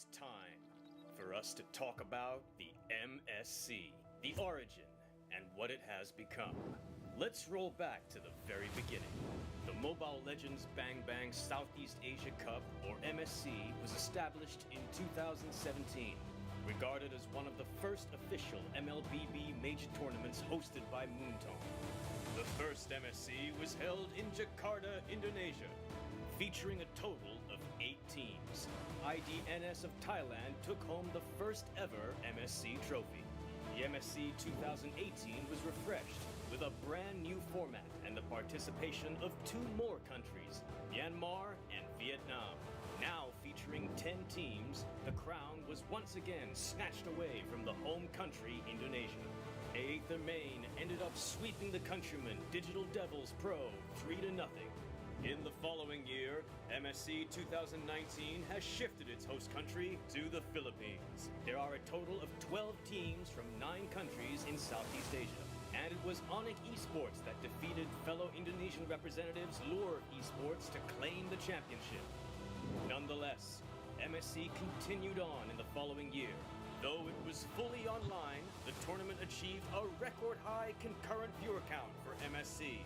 is time for us to talk about the MSC, the origin, and what it has become. Let's roll back to the very beginning. The Mobile Legends Bang Bang Southeast Asia Cup, or MSC, was established in 2017, regarded as one of the first official MLBB major tournaments hosted by Moontone. The first MSC was held in Jakarta, Indonesia, featuring a total of 8 teams. IDNS of Thailand took home the first ever MSC trophy. The MSC 2018 was refreshed with a brand new format and the participation of 2 more countries, Myanmar and Vietnam. Now featuring 10 teams, the crown was once again snatched away from the home country, Indonesia. Aether Main ended up sweeping the countrymen Digital Devils Pro 3-0. In the following year, MSC 2019 has shifted its host country to the Philippines. There are a total of 12 teams from 9 countries in Southeast Asia. And it was ONIC Esports that defeated fellow Indonesian representatives Lure Esports to claim the championship. Nonetheless, MSC continued on in the following year. Though it was fully online, the tournament achieved a record high concurrent viewer count for MSC.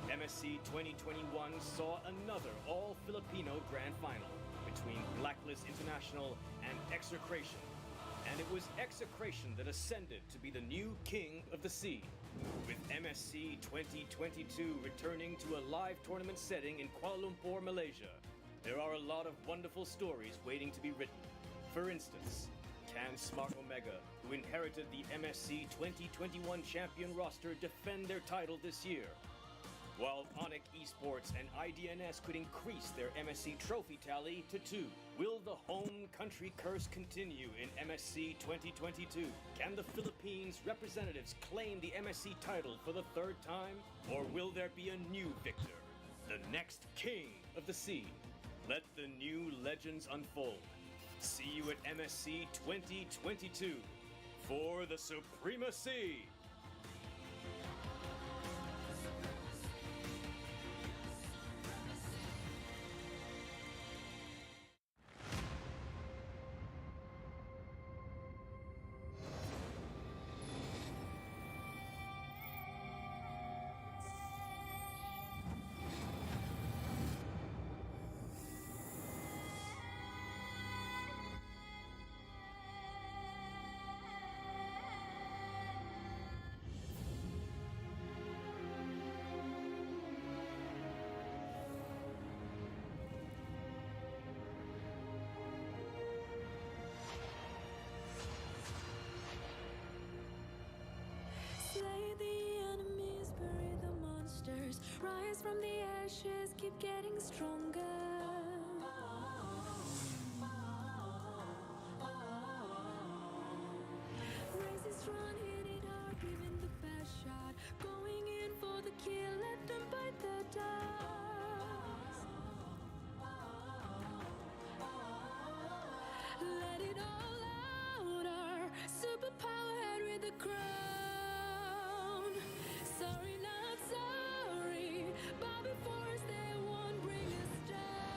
MSC 2021 saw another all-Filipino grand final between Blacklist International and Execration. And it was Execration that ascended to be the new king of the sea. With MSC 2022 returning to a live tournament setting in Kuala Lumpur, Malaysia, there are a lot of wonderful stories waiting to be written. For instance, can Smart Omega, who inherited the MSC 2021 champion roster, defend their title this year? While ONIC Esports and IDNS could increase their MSC trophy tally to 2. Will the home country curse continue in MSC 2022? Can the Philippines representatives claim the MSC title for the 3rd time? Or will there be a new victor, the next king of the sea? Let the new legends unfold. See you at MSC 2022 for the supremacy! Rise from the ashes, keep getting stronger. Race is strong, hit it hard, giving the best shot. Going in for the kill, let them bite the dust. Let it all out, our superpower head with the crown. Sorry, not sorry. Bow before us, they won't bring us down.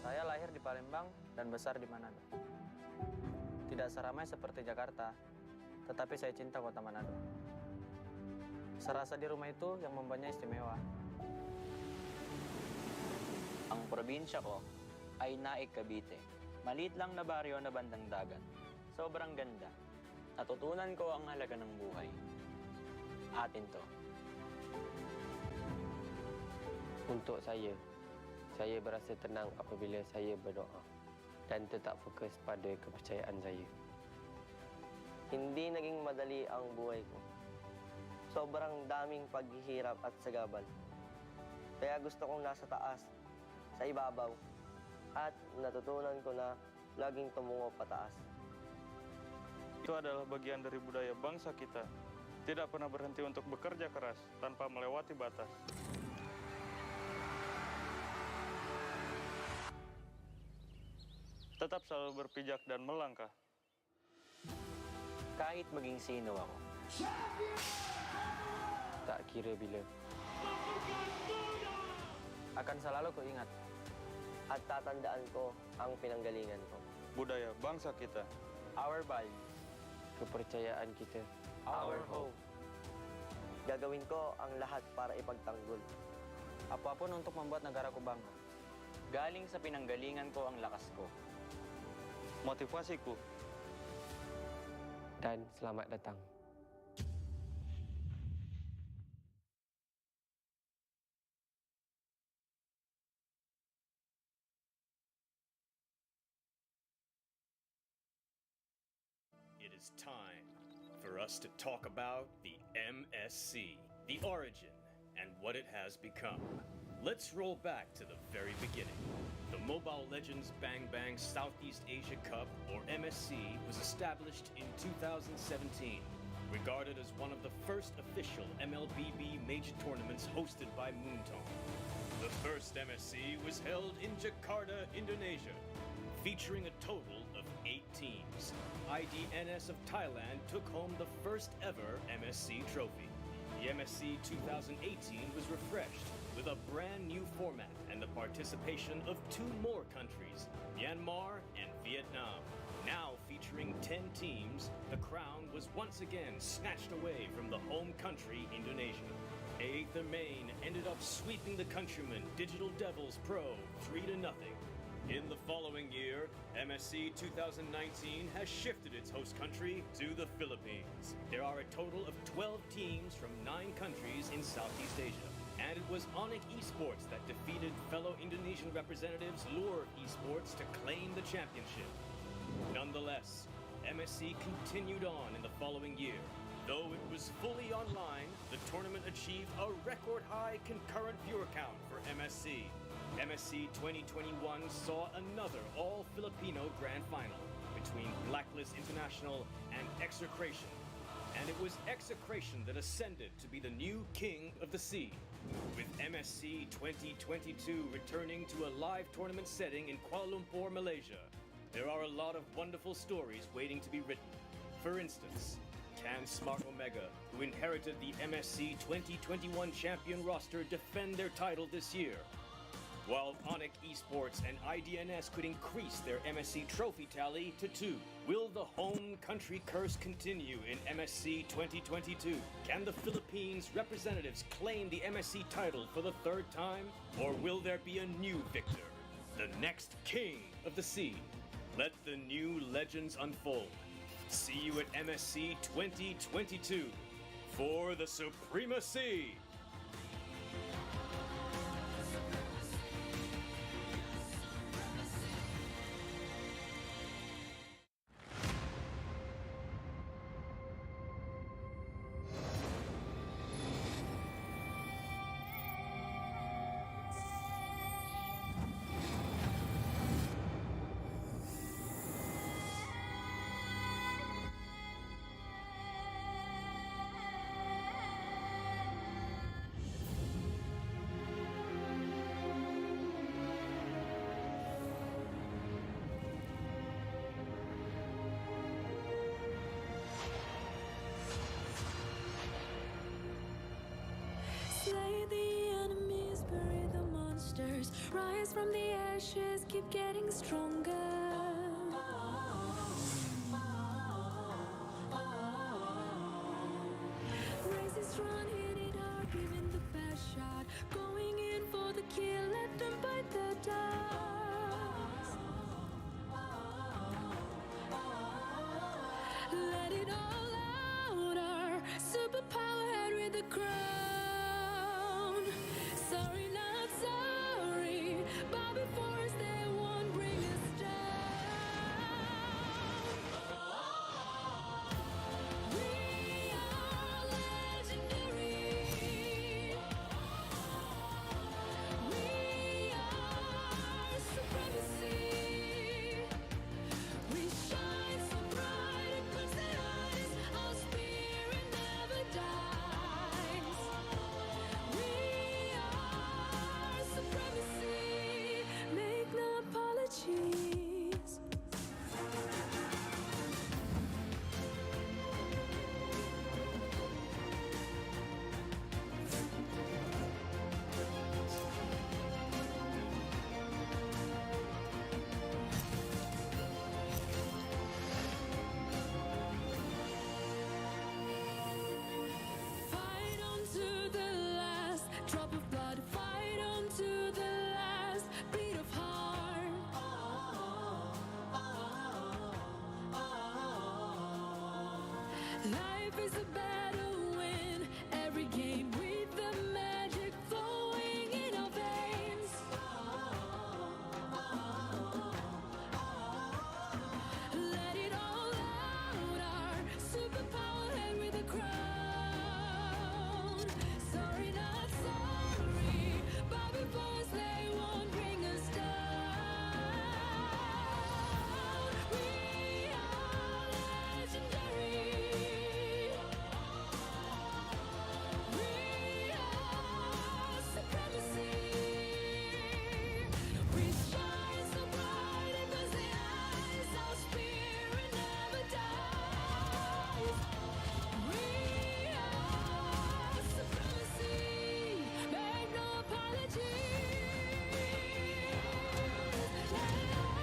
Saya lahir di Palembang dan besar di Manado. Tidak seramai seperti Jakarta, tetapi saya cinta kota Manado. Serasa di rumah itu yang membuatnya istimewa. Ang probinsya ko ay Naik, Cavite. Maliit lang na baryo na bandang dagat. Sobrang ganda. Natutunan ko ang halaga ng buhay. Atin to. Untuk saya berasa tenang apabila saya berdoa. dan tetap fokus pada kepercayaan saya. Hindi naging madali ang buhay ko. Sobrang daming paghihirap at sagabal. Kaya gusto kong nasa taas, sa ibabaw, at natutunan ko na laging tumungo pataas. Itu adalah bagian dari budaya bangsa kita. Tidak pernah berhenti untuk bekerja keras tanpa melewati batas. Tetap selalu berpijak dan melangkah. Kahit maging sino ako, Tak kira bila. Akan selalu kuingat. At tatandaan ko ang pinanggalingan ko. Budaya bangsa kita. our value, Kepercayaan kita. our hope. Gagawin ko ang lahat para ipagtanggol. Apapun untuk membuat negaraku bangga. Galing sa pinanggalingan ko ang lakas ko. Motivasiku. Dan selamat datang. It is time for us to talk about the MSC, the origin, and what it has become. Let's roll back to the very beginning. The Mobile Legends Bang Bang Southeast Asia Cup, or MSC, was established in 2017, regarded as one of the first official MLBB major tournaments hosted by Moontong. The first MSC was held in Jakarta, Indonesia, featuring a total of 8 teams. IDNS of Thailand took home the first ever MSC trophy. The MSC 2018 was refreshed with a brand new format and the participation of 2 more countries, Myanmar and Vietnam. Now featuring 10 teams, the crown was once again snatched away from the home country, Indonesia. Aether Main ended up sweeping the countrymen Digital Devils Pro 3-0. In the following year, MSC 2019 has shifted its host country to the Philippines. There are a total of 12 teams from 9 countries in Southeast Asia. And it was ONIC Esports that defeated fellow Indonesian representatives Lure Esports to claim the championship. Nonetheless, MSC continued on in the following year. Though it was fully online, the tournament achieved a record-high concurrent viewer count for MSC. MSC 2021 saw another all-Filipino grand final between Blacklist International and Execration. And it was Execration that ascended to be the new king of the sea. With MSC 2022 returning to a live tournament setting in Kuala Lumpur, Malaysia, there are a lot of wonderful stories waiting to be written. For instance, can Smart Omega, who inherited the MSC 2021 champion roster, defend their title this year? While ONIC Esports and IDNS could increase their MSC trophy tally to 2. Will the home country curse continue in MSC 2022? Can the Philippines representatives claim the MSC title for the 3rd time? Or will there be a new victor? The next king of the sea? Let the new legends unfold. See you at MSC 2022 for the supremacy! Slay the enemies, bury the monsters. Rise from the ashes, keep getting stronger. Raise it strong, hit it hard, giving the best shot. Going in for the kill, let them bite the dust. Let it all out, our superpower head with the crown. Sorry, not sorry. Bow before us, they won't bring us down. Life is a battle win every game with the magic flowing in our veins. Let it all out, our superpower head with a crown. Sorry, not sorry, but before us they won't bring us down. We are legendary. We are supremacy. We shine so bright in those eyes, our spirit never dies. We are supremacy, make no apologies. Let it out.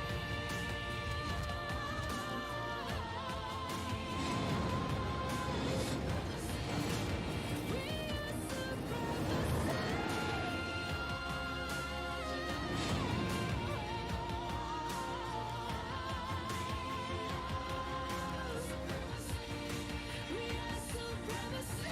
We are supremacy.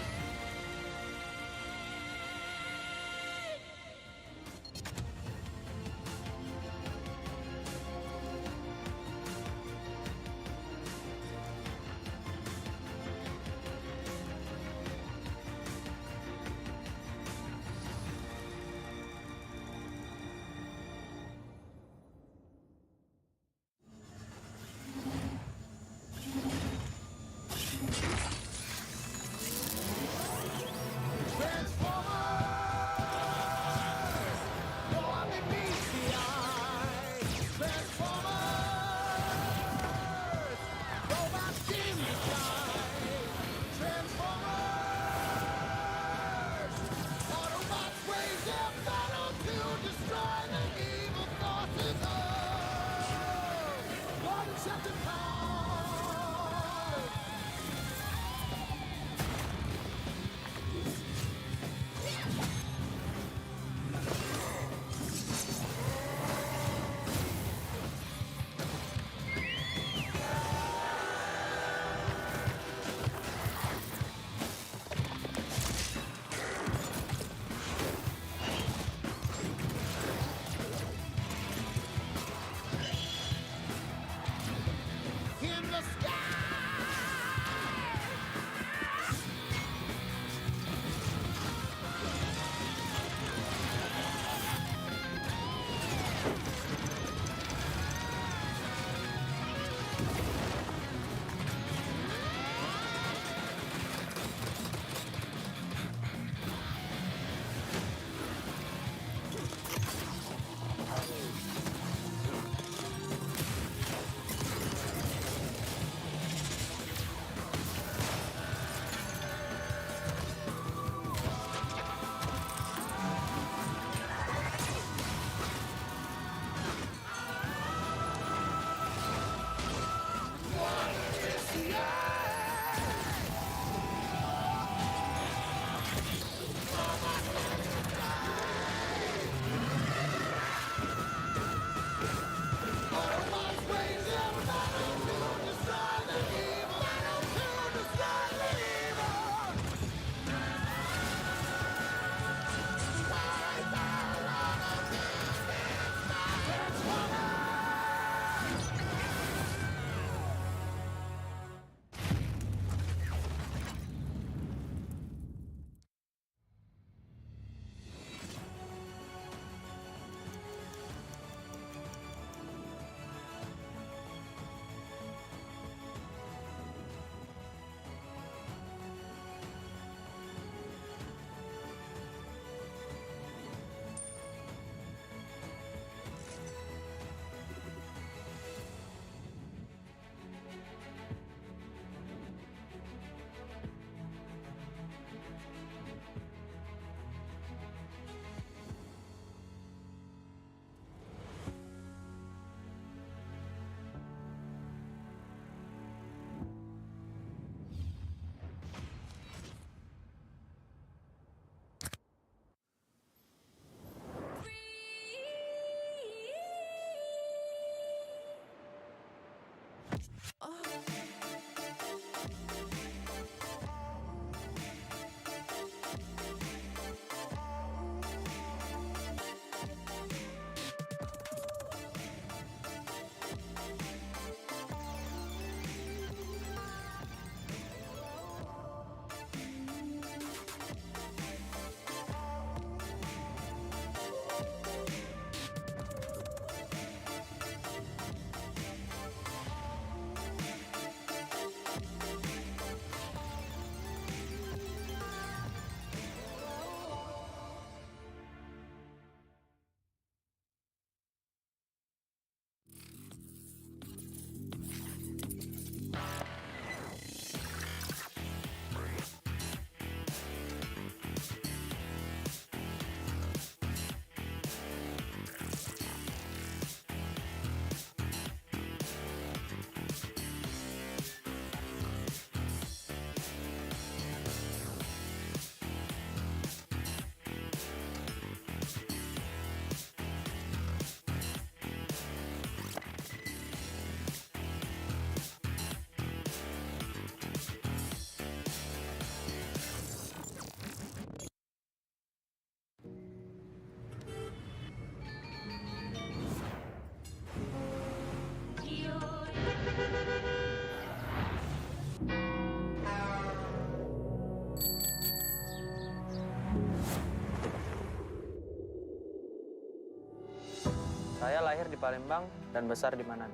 Saya lahir di Palembang dan besar di Manado.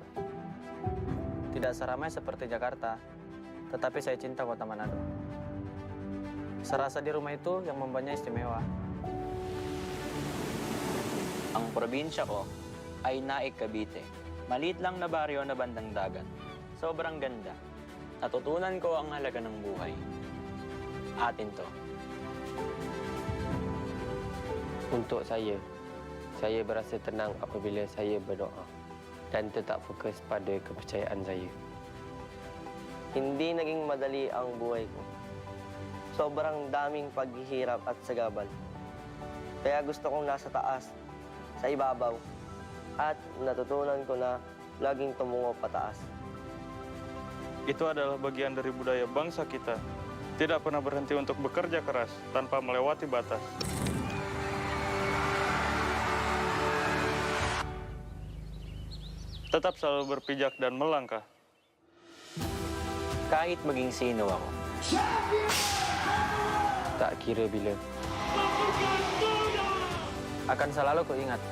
Tidak seramai seperti Jakarta, tetapi saya cinta kota Manado. Serasa di rumah itu yang membuatnya istimewa. Ang probinsya ko ay Naik, Cavite. Maliit lang na baryo na bandang dagat. Sobrang ganda. Natutunan ko ang halaga ng buhay. Atin to. Untuk saya berasa tenang apabila saya berdoa dan tetap fokus pada kepercayaan saya. Hindi naging madali ang buhay ko. Sobrang daming paghihirap at sagabal. Kaya gusto kong nasa taas, sa ibabaw, at natutunan ko na laging tumungo pataas. Itu adalah bagian dari budaya bangsa kita. Tidak pernah berhenti untuk bekerja keras tanpa melewati batas. Tetap selalu berpijak dan melangkah. Kahit maging sino ako, Tak kira bila. Akan selalu kuingat.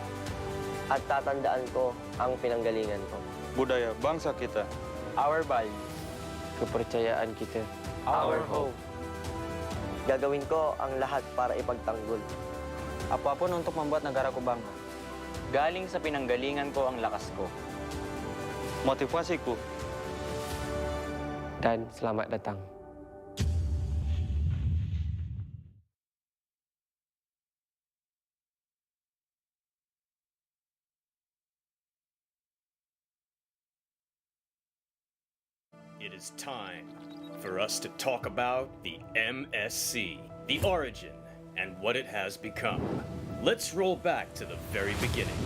At tatandaan ko ang pinanggalingan ko. Budaya bangsa kita. our values, Kepercayaan kita. our hope. Gagawin ko ang lahat para ipagtanggol. Apapun untuk membuat negaraku bangga. Galing sa pinanggalingan ko ang lakas ko. Motivasiku. Dan selamat datang. It is time for us to talk about the MSC, the origin, and what it has become. Let's roll back to the very beginning.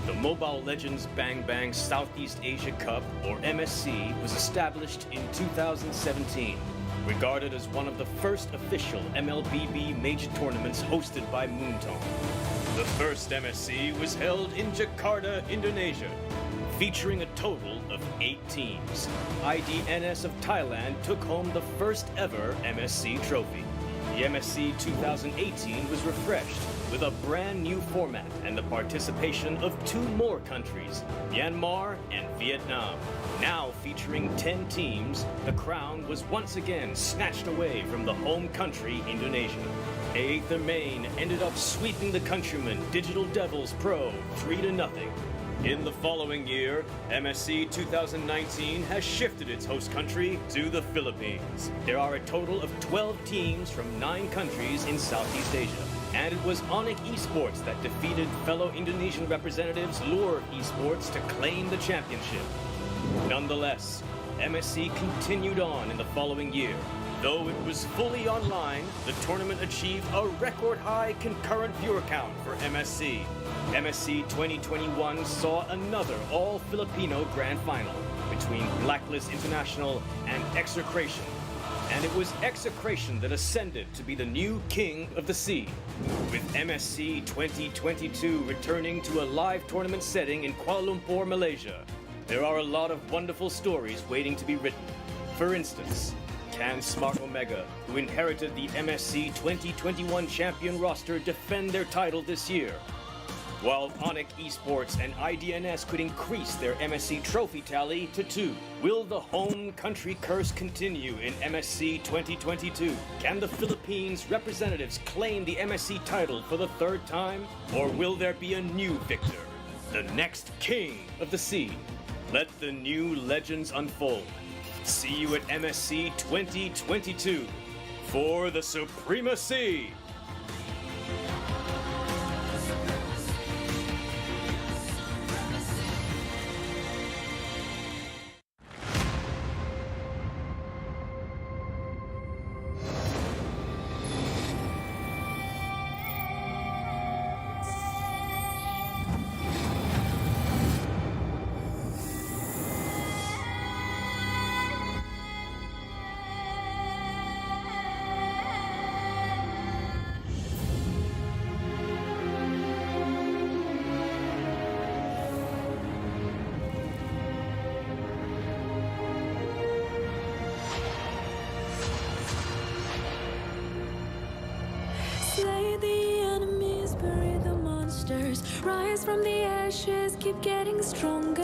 The Mobile Legends Bang Bang Southeast Asia Cup, or MSC, was established in 2017, regarded as one of the first official MLBB major tournaments hosted by Moontone. The first MSC was held in Jakarta, Indonesia, featuring a total of 8 teams. IDNS of Thailand took home the first ever MSC trophy. The MSC 2018 was refreshed with a brand new format and the participation of 2 more countries, Myanmar and Vietnam. Now featuring 10 teams, the crown was once again snatched away from the home country, Indonesia. Aether Main ended up sweeping the countrymen Digital Devils Pro 3-0. In the following year, MSC 2019 has shifted its host country to the Philippines. There are a total of 12 teams from 9 countries in Southeast Asia. And it was ONIC Esports that defeated fellow Indonesian representatives Lure Esports to claim the championship. Nonetheless, MSC continued on in the following year. Though it was fully online, the tournament achieved a record high concurrent viewer count for MSC. MSC 2021 saw another all-Filipino grand final between Blacklist International and Execration. And it was Execration that ascended to be the new king of the sea, with MSC 2022 returning to a live tournament setting in Kuala Lumpur, Malaysia. There are a lot of wonderful stories waiting to be written. For instance, can Smart Omega, who inherited the MSC 2021 champion roster, defend their title this year? While ONIC Esports and IDNS could increase their MSC trophy tally to 2. Will the home country curse continue in MSC 2022? Can the Philippines representatives claim the MSC title for the 3rd time? Or will there be a new victor, the next king of the sea? Let the new legends unfold. See you at MSC 2022 for the supremacy. Slay the enemies, bury the monsters. Rise from the ashes, keep getting stronger.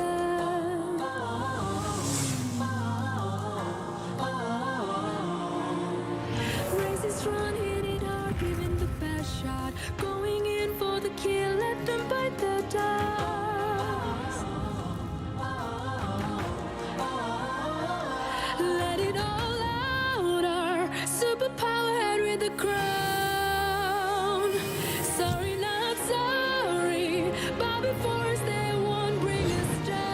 Races run, hit it hard, giving the best shot. Going in for the kill, let them bite the dust. Let it all out, our superpower head with the crown. Sorry, not sorry, bow before us, they won't bring us down.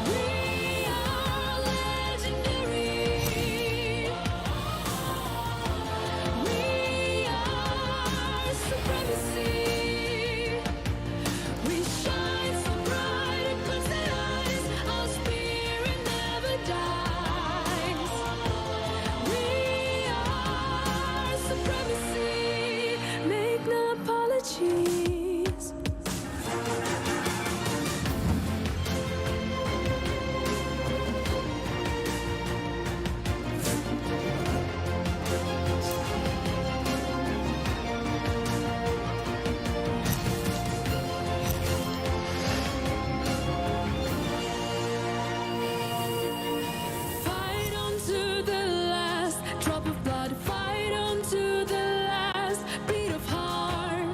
We are legendary. We are supremacy. We shine so bright across the eyes, our spirit never dies. We are supremacy, make no apologies. Fight on to the last drop of blood. Fight on to the last beat of heart.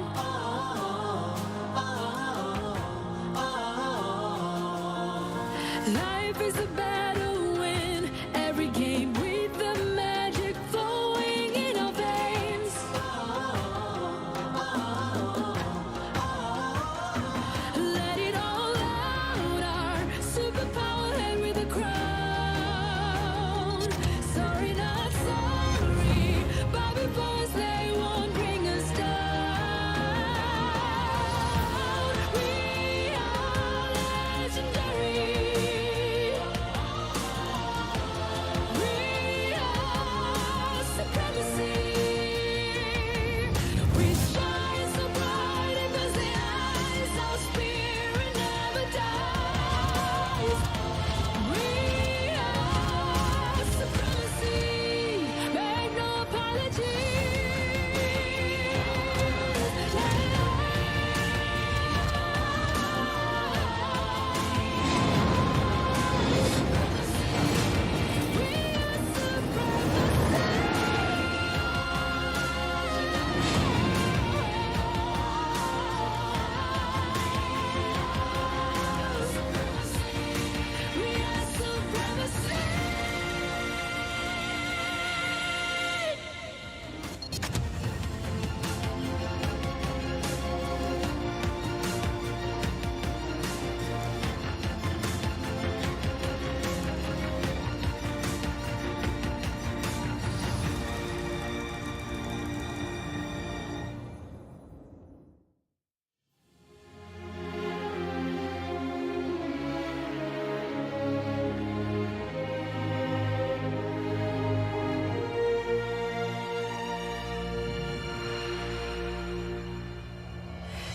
Life is a battle, win every game with the magic flowing in our veins. Let it all out, our superpower head with a crown. Sorry, not sorry, bow before us, they won't bring us down. We are legendary. We are supremacy. We shine so bright across the eyes, our spirit never dies. We are supremacy, make no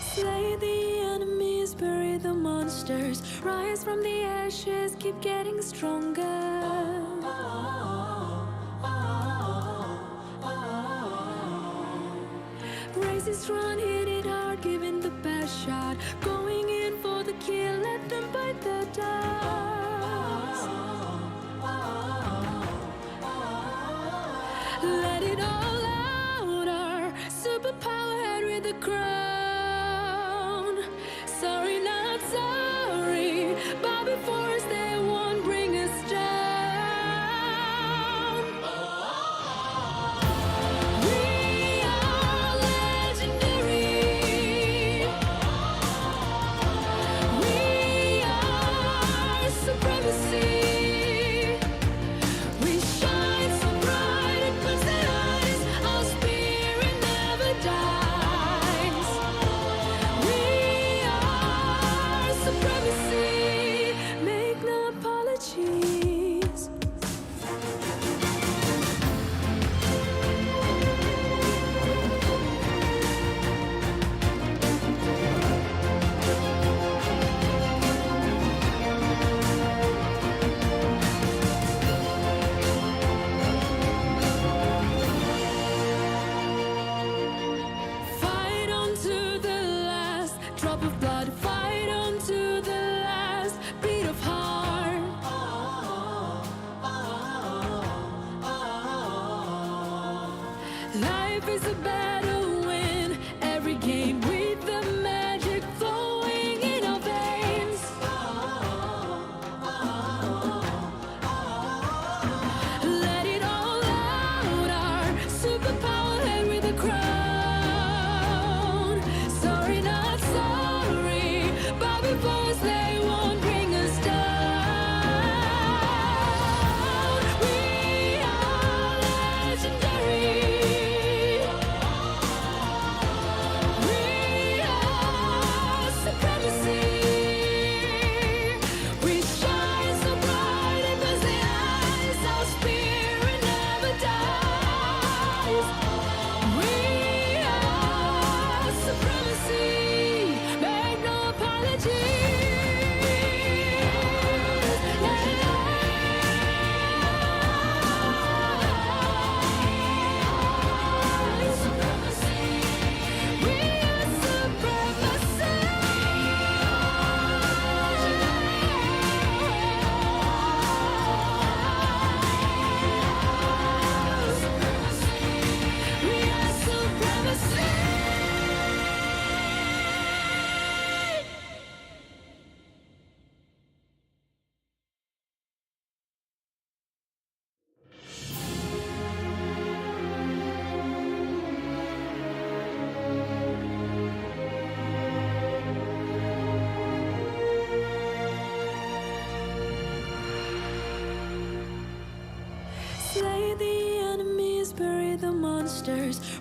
Slay the enemies, bury the monsters. Rise from the ashes, keep getting stronger. Races run, hit it hard, giving the best shot. Going in for the kill, let them bite the dust. Let it all out, our superpower head with the crown. Sorry, not sorry,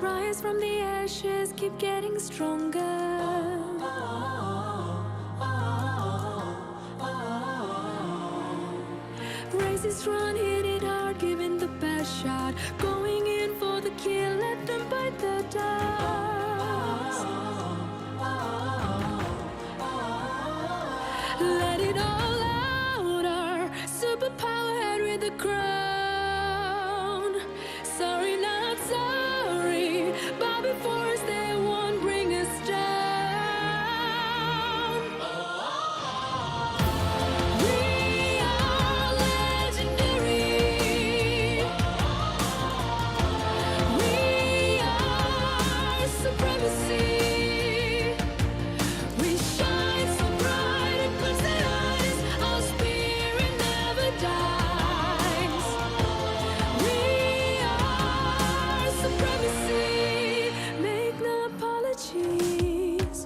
rise from the ashes, keep getting stronger. Races run, hit it hard, giving the best shot. Going in for the kill, let them bite the dust. Let it all out, our superpower head with the crown. Sorry, not sorry, bow before us, they won't bring us down. We are legendary. We are supremacy. We shine so bright it puts the eyes. Our spirit never dies. We are supremacy. Make no apologies.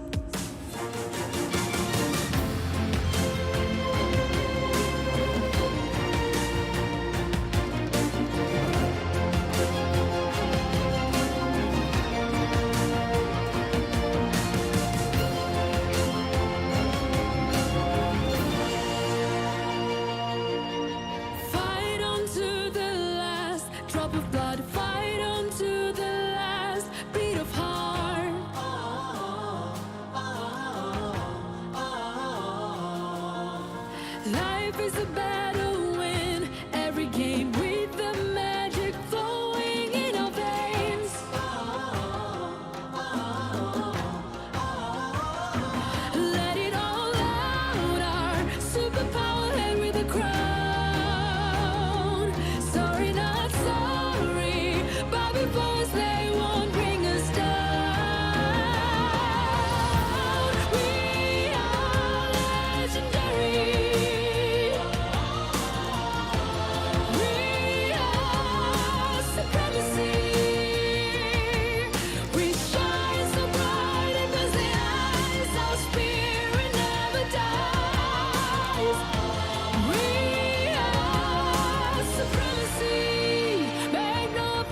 Fight on to the last drop of blood. Fight on to the last beat of heart. Life is a battle, win every game with the magic flowing in our veins. Let it all out, our superpower head with a crown. Sorry, not sorry, bow before us, they won't bring us down. We are legendary. We are supremacy. We shine so bright it fills the eyes. Our spirit never dies. We are supremacy. Make no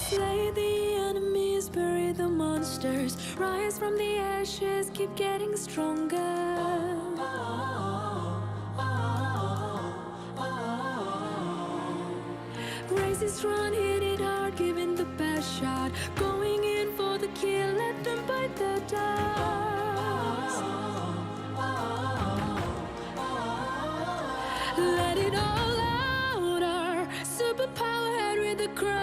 Slay the enemies, bury the monsters. Rise from the ashes, keep getting stronger. Races run, hit it hard, giving the best shot. Going in for the kill, let them bite the dust. Let it all out, our superpower head with the crown.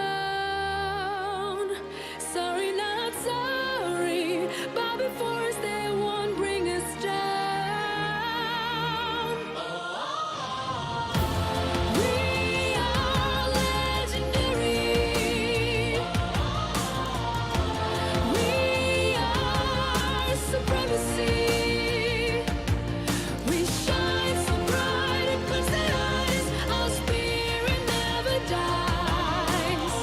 Sorry, not sorry, bow before us, they won't bring us down. We are legendary. We are supremacy. We shine so bright it puts the eyes. Our spirit never dies.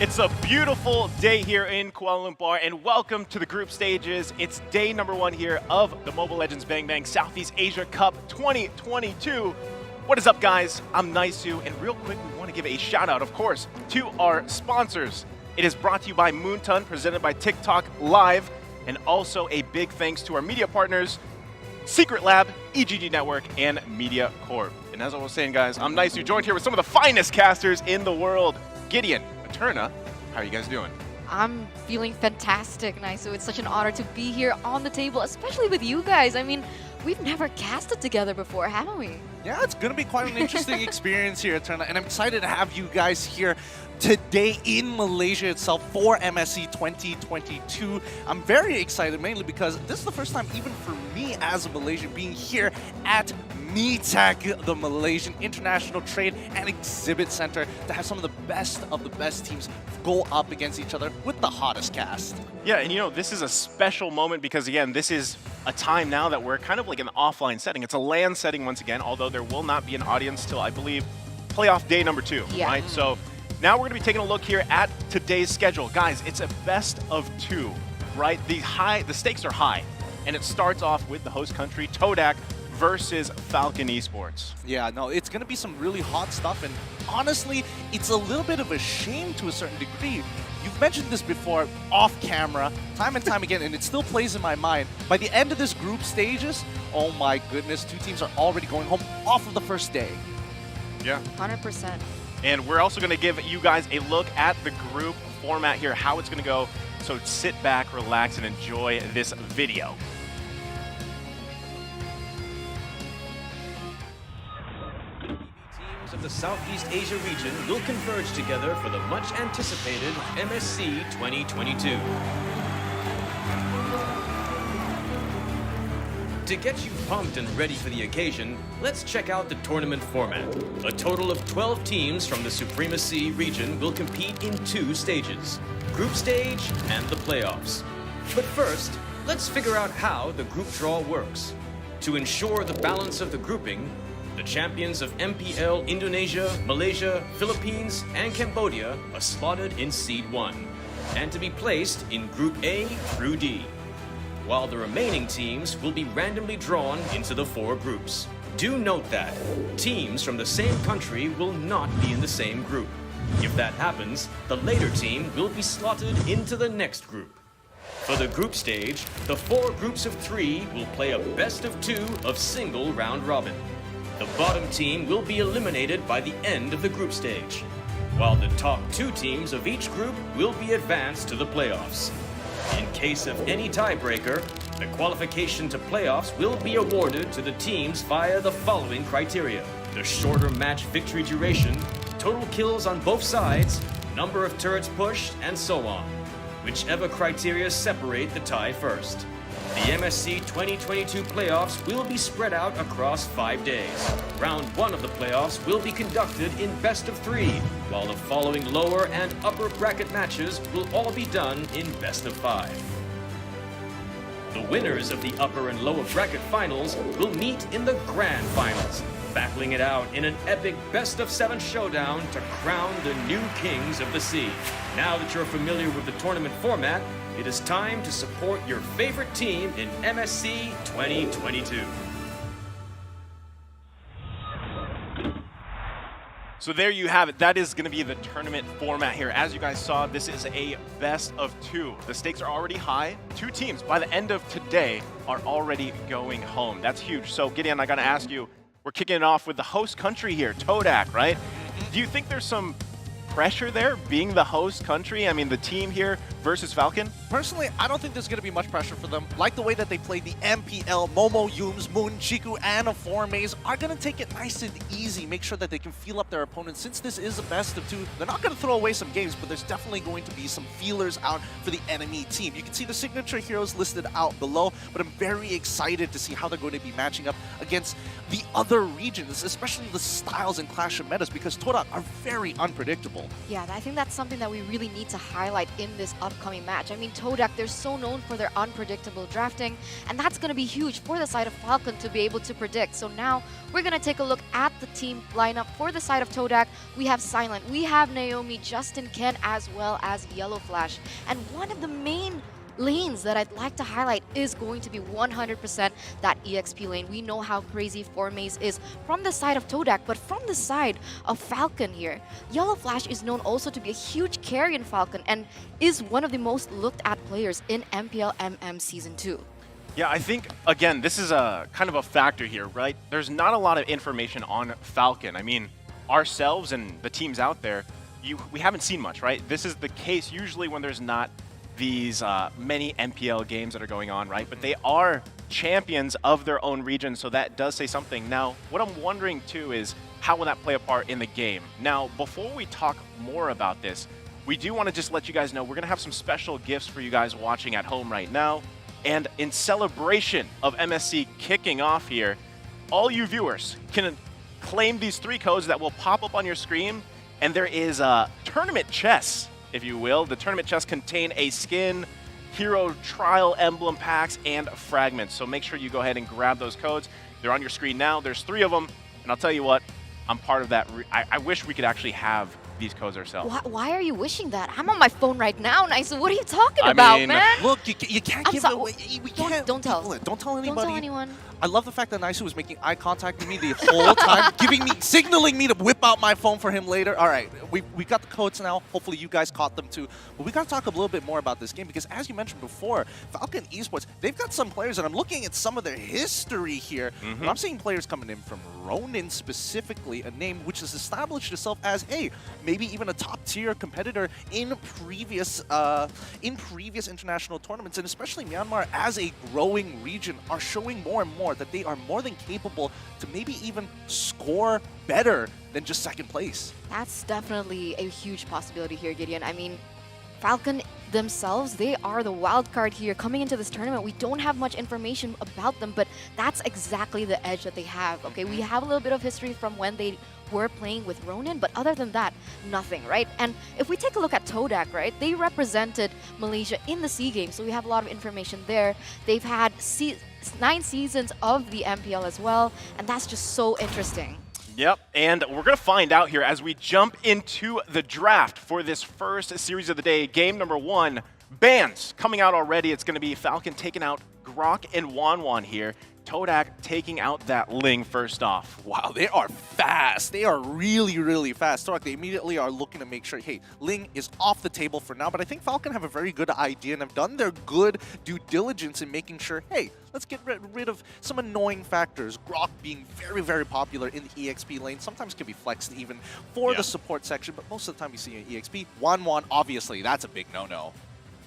It's a beautiful day here in Kuala Lumpur, and welcome to the group stages. It's day number 1 here of the Mobile Legends Bang Bang Southeast Asia Cup 2022. What is up, guys? I'm Naisu, and real quick, we want to give a shout out, of course, to our sponsors. It is brought to you by Moonton, presented by TikTok Live, and also a big thanks to our media partners, Secret Lab, EGG Network, and Media Corp. And as I was saying, guys, I'm Naisu, joined here with some of the finest casters in the world. Gideon, Eterna, how are you guys doing? I'm feeling fantastic, Naisu. It's such an honor to be here on the table, especially with you guys. I mean, we've never casted together before, haven't we? Yeah, it's going to be quite an interesting experience here, Eterna, and I'm excited to have you guys here today in Malaysia itself for MSC 2022. I'm very excited, mainly because this is the first time even for me as a Malaysian being here at MITEC, the Malaysian International Trade and Exhibit Center, to have some of the best teams go up against each other with the hottest cast. Yeah, and you know, this is a special moment because, again, this is a time now that we're kind of like an offline setting. It's a LAN setting once again, although there will not be an audience till, I believe, playoff day number 2, right? So now we're going to be taking a look here at today's schedule. Guys, it's a best of 2, right? The stakes are high, and it starts off with the host country, Todak, versus Falcon Esports. Yeah, no, it's going to be some really hot stuff, and honestly, it's a little bit of a shame to a certain degree. You've mentioned this before off camera, time and time again, and it still plays in my mind. By the end of this group stages, oh my goodness, 2 teams are already going home off of the first day. Yeah. 100%. And we're also going to give you guys a look at the group format here, how it's going to go. So sit back, relax, and enjoy this video. Teams of the Southeast Asia region will converge together for the much anticipated MSC 2022. To get you pumped and ready for the occasion, let's check out the tournament format. A total of 12 teams from the Supremacy region will compete in 2 stages, group stage and the playoffs. But first, let's figure out how the group draw works. To ensure the balance of the grouping, the champions of MPL Indonesia, Malaysia, Philippines, and Cambodia are slotted in Seed 1, and to be placed in Group A through D, while the remaining teams will be randomly drawn into the 4 groups. Do note that teams from the same country will not be in the same group. If that happens, the later team will be slotted into the next group. For the group stage, the 4 groups of 3 will play a best of 2 of single round robin. The bottom team will be eliminated by the end of the group stage, while the top 2 teams of each group will be advanced to the playoffs. In case of any tiebreaker, the qualification to playoffs will be awarded to the teams via the following criteria: the shorter match victory duration, total kills on both sides, number of turrets pushed, and so on. Whichever criteria separate the tie first. The MSC 2022 playoffs will be spread out across 5 days. Round 1 of the playoffs will be conducted in best of 3, while the following lower and upper bracket matches will all be done in best of 5. The winners of the upper and lower bracket finals will meet in the grand finals, battling it out in an epic best of 7 showdown to crown the new kings of the sea. Now that you're familiar with the tournament format, it is time to support your favorite team in MSC 2022. So there you have it. That is going to be the tournament format here. As you guys saw, this is a best of 2. The stakes are already high. 2 teams, by the end of today, are already going home. That's huge. So Gideon, I got to ask you, we're kicking it off with the host country here, Todak, right? Do you think there's some pressure there, being the host country? I mean, the team here versus Falcon? Personally, I don't think there's going to be much pressure for them. Like the way that they played the MPL, Momo, Yums, Moon, Chiku, and Aformes are going to take it nice and easy, make sure that they can feel up their opponents. Since this is a best of 2, they're not going to throw away some games, but there's definitely going to be some feelers out for the enemy team. You can see the signature heroes listed out below, but I'm very excited to see how they're going to be matching up against the other regions, especially the styles and clash of metas, because Todak are very unpredictable. Yeah, I think that's something that we really need to highlight in this upcoming match. I mean, Todak, they're so known for their unpredictable drafting, and that's going to be huge for the side of Falcon to be able to predict. So now we're going to take a look at the team lineup for the side of Todak. We have Silent, we have Naomi, Justin, Ken, as well as Yellow Flash. And one of the main lanes that I'd like to highlight is going to be 100% that EXP lane. We know how crazy 4-Maze is from the side of Todak, but from the side of Falcon here, Yellow Flash is known also to be a huge carry in Falcon and is one of the most looked at players in MPL MM Season 2. Yeah, I think, again, this is a kind of a factor here, right? There's not a lot of information on Falcon. I mean, ourselves and the teams out there, we haven't seen much, right? This is the case usually when there's not these many MPL games that are going on, right? But they are champions of their own region, so that does say something. Now, what I'm wondering too is how will that play a part in the game? Now, before we talk more about this, we do want to just let you guys know we're going to have some special gifts for you guys watching at home right now. And in celebration of MSC kicking off here, all you viewers can claim these 3 codes that will pop up on your screen, and there is tournament chests, if you will. The tournament chests contain a skin, hero trial emblem packs, and fragments. So make sure you go ahead and grab those codes. They're on your screen now. There's 3 of them. And I'll tell you what, I'm part of that. I wish we could actually have these codes ourselves. Why are you wishing that? I'm on my phone right now, Nice. What are you talking about, man? Look, you can't give it away. We can't. Don't tell. Don't tell anybody. Don't tell anyone. I love the fact that Naisu was making eye contact with me the whole time, signaling me to whip out my phone for him later. All right, we got the codes now. Hopefully you guys caught them too. But we got to talk a little bit more about this game because, as you mentioned before, Falcon Esports, they've got some players, and I'm looking at some of their history here. And I'm seeing players coming in from Ronin specifically, a name which has established itself as, hey, maybe even a top-tier competitor in previous international tournaments, and especially Myanmar as a growing region are showing more and more that they are more than capable to maybe even score better than just second place. That's definitely a huge possibility here, Gideon. I mean, Falcon themselves, they are the wild card here coming into this tournament. We don't have much information about them, but that's exactly the edge that they have. Okay, we have a little bit of history from when they were playing with Ronin, but other than that, nothing, right? And if we take a look at Todak, right, they represented Malaysia in the SEA Games, so we have a lot of information there. They've had 9 seasons of the MPL as well, and that's just so interesting. Yep, and we're going to find out here as we jump into the draft for this first series of the day. Game number 1, bans coming out already. It's going to be Falcon taking out Grok and Wanwan here. Todak taking out that Ling first off. Wow, they are fast. They are really, really fast. Todak, they immediately are looking to make sure, hey, Ling is off the table for now, but I think Falcon have a very good idea and have done their good due diligence in making sure, hey, let's get rid of some annoying factors. Grok being very, very popular in the EXP lane. Sometimes can be flexed even for the support section, but most of the time you see an EXP. Wanwan, obviously, that's a big no-no.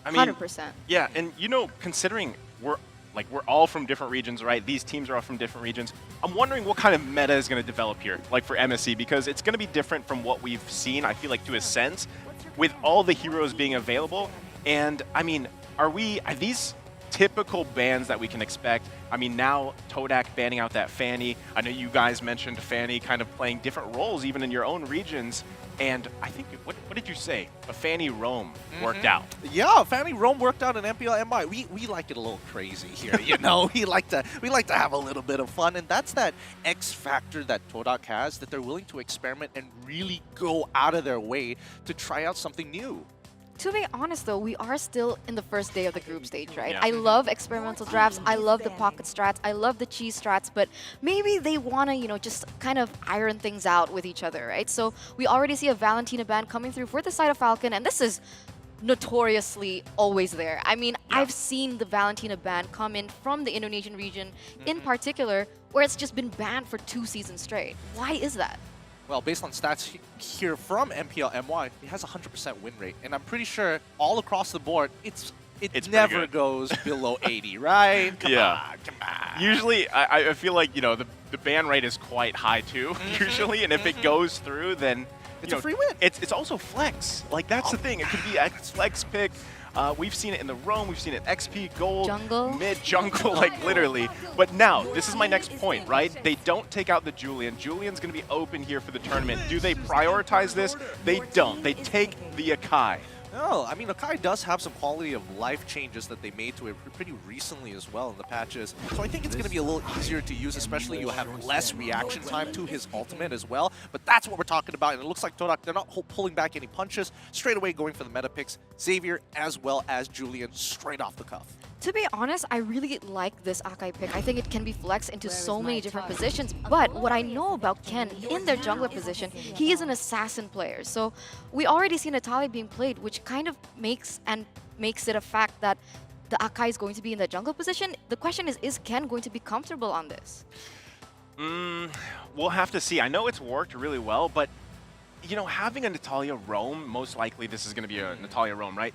I mean, 100%. Yeah, and you know, considering we're all from different regions, right? These teams are all from different regions. I'm wondering what kind of meta is going to develop here, like for MSC, because it's going to be different from what we've seen, I feel like, to a sense, with all the heroes being available. And, I mean, are these typical bans that we can expect? I mean, now Todak banning out that Fanny. I know you guys mentioned Fanny kind of playing different roles even in your own regions. And I think, what did you say? A Fanny Roam worked out. Yeah, Fanny Roam worked out in MPL MI. We like it a little crazy here, you know. we like to have a little bit of fun, and that's that X factor that Todak has, that they're willing to experiment and really go out of their way to try out something new. To be honest, though, we are still in the first day of the group stage, right? Yeah. I love experimental drafts. I love the pocket strats. I love the cheese strats, but maybe they want to, you know, just kind of iron things out with each other, right? So we already see a Valentina ban coming through for the side of Falcon, and this is notoriously always there. I mean, I've seen the Valentina ban come in from the Indonesian region in particular, where it's just been banned for 2 seasons straight. Why is that? Well, based on stats here from MPL MY, it has a 100% win rate, and I'm pretty sure all across the board, it never goes below 80, right? Come on. Usually, I feel like, you know, the ban rate is quite high too, usually, and if it goes through, then it's a free win. It's also flex. Like, that's the thing. It could be a flex pick. We've seen it in the Roam, we've seen it XP, Gold, Jungle. Mid, Jungle, like literally. But now, this is my next point, right? They don't take out the Julian. Julian's going to be open here for the tournament. Do they prioritize this? They don't. They take the Akai. No, I mean, Akai does have some quality of life changes that they made to it pretty recently as well in the patches. So I think it's going to be a little easier to use, especially you'll have less reaction time to his ultimate as well. But that's what we're talking about, and it looks like Todak, they're not pulling back any punches, straight away going for the meta picks. Xavier as well as Julian straight off the cuff. To be honest, I really like this Akai pick. I think it can be flexed into so many different positions. But what I know about Ken in their jungler position, he is an assassin player. So we already see Natalia being played, which kind of makes it a fact that the Akai is going to be in the jungle position. The question is Ken going to be comfortable on this? We'll have to see. I know it's worked really well, but you know, having a Natalia roam, most likely this is going to be a Natalia roam, right?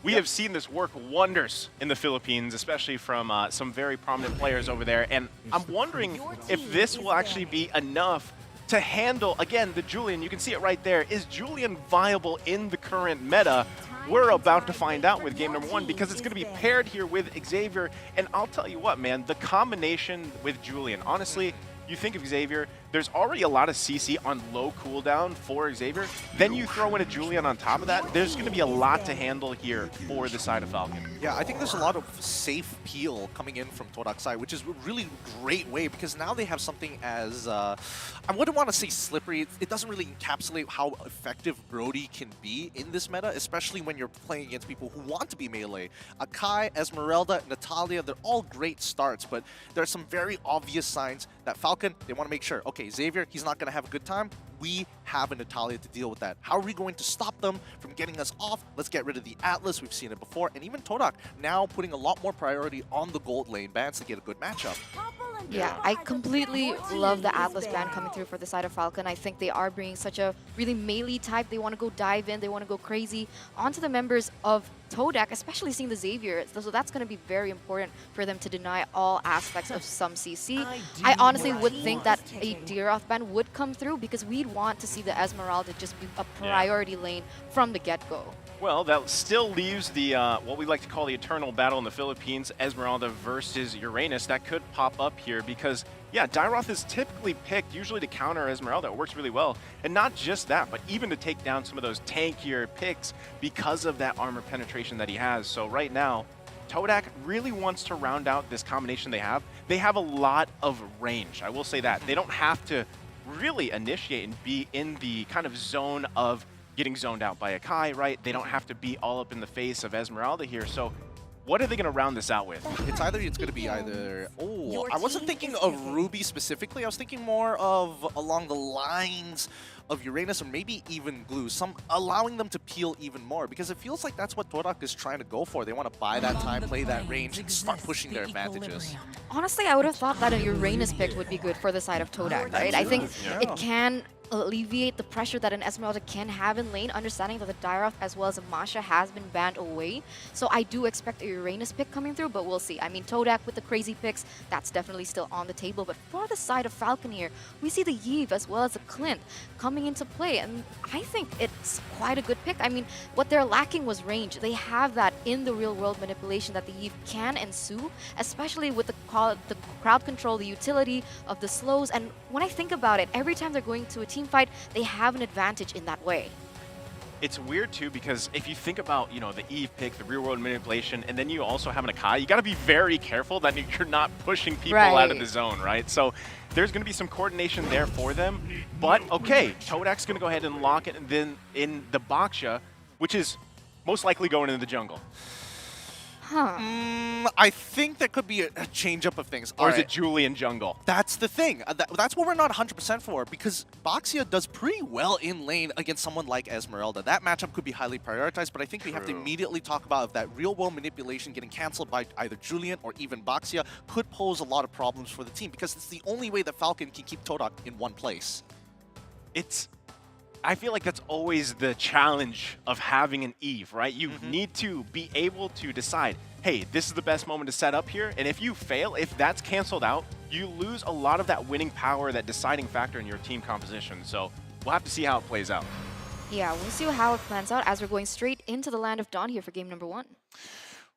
We have seen this work wonders in the Philippines, especially from some very prominent players over there. And I'm wondering if this will actually be enough to handle, again, the Julian. You can see it right there. Is Julian viable in the current meta? We're about to find out with game number 1 because it's going to be paired here with Xavier. And I'll tell you what, man, the combination with Julian, honestly, you think of Xavier, there's already a lot of CC on low cooldown for Xavier. Then you throw in a Julian on top of that, there's going to be a lot to handle here for the side of Falcon. Yeah, I think there's a lot of safe peel coming in from Todak's side, which is a really great way because now they have something as, I wouldn't want to say slippery. It doesn't really encapsulate how effective Brody can be in this meta, especially when you're playing against people who want to be melee. Akai, Esmeralda, Natalia, they're all great starts, but there are some very obvious signs that Falcon, they want to make sure, okay, Xavier, he's not going to have a good time. We have a Natalia to deal with that. How are we going to stop them from getting us off? Let's get rid of the Atlas. We've seen it before. And even Todak now putting a lot more priority on the gold lane bans to get a good matchup. Yeah, I completely love the Atlas ban coming through for the side of Falcon. I think they are bringing such a really melee type. They want to go dive in. They want to go crazy onto the members of Todak, especially seeing the Xavier. So that's going to be very important for them to deny all aspects of some CC. I honestly would think that a Diroth ban would come through because we'd want to see the Esmeralda just be a priority lane from the get-go. Well, that still leaves the what we like to call the eternal battle in the Philippines, Esmeralda versus Uranus. That could pop up here because, yeah, Diroth is typically picked usually to counter Esmeralda. It works really well. And not just that, but even to take down some of those tankier picks because of that armor penetration that he has. So right now, Todak really wants to round out this combination they have. They have a lot of range, I will say that. They don't have to really initiate and be in the kind of zone of getting zoned out by Akai, right? They don't have to be all up in the face of Esmeralda here. So what are they going to round this out with? It's going to be either, oh, I wasn't thinking of Ruby specifically. I was thinking more of along the lines of Uranus or maybe even Glue, allowing them to peel even more because it feels like that's what Todak is trying to go for. They want to buy that time, play that range, and start pushing their advantages. Honestly, I would have thought that a Uranus pick would be good for the side of Todak, right? I think it can alleviate the pressure that an Esmeralda can have in lane, understanding that the Diroth as well as a Masha has been banned away. So I do expect a Uranus pick coming through, but we'll see. I mean, Todak with the crazy picks, that's definitely still on the table. But for the side of Falcon here, we see the Yve as well as the Clint coming into play. And I think it's quite a good pick. I mean, what they're lacking was range. They have that in the real world manipulation that the Yve can ensue, especially with the crowd control, the utility of the slows. And when I think about it, every time they're going to a team fight, they have an advantage in that way. It's weird too because if you think about, you know, the Eve pick, the real world manipulation, and then you also have an Akai, you got to be very careful that you're not pushing people out of the zone, right? So there's going to be some coordination there for them. But okay, Todak's going to go ahead and lock it, and then in the Baksha, which is most likely going into the jungle. I think there could be a change-up of things. Or is it Julian jungle? That's the thing. That's what we're not 100% for, because Baxia does pretty well in lane against someone like Esmeralda. That matchup could be highly prioritized, but I think we have to immediately talk about if that real-world manipulation getting cancelled by either Julian or even Baxia could pose a lot of problems for the team, because it's the only way that Falcon can keep Todak in one place. I feel like that's always the challenge of having an Eve, right? You need to be able to decide, hey, this is the best moment to set up here, and if you fail, if that's canceled out, you lose a lot of that winning power, that deciding factor in your team composition. So we'll have to see how it plays out. Yeah, we'll see how it plans out as we're going straight into the land of Dawn here for game number 1.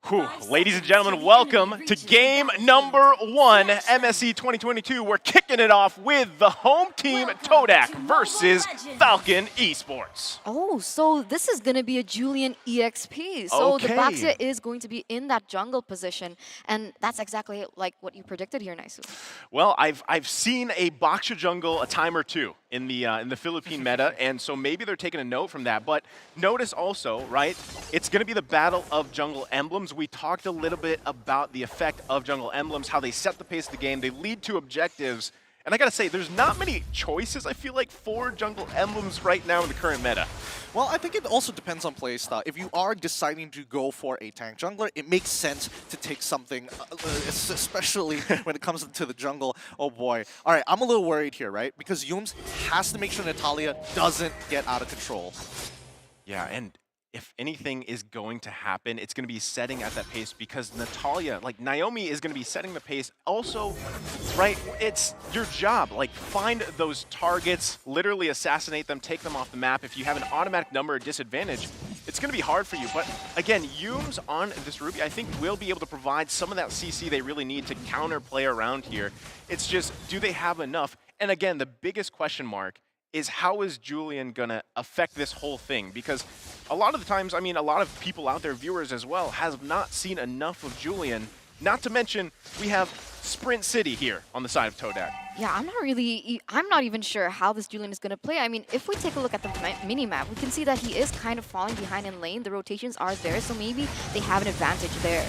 Whew. Ladies and gentlemen, welcome to game number 1, MSC 2022. We're kicking it off with the home team, Todak, versus FCON Esports. Oh, so this is going to be a Julian EXP. So the Okay. Baxia is going to be in that jungle position, and that's exactly like what you predicted here, Naisu. Well, I've seen a Baxia jungle a time or two in the Philippine meta, and so maybe they're taking a note from that. But notice also, right, it's going to be the battle of jungle emblems. We talked a little bit about the effect of jungle emblems, how they set the pace of the game, they lead to objectives. And I gotta say, there's not many choices, I feel like, for jungle emblems right now in the current meta. Well, I think it also depends on playstyle. If you are deciding to go for a tank jungler, it makes sense to take something, especially when it comes to the jungle. Oh boy. All right, I'm a little worried here, right? Because Yums has to make sure Natalia doesn't get out of control. Yeah, and if anything is going to happen, it's going to be setting at that pace because Natalia, like Naomi, is going to be setting the pace. Also, right, it's your job. Like, find those targets, literally assassinate them, take them off the map. If you have an automatic number disadvantage, it's going to be hard for you. But again, Yums on this Ruby, I think, will be able to provide some of that CC they really need to counterplay around here. It's just, do they have enough? And again, the biggest question mark is how is Julian gonna affect this whole thing? Because a lot of the times, I mean, a lot of people out there, viewers as well, have not seen enough of Julian. Not to mention, we have Sprint City here on the side of Todak. Yeah, I'm not even sure how this Julian is going to play. I mean, if we take a look at the mini-map, we can see that he is kind of falling behind in lane. The rotations are there, so maybe they have an advantage there.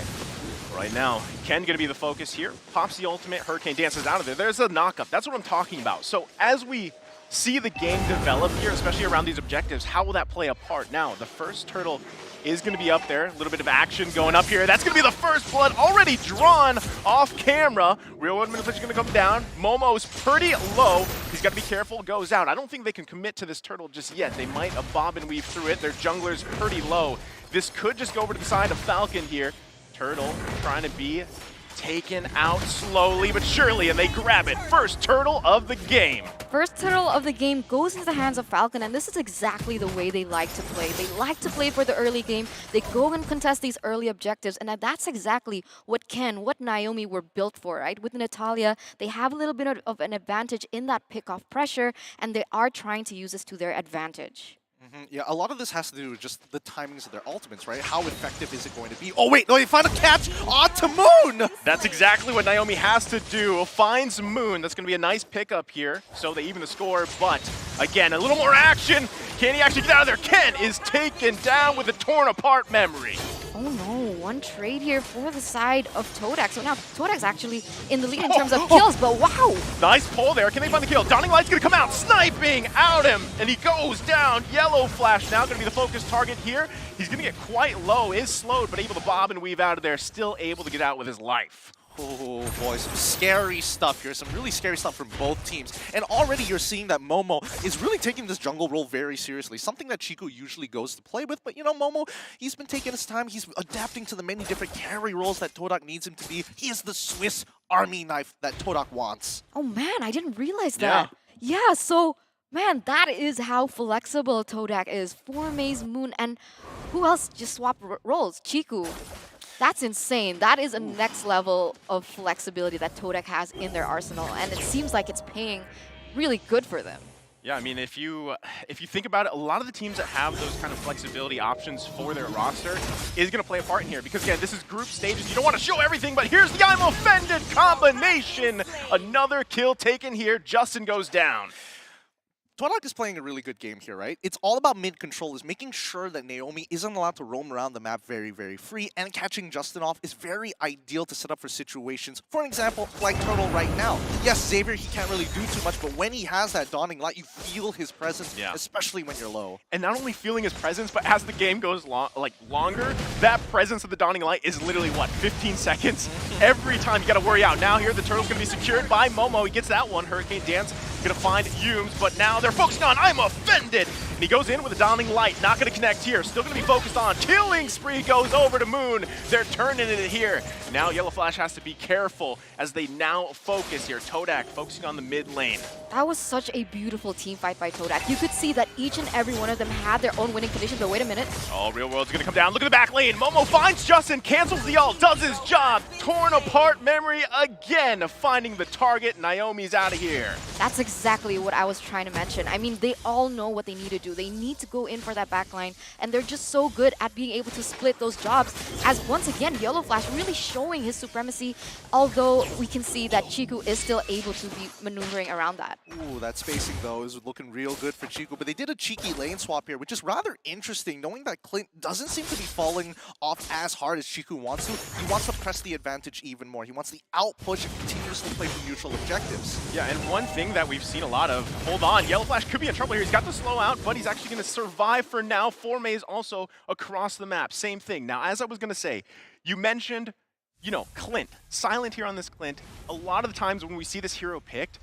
Right now, Ken gonna be the focus here. Pops the ultimate, Hurricane dances out of there. There's a knock-up. That's what I'm talking about. So as we see the game develop here, especially around these objectives, how will that play a part? Now, the first turtle is going to be up there. A little bit of action going up here. That's going to be the first blood already drawn off camera. Real One Manipulation going to come down. Momo's pretty low. He's got to be careful. Goes out. I don't think they can commit to this turtle just yet. They might bob and weave through it. Their jungler's pretty low. This could just go over to the side of FCON here. Turtle trying to be taken out slowly but surely, and they grab it. First turtle of the game. First turtle of the game goes into the hands of FCON, and this is exactly the way they like to play. They like to play for the early game. They go and contest these early objectives, and that's exactly what Naomi were built for, right? With Natalia, they have a little bit of an advantage in that pick-off pressure, and they are trying to use this to their advantage. Yeah, a lot of this has to do with just the timings of their ultimates, right? How effective is it going to be? Oh wait, no, they find a catch onto Moon! That's exactly what Naomi has to do. Finds Moon. That's going to be a nice pickup here. So they even the score, but again, a little more action. Can he actually get out of there? Ken is taken down with a torn apart memory. Oh no, one trade here for the side of Todak. So now Todak's actually in the lead in terms of kills, but wow! Nice pull there. Can they find the kill? Dawning Light's going to come out, sniping out him, and he goes down. Yellow Flash now going to be the focus target here. He's going to get quite low, is slowed, but able to bob and weave out of there, still able to get out with his life. Oh boy, some scary stuff here. Some really scary stuff from both teams. And already you're seeing that Momo is really taking this jungle role very seriously. Something that Chico usually goes to play with. But you know, Momo, he's been taking his time. He's adapting to the many different carry roles that Todak needs him to be. He is the Swiss Army knife that Todak wants. Oh man, I didn't realize that. Yeah, so man, that is how flexible Todak is. 4 Maze Moon, and who else just swapped roles? Chiku. That's insane. That is a next level of flexibility that Todak has in their arsenal, and it seems like it's paying really good for them. Yeah, I mean, if you think about it, a lot of the teams that have those kind of flexibility options for their roster is going to play a part in here. Because, again, this is group stages. You don't want to show everything, but here's the I'm Offended combination. Another kill taken here. Justin goes down. Todak is playing a really good game here, right? It's all about mid control, is making sure that Naomi isn't allowed to roam around the map very, very free, and catching Justin off is very ideal to set up for situations. For an example, like Turtle right now. Yes, Xavier, he can't really do too much, but when he has that Dawning Light, you feel his presence, especially when you're low. And not only feeling his presence, but as the game goes longer, that presence of the Dawning Light is literally, what, 15 seconds? Every time you got to worry out. Now here, the Turtle's going to be secured by Momo. He gets that one. Hurricane Dance going to find Yums, but now they're focusing on I'm Offended. And he goes in with a Dawning Light. Not going to connect here. Still going to be focused on. Killing spree goes over to Moon. They're turning it here. Now Yellow Flash has to be careful as they now focus here. Todak focusing on the mid lane. That was such a beautiful team fight by Todak. You could see that each and every one of them had their own winning condition, but wait a minute. Oh, Real World's going to come down. Look at the back lane. Momo finds Justin, cancels the ult, does his job. Torn apart Memory again, finding the target. Naomi's out of here. That's exactly what I was trying to mention. I mean, they all know what they need to do. They need to go in for that backline, and they're just so good at being able to split those jobs. As once again, Yellow Flash really showing his supremacy, although we can see that Chiku is still able to be maneuvering around that. Ooh, that spacing though is looking real good for Chiku, but they did a cheeky lane swap here, which is rather interesting, knowing that Clint doesn't seem to be falling off as hard as Chiku wants to. He wants to press the advantage even more. He wants the out push and continuously play for neutral objectives. Yeah, and one thing that we've seen a lot of, hold on, Yellow Flash could be in trouble here. He's got the slow out, but he's actually going to survive for now. 4Maze also across the map, same thing. Now, as I was going to say, you mentioned, you know, Clint, silent here on this Clint. A lot of the times when we see this hero picked,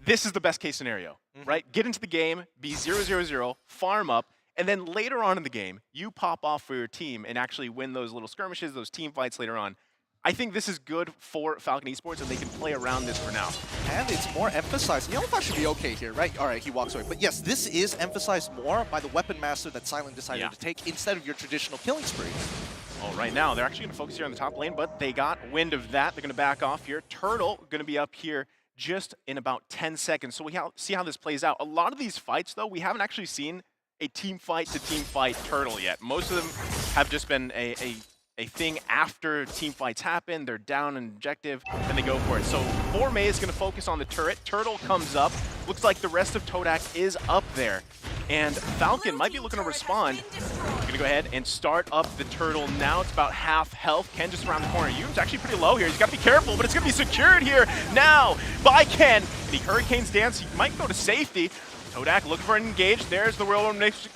this is the best case scenario, right? Get into the game, be 0-0-0, farm up, and then later on in the game, you pop off for your team and actually win those little skirmishes, those team fights later on. I think this is good for Falcon Esports, and they can play around this for now. And it's more emphasized. Yellow Flash should be okay here, right? All right, he walks away. But yes, this is emphasized more by the Weapon Master that Silent decided to take instead of your traditional killing spree. Oh, right now, they're actually going to focus here on the top lane, but they got wind of that. They're going to back off here. Turtle going to be up here just in about 10 seconds. So we see how this plays out. A lot of these fights, though, we haven't actually seen a team fight to team fight Turtle yet. Most of them have just been a thing after team fights happen. They're down an objective, and they go for it. So 4May is going to focus on the turret. Turtle comes up. Looks like the rest of Todak is up there. And Falcon might be looking to respond. Going to go ahead and start up the Turtle now. It's about half health. Ken just around the corner. Yoon's actually pretty low here. He's got to be careful, but it's going to be secured here now by Ken. The Hurricane's dance. He might go to safety. Todak looking for an engage. There's the real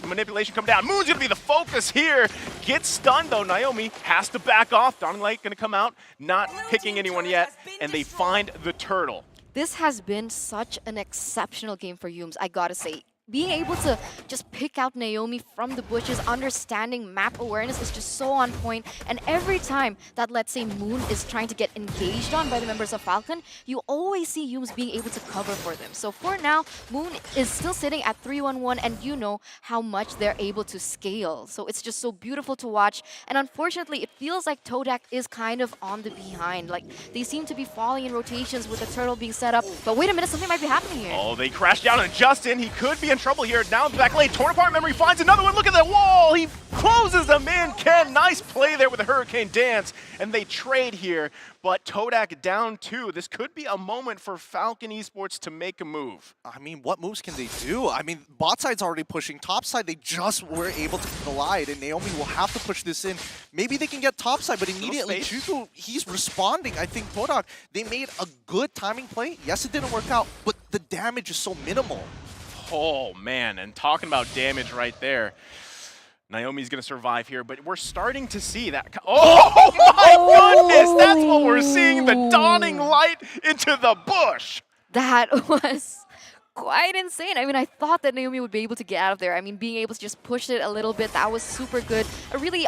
manipulation come down. Moon's going to be the focus here. Gets stunned, though. Naomi has to back off. Dawning Light going to come out. Not picking anyone yet. And they find the Turtle. This has been such an exceptional game for Yums, I gotta say. Being able to just pick out Naomi from the bushes, understanding map awareness is just so on point. And every time that, let's say, Moon is trying to get engaged on by the members of Falcon, you always see Yums being able to cover for them. So for now, Moon is still sitting at 3-1-1, and you know how much they're able to scale. So it's just so beautiful to watch. And unfortunately, it feels like Todak is kind of on the behind. Like, they seem to be falling in rotations with the Turtle being set up. But wait a minute, something might be happening here. Oh, they crashed down on Justin. He could be in trouble here. Now in the back lane, torn apart Memory finds another one. Look at that wall. He closes them in. Ken, nice play there with the Hurricane dance. And they trade here. But Todak down 2. This could be a moment for Falcon Esports to make a move. I mean, what moves can they do? I mean, bot side's already pushing. Top side, they just were able to collide, and Naomi will have to push this in. Maybe they can get top side, but immediately Chuku, he's responding. I think Todak, they made a good timing play. Yes, it didn't work out, but the damage is so minimal. Oh, man, and talking about damage right there. Naomi's going to survive here, but we're starting to see that. Oh, my goodness! That's what we're seeing, the Dawning Light into the bush. That was quite insane. I mean, I thought that Naomi would be able to get out of there. I mean, being able to just push it a little bit, that was super good. A really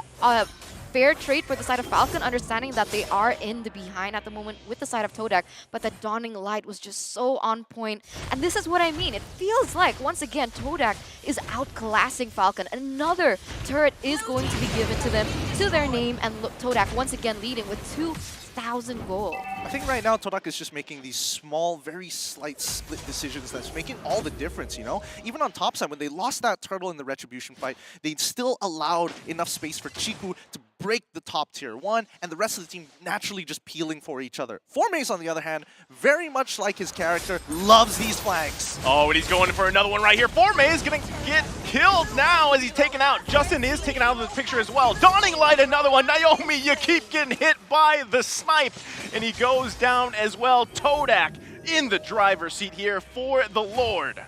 fair trade for the side of Falcon, understanding that they are in the behind at the moment with the side of Todak, but the Dawning Light was just so on point. And this is what I mean. It feels like, once again, Todak is outclassing Falcon. Another turret is going to be given to them, to their name, and look, Todak once again leading with 2,000 gold. I think right now Todak is just making these small, very slight split decisions that's making all the difference, you know? Even on top side, when they lost that Turtle in the Retribution fight, they still allowed enough space for Chiku to break the top tier 1, and the rest of the team naturally just peeling for each other. 4Maze, on the other hand, very much like his character, loves these flanks. Oh, and he's going for another one right here. 4Maze is going to get killed now as he's taken out. Justin is taken out of the picture as well. Dawning Light, another one. Naomi, you keep getting hit by the snipe, and he goes down as well. Todak in the driver's seat here for the Lord.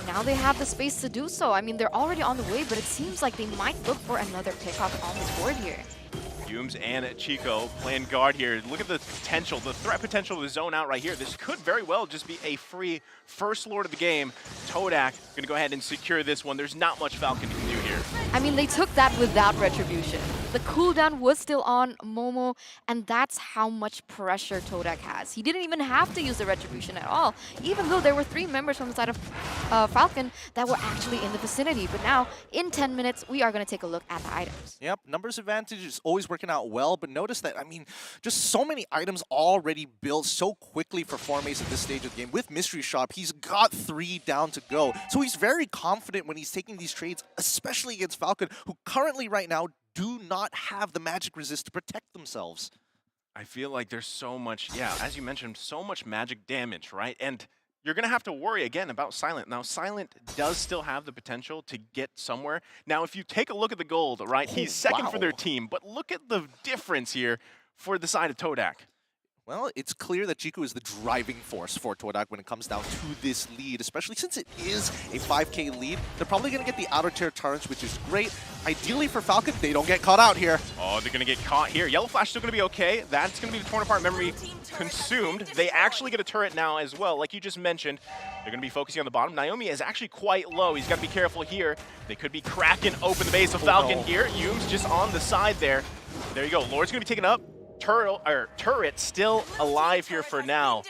Now they have the space to do so. I mean, they're already on the way, but it seems like they might look for another pickoff on the board here. Dooms and Chico playing guard here. Look at the potential, the threat potential of the zone out right here. This could very well just be a free first Lord of the game. Todak gonna go ahead and secure this one. There's not much Falcon can do here. I mean, they took that without Retribution. The cooldown was still on Momo, and that's how much pressure Todak has. He didn't even have to use the Retribution at all, even though there were 3 members from the side of Falcon that were actually in the vicinity. But now, in 10 minutes, we are going to take a look at the items. Yep, numbers advantage is always working out well, but notice that, I mean, just so many items already built so quickly for Formace at this stage of the game. With Mystery Shop, he's got 3 down to go. So he's very confident when he's taking these trades, especially against Falcon, who currently right now do not have the magic resist to protect themselves. I feel like there's so much, yeah, as you mentioned, so much magic damage, right? And you're going to have to worry again about Silent. Now, Silent does still have the potential to get somewhere. Now, if you take a look at the gold, right, he's second for their team, but look at the difference here for the side of Todak. Well, it's clear that Chico is the driving force for Todak when it comes down to this lead, especially since it is a 5K lead. They're probably going to get the outer tier turrets, which is great. Ideally for Falcon, they don't get caught out here. Oh, they're going to get caught here. Yellow Flash still going to be okay. That's going to be the torn apart memory consumed. They actually get a turret now as well. Like you just mentioned, they're going to be focusing on the bottom. Naomi is actually quite low. He's got to be careful here. They could be cracking open the base of Falcon here. Yume's just on the side there. There you go. Lord's going to be taken up. Turret still alive here for now.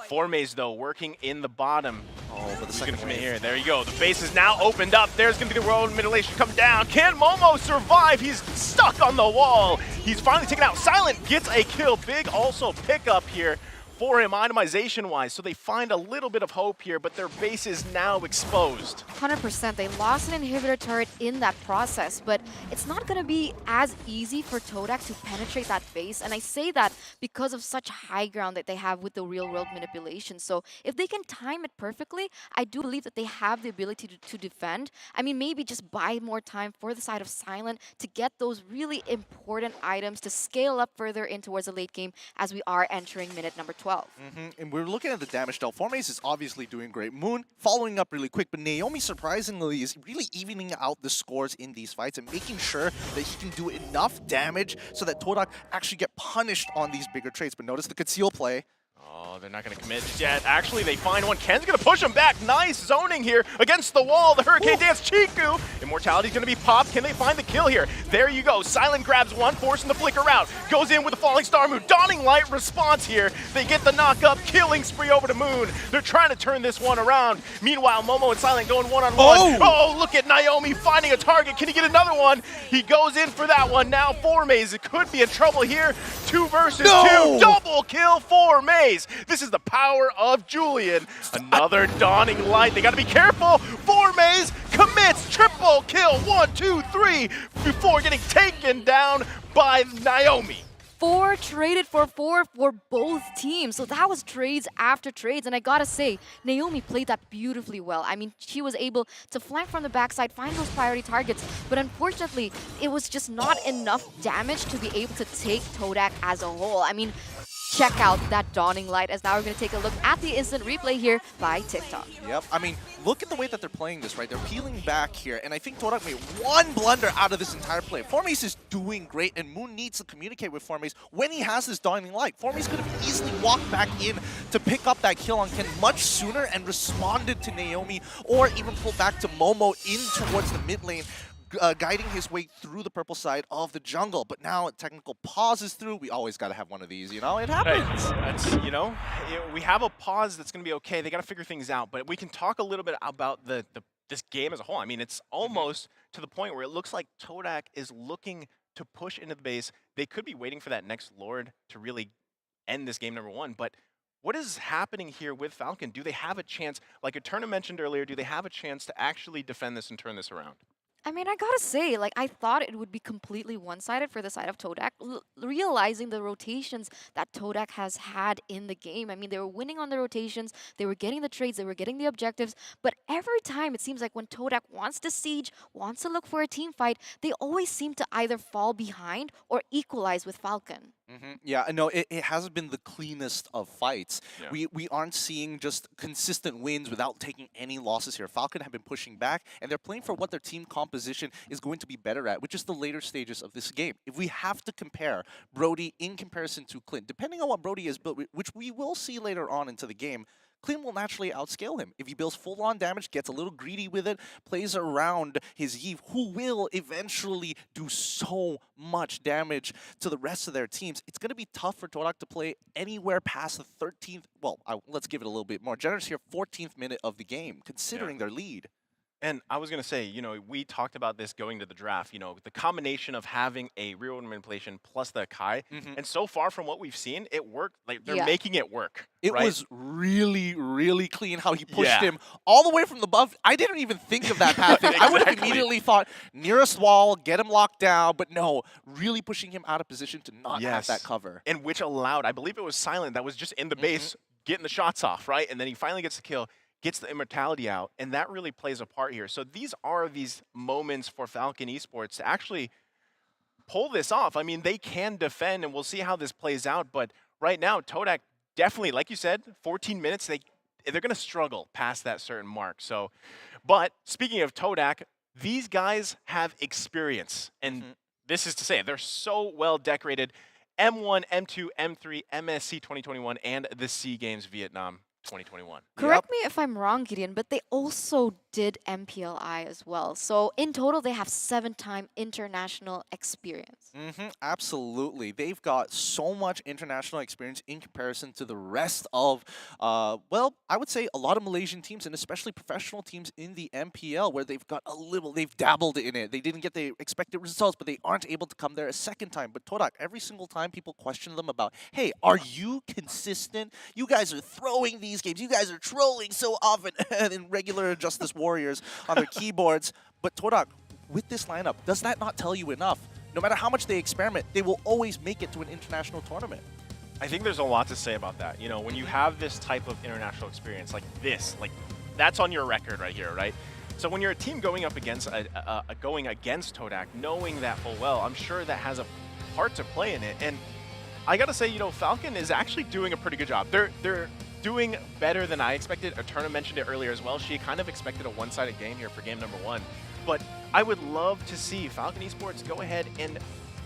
Formace, though, working in the bottom. Oh, but the second gonna come in here. There you go. The base is now opened up. There's going to be the world mutilation come down. Can Momo survive? He's stuck on the wall. He's finally taken out. Silent gets a kill. Big also pick up here for him itemization-wise. So they find a little bit of hope here, but their base is now exposed. 100%. They lost an inhibitor turret in that process, but it's not going to be as easy for Todak to penetrate that base. And I say that because of such high ground that they have with the real-world manipulation. So if they can time it perfectly, I do believe that they have the ability to defend. I mean, maybe just buy more time for the side of Silent to get those really important items to scale up further in towards the late game as we are entering minute number 12. And we're looking at the damage dealt. Formace is obviously doing great. Moon following up really quick, but Naomi surprisingly is really evening out the scores in these fights and making sure that he can do enough damage so that Todak actually get punished on these bigger traits. But notice the conceal play. Oh, they're not going to commit just yet. Actually, they find one. Ken's going to push him back. Nice zoning here against the wall. The Hurricane Dance Chiku. Immortality's going to be popped. Can they find the kill here? There you go. Silent grabs one, forcing the flicker out. Goes in with the Falling Star Moon. Dawning Light response here. They get the knock up, killing spree over to Moon. They're trying to turn this one around. Meanwhile, Momo and Silent going one-on-one. Oh, look at Naomi finding a target. Can he get another one? He goes in for that one. Now Formace could be in trouble here. 2 versus 2. Double kill Formace. This is the power of Julian. Another Dawning Light. They got to be careful. Formace commits triple kill. 1, 2, 3 before getting taken down by Naomi. 4 traded for 4 for both teams. So that was trades after trades. And I gotta say, Naomi played that beautifully well. I mean, she was able to flank from the backside, find those priority targets. But unfortunately, it was just not enough damage to be able to take Todak as a whole. I mean, check out that Dawning Light, as now we're going to take a look at the instant replay here by TikTok. Yep, I mean, look at the way that they're playing this, right? They're peeling back here, and I think Todak made one blunder out of this entire play. Formace is doing great, and Moon needs to communicate with Formace when he has this Dawning Light. Formace could have easily walked back in to pick up that kill on Ken much sooner and responded to Naomi, or even pulled back to Momo in towards the mid lane, guiding his way through the purple side of the jungle. But now a technical pause is through. We always got to have one of these, you know? It happens. That's, you know, we have a pause that's going to be okay. They got to figure things out. But we can talk a little bit about this game as a whole. I mean, it's almost to the point where it looks like Todak is looking to push into the base. They could be waiting for that next Lord to really end this game number 1. But what is happening here with Falcon? Do they have a chance, like Eterna mentioned earlier, do they have a chance to actually defend this and turn this around? I mean, I gotta say, like, I thought it would be completely one-sided for the side of Todak, realizing the rotations that Todak has had in the game. I mean, they were winning on the rotations, they were getting the trades, they were getting the objectives, but every time it seems like when Todak wants to siege, wants to look for a team fight, they always seem to either fall behind or equalize with Falcon. Yeah, no, it hasn't been the cleanest of fights. Yeah. We aren't seeing just consistent wins without taking any losses here. Falcon have been pushing back, and they're playing for what their team composition is going to be better at, which is the later stages of this game. If we have to compare Brody in comparison to Clint, depending on what Brody has built, which we will see later on into the game, Clint will naturally outscale him. If he builds full-on damage, gets a little greedy with it, plays around his Eve, who will eventually do so much damage to the rest of their teams, it's going to be tough for Torak to play anywhere past the 13th, well, let's give it a little bit more generous here, 14th minute of the game, considering their lead. And I was going to say, you know, we talked about this going to the draft, you know, the combination of having a real-world manipulation plus the Kai. And so far from what we've seen, it worked. Like, they're making it work. It right? was really, really clean how he pushed him all the way from the buff. I didn't even think of that path. I would have immediately thought nearest wall, get him locked down, but no, really pushing him out of position to not have that cover. And which allowed, I believe it was Silent that was just in the base getting the shots off, right? And then he finally gets the kill, gets the immortality out, and that really plays a part here. So these are these moments for Falcon Esports to actually pull this off. I mean, they can defend, and we'll see how this plays out, but right now, Todak definitely, like you said, 14 minutes, they're going to struggle past that certain mark. So, but speaking of Todak, these guys have experience, and this is to say, they're so well decorated. M1, M2, M3, MSC 2021, and the SEA Games Vietnam 2021. Correct me if I'm wrong, Gideon, but they also did MPLI as well. So in total, they have 7-time international experience. Absolutely. They've got so much international experience in comparison to the rest of, well, I would say a lot of Malaysian teams and especially professional teams in the MPL where they've got they've dabbled in it. They didn't get the expected results, but they aren't able to come there a second time. But Todak, every single time people question them about, hey, are you consistent? You guys are throwing these games. You guys are trolling so often in regular Justice Warriors on their keyboards. But Todak, with this lineup, does that not tell you enough? No matter how much they experiment, they will always make it to an international tournament. I think there's a lot to say about that. You know, when you have this type of international experience like this, like that's on your record right here, right? So when you're a team going up against going against Todak, knowing that full well, I'm sure that has a part to play in it. And I gotta say, you know, Falcon is actually doing a pretty good job. They're doing better than I expected. Eterna mentioned it earlier as well. She kind of expected a one-sided game here for game number 1. But I would love to see Falcon Esports go ahead and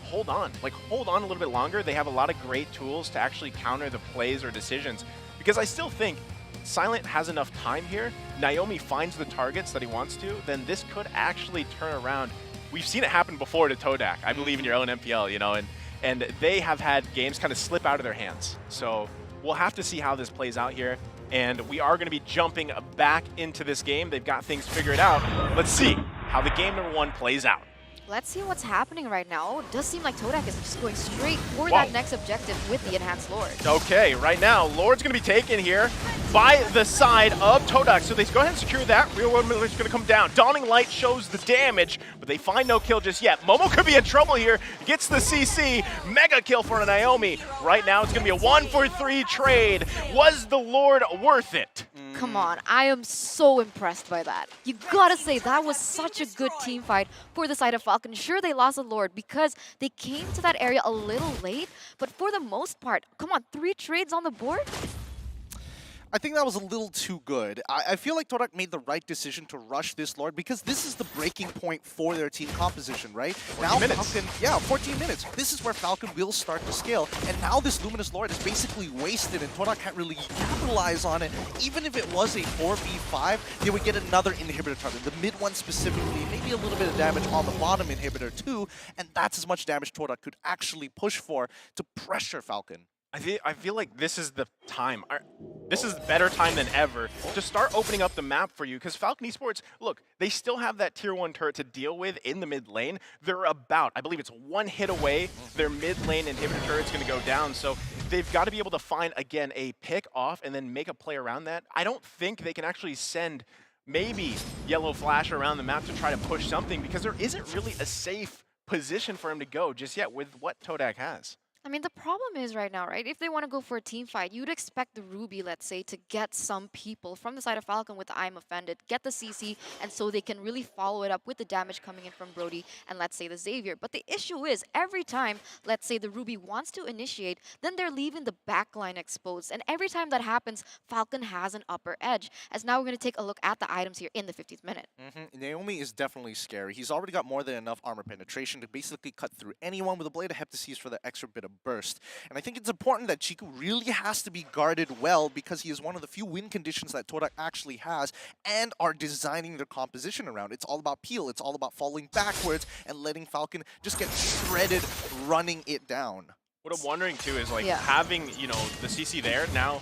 hold on a little bit longer. They have a lot of great tools to actually counter the plays or decisions, because I still think Silent has enough time here. Naomi finds the targets that he wants to, then this could actually turn around. We've seen it happen before to Todak, I believe, in your own MPL, you know, and they have had games kind of slip out of their hands. So we'll have to see how this plays out here. And we are going to be jumping back into this game. They've got things figured out. Let's see how the game number 1 plays out. Let's see what's happening right now. It does seem like Todak is just going straight for that next objective with the Enhanced Lord. Okay, right now, Lord's going to be taken here by the side of Todak. So they go ahead and secure that. Real World Miller's going to come down. Dawning Light shows the damage, but they find no kill just yet. Momo could be in trouble here. Gets the CC. Mega kill for Naomi. Right now, it's going to be a 1-for-3 trade. Was the Lord worth it? Come on, I am so impressed by that. You gotta say, that was such a good team fight for the side of Falcon. Sure, they lost the Lord because they came to that area a little late, but for the most part, come on, 3 trades on the board? I think that was a little too good. I feel like Todak made the right decision to rush this Lord because this is the breaking point for their team composition, right? 14 minutes. Falcon, 14 minutes. This is where Falcon will start to scale, and now this Luminous Lord is basically wasted, and Todak can't really capitalize on it. Even if it was a 4v5, they would get another inhibitor target. The mid one specifically, maybe a little bit of damage on the bottom inhibitor too, and that's as much damage Todak could actually push for to pressure Falcon. I feel like this is the time. This is better time than ever to start opening up the map for you, because Falcon Esports, look, they still have that tier 1 turret to deal with in the mid lane. They're about, I believe it's 1 hit away. Their mid lane inhibitor turret's going to go down, so they've got to be able to find, again, a pick off and then make a play around that. I don't think they can actually send maybe Yellow Flash around the map to try to push something, because there isn't really a safe position for him to go just yet with what Todak has. I mean, the problem is right now, right? If they want to go for a team fight, you'd expect the Ruby, let's say, to get some people from the side of Falcon with the I'm Offended, get the CC, and so they can really follow it up with the damage coming in from Brody and, let's say, the Xavier. But the issue is, every time, let's say, the Ruby wants to initiate, then they're leaving the backline exposed. And every time that happens, Falcon has an upper edge. As now we're going to take a look at the items here in the 50th minute. Naomi is definitely scary. He's already got more than enough armor penetration to basically cut through anyone with a Blade of Heptases for the extra bit of burst. And I think it's important that Chiku really has to be guarded well because he is one of the few win conditions that Todak actually has and are designing their composition around. It's all about peel. It's all about falling backwards and letting Falcon just get shredded running it down. What I'm wondering too is like Yeah. having, you know, the CC there now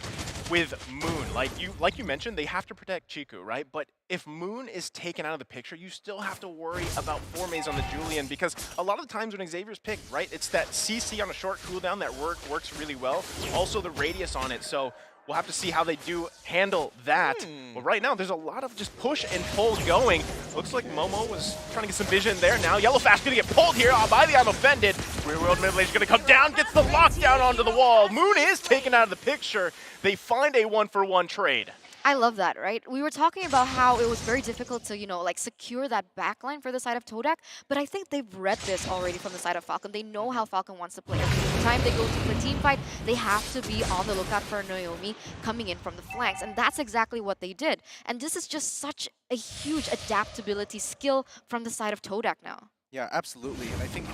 with Moon. Like you mentioned, they have to protect Chiku, right? But if Moon is taken out of the picture, you still have to worry about Formays on the Julian because a lot of the times when Xavier's picked, right, it's that CC on a short cooldown that works really well. Also the radius on it. So we'll have to see how they do handle that. But right now, there's a lot of just push and pull going. Looks like Momo was trying to get some vision there. Now Yellowflash gonna get pulled here by the Unoffended. Rear World Middle Age gonna come down, gets the lockdown onto the wall. Moon is taken out of the picture. They find a 1-for-1 trade. I love that, right? We were talking about how it was very difficult to, you know, like secure that backline for the side of Todak, but I think they've read this already from the side of Falcon. They know how Falcon wants to play. Every time they go to a team fight, they have to be on the lookout for Naomi coming in from the flanks, and that's exactly what they did. And this is just such a huge adaptability skill from the side of Todak now. Yeah, absolutely. And I think,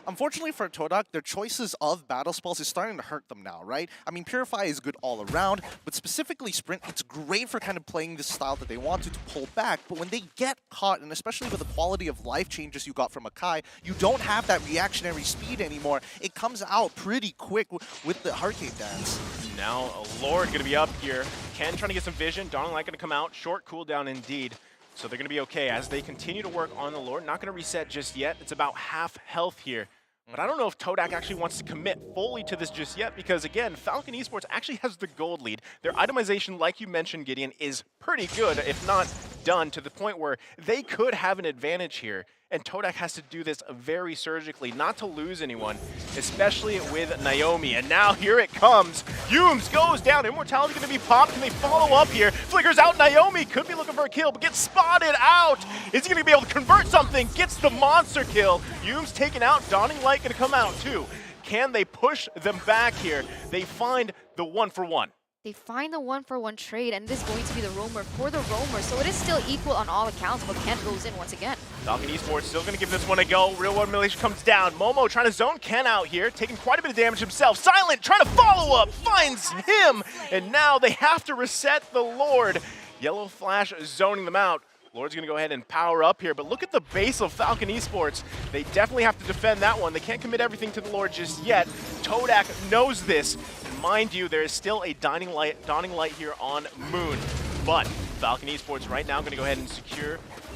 unfortunately for Todak, their choices of battle spells is starting to hurt them now, right? I mean, Purify is good all around, but specifically Sprint, it's great for kind of playing the style that they want to pull back. But when they get caught, and especially with the quality of life changes you got from Akai, you don't have that reactionary speed anymore. It comes out pretty quick with the Hurricane Dance. Now Lord gonna be up here. Ken trying to get some vision. Dawning Light gonna come out. Short cooldown indeed. So they're going to be okay as they continue to work on the Lord. Not going to reset just yet. It's about half health here. But I don't know if Todak actually wants to commit fully to this just yet because, again, Falcon Esports actually has the gold lead. Their itemization, like you mentioned, Gideon, is pretty good, if not done, to the point where they could have an advantage here. And Todak has to do this very surgically, not to lose anyone, especially with Naomi. And now here it comes. Yumes goes down. Immortality going to be popped. Can they follow up here? Flickers out. Naomi could be looking for a kill, but gets spotted out. Is he going to be able to convert something? Gets the monster kill. Yumes taken out. Dawning Light going to come out too. Can they push them back here? They find the 1-for-1. They find the 1-for-1 trade, and this is going to be the roamer for the roamer. So it is still equal on all accounts, but Ken goes in once again. Falcon Esports still going to give this one a go. Real World Middle Age comes down. Momo trying to zone Ken out here, taking quite a bit of damage himself. Silent trying to follow up, finds him, and now they have to reset the Lord. Yellow Flash zoning them out. Lord's going to go ahead and power up here, but look at the base of Falcon Esports. They definitely have to defend that one. They can't commit everything to the Lord just yet. Todak knows this. And mind you, there is still a dawning light here on Moon. But Falcon Esports right now going to go ahead and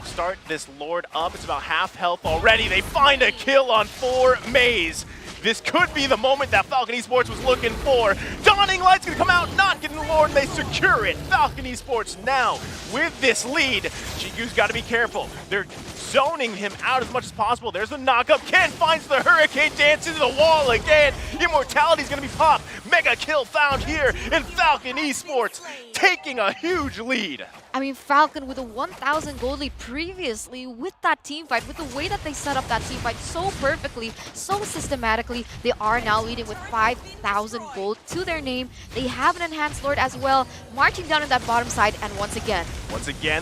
start this Lord up. It's about half health already. They find a kill on 4 Maze. This could be the moment that Falcon Esports was looking for. Dawning Light's gonna come out, not getting the Lord, and they secure it. Falcon Esports now with this lead. Chiku's gotta be careful. They're zoning him out as much as possible. There's the knockup. Ken finds the Hurricane Dance into the wall again. Immortality's gonna be popped. Mega kill found here, and Falcon Esports taking a huge lead. I mean, Falcon with a 1,000 gold lead previously with that team fight, with the way that they set up that team fight so perfectly, so systematically, they are now leading with 5,000 gold to their name. They have an enhanced Lord as well, marching down in that bottom side, and once again,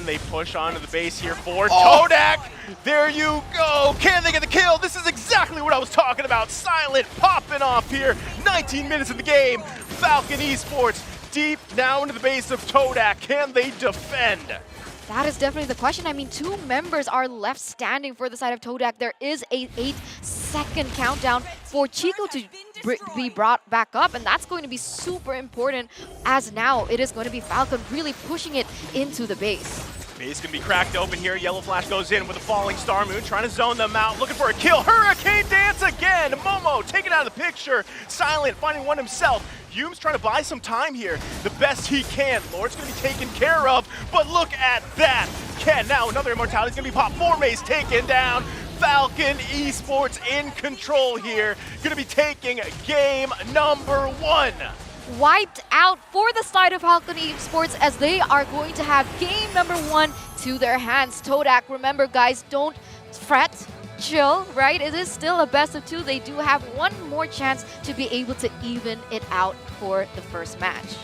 they push onto the base here for Todak. There you go. Can they get the kill? This is exactly what I was talking about. Silent popping off here. 19 minutes of the game. Falcon Esports deep now into the base of Todak. Can they defend? that is definitely the question. I mean, 2 members are left standing for the side of Todak. There is a 8-second countdown for Chico to be brought back up, and that's going to be super important as now it is going to be Falcon really pushing it into the base. Base can be cracked open here. Yellow Flash goes in with a falling Star Moon, trying to zone them out, looking for a kill. Hurricane Dance again. Momo taken out of the picture. Silent finding one himself. Yume's trying to buy some time here, the best he can. Lord's going to be taken care of, but look at that. Ken, now another Immortality's going to be popped. 4 Maze taken down. Falcon Esports in control here. Gonna be taking game number 1. Wiped out for the side of Falcon Esports as they are going to have game number 1 to their hands. Todak, remember guys, don't fret, chill, right? It is still a best of 2. They do have one more chance to be able to even it out for the first match.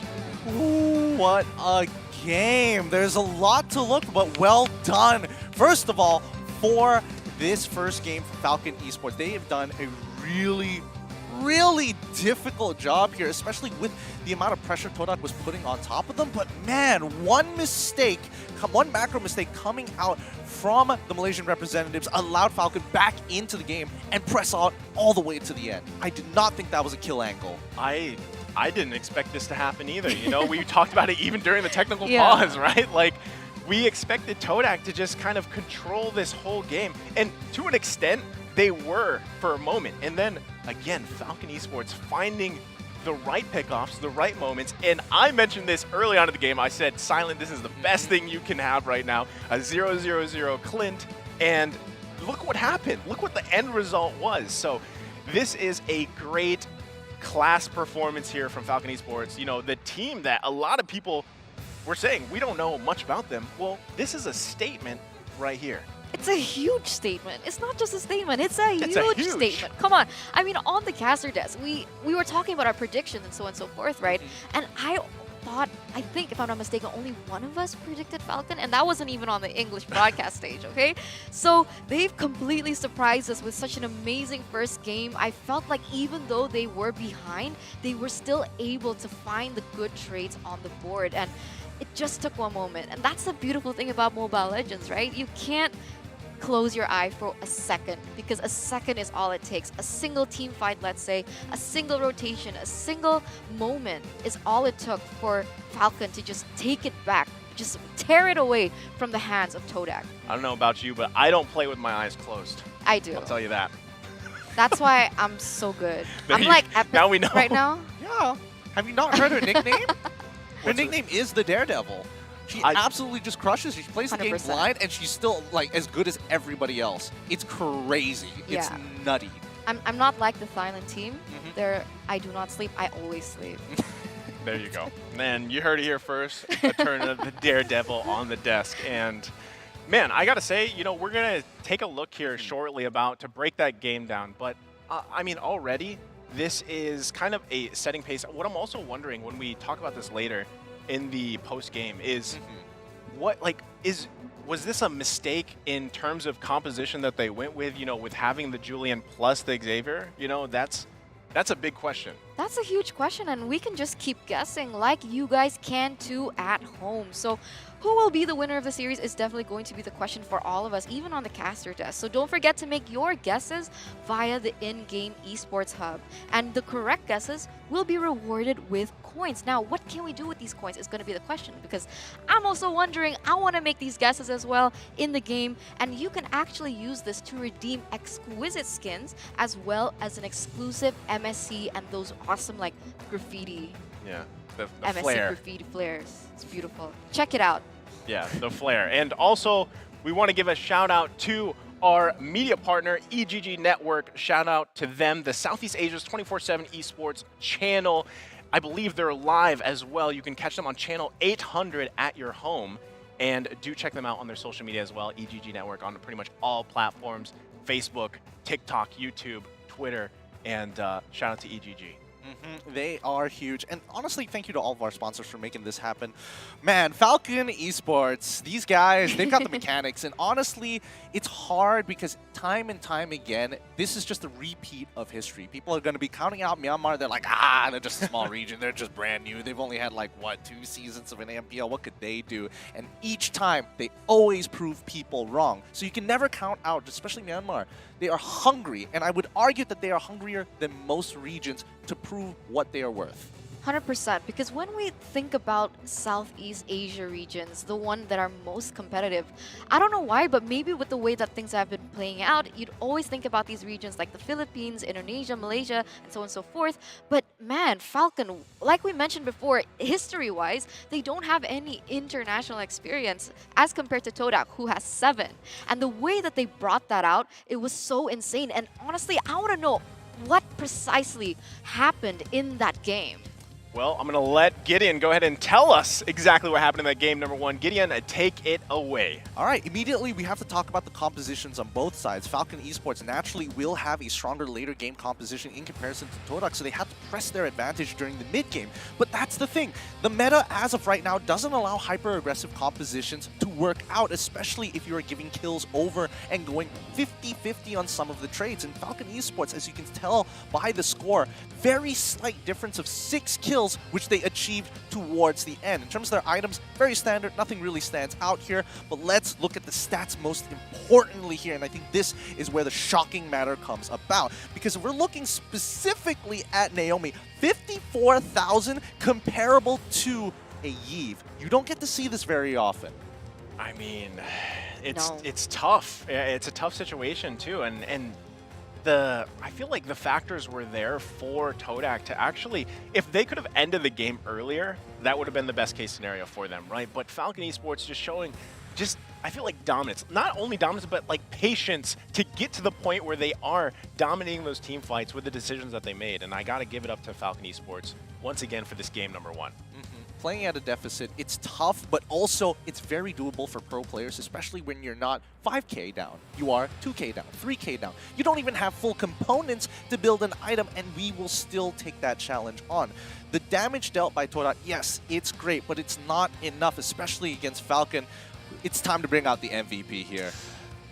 Ooh, what a game. There's a lot to look, but well done. First of all, for this first game for Falcon Esports, they have done a really difficult job here, especially with the amount of pressure Todak was putting on top of them. But man, one macro mistake coming out from the Malaysian representatives allowed Falcon back into the game and press on all the way to the end. I did not think that was a kill angle. I didn't expect this to happen either. You know, we talked about it even during the technical pause, right? Like, we expected Todak to just kind of control this whole game. And to an extent, they were for a moment. And then, again, Falcon Esports finding the right pickoffs, the right moments. And I mentioned this early on in the game. I said, Silent, this is the best thing you can have right now. A 0-0-0 Clint. And look what happened. Look what the end result was. So this is a great class performance here from Falcon Esports. You know, the team that a lot of people were saying, we don't know much about them. Well, this is a statement right here. It's a huge statement. It's not just a statement. It's a huge statement. Come on. I mean, on the caster desk, we were talking about our predictions and so on and so forth, right? And I think, if I'm not mistaken, only one of us predicted Falcon, and that wasn't even on the English broadcast stage, okay? So they've completely surprised us with such an amazing first game. I felt like even though they were behind, they were still able to find the good trades on the board, and it just took one moment. And that's the beautiful thing about Mobile Legends, right? You can't close your eye for a second, because a second is all it takes. A single team fight, let's say, a single rotation, a single moment is all it took for Falcon to just take it back, just tear it away from the hands of Todak. I don't know about you, but I don't play with my eyes closed. I do. I'll tell you that. That's why I'm so good. I'm You- like epic now we know. right now. Yeah. Have you not heard her nickname? Her nickname is the Daredevil. She absolutely just crushes. She plays the game 100%. blind, and she's still like as good as everybody else. It's crazy. It's Yeah. nutty. I'm not like the Silent team. I do not sleep. I always sleep. There you go. Man, you heard it here first. A turn of the Daredevil on the desk. And man, I got to say, you know, we're going to take a look here shortly to break that game down. But I mean, already, this is kind of a setting pace. What I'm also wondering when we talk about this later in the post game is was this a mistake in terms of composition that they went with, you know, with having the Julian plus the Xavier? You know, that's a big question. That's a huge question, and we can just keep guessing like you guys can too at home. So who will be the winner of the series is definitely going to be the question for all of us, even on the caster desk. So don't forget to make your guesses via the in-game esports hub. And the correct guesses will be rewarded with coins. Now, what can we do with these coins is going to be the question, because I'm also wondering, I want to make these guesses as well in the game, and you can actually use this to redeem exquisite skins as well as an exclusive MSC and those awesome like graffiti. Yeah, the MSC flare. graffiti flares. It's beautiful. Check it out. Yeah, the flare. And also, we want to give a shout out to our media partner, EGG Network. Shout out to them, the Southeast Asia's 24/7 esports channel. I believe they're live as well. You can catch them on channel 800 at your home. And do check them out on their social media as well, EGG Network, on pretty much all platforms, Facebook, TikTok, YouTube, Twitter, and shout out to EGG. They are huge. And honestly, thank you to all of our sponsors for making this happen. Man, Falcon Esports, these guys, they've got the mechanics. And honestly, it's hard because time and time again, this is just a repeat of history. People are going to be counting out Myanmar. They're like, they're just a small region. They're just brand new. They've only had like, 2 seasons of an AMPL. What could they do? And each time, they always prove people wrong. So you can never count out, especially Myanmar. They are hungry, and I would argue that they are hungrier than most regions to prove what they are worth. 100%, because when we think about Southeast Asia regions, the one that are most competitive, I don't know why, but maybe with the way that things have been playing out, you'd always think about these regions like the Philippines, Indonesia, Malaysia, and so on and so forth. But man, Falcon, like we mentioned before, history-wise, they don't have any international experience as compared to Todak, who has 7. And the way that they brought that out, it was so insane. And honestly, I want to know what precisely happened in that game. Well, I'm going to let Gideon go ahead and tell us exactly what happened in that game number 1. Gideon, take it away. All right, immediately we have to talk about the compositions on both sides. Falcon Esports naturally will have a stronger later game composition in comparison to Todak, so they have to press their advantage during the mid game. But that's the thing. The meta, as of right now, doesn't allow hyper-aggressive compositions to work out, especially if you are giving kills over and going 50-50 on some of the trades. And Falcon Esports, as you can tell by the score, very slight difference of 6 kills, which they achieved towards the end. In terms of their items, very standard, nothing really stands out here, but let's look at the stats most importantly here, and I think this is where the shocking matter comes about, because if we're looking specifically at Naomi, 54,000 comparable to a Yve. You don't get to see this very often. I mean, it's tough. It's a tough situation too, and I feel like the factors were there for Todak to actually, if they could have ended the game earlier, that would have been the best case scenario for them, right? But Falcon Esports just showing, I feel like dominance. Not only dominance, but like patience to get to the point where they are dominating those team fights with the decisions that they made. And I got to give it up to Falcon Esports once again for this game number 1. Playing at a deficit, it's tough, but also it's very doable for pro players, especially when you're not 5k down. You are 2k down, 3k down. You don't even have full components to build an item, and we will still take that challenge on. The damage dealt by Todak, yes, it's great, but it's not enough, especially against Falcon. It's time to bring out the MVP here.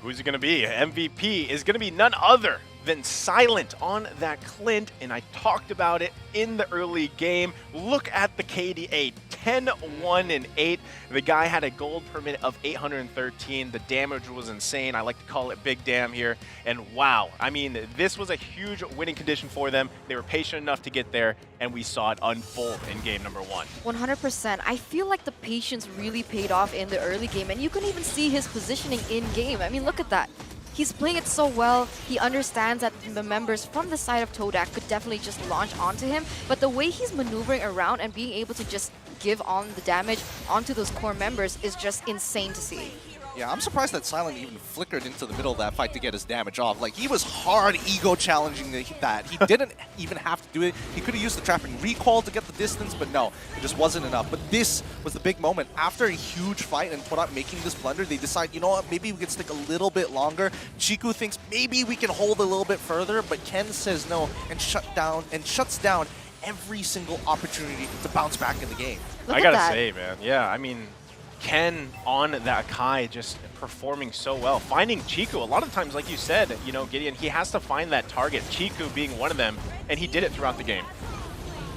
Who's it going to be? MVP is going to be none other than Silent on that Clint, and I talked about it in the early game. Look at the KDA, 10-1-8. The guy had a gold per minute of 813. The damage was insane. I like to call it big damn here. And wow, I mean, this was a huge winning condition for them. They were patient enough to get there, and we saw it unfold in game number 1. 100%. I feel like the patience really paid off in the early game, and you can even see his positioning in game. I mean, look at that. He's playing it so well. He understands that the members from the side of Todak could definitely just launch onto him, but the way he's maneuvering around and being able to just give on the damage onto those core members is just insane to see. Yeah, I'm surprised that Silent even flickered into the middle of that fight to get his damage off. Like, he was hard ego challenging that. He didn't even have to do it. He could have used the trapping recall to get the distance, but no, it just wasn't enough. But this was the big moment. After a huge fight and Todak making this blunder, they decide, you know what, maybe we could stick a little bit longer. Chiku thinks maybe we can hold a little bit further, but Ken says no and shuts down every single opportunity to bounce back in the game. I gotta say, man, yeah, I mean, Ken on that Kai just performing so well. Finding Chiku, a lot of times, like you said, you know, Gideon, he has to find that target, Chiku being one of them, and he did it throughout the game.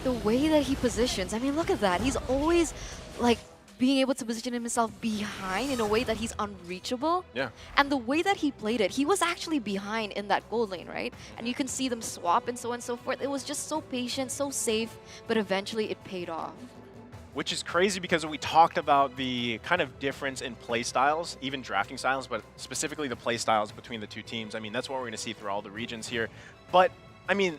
The way that he positions, I mean, look at that. He's always, like, being able to position himself behind in a way that he's unreachable. Yeah. And the way that he played it, he was actually behind in that gold lane, right? And you can see them swap and so on and so forth. It was just so patient, so safe, but eventually it paid off. Which is crazy because we talked about the kind of difference in play styles, even drafting styles, but specifically the play styles between the two teams. I mean, that's what we're going to see through all the regions here. But, I mean,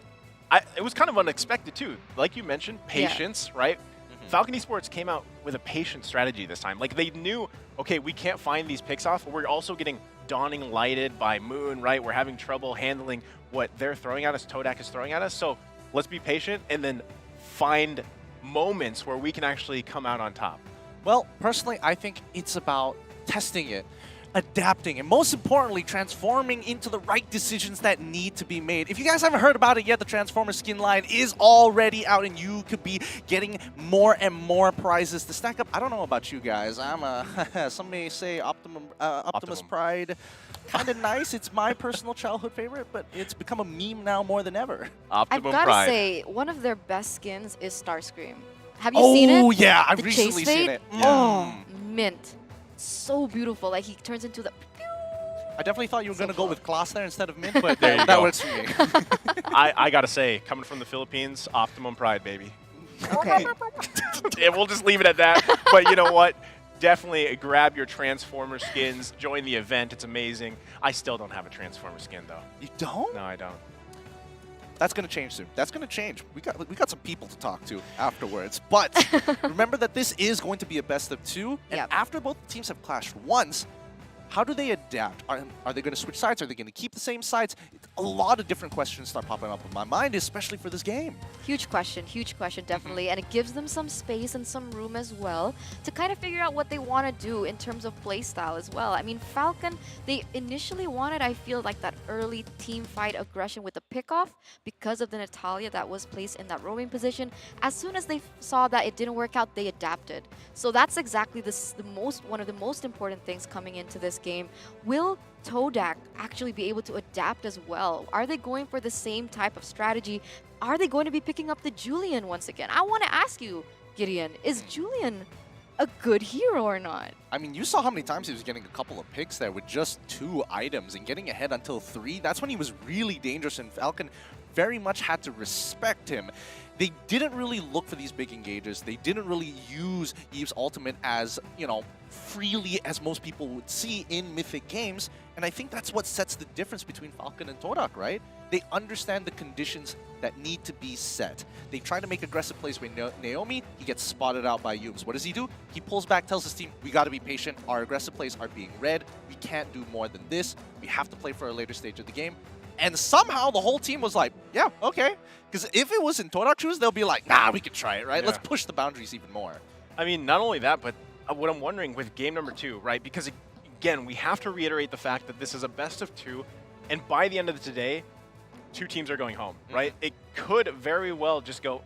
it was kind of unexpected too. Like you mentioned, patience, right? Falcon Esports came out with a patient strategy this time. Like, they knew, okay, we can't find these picks off. We're also getting Dawning lighted by Moon, right? We're having trouble handling what they're throwing at us, Todak is throwing at us. So let's be patient and then find moments where we can actually come out on top. Well, personally, I think it's about testing it, adapting, and most importantly, transforming into the right decisions that need to be made. If you guys haven't heard about it yet, the Transformer skin line is already out, and you could be getting more and more prizes to stack up. I don't know about you guys. I'm a, some may say Optimus Pride. Kind of nice. It's my personal childhood favorite, but it's become a meme now more than ever. I've got to say, one of their best skins is Starscream. Have you seen it? Oh, yeah. I've the recently seen it. Yeah. Oh, mint. So beautiful. Like, he turns into the... I definitely thought you were going to go with Class there instead of mint, but there you that go. works for me. I got to say, coming from the Philippines, Optimum Pride, baby. Okay. Yeah, we'll just leave it at that. But you know what? Definitely grab your Transformer skins. Join the event. It's amazing. I still don't have a Transformer skin, though. You don't? No, I don't. That's going to change soon. That's going to change. We got some people to talk to afterwards. But remember that this is going to be a best of 2. And Yep. after both teams have clashed once, how do they adapt? Are they going to switch sides? Are they going to keep the same sides? A lot of different questions start popping up in my mind, especially for this game. Huge question, definitely. And it gives them some space and some room as well to kind of figure out what they want to do in terms of play style as well. I mean, Falcon, they initially wanted, I feel like, that early team fight aggression with the pickoff because of the Natalia that was placed in that roaming position. As soon as they saw that it didn't work out, they adapted. So that's exactly one of the most important things coming into this game. Will Todak actually be able to adapt as well? Are they going for the same type of strategy? Are they going to be picking up the Julian once again? I want to ask you, Gideon, is Julian a good hero or not? I mean, you saw how many times he was getting a couple of picks there with just 2 items and getting ahead until 3. That's when he was really dangerous, and Falcon very much had to respect him. They didn't really look for these big engages. They didn't really use Eve's ultimate as, you know, freely as most people would see in Mythic games. And I think that's what sets the difference between Falcon and Todak, right? They understand the conditions that need to be set. They try to make aggressive plays with Naomi. He gets spotted out by Yumes. What does he do? He pulls back, tells his team, we got to be patient. Our aggressive plays are being read. We can't do more than this. We have to play for a later stage of the game. And somehow the whole team was like, yeah, okay. Because if it was in Todak's shoes, they'll be like, nah, we can try it, right? Yeah. Let's push the boundaries even more. I mean, not only that, but what I'm wondering with game number 2, right? Because, again, we have to reiterate the fact that this is a best of 2, and by the end of the day, 2 teams are going home, right? It could very well just go,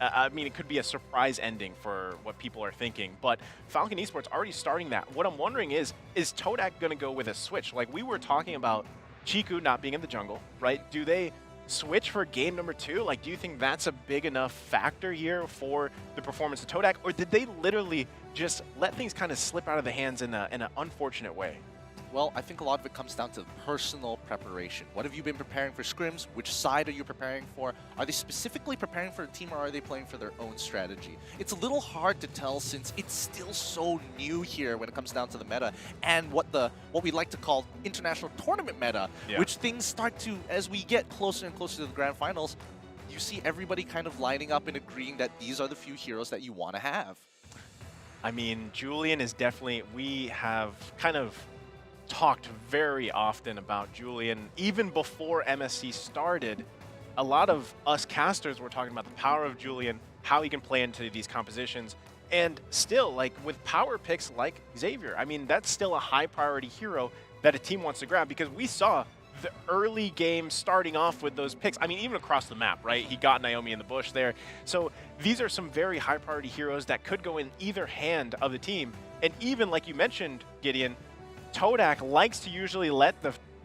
I mean, it could be a surprise ending for what people are thinking, but Falcon Esports already starting that. What I'm wondering is Todak going to go with a switch? Like, we were talking about Chiku not being in the jungle, right? Do they switch for game number 2? Like, do you think that's a big enough factor here for the performance of Todak, or did they literally just let things kind of slip out of the hands in an unfortunate way? Well, I think a lot of it comes down to personal preparation. What have you been preparing for scrims? Which side are you preparing for? Are they specifically preparing for a team, or are they playing for their own strategy? It's a little hard to tell since it's still so new here when it comes down to the meta and what we like to call international tournament meta, which things start to, as we get closer and closer to the grand finals, you see everybody kind of lining up and agreeing that these are the few heroes that you want to have. I mean, Julian is definitely, we have kind of talked very often about Julian. Even before MSC started, a lot of us casters were talking about the power of Julian, how he can play into these compositions, and still, like, with power picks like Xavier, I mean, that's still a high priority hero that a team wants to grab, because we saw the early game starting off with those picks. I mean, even across the map, right? He got Naomi in the bush there. So these are some very high priority heroes that could go in either hand of the team. And even like you mentioned, Gideon, Todak likes to usually let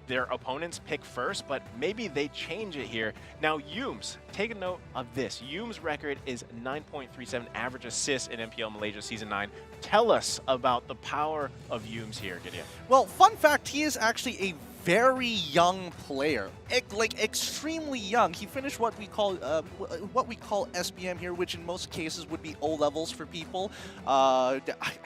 their opponents pick first, but maybe they change it here. Now, Yumes, take a note of this. Yumes' record is 9.37 average assists in MPL Malaysia Season 9. Tell us about the power of Yumes here, Gideon. Well, fun fact, he is actually a very young player, like extremely young. He finished what we call SBM here, which in most cases would be O levels for people. I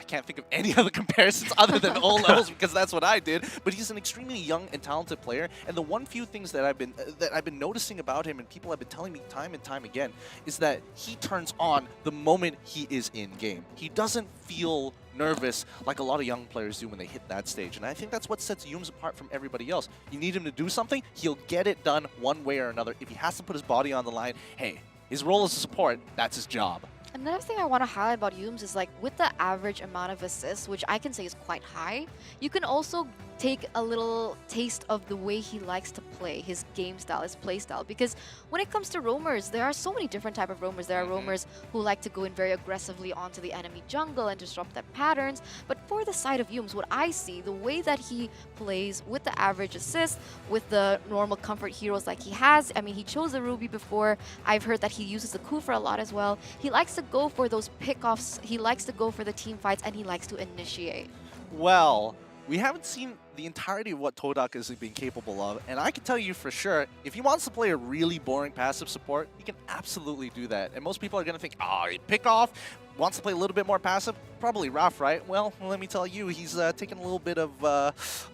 can't think of any other comparisons other than O levels because that's what I did. But he's an extremely young and talented player, and the one few things that I've been noticing about him, and people have been telling me time and time again, is that he turns on the moment he is in game. He doesn't feel nervous like a lot of young players do when they hit that stage, and I think that's what sets Yumes apart from everybody else. You need him to do something, he'll get it done one way or another. If he has to put his body on the line, hey, his role as a support, that's his job. Another thing I want to highlight about Yumes is, like, with the average amount of assists, which I can say is quite high, you can also take a little taste of the way he likes to play, his game style, his play style. Because when it comes to roamers, there are so many different type of roamers. There are roamers who like to go in very aggressively onto the enemy jungle and disrupt their patterns. But for the side of Yumes, what I see, the way that he plays with the average assist, with the normal comfort heroes like he has, I mean, he chose the Ruby before. I've heard that he uses the Kufra a lot as well. He likes to go for those pickoffs, he likes to go for the team fights, and he likes to initiate. Well, we haven't seen the entirety of what Todak is being capable of. And I can tell you for sure, if he wants to play a really boring passive support, he can absolutely do that. And most people are going to think, oh, pick off, wants to play a little bit more passive, probably Raf, right? Well, let me tell you, he's taken a little bit of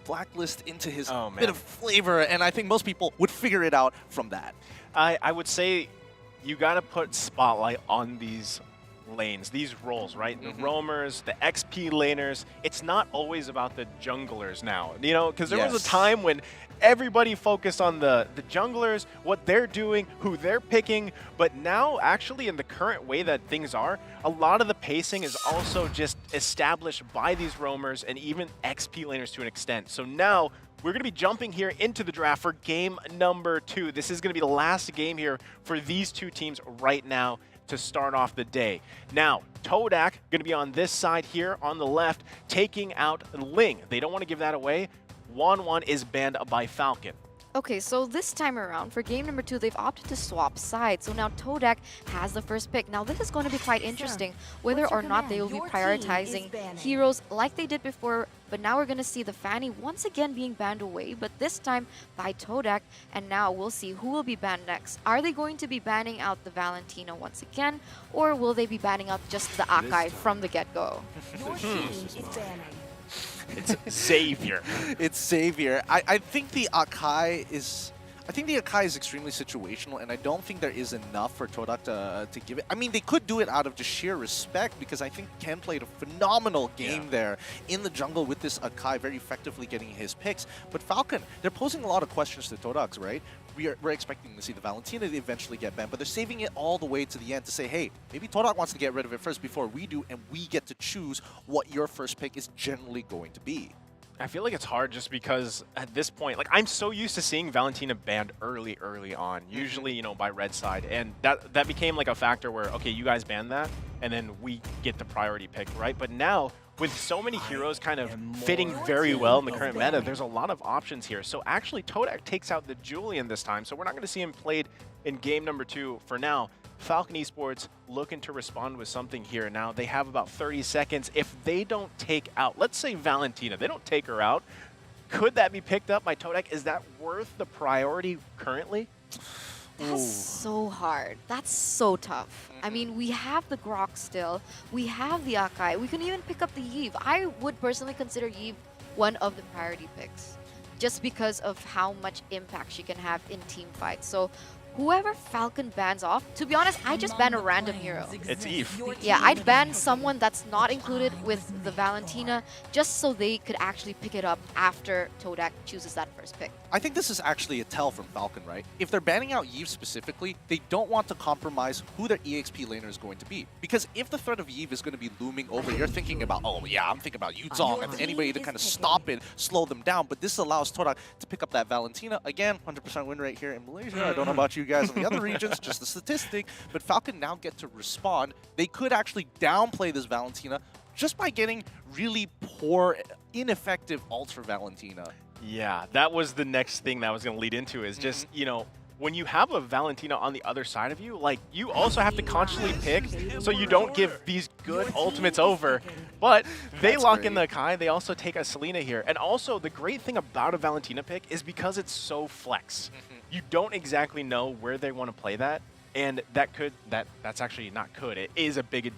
Blacklist into his bit of flavor, and I think most people would figure it out from that. I would say you got to put spotlight on these lanes, these roles, right? The roamers, the XP laners. It's not always about the junglers now, you know, because there was a time when everybody focused on the junglers, what they're doing, who they're picking, but now actually in the current way that things are, a lot of the pacing is also just established by these roamers and even XP laners to an extent. So now we're going to be jumping here into the draft for game number 2. This is going to be the last game here for these two teams right now to start off the day. Now, Todak going to be on this side here on the left, taking out Ling. They don't want to give that away. 1-1 is banned by Falcon. Okay, so this time around, for game number 2, they've opted to swap sides. So now Todak has the first pick. Now this is going to be quite interesting, whether or not they will be prioritizing heroes like they did before. But now we're going to see the Fanny once again being banned away, but this time by Todak. And now we'll see who will be banned next. Are they going to be banning out the Valentina once again, or will they be banning out just the Akai from the get-go? Your team is banning. It's Xavier. It's Xavier. I think the Akai is... I think the Akai is extremely situational, and I don't think there is enough for Todak to give it. I mean, they could do it out of just sheer respect, because I think Ken played a phenomenal game there in the jungle with this Akai, very effectively getting his picks. But Falcon, they're posing a lot of questions to Todak's, right? We're expecting to see the Valentina eventually get banned, but they're saving it all the way to the end to say, hey, maybe Todak wants to get rid of it first before we do, and we get to choose what your first pick is generally going to be. I feel like it's hard just because at this point, like, I'm so used to seeing Valentina banned early on, usually, you know, by red side. And that became like a factor where, okay, you guys ban that, and then we get the priority pick, right? But now, with so many heroes kind of fitting very well in the current meta, there's a lot of options here. So actually, Todak takes out the Julian this time, so we're not going to see him played in game number 2 for now. Falcon Esports looking to respond with something here. Now, they have about 30 seconds. If they don't take out, let's say Valentina, they don't take her out, could that be picked up by Todak? Is that worth the priority currently? That's so hard. That's so tough. I mean, we have the Grok still. We have the Akai. We can even pick up the Yve. I would personally consider Yve one of the priority picks, just because of how much impact she can have in team fights. So whoever Falcon bans off, to be honest, I just ban a random hero. It's Eve. Yeah, I'd ban someone that's not included with the Valentina, just so they could actually pick it up after Todak chooses that first pick. I think this is actually a tell from Falcon, right? If they're banning out Yve specifically, they don't want to compromise who their EXP laner is going to be. Because if the threat of Yve is going to be looming over, you're thinking about, oh yeah, I'm thinking about Yuzong and anybody to kind of stop it, slow them down. But this allows Todak to pick up that Valentina. Again, 100% win rate here in Malaysia. I don't know about you guys in the other regions, just a statistic. But Falcon now get to respond. They could actually downplay this Valentina just by getting really poor, ineffective ults for Valentina. Yeah, that was the next thing that I was going to lead into is just, you know, when you have a Valentina on the other side of you, like, you also have to consciously pick so you don't give these good ultimates over. But they lock in the Kai, they also take a Selena here. And also, the great thing about a Valentina pick is because it's so flex. You don't exactly know where they want to play that. And that's actually not could. It is a big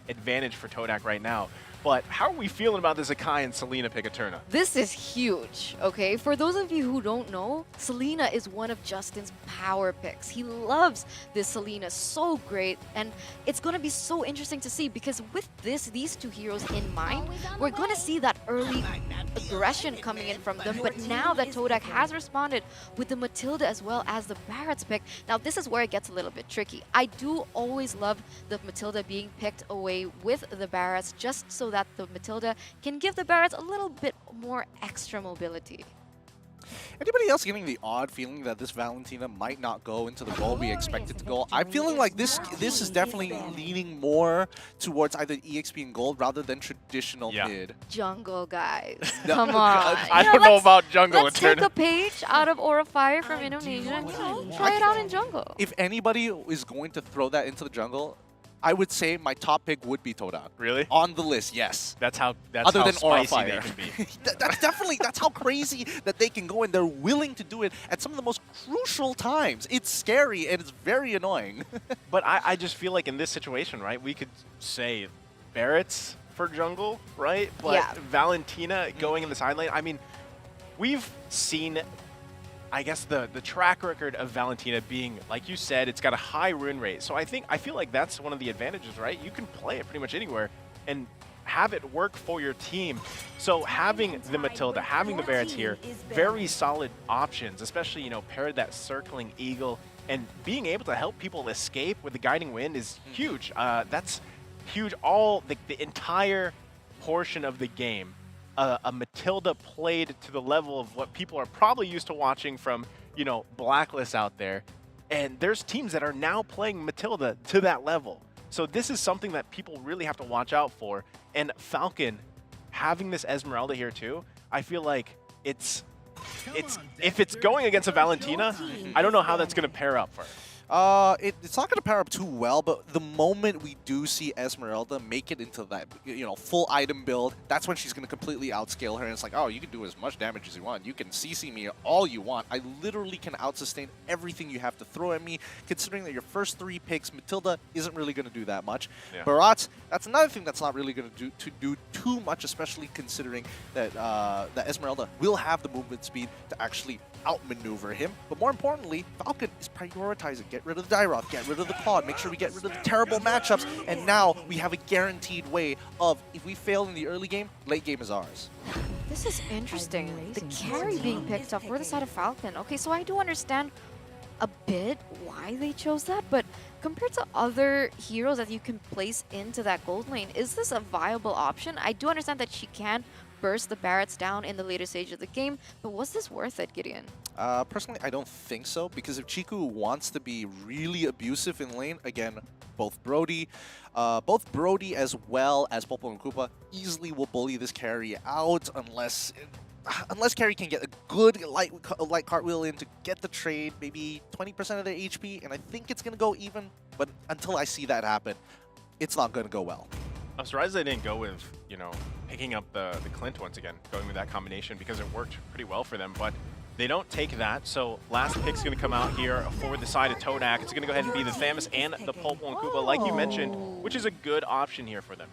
advantage for Todak right now. But how are we feeling about this Akai and Selena pick Eterna? This is huge, okay? For those of you who don't know, Selena is one of Justin's power picks. He loves this Selena, so great. And it's going to be so interesting to see because with these two heroes in mind, we're going to see that early aggression coming in from them. But now that Todak has responded with the Matilda as well as the Barrett's pick, now this is where it gets a little bit tricky. I do always love the Matilda being picked away with the Barrett's just so that the Matilda can give the Barretts a little bit more extra mobility. Anybody else getting the odd feeling that this Valentina might not go into the role we expect it to go? I'm feeling like this is definitely leaning more towards either EXP and gold rather than traditional mid. Jungle, guys. Come on. I don't know about jungle. Let's take a page out of Aura Fire from Indonesia and try it out in jungle. If anybody is going to throw that into the jungle, I would say my top pick would be Todak. Really? On the list, yes. That's how Other how than Aura spicy Fire. they can be. That's how crazy that they can go, and they're willing to do it at some of the most crucial times. It's scary and it's very annoying. But I just feel like in this situation, right, we could say Barrett's for jungle, right? But Yeah. Valentina going in the side lane, I mean, we've seen, I guess, the track record of Valentina being, like you said, it's got a high rune rate. So I feel like that's one of the advantages, right? You can play it pretty much anywhere and have it work for your team. So having the Matilda, having the Barretts here, very solid options, especially, you know, paired that circling eagle and being able to help people escape with the guiding wind is huge. That's huge. All the entire portion of the game, a Matilda played to the level of what people are probably used to watching from, you know, Blacklist out there. And there's teams that are now playing Matilda to that level. So this is something that people really have to watch out for. And Falcon having this Esmeralda here too, I feel like it's if it's going against a Valentina, I don't know how that's going to pair up for her. It's not going to pair up too well, but the moment we do see Esmeralda make it into that, you know, full item build, that's when she's going to completely outscale her, and it's like, oh, you can do as much damage as you want. You can CC me all you want. I literally can outsustain everything you have to throw at me, considering that your first 3 picks, Matilda isn't really going to do that much. Yeah. Barats, that's another thing that's not really going to do too much, especially considering that, that Esmeralda will have the movement speed to actually outmaneuver him. But more importantly, Falcon is prioritizing. Get rid of the Dairoth, get rid of the Claude, make sure we get rid of the terrible matchups, and now we have a guaranteed way of, if we fail in the early game, late game is ours. This is interesting. The carry being picked up for the side of Falcon. Okay, so I do understand a bit why they chose that, but compared to other heroes that you can place into that gold lane, is this a viable option? I do understand that she can burst the Barretts down in the later stage of the game, but was this worth it, Gideon? Personally, I don't think so, because if Chiku wants to be really abusive in lane, again, both Brody as well as Popo and Koopa easily will bully this carry out unless carry can get a good light cartwheel in to get the trade, maybe 20% of their HP, and I think it's going to go even, but until I see that happen, it's not going to go well. I'm surprised they didn't go with, you know, picking up the Clint once again, going with that combination, because it worked pretty well for them, but they don't take that. So last pick's going to come out here for the side of Todak. It's going to go ahead and be the Thamus and the Pulpo and Koopa, like you mentioned, which is a good option here for them.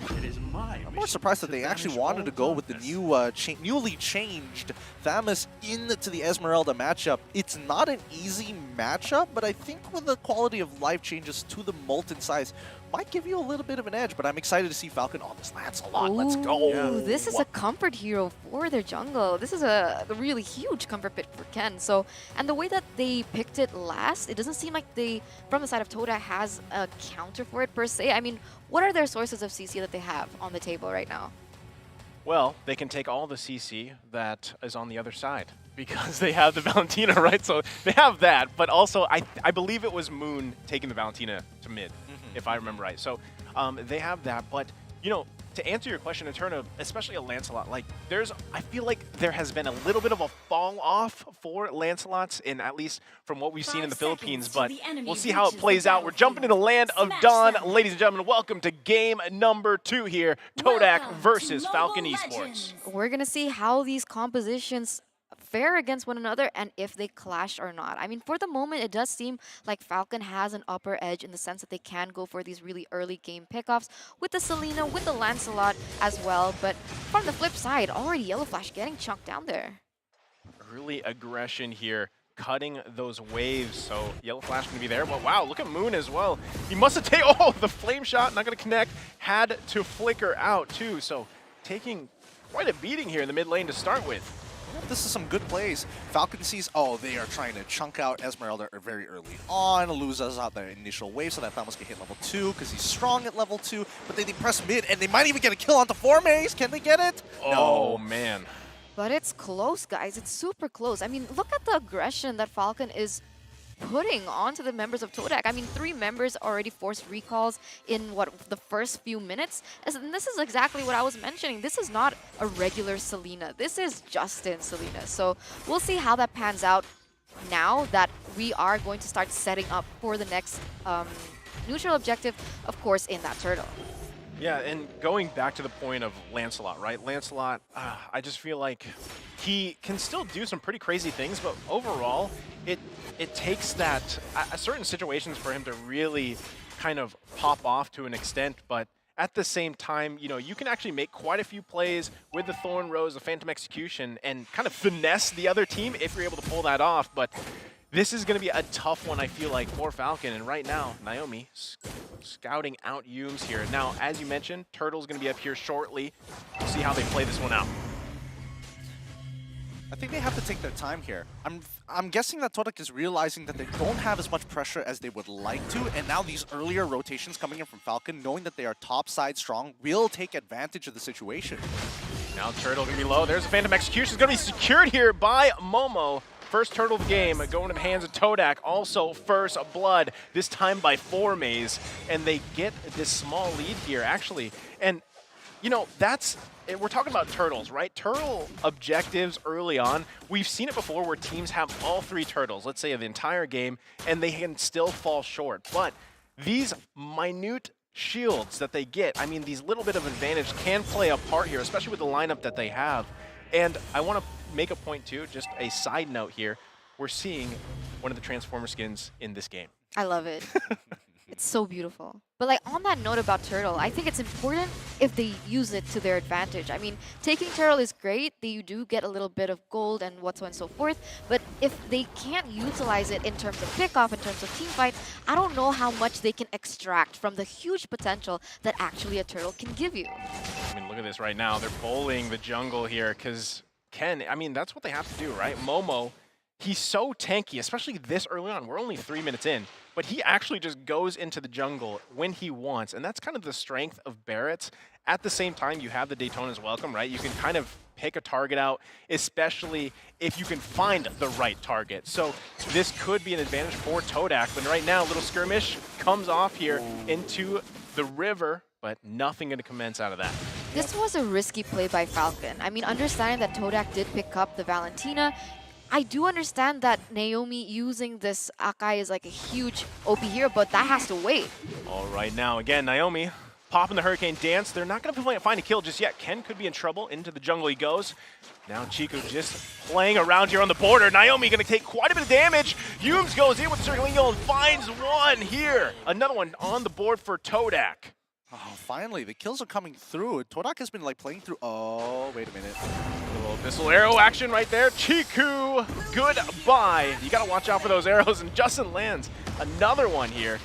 I'm more surprised that they actually wanted to go with the new, newly changed Thamus into the Esmeralda matchup. It's not an easy matchup, but I think with the quality of life changes to the Molten size, might give you a little bit of an edge, but I'm excited to see Falcon on this Lancelot. Let's go. This is a comfort hero for their jungle. This is a really huge comfort pick for Ken. So, and the way that they picked it last, it doesn't seem like they, from the side of Toda, has a counter for it per se. I mean, what are their sources of CC that they have on the table right now? Well, they can take all the CC that is on the other side because they have the Valentina, right? So they have that, but also I believe it was Moon taking the Valentina to mid, if I remember right. So they have that, but you know, to answer your question in turn of especially a Lancelot, like I feel like there has been a little bit of a fall off for Lancelots, in at least from what we've seen in the Philippines, but we'll see how it plays out. We're jumping into the land of Dawn. Ladies and gentlemen, welcome to game number 2 here, Todak versus Falcon Esports. We're gonna see how these compositions fare against one another and if they clash or not. I mean, for the moment, it does seem like Falcon has an upper edge in the sense that they can go for these really early game pickoffs with the Selena, with the Lancelot as well. But from the flip side, already Yellow Flash getting chunked down there. Really aggression here, cutting those waves. So Yellow Flash going to be there. But wow, look at Moon as well. He must have taken, oh, the flame shot, not going to connect. Had to flicker out too. So taking quite a beating here in the mid lane to start with. This is some good plays. Falcon sees, oh, they are trying to chunk out Esmeralda very early on, loses out their initial wave so that Thamus can hit level 2 because he's strong at level 2, but they press mid and they might even get a kill onto 4-Maze. Can they get it? Oh, no. Man. But it's close, guys. It's super close. I mean, look at the aggression that Falcon is putting onto the members of Todak. I mean, 3 members already forced recalls in, the first few minutes? And this is exactly what I was mentioning. This is not a regular Selena. This is Justin Selena. So we'll see how that pans out now that we are going to start setting up for the next neutral objective, of course, in that turtle. Yeah, and going back to the point of Lancelot, right? Lancelot, I just feel like he can still do some pretty crazy things, but overall, it takes that certain situations for him to really kind of pop off to an extent, but at the same time, you know, you can actually make quite a few plays with the Thorn Rose, the Phantom Execution, and kind of finesse the other team if you're able to pull that off, but this is going to be a tough one, I feel like, for Falcon. And right now, Naomi scouting out Yumes here. Now, as you mentioned, Turtle's going to be up here shortly. We'll see how they play this one out. I think they have to take their time here. I'm guessing that Todak is realizing that they don't have as much pressure as they would like to, and now these earlier rotations coming in from Falcon, knowing that they are top side strong, will take advantage of the situation. Now Turtle going to be low. There's a Phantom Execution. It's going to be secured here by Momo. First turtle of the game going to the hands of Todak. Also first blood, this time by ForMaze. And they get this small lead here, actually. And, you know, we're talking about turtles, right? Turtle objectives early on. We've seen it before where teams have all 3 turtles, let's say the entire game, and they can still fall short. But these minute shields that they get, I mean, these little bit of advantage can play a part here, especially with the lineup that they have. And I want to make a point too, just a side note here. We're seeing one of the Transformer skins in this game. I love it. It's so beautiful. But like on that note about Turtle, I think it's important if they use it to their advantage. I mean, taking Turtle is great. You do get a little bit of gold and what's and so forth. But if they can't utilize it in terms of pickoff, in terms of team fights, I don't know how much they can extract from the huge potential that actually a Turtle can give you. I mean, look at this right now. They're bullying the jungle here because Ken, I mean, that's what they have to do, right? Momo, he's so tanky, especially this early on. We're only 3 minutes in. But he actually just goes into the jungle when he wants, and that's kind of the strength of Barrett's. At the same time, you have the Daytona's welcome, right? You can kind of pick a target out, especially if you can find the right target. So this could be an advantage for Todak, but right now, a little skirmish comes off here into the river, but nothing going to commence out of that. This was a risky play by Falcon. I mean, understanding that Todak did pick up the Valentina, I do understand that Naomi using this Akai is like a huge OP hero, but that has to wait. All right, now again, Naomi popping the Hurricane Dance. They're not going to find a kill just yet. Ken could be in trouble. Into the jungle he goes. Now Chico just playing around here on the border. Naomi going to take quite a bit of damage. Yumes goes in with the Circling Eagle and finds one here. Another one on the board for Todak. Oh, finally, the kills are coming through. Todak has been like playing through. Oh, wait a minute. A little missile arrow action right there. Chiku, goodbye. You got to watch out for those arrows. And Justin lands another one here.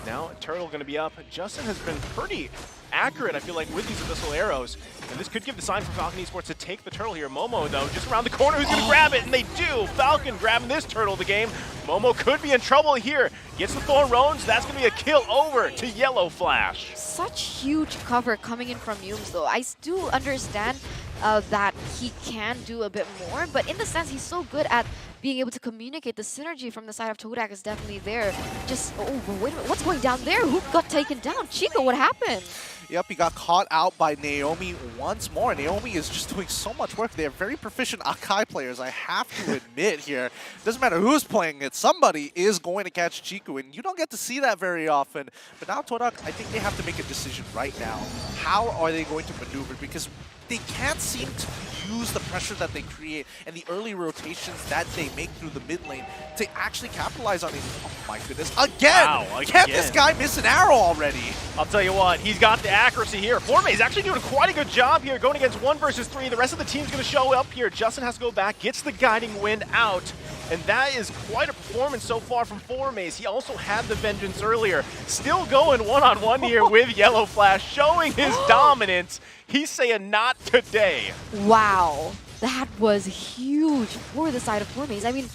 Now Turtle going to be up. Justin has been pretty accurate, I feel like, with these missile arrows. And this could give the sign for Falcon Esports to take the turtle here. Momo, though, just around the corner, who's going to grab it? And they do. Falcon grabbing this turtle of the game. Momo could be in trouble here. Gets the Thorn Rones. That's going to be a kill over to Yellow Flash. Such huge cover coming in from Yumes, though. I do understand that he can do a bit more, but in the sense, he's so good at being able to communicate. The synergy from the side of Todak is definitely there. Just, oh, wait a minute, what's going down there? Who got taken down? Chico, what happened? Yep, he got caught out by Naomi once more. Naomi is just doing so much work. They're very proficient Akai players, I have to admit here. Doesn't matter who's playing it, somebody is going to catch Chiku, and you don't get to see that very often. But now Todak, I think they have to make a decision right now. How are they going to maneuver? Because they can't seem to use the pressure that they create and the early rotations that they make through the mid lane to actually capitalize on it. Oh my goodness, again! Wow, Can't this guy miss an arrow already? I'll tell you what, he's got the accuracy here. ForMaze is actually doing quite a good job here, going against 1 versus 3. The rest of the team's going to show up here. Justin has to go back, gets the Guiding Wind out. And that is quite a performance so far from ForMaze. He also had the Vengeance earlier. Still going one-on-one here with Yellow Flash, showing his dominance. He's saying not today. Wow, that was huge for the side of ForMaze. I mean,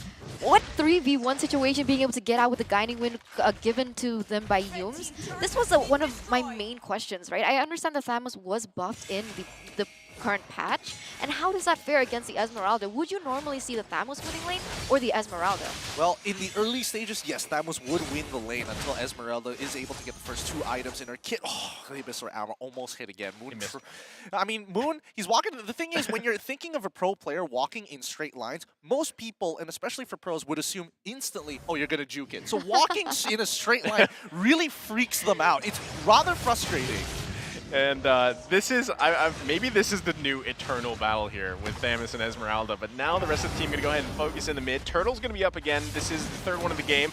what 3v1 situation being able to get out with the Guiding Wind given to them by Yumes? This was one of my main questions, right? I understand that Thamus was buffed in the current patch? And how does that fare against the Esmeralda? Would you normally see the Thamos winning lane or the Esmeralda? Well, in the early stages, yes, Thamos would win the lane until Esmeralda is able to get the first 2 items in her kit. Oh, they missed her armor. Almost hit again. Moon. I mean, Moon, he's walking. The thing is, when you're thinking of a pro player walking in straight lines, most people, and especially for pros, would assume instantly, oh, you're going to juke it. So walking in a straight line really freaks them out. It's rather frustrating. And this is, maybe this is the new eternal battle here with Thamos and Esmeralda, but now the rest of the team going to go ahead and focus in the mid. Turtle's going to be up again. This is the 3rd one of the game.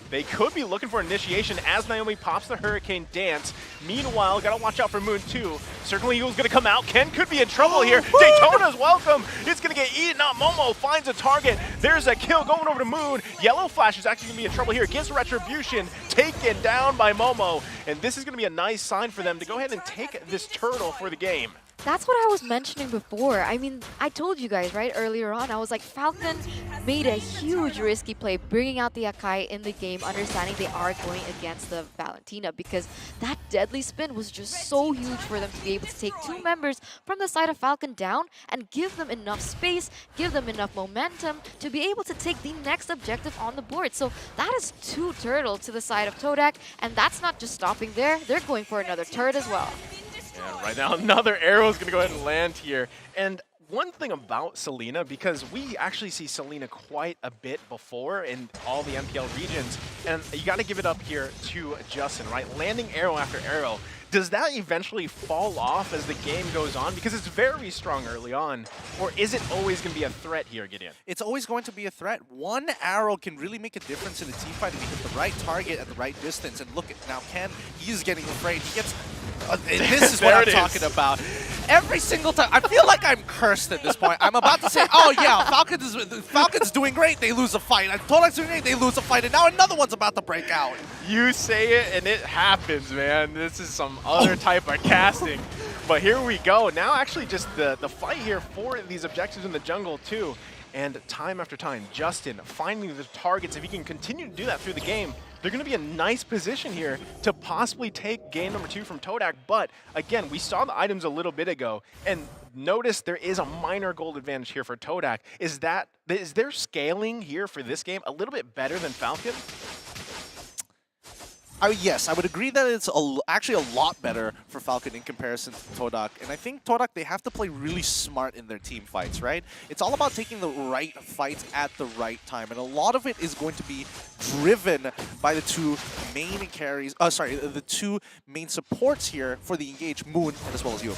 They could be looking for initiation as Naomi pops the Hurricane Dance. Meanwhile, gotta watch out for Moon too. Circling Eagle's gonna come out. Ken could be in trouble here. Daytona's welcome. It's gonna get eaten up. Momo finds a target. There's a kill going over to Moon. Yellow Flash is actually gonna be in trouble here. Gives Retribution, taken down by Momo. And this is gonna be a nice sign for them to go ahead and take this turtle for the game. That's what I was mentioning before. I mean, I told you guys, right, earlier on, I was like, Falcon made a huge risky play, bringing out the Akai in the game, understanding they are going against the Valentina, because that deadly spin was just so huge for them to be able to take 2 members from the side of Falcon down and give them enough space, give them enough momentum to be able to take the next objective on the board. So that is 2 turtles to the side of Todak, and that's not just stopping there. They're going for another turret as well. And right now, another arrow is going to go ahead and land here. And one thing about Selena, because we actually see Selena quite a bit before in all the MPL regions, and you got to give it up here to Justin, right? Landing arrow after arrow. Does that eventually fall off as the game goes on? Because it's very strong early on. Or is it always going to be a threat here, Gideon? It's always going to be a threat. One arrow can really make a difference in a team fight if you hit the right target at the right distance. And look at now, Ken, he's getting afraid. He gets... this is what I'm talking about. Every single time, I feel like I'm cursed at this point. I'm about to say, oh yeah, Falcon's doing great, they lose a fight. And Todak's doing great, they lose a fight. And now another one's about to break out. You say it and it happens, man. This is some other type of casting. But here we go. Now actually just the fight here for these objectives in the jungle too. And time after time, Justin finding the targets. If he can continue to do that through the game, they're going to be in a nice position here to possibly take game number 2 from Todak. But again, we saw the items a little bit ago, and notice there is a minor gold advantage here for Todak. Is their scaling here for this game a little bit better than Falcon? Yes, I would agree that it's actually a lot better for Falcon in comparison to Todak. And I think Todak, they have to play really smart in their team fights, right? It's all about taking the right fights at the right time. And a lot of it is going to be driven by the 2 main carries, the 2 main supports here for the engaged, Moon as well as you.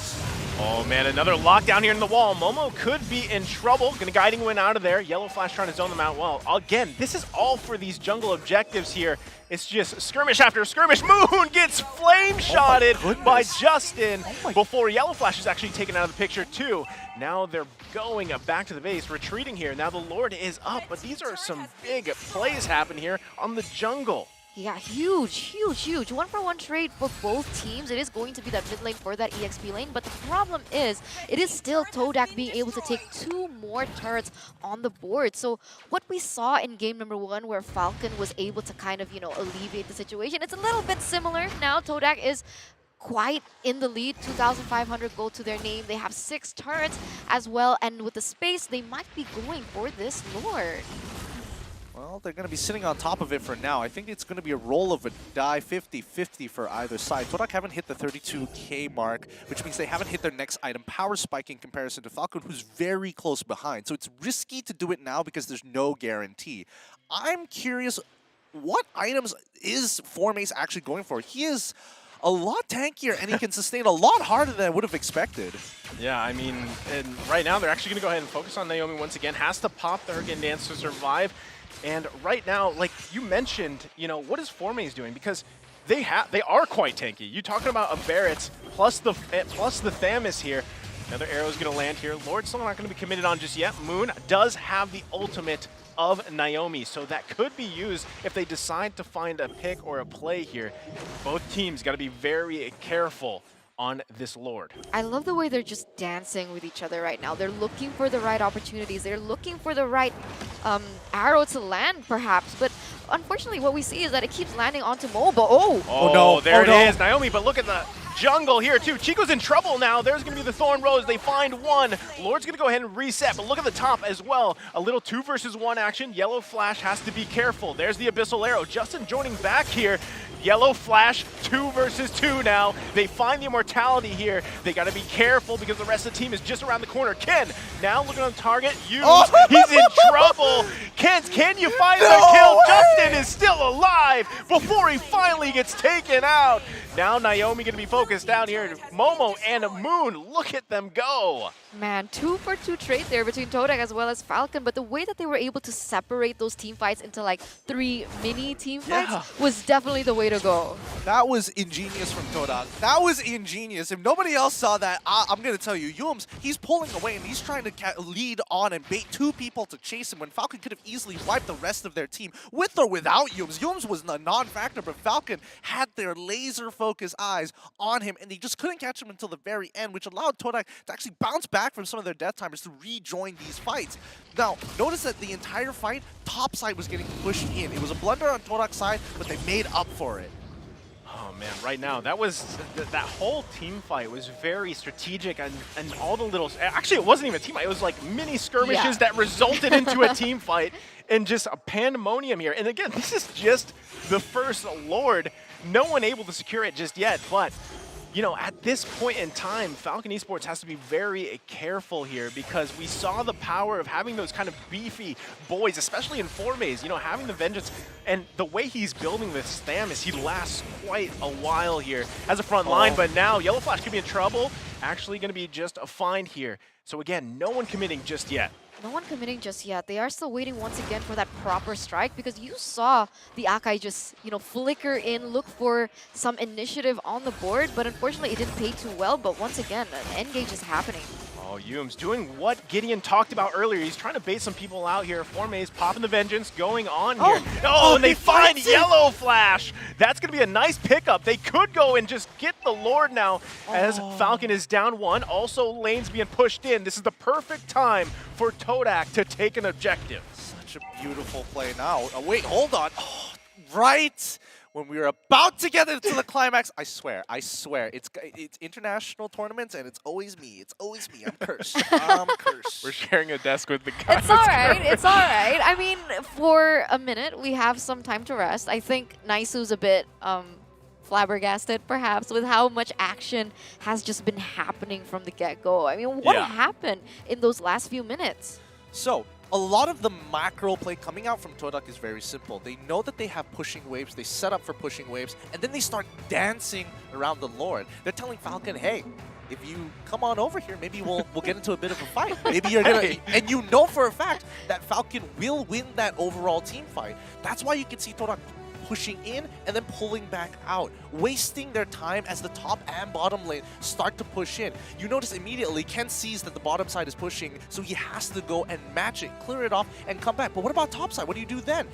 Oh man, another lockdown here in the wall. Momo could be in trouble. Gonna guiding win out of there. Yellow Flash trying to zone them out well. Again, this is all for these jungle objectives here. It's just skirmish after skirmish. Moon gets flame shotted by Justin before Yellow Flash is actually taken out of the picture too. Now they're going back to the base, retreating here. Now the Lord is up, but these are some big plays happening here on the jungle. Yeah, huge. 1-for-1 trade for both teams. It is going to be that mid lane for that EXP lane, but the problem is it is still Todak being able to take 2 more turrets on the board. So what we saw in game number 1 where Falcon was able to kind of, alleviate the situation, it's a little bit similar now. Todak is quite in the lead, 2,500 gold to their name. They have 6 turrets as well, and with the space, they might be going for this Lord. Well, they're going to be sitting on top of it for now. I think it's going to be a roll of a die, 50-50 for either side. Todak haven't hit the 32k mark, which means they haven't hit their next item, Power Spike, in comparison to Falcon, who's very close behind. So it's risky to do it now because there's no guarantee. I'm curious, what items is Formace actually going for? He is a lot tankier, and he can sustain a lot harder than I would have expected. Yeah, I mean, and right now they're actually going to go ahead and focus on Naomi once again. Has to pop the Hurricane Dance to survive. And right now, like you mentioned, what is Formace doing? Because they are quite tanky. You talking about a Barrett plus the Thamos here. Another arrow's going to land here. Lord's still not going to be committed on just yet. Moon does have the ultimate of Naomi, so that could be used if they decide to find a pick or a play here. Both teams got to be very careful on this Lord. I love the way they're just dancing with each other right now. They're looking for the right opportunities. They're looking for the right arrow to land, perhaps. But unfortunately, what we see is that it keeps landing onto Mobo. Oh no, there it is. Naomi, but look at the jungle here too. Chico's in trouble now. There's going to be the Thorn Rose. They find one. Lord's going to go ahead and reset, but look at the top as well. A little 2 versus 1 action. Yellow Flash has to be careful. There's the Abyssal Arrow. Justin joining back here. Yellow Flash, 2 versus 2 now. They find the immortality here. They got to be careful because the rest of the team is just around the corner. Ken, now looking on target. He's in trouble. Ken, can you find the kill? Justin is still alive before he finally gets taken out. Now Naomi going to be focused down here. Momo and Moon, look at them go. Man, 2 for 2 trade there between Todak as well as Falcon, but the way that they were able to separate those team fights into like 3 mini team fights was definitely the way to go. That was ingenious from Todak. That was ingenious. If nobody else saw that, I'm going to tell you, Yums, he's pulling away and he's trying to lead on and bait 2 people to chase him when Falcon could have easily wiped the rest of their team with or without Yums. Yums was a non-factor, but Falcon had their laser-focused eyes on him and they just couldn't catch him until the very end, which allowed Todak to actually bounce back from some of their death timers to rejoin these fights. Now, notice that the entire fight, top side was getting pushed in. It was a blunder on Todak's side, but they made up for it. Oh man, right now, that was, that whole team fight was very strategic and all the little, actually it wasn't even a team fight, it was like mini skirmishes that resulted into a team fight and just a pandemonium here. And again, this is just the first Lord. No one able to secure it just yet, but you know, at this point in time, Falcon Esports has to be very careful here because we saw the power of having those kind of beefy boys, especially in 4-Maze, you know, having the Vengeance. And the way he's building this Thamus, he lasts quite a while here as a front line, but now Yellow Flash could be in trouble. Actually going to be just a find here. So again, no one committing just yet. No one committing just yet. They are still waiting once again for that proper strike because you saw the Akai just, you know, flicker in, look for some initiative on the board, but unfortunately it didn't pay too well. But once again, an engage is happening. Oh, Yums doing what Gideon talked about earlier. He's trying to bait some people out here. 4-Maze popping the Vengeance going on here. Oh, and they find Yellow Flash. That's going to be a nice pickup. They could go and just get the Lord now as Falcon is down 1. Also, lanes being pushed in. This is the perfect time for Todak to take an objective. Such a beautiful play now. Oh, wait, hold on. Oh, right when we were about to get into the climax, I swear, it's international tournaments and it's always me. I'm cursed. I'm cursed. We're sharing a desk with the guys. It's all right. It's all right. I mean, for a minute, we have some time to rest. I think Naisu's a bit flabbergasted, perhaps, with how much action has just been happening from the get-go. I mean, what happened in those last few minutes? So, a lot of the macro play coming out from Todak is very simple. They know that they have pushing waves, they set up for pushing waves, and then they start dancing around the Lord. They're telling Falcon, hey, if you come on over here, maybe we'll get into a bit of a fight. Maybe you're gonna, and you know for a fact that Falcon will win that overall team fight. That's why you can see Todak pushing in and then pulling back out, wasting their time as the top and bottom lane start to push in. You notice immediately Ken sees that the bottom side is pushing, so he has to go and match it, clear it off, and come back. But what about top side? What do you do then?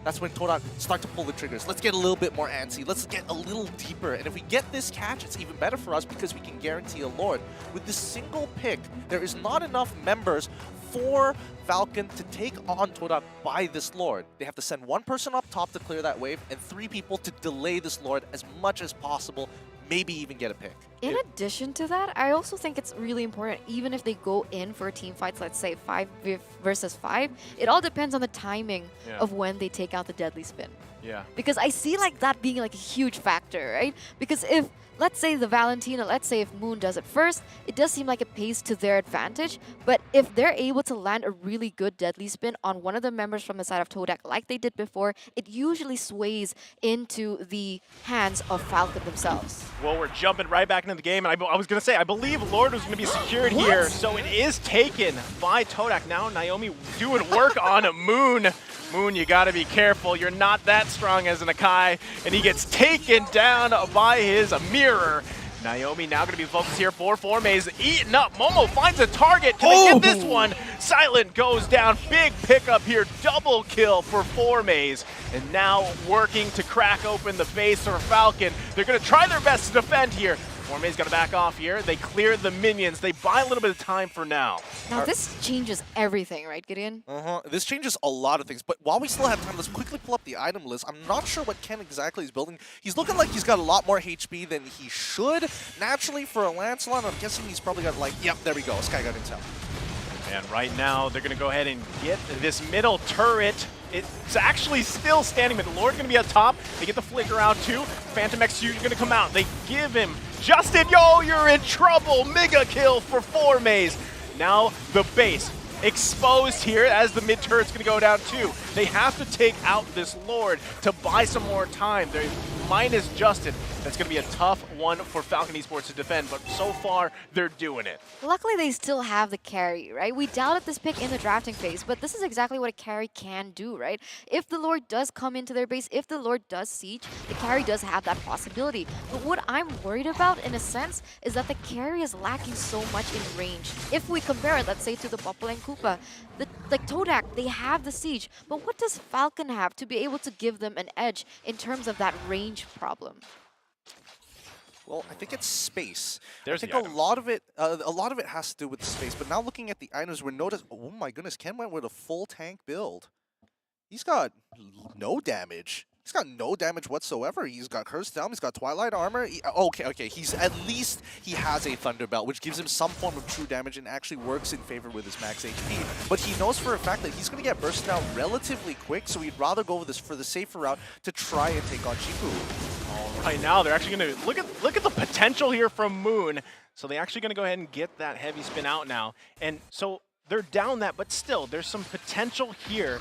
That's when Todak start to pull the triggers. Let's get a little bit more antsy. Let's get a little deeper. And if we get this catch, it's even better for us because we can guarantee a Lord. With this single pick, there is not enough members for Falcon to take on Todak by this Lord. They have to send 1 person up top to clear that wave and 3 people to delay this Lord as much as possible, maybe even get a pick. In addition to that, I also think it's really important, even if they go in for team fights, let's say 5 versus 5, it all depends on the timing of when they take out the deadly spin. Yeah. Because I see like that being like a huge factor, right? Because if, let's say the Valentina, let's say if Moon does it first, it does seem like it pays to their advantage. But if they're able to land a really good deadly spin on one of the members from the side of Todak, like they did before, it usually sways into the hands of Falcon themselves. Well, we're jumping right back into the game, and I was going to say, I believe Lord was going to be secured here, so it is taken by Todak. Now Naomi doing work on Moon. Moon, you gotta be careful. You're not that strong as an Akai, and he gets taken down by his mirror. Naomi now gonna be focused here for 4-Maze, eaten up. Momo finds a target. Can they get this one? Silent goes down. Big pickup here. Double kill for 4-Maze. And now working to crack open the base for Falcon. They're gonna try their best to defend here. Forme's got to back off here. They clear the minions. They buy a little bit of time for now. Now this changes everything, right, Gideon? This changes a lot of things, but while we still have time, let's quickly pull up the item list. I'm not sure what Ken exactly is building. He's looking like he's got a lot more HP than he should. Naturally, for a Lancelot, I'm guessing he's probably got like, yep, there we go, Sky got intel. And right now, they're going to go ahead and get this middle turret. It's actually still standing, but the Lord's going to be up top. They get the flicker out too. Phantom Execution going to come out. They give him Justin. Yo, you're in trouble. Mega kill for Formes. Now the base exposed here as the mid turret's going to go down too. They have to take out this Lord to buy some more time. They're minus Justin. That's going to be a tough one for Falcon Esports to defend, but so far, they're doing it. Luckily, they still have the carry, right? We doubted this pick in the drafting phase, but this is exactly what a carry can do, right? If the Lord does come into their base, if the Lord does siege, the carry does have that possibility. But what I'm worried about, in a sense, is that the carry is lacking so much in range. If we compare it, let's say, to the Popple and Koopa, like Todak, they have the siege, but what does Falcon have to be able to give them an edge in terms of that range problem? Well, I think it's space. There's I think a lot of it has to do with the space. But now looking at the items, we're noticing. Oh my goodness, Ken went with a full tank build. He's got no damage. He's got no damage whatsoever. He's got Cursed Helm, he's got Twilight Armor. Okay. He's at least he has a Thunder Belt, which gives him some form of true damage and actually works in favor with his max HP. But he knows for a fact that he's going to get bursted out relatively quick, so he'd rather go with this for the safer route to try and take on Chifu. Right now, they're actually going to look at the potential here from Moon. So they're actually going to go ahead and get that heavy spin out now. And so they're down that, but still, there's some potential here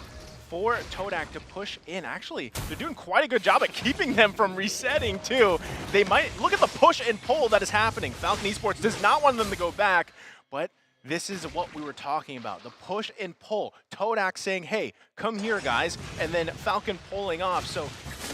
for Todak to push in. Actually, they're doing quite a good job at keeping them from resetting, too. They might look at the push and pull that is happening. Falcon Esports does not want them to go back, but this is what we were talking about, the push and pull. Todak saying, hey, come here, guys, and then Falcon pulling off. So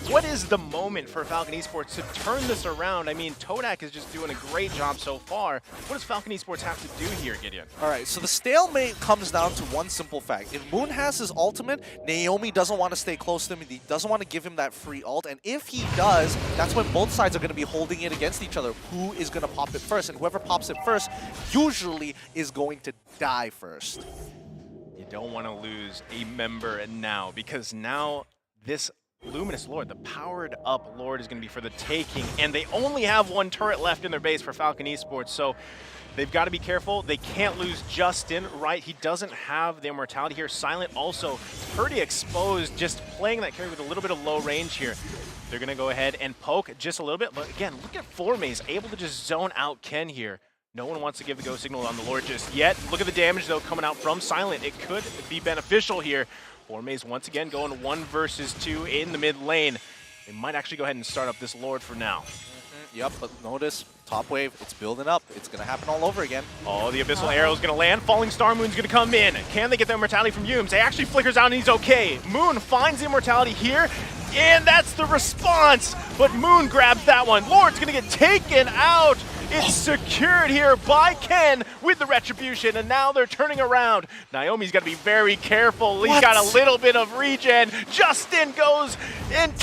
what is the moment for Falcon Esports to turn this around? I mean, Todak is just doing a great job so far. What does Falcon Esports have to do here, Gideon? All right, so the stalemate comes down to one simple fact. If Moon has his ultimate, Naomi doesn't want to stay close to him. He doesn't want to give him that free ult. And if he does, that's when both sides are going to be holding it against each other. Who is going to pop it first? And whoever pops it first usually is going to die first. You don't want to lose a member now, because now this Luminous Lord, the powered up Lord, is going to be for the taking, and they only have one turret left in their base for Falcon Esports, so they've got to be careful. They can't lose Justin, right? He doesn't have the immortality here. Silent also pretty exposed, just playing that carry with a little bit of low range here. They're going to go ahead and poke just a little bit, but again, look at Formes able to just zone out Ken here. No one wants to give the go signal on the Lord just yet. Look at the damage, though, coming out from Silent. It could be beneficial here. Formes once again going 1 versus 2 in the mid lane. They might actually go ahead and start up this Lord for now. Yep, but notice, top wave, it's building up. It's going to happen all over again. Oh, the Abyssal Arrow is going to land. Falling Star Moon's going to come in. Can they get the immortality from Yumes? He actually flickers out and he's okay. Moon finds the immortality here, and that's the response. But Moon grabs that one. Lord's going to get taken out. It's secured here by Ken with the Retribution, and now they're turning around. Naomi's got to be very careful. He's got a little bit of regen. Justin goes and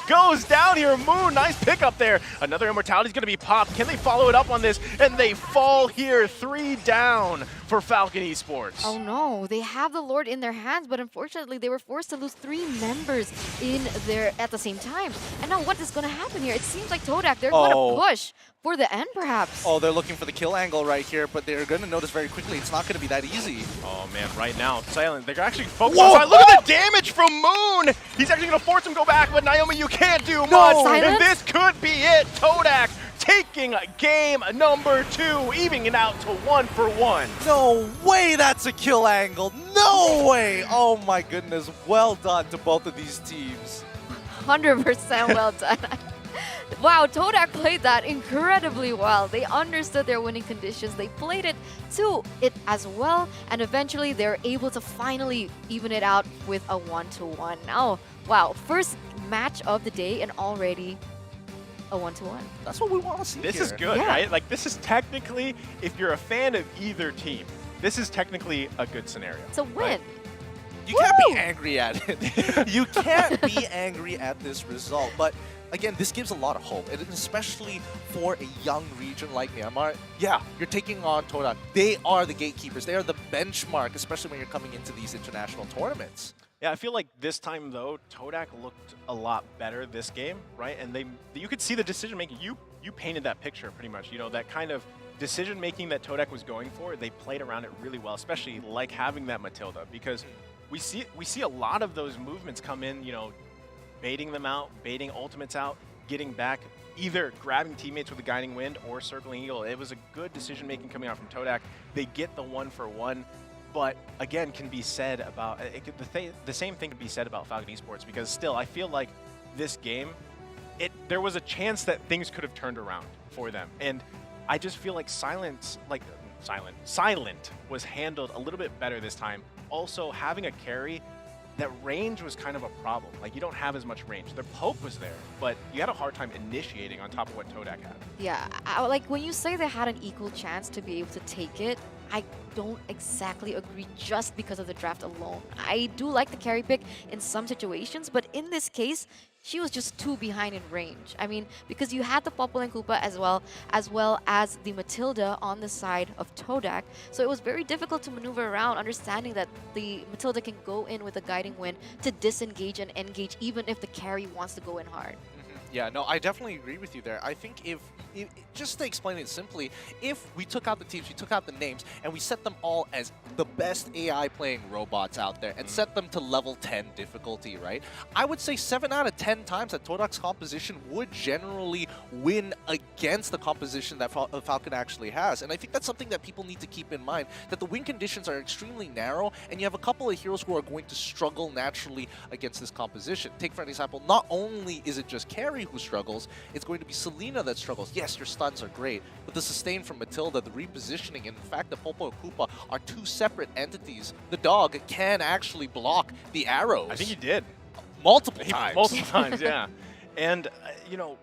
goes down here. Moon, nice pickup there. Another immortality is going to be popped. Can they follow it up on this? And they fall here. 3 down for Falcon Esports. Oh no, they have the Lord in their hands, but unfortunately they were forced to lose 3 members in there at the same time. And now what is going to happen here? It seems like Todak, they're going to push for the end perhaps. Oh, they're looking for the kill angle right here, but they're going to notice very quickly it's not going to be that easy. Oh man, right now, Silent, they're actually focused on Silent. Look at the damage from Moon! He's actually going to force him to go back, but Naomi, you can't do much. Silent? And this could be it. Todak taking game number 2, evening it out to 1 for 1. No way that's a kill angle. No way. Oh my goodness. Well done to both of these teams. 100% well done. Wow, Todak played that incredibly well. They understood their winning conditions. They played it to it as well. And eventually they're able to finally even it out with a 1-1. Now, wow, first match of the day and already a 1-1. That's what we want to see. This here. is good, right? Like, this is technically, if you're a fan of either team, this is technically a good scenario. It's a win. Right? You can't be angry at it. You can't be angry at this result. But again, this gives a lot of hope, and especially for a young region like Myanmar. Yeah, you're taking on Todak. They are the gatekeepers. They are the benchmark, especially when you're coming into these international tournaments. Yeah, I feel like this time, though, Todak looked a lot better this game, right? And you could see the decision-making. You painted that picture pretty much, you know, that kind of decision-making that Todak was going for. They played around it really well, especially like having that Matilda, because we see a lot of those movements come in, you know, baiting them out, baiting ultimates out, getting back, either grabbing teammates with a guiding wind or circling eagle. It was a good decision-making coming out from Todak. They get the 1-for-1. But again, can be said about the same thing could be said about Falcon Esports, because still I feel like this game, there was a chance that things could have turned around for them, and I just feel like Silent was handled a little bit better this time. Also, having a carry, that range was kind of a problem. Like, you don't have as much range. Their poke was there, but you had a hard time initiating on top of what Todak had. Yeah, like when you say they had an equal chance to be able to take it, I don't exactly agree just because of the draft alone. I do like the carry pick in some situations, but in this case, she was just too behind in range. I mean, because you had the Popple and Koopa as well as the Matilda on the side of Todak, so it was very difficult to maneuver around, understanding that the Matilda can go in with a guiding wind to disengage and engage even if the carry wants to go in hard. Yeah, no, I definitely agree with you there. I think if just to explain it simply, if we took out the teams, we took out the names, and we set them all as the best AI playing robots out there and set them to level 10 difficulty, right? I would say 7 out of 10 times that Todak's composition would generally win against the composition that Falcon actually has. And I think that's something that people need to keep in mind, that the win conditions are extremely narrow, and you have a couple of heroes who are going to struggle naturally against this composition. Take for an example, not only is it just Carry who struggles, it's going to be Selena that struggles. Yes, your stuns are great, but the sustain from Matilda, the repositioning, and in fact the Popo and Koopa are two separate entities. The dog can actually block the arrows. I think he did. Multiple times. Multiple times, yeah. And, you know,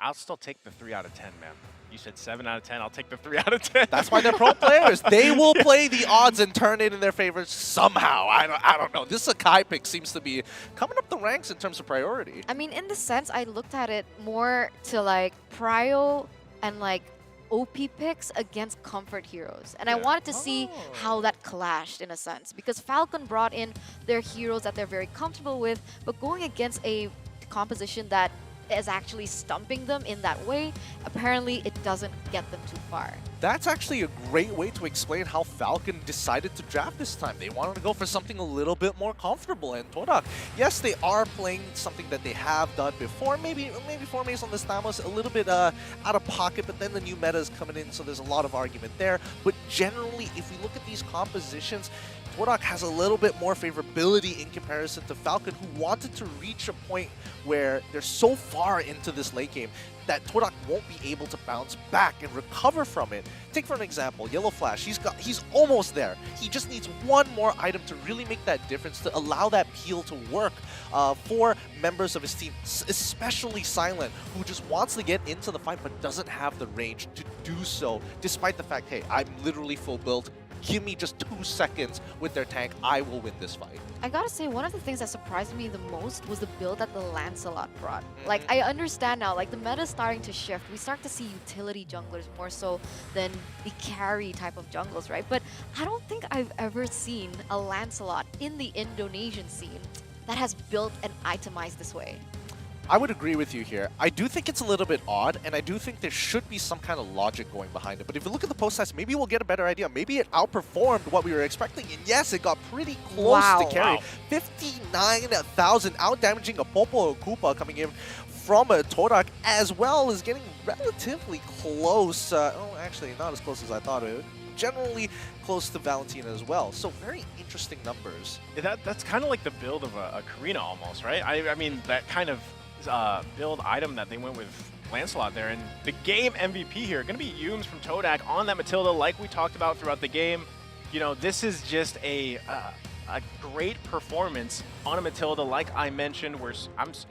I'll still take the 3 out of 10, man. You said 7 out of 10, I'll take the 3 out of 10. That's why they're pro players. They will play the odds and turn it in their favor somehow. I don't know. This Sakai pick seems to be coming up the ranks in terms of priority. I mean, in the sense, I looked at it more to like prio and like OP picks against comfort heroes. And I wanted to see how that clashed in a sense, because Falcon brought in their heroes that they're very comfortable with, but going against a composition that is actually stumping them in that way, apparently it doesn't get them too far. That's actually a great way to explain how Falcon decided to draft this time. They wanted to go for something a little bit more comfortable. And Todak, yes, they are playing something that they have done before. Maybe 4 Maze on the Stamos, a little bit out of pocket, but then the new meta is coming in, so there's a lot of argument there. But generally, if we look at these compositions, Todak has a little bit more favorability in comparison to Falcon, who wanted to reach a point where they're so far into this late game that Todak won't be able to bounce back and recover from it. Take for an example, Yellow Flash, he's almost there. He just needs one more item to really make that difference, to allow that peel to work for members of his team, especially Silent, who just wants to get into the fight but doesn't have the range to do so, despite the fact, hey, I'm literally full build. Give me just 2 seconds with their tank, I will win this fight. I gotta say, one of the things that surprised me the most was the build that the Lancelot brought. Like, I understand now, like, the meta's starting to shift. We start to see utility junglers more so than the carry type of jungles, right? But I don't think I've ever seen a Lancelot in the Indonesian scene that has built and itemized this way. I would agree with you here. I do think it's a little bit odd, and I do think there should be some kind of logic going behind it. But if you look at the post stats, maybe we'll get a better idea. Maybe it outperformed what we were expecting. And yes, it got pretty close to carry. 59,000 out-damaging a Popo Koopa coming in from a Todak, as well as getting relatively close. Actually, not as close as I thought it would. Generally close to Valentina as well. So very interesting numbers. Yeah, that's kind of like the build of a Karina almost, right? I mean, that kind of build item that they went with Lancelot there. And the game MVP here, going to be Yumes from Todak on that Matilda, like we talked about throughout the game. You know, this is just a great performance on a Matilda, like I mentioned, where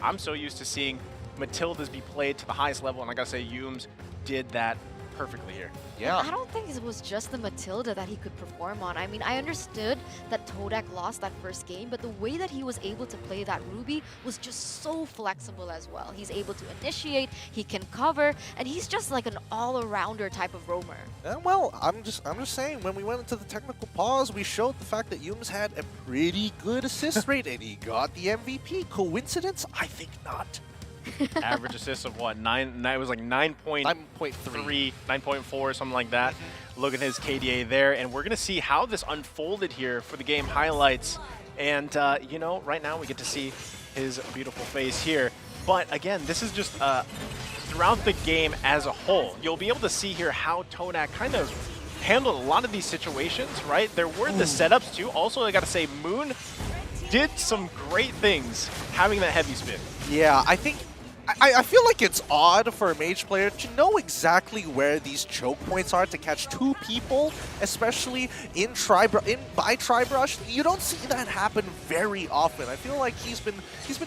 I'm so used to seeing Matildas be played to the highest level, and I gotta say, Yumes did that perfectly here. Yeah. I don't think it was just the Matilda that he could perform on. I mean, I understood that Todak lost that first game, but the way that he was able to play that Ruby was just so flexible as well. He's able to initiate, he can cover, and he's just like an all-arounder type of roamer. Well, I'm just saying, when we went into the technical pause, we showed the fact that Yums had a pretty good assist rate, and he got the MVP. Coincidence? I think not. Average assist of what? It was like 9.3, 9.4, something like that. Look at his KDA there, and we're gonna see how this unfolded here for the game highlights. And you know, right now we get to see his beautiful face here. But again, this is just throughout the game as a whole. You'll be able to see here how Todak kind of handled a lot of these situations, right? There were the setups too. Also, I gotta say, Moon did some great things having that heavy spin. Yeah, I feel like it's odd for a mage player to know exactly where these choke points are to catch two people, especially in by Tribrush. You don't see that happen very often. I feel like he's been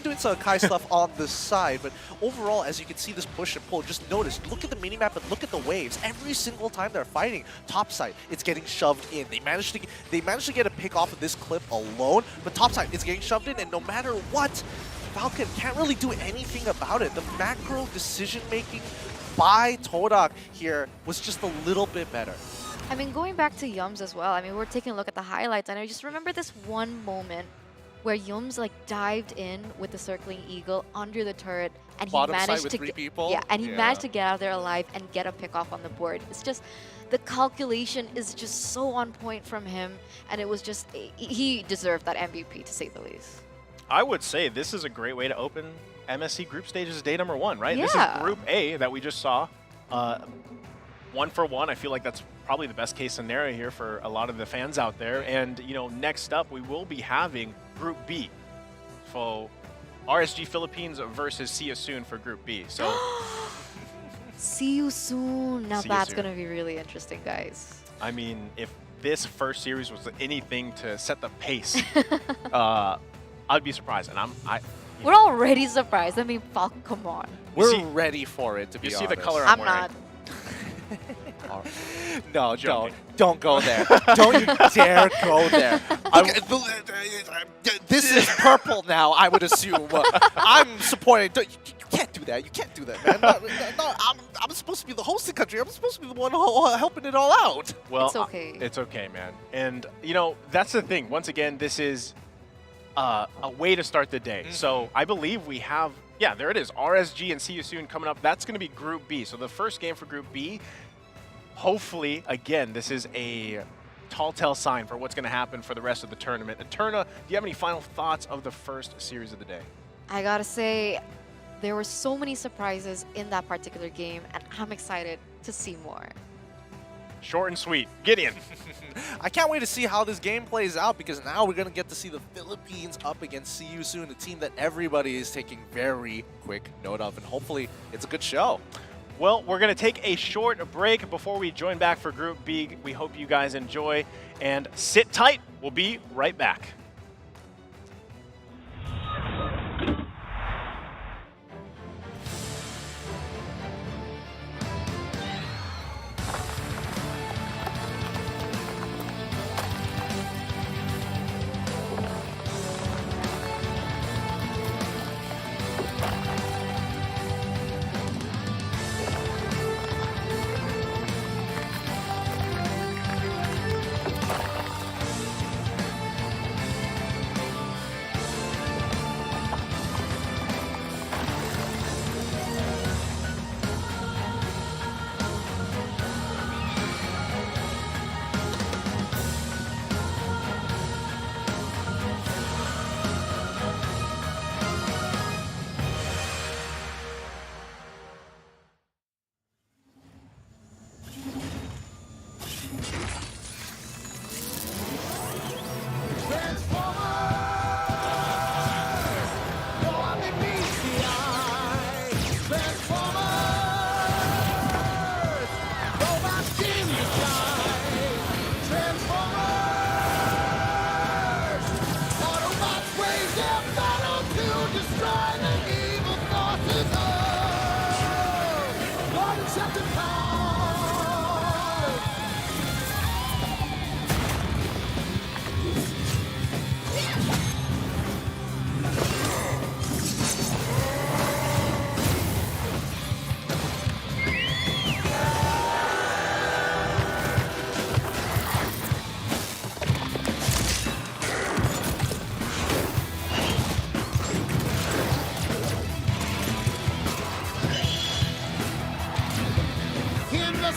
doing some Kai stuff on the side, but overall, as you can see this push and pull, just notice, look at the minimap and look at the waves. Every single time they're fighting topside, it's getting shoved in. They managed to get a pick off of this clip alone, but topside, it's getting shoved in, and no matter what, Falcon can't really do anything about it. The macro decision-making by Todak here was just a little bit better. I mean, going back to Yums as well, I mean, we're taking a look at the highlights, and I just remember this one moment where Yums like dived in with the circling eagle under the turret, and he Bottom side managed with to three people? Yeah, and he Yeah. managed to get out of there alive and get a pick off on the board. It's just the calculation is just so on point from him, and it was just he deserved that MVP to say the least. I would say this is a great way to open MSC Group Stages day number 1, right? Yeah. This is Group A that we just saw. 1 for 1. I feel like that's probably the best case scenario here for a lot of the fans out there. And, you know, next up, we will be having Group B. So RSG Philippines versus See You Soon for Group B. So See you soon. Now See you that's soon. going to be really interesting, guys. I mean, if this first series was anything to set the pace, I'd be surprised. And We're already surprised. I mean, Falcon, come on. We're ready for it, to be you honest. see the color I'm wearing. not. No, Joking. don't go there. Don't you dare go there. This is purple now, I would assume. I'm supporting. You can't do that. You can't do that, man. No, I'm supposed to be the hosting country. I'm supposed to be the one helping it all out. Well, It's okay. It's okay, man. And, you know, that's the thing. Once again, this is a way to start the day. So I believe we have, yeah, there it is. RSG and See You Soon coming up. That's going to be Group B. So the first game for Group B, hopefully, again, this is a tall tale sign for what's going to happen for the rest of the tournament. Eterna, do you have any final thoughts of the first series of the day? I gotta say, there were so many surprises in that particular game, and I'm excited to see more. Short and sweet. Gideon. I can't wait to see how this game plays out, because now we're going to get to see the Philippines up against See You Soon, a team that everybody is taking very quick note of, and hopefully it's a good show. Well, we're going to take a short break before we join back for Group B. We hope you guys enjoy, and sit tight. We'll be right back. in the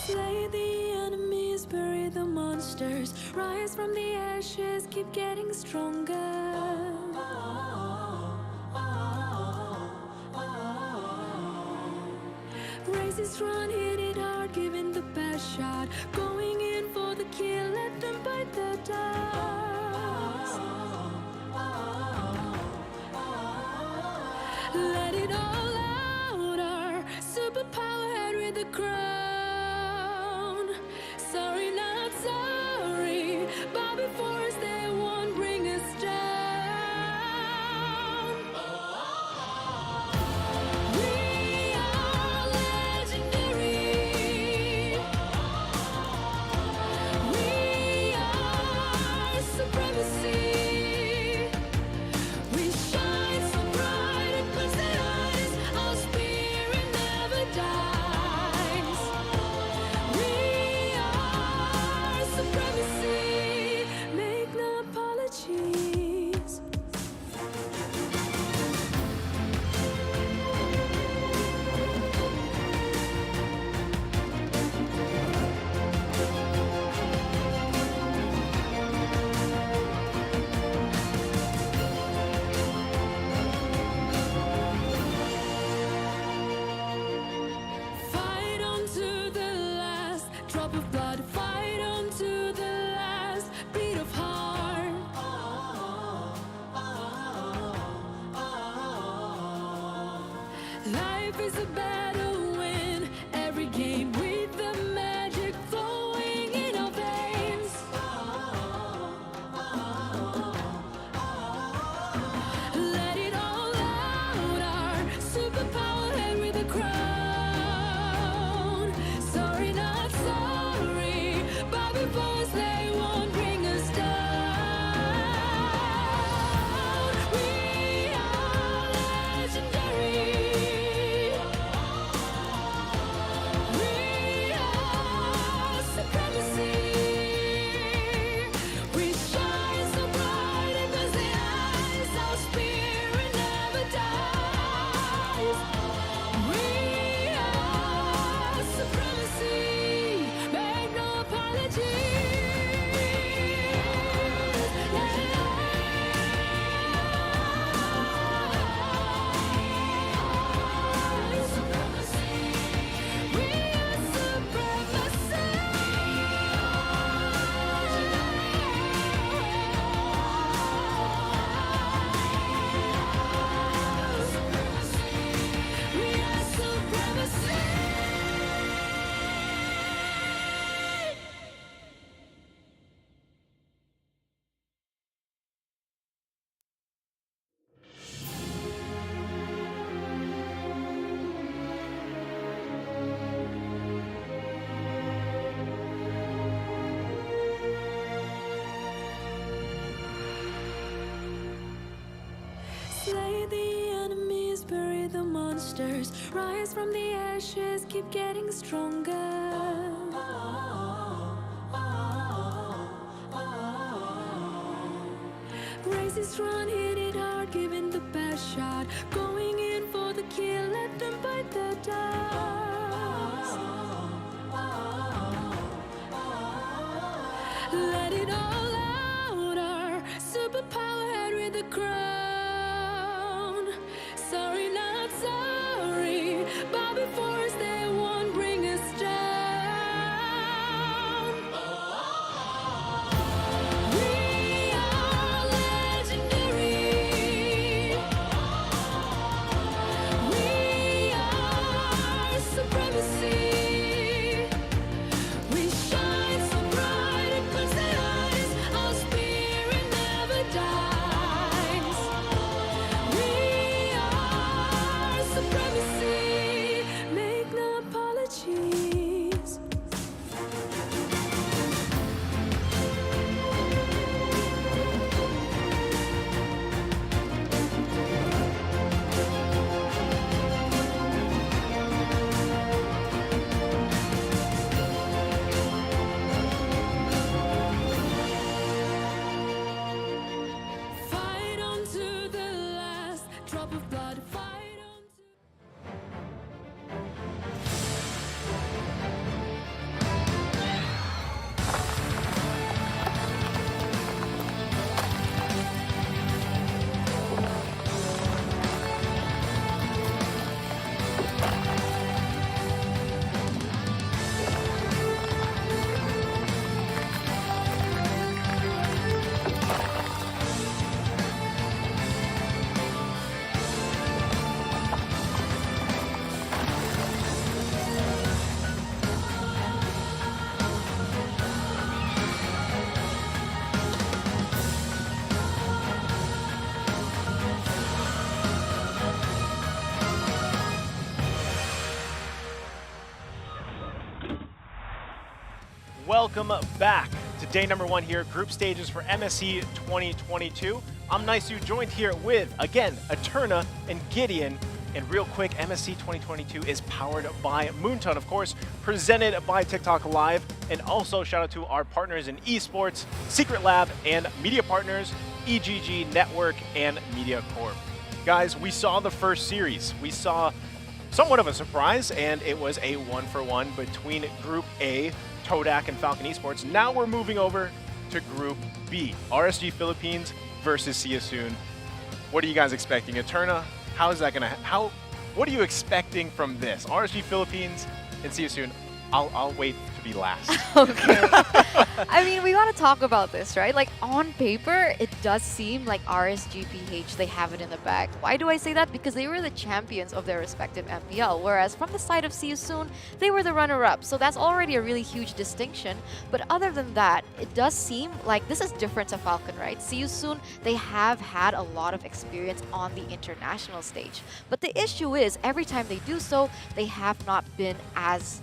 Slay the enemies, bury the monsters, rise from the ashes, keep getting stronger. Races run, hit it hard, giving the best shot, going in for the kill, let them bite the dust. Let it all out, our superpower head with the crown. Sorry, not sorry, bow before us, they won't bring us down. We are legendary. We are supremacy. We shine so bright it burns the eyes. Our spirit never dies. We are supremacy. Make no apologies. Fight on to the last drop of blood. Fight on to the last beat of heart. Life is a battle, win every game with the magic flowing in our veins. Let it all out, our superpower head with a crown. Sorry, not sorry, bow before us, they won't bring us down. We are legendary. fight the monsters. Rise from the ashes, keep getting stronger. Races run, hit it hard, giving the best shot. Going in for the kill, let them bite the dust. Let it all out, our superpower head with the crown. Sorry, not sorry, bow before us, they won't bring us down. We are legendary. We are supremacy. We shine so bright it puts the eyes. Our spirit never dies. We are supremacy. Make no apologies. Fight on to the last drop of blood. Fight on to. Welcome back to day number 1 here, group stages for MSC 2022. I'm Naisu, joined here with, again, Eterna and Gideon. And real quick, MSC 2022 is powered by Moonton, of course, presented by TikTok Live. And also shout out to our partners in esports, Secret Lab, and media partners, EGG Network and Media Corp. Guys, we saw the first series. We saw somewhat of a surprise, and it was a 1-for-1 between Group A, Todak and Falcon Esports. Now we're moving over to Group B, RSG Philippines versus SYS. What are you guys expecting? Eterna, how is that gonna? What are you expecting from this? RSG Philippines and SYS. I'll wait to be last. Okay. I mean, we gotta talk about this, right? Like, on paper, it does seem like RSG-PH, they have it in the bag. Why do I say that? Because they were the champions of their respective MPL, whereas from the side of SYS, they were the runner-up. So that's already a really huge distinction. But other than that, it does seem like this is different to Falcon, right? SYS, they have had a lot of experience on the international stage. But the issue is, every time they do so, they have not been as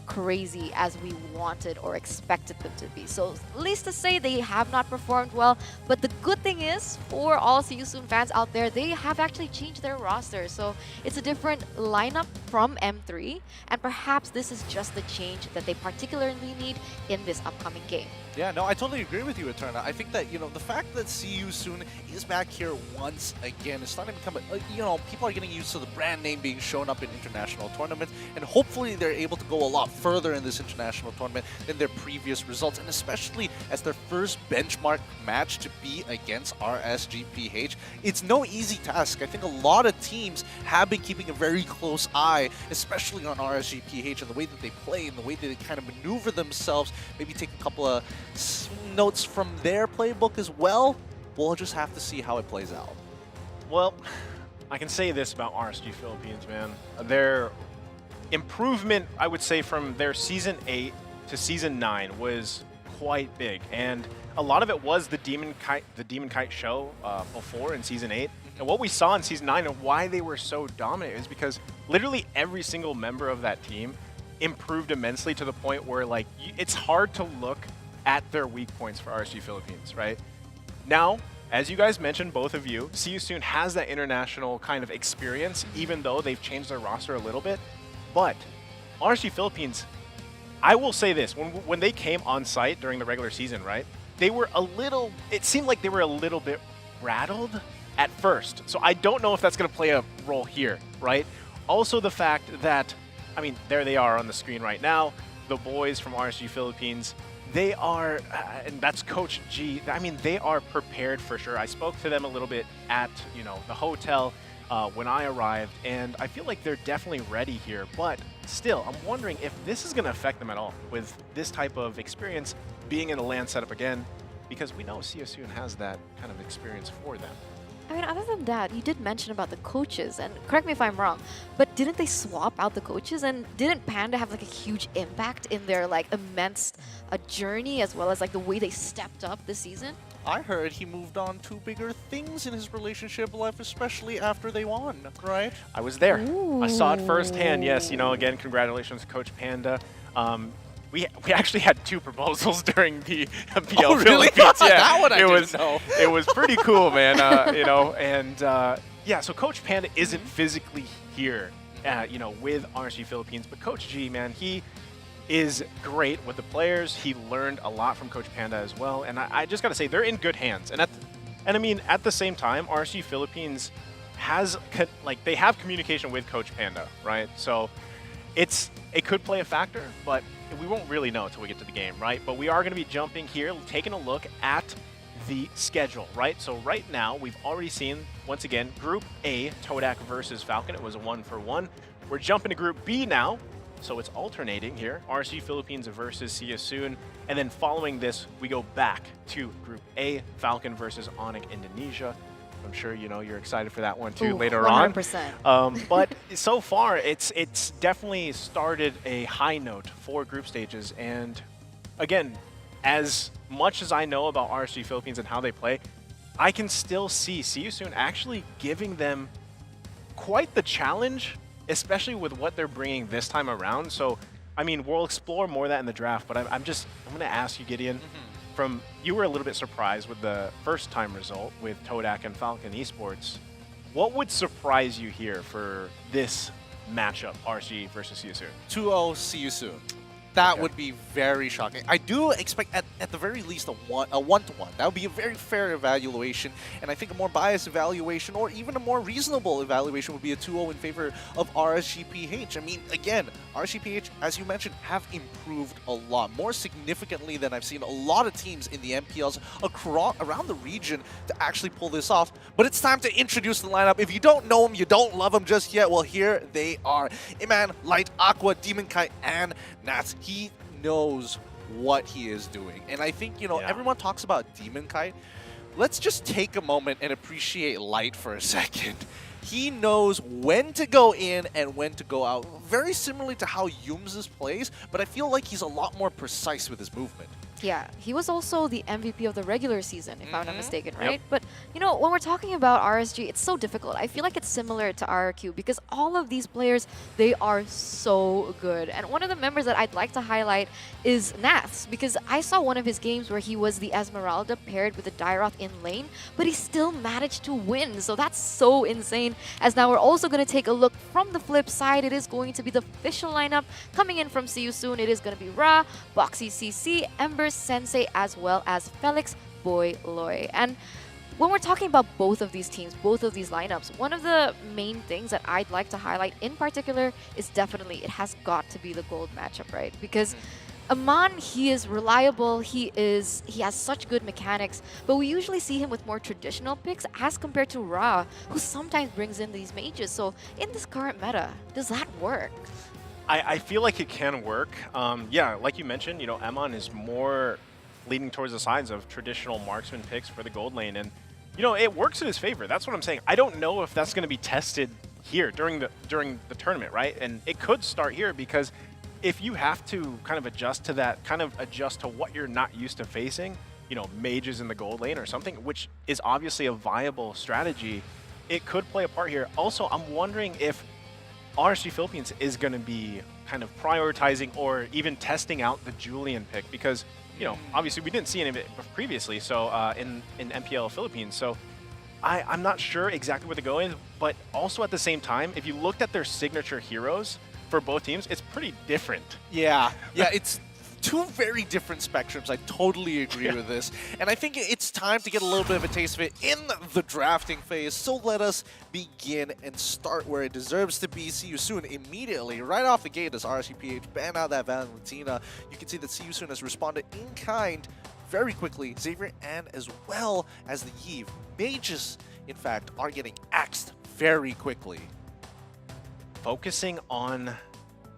crazy as we wanted or expected them to be. So at least to say they have not performed well, but the good thing is for all SYS fans out there, they have actually changed their roster. So it's a different lineup from M3, and perhaps this is just the change that they particularly need in this upcoming game. Yeah, no, I totally agree with you, Eterna. I think that, the fact that SYS is back here once again, it's starting to become, people are getting used to the brand name being shown up in international tournaments, and hopefully they're able to go a lot further in this international tournament than their previous results, and especially as their first benchmark match to be against RSG-PH. It's no easy task. I think a lot of teams have been keeping a very close eye, especially on RSG-PH and the way that they play and the way that they kind of maneuver themselves, maybe take a couple of notes from their playbook as well. We'll just have to see how it plays out. Well, I can say this about RSG Philippines, man. Their improvement, I would say, from their Season 8 to Season 9 was quite big. And a lot of it was the Demon Kite show before in Season 8. And what we saw in Season 9 and why they were so dominant is because literally every single member of that team improved immensely to the point where, like, it's hard to look at their weak points for RSG Philippines, right? Now, as you guys mentioned, both of you, See You Soon has that international kind of experience, even though they've changed their roster a little bit. But RSG Philippines, I will say this, when they came on site during the regular season, right, they were it seemed like they were a little bit rattled at first. So I don't know if that's going to play a role here, right? Also the fact that, I mean, there they are on the screen right now, the boys from RSG Philippines. They are, and that's Coach G, I mean, they are prepared for sure. I spoke to them a little bit at, the hotel when I arrived, and I feel like they're definitely ready here. But still, I'm wondering if this is going to affect them at all with this type of experience being in a LAN setup again, because we know See You Soon has that kind of experience for them. I mean, other than that, you did mention about the coaches, and correct me if I'm wrong, but didn't they swap out the coaches, and didn't Panda have like a huge impact in their like immense journey, as well as like the way they stepped up this season? I heard he moved on to bigger things in his relationship life, especially after they won, right? I was there. Ooh. I saw it firsthand. Yes, again, congratulations, Coach Panda. We actually had 2 proposals during the MPL Oh, really? Philippines. Yeah, That one I didn't know. It was pretty cool, man. Yeah. So Coach Panda isn't physically here, with RSG Philippines, but Coach G, man, he is great with the players. He learned a lot from Coach Panda as well, and I just gotta say they're in good hands. And I mean, at the same time, RSG Philippines they have communication with Coach Panda, right? So it could play a factor, but we won't really know until we get to the game, right? But we are going to be jumping here, taking a look at the schedule, right? So right now, we've already seen, once again, Group A, Todak versus Falcon. It was a 1-for-1. We're jumping to Group B now, so it's alternating here. RSG Philippines versus See You Soon. And then following this, we go back to Group A, Falcon versus ONIC Indonesia. I'm sure you're excited for that one too. Ooh, later 100%. on. But so far, it's definitely started a high note for group stages. And again, as much as I know about RSG Philippines and how they play, I can still See You Soon actually giving them quite the challenge, especially with what they're bringing this time around. So, I mean, we'll explore more of that in the draft. But I'm going to ask you, Gideon. You were a little bit surprised with the first time result with Todak and Falcon Esports. What would surprise you here for this matchup, RSG versus See You Soon? 2-0 See You Soon. That would be very shocking. I do expect at the very least a 1-to-1. That would be a very fair evaluation, and I think a more biased evaluation or even a more reasonable evaluation would be a 2-0 in favor of RSG-PH. I mean, again, RSG-PH, as you mentioned, have improved a lot, more significantly than I've seen a lot of teams in the MPLs around the region to actually pull this off. But it's time to introduce the lineup. If you don't know them, you don't love them just yet, well, here they are. Iman, Light, Aqua, Demon Kite, and Nats. He knows what he is doing. And I think, everyone talks about Demon Kite. Let's just take a moment and appreciate Light for a second. He knows when to go in and when to go out. Very similarly to how Yum's plays, but I feel like he's a lot more precise with his movement. Yeah, he was also the MVP of the regular season, if I'm not mistaken, right? Yep. But, when we're talking about RSG, it's so difficult. I feel like it's similar to RRQ because all of these players, they are so good. And one of the members that I'd like to highlight is Naths, because I saw one of his games where he was the Esmeralda paired with the Dairoth in lane, but he still managed to win. So that's so insane. As now we're also going to take a look from the flip side. It is going to be the official lineup. Coming in from See You Soon, it is going to be Ra, Boxy CC, Ember, Sensei, as well as Felix Boy Loy. And when we're talking about both of these teams, both of these lineups, one of the main things that I'd like to highlight in particular is definitely it has got to be the gold matchup, right? Because Aman, he is reliable, he has such good mechanics, but we usually see him with more traditional picks as compared to Ra, who sometimes brings in these mages. So in this current meta, does that work? I feel like it can work. Yeah, like you mentioned, Emon is more leaning towards the sides of traditional marksman picks for the gold lane, and it works in his favor. That's what I'm saying. I don't know if that's going to be tested here during the tournament, right? And it could start here because if you have to kind of adjust to that, kind of adjust to what you're not used to facing, mages in the gold lane or something, which is obviously a viable strategy, it could play a part here. Also, I'm wondering if RSG Philippines is going to be kind of prioritizing or even testing out the Julian pick, because you know, obviously we didn't see any of it previously, so in MPL Philippines. So I'm not sure exactly where they're going, but also at the same time, if you looked at their signature heroes for both teams, it's pretty different. Yeah, it's two very different spectrums. I totally agree with this. And I think it's time to get a little bit of a taste of it in the drafting phase. So let us begin and start where it deserves to be. See you soon immediately. Right off the gate as RSG-PH ban out that Valentina. You can see that See You Soon has responded in kind very quickly. Xavier and as well as the Yve. Mages, in fact, are getting axed very quickly. Focusing on,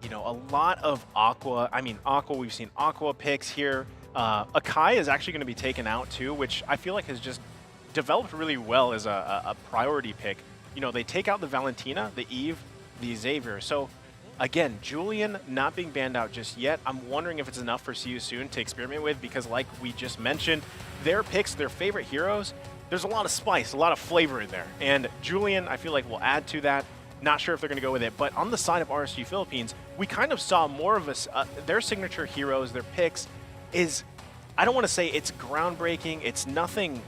you know, a lot of Aqua. I mean, Aqua, we've seen Aqua picks here. Akai is actually going to be taken out too, which I feel like has just developed really well as a priority pick. You know, they take out the Valentina, the Yve, the Xavier. So again, Julian not being banned out just yet. I'm wondering if it's enough for See You Soon to experiment with, because like we just mentioned, their picks, their favorite heroes, there's a lot of spice, a lot of flavor in there. And Julian, I feel like, will add to that. Not sure if they're going to go with it, but on the side of RSG Philippines, we kind of saw more of their signature heroes, their picks is, I don't want to say it's groundbreaking, it's nothing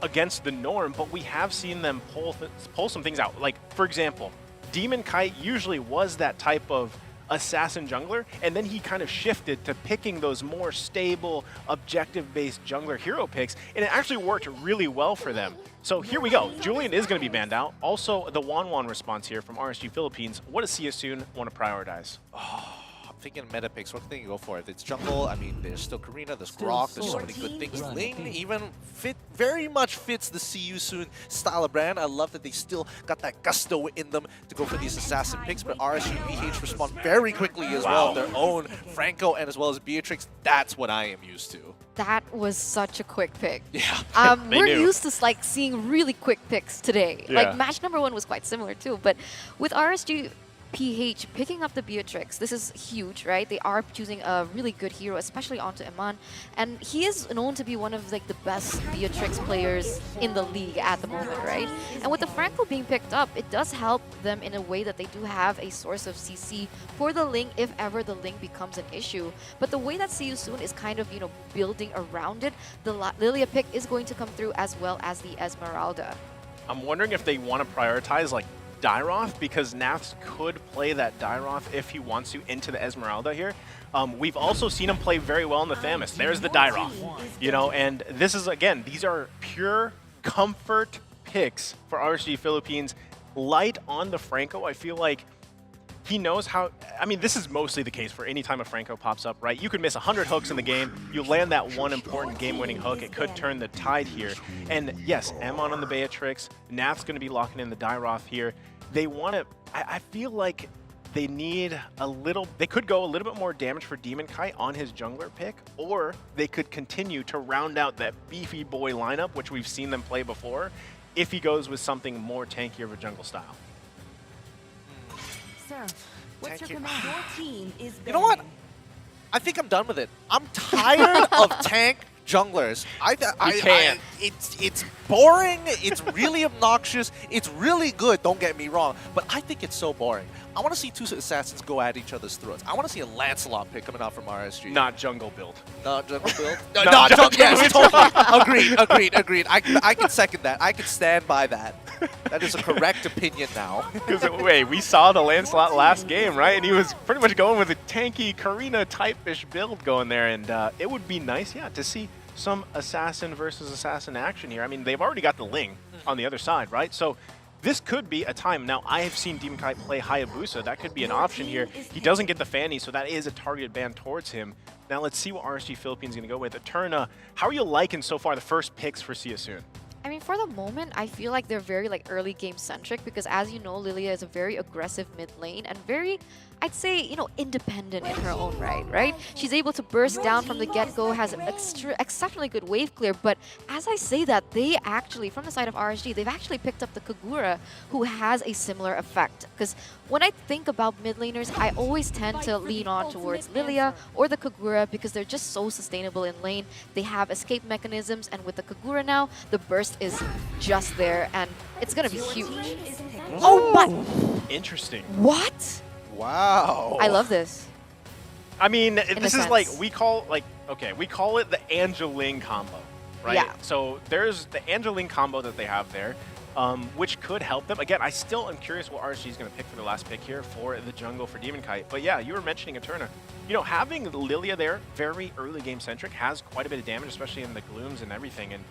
against the norm, but we have seen them pull some things out. Like, for example, Demon Kite usually was that type of assassin jungler, and then he kind of shifted to picking those more stable, objective-based jungler hero picks, and it actually worked really well for them. So here we go. Julian is going to be banned out. Also, the Wanwan response here from RSG Philippines. What does See You Soon want to prioritize? I'm thinking meta picks. What can you go for? If it's jungle, I mean, there's still Karina, there's Grok, there's so many good things. Ling even very much fits the See You Soon style of brand. I love that they still got that gusto in them to go for these assassin picks, but RSG-PH respond very quickly as well. Their own Franco and as well as Beatrix. That's what I am used to. That was such a quick pick. Yeah. We're used to like seeing really quick picks today. Yeah. Like match number 1 was quite similar too, but with RSG PH picking up the Beatrix, this is huge, right? They are choosing a really good hero, especially onto Iman, and he is known to be one of like the best Beatrix players in the league at the moment, right? And with the Franco being picked up, it does help them in a way that they do have a source of CC for the Ling if ever the Ling becomes an issue. But the way that See You Soon is kind of, you know, building around it, the Lilia pick is going to come through as well as the Esmeralda. I'm wondering if they want to prioritize like Dyroth, because Naths could play that Dyroth if he wants to into the Esmeralda here. We've also seen him play very well in the Thamus. There's the Dyroth, you know, and this is, again, these are pure comfort picks for RSG Philippines. Light on the Franco. I feel like he knows how, I mean, this is mostly the case for any time a Franco pops up, right? You could miss 100 hooks in the game, you land that one important game-winning hook, it could turn the tide here. And yes, Amon on the Beatrix, Nath's going to be locking in the Dyroth here. They want to, I feel like they need a little, they could go a little bit more damage for Demon Kite on his jungler pick, or they could continue to round out that beefy boy lineup, which we've seen them play before, if he goes with something more tankier of a jungle style. Sir, what's your command? Your team is You know what? I think I'm done with it. I'm tired of tank junglers. It's boring. It's really obnoxious. It's really good. Don't get me wrong, but I think it's so boring. I want to see two assassins go at each other's throats. I want to see a Lancelot pick coming out from RSG. Not jungle build. Not jungle build. Not jungle. Yes, totally. Agreed. I can second that. I can stand by that. That is a correct opinion now. Because wait, we saw the Lancelot last game, right? And he was pretty much going with a tanky Karina type-ish build going there, and it would be nice, yeah, to see some assassin versus assassin action here. I mean, they've already got the Ling on the other side, right? So this could be a time. Now, I have seen Demon Kite play Hayabusa. That could be an option here. He doesn't get the Fanny, so that is a targeted ban towards him. Now, let's see what RSG Philippines is going to go with. Eterna, how are you liking so far the first picks for See You Soon? I mean, for the moment, I feel like they're very like early game centric, because as you know, Lilia is a very aggressive mid lane and very, I'd say, you know, independent in her own right? She's able to burst down from the get-go, has an exceptionally good wave clear, but as I say that, they actually, from the side of RSG, they've actually picked up the Kagura, who has a similar effect. Because when I think about mid laners, I always tend to lean on towards Lilia or the Kagura, because they're just so sustainable in lane. They have escape mechanisms, and with the Kagura now, the burst is just there, and it's gonna be huge. Oh my! Interesting. What? Wow. I love this. I mean, this is like, we call, like, Okay, we call it the Angeling combo, right? Yeah. So there's the Angeling combo that they have there, which could help them. Again, I still am curious what RSG is going to pick for the last pick here for the jungle for Demon Kite. But yeah, you were mentioning Eterna. You know, having Lilia there, very early game centric, has quite a bit of damage, especially in the glooms and everything. And,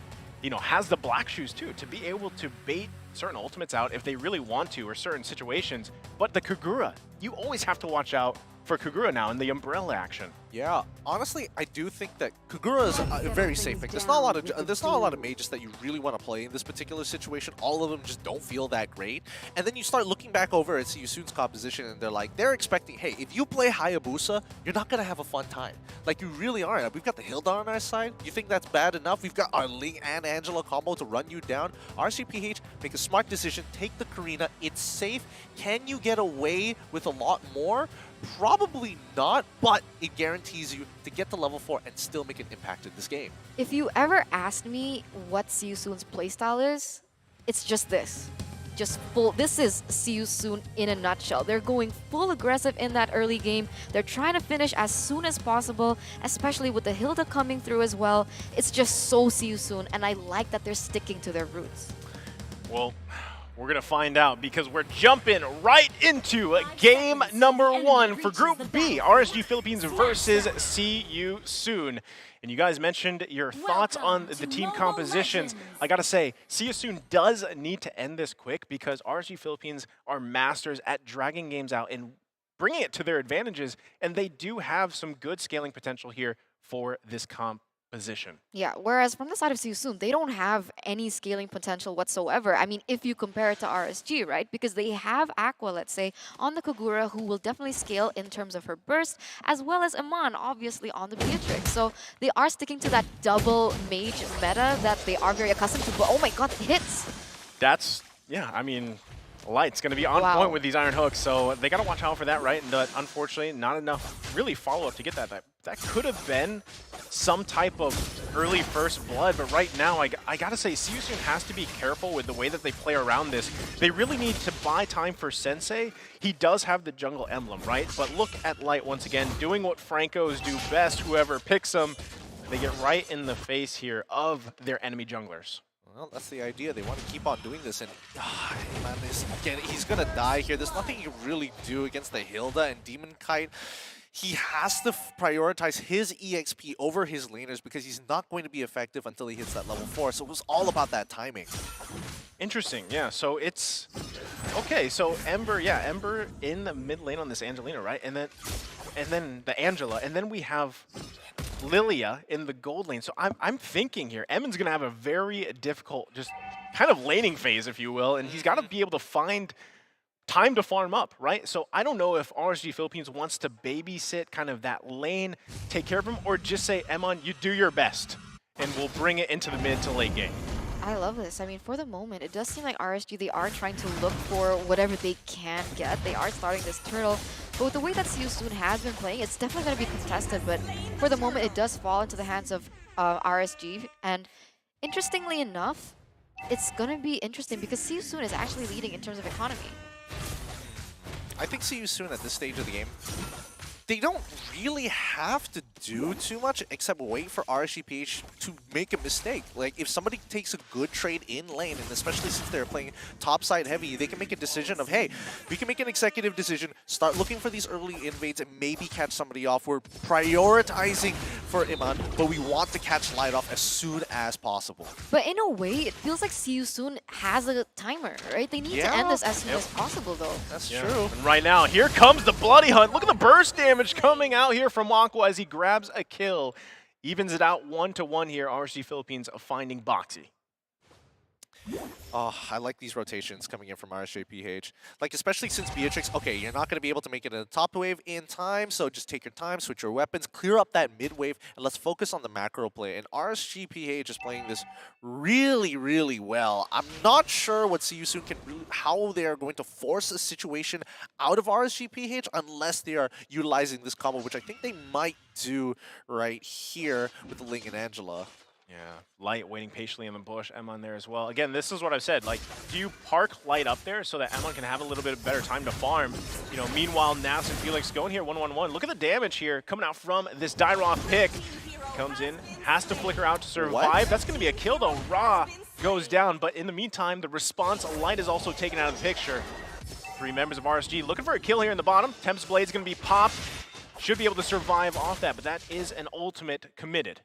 you know, has the black shoes too, to be able to bait certain ultimates out if they really want to, or certain situations. But the Kagura, you always have to watch out for Kagura now in the umbrella action. Yeah, honestly, I do think that Kagura is a very safe pick. There's not a lot of mages that you really want to play in this particular situation. All of them just don't feel that great. And then you start looking back over at Yusun's composition, and they're expecting, hey, if you play Hayabusa, you're not gonna have a fun time. Like, you really aren't. We've got the Hilda on our side. You think that's bad enough? We've got our Ling and Angela combo to run you down. RSG-PH, make a smart decision. Take the Karina. It's safe. Can you get away with a lot more? Probably not, but it guarantees you to get to level 4 and still make an impact in this game. If you ever asked me what Yusun's playstyle is, it's just this. Just full. This is Yusun in a nutshell. They're going full aggressive in that early game. They're trying to finish as soon as possible, especially with the Hilda coming through as well. It's just so Yusun, and I like that they're sticking to their roots. Well, we're going to find out because we're jumping right into game number 1 for Group B, RSG Philippines versus See You Soon. And you guys mentioned your thoughts on the team compositions. I got to say, See You Soon does need to end this quick because RSG Philippines are masters at dragging games out and bringing it to their advantages. And they do have some good scaling potential here for this comp position. Yeah, whereas from the side of Yusun, they don't have any scaling potential whatsoever. I mean, if you compare it to RSG, right? Because they have Aqua, let's say, on the Kagura, who will definitely scale in terms of her burst, as well as Iman, obviously, on the Beatrix. So they are sticking to that double mage meta that they are very accustomed to. But oh my god, hits! That's, yeah, I mean, Light's going to be on point with these Iron Hooks, so they got to watch out for that, right? And unfortunately, not enough really follow-up to get that. That could have been some type of early first blood, but right now, I got to say, Yusun has to be careful with the way that they play around this. They really need to buy time for Sensei. He does have the jungle emblem, right? But look at Light once again, doing what Francos do best, whoever picks them. They get right in the face here of their enemy junglers. Well, that's the idea. They want to keep on doing this, and man, he's going to die here. There's nothing you really do against the Hilda and Demon Kite. He has to prioritize his EXP over his laners because he's not going to be effective until he hits that level 4. So it was all about that timing. Interesting, yeah. So it's okay. So Ember in the mid lane on this Angelina, right? And then the Angela, and then we have Lilia in the gold lane. So I'm thinking here, Emin's gonna have a very difficult, just kind of laning phase, if you will, and he's got to be able to find time to farm up, right? So I don't know if RSG Philippines wants to babysit kind of that lane, take care of him, or just say, Emon, you do your best, and we'll bring it into the mid to late game. I love this. I mean, for the moment, it does seem like RSG, they are trying to look for whatever they can get. They are starting this turtle. But with the way that Yusun has been playing, it's definitely going to be contested. But for the moment, it does fall into the hands of RSG. And interestingly enough, it's going to be interesting because Yusun is actually leading in terms of economy. I think See You Soon at this stage of the game, they don't really have to do too much except wait for RSG-PH to make a mistake. Like, if somebody takes a good trade in lane, and especially since they're playing topside heavy, they can make a decision of, hey, we can make an executive decision, start looking for these early invades, and maybe catch somebody off. We're prioritizing for Iman, but we want to catch Light off as soon as possible. But in a way, it feels like See You Soon has a timer, right? They need to end this as soon as possible, though. That's true. And right now, here comes the Bloody Hunt. Look at the burst damage coming out here from Aqua as he grabs a kill. Evens it out 1-1 here. RSG Philippines finding Boxy. Oh, I like these rotations coming in from RSG-PH. Like, especially since Beatrix, okay, you're not going to be able to make it in the top wave in time, so just take your time, switch your weapons, clear up that mid wave, and let's focus on the macro play. And RSG-PH is playing this really, really well. I'm not sure what See You Soon can really, how they are going to force a situation out of RSG-PH unless they are utilizing this combo, which I think they might do right here with the Ling and Angela. Yeah, Light waiting patiently in the bush, Emon there as well. Again, this is what I've said, like, do you park Light up there so that Emon can have a little bit better time to farm? You know, meanwhile, Nas and Felix going here 1-1-1. Look at the damage here coming out from this Dairoth pick. comes in, has to flicker out to survive. That's going to be a kill though. Ra goes down, but in the meantime, the response light is also taken out of the picture. 3 members of RSG looking for a kill here in the bottom. Tempest Blade's going to be popped. Should be able to survive off that, but that is an ultimate committed.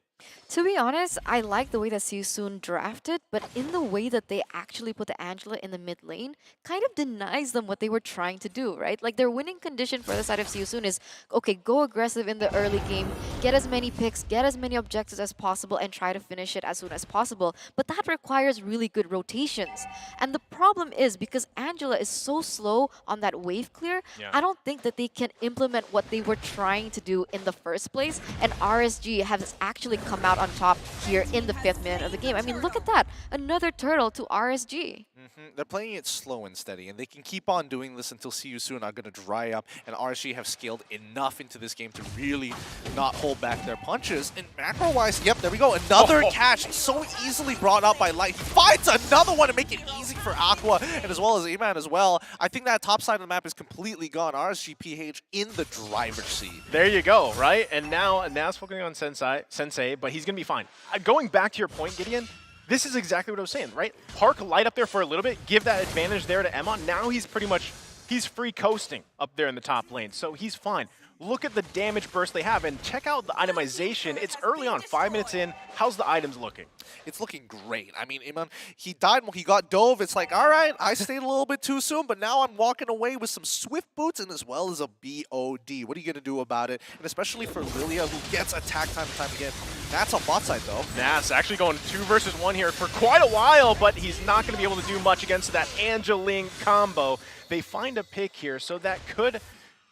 To be honest, I like the way that SYS drafted, but in the way that they actually put the Angela in the mid lane, kind of denies them what they were trying to do, right? Like their winning condition for the side of SYS is, okay, go aggressive in the early game, get as many picks, get as many objectives as possible, and try to finish it as soon as possible. But that requires really good rotations. And the problem is, because Angela is so slow on that wave clear, I don't think that they can implement what they were trying to do in the first place, and RSG has actually come out on top here in the 5th minute of the game. I mean, look at that. Another turtle to RSG. They're playing it slow and steady, and they can keep on doing this until SYS are going to dry up, and RSG have scaled enough into this game to really not hold back their punches. And macro-wise, yep, there we go. Another catch so easily brought up by Light. He finds another one to make it easy for Aqua, and as well as Eman as well. I think that top side of the map is completely gone. RSG-PH in the driver's seat. There you go, right? And now it's focusing on Sensei, but he's going to be fine. Going back to your point, Gideon, this is exactly what I was saying, right? Park Light up there for a little bit, give that advantage there to Emon. Now he's pretty much, he's free coasting up there in the top lane, so he's fine. Look at the damage burst they have, and check out the itemization. It's early on, 5 minutes in. How's the items looking? It's looking great. I mean, Iman, he died, he got dove. It's like, all right, I stayed a little bit too soon, but now I'm walking away with some swift boots and as well as a BOD. What are you going to do about it? And especially for Lilia, who gets attacked time and time again. That's on bot side, though. Nas actually going 2 versus 1 here for quite a while, but he's not going to be able to do much against that Angeling combo. They find a pick here, so that could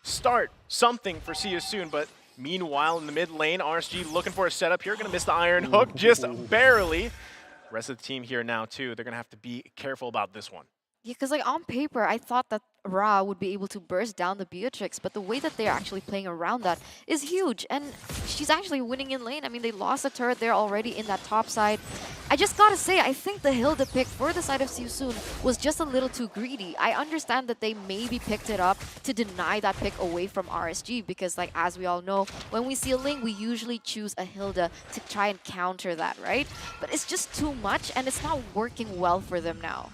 start something for SYS, but meanwhile in the mid lane, RSG looking for a setup here, gonna miss the Iron Hook just barely. Rest of the team here now too, they're gonna have to be careful about this one. Yeah, because like on paper, I thought that Ra would be able to burst down the Beatrix, but the way that they're actually playing around that is huge, and she's actually winning in lane. I mean, they lost a turret there already in that top side. I just gotta say, I think the Hilda pick for the side of SYS was just a little too greedy. I understand that they maybe picked it up to deny that pick away from RSG, because like as we all know, when we see a lane, we usually choose a Hilda to try and counter that, right? But it's just too much, and it's not working well for them now.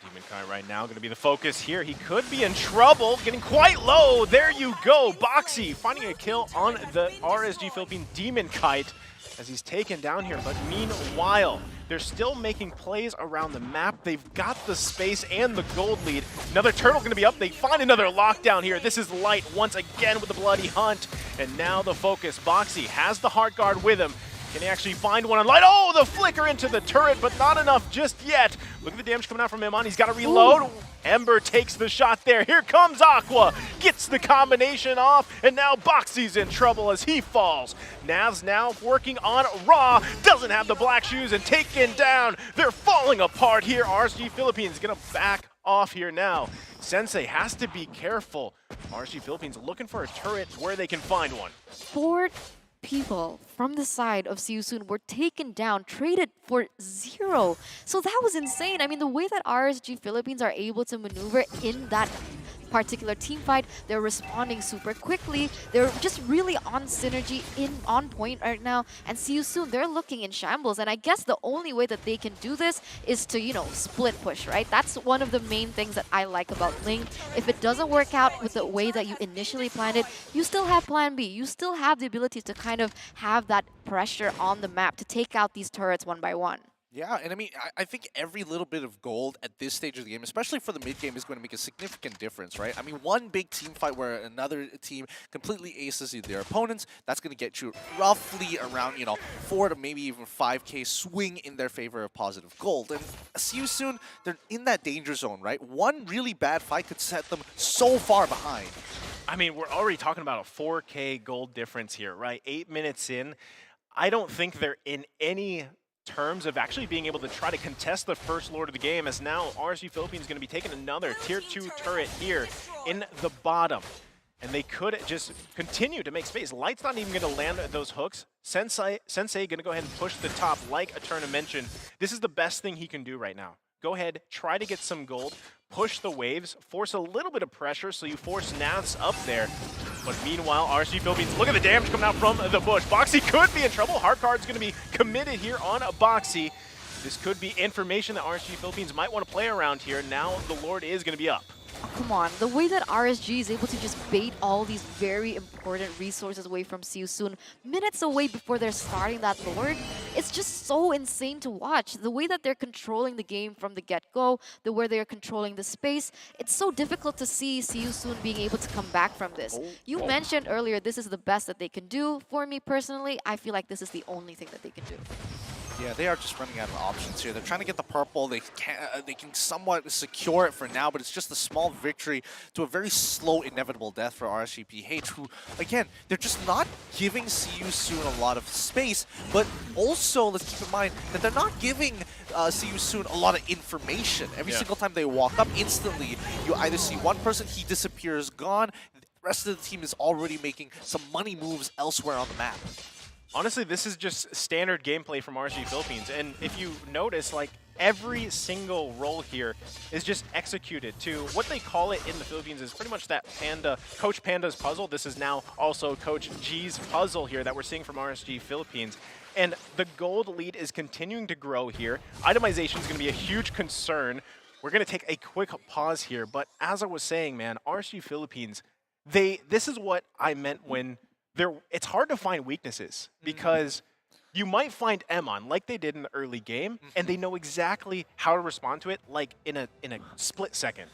Demon Kite right now going to be the focus here. He could be in trouble, getting quite low. There you go. Boxy finding a kill on the RSG Philippine Demon Kite as he's taken down here. But meanwhile, they're still making plays around the map. They've got the space and the gold lead. Another turtle going to be up. They find another lockdown here. This is Light once again with the bloody hunt. And now the focus. Boxy has the Heart Guard with him. Can he actually find one on Light? Oh, the flicker into the turret, but not enough just yet. Look at the damage coming out from Iman. He's got to reload. Ooh. Ember takes the shot there. Here comes Aqua. Gets the combination off, and now Boxy's in trouble as he falls. Nav's now working on Ra. Doesn't have the black shoes and taken down. They're falling apart here. RSG Philippines going to back off here now. Sensei has to be careful. RSG Philippines looking for a turret where they can find one. 4 people from the side of SYS were taken down, traded for 0. So that was insane. I mean, the way that RSG Philippines are able to maneuver in that particular team fight, they're responding super quickly. They're just really on synergy, on point right now. And SYS, they're looking in shambles. And I guess the only way that they can do this is to, you know, split push, right? That's one of the main things that I like about Ling. If it doesn't work out with the way that you initially planned it, you still have plan B. You still have the ability to kind of have that pressure on the map to take out these turrets one by one. Yeah, and I mean, I think every little bit of gold at this stage of the game, especially for the mid-game, is going to make a significant difference, right? I mean, one big team fight where another team completely aces their opponents, that's going to get you roughly around, you know, 4 to maybe even 5k swing in their favor of positive gold. And SYS, they're in that danger zone, right? One really bad fight could set them so far behind. I mean, we're already talking about a 4k gold difference here, right? 8 minutes in. I don't think they're in any terms of actually being able to try to contest the first Lord of the game, as now RSG Philippines is going to be taking another tier 2 turret here in the bottom. And they could just continue to make space. Light's not even going to land those hooks. Sensei going to go ahead and push the top like Eterna mentioned. This is the best thing he can do right now. go ahead, try to get some gold, push the waves, force a little bit of pressure, so you force Navs up there. But meanwhile, RSG Philippines, look at the damage coming out from the bush. Boxy could be in trouble. Hardcard's going to be committed here on Boxy. This could be information that RSG Philippines might want to play around here. Now the Lord is going to be up. Oh, come on, the way that RSG is able to just bait all these very important resources away from SYS minutes away before they're starting that Lord, it's just so insane to watch. The way that they're controlling the game from the get-go, the way they're controlling the space, it's so difficult to see SYS being able to come back from this. You mentioned earlier this is the best that they can do. For me personally, I feel like this is the only thing that they can do. Yeah, they are just running out of options here. They're trying to get the purple. They can somewhat secure it for now, but it's just a small victory to a very slow, inevitable death for RSG-PH, who, again, they're just not giving SYS a lot of space, but also, let's keep in mind that they're not giving SYS a lot of information. Every single time they walk up, instantly, you either see one person, he disappears, gone. The rest of the team is already making some money moves elsewhere on the map. Honestly, this is just standard gameplay from RSG Philippines, and if you notice, like, every single role here is just executed to what they call it in the Philippines is pretty much that Coach Panda's puzzle. This is now also Coach G's puzzle here that we're seeing from RSG Philippines. And the gold lead is continuing to grow here. Itemization is going to be a huge concern. We're going to take a quick pause here, but as I was saying, man, RSG Philippines, this is what I meant when it's hard to find weaknesses, because you might find Emon like they did in the early game, and they know exactly how to respond to it, like in a split second.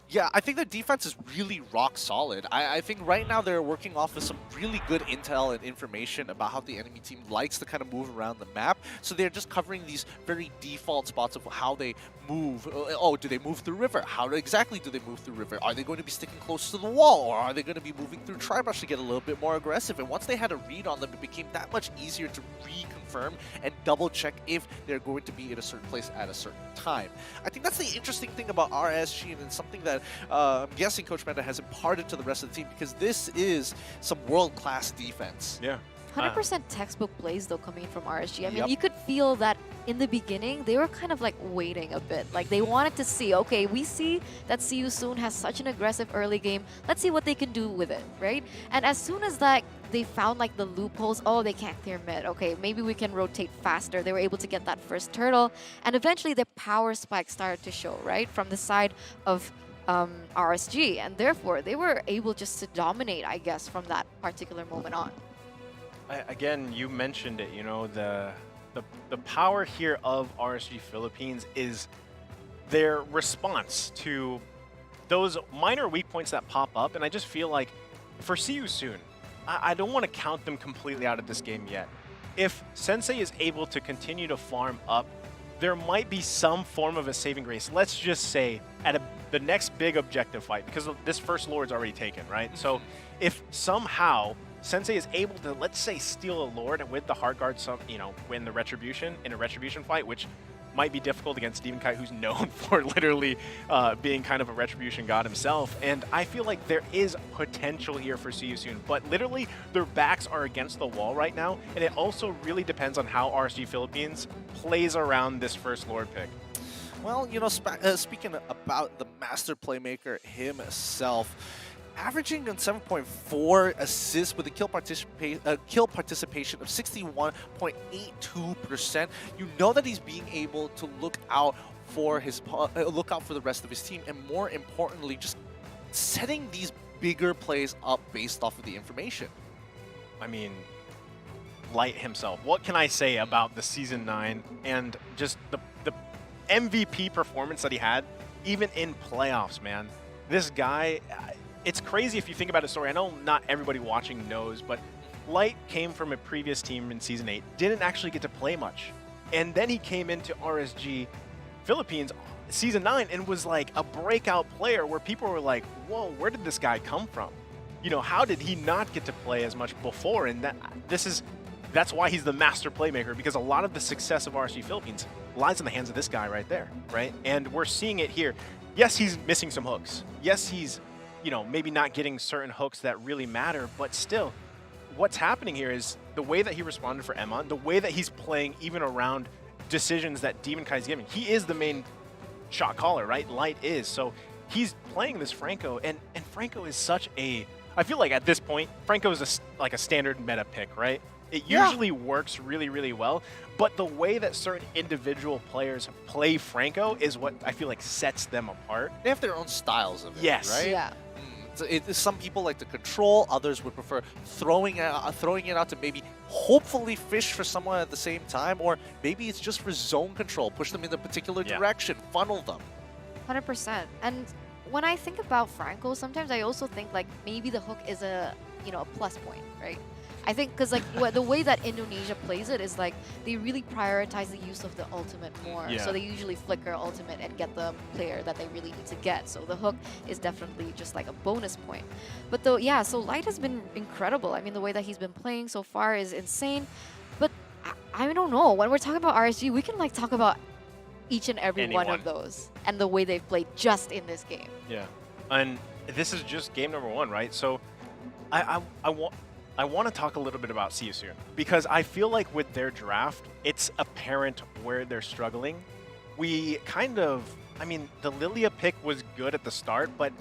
Yeah, I think the defense is really rock solid. I think right now they're working off of some really good intel and information about how the enemy team likes to kind of move around the map. So they're just covering these very default spots of how they move. Oh, do they move through river? How exactly do they move through river? Are they going to be sticking close to the wall, or are they going to be moving through tri-brush to get a little bit more aggressive? And once they had a read on them, it became that much easier to reconfirm and double check if they're going to be in a certain place at a certain time. I think that's the interesting thing about RSG, and something that I'm guessing Coach Panda has imparted to the rest of the team, because this is some world-class defense. Yeah. 100% textbook plays though coming from RSG. I mean, you could feel that in the beginning they were kind of like waiting a bit. Like they wanted to see, okay, we see that SYS has such an aggressive early game. Let's see what they can do with it, right? And as soon as that they found like the loopholes, oh, they can't clear mid. Okay, maybe we can rotate faster. They were able to get that first turtle, and eventually the power spike started to show, right, from the side of RSG, and therefore they were able just to dominate, I guess, from that particular moment on. Again, you mentioned it, you know, the power here of RSG Philippines is their response to those minor weak points that pop up, and I just feel like for SYS, I don't want to count them completely out of this game yet. If Sensei is able to continue to farm up, there might be some form of a saving grace. Let's just say at the next big objective fight, because this first Lord's already taken, right? So if somehow Sensei is able to, let's say, steal a Lord with the hard guard, win the Retribution in a Retribution fight, which might be difficult against Steven Kite, who's known for literally being kind of a Retribution god himself. And I feel like there is potential here for SYS, but literally their backs are against the wall right now, and it also really depends on how RSG Philippines plays around this first Lord pick. Well, you know, speaking about the master playmaker himself, averaging on 7.4 assists with a kill participation of 61.82%. You know that he's being able to look out for the rest of his team, and more importantly, just setting these bigger plays up based off of the information. I mean, Light himself. What can I say about the Season 9 and just the MVP performance that he had, even in playoffs, man? This guy, it's crazy if you think about his story. I know not everybody watching knows, but Light came from a previous team in Season 8, didn't actually get to play much. And then he came into RSG Philippines Season 9 and was like a breakout player where people were like, whoa, where did this guy come from? You know, how did he not get to play as much before? And that's why he's the master playmaker, because a lot of the success of RSG Philippines lies in the hands of this guy right there, right? And we're seeing it here. Yes, he's missing some hooks. Yes, he's, maybe not getting certain hooks that really matter, but still, what's happening here is the way that he responded for Emon, the way that he's playing even around decisions that Demon Kai's giving. He is the main shot caller, right? Light is. So he's playing this Franco, and Franco is such a... I feel like at this point, Franco is like a standard meta pick, right? It usually works really, really well, but the way that certain individual players play Franco is what I feel like sets them apart. They have their own styles of it, Yes. right? Yeah. Some people like to control, others would prefer throwing it out to maybe hopefully fish for someone at the same time, or maybe it's just for zone control, push them in a particular direction, funnel them. 100%. And when I think about Franco, sometimes I also think like maybe the hook is a plus point, right? I think because like the way that Indonesia plays it is like they really prioritize the use of the ultimate more. So they usually flicker ultimate and get the player that they really need to get. So the hook is definitely just like a bonus point. But though, yeah, so Light has been incredible. I mean, the way that he's been playing so far is insane. But I don't know. When we're talking about RSG, we can like talk about each and every one of those and the way they've played just in this game. Yeah. And this is just game number 1, right? So I want to talk a little bit about SYS because I feel like with their draft, it's apparent where they're struggling. We kind of, I mean, the Lilia pick was good at the start, but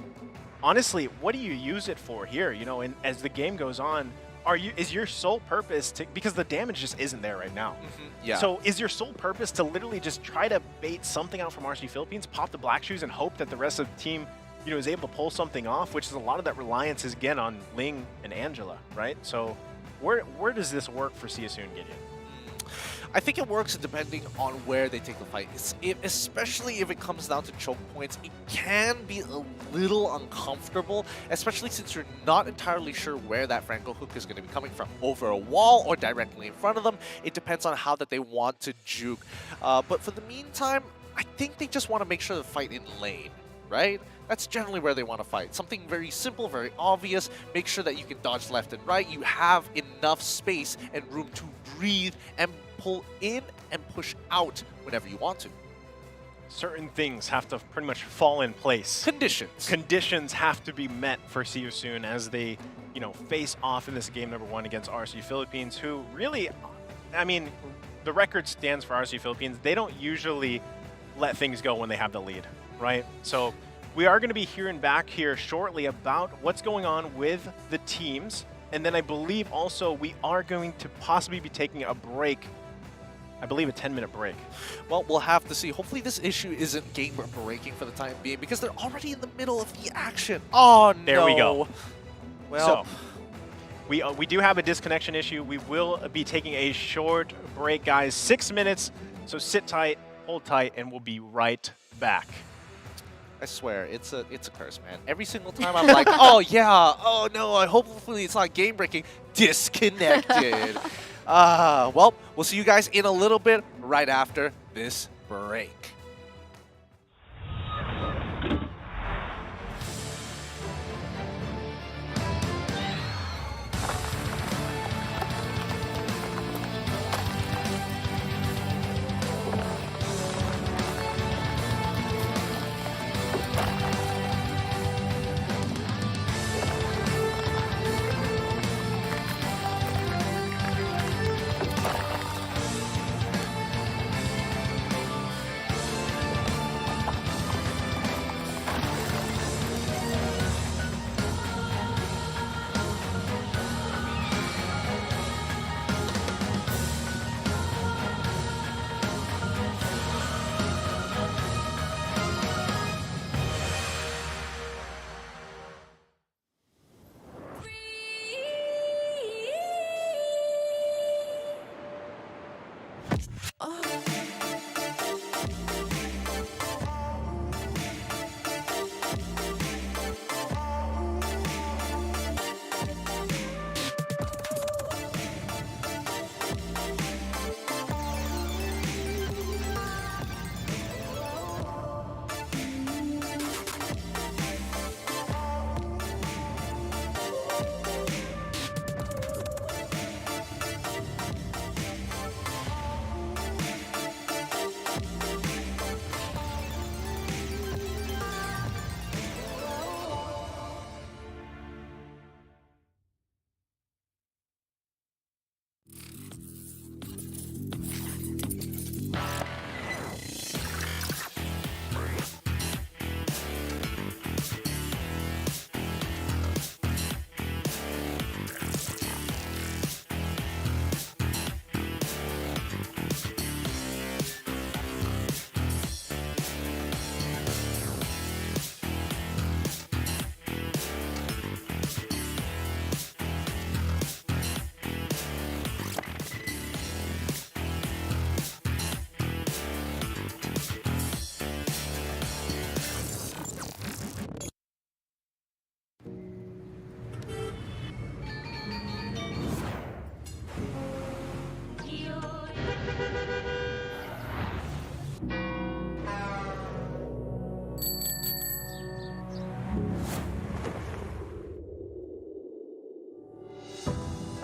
honestly, what do you use it for here? You know, and as the game goes on, is your sole purpose to, because the damage just isn't there right now. Yeah. So is your sole purpose to literally just try to bait something out from RSG Philippines, pop the black shoes, and hope that the rest of the team is able to pull something off, which is a lot of that reliance is again on Ling and Angela, right? So where does this work for SYS Gideon? I think it works depending on where they take the fight. Especially if it comes down to choke points, it can be a little uncomfortable, especially since you're not entirely sure where that Franco hook is going to be coming from. Over a wall or directly in front of them. It depends on how that they want to juke. But for the meantime, I think they just want to make sure to fight in lane, right? That's generally where they want to fight. Something very simple, very obvious. Make sure that you can dodge left and right. You have enough space and room to breathe and pull in and push out whenever you want to. Certain things have to pretty much fall in place. Conditions. Conditions have to be met for SYS as they, face off in this game number 1 against RSG Philippines, who really, I mean, the record stands for RSG Philippines. They don't usually let things go when they have the lead, right? So we are going to be hearing back here shortly about what's going on with the teams. And then I believe also we are going to possibly be taking a break. I believe a 10-minute break. Well, we'll have to see. Hopefully this issue isn't game breaking for the time being because they're already in the middle of the action. Oh, no. There we go. Well, so, we do have a disconnection issue. We will be taking a short break, guys. 6 minutes. So sit tight, hold tight, and we'll be right back. I swear, it's a curse, man. Every single time I'm like, oh yeah, oh no, hopefully it's not game breaking. Disconnected. Well, we'll see you guys in a little bit right after this break.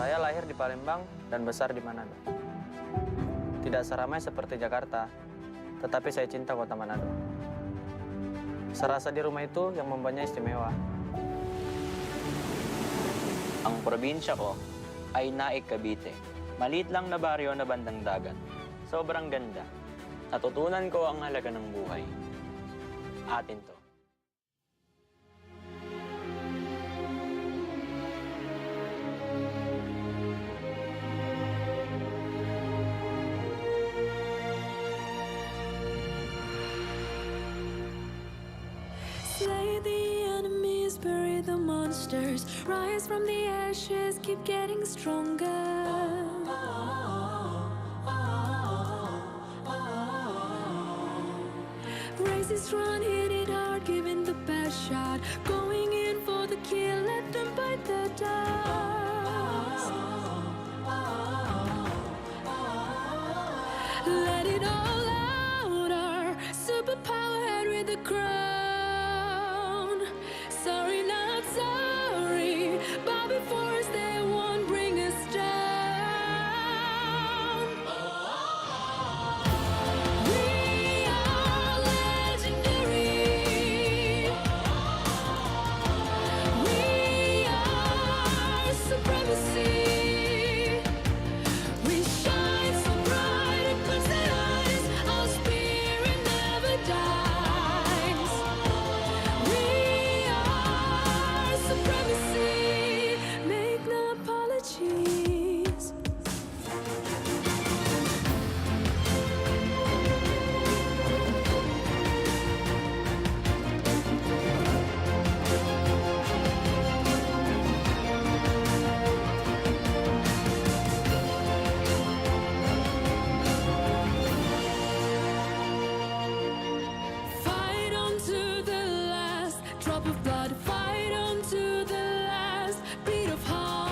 Saya lahir di Palembang dan besar di Manado. Tidak seramai seperti Jakarta, tetapi saya cinta kota Manado. Serasa di rumah itu yang membuatnya istimewa. Ang probinsya ko ay Naik, Cavite. Maliit lang na baryo na bandang dagat. Sobrang ganda. Natutunan ko ang halaga ng buhay. Atin to. Slay the enemies, bury the monsters. Rise from the ashes, keep getting stronger. Raise this run, hit it hard, giving the best shot. Going in for the kill, let them bite the dust. Let it all out, our superpower head with the crown. Sorry, not sorry, bow before us, they won't bring us down. We are legendary. We are supremacy. We shine so bright it puts the eyes. Our spirit never dies. We are supremacy. Make no apologies. Fight on to the last drop of blood. Fight on to the last beat of heart.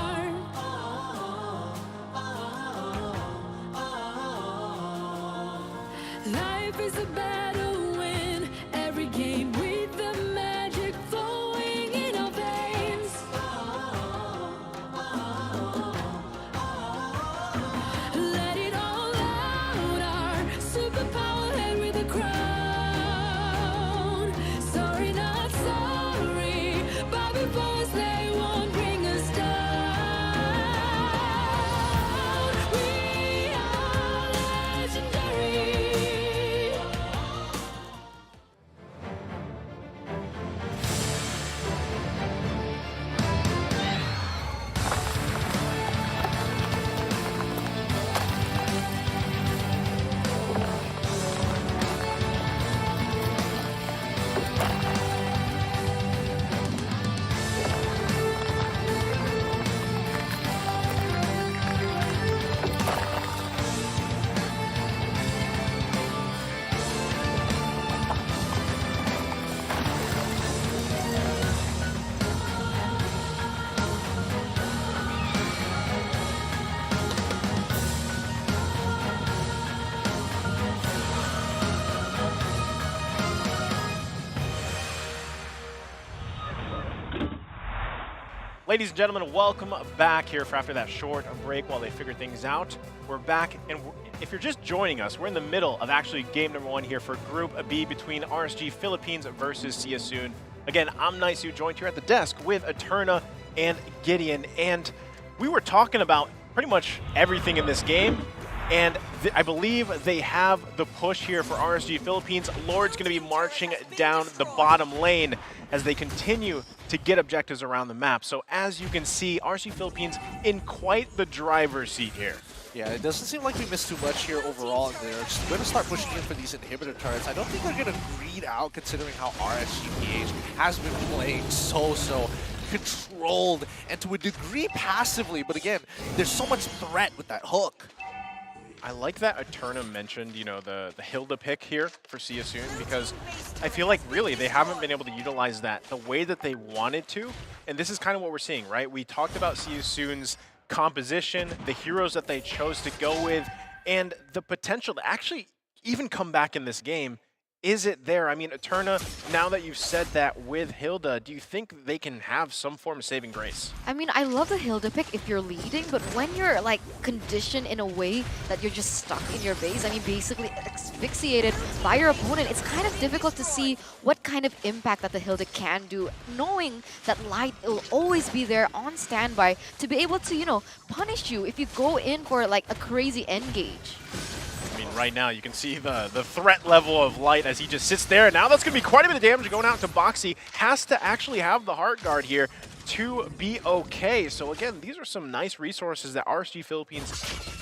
Life is a battle, win every game with the magic flowing in our veins. Let it all out, our superpower head with a crown. Sorry, not sorry, bow before us, they won't bring us down. We are legendary. Ladies and gentlemen, welcome back here for after that short break while they figure things out. We're back, and if you're just joining us, we're in the middle of actually game number 1 here for Group B between RSG Philippines versus SYS. Again, I'm Nisu, joined here at the desk with Eterna and Gideon, and we were talking about pretty much everything in this game, and I believe they have the push here for RSG Philippines. Lord's going to be marching down the bottom lane as they continue to get objectives around the map. So as you can see, RSG Philippines in quite the driver's seat here. Yeah, it doesn't seem like we missed too much here overall. They're just going to start pushing in for these inhibitor turrets. I don't think they're going to greed out considering how RSG-PH has been playing so controlled and to a degree passively. But again, there's so much threat with that hook. I like that Eterna mentioned, you know, the Hilda pick here for SYS because I feel like really they haven't been able to utilize that the way that they wanted to. And this is kind of what we're seeing, right? We talked about SYS's composition, the heroes that they chose to go with, and the potential to actually even come back in this game is it there? I mean, Eterna, now that you've said that with Hilda, do you think they can have some form of saving grace? I mean, I love the Hilda pick if you're leading, but when you're like conditioned in a way that you're just stuck in your base, I mean, basically asphyxiated by your opponent, it's kind of difficult to see what kind of impact that the Hilda can do, knowing that Light will always be there on standby to be able to, you know, punish you if you go in for like a crazy engage. I mean, right now you can see the threat level of Light as he just sits there. Now that's going to be quite a bit of damage going out to Boxy. Has to actually have the Heart Guard here to be okay. So again, these are some nice resources that RSG Philippines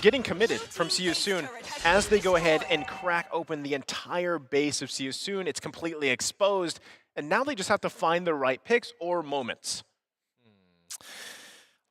getting committed from See You Soon as they go ahead and crack open the entire base of See You Soon. It's completely exposed, and now they just have to find the right picks or moments.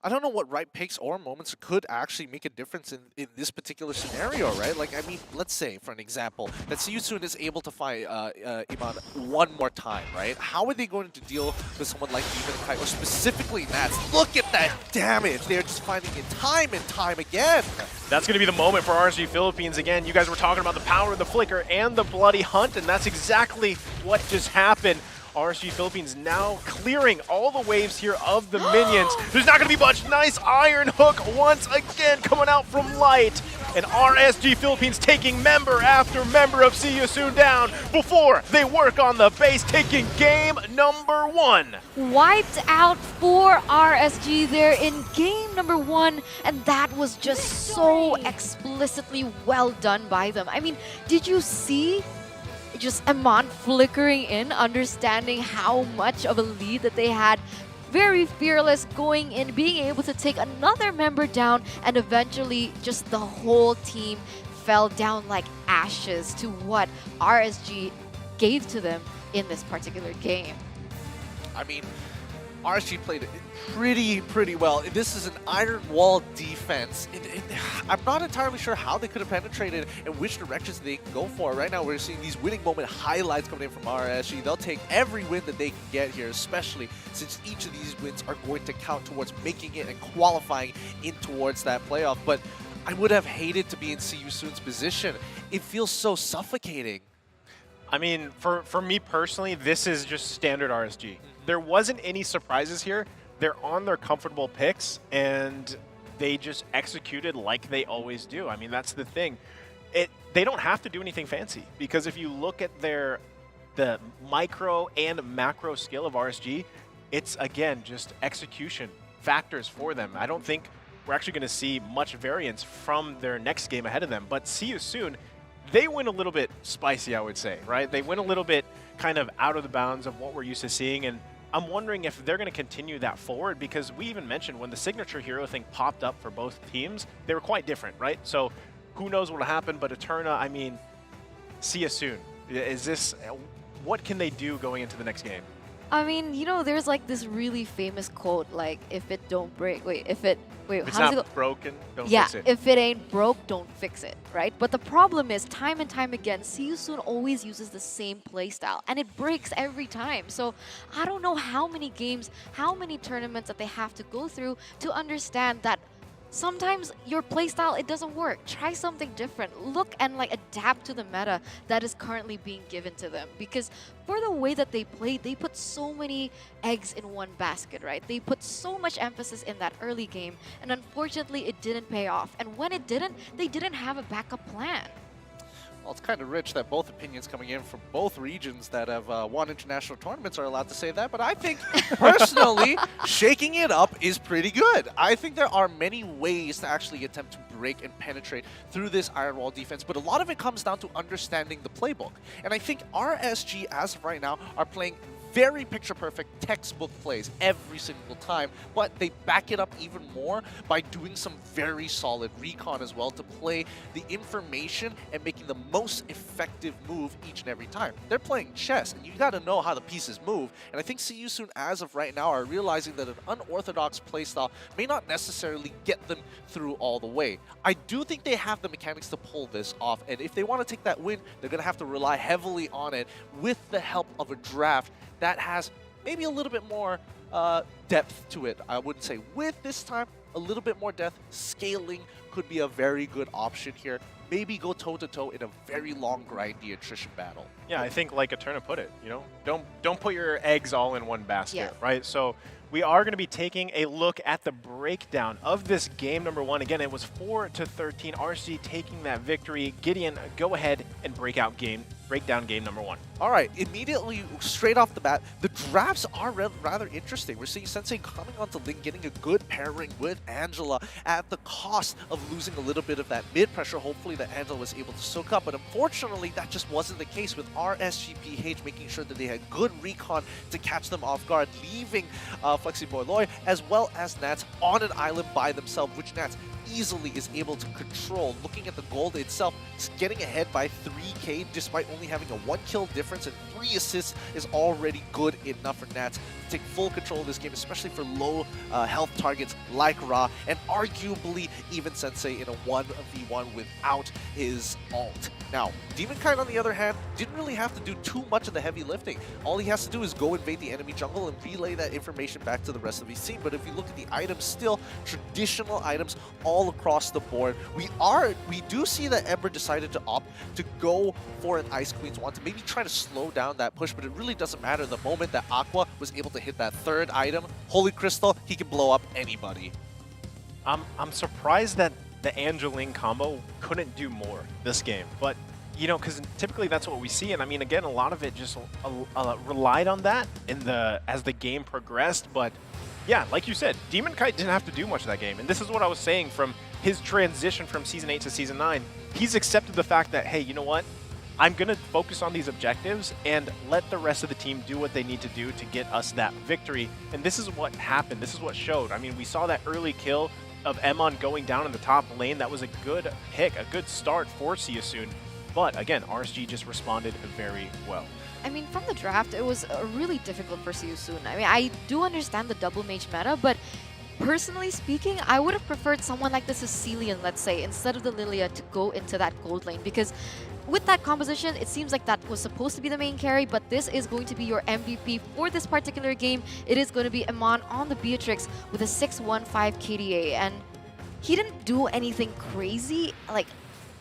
I don't know what right picks or moments could actually make a difference in this particular scenario, right? Like, I mean, let's say, for an example, that See You Soon is able to fight Iman one more time, right? How are they going to deal with someone like Demon Kai, or specifically Nats? Look at that damage! They're just finding it time and time again! That's going to be the moment for RSG Philippines. Again, you guys were talking about the power of the Flicker and the Bloody Hunt, and that's exactly what just happened. RSG Philippines now clearing all the waves here of the minions. There's not going to be much. Nice Iron Hook once again coming out from Light. And RSG Philippines taking member after member of See You Soon down before they work on the base, taking game number 1. Wiped out for RSG there in game number 1, and that was just so explicitly well done by them. I mean, did you see just Amon flickering in, understanding how much of a lead that they had? Very fearless going in, being able to take another member down, and eventually just the whole team fell down like ashes to what RSG gave to them in this particular game. I mean, RSG played it pretty well. This is an iron wall defense. I'm not entirely sure how they could have penetrated and which directions they can go for. Right now, we're seeing these winning moment highlights coming in from RSG. They'll take every win that they can get here, especially since each of these wins are going to count towards making it and qualifying in towards that playoff. But I would have hated to be in See You Soon's position. It feels so suffocating. I mean, for me personally, this is just standard RSG. There wasn't any surprises here. They're on their comfortable picks, and they just executed like they always do. I mean, that's the thing. They don't have to do anything fancy, because if you look at the micro and macro skill of RSG, it's, again, just execution factors for them. I don't think we're actually going to see much variance from their next game ahead of them, but See You Soon, they went a little bit spicy, I would say, right? They went a little bit kind of out of the bounds of what we're used to seeing, and I'm wondering if they're going to continue that forward, because we even mentioned when the signature hero thing popped up for both teams, they were quite different, right? So who knows what will happen, but Eterna, I mean, See You Soon. What can they do going into the next game? I mean, you know, there's like this really famous quote, like, if it don't break, if it's not broken, don't fix it. If it ain't broke, don't fix it, right? But the problem is, time and time again, See You Soon always uses the same playstyle, and it breaks every time. So I don't know how many games, how many tournaments that they have to go through to understand that sometimes your playstyle, it doesn't work. Try something different. Look and like adapt to the meta that is currently being given to them. Because for the way that they played, they put so many eggs in one basket, right? They put so much emphasis in that early game, and unfortunately it didn't pay off. And when it didn't, they didn't have a backup plan. Well, it's kind of rich that both opinions coming in from both regions that have won international tournaments are allowed to say that, but I think, personally, shaking it up is pretty good. I think there are many ways to actually attempt to break and penetrate through this iron wall defense, but a lot of it comes down to understanding the playbook. And I think RSG, as of right now, are playing very picture-perfect textbook plays every single time, but they back it up even more by doing some very solid recon as well to play the information and making the most effective move each and every time. They're playing chess, and you got to know how the pieces move, and I think See You Soon, as of right now, are realizing that an unorthodox playstyle may not necessarily get them through all the way. I do think they have the mechanics to pull this off, and if they want to take that win, they're going to have to rely heavily on it with the help of a draft that has maybe a little bit more depth to it. I wouldn't say with this time, a little bit more depth. Scaling could be a very good option here. maybe go toe-to-toe in a very long, grindy attrition battle. Yeah, I think like Eterna put it, you know, don't put your eggs all in one basket, Yeah. right? So we are going to be taking a look at the breakdown of this game number 1. Again, it was 4-13. RSG taking that victory. Gideon, go ahead and break down game number 1. All right, immediately, straight off the bat, the drafts are rather interesting. We're seeing Sensei coming onto Link, getting a good pairing with Angela at the cost of losing a little bit of that mid-pressure, hopefully that Angela was able to soak up. But unfortunately, that just wasn't the case with RSG-PH making sure that they had good recon to catch them off guard, leaving Flexi Boy Loy as well as Nats on an island by themselves, which Nats easily is able to control. Looking at the gold itself, it's getting ahead by 3K despite only having a 1 kill difference, and 3 assists is already good enough for Nats to take full control of this game, especially for low health targets like Ra, and arguably even Sensei in a 1v1 without his ult. Now, Demonkite, on the other hand, didn't really have to do too much of the heavy lifting. All he has to do is go invade the enemy jungle and relay that information back to the rest of his team. But if you look at the items, still traditional items all across the board. We do see that Ember decided to opt to go for an Ice Queen's wand to maybe try to slow down that push, but it really doesn't matter. The moment that Aqua was able to hit that 3rd item, Holy Crystal, he can blow up anybody. I'm surprised that the Angeline combo couldn't do more this game, but you know, because typically that's what we see, and I mean, again, a lot of it just relied on that as the game progressed. But yeah, like you said, Demonkite didn't have to do much of that game, and this is what I was saying from his transition from Season 8 to Season 9. He's accepted the fact that, hey, you know what? I'm going to focus on these objectives and let the rest of the team do what they need to do to get us that victory. And this is what happened. This is what showed. I mean, we saw that early kill of Emon going down in the top lane. That was a good pick, a good start for SYS. But again, RSG just responded very well. I mean, from the draft, it was really difficult for SYS. I mean, I do understand the double mage meta, but personally speaking, I would have preferred someone like the Sicilian, let's say, instead of the Lilia to go into that gold lane, because with that composition, it seems like that was supposed to be the main carry, but this is going to be your MVP for this particular game. It is going to be Amon on the Beatrix with a 615 KDA, and he didn't do anything crazy, like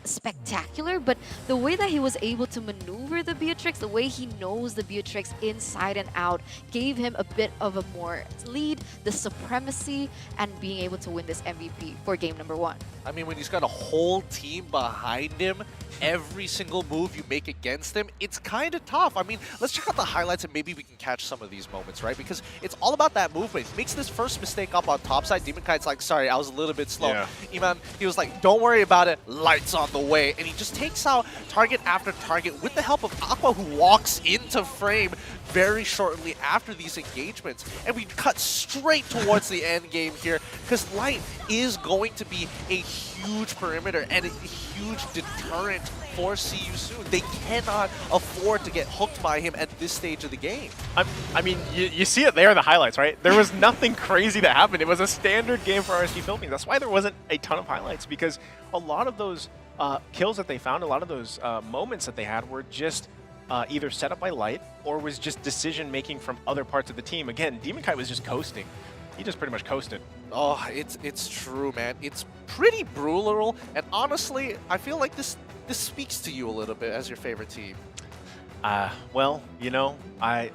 spectacular, but the way that he was able to maneuver the Beatrix, the way he knows the Beatrix inside and out, gave him a bit of a more lead, the supremacy, and being able to win this MVP for game number 1. I mean, when he's got a whole team behind him, every single move you make against him, it's kind of tough. I mean, let's check out the highlights and maybe we can catch some of these moments, right? Because it's all about that movement. He makes this first mistake up on top side. Demonkite's like, sorry, I was a little bit slow. Yeah. Iman, he was like, don't worry about it, lights on the way. And he just takes out target after target with the help of Aqua, who walks into frame very shortly after these engagements. And we cut straight towards the end game here, because Light is going to be a huge perimeter and a huge deterrent for SYS. They cannot afford to get hooked by him at this stage of the game. I mean, you see it there in the highlights, right? There was nothing crazy that happened. It was a standard game for RSG Philippines. That's why there wasn't a ton of highlights, because a lot of those kills that they found, a lot of those moments that they had were just either set up by Light or was just decision-making from other parts of the team. Again, Demonkite was just coasting. He just pretty much coasted. Oh, it's true, man. It's pretty brutal, and honestly, I feel like this speaks to you a little bit as your favorite team. Well, you know, I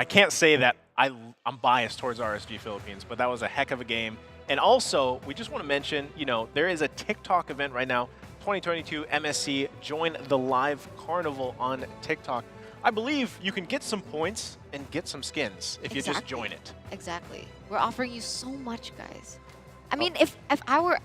can't say that I'm biased towards RSG Philippines, but that was a heck of a game. And also, we just want to mention, you know, there is a TikTok event right now, 2022 MSC. Join the live carnival on TikTok. I believe you can get some points and get some skins if you just join it. Exactly. We're offering you so much, guys. I mean, if I were,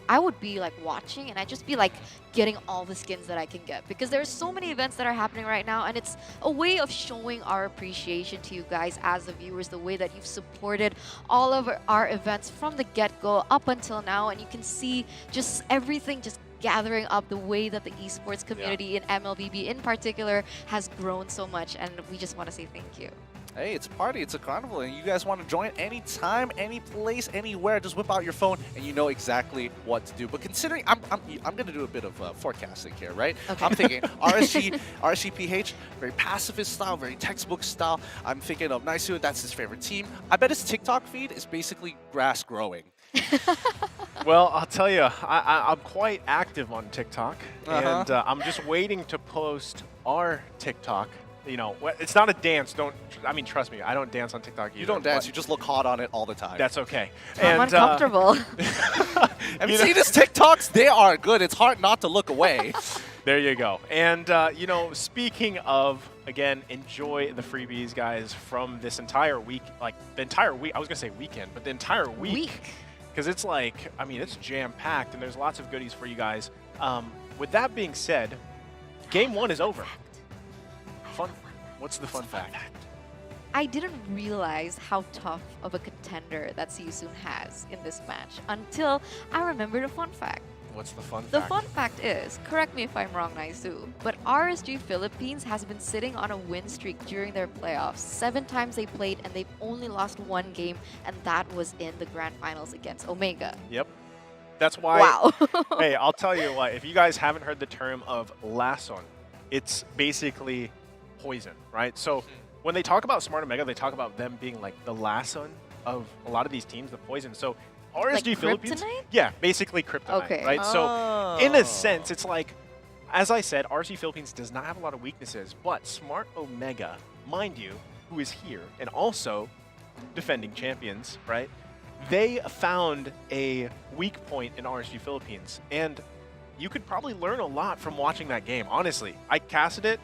I would be like watching and I'd just be like getting all the skins that I can get, because there's so many events that are happening right now, and it's a way of showing our appreciation to you guys as the viewers, the way that you've supported all of our events from the get-go up until now, and you can see just everything just gathering up, the way that the esports community in MLBB in particular has grown so much, and we just want to say thank you. Hey, it's a party, it's a carnival, and you guys want to join anytime, any place, anywhere, just whip out your phone and you know exactly what to do. But considering, I'm going to do a bit of forecasting here, right? Okay. I'm thinking RSG-PH, very pacifist style, very textbook style. I'm thinking of Naisu, that's his favorite team. I bet his TikTok feed is basically grass growing. Well, I'll tell you, I'm quite active on TikTok, and I'm just waiting to post our TikTok. You know, it's not a dance. Trust me, I don't dance on TikTok either. You don't dance, you just look hot on it all the time. That's okay. I'm uncomfortable. Have you seen his TikToks? They are good. It's hard not to look away. There you go. And, you know, speaking of, again, enjoy the freebies, guys, from this entire week. Like, the entire week. I was going to say weekend, but the entire week. Because it's like, I mean, it's jam-packed, and there's lots of goodies for you guys. With that being said, Game 1 is over. What's the fun fact? I didn't realize how tough of a contender that SYS has in this match until I remembered a fun fact. What's the fun fact? The fun fact is, correct me if I'm wrong, Naisu, but RSG Philippines has been sitting on a win streak during their playoffs. 7 times they played and they've only lost 1 game, and that was in the grand finals against Omega. Yep. That's why. Wow. Hey, I'll tell you what, if you guys haven't heard the term of LASON, it's basically poison, right? So when they talk about Smart Omega, they talk about them being like the LASON of a lot of these teams, the poison. So RSG like Philippines, kryptonite? yeah, basically kryptonite, Okay. right? So in a sense, it's like, as I said, RSG Philippines does not have a lot of weaknesses, but Smart Omega, mind you, who is here and also defending champions, right? They found a weak point in RSG Philippines, and you could probably learn a lot from watching that game. Honestly, I casted it,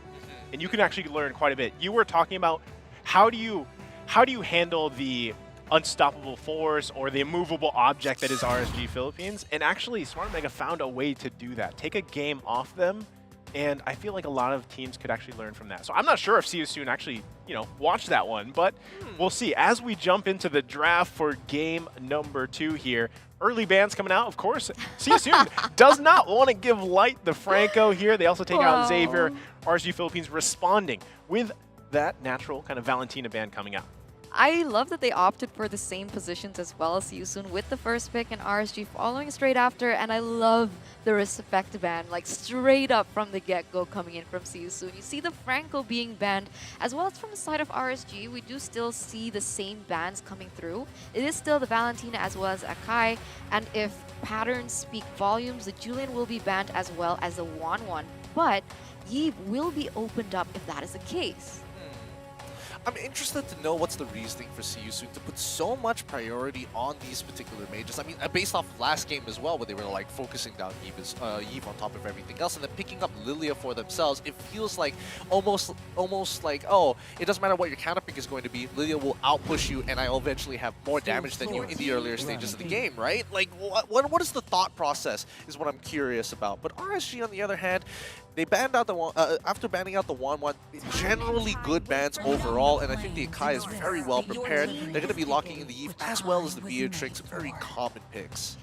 and you can actually learn quite a bit. You were talking about how do you handle the unstoppable force or the immovable object that is RSG Philippines, and actually Smart Omega found a way to do that. Take a game off them, and I feel like a lot of teams could actually learn from that. So I'm not sure if SYS soon actually, you know, watched that one, but we'll see. As we jump into the draft for game number 2 here, early bans coming out, of course. SYS does not want to give Light the Franco here. They also take out Xavier. RSG Philippines responding with that natural kind of Valentina ban coming out. I love that they opted for the same positions as well as SYS with the first pick and RSG following straight after, and I love the respect ban, like straight up from the get-go coming in from SYS. You see the Franco being banned, as well as from the side of RSG, we do still see the same bans coming through. It is still the Valentina as well as Akai, and if patterns speak volumes, the Julian will be banned as well as the Wanwan, but Eve will be opened up if that is the case. I'm interested to know what's the reasoning for SYS to put so much priority on these particular majors. I mean, based off of last game as well, where they were like focusing down Eve on top of everything else, and then picking up Lilia for themselves. It feels like almost like, oh, it doesn't matter what your counter pick is going to be, Lilia will outpush you, and I'll eventually have more damage than you in the earlier stages of the game, right? Like, what is the thought process is what I'm curious about. But RSG, on the other hand, they banned out the after banning out the Wanwan, generally good bans overall, and I think the Akai is very well prepared. They're going to be locking in the Eve as well as the Beatrix, very common picks.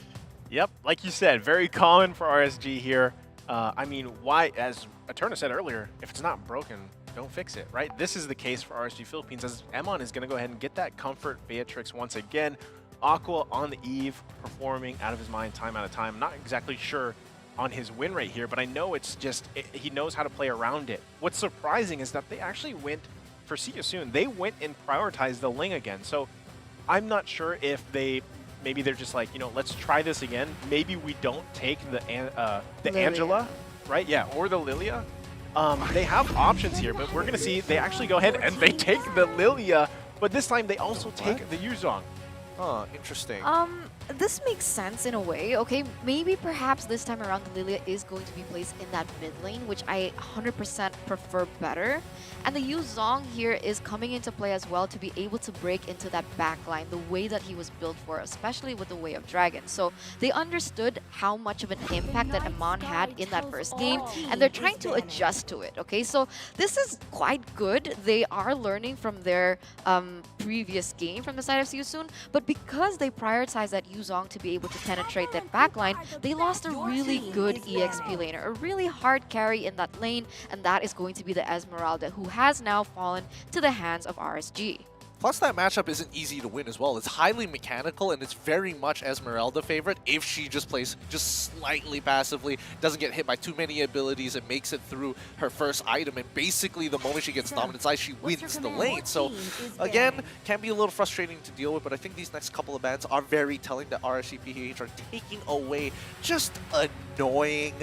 Yep, like you said, very common for RSG here. I mean, why, as Eterna said earlier, if it's not broken, don't fix it, right? This is the case for RSG Philippines, as Emon is going to go ahead and get that comfort Beatrix once again. Aqua on the Eve, performing out of his mind time out of time. Not exactly sure on his win rate here, but I know it's just, he knows how to play around it. What's surprising is that they actually went for SYS soon. They went and prioritized the Ling again. So I'm not sure if maybe they're just like, you know, let's try this again. Maybe we don't take the Angela, right? Yeah, or the Lilia. They have options here, but we're going to see they actually go ahead and they take the Lilia, but this time they also take the Yuzong. Oh, interesting. This makes sense in a way. Okay, maybe perhaps this time around the Lilia is going to be placed in that mid lane, which I 100% prefer better. And the Yuzong here is coming into play as well to be able to break into that back line the way that he was built for, especially with the Way of Dragon. So they understood how much of an impact that Amon had in that first game, and they're trying to adjust to it. Okay, so this is quite good. They are learning from their previous game from the side of SYS, but But because they prioritized that Yuzong to be able to penetrate that backline, they lost a really good EXP laner, a really hard carry in that lane, and that is going to be the Esmeralda, who has now fallen to the hands of RSG. Plus, that matchup isn't easy to win as well. It's highly mechanical, and it's very much Esmeralda favorite if she just plays just slightly passively, doesn't get hit by too many abilities, and makes it through her first item. And basically, the moment she gets Dominance Ice, she wins the lane. So, again, can be a little frustrating to deal with, but I think these next couple of bans are very telling that RSG-PH are taking away just annoying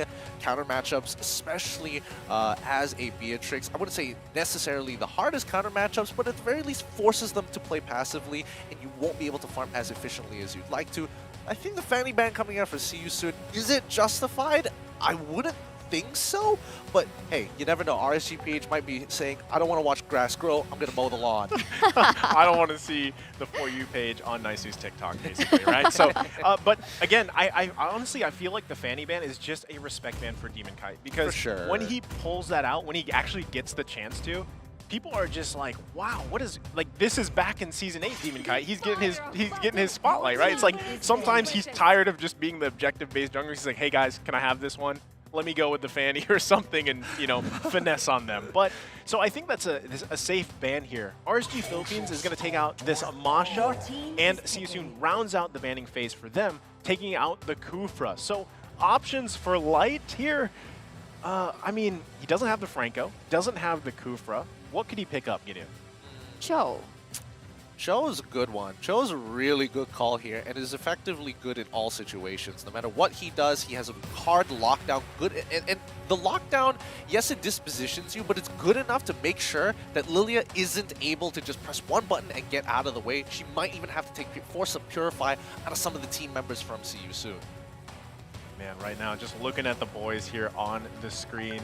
counter matchups, especially as a Beatrix. I wouldn't say necessarily the hardest counter matchups, but at the very least forces them to play passively, and you won't be able to farm as efficiently as you'd like to. I think the Fanny ban coming out for See You Soon, is it justified? I wouldn't think so, but hey, you never know. RSG-PH might be saying, I don't want to watch grass grow, I'm going to mow the lawn. I don't want to see the For You page on Nicey's TikTok, basically, right? So, but again, I honestly, I feel like the Fanny ban is just a respect ban for Demon Kite, because when he pulls that out, when he actually gets the chance to, people are just like, wow, what is, like, this is back in Season 8 Demon Kite. He's getting his spotlight, right? It's like sometimes he's tired of just being the objective-based jungler. He's like, hey guys, can I have this one? Let me go with the Fanny or something and, you know, finesse on them. But, so I think that's a safe ban here. RSG Philippines is going to take out this Amasha, and See You Soon rounds out the banning phase for them, taking out the Kufra. So options for Light here, I mean, he doesn't have the Franco, doesn't have the Kufra. What could he pick up, Gideon? Cho. Cho is a good one. Cho is a really good call here and is effectively good in all situations. No matter what he does, he has a hard lockdown. Good, and the lockdown, yes, it dispositions you, but it's good enough to make sure that Lilia isn't able to just press one button and get out of the way. She might even have to force some Purify out of some of the team members from See You Soon. Man, right now, just looking at the boys here on the screen,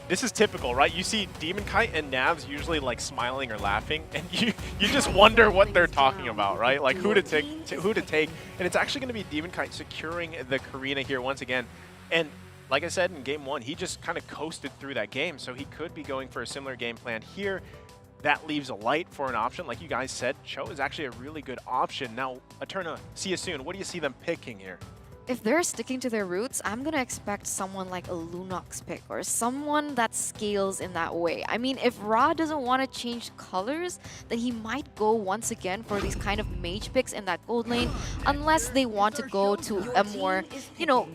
this is typical, right? You see Demon Kite and Navs usually like smiling or laughing, and you just wonder what they're talking about, right? Like who to take, and it's actually going to be Demon Kite securing the Karina here once again. And like I said in Game 1, he just kind of coasted through that game, so he could be going for a similar game plan here. That leaves a Light for an option. Like you guys said, Cho is actually a really good option. Now, Eterna, See You Soon, what do you see them picking here? If they're sticking to their roots, I'm going to expect someone like a Lunox pick or someone that scales in that way. I mean, if Ra doesn't want to change colors, then he might go once again for these kind of mage picks in that gold lane, unless they want to go to a more, you know,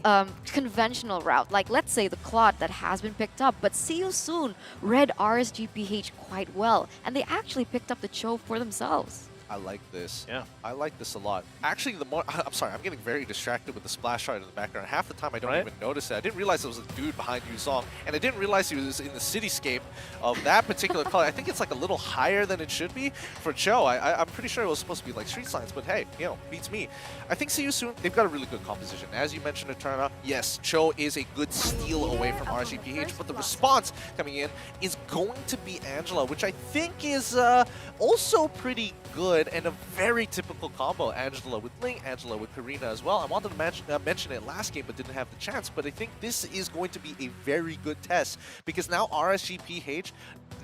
conventional route. Like, let's say the Claude that has been picked up, but See You Soon read RSG-PH quite well, and they actually picked up the Cho for themselves. I like this. Yeah. I like this a lot. Actually, the more... I'm sorry, I'm getting very distracted with the splash shot in the background. Half the time, I don't even notice it. I didn't realize there was a dude behind Yuzong, and I didn't realize he was in the cityscape of that particular color. I think it's like a little higher than it should be for Cho. I'm pretty sure it was supposed to be like street signs, but hey, you know, beats me. I think See You Soon, they've got a really good composition. As you mentioned, Eterna, yes, Cho is a good steal away from RSG-PH, but the response coming in is going to be Angela, which I think is also pretty good and a very typical combo. Angela with Ling, Angela with Karina as well. I wanted to mention it last game but didn't have the chance, but I think this is going to be a very good test because now RSG-PH,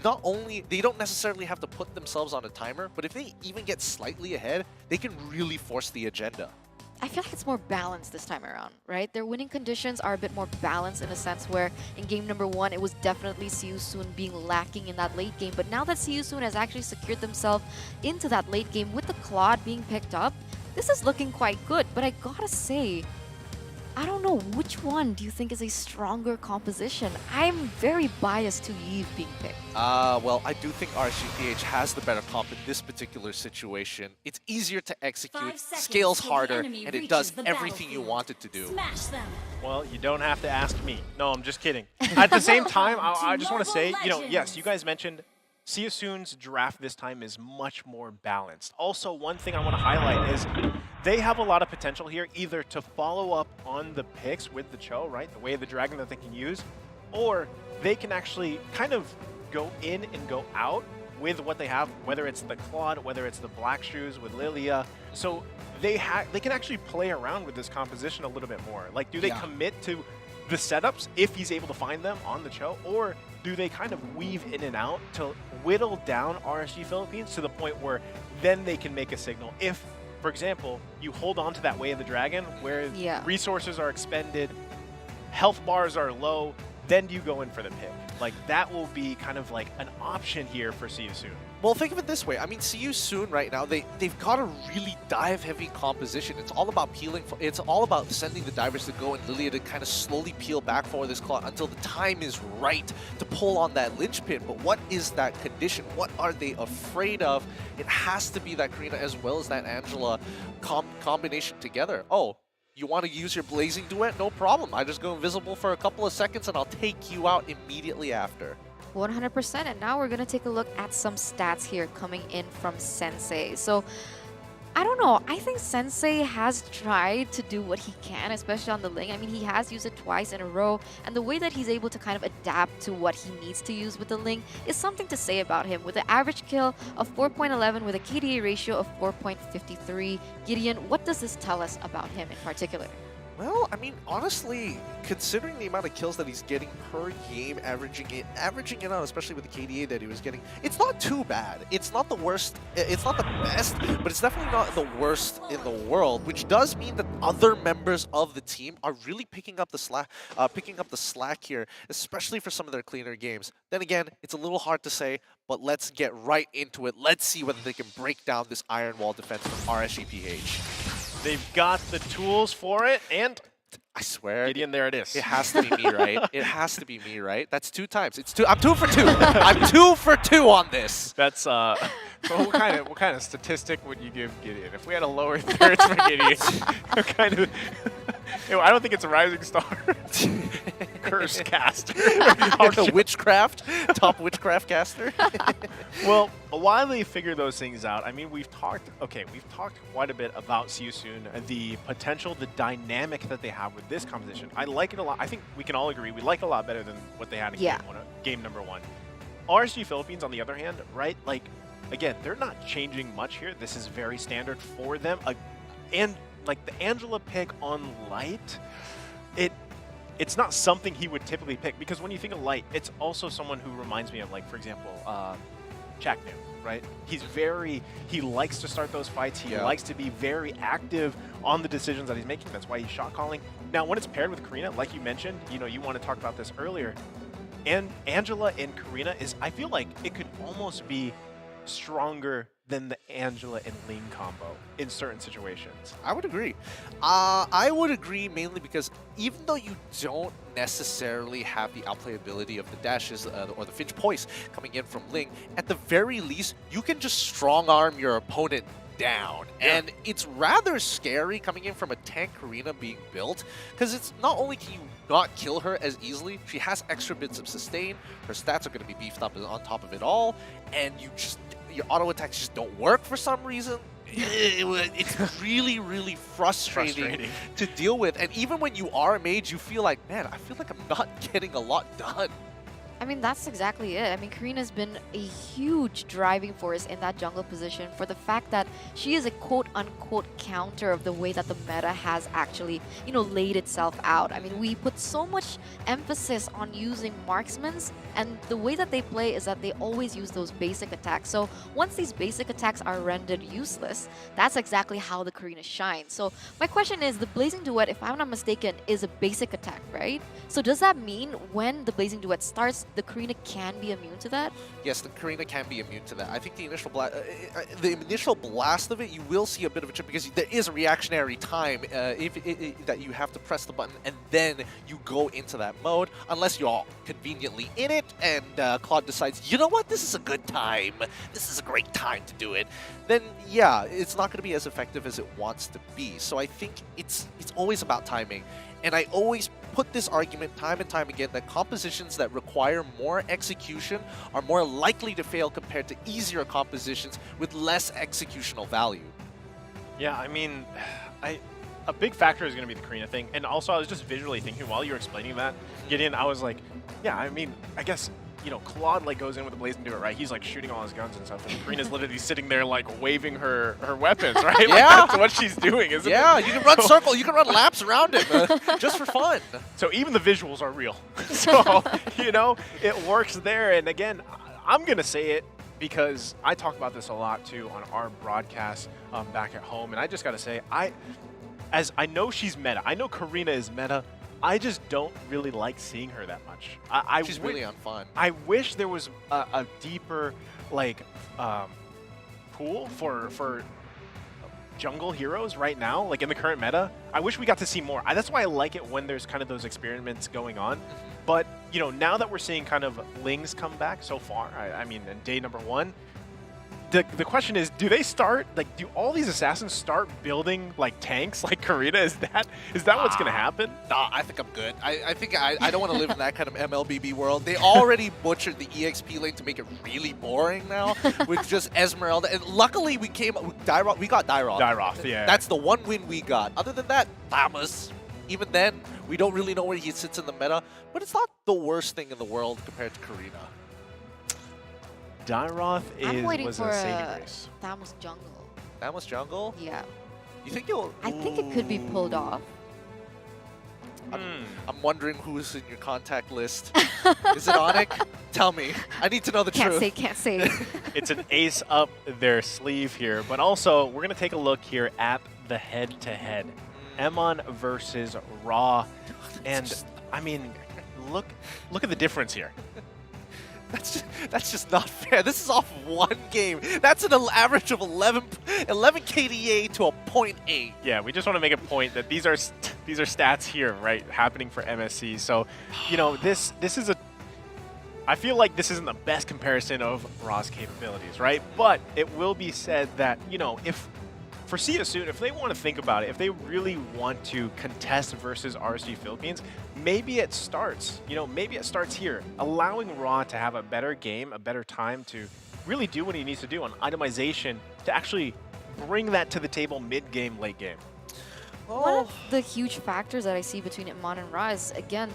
not only, they don't necessarily have to put themselves on a timer, but if they even get slightly ahead, they can really force the agenda. I feel like it's more balanced this time around, right? Their winning conditions are a bit more balanced in a sense where in game number 1, it was definitely See You Soon being lacking in that late game. But now that See You Soon has actually secured themselves into that late game with the Claude being picked up, this is looking quite good. But I gotta say, I don't know, which one do you think is a stronger composition? I'm very biased to Yves being picked. Well, I do think RSG-PH has the better comp in this particular situation. It's easier to execute, scales harder, and it does everything you want it to do. Well, you don't have to ask me. No, I'm just kidding. At the same time, I just want to say, you know, yes, you guys mentioned See You Soon's draft this time is much more balanced. Also, one thing I want to highlight is they have a lot of potential here, either to follow up on the picks with the Cho, right, the way of the dragon that they can use, or they can actually kind of go in and go out with what they have, whether it's the Claude, whether it's the Black Shoes with Lilia. So they can actually play around with this composition a little bit more. Like, do they commit to the setups if he's able to find them on the Cho, or do they kind of weave in and out to whittle down RSG Philippines to the point where then they can make a signal if for example, you hold on to that Way of the Dragon where resources are expended, health bars are low, then you go in for the pick. Like, that will be kind of like an option here for See You Soon. Well, think of it this way. I mean, See You Soon right now, they've got a really dive-heavy composition. It's all about peeling. It's all about sending the divers to go and Lilia to kind of slowly peel back for this claw until the time is right to pull on that linchpin. But what is that condition? What are they afraid of? It has to be that Karina as well as that Angela combination together. Oh, you want to use your Blazing Duet? No problem. I just go invisible for a couple of seconds and I'll take you out immediately after. 100%. And now we're going to take a look at some stats here coming in from Sensei. So, I don't know. I think Sensei has tried to do what he can, especially on the Ling. I mean, he has used it twice in a row, and the way that he's able to kind of adapt to what he needs to use with the Ling is something to say about him. With an average kill of 4.11 with a KDA ratio of 4.53, Gideon, what does this tell us about him in particular? Well, I mean, honestly, considering the amount of kills that he's getting per game, averaging it out, especially with the KDA that he was getting, it's not too bad. It's not the worst, it's not the best, but it's definitely not the worst in the world, which does mean that other members of the team are really picking up the slack here, especially for some of their cleaner games. Then again, it's a little hard to say, but let's get right into it. Let's see whether they can break down this Iron Wall defense from RSG-PH. They've got the tools for it, and I swear, Gideon, there it is. It has to be me, right? It has to be me, right? That's 2 times. It's 2. I'm 2 for 2. I'm 2 for 2 on this. That's so what kind of statistic would you give Gideon? If we had a lower thirds for Gideon, what kind of? I don't think it's a rising star. Cursed caster. The witchcraft, top witchcraft caster. Well, while they figure those things out, I mean, we've talked quite a bit about See You Soon, the potential, the dynamic that they have with this composition. I like it a lot. I think we can all agree we like it a lot better than what they had in game number 1. RSG Philippines, on the other hand, right? Like, again, they're not changing much here. This is very standard for them. And like the Angela pick on Light, it's not something he would typically pick, because when you think of Light, it's also someone who reminds me of, like, for example, Chaknu, right? He likes to start those fights. He likes to be very active on the decisions that he's making. That's why he's shot calling. Now, when it's paired with Karina, like you mentioned, you want to talk about this earlier, and Angela and Karina I feel like it could almost be stronger than the Angela and Ling combo in certain situations. I would agree. I would agree mainly because even though you don't necessarily have the outplay ability of the dashes or the Finch Poise coming in from Ling, at the very least, you can just strong-arm your opponent down. And it's rather scary coming in from a tank Karina being built, because it's not only can you not kill her as easily, she has extra bits of sustain, her stats are going to be beefed up on top of it all, and your auto attacks just don't work for some reason. It's really, really frustrating to deal with. And even when you are a mage, you feel like, man, I feel like I'm not getting a lot done. I mean, that's exactly it. I mean, Karina's been a huge driving force in that jungle position for the fact that she is a quote-unquote counter of the way that the meta has actually, laid itself out. I mean, we put so much emphasis on using marksmans, and the way that they play is that they always use those basic attacks. So once these basic attacks are rendered useless, that's exactly how the Karina shines. So my question is, the Blazing Duet, if I'm not mistaken, is a basic attack, right? So does that mean when the Blazing Duet starts, the Karina can be immune to that? Yes, the Karina can be immune to that. I think the initial blast of it, you will see a bit of a chip because there is a reactionary time that you have to press the button and then you go into that mode, unless you're all conveniently in it and Claude decides, you know what, this is a good time. This is a great time to do it. Then, yeah, it's not going to be as effective as it wants to be. So I think it's always about timing. And I always put this argument time and time again that compositions that require more execution are more likely to fail compared to easier compositions with less executional value. Yeah, I mean, a big factor is going to be the Karina thing. And also, I was just visually thinking while you were explaining that, Gideon, I was like, yeah, I mean, I guess, Claude goes in with the Blazing Duet, right? He's shooting all his guns and stuff, and Karina's literally sitting there waving her weapons, right? Yeah, that's what she's doing, isn't it? Yeah, you can run circle, you can run laps around him, just for fun. So even the visuals are real. So it works there. And again, I'm gonna say it. because I talk about this a lot too on our broadcast back at home, and I just got to say, as I know she's meta, I know Karina is meta, I just don't really like seeing her that much. She's really unfun. I wish there was a deeper pool for jungle heroes right now, like in the current meta. I wish we got to see more. That's why I like it when there's kind of those experiments going on. But, you know, now that we're seeing kind of Lings come back so far, I mean, in day number 1, the question is, do they start, like, do all these assassins start building, like, tanks like Karina? Is that what's going to happen? Nah, I think I'm good. I think I don't want to live in that kind of MLBB world. They already butchered the EXP lane to make it really boring now with just Esmeralda. And luckily we came with Dyroth. We got Dyroth. Dyroth, yeah. That's the one win we got. Other than that, Thamus. Even then, we don't really know where he sits in the meta, but it's not the worst thing in the world compared to Karina. Dyroth was a saving grace. Thamus jungle. Thamus jungle? Yeah. You think you'll... I think it could be pulled off. I'm wondering who's in your contact list. Is it ONIC? Tell me. I need to know the truth. Can't say. It's an ace up their sleeve here, but also we're going to take a look here at the head-to-head. Emon versus Raw, and I mean, look at the difference here. That's just not fair. This is off one game. That's an average of 11 KDA to a 0.8. Yeah, we just want to make a point that these are stats here, right, happening for MSC. So, you know, this is I feel like this isn't the best comparison of Raw's capabilities, right? But it will be said that, you know, for Soon, if they want to think about it, if they really want to contest versus RSG Philippines, maybe it starts, here, allowing Raw to have a better game, a better time to really do what he needs to do on itemization to actually bring that to the table mid-game, late game. One of the huge factors that I see between Emon and Ra is, again,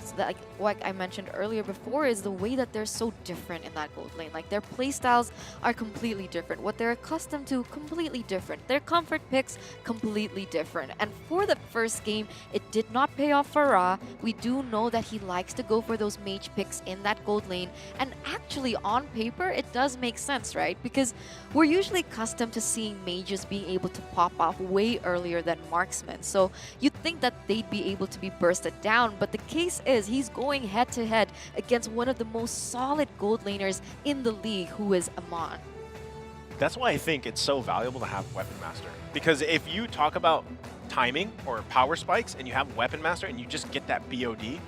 like I mentioned earlier before, is the way that they're so different in that gold lane. Like, their playstyles are completely different. What they're accustomed to, completely different. Their comfort picks, completely different. And for the first game, it did not pay off for Ra. We do know that he likes to go for those mage picks in that gold lane. And actually, on paper, it does make sense, right? Because we're usually accustomed to seeing mages being able to pop off way earlier than marksmen. So you'd think that they'd be able to be bursted down, but the case is he's going head-to-head against one of the most solid gold laners in the league, who is Emon. That's why I think it's so valuable to have Weapon Master. Because if you talk about timing or power spikes and you have Weapon Master and you just get that BOD,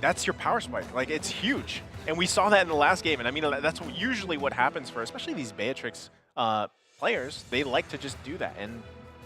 that's your power spike. Like, it's huge. And we saw that in the last game. And I mean, that's usually what happens for especially these Beatrix players. They like to just do that. And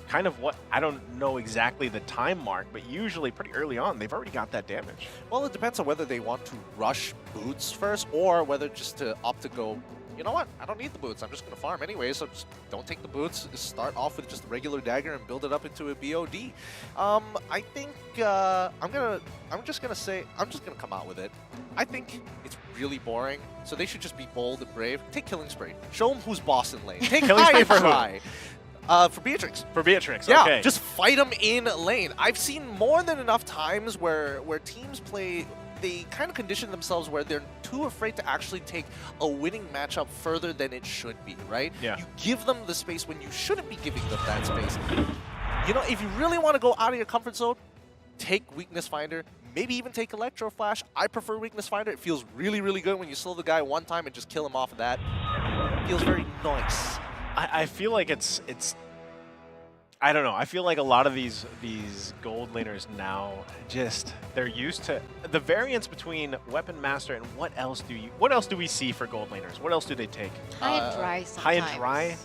kind of what, I don't know exactly the time mark, but usually pretty early on, they've already got that damage. Well, it depends on whether they want to rush boots first or whether just to opt to go, you know what, I don't need the boots, I'm just going to farm anyway, so just don't take the boots, start off with just a regular dagger and build it up into a BOD. I think I'm just going to come out with it. I think it's really boring, so they should just be bold and brave. Take Killing Spree. Show them who's boss in lane. Take Killing Spree for High. For Beatrix. For Beatrix, yeah, okay. Just fight them in lane. I've seen more than enough times where teams play, they kind of condition themselves where they're too afraid to actually take a winning matchup further than it should be, right? Yeah. You give them the space when you shouldn't be giving them that space. You know, if you really want to go out of your comfort zone, take Weakness Finder, maybe even take Electro Flash. I prefer Weakness Finder. It feels really, really good when you slow the guy one time and just kill him off of that. It feels very nice. I feel like it's I don't know. I feel like a lot of these gold laners now they're used to the variance between Weapon Master and what else do we see for gold laners? What else do they take? High and dry sometimes. High and dry?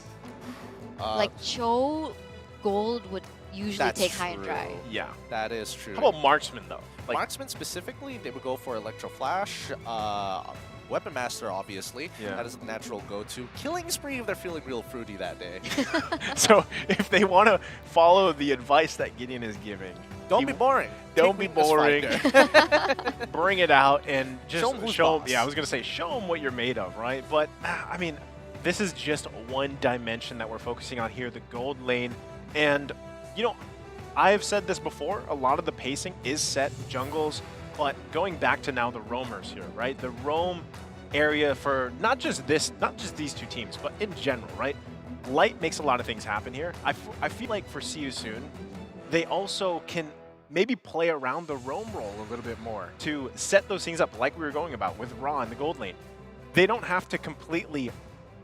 Like Cho gold would usually take high and dry. Yeah, that is true. How about Marksman though? Like, Marksman specifically, they would go for Electro Flash. Weapon Master, obviously. Yeah. That is a natural go-to. Killing Spree if they're feeling real fruity that day. So if they want to follow the advice that Gideon is giving, don't be boring. Don't be boring. Bring it out and just show them. Yeah, I was going to say, show them what you're made of, right? But, I mean, this is just one dimension that we're focusing on here, the gold lane. And, you know, I've said this before, a lot of the pacing is set jungles. But going back to now the roamers here, right? The roam area for not just these two teams, but in general, right? Light makes a lot of things happen here. I feel like for See You Soon, they also can maybe play around the roam role a little bit more to set those things up like we were going about with Ra in the gold lane. They don't have to completely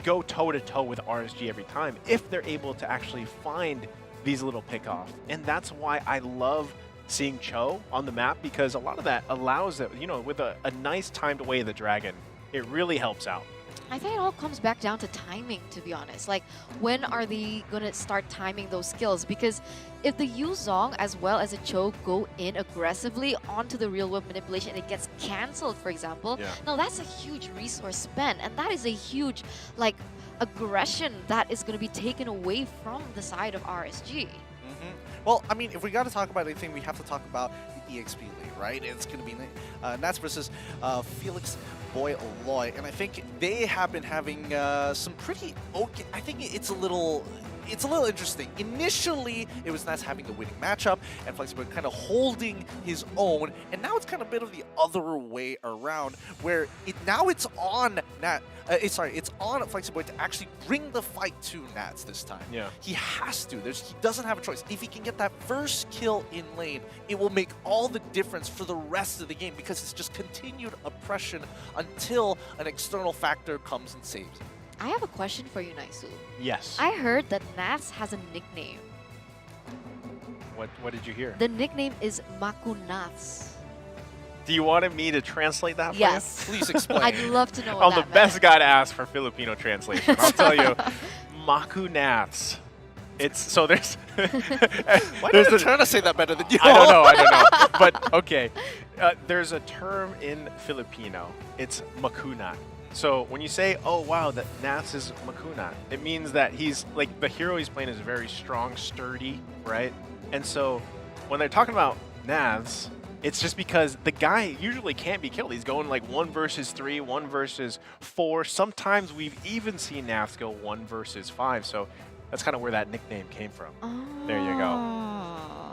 go toe-to-toe with RSG every time if they're able to actually find these little pick-offs. And that's why I love seeing Cho on the map, because a lot of that allows it, you know, with a nice timed way of the dragon, it really helps out. I think it all comes back down to timing, to be honest. Like, when are they going to start timing those skills? Because if the Yu Zong as well as the Cho go in aggressively onto the real world manipulation and it gets cancelled, for example, now that's a huge resource spent. And that is a huge, like, aggression that is going to be taken away from the side of RSG. Well, I mean, if we got to talk about anything, we have to talk about the EXP league, right? It's going to be Nats versus Felix Boy Aloy, and I think they have been having some pretty okay. I think it's a little interesting. Initially, it was Nats having the winning matchup and Flexible kind of holding his own, and now it's kind of a bit of the other way around, where it's on it's on Flexible to actually bring the fight to Nats this time. Yeah, he has to. He doesn't have a choice. If he can get that first kill in lane, it will make all the difference for the rest of the game, because it's just continued oppression until an external factor comes and saves him. I have a question for you, Naisu. Yes. I heard that Nats has a nickname. What did you hear? The nickname is Makunats. Do you want me to translate that for yes. you? Please explain. I'd love to know what I'm that the best meant. guy to ask for Filipino translation. I'll tell you. Makunats. It's so there's. Why are you trying to say that better than you? I don't know. But okay, there's a term in Filipino. It's makunat. So when you say, oh wow, that Nats is makunat, it means that he's like the hero he's playing is very strong, sturdy, right? And so when they're talking about Nats, it's just because the guy usually can't be killed. He's going like 1 versus 3, 1 versus 4. Sometimes we've even seen Nats go 1 versus 5. So that's kind of where that nickname came from. Oh, there you go.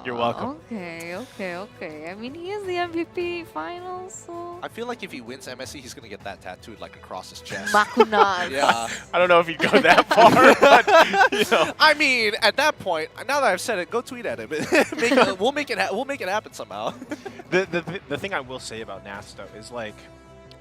You're welcome. Okay. I mean, he is the MVP finals, so... I feel like if he wins MSC, he's going to get that tattooed like across his chest. Makunat. Yeah. I don't know if he'd go that far, but, you know. I mean, at that point, now that I've said it, go tweet at him. We'll make it happen somehow. The thing I will say about Nats, though, is like,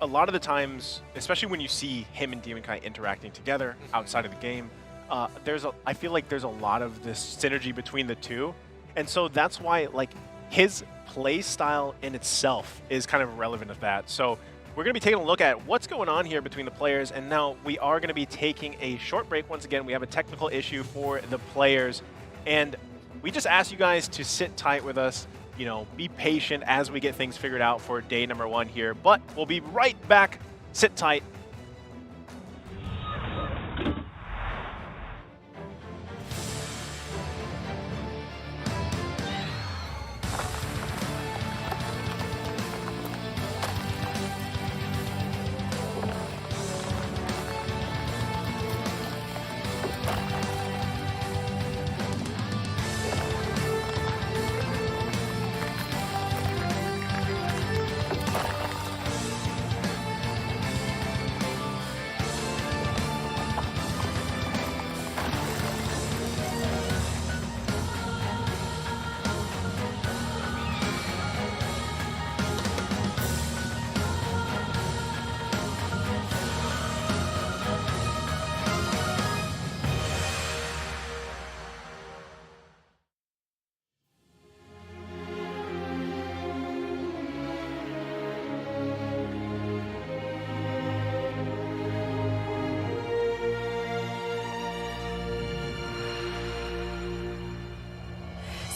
a lot of the times, especially when you see him and Demon Kai interacting together outside of the game, I feel like there's a lot of this synergy between the two. And so that's why, like, his play style in itself is kind of relevant to that. So we're going to be taking a look at what's going on here between the players. And now we are going to be taking a short break. Once again, we have a technical issue for the players. And we just ask you guys to sit tight with us, you know, be patient as we get things figured out for day number 1 here. But we'll be right back. Sit tight.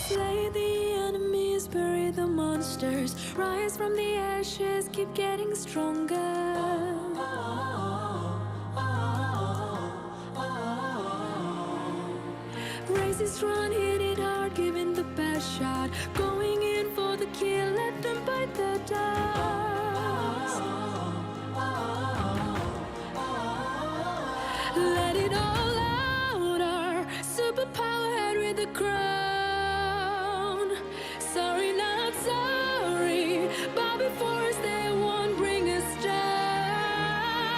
Slay the enemies, bury the monsters, rise from the ashes, keep getting stronger. Raise this run, hit it hard, giving the best shot, going in for the kill, let them bite the dust. Let it all out, our superpower head with the crown. Sorry, not sorry, bow before us, they won't bring us down.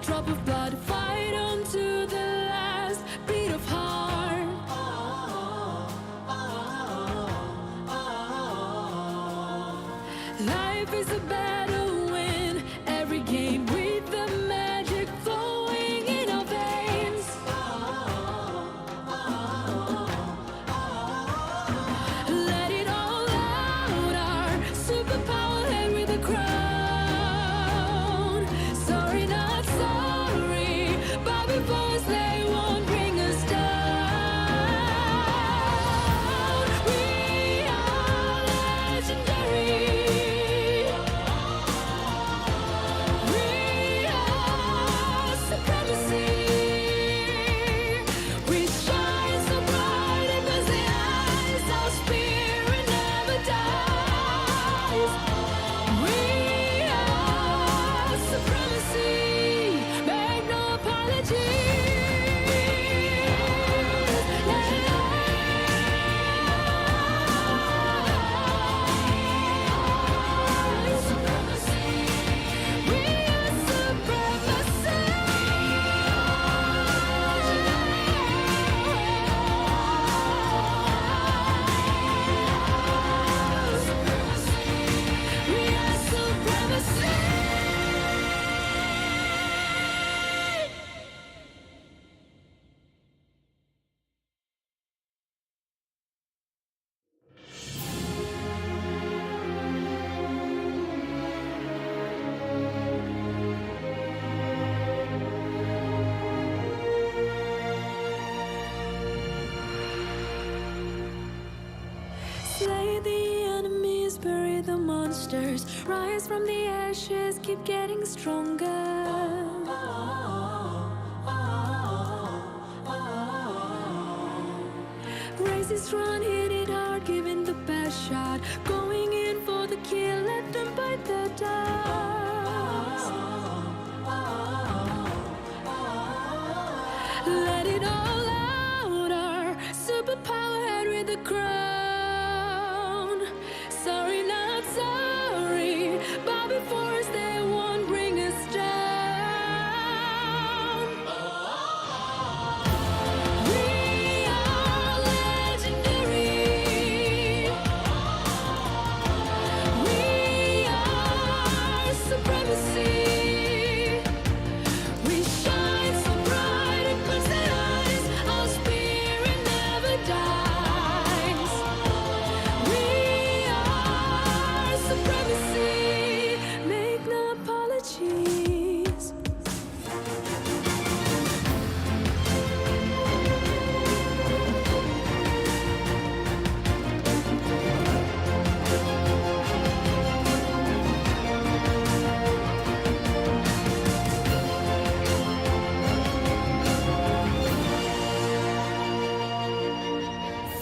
drop of blood, fight on to the last beat of heart. Life is a battle win every game with the magic flowing in our veins. Let it all out, our superpower head with a crown. Sorry, not sorry, but before us they won't bring us down. We are legendary. We are supremacy. We shine so bright in the eyes, our spirit never dies. We are supremacy, make no Slay the enemies, bury the monsters, rise from the ashes, keep getting stronger. Race is run, hit it hard, giving the best shot, going in for the kill, let them bite the dust. Let it all out, our superpower head with the crown. Sorry, not sorry, but before us they won't bring us down. We are legendary. We are supremacy. We shine so bright in the eyes, our spirit never dies. We are supremacy, make no apologies.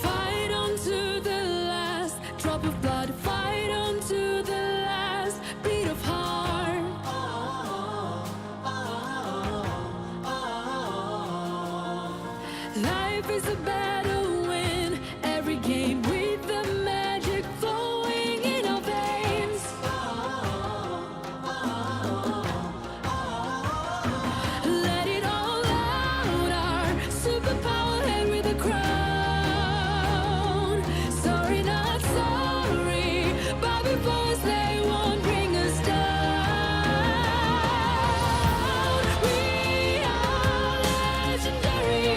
Fight on to the last drop of blood, fight on to the last beat of heart. Life is a battle win every game with the magic flowing in our veins. Let it all out, our superpower head with a crown. Sorry, not sorry, but before us they won't bring us down. We are legendary.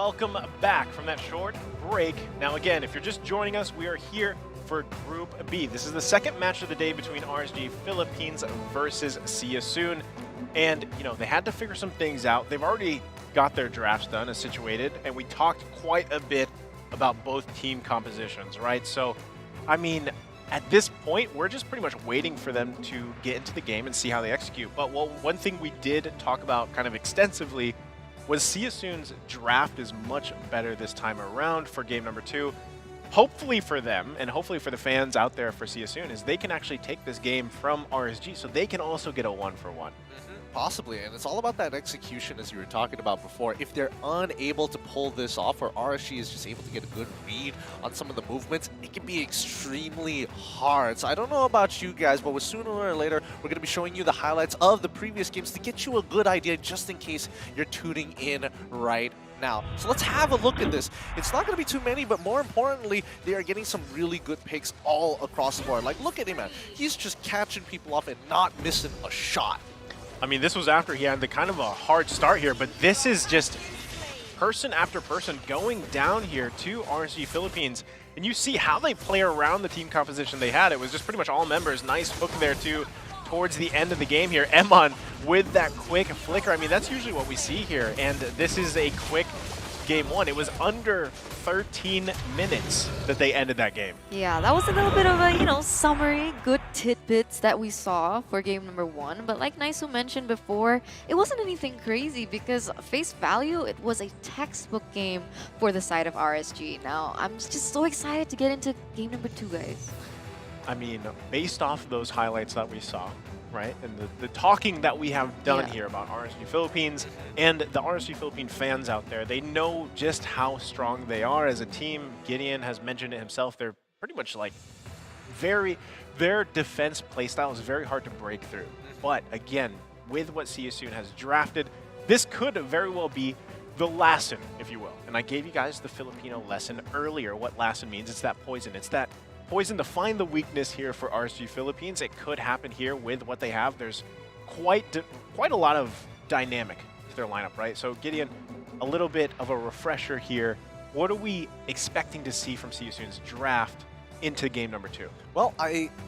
welcome back from that short break. Now again, if you're just joining us, we are here for Group B. This is the second match of the day between RSG Philippines versus SYS. And, you know, they had to figure some things out. They've already got their drafts done and situated, and we talked quite a bit about both team compositions, right? So, I mean, at this point, we're just pretty much waiting for them to get into the game and see how they execute. But one thing we did talk about kind of extensively was SYS's draft is much better this time around for game number 2. Hopefully for them, and hopefully for the fans out there for SYS, is they can actually take this game from RSG so they can also get a 1-for-1. Possibly, and it's all about that execution as you were talking about before. If they're unable to pull this off, or RSG is just able to get a good read on some of the movements, it can be extremely hard. So I don't know about you guys, but sooner or later, we're going to be showing you the highlights of the previous games to get you a good idea just in case you're tuning in right now. So let's have a look at this. It's not going to be too many, but more importantly, they are getting some really good picks all across the board. Like, look at him, man. He's just catching people off and not missing a shot. I mean, this was after he had the kind of a hard start here, but this is just person after person going down here to RSG Philippines. And you see how they play around the team composition they had. It was just pretty much all members. Nice hook there, too, towards the end of the game here. Emon with that quick flicker. I mean, that's usually what we see here. And this is a quick game 1. It was under 13 minutes that they ended that game. Yeah, that was a little bit of a, you know, summary, good tidbits that we saw for game number 1. But like Naisu mentioned before, it wasn't anything crazy because face value, it was a textbook game for the side of RSG. Now, I'm just so excited to get into game number 2, guys. I mean, based off of those highlights that we saw, right, and the talking that we have done here about RSG Philippines and the RSG Philippine fans out there, they know just how strong they are as a team. Gideon has mentioned it himself. They're pretty much like their defense playstyle is very hard to break through. But again, with what SYS has drafted, this could very well be the lesson, if you will. And I gave you guys the Filipino lesson earlier, what lesson means. It's that poison. It's that poison to find the weakness here for RSG Philippines. It could happen here with what they have. There's quite a lot of dynamic to their lineup, right? So Gideon, a little bit of a refresher here. What are we expecting to see from SYS's draft into game number 2? Well,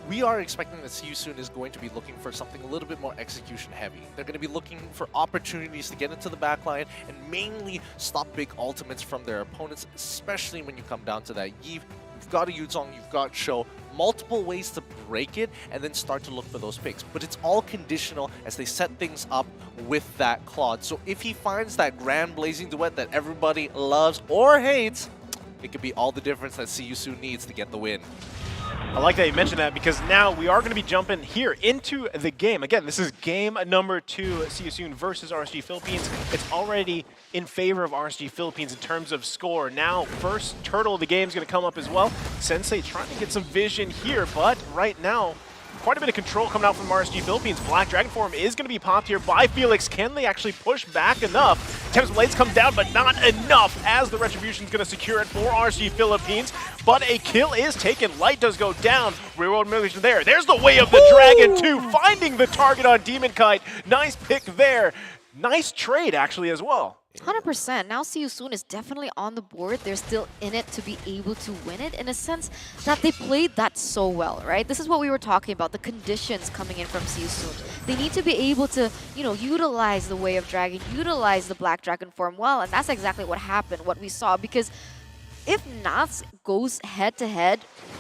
we are expecting that SYS is going to be looking for something a little bit more execution heavy. They're going to be looking for opportunities to get into the backline and mainly stop big ultimates from their opponents, especially when you come down to that Yves. You've got a Yuzong, you've got Show, multiple ways to break it and then start to look for those picks. But it's all conditional as they set things up with that Claude. So if he finds that grand blazing duet that everybody loves or hates, it could be all the difference that SYS needs to get the win. I like that you mentioned that because now we are going to be jumping here into the game. Again, this is game number 2, SYS versus RSG Philippines. It's already in favor of RSG Philippines in terms of score. Now, first turtle of the game is going to come up as well. Sensei trying to get some vision here, but right now, quite a bit of control coming out from RSG Philippines. Black Dragon Form is going to be popped here by Felix. Can they actually push back enough? Tempest Blades come down, but not enough as the Retribution is going to secure it for RSG Philippines. But a kill is taken. Light does go down. Real-world manipulation there. There's the way of the Dragon, too, finding the target on Demon Kite. Nice pick there. Nice trade, actually, as well. 100%. Now SYS is definitely on the board. They're still in it to be able to win it in a sense that they played that so well, right? This is what we were talking about, the conditions coming in from SYS. They need to be able to, you know, utilize the Way of Dragon, utilize the Black Dragon form well, and that's exactly what happened, what we saw, because if Nats goes head-to-head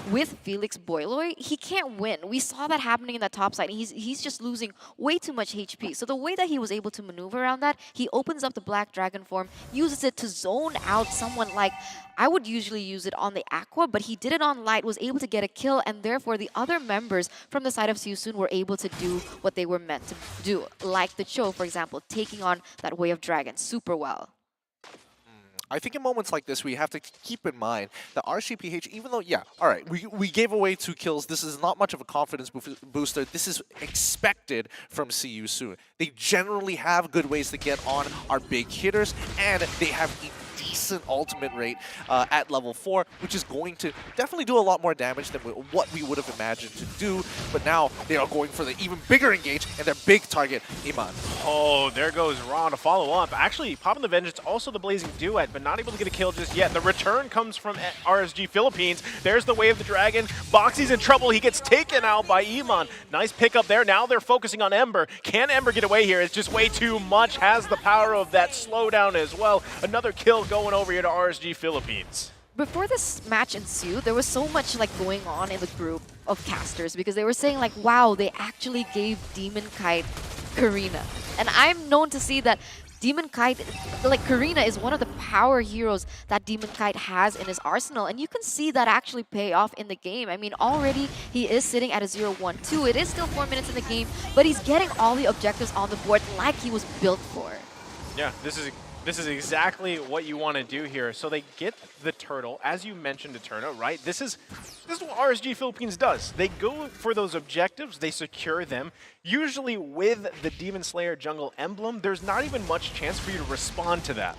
with Felix Boyloy, he can't win. We saw that happening in that top side. He's just losing way too much HP. So the way that he was able to maneuver around that, he opens up the Black Dragon form, uses it to zone out someone like, I would usually use it on the Aqua, but he did it on Light, was able to get a kill, and therefore the other members from the side of SYS were able to do what they were meant to do. Like the Cho, for example, taking on that Way of Dragon super well. I think in moments like this, we have to keep in mind that RSG-PH, even though, yeah, all right, we gave away 2 kills. This is not much of a confidence booster. This is expected from SYS. They generally have good ways to get on our big hitters, and they have a decent ultimate rate at level 4, which is going to definitely do a lot more damage than what we would have imagined to do. But now they are going for the even bigger engage and their big target, Iman. Oh, there goes Ra to follow up. Actually, popping the Vengeance, also the Blazing Duet, but not able to get a kill just yet. The return comes from RSG Philippines. There's the Way of the Dragon. Boxy's in trouble. He gets taken out by Iman. Nice pickup there. Now they're focusing on Ember. Can Ember get away here? It's just way too much. Has the power of that slowdown as well. Another kill going over here to RSG Philippines. Before this match ensued, there was so much like going on in the group of casters because they were saying like, wow, they actually gave Demon Kite Karina. And I'm known to see that Demon Kite, like Karina, is one of the power heroes that Demon Kite has in his arsenal, and you can see that actually pay off in the game. I mean, already he is sitting at a 0-1-2. It is still 4 minutes in the game, but he's getting all the objectives on the board like he was built for. Yeah, this is exactly what you want to do here. So they get the turtle, as you mentioned, Eterna, right? This is what RSG Philippines does. They go for those objectives, they secure them. Usually with the Demon Slayer jungle emblem, there's not even much chance for you to respond to that.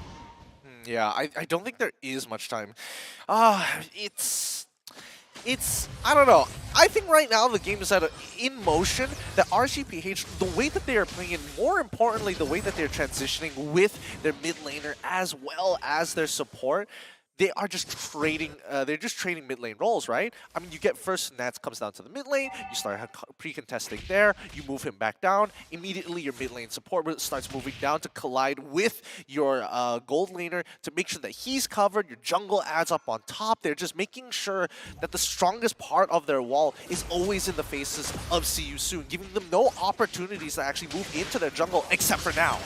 Yeah, I don't think there is much time. It's, I don't know. I think right now the game is in motion. The RSG-PH, the way that they are playing it, more importantly, the way that they're transitioning with their mid laner as well as their support, they are just trading. They're just trading mid lane roles, right? I mean, you get first Nats comes down to the mid lane. You start pre-contesting there. You move him back down. Immediately, your mid lane support starts moving down to collide with your gold laner to make sure that he's covered. Your jungle adds up on top. They're just making sure that the strongest part of their wall is always in the faces of See You Soon, giving them no opportunities to actually move into their jungle except for now.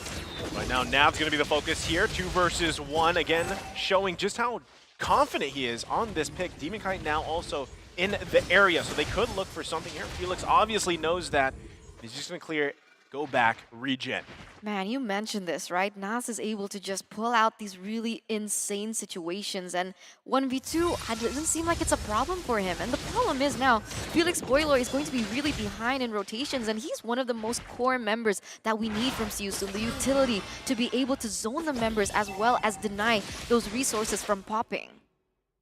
Right now, Nav's going to be the focus here. 2 versus 1, again, showing just how confident he is on this pick. Demon Kite now also in the area, so they could look for something here. Felix obviously knows that. He's just going to clear it, go back, regen. Man, you mentioned this, right? Nas is able to just pull out these really insane situations, and 1v2 doesn't seem like it's a problem for him. And the problem is now, Felix Boiler is going to be really behind in rotations, and he's one of the most core members that we need from See You Soon. The utility to be able to zone the members as well as deny those resources from popping.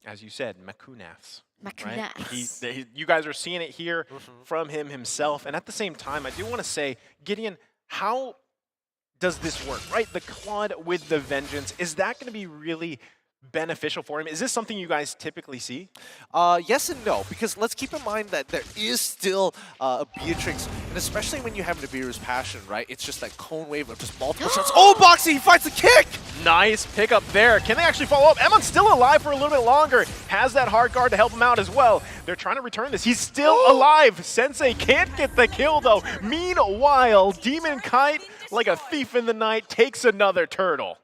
As you said, Makunaths. Makunaths. Right? You guys are seeing it here from him himself. And at the same time, I do want to say, Gideon, how does this work, right? The Claude with the Vengeance, is that going to be really beneficial for him? Is this something you guys typically see? Yes and no, because let's keep in mind that there is still a Beatrix, and especially when you have Nibiru's Passion, right? It's just that cone wave of just multiple shots. Oh, Boxy, he finds the kick! Nice pickup there. Can they actually follow up? Emon's still alive for a little bit longer. Has that hard guard to help him out as well. They're trying to return this. He's still alive. Sensei can't get the kill, though. Meanwhile, Demon Kite, like a thief in the night, takes another turtle.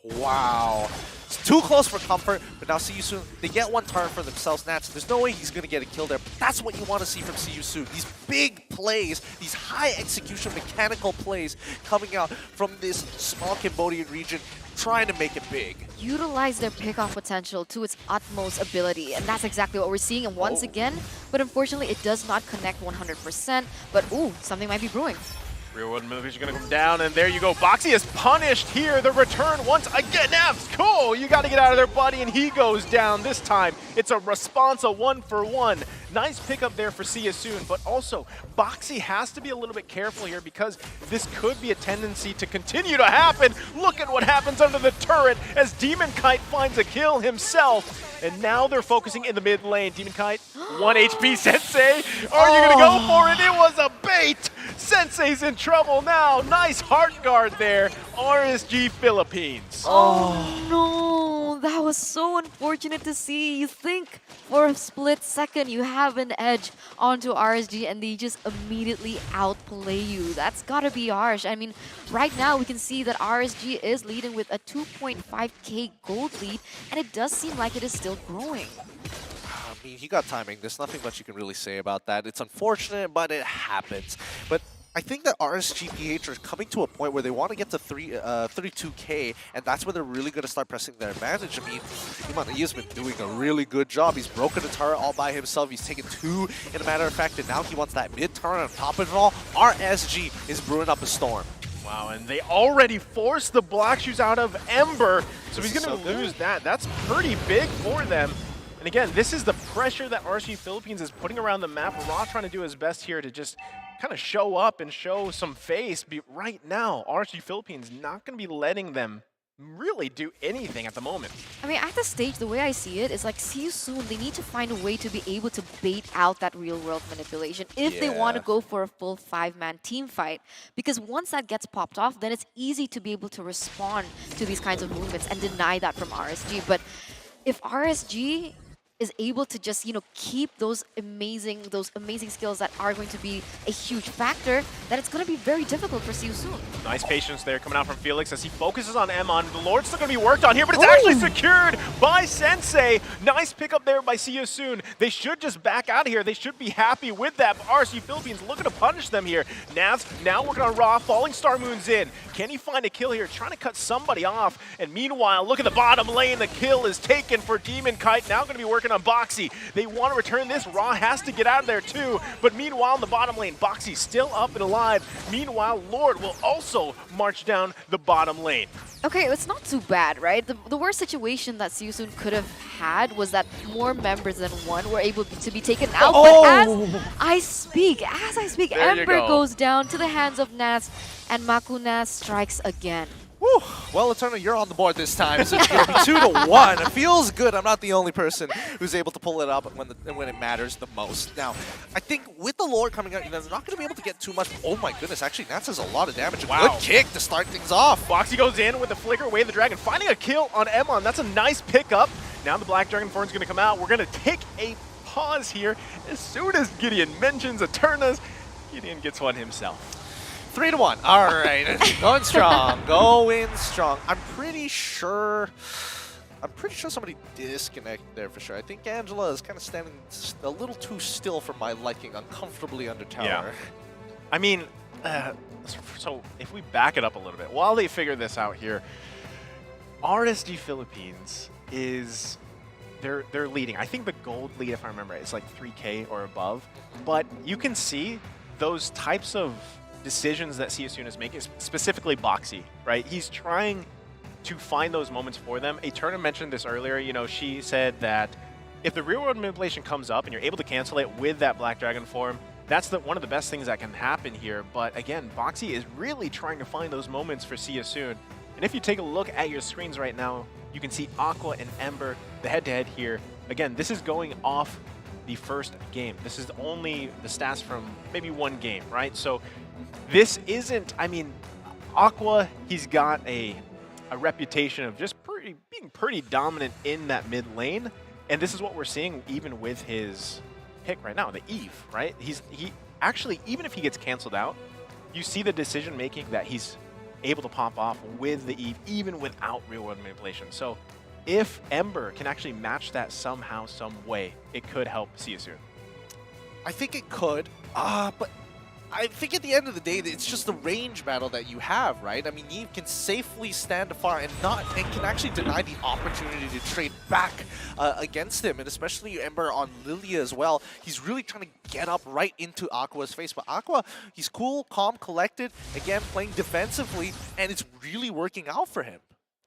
Wow. It's too close for comfort, but now See You Soon, they get one turn for themselves, Nats. There's no way he's going to get a kill there. But that's what you want to see from See You Soon. These big plays, these high execution mechanical plays coming out from this small Cambodian region, trying to make it big. Utilize their pickoff potential to its utmost ability, and that's exactly what we're seeing. And once again, but unfortunately, it does not connect 100%. But ooh, something might be brewing. Real World Movies are going to come down, and there you go. Boxy is punished here. The return once again. Navs, cool. You got to get out of there, buddy, and he goes down this time. It's a response, a 1-for-1. Nice pickup there for See You Soon, but also Boxy has to be a little bit careful here because this could be a tendency to continue to happen. Look at what happens under the turret as Demon Kite finds a kill himself, and now they're focusing in the mid lane. Demon Kite, 1 HP. Sensei, are you going to go for it? It was a bait. Sensei's in trouble now. Nice heart guard there. RSG Philippines. Oh no, that was so unfortunate to see. You think for a split second you have an edge onto RSG and they just immediately outplay you. That's gotta be harsh. I mean, right now we can see that RSG is leading with a 2.5k gold lead, and it does seem like it is still growing. I mean, he got timing. There's nothing much you can really say about that. It's unfortunate, but it happens. But I think that RSG-PH are coming to a point where they want to get to 32k, and that's where they're really going to start pressing their advantage. I mean, Iman, he has been doing a really good job. He's broken the turret all by himself. He's taken 2, in a matter of fact, and now he wants that mid turret on top of it all. RSG is brewing up a storm. Wow, and they already forced the Black Shoes out of Ember, so he's going to lose that. That's pretty big for them. And again, this is the pressure that RSG Philippines is putting around the map. Raw trying to do his best here to just kind of show up and show some face. But right now, RSG Philippines not going to be letting them really do anything at the moment. I mean, at this stage, the way I see it is like, see you soon. They need to find a way to be able to bait out that real-world manipulation if they want to go for a full 5-man team fight. Because once that gets popped off, then it's easy to be able to respond to these kinds of movements and deny that from RSG. But if RSG is able to just, you know, keep those amazing skills that are going to be a huge factor, then it's going to be very difficult for See You Soon. Nice patience there coming out from Felix as he focuses on Emon. The Lord's still going to be worked on here, but it's actually secured by Sensei. Nice pickup there by See You Soon. They should just back out of here. They should be happy with that. But RSG Philippines looking to punish them here. Naz now working on Raw. Falling Star Moon's in. Can he find a kill here? Trying to cut somebody off. And meanwhile, look at the bottom lane. The kill is taken for Demon Kite. Now going to be working on Boxy. They want to return this. Raw has to get out of there too. But meanwhile, in the bottom lane, Boxy still up and alive. Meanwhile, Lord will also march down the bottom lane. Okay, it's not too bad, right? The worst situation that See You Soon could have had was that more members than one were able to be taken out. But as I speak, Ember goes down to the hands of Naz, and Makuna strikes again. Whew. Well, Eternal, you're on the board this time, so it's going to be 2-1. It feels good. I'm not the only person who's able to pull it up when it matters the most. Now, I think with the Lord coming out, they're not going to be able to get too much. Oh my goodness, actually, Nats has a lot of damage. A good kick to start things off. Boxy goes in with the flicker, Wave the Dragon, finding a kill on Emon. That's a nice pickup. Now the Black Dragon Thorn's going to come out. We're going to take a pause here. As soon as Gideon mentions Eternas, Gideon gets one himself. 3-1. All right, going strong, going strong. I'm pretty sure somebody disconnected there for sure. I think Angela is kind of standing a little too still for my liking, uncomfortably under tower. Yeah. I mean, so if we back it up a little bit, while they figure this out here, RSG Philippines is they're leading. I think the gold lead, if I remember, is like 3K or above. But you can see those types of decisions that See You Soon is making, specifically Boxy, right? He's trying to find those moments for them. Eterna mentioned this earlier. You know, she said that if the real world manipulation comes up and you're able to cancel it with that Black Dragon form, that's one of the best things that can happen here. But again, Boxy is really trying to find those moments for See You Soon. And if you take a look at your screens right now, you can see Aqua and Ember, the head-to-head here. Again, this is going off the first game. This is only the stats from maybe one game, right? So this isn't, I mean, Aqua, he's got a reputation of just being pretty dominant in that mid lane. And this is what we're seeing even with his pick right now, the Eve, right? He actually, even if he gets canceled out, you see the decision making that he's able to pop off with the Eve, even without real world manipulation. So if Ember can actually match that somehow, some way, it could help See You Soon. I think it could, but I think at the end of the day, it's just the range battle that you have, right? I mean, Eve can safely stand afar and can actually deny the opportunity to trade back against him, and especially Ember on Lilia as well. He's really trying to get up right into Aqua's face, but Aqua, he's cool, calm, collected, again, playing defensively, and it's really working out for him.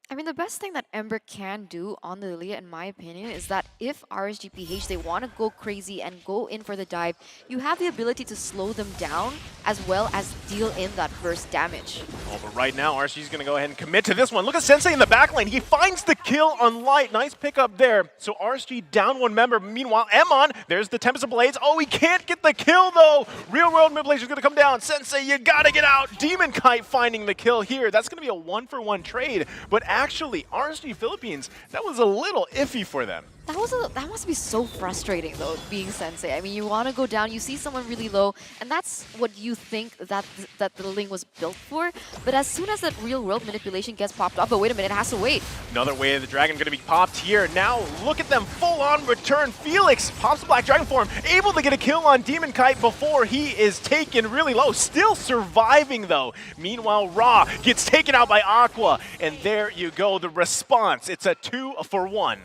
I mean, the best thing that Ember can do on the Lilia, in my opinion, is that if RSG-PH, they want to go crazy and go in for the dive, you have the ability to slow them down as well as deal in that burst damage. Oh, but right now, RSG's going to go ahead and commit to this one. Look at Sensei in the back lane. He finds the kill on Light. Nice pickup there. So RSG down one member. Meanwhile, Emon, there's the Tempest of Blades. Oh, he can't get the kill, though. Real World Manipulation is going to come down. Sensei, you got to get out. Demon Kite finding the kill here. That's going to be a 1-for-1 trade. But actually, RSG Philippines, that was a little iffy for them. That must be so frustrating, though, being Sensei. I mean, you want to go down, you see someone really low, and that's what you think that the Ling was built for. But as soon as that real-world manipulation gets popped off, but wait a minute, it has to wait. Another Wave of the Dragon going to be popped here. Now, look at them full-on return. Felix pops the Black Dragon form, able to get a kill on Demon Kite before he is taken really low. Still surviving, though. Meanwhile, Ra gets taken out by Aqua, and there you go, the response. It's a 2-for-1.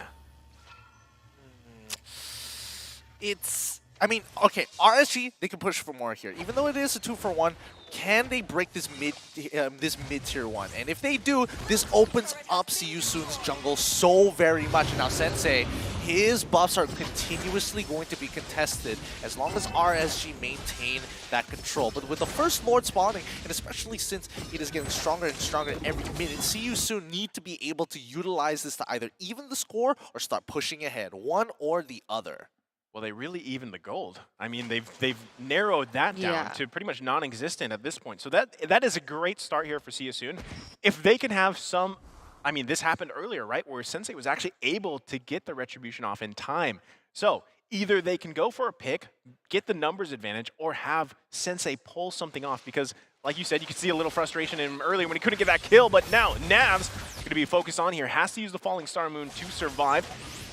I mean, okay, RSG, they can push for more here. Even though it is a 2-for-1, can they break this mid-tier one? And if they do, this opens up Siyu Soon's jungle so very much. And now Sensei, his buffs are continuously going to be contested as long as RSG maintain that control. But with the first Lord spawning, and especially since it is getting stronger and stronger every minute, Siyu Soon need to be able to utilize this to either even the score or start pushing ahead, one or the other. Well, they really even the gold. I mean, they've narrowed that down to pretty much non-existent at this point. So that is a great start here for Siyu Soon. If they can have some, I mean, this happened earlier, right, where Sensei was actually able to get the retribution off in time. So either they can go for a pick, get the numbers advantage, or have Sensei pull something off. Because, like you said, you could see a little frustration in him earlier when he couldn't get that kill. But now Nav's going to be focused on here. Has to use the Falling Star Moon to survive.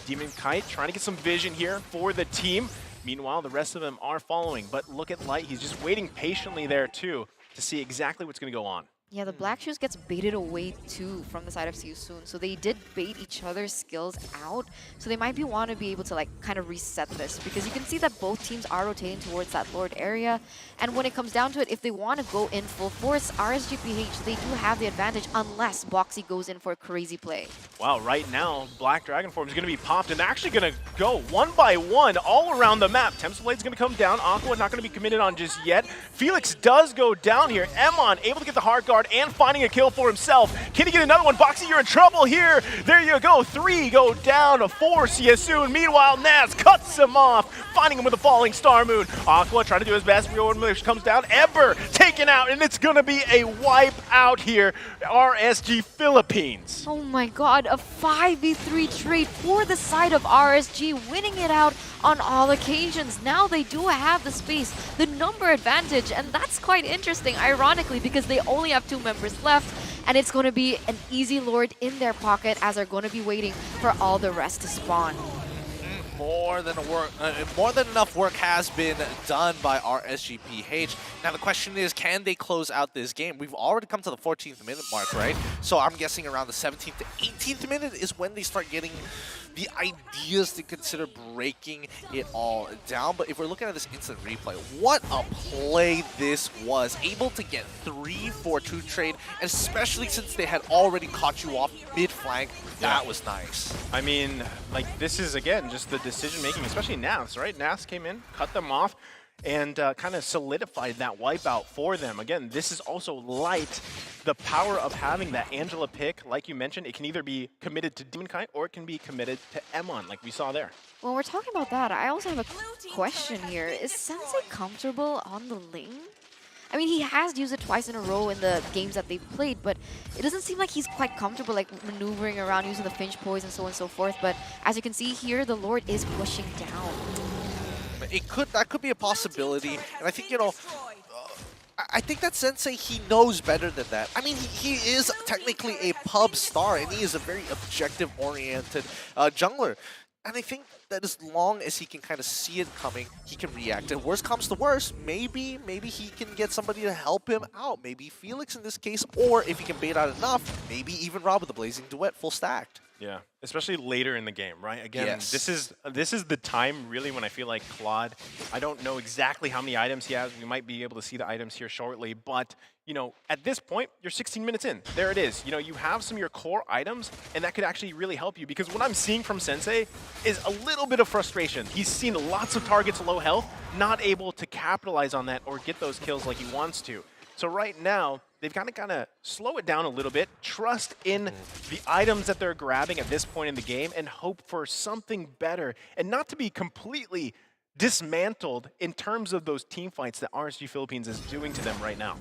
Demon Kite trying to get some vision here for the team. Meanwhile, the rest of them are following. But look at Light. He's just waiting patiently there, too, to see exactly what's going to go on. Yeah, the Black Shoes gets baited away too from the side of Siyu Soon. So they did bait each other's skills out. So they might want to be able to like kind of reset this, because you can see that both teams are rotating towards that Lord area. And when it comes down to it, if they want to go in full force, RSG-PH, they do have the advantage unless Boxy goes in for a crazy play. Wow, right now, Black Dragon Form is going to be popped, and they're actually going to go one by one all around the map. Tempest Blade's going to come down. Aqua not going to be committed on just yet. Felix does go down here. Emon able to get the hard guard and finding a kill for himself. Can he get another one? Boxy, you're in trouble here. There you go. 3 go down to 4 Siyu Soon. Meanwhile, Naz cuts him off, finding him with a Falling Star Moon. Aqua trying to do his best. Rio comes down. Ever taken out, and it's going to be a wipe out here. RSG Philippines. Oh my god, a 5v3 trade for the side of RSG, winning it out on all occasions. Now they do have the space, the number advantage, and that's quite interesting, ironically, because they only have 2 members left, and it's going to be an easy Lord in their pocket as they're going to be waiting for all the rest to spawn. More than enough work has been done by RSG-PH. Now the question is, can they close out this game? We've already come to the 14th minute mark, right? So I'm guessing around the 17th to 18th minute is when they start getting the ideas to consider breaking it all down. But if we're looking at this instant replay, what a play this was. Able to get 3-4-2 trade, and especially since they had already caught you off mid-flank, that was nice. I mean, like, this is, again, just the decision-making, especially Nas, right? Nas came in, cut them off, and kind of solidified that wipeout for them. Again, this is also Light. The power of having that Angela pick, like you mentioned, it can either be committed to Demon Kite or it can be committed to Emon, like we saw there. When we're talking about that, I also have a question here. Is Sensei comfortable on the lane? I mean, he has used it twice in a row in the games that they've played, but it doesn't seem like he's quite comfortable, like maneuvering around, using the Finch Poise and so on and so forth. But as you can see here, the Lord is pushing down. That could be a possibility, and I think, you know, I think that Sensei, he knows better than that. I mean, he is technically a pub star, and he is a very objective-oriented jungler. And I think that as long as he can kind of see it coming, he can react. And worst comes to worst, maybe he can get somebody to help him out. Maybe Felix in this case, or if he can bait out enough, maybe even Rob with the Blazing Duet full stacked. Yeah, especially later in the game, right? Again, yes. this is the time really when I feel like Claude, I don't know exactly how many items he has. We might be able to see the items here shortly, but you know, at this point, you're 16 minutes in. There it is. You know, you have some of your core items, and that could actually really help you, because what I'm seeing from Sensei is a little bit of frustration. He's seen lots of targets low health, not able to capitalize on that or get those kills like he wants to. So right now, they've got to kind of slow it down a little bit, trust in the items that they're grabbing at this point in the game, and hope for something better, and not to be completely dismantled in terms of those team fights that RSG Philippines is doing to them right now.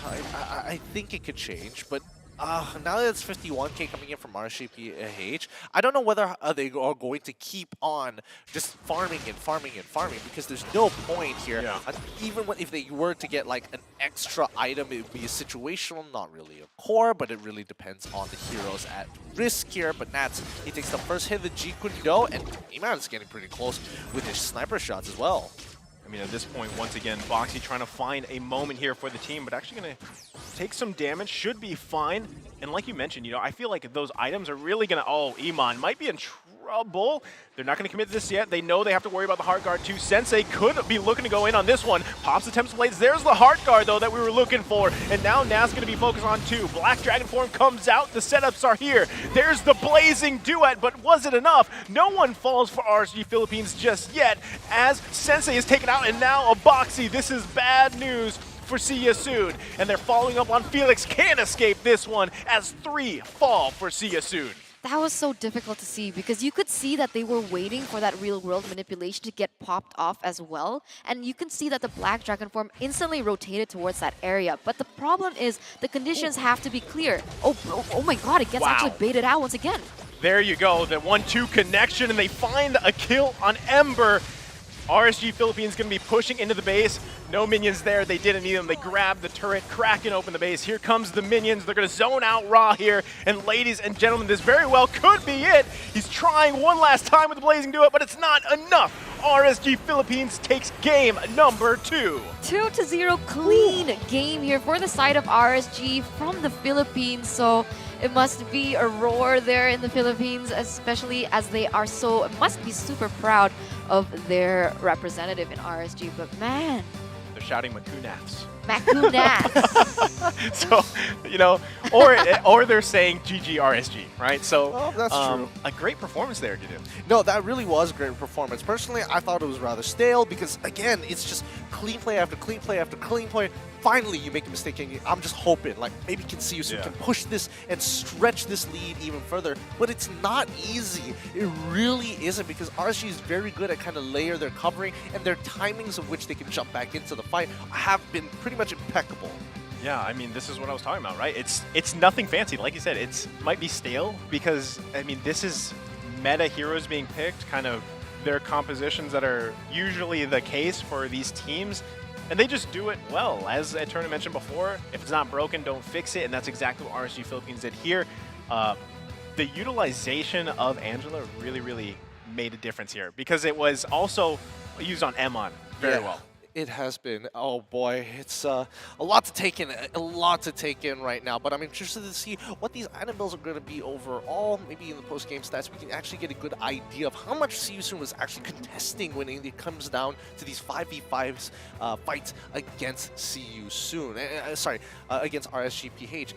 I think it could change, but now that it's 51K coming in from RSG-PH, I don't know whether they are going to keep on just farming and farming and farming, because there's no point here. Yeah. Even if they were to get like an extra item, it would be a situational, not really a core, but it really depends on the heroes at risk here. But Nats, he takes the first hit of the G-Kundo, and Iman is getting pretty close with his sniper shots as well. I mean, at this point, once again, Boxy trying to find a moment here for the team, but actually going to take some damage, should be fine. And like you mentioned, you know, I feel like those items are really going to... Oh, Iman might be in trouble. They're not going to commit to this yet. They know they have to worry about the Heart Guard too. Sensei could be looking to go in on this one. Pops the Tempest Blades. There's the Heart Guard, though, that we were looking for. And now Nas going to be focused on 2. Black Dragon form comes out. The setups are here. There's the Blazing Duet, but was it enough? No one falls for RSG Philippines just yet, as Sensei is taken out, and now a Boxy. This is bad news for See Ya Soon. And they're following up on Felix. Can't escape this one, as 3 fall for See Ya Soon. That was so difficult to see because you could see that they were waiting for that real-world manipulation to get popped off as well. And you can see that the Black Dragon form instantly rotated towards that area. But the problem is the conditions have to be clear. Oh my god, it gets actually baited out once again. There you go, the 1-2 connection, and they find a kill on Ember. RSG Philippines going to be pushing into the base. No minions there. They didn't need them. They grabbed the turret, cracking open the base. Here comes the minions. They're going to zone out Ra here. And ladies and gentlemen, this very well could be it. He's trying one last time with the Blazing Duet, but it's not enough. RSG Philippines takes game number 2. 2-0 clean game here for the side of RSG from the Philippines. So it must be a roar there in the Philippines, especially as they are must be super proud of their representative in RSG. But man, they're shouting Makunats. Makunats. So, you know, or they're saying GG RSG, right? So that's true. A great performance there, Gideon. No, that really was a great performance. Personally, I thought it was rather stale because, again, it's just clean play after clean play after clean play. Finally, you make a mistake, and I'm just hoping, like, maybe See Ya Soon can push this and stretch this lead even further. But it's not easy. It really isn't, because RSG is very good at kind of layer their covering, and their timings of which they can jump back into the fight have been pretty much impeccable. Yeah, I mean, this is what I was talking about, right? It's nothing fancy. Like you said, it might be stale because, I mean, this is meta heroes being picked, kind of their compositions that are usually the case for these teams. And they just do it well. As Eterna mentioned before, if it's not broken, don't fix it. And that's exactly what RSG Philippines did here. The utilization of Angela really, really made a difference here because it was also used on Emon very well. It has been. Oh boy, it's a lot to take in, right now. But I'm interested to see what these item builds are going to be overall. Maybe in the post-game stats, we can actually get a good idea of how much See Ya Soon was actually contesting when it comes down to these 5v5s fights against See Ya Soon. Against RSG-PH.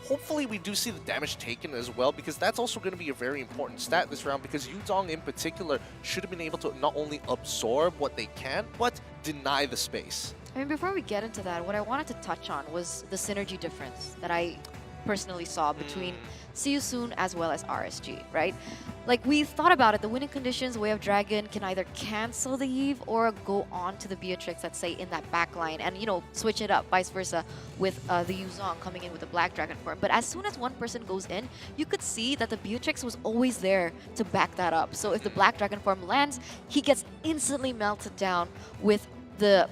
Hopefully we do see the damage taken as well, because that's also going to be a very important stat this round, because Yudong in particular should have been able to not only absorb what they can, but deny the space. I mean, before we get into that, what I wanted to touch on was the synergy difference that I personally saw between See Ya Soon as well as RSG, right? Like, we thought about it, the winning conditions, Way of Dragon can either cancel the Eve or go on to the Beatrix, let's say, in that back line, and, you know, switch it up, vice versa, with the Yuzong coming in with the Black Dragon form. But as soon as one person goes in, you could see that the Beatrix was always there to back that up. So if the Black Dragon form lands, he gets instantly melted down with the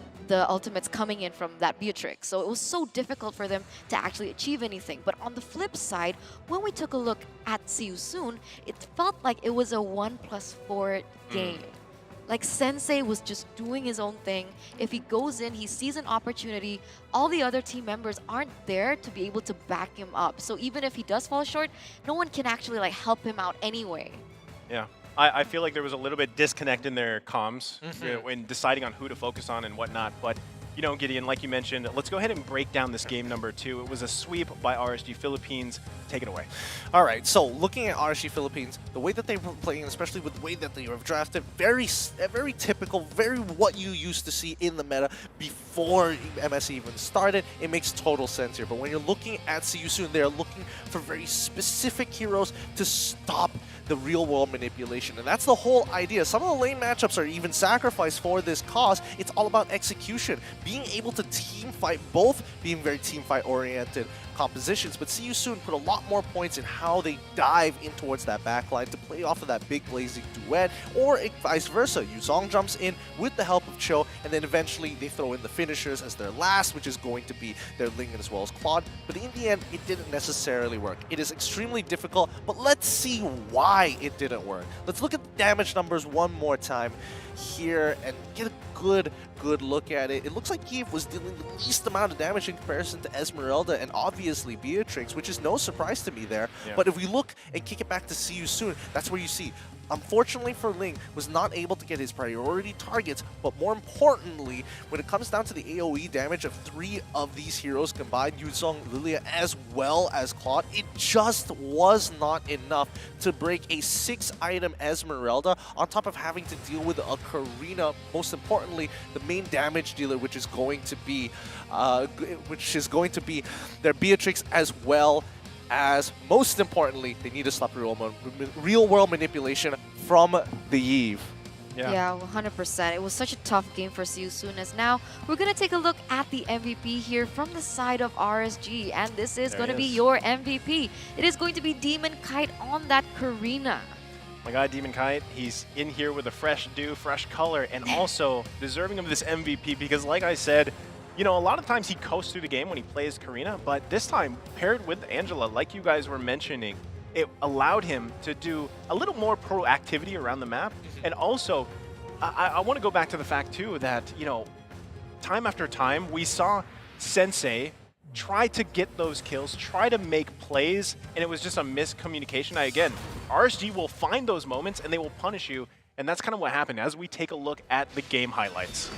ultimates coming in from that Beatrix. So it was so difficult for them to actually achieve anything. But on the flip side, when we took a look at See Ya Soon, it felt like it was a 1+4 game. Like, Sensei was just doing his own thing. If he goes in, he sees an opportunity, all the other team members aren't there to be able to back him up. So even if he does fall short, no one can actually like help him out anyway. Yeah. I feel like there was a little bit disconnect in their comms when deciding on who to focus on and whatnot. But, you know, Gideon, like you mentioned, let's go ahead and break down this game number 2. It was a sweep by RSG Philippines. Take it away. All right, so looking at RSG Philippines, the way that they were playing, especially with the way that they were drafted, very typical, very what you used to see in the meta before MSC even started. It makes total sense here. But when you're looking at See Ya Soon, they're looking for very specific heroes to stop the real-world manipulation, and that's the whole idea. Some of the lane matchups are even sacrificed for this cause. It's all about execution, being able to team fight, both being very team fight oriented compositions, but See Ya Soon put a lot more points in how they dive in towards that backline to play off of that big blazing duet, or vice versa. Yuzong jumps in with the help of Cho, and then eventually they throw in the finishers as their last, which is going to be their Lingen as well as Claude. But in the end, it didn't necessarily work. It is extremely difficult, but let's see why it didn't work. Let's look at the damage numbers one more time here and get a good look at it. It looks like Eve was dealing the least amount of damage in comparison to Esmeralda and obviously Beatrix, which is no surprise to me there. Yeah. But if we look and kick it back to See Ya Soon, that's where you see unfortunately for Ling, was not able to get his priority targets, but more importantly, when it comes down to the AoE damage of 3 of these heroes combined, Yuzong, Lilia, as well as Claude, it just was not enough to break a 6-item Esmeralda on top of having to deal with a Karina, most importantly, the main damage dealer, which is going to be their Beatrix, as well as, most importantly, they need to stop real-world manipulation from the Eve. Yeah, 100%. It was such a tough game for See You Soon, as now we're going to take a look at the MVP here from the side of RSG, and this is going to be your MVP. It is going to be Demon Kite on that Karina. My guy, Demon Kite, he's in here with a fresh dew, fresh color, and also deserving of this MVP because, like I said, you know, a lot of times he coasts through the game when he plays Karina, but this time, paired with Angela, like you guys were mentioning, it allowed him to do a little more proactivity around the map. And also, I want to go back to the fact, too, that, you know, time after time, we saw Sensei try to get those kills, try to make plays, and it was just a miscommunication. Again, RSG will find those moments, and they will punish you, and that's kind of what happened as we take a look at the game highlights.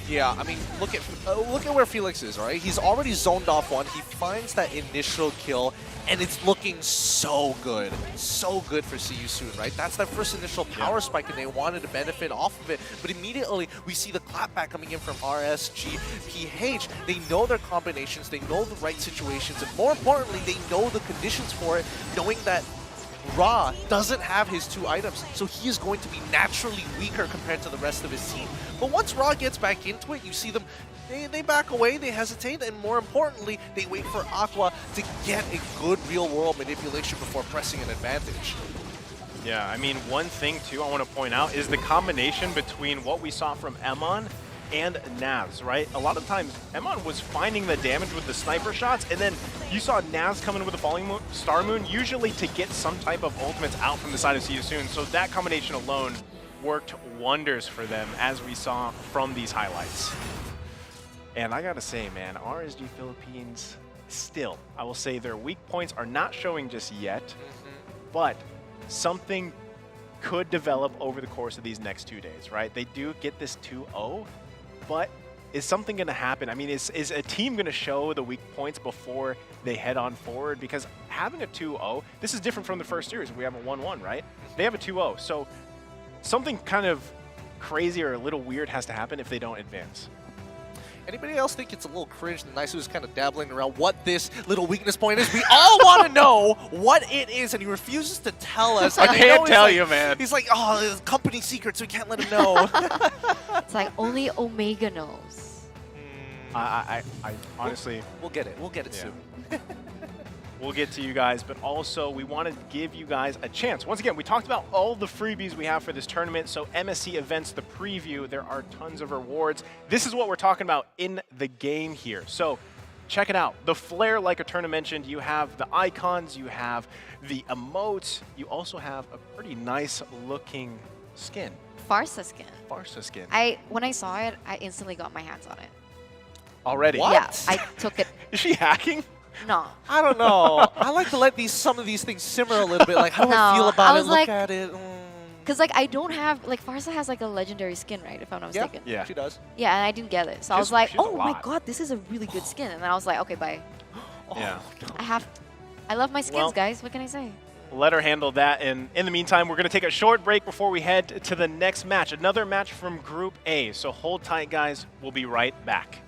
Yeah, I mean, look at where Felix is, right? He's already zoned off one. He finds that initial kill, and it's looking so good for See You Soon, right? That's their first initial power spike, and they wanted to benefit off of it. But immediately, we see the clapback coming in from RSG-PH. They know their combinations, they know the right situations, and more importantly, they know the conditions for it, knowing that Ra doesn't have his 2 items, so he is going to be naturally weaker compared to the rest of his team. But once Ra gets back into it, you see them, they back away, they hesitate, and more importantly, they wait for Aqua to get a good real-world manipulation before pressing an advantage. Yeah, I mean, one thing, too, I want to point out is the combination between what we saw from Emon and Navs, right? A lot of times, Emon was finding the damage with the sniper shots, and then you saw Navs come in with a Falling Star Moon, usually to get some type of ultimates out from the side of See You Soon. So that combination alone worked wonders for them, as we saw from these highlights. And I gotta say, man, RSG Philippines, still, I will say their weak points are not showing just yet, but something could develop over the course of these next 2 days, right? They do get this 2-0, but is something going to happen? I mean, is a team going to show the weak points before they head on forward? Because having a 2-0, this is different from the first series. We have a 1-1, right? They have a 2-0. So something kind of crazy or a little weird has to happen if they don't advance. Anybody else think it's a little cringe that Nice is kind of dabbling around what this little weakness point is? We all want to know what it is, and he refuses to tell us. I can't tell you, man. He's like, oh, it's company secret, so we can't let him know. It's like only Omega knows. I honestly... We'll get it. We'll get it soon. We'll get to you guys, but also we want to give you guys a chance. Once again, we talked about all the freebies we have for this tournament. So MSC events, the preview, there are tons of rewards. This is what we're talking about in the game here. So check it out. The flare, like Eterna mentioned, you have the icons, you have the emotes, you also have a pretty nice looking skin. Farsa skin. Farsa skin. When I saw it, I instantly got my hands on it. Already? What? Yeah, I took it. Is she hacking? No. I don't know. I like to let some of these things simmer a little bit. Like, how do I feel about it? Look at it. Because, like, I don't have, like, Farsa has, like, a legendary skin, right, if I'm not mistaken? Yeah, she does. Yeah, and I didn't get it. So I was like, oh my god, this is a really good skin. And then I was like, okay, bye. Yeah. I love my skins, guys. What can I say? Let her handle that. And in the meantime, we're going to take a short break before we head to the next match. Another match from Group A. So hold tight, guys. We'll be right back.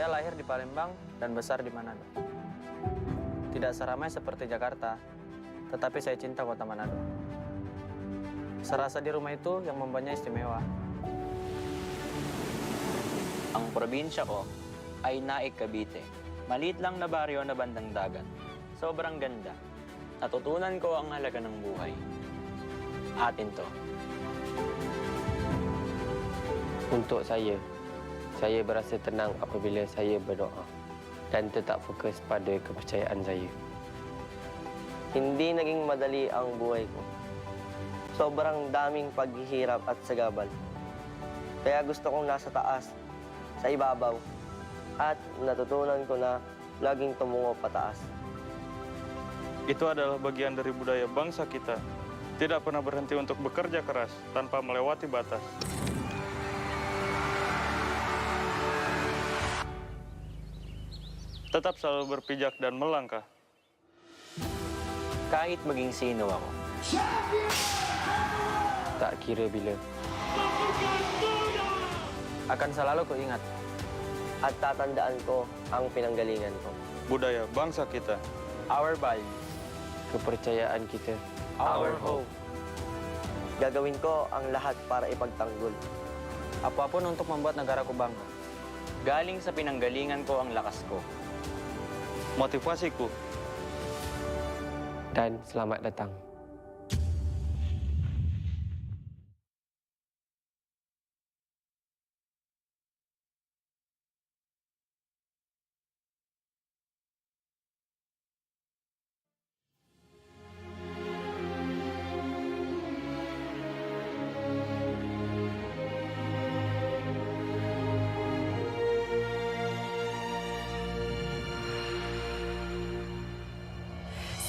Saya lahir di Palembang dan besar di Manado. Tidak seramai seperti Jakarta, tetapi saya cinta kota Manado. Serasa di rumah itu yang membuatnya istimewa. Ang probinsya ko ay Naik, Cavite. Maliit lang na baryo na bandang dagat. Sobrang ganda. Natutunan ko ang halaga ng buhay. Atin to. Untuk saya berasa tenang apabila saya berdoa dan tetap fokus pada kepercayaan saya. Hindi naging madali ang buhay ko. Sobrang daming paghihirap at sagabal. Kaya gusto kong nasa taas, sa ibabaw, at natutunan ko na laging tumungo pataas. Itu adalah bagian dari budaya bangsa kita. Tidak pernah berhenti untuk bekerja keras tanpa melewati batas. Tetap selalu berpijak dan melangkah. Kahit maging sino ako. Tak kira bila. Akan selalu kuingat. At tatandaan ko ang pinanggalingan ko. Budaya bangsa kita. Our value. Kepercayaan kita. Our hope. Gagawin ko ang lahat para ipagtanggol. Apapun untuk membuat negaraku bangga. Galing sa pinanggalingan ko ang lakas ko. Motivasiku. Dan selamat datang.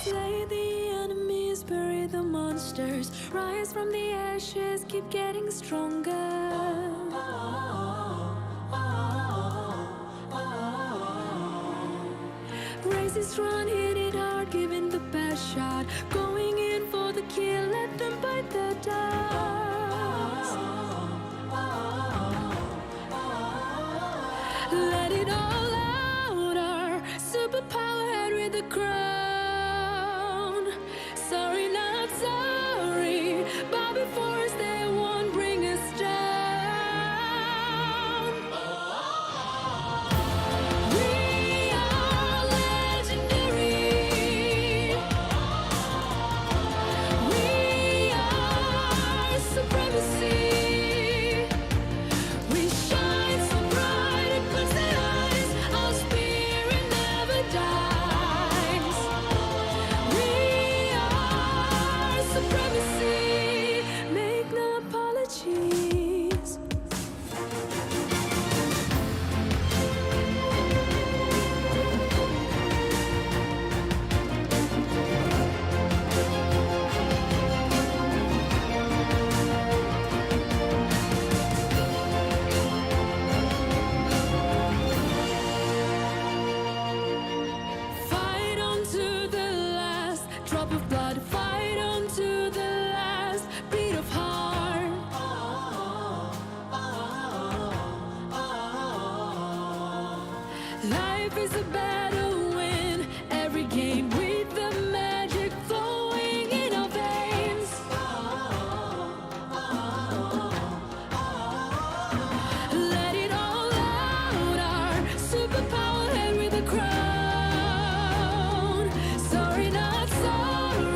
Slay the enemies, bury the monsters. Rise from the ashes, keep getting stronger. Races run, hit it hard, giving the best shot. Going in for the kill, let them bite the dust. Let it all out, our superpower head with the crown. Sorry, not sorry. Bow before us, they won't bring us down. We are legendary. We are supremacy. We shine so bright, it puts the eyes. Our spirit never dies. We are supremacy. Make no apologies. Fight on to the last drop of blood. Fight on to the last beat of heart. Life is a battle, win every game with the magic flowing in our veins. Let it all out, our superpower head with a crown. Sorry, not sorry.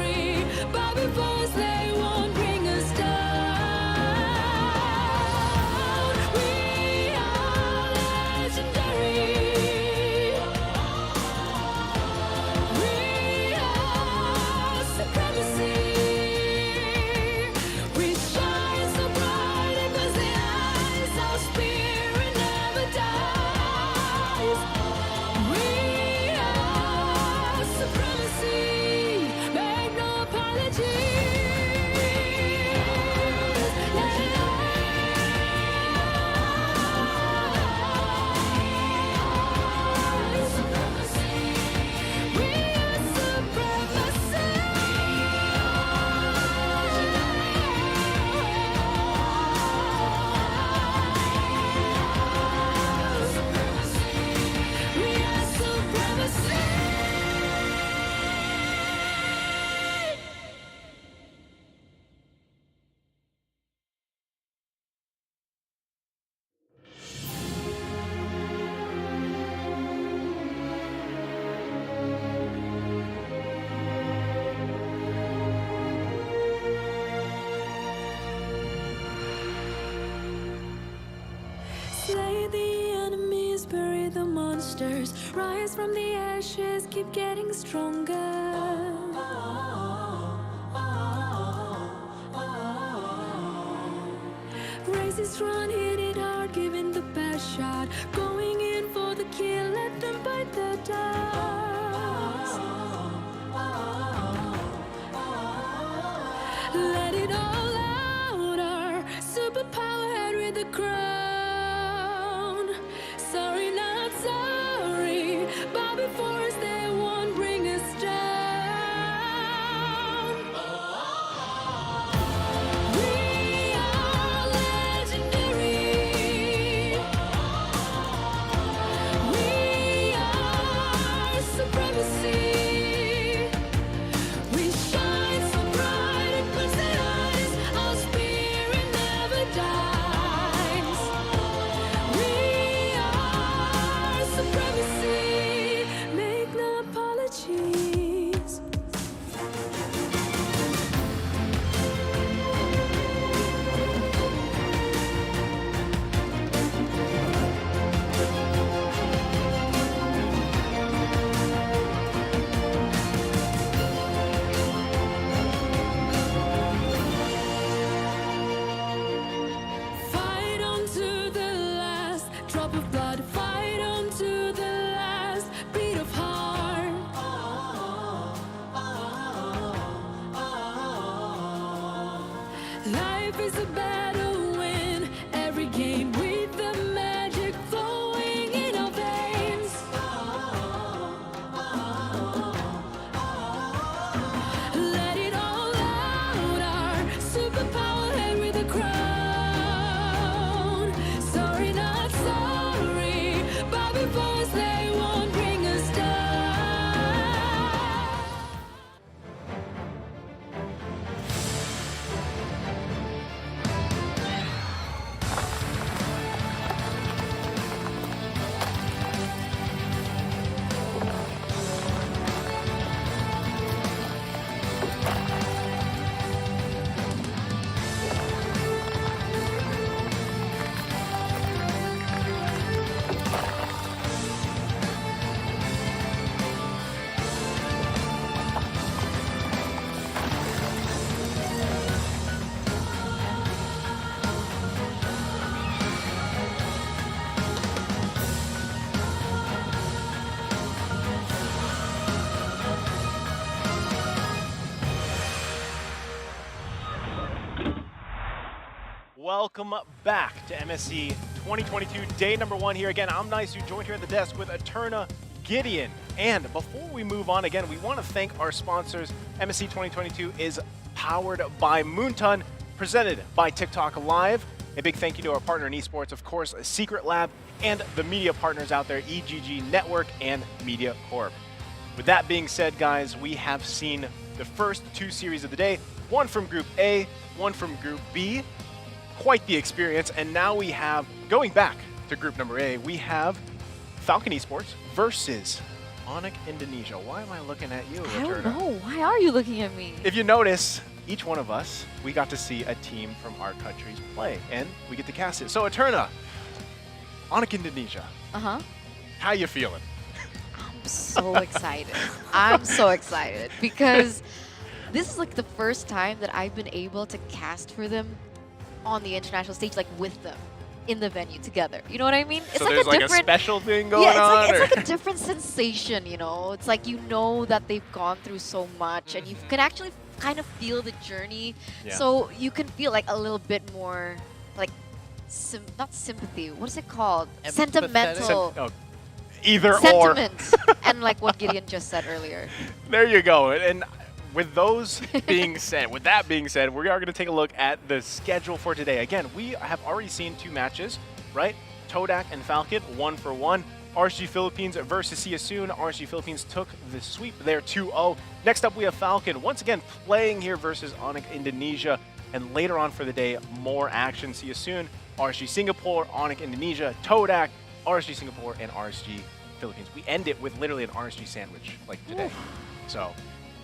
monsters rise from the ashes, keep getting stronger. Races run, hit it hard, giving the best shot, going in for the kill, let them bite the dust. Let it all out, our superpower head with the crown. Sorry, not sorry, bow before us, they won't bring us down. We are legendary. We are supremacy. We shine so bright it puts the eyes. Our spirit never dies. We are supremacy. Make no apologies. Fight on to the last drop of blood. Fight on to the last beat of heart. Life is a battle, win every game with the magic flowing in our veins. Let it all out, our superpower head with a crown. Sorry, not sorry, bow before us, they won't bring us down. Welcome back to MSC 2022, day number 1 here. Again, I'm Nice, you joined here at the desk with Eterna, Gideon. And before we move on, again, we want to thank our sponsors. MSC 2022 is powered by Moonton, presented by TikTok Live. A big thank you to our partner in esports, of course, Secret Lab, and the media partners out there, EGG Network and Media Corp. With that being said, guys, we have seen the first 2 series of the day, one from Group A, one from Group B. Quite the experience, and now we have, going back to Group number A, we have Falcon Esports versus ONIC Indonesia. Why am I looking at you, I don't Eterna? know. Why are you looking at me? If you notice, each one of us, we got to see a team from our countries play, and we get to cast it. So, Eterna, ONIC Indonesia. Uh-huh. How you feeling? I'm so excited. I'm so excited because this is like the first time that I've been able to cast for them on the international stage, like with them in the venue together. You know what I mean? It's So like there's a like different, a special thing going it's on? like, or- it's like a different sensation, you know? It's like you know that they've gone through so much and you can actually kind of feel the journey. Yeah. So you can feel like a little bit more like, not sympathy, what is it called? Sentimental. Oh, either or. Sentiment. And like what Gideon just said earlier. There you go. And with those being said, with that being said, we are going to take a look at the schedule for today. Again, we have already seen 2 matches, right? Todak and Falcon, 1-for-1. RSG Philippines versus SYS. RSG Philippines took the sweep there, 2-0. Next up, we have Falcon, once again playing here versus ONIC Indonesia. And later on for the day, more action. SYS, RSG Singapore, ONIC Indonesia, Todak, RSG Singapore, and RSG Philippines. We end it with literally an RSG sandwich like today. So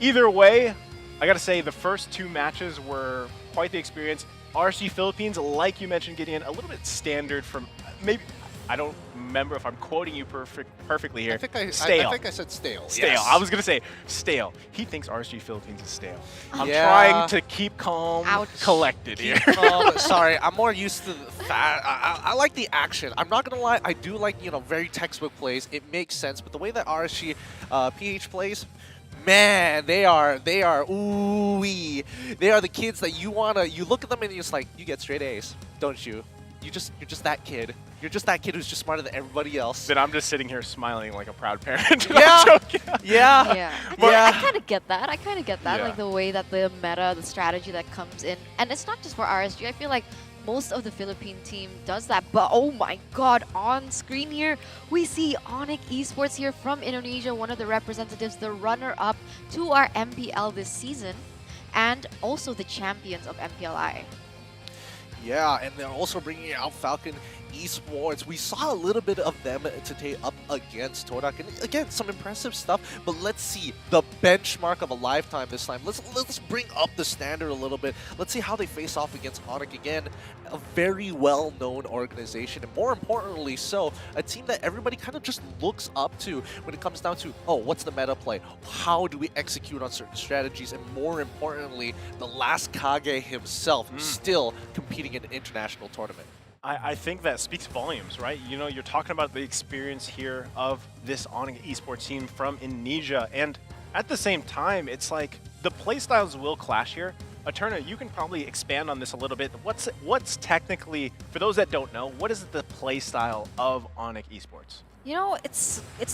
either way, I gotta say the first 2 matches were quite the experience. RSG Philippines, like you mentioned, Gideon, a little bit standard from maybe I don't remember if I'm quoting you perfectly here. I think I said stale. Stale. Yes. I was going to say stale. He thinks RSG Philippines is stale. I'm Yeah. trying to keep calm, collected here. Sorry, I'm more used to the fact. I like the action. I'm not going to lie. I do like, very textbook plays. It makes sense. But the way that RSG-PH plays, man, they are ooh-wee. They are the kids that you look at them and you're just like, you get straight A's, don't you? You're just that kid. You're just that kid who's just smarter than everybody else. Then I'm just sitting here smiling like a proud parent. Yeah. Yeah. Yeah. I kind of get that. Yeah. Like the way that the meta, the strategy that comes in. And it's not just for RSG. I feel like most of the Philippine team does that. But oh my god, on screen here, we see ONIC Esports here from Indonesia, one of the representatives, the runner-up to our MPL this season, and also the champions of MPLI. Yeah, and they're also bringing out Falcon Esports. We saw a little bit of them today up against Todak, and again, some impressive stuff. But let's see the benchmark of a lifetime this time. Let's bring up the standard a little bit. Let's see how they face off against ONIC again, a very well-known organization, and more importantly, so a team that everybody kind of just looks up to when it comes down to, oh, what's the meta play? How do we execute on certain strategies? And more importantly, the last Kage himself still competing in an international tournament. I think that speaks volumes, right? You're talking about the experience here of this ONIC Esports team from Indonesia, and at the same time, it's like the playstyles will clash here. Aturna, you can probably expand on this a little bit. What's technically, for those that don't know, what is the playstyle of ONIC Esports?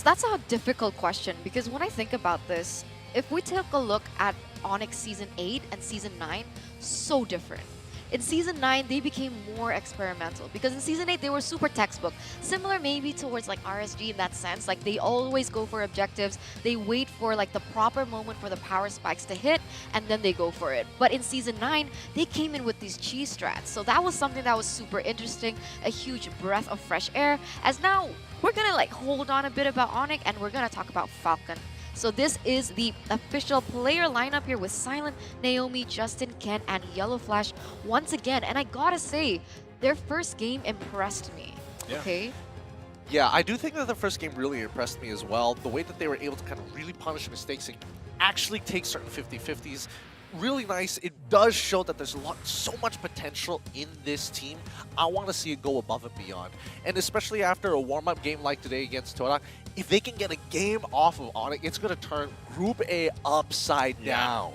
That's a difficult question, because when I think about this, if we take a look at ONIC Season 8 and Season 9, so different. In Season 9, they became more experimental, because in Season 8, they were super textbook. Similar maybe towards like RSG in that sense. Like, they always go for objectives. They wait for like the proper moment for the power spikes to hit, and then they go for it. But in Season 9, they came in with these cheese strats. So that was something that was super interesting, a huge breath of fresh air. As now, we're gonna like hold on a bit about ONIC, and we're gonna talk about Falcon. So this is the official player lineup here with Silent, Naomi, Justin, Ken, and Yellow Flash once again. And I gotta say, their first game impressed me. Yeah. Okay. Yeah, I do think that the first game really impressed me as well. The way that they were able to kind of really punish mistakes and actually take certain 50-50s. Really nice. It does show that there's so much potential in this team. I want to see it go above and beyond. And especially after a warm-up game like today against Todak, if they can get a game off of ONIC, it's going to turn Group A upside down.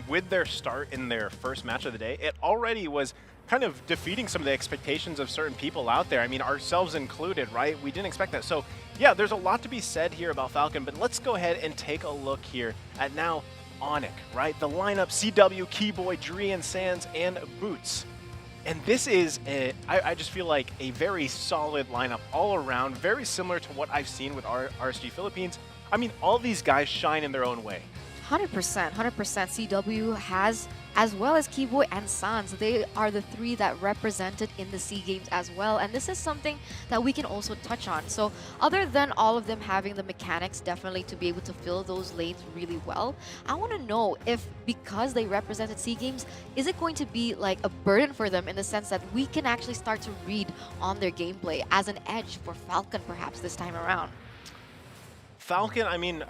With their start in their first match of the day, it already was kind of defeating some of the expectations of certain people out there. I mean, ourselves included, right? We didn't expect that. So, yeah, there's a lot to be said here about Falcon, but let's go ahead and take a look here at now ONIC, right? The lineup, CW, Keyboy, Drian, Sands, and Boots. And this is, I just feel like a very solid lineup all around, very similar to what I've seen with RSG Philippines. I mean, all these guys shine in their own way. 100%. CW has, as well as Keyboy and Sans, they are the three that represented in the SEA Games as well. And this is something that we can also touch on. So other than all of them having the mechanics definitely to be able to fill those lanes really well, I want to know if, because they represented SEA Games, is it going to be like a burden for them in the sense that we can actually start to read on their gameplay as an edge for Falcon perhaps this time around? Falcon, I mean,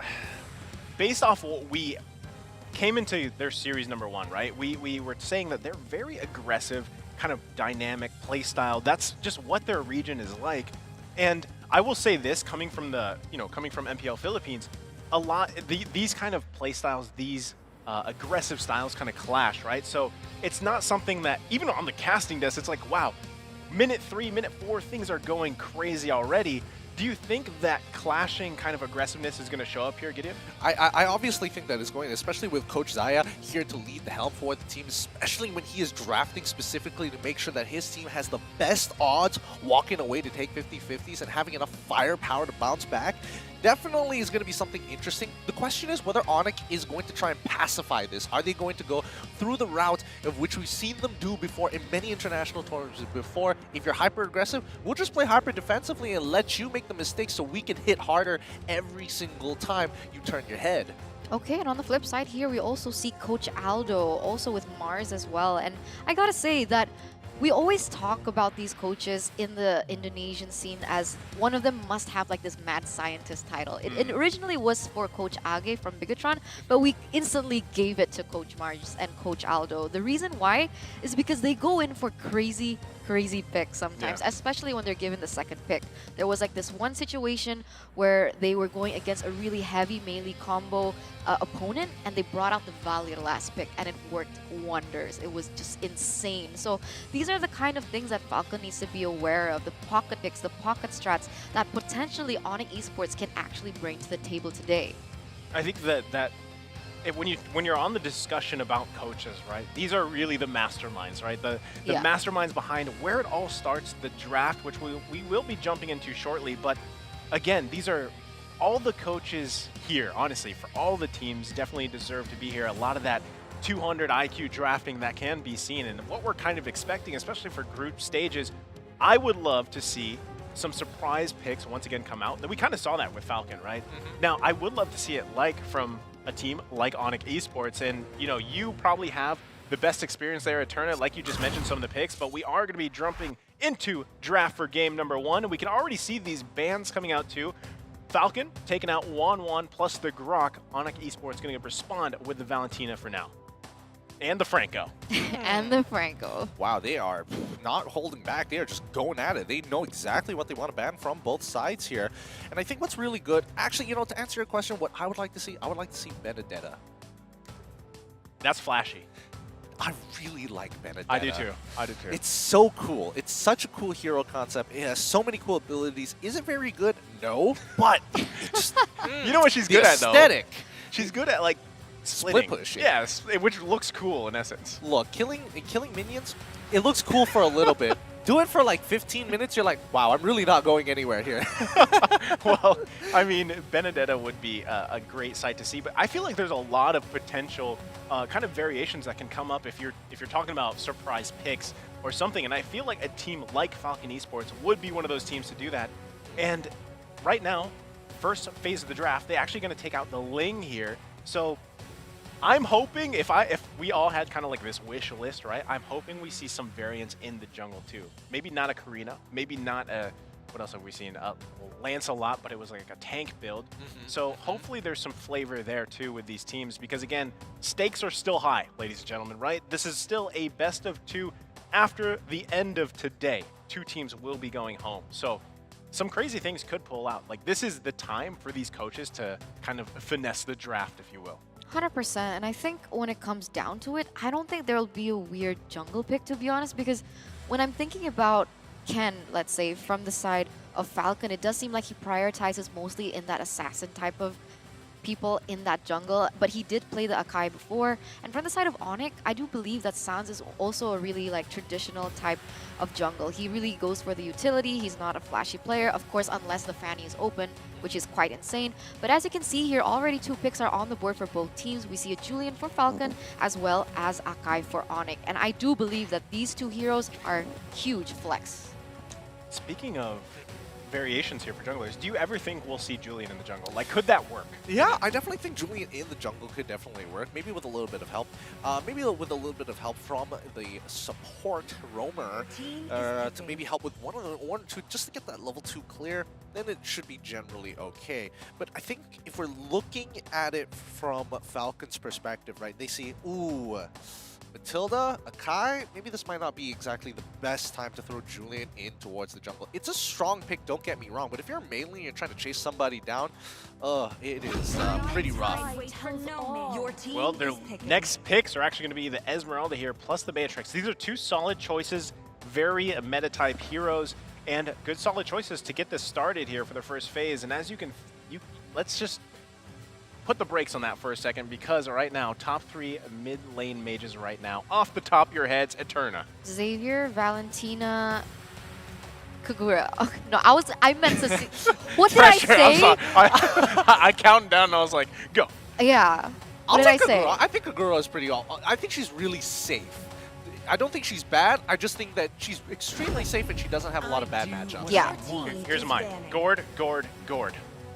based off what we came into their series #1, right? We were saying that they're very aggressive, kind of dynamic play style. That's just what their region is like. And I will say this, coming from MPL Philippines, these kind of play styles, these aggressive styles kind of clash, right? So it's not something that, even on the casting desk, it's like, wow, minute 3, minute 4, things are going crazy already. Do you think that clashing kind of aggressiveness is going to show up here, Gideon? I obviously think that is going, especially with Coach Zaya here to lead the helm for the team, especially when he is drafting specifically to make sure that his team has the best odds walking away to take 50-50s and having enough firepower to bounce back. Definitely is going to be something interesting. The question is whether ONIC is going to try and pacify this. Are they going to go through the route of which we've seen them do before in many international tournaments before? If you're hyper-aggressive, we'll just play hyper-defensively and let you make the mistakes so we can hit harder every single time you turn your head. Okay, and on the flip side here, we also see Coach Aldo, also with Mars as well. And I gotta say that we always talk about these coaches in the Indonesian scene as one of them must have like this mad scientist title. It originally was for Coach Age from Bigatron, but we instantly gave it to Coach Marge and Coach Aldo. The reason why is because they go in for crazy picks sometimes, especially when they're given the second pick. There was like this one situation where they were going against a really heavy melee combo opponent, and they brought out the Valley last pick, and it worked wonders. It was just insane. So these are the kind of things that Falcon needs to be aware of, the pocket picks, the pocket strats that potentially ONIC Esports can actually bring to the table today. I think that when you're on the discussion about coaches, right? These are really the masterminds, right? The masterminds behind where it all starts, the draft, which we will be jumping into shortly. But again, these are all the coaches here, honestly, for all the teams definitely deserve to be here. A lot of that 200 IQ drafting that can be seen, and what we're kind of expecting, especially for group stages, I would love to see some surprise picks once again come out. We kind of saw that with Falcon, right? Now, I would love to see it like from a team like ONIC Esports, and you probably have the best experience there at Turna, like you just mentioned some of the picks, but we are going to be jumping into draft for game number 1, and we can already see these bans coming out too. Falcon taking out Wan plus the Grok. ONIC Esports going to respond with the Valentina for now. And the Franco. And the Franco. Wow, they are not holding back. They are just going at it. They know exactly what they want to ban from both sides here. And I think what's really good, actually, to answer your question, what I would like to see, I would like to see Benedetta. That's flashy. I really like Benedetta. I do too. It's so cool. It's such a cool hero concept. It has so many cool abilities. Is it very good? No, but it's just you know what she's good at, though? Aesthetic. She's good at like split pushing. Yeah, which looks cool in essence. Look, killing minions, it looks cool for a little bit. Do it for like 15 minutes, you're like, wow, I'm really not going anywhere here. Well, I mean, Benedetta would be a great sight to see, but I feel like there's a lot of potential kind of variations that can come up if you're talking about surprise picks or something, and I feel like a team like Falcon Esports would be one of those teams to do that. And right now, first phase of the draft, they're actually going to take out the Ling here, so I'm hoping if we all had kind of like this wish list, right? I'm hoping we see some variants in the jungle too. Maybe not a Karina, maybe not a, what else have we seen? Lancelot, but it was like a tank build. So hopefully there's some flavor there too with these teams, because again, stakes are still high, ladies and gentlemen, right? This is still a best of 2 after the end of today. 2 teams will be going home. So some crazy things could pull out. Like, this is the time for these coaches to kind of finesse the draft, if you will. 100%, and I think when it comes down to it, I don't think there'll be a weird jungle pick, to be honest, because when I'm thinking about Ken, let's say, from the side of Falcon, it does seem like he prioritizes mostly in that assassin type of people in that jungle, but he did play the Akai before. And from the side of ONIC, I do believe that Sans is also a really like traditional type of jungle. He really goes for the utility. He's not a flashy player, of course, unless the Fanny is open, which is quite insane. But as you can see here, already 2 picks are on the board for both teams. We see a Julian for Falcon as well as Akai for ONIC. And I do believe that these 2 heroes are huge flex. Speaking of variations here for junglers, do you ever think we'll see Julian in the jungle? Like, could that work? Yeah, I definitely think Julian in the jungle could definitely work. Maybe with a little bit of help. Maybe with a little bit of help from the support roamer to maybe help with one or two, just to get that level 2 clear. Then it should be generally okay. But I think if we're looking at it from Falcon's perspective, right, they see, ooh, Matilda, Akai, maybe this might not be exactly the best time to throw Julian in towards the jungle. It's a strong pick, don't get me wrong, but if you're melee and you're trying to chase somebody down, it is pretty rough. Well, their next picks are actually going to be the Esmeralda here, plus the Beatrix. These are 2 solid choices, very meta-type heroes, and good solid choices to get this started here for the first phase. And as let's just put the brakes on that for a second, because right now, top 3 mid lane mages right now, off the top of your heads, Eterna. Xavier, Valentina, Kagura. Oh, no, I meant to see. What did Pressure, I say? I counted down and I was like, go. Yeah. What did I say? I think Kagura is pretty I think she's really safe. I don't think she's bad. I just think that she's extremely safe and she doesn't have a lot of bad matchups. Yeah. Here's mine. Gord.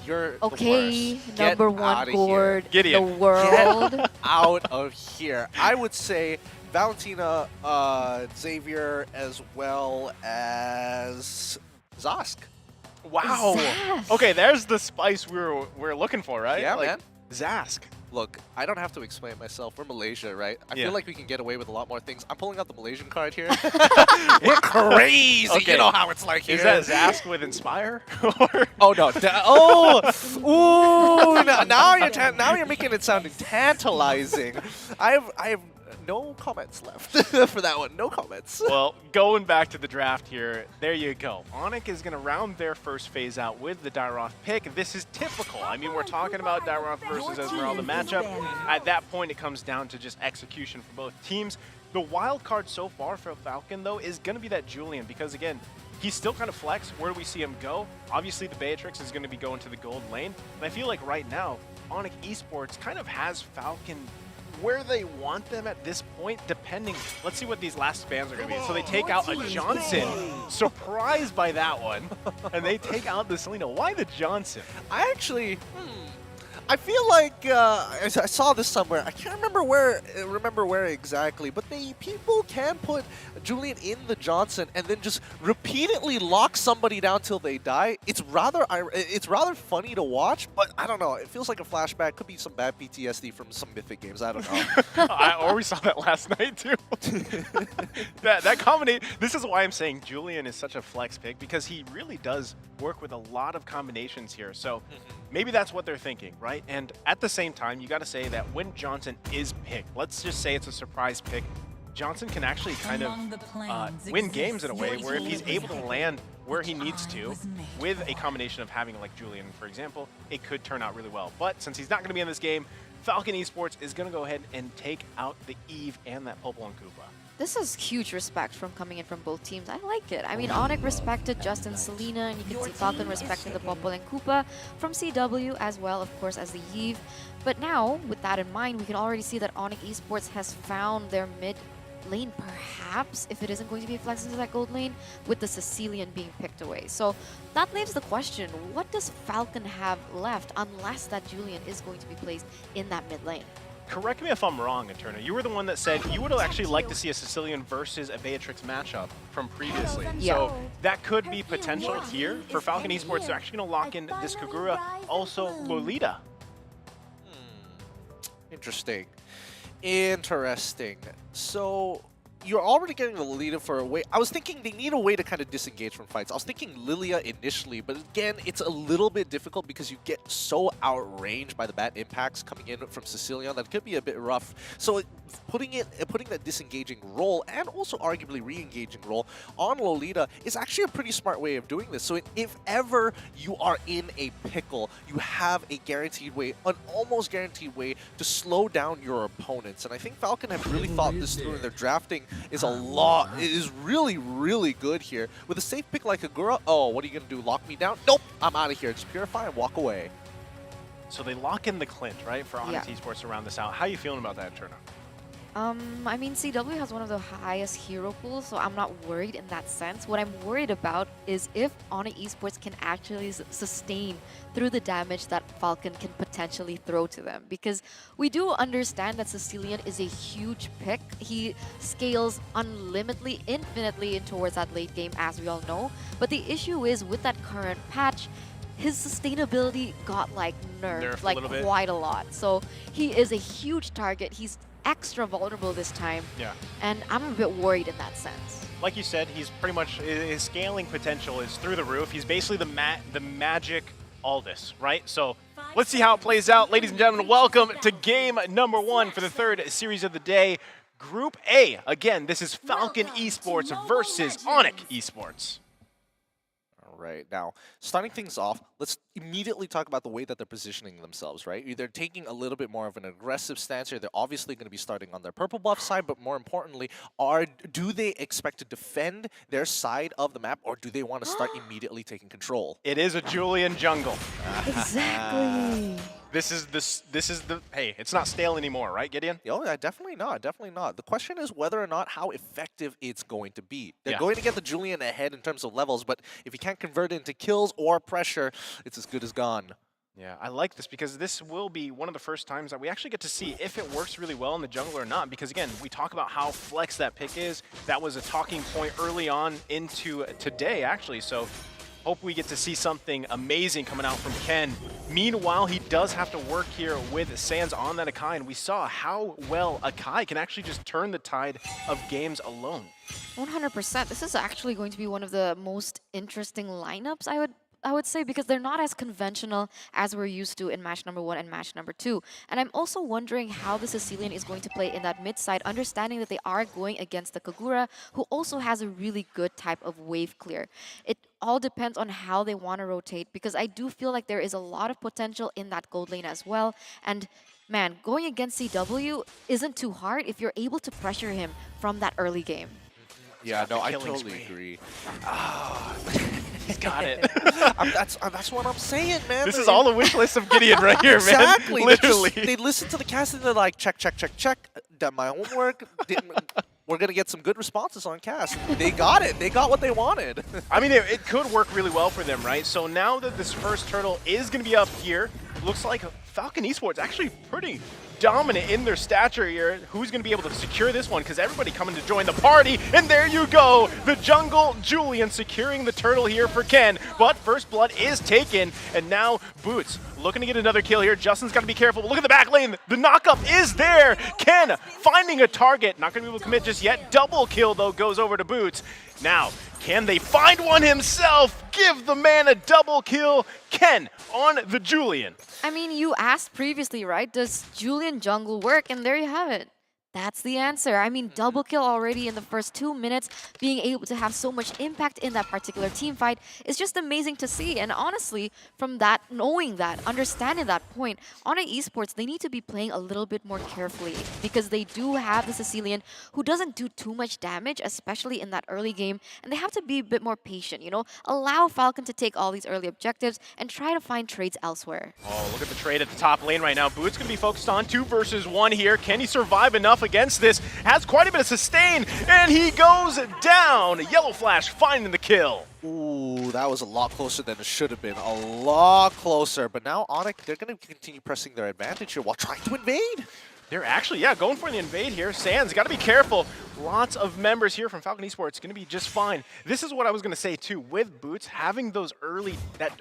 You're Okay, the worst. Get number one outta chord in the Gideon. world. Get out of here. I would say Valentina, Xavier, as well as Zosk. Wow. Zask. Okay, there's the spice we're looking for, right? Yeah, like, man. Zask. Look, I don't have to explain myself. We're Malaysia, right? I Yeah. feel like we can get away with a lot more things. I'm pulling out the Malaysian card here. We're crazy. Okay. You know how it's like here. Is that Zask with Inspire? Or Oh no! Now you're making it sounding tantalizing. I have no comments left for that one. No comments. Well, going back to the draft here, there you go. ONIC is going to round their first phase out with the Dairoth pick. This is typical. I mean, we're talking about Dairoth versus Esmeralda matchup. At that point, it comes down to just execution for both teams. The wild card so far for Falcon, though, is going to be that Julian because, again, he's still kind of flex. Where do we see him go? Obviously, the Beatrix is going to be going to the gold lane. And I feel like right now, ONIC Esports kind of has Falcon where they want them at this point, depending. Let's see what these last spams are going to be. So they take out a Johnson. Surprised by that one. And they take out the Selena. Why the Johnson? I actually, I feel like I saw this somewhere. I can't remember where exactly, but people can put Julian in the Johnson and then just repeatedly lock somebody down till they die. It's rather funny to watch, but I don't know. It feels like a flashback. Could be some bad PTSD from some Mythic games. I don't know. We saw that last night too. that combination. This is why I'm saying Julian is such a flex pick because he really does work with a lot of combinations here. So maybe that's what they're thinking, right? And at the same time, you got to say that when Johnson is picked, let's just say it's a surprise pick, Johnson can actually kind of win games in a way where if he's able to land where he needs to with a combination of having like Julian, for example, it could turn out really well. But since he's not going to be in this game, Falcon Esports is going to go ahead and take out the Eve and that Popol and Koopa. This is huge respect from coming in from both teams. I like it. I mean, ONIC respected Justin Selena, and you can see Falcon respecting the Popol and Koopa from CW as well, of course, as the Eve. But now, with that in mind, we can already see that ONIC Esports has found their mid lane, perhaps, if it isn't going to be flexed into that gold lane, with the Sicilian being picked away. So that leaves the question, what does Falcon have left unless that Julian is going to be placed in that mid lane? Correct me if I'm wrong, Eterna. You were the one that said you would actually like to see a Sicilian versus a Beatrix matchup from previously. Yeah. So that could be potential here for Falcon Esports. They're actually going to lock in this Kagura, also Lolita. Interesting. So you're already getting the Lolita for a way. I was thinking they need a way to kind of disengage from fights. I was thinking Lilia initially, but again, it's a little bit difficult because you get so outranged by the bad impacts coming in from Sicilian that it could be a bit rough. So putting that disengaging role and also arguably re-engaging role on Lolita is actually a pretty smart way of doing this. So if ever you are in a pickle, you have a guaranteed way, an almost guaranteed way to slow down your opponents. And I think Falcon have really thought this through in their drafting. Is a lot. It is really, really good here. With a safe pick like Kagura, oh, what are you going to do? Lock me down? Nope, I'm out of here. Just purify and walk away. So they lock in the clinch, right, for ONIC Esports to round this out. How are you feeling about that, Eterna? I mean, CW has one of the highest hero pools, so I'm not worried in that sense. What I'm worried about is if ONIC Esports can actually sustain through the damage that Falcon can potentially throw to them. Because we do understand that Sicilian is a huge pick. He scales unlimitedly, infinitely in towards that late game, as we all know. But the issue is, with that current patch, his sustainability got like nerfed like quite a lot. So he is a huge target. He's extra vulnerable this time. Yeah. And I'm a bit worried in that sense. Like you said, he's pretty much, his scaling potential is through the roof. He's basically the magic Aldous, right? So let's see how it plays out. Ladies and gentlemen, welcome to game number 1 for the third series of the day. Group A. Again, this is Falcon Esports versus ONIC Esports. Right now, starting things off, let's immediately talk about the way that they're positioning themselves, right? They're taking a little bit more of an aggressive stance here. They're obviously going to be starting on their purple buff side, but more importantly, do they expect to defend their side of the map, or do they want to start immediately taking control? It is a Julian jungle. Exactly. This is the hey, it's not stale anymore, right, Gideon? Oh, yeah, definitely not. Definitely not. The question is whether or not how effective it's going to be. They're going to get the Julian ahead in terms of levels, but if you can't convert it into kills or pressure, it's as good as gone. Yeah, I like this because this will be one of the first times that we actually get to see if it works really well in the jungle or not. Because again, we talk about how flex that pick is. That was a talking point early on into today, actually. So hope we get to see something amazing coming out from Ken. Meanwhile, he does have to work here with Sands on that Akai, and we saw how well Akai can actually just turn the tide of games alone. 100%. This is actually going to be one of the most interesting lineups, I would say, because they're not as conventional as we're used to in match number 1 and match number 2. And I'm also wondering how the Sicilian is going to play in that mid side, understanding that they are going against the Kagura, who also has a really good type of wave clear. It all depends on how they want to rotate, because I do feel like there is a lot of potential in that gold lane as well. And man, going against CW isn't too hard if you're able to pressure him from that early game. Yeah, no, I totally agree. He's got it. That's what I'm saying, man. This is all the wish list of Gideon right here, man. Exactly. Literally. They listen to the cast and they're like, check. Done my homework. We're going to get some good responses on cast. They got it. They got what they wanted. I mean, it could work really well for them, right? So now that this first turtle is going to be up here, looks like Falcon Esports actually pretty dominant in their stature here. Who's going to be able to secure this one? Because everybody coming to join the party. And there you go. The jungle Julian securing the turtle here for Ken. But first blood is taken. And now Boots looking to get another kill here. Justin's got to be careful. Look at the back lane. The knockup is there. Ken finding a target. Not going to be able to commit just yet. Double kill, though, goes over to Boots. Now, can they find one himself? Give the man a double kill. Ken on the Julian. I mean, you asked previously, right? Does Julian jungle work? And there you have it. That's the answer. I mean, double kill already in the first 2 minutes, being able to have so much impact in that particular team fight is just amazing to see. And honestly, from that, knowing that, understanding that point, ONIC Esports, they need to be playing a little bit more carefully because they do have the Sicilian who doesn't do too much damage, especially in that early game. And they have to be a bit more patient, you know? Allow Falcon to take all these early objectives and try to find trades elsewhere. Oh, look at the trade at the top lane right now. Boots going to be focused on 2 versus 1 here. Can he survive enough against this? Has quite a bit of sustain, and he goes down. Yellow Flash finding the kill. Ooh, that was a lot closer than it should have been. A lot closer. But now ONIC, they're going to continue pressing their advantage here while trying to invade. They're actually, yeah, going for the invade here. Sands, got to be careful. Lots of members here from Falcon Esports going to be just fine. This is what I was going to say, too. With Boots having that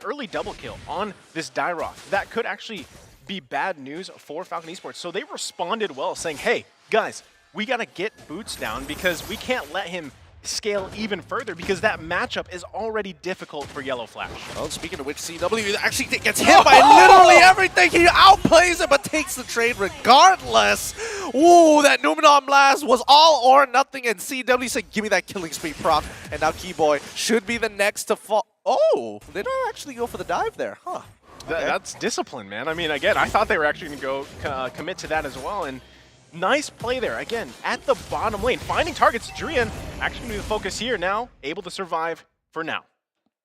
early double kill on this Dyrok, that could actually be bad news for Falcon Esports. So they responded well, saying, hey, guys, we got to get Boots down because we can't let him scale even further because that matchup is already difficult for Yellow Flash. Well, speaking of which, CW actually gets hit by literally everything. He outplays it, but takes the trade regardless. Ooh, that Numenon Blast was all or nothing, and CW said, give me that killing spree proc. And now Keyboy should be the next to fall. Oh, they don't actually go for the dive there, huh? Okay. That's discipline, man. I mean, again, I thought they were actually going to go commit to that as well, and nice play there. Again, at the bottom lane, finding targets. Drian actually going to be the focus here now, able to survive for now.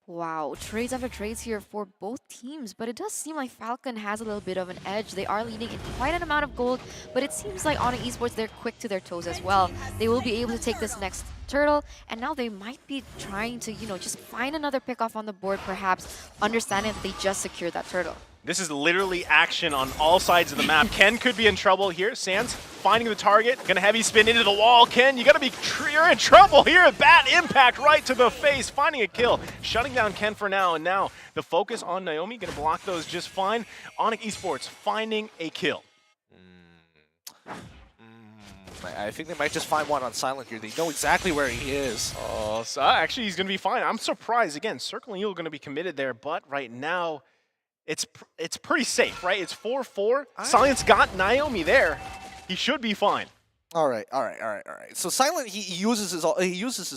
Wow, trades after trades here for both teams, but it does seem like Falcon has a little bit of an edge. They are leading in quite an amount of gold, but it seems like ONIC Esports, they're quick to their toes as well. They will be able to take this next turtle, and now they might be trying to, you know, just find another pick off on the board, perhaps, understanding that they just secured that turtle. This is literally action on all sides of the map. Ken could be in trouble here. Sands finding the target, gonna heavy spin into the wall. Ken, you're in trouble here. Bad impact right to the face, finding a kill, shutting down Ken for now. And now the focus on Naomi, gonna block those just fine. ONIC Esports finding a kill. I think they might just find one on Silent here. They know exactly where he is. Oh, so actually he's gonna be fine. I'm surprised. Again, Circling Eel gonna be committed there, but right now, it's pretty safe, right? It's 4-4. Silence got Naomi there. He should be fine. All right. So Silent, he uses his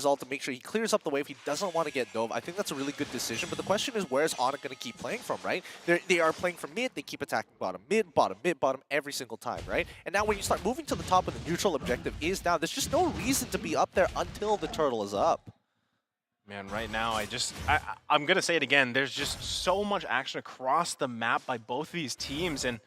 ult to make sure he clears up the wave. He doesn't want to get dove. I think that's a really good decision. But the question is, where's ONIC going to keep playing from, right? They are playing from mid. They keep attacking bottom, mid, bottom every single time, right? And now when you start moving to the top of the neutral objective is now, there's just no reason to be up there until the turtle is up. Man, right now, I'm going to say it again. There's just so much action across the map by both of these teams. And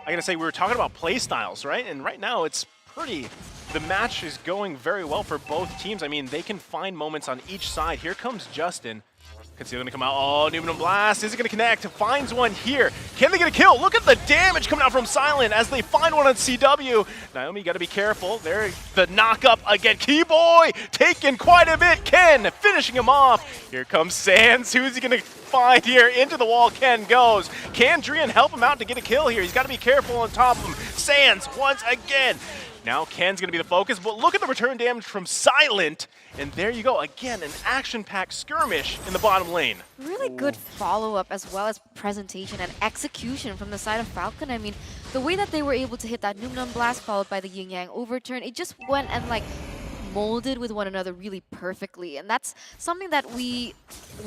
I got to say, we were talking about play styles, right? And right now, the match is going very well for both teams. I mean, they can find moments on each side. Here comes Justin. Conceal gonna come out. Oh, Numinum Blast. Is it gonna connect? Finds one here. Can they get a kill? Look at the damage coming out from Silent as they find one on CW. Naomi, you gotta be careful. There, the knock up again. Keyboy taking quite a bit. Ken finishing him off. Here comes Sans. Who's he gonna find here? Into the wall Ken goes. Can Drian help him out to get a kill here? He's gotta be careful on top of him. Sans once again. Now Ken's going to be the focus, but look at the return damage from Silent. And there you go. Again, an action-packed skirmish in the bottom lane. Really good follow-up as well as presentation and execution from the side of Falcon. I mean, the way that they were able to hit that Numinum Blast followed by the Yin Yang overturn, it just went and like molded with one another really perfectly. And that's something that we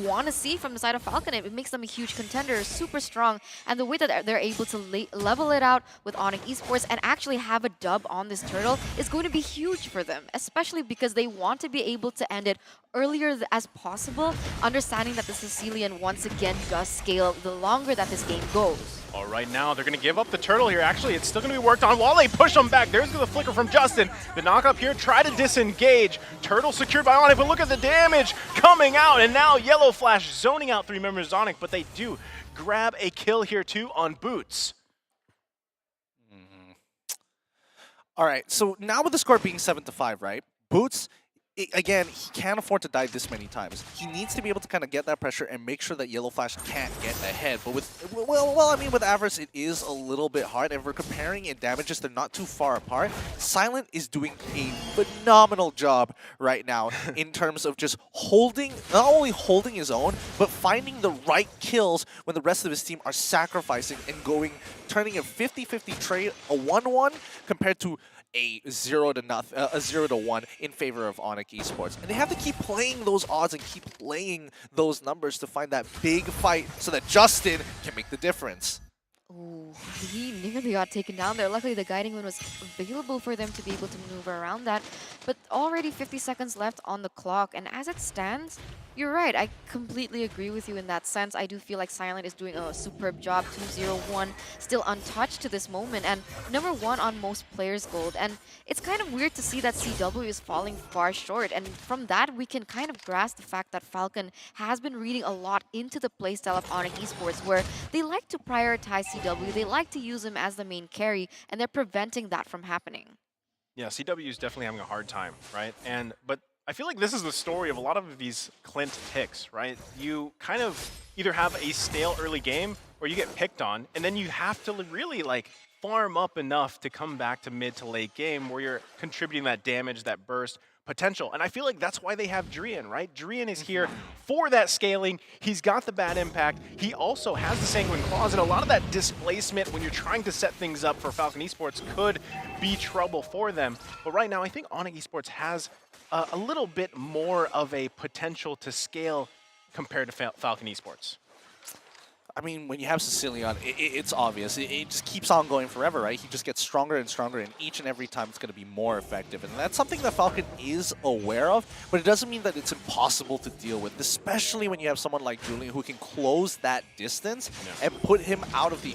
want to see from the side of Falcon. It makes them a huge contender, super strong. And the way that they're able to level it out with ONIC Esports and actually have a dub on this turtle is going to be huge for them, especially because they want to be able to end it earlier as possible, understanding that the Sicilian once again does scale the longer that this game goes. All right, now they're going to give up the turtle here. Actually, it's still going to be worked on while they push them back. There's the flicker from Justin. The knock up here, try to disengage. Turtle secured by ONIC, but look at the damage coming out. And now Yellow Flash zoning out 3 members of ONIC, but they do grab a kill here too on Boots. All right, so now with the score being 7-5, right? Boots, again, he can't afford to die this many times. He needs to be able to kind of get that pressure and make sure that Yellow Flash can't get ahead. But with, well, I mean, with Avarice, it is a little bit hard. And if we're comparing in damages, they're not too far apart. Silent is doing a phenomenal job right now in terms of just holding, not only holding his own, but finding the right kills when the rest of his team are sacrificing and turning a 50-50 trade, a 1-1, compared to a 0-1 in favor of ONIC Esports. And they have to keep playing those odds and keep playing those numbers to find that big fight so that Justin can make the difference. Ooh, he nearly got taken down there. Luckily, the guiding wind was available for them to be able to maneuver around that. But already 50 seconds left on the clock. And as it stands, you're right. I completely agree with you in that sense. I do feel like Silent is doing a superb job. 2-0-1, still untouched to this moment. And #1 on most players' gold. And it's kind of weird to see that CW is falling far short. And from that, we can kind of grasp the fact that Falcon has been reading a lot into the playstyle of ONIC Esports, where they like to prioritize CW. They like to use him as the main carry, and they're preventing that from happening. Yeah, CW is definitely having a hard time, right? But I feel like this is the story of a lot of these Clint picks, right? You kind of either have a stale early game or you get picked on, and then you have to really like farm up enough to come back to mid to late game where you're contributing that damage, that burst potential. And I feel like that's why they have Drian, right? Drian is here for that scaling. He's got the bad impact. He also has the Sanguine Claws, and a lot of that displacement when you're trying to set things up for Falcon Esports could be trouble for them. But right now, I think ONIC Esports has a little bit more of a potential to scale compared to Falcon Esports. I mean, when you have Sicilian, it's obvious. It just keeps on going forever, right? He just gets stronger and stronger, and each and every time it's going to be more effective. And that's something that Falcon is aware of, but it doesn't mean that it's impossible to deal with, especially when you have someone like Julian who can close that distance and put him out of the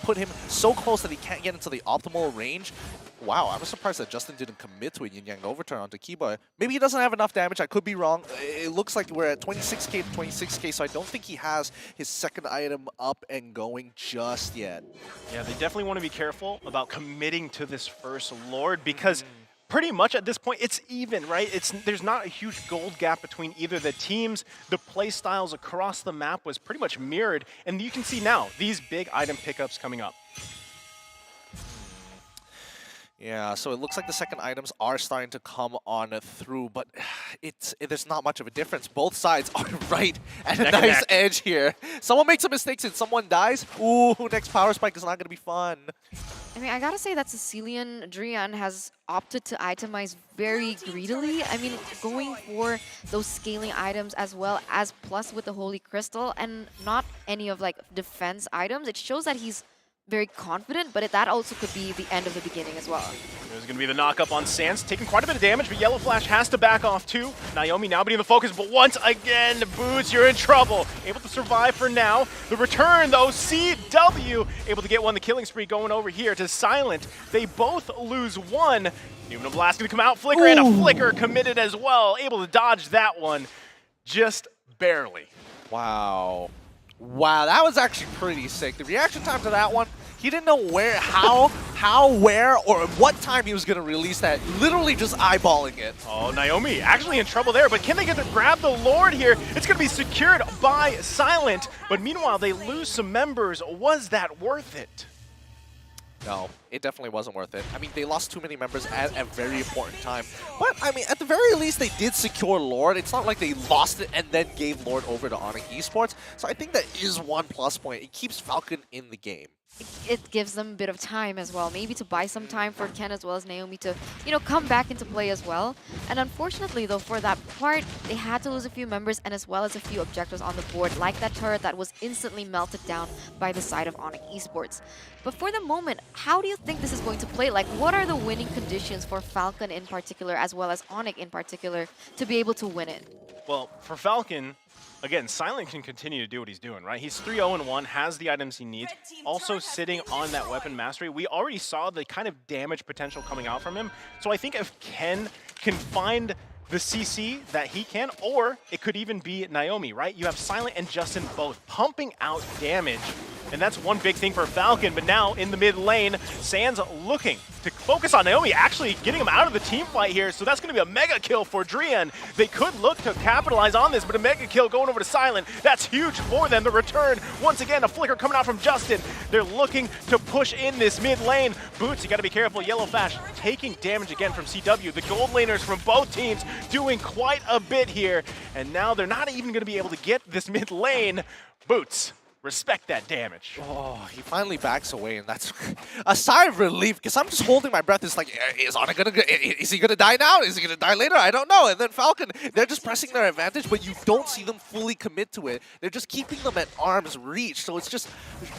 put him so close that he can't get into the optimal range. Wow, I was surprised that Justin didn't commit to a Yin Yang overturn onto Keyboy. Maybe he doesn't have enough damage. I could be wrong. It looks like we're at 26k to 26k, so I don't think he has his second item up and going just yet. Yeah, they definitely want to be careful about committing to this first Lord because pretty much at this point, it's even, right? There's not a huge gold gap between either the teams. The play styles across the map was pretty much mirrored, and you can see now these big item pickups coming up. Yeah, so it looks like the second items are starting to come on through, but there's not much of a difference. Both sides are right at a nice edge here. Someone makes a mistake and someone dies. Ooh, next power spike is not going to be fun. I mean, I gotta say that Sicilian Drian has opted to itemize very greedily. I mean, going for those scaling items as well as plus with the Holy Crystal and not any of like defense items. It shows that he's very confident, but that also could be the end of the beginning as well. There's going to be the knock-up on Sans, taking quite a bit of damage, but Yellow Flash has to back off too. Naomi now being the focus, but once again, Boots, you're in trouble. Able to survive for now. The return, though, CW able to get one. The killing spree going over here to Silent. They both lose one. Numinum Blast going to come out, Flicker, and a Flicker committed as well. Able to dodge that one just barely. Wow. Wow, that was actually pretty sick. The reaction time to that one, he didn't know where, how, where, or what time he was going to release that. Literally just eyeballing it. Oh, Naomi actually in trouble there, but can they get to grab the Lord here? It's going to be secured by Silent, but meanwhile they lose some members. Was that worth it? No, it definitely wasn't worth it. I mean, they lost too many members at a very important time. But, I mean, at the very least, they did secure Lord. It's not like they lost it and then gave Lord over to ONIC Esports. So I think that is one plus point. It keeps Falcon in the game. It gives them a bit of time as well, maybe to buy some time for Ken as well as Naomi to, you know, come back into play as well. And unfortunately, though, for that part, they had to lose a few members and as well as a few objectives on the board, like that turret that was instantly melted down by the side of ONIC Esports. But for the moment, how do you think this is going to play? Like, what are the winning conditions for Falcon in particular, as well as ONIC in particular, to be able to win it? Well, for Falcon, again, Silent can continue to do what he's doing, right? He's 3-0-1, has the items he needs, also sitting on that weapon mastery. We already saw the kind of damage potential coming out from him. So I think if Ken can find the CC that he can, or it could even be Naomi, right? You have Silent and Justin both pumping out damage. And that's one big thing for Falcon, but now in the mid lane, Sans looking to focus on Naomi, actually getting him out of the team fight here, so that's going to be a mega kill for Drian. They could look to capitalize on this, but a mega kill going over to Silent, that's huge for them. The return, once again, a flicker coming out from Justin. They're looking to push in this mid lane. Boots, you got to be careful. Yellow Flash taking damage again from CW. The gold laners from both teams doing quite a bit here, and now they're not even going to be able to get this mid lane. Boots, respect that damage. Oh, he finally backs away, and that's a sigh of relief, because I'm just holding my breath. It's like, is he gonna die now? Is he gonna die later? I don't know. And then Falcon, they're just pressing their advantage, but you don't see them fully commit to it. They're just keeping them at arm's reach, so it's just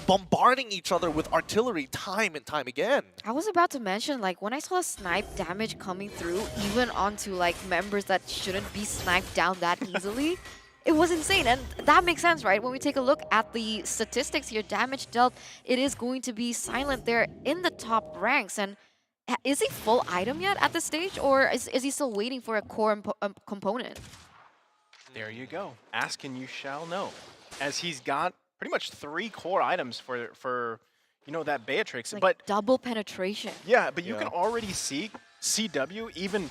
bombarding each other with artillery time and time again. I was about to mention, like, when I saw snipe damage coming through, even onto, like, members that shouldn't be sniped down that easily, it was insane, and that makes sense, right? When we take a look at the statistics here, damage dealt, it is going to be Silent there in the top ranks. And is he full item yet at this stage, or is he still waiting for a core component? There you go. Ask and you shall know. As he's got pretty much 3 core items for you know, that Beatrix. Like but double penetration. Yeah, but you can already see CW even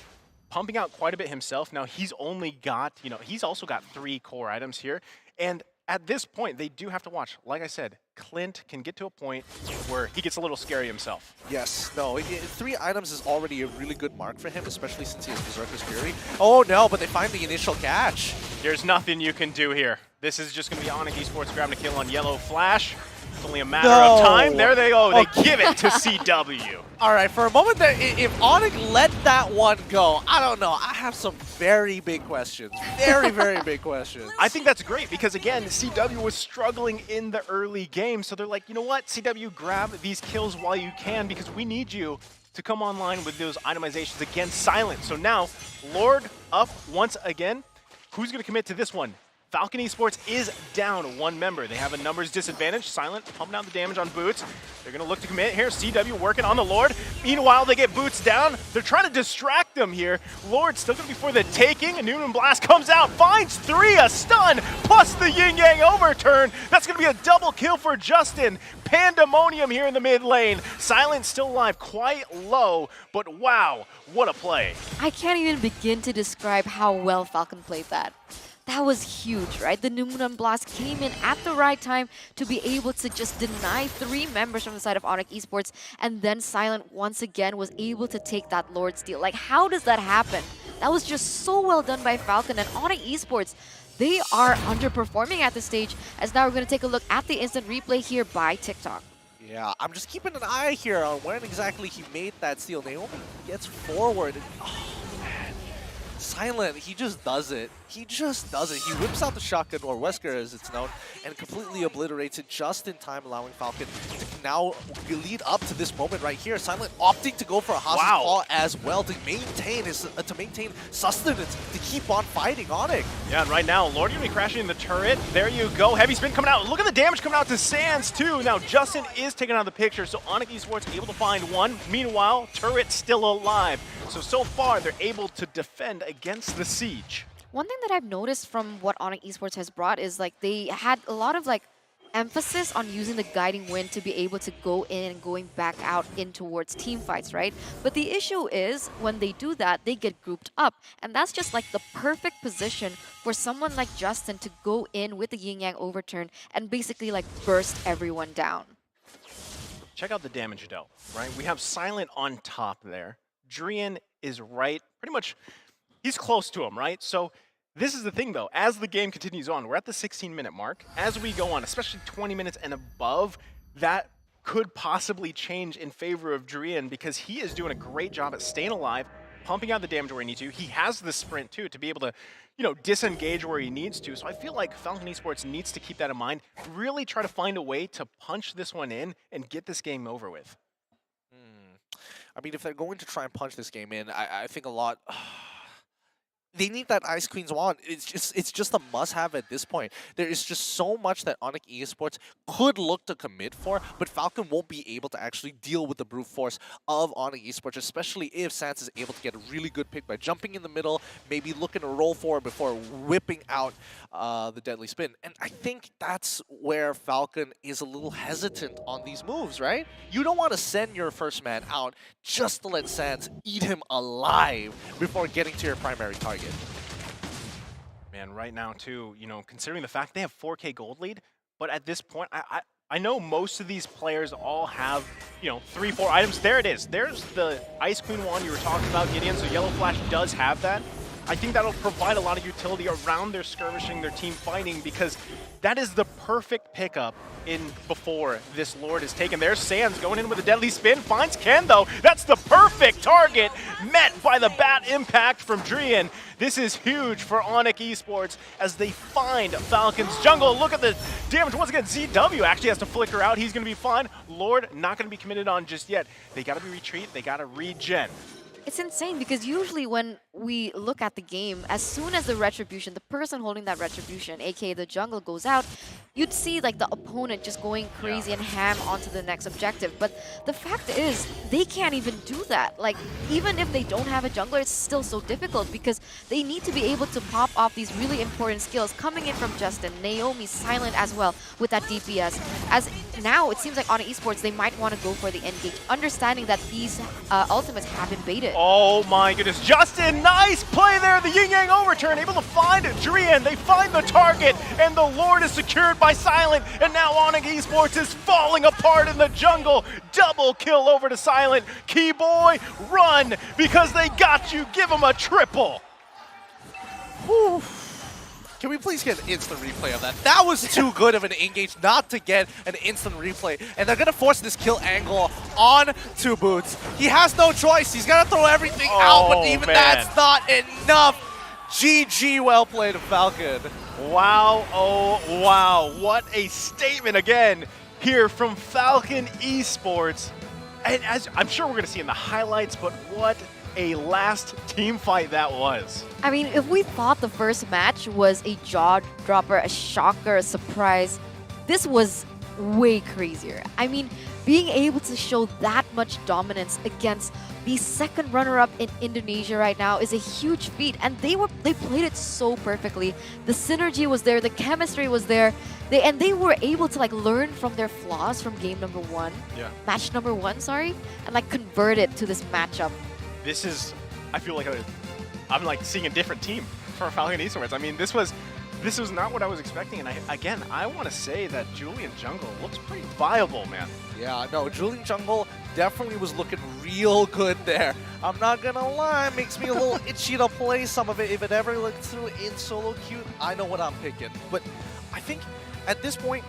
pumping out quite a bit himself. Now he's only got, you know, he's also got 3 core items here. And at this point, they do have to watch. Like I said, Clint can get to a point where he gets a little scary himself. Yes, no, 3 items is already a really good mark for him, especially since he has Berserker's Fury. Oh no, but they find the initial catch. There's nothing you can do here. This is just going to be ONIC Esports grabbing a kill on Yellow Flash. It's only a matter of time. There they go. They give it to CW. All right, for a moment there, if ONIC let that one go, I don't know. I have some very big questions. Very, very big questions. I think that's great because, again, CW was struggling in the early game. So they're like, you know what, CW, grab these kills while you can because we need you to come online with those itemizations against Silent. So now, Lord up once again. Who's going to commit to this one? Falcon Esports is down 1 member. They have a numbers disadvantage. Silent pumping out the damage on Boots. They're going to look to commit here. CW working on the Lord. Meanwhile, they get Boots down. They're trying to distract them here. Lord still going to be for the taking. A Noonan Blast comes out, finds 3, a stun, plus the Yin Yang overturn. That's going to be a double kill for Justin. Pandemonium here in the mid lane. Silent still alive, quite low, but wow, what a play. I can't even begin to describe how well Falcon played that. That was huge, right? The Noonan Blast came in at the right time to be able to just deny 3 members from the side of ONIC Esports, and then Silent once again was able to take that Lord steal. Like, how does that happen? That was just so well done by Falcon, and ONIC Esports, they are underperforming at this stage, as now we're going to take a look at the instant replay here by TikTok. Yeah, I'm just keeping an eye here on when exactly he made that steal. Naomi gets forward, and oh man, Silent, he just does it. He just does it. He whips out the shotgun, or Wesker as it's known, and completely obliterates it just in time, allowing Falcon to now lead up to this moment right here. Silent opting to go for a hostage call as well to maintain sustenance, to keep on fighting ONIC. Yeah, and right now, Lord going to be crashing in the turret. There you go. Heavy spin coming out. Look at the damage coming out to Sans, too. Now, Justin is taken out of the picture, so ONIC Esports able to find 1. Meanwhile, turret still alive. So far, they're able to defend against the siege. One thing that I've noticed from what ONIC Esports has brought is like they had a lot of like emphasis on using the guiding wind to be able to go in and going back out in towards team fights, right? But the issue is when they do that, they get grouped up. And that's just like the perfect position for someone like Justin to go in with the yin yang overturn and basically like burst everyone down. Check out the damage dealt, right? We have Silent on top there. Drian is right, pretty much, he's close to him, right? So this is the thing, though. As the game continues on, we're at the 16-minute mark. As we go on, especially 20 minutes and above, that could possibly change in favor of Drian because he is doing a great job at staying alive, pumping out the damage where he needs to. He has the sprint, too, to be able to, you know, disengage where he needs to. So I feel like Falcon Esports needs to keep that in mind, really try to find a way to punch this one in and get this game over with. I mean, if they're going to try and punch this game in, I think a lot... They need that Ice Queen's wand. It's just a must-have at this point. There is just so much that ONIC Esports could look to commit for, but Falcon won't be able to actually deal with the brute force of ONIC Esports, especially if Sans is able to get a really good pick by jumping in the middle, maybe looking to roll forward before whipping out the deadly spin. And I think that's where Falcon is a little hesitant on these moves, right? You don't want to send your first man out just to let Sans eat him alive before getting to your primary target. Man, right now, too, you know, considering the fact they have 4K gold lead, but at this point, I know most of these players all have, you know, 3-4 items. There it is. There's the Ice Queen wand you were talking about, Gideon, so Yellow Flash does have that. I think that'll provide a lot of utility around their skirmishing, their team fighting, because that is the perfect pickup in before this Lord is taken. There's Sans going in with a deadly spin, finds Ken though. That's the perfect target, met by the bat impact from Drian. This is huge for ONIC Esports as they find Falcon's jungle. Look at the damage once again. ZW actually has to flicker out. He's going to be fine. Lord not going to be committed on just yet. They got to be retreat. They got to regen. It's insane because usually when we look at the game, as soon as the retribution, the person holding that retribution, aka the jungle, goes out, you'd see like the opponent just going crazy and ham onto the next objective. But the fact is, they can't even do that. Like, even if they don't have a jungler, it's still so difficult because they need to be able to pop off these really important skills coming in from Justin, Naomi, Silent as well with that DPS. As now, it seems like ONIC Esports, they might want to go for the engage, understanding that these ultimates have been baited. Oh my goodness, Justin, nice play there, the yin yang overturn, able to find Drian, they find the target, and the Lord is secured by Silent, and now ONIC Esports is falling apart in the jungle. Double kill over to Silent. Keyboy, run, because they got you, give him a triple. Whew. Can we please get an instant replay of that? That was too good of an engage not to get an instant replay. And they're going to force this kill angle on to Boots. He has no choice. He's got to throw everything out, but even that's not enough. GG, well played, Falcon. Wow, oh wow. What a statement again here from Falcon Esports. And as I'm sure we're going to see in the highlights, but what a last team fight that was. I mean, if we thought the first match was a jaw-dropper, a shocker, a surprise, this was way crazier. I mean, being able to show that much dominance against the second runner-up in Indonesia right now is a huge feat, and they played it so perfectly. The synergy was there, the chemistry was there, and they were able to like learn from their flaws from game number one, match number one, sorry, and like convert it to this matchup. This is, I feel like I'm like seeing a different team for Falcon Esports. I mean, this was not what I was expecting, and I want to say that Julian Jungle looks pretty viable, man. Yeah, no, Julian Jungle definitely was looking real good there. I'm not gonna lie, it makes me a little itchy to play some of it. If it ever looks through in solo queue, I know what I'm picking. But I think at this point,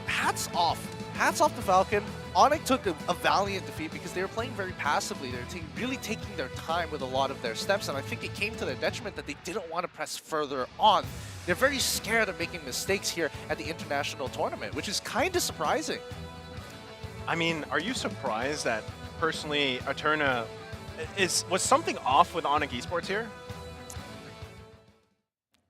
hats off. Hats off to Falcon. ONIC took a valiant defeat because they were playing very passively. They were really taking their time with a lot of their steps, and I think it came to their detriment that they didn't want to press further on. They're very scared of making mistakes here at the international tournament, which is kind of surprising. I mean, are you surprised that, personally, Eterna, was something off with ONIC Esports here?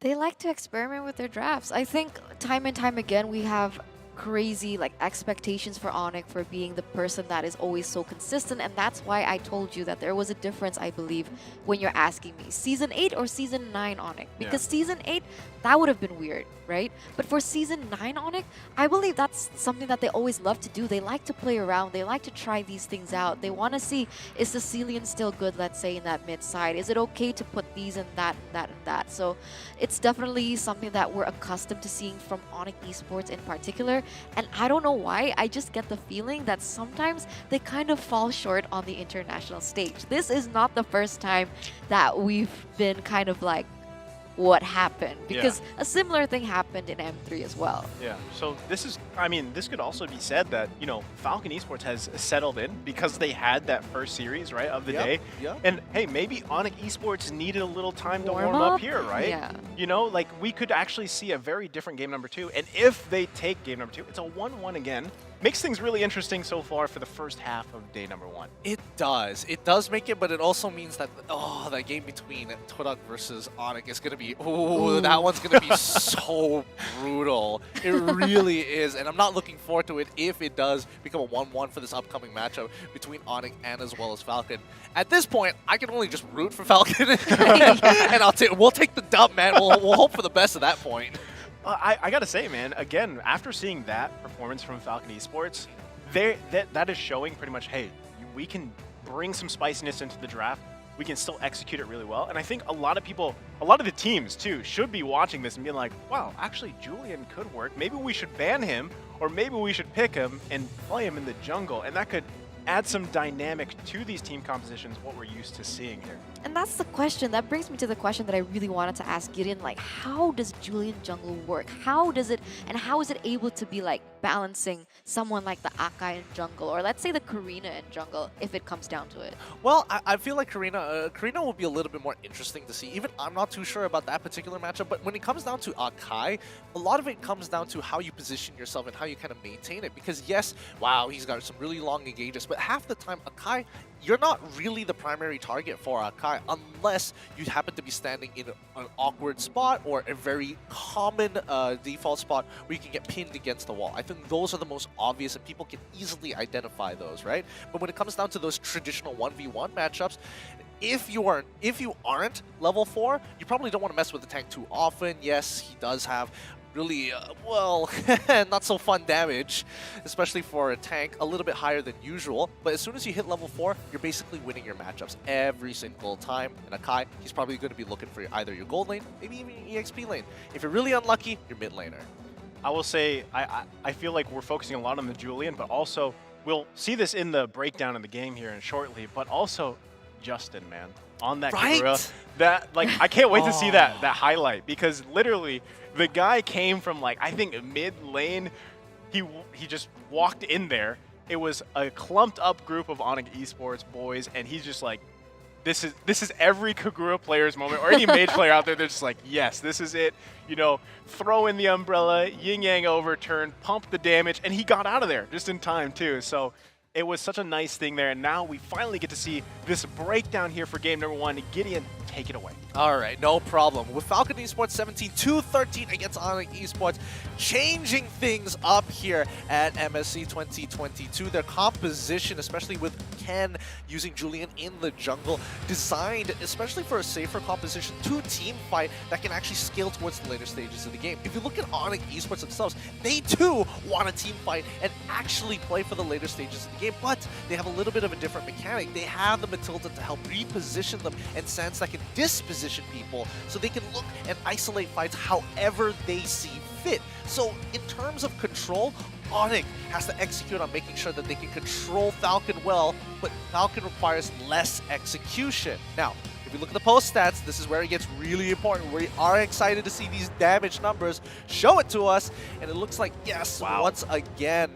They like to experiment with their drafts. I think time and time again we have crazy like expectations for ONIC for being the person that is always so consistent, and that's why I told you that there was a difference, I believe, when you're asking me Season 8 or Season 9 ONIC, because Season 8, that would have been weird, right? But for Season 9 ONIC, I believe that's something that they always love to do. They like to play around, they like to try these things out. They want to see, is the Celian still good, let's say, in that mid side? Is it okay to put these and that and that and that? So it's definitely something that we're accustomed to seeing from ONIC Esports in particular. And I don't know why, I just get the feeling that sometimes they kind of fall short on the international stage. This is not the first time that we've been kind of like, what happened? Because a similar thing happened in M3 as well. Yeah, so this is, I mean, this could also be said that, you know, FCON Esports has settled in because they had that first series, right, of the day. And hey, maybe ONIC Esports needed a little time to warm up here, right? Yeah. You know, like we could actually see a very different game number 2. And if they take game number 2, it's a 1-1 again. Makes things really interesting so far for the first half of day number 1. It does. It does make it, but it also means that, that game between Todak versus ONIC is going to be, that one's going to be so brutal. It really is. And I'm not looking forward to it if it does become a 1-1 for this upcoming matchup between ONIC and as well as FCON. At this point, I can only just root for FCON. And we'll take the dub, man. We'll hope for the best at that point. I gotta say, man, again, after seeing that performance from FCON Esports, that is showing pretty much, hey, we can bring some spiciness into the draft. We can still execute it really well. And I think a lot of people, a lot of the teams too, should be watching this and being like, wow, actually Julian could work. Maybe we should ban him, or maybe we should pick him and play him in the jungle. And that could add some dynamic to these team compositions, what we're used to seeing here. And that's the question. That brings me to the question that I really wanted to ask Gideon. Like, how does Julian jungle work? How does it, and how is it able to be like balancing someone like the Akai in jungle, or let's say the Karina in jungle, if it comes down to it? Well, I feel like Karina will be a little bit more interesting to see. Even I'm not too sure about that particular matchup, but when it comes down to Akai, a lot of it comes down to how you position yourself and how you kind of maintain it. Because yes, wow, he's got some really long engages, but half the time, Akai, you're not really the primary target for Akai unless you happen to be standing in an awkward spot or a very common default spot where you can get pinned against the wall. I think those are the most obvious and people can easily identify those, right? But when it comes down to those traditional 1v1 matchups, if you aren't level 4, you probably don't want to mess with the tank too often. Yes, he does have really, not so fun damage, especially for a tank, a little bit higher than usual. But as soon as you hit level 4, you're basically winning your matchups every single time. And Akai, he's probably going to be looking for either your gold lane, maybe even your EXP lane. If you're really unlucky, your mid laner. I will say, I feel like we're focusing a lot on the Julian, but also we'll see this in the breakdown of the game here and shortly, but also Justin, man, on that Kagura. That, like, I can't wait to see that highlight, because literally the guy came from, like, I think mid lane. He just walked in there. It was a clumped up group of ONIC Esports boys, and he's just like, this is every Kagura player's moment, or any mage player out there. They're just like, yes, this is it. You know, throw in the umbrella, yin yang overturn, pump the damage, and he got out of there just in time too. So it was such a nice thing there, and now we finally get to see this breakdown here for game number 1. Gideon, take it away. All right, no problem. With FCON Esports 17-13 against ONIC Esports, changing things up here at MSC 2022. Their composition, especially with Ken using Julian in the jungle, designed especially for a safer composition to team fight that can actually scale towards the later stages of the game. If you look at ONIC Esports themselves, they too want a team fight and actually play for the later stages of the game, but they have a little bit of a different mechanic. They have the Matilda to help reposition them, and Sans that can disposition people so they can look and isolate fights however they see fit. So in terms of control, ONIC has to execute on making sure that they can control Falcon well, but Falcon requires less execution. Now, if you look at the post stats, this is where it gets really important. We are excited to see these damage numbers. Show it to us, and it looks like, yes, once again,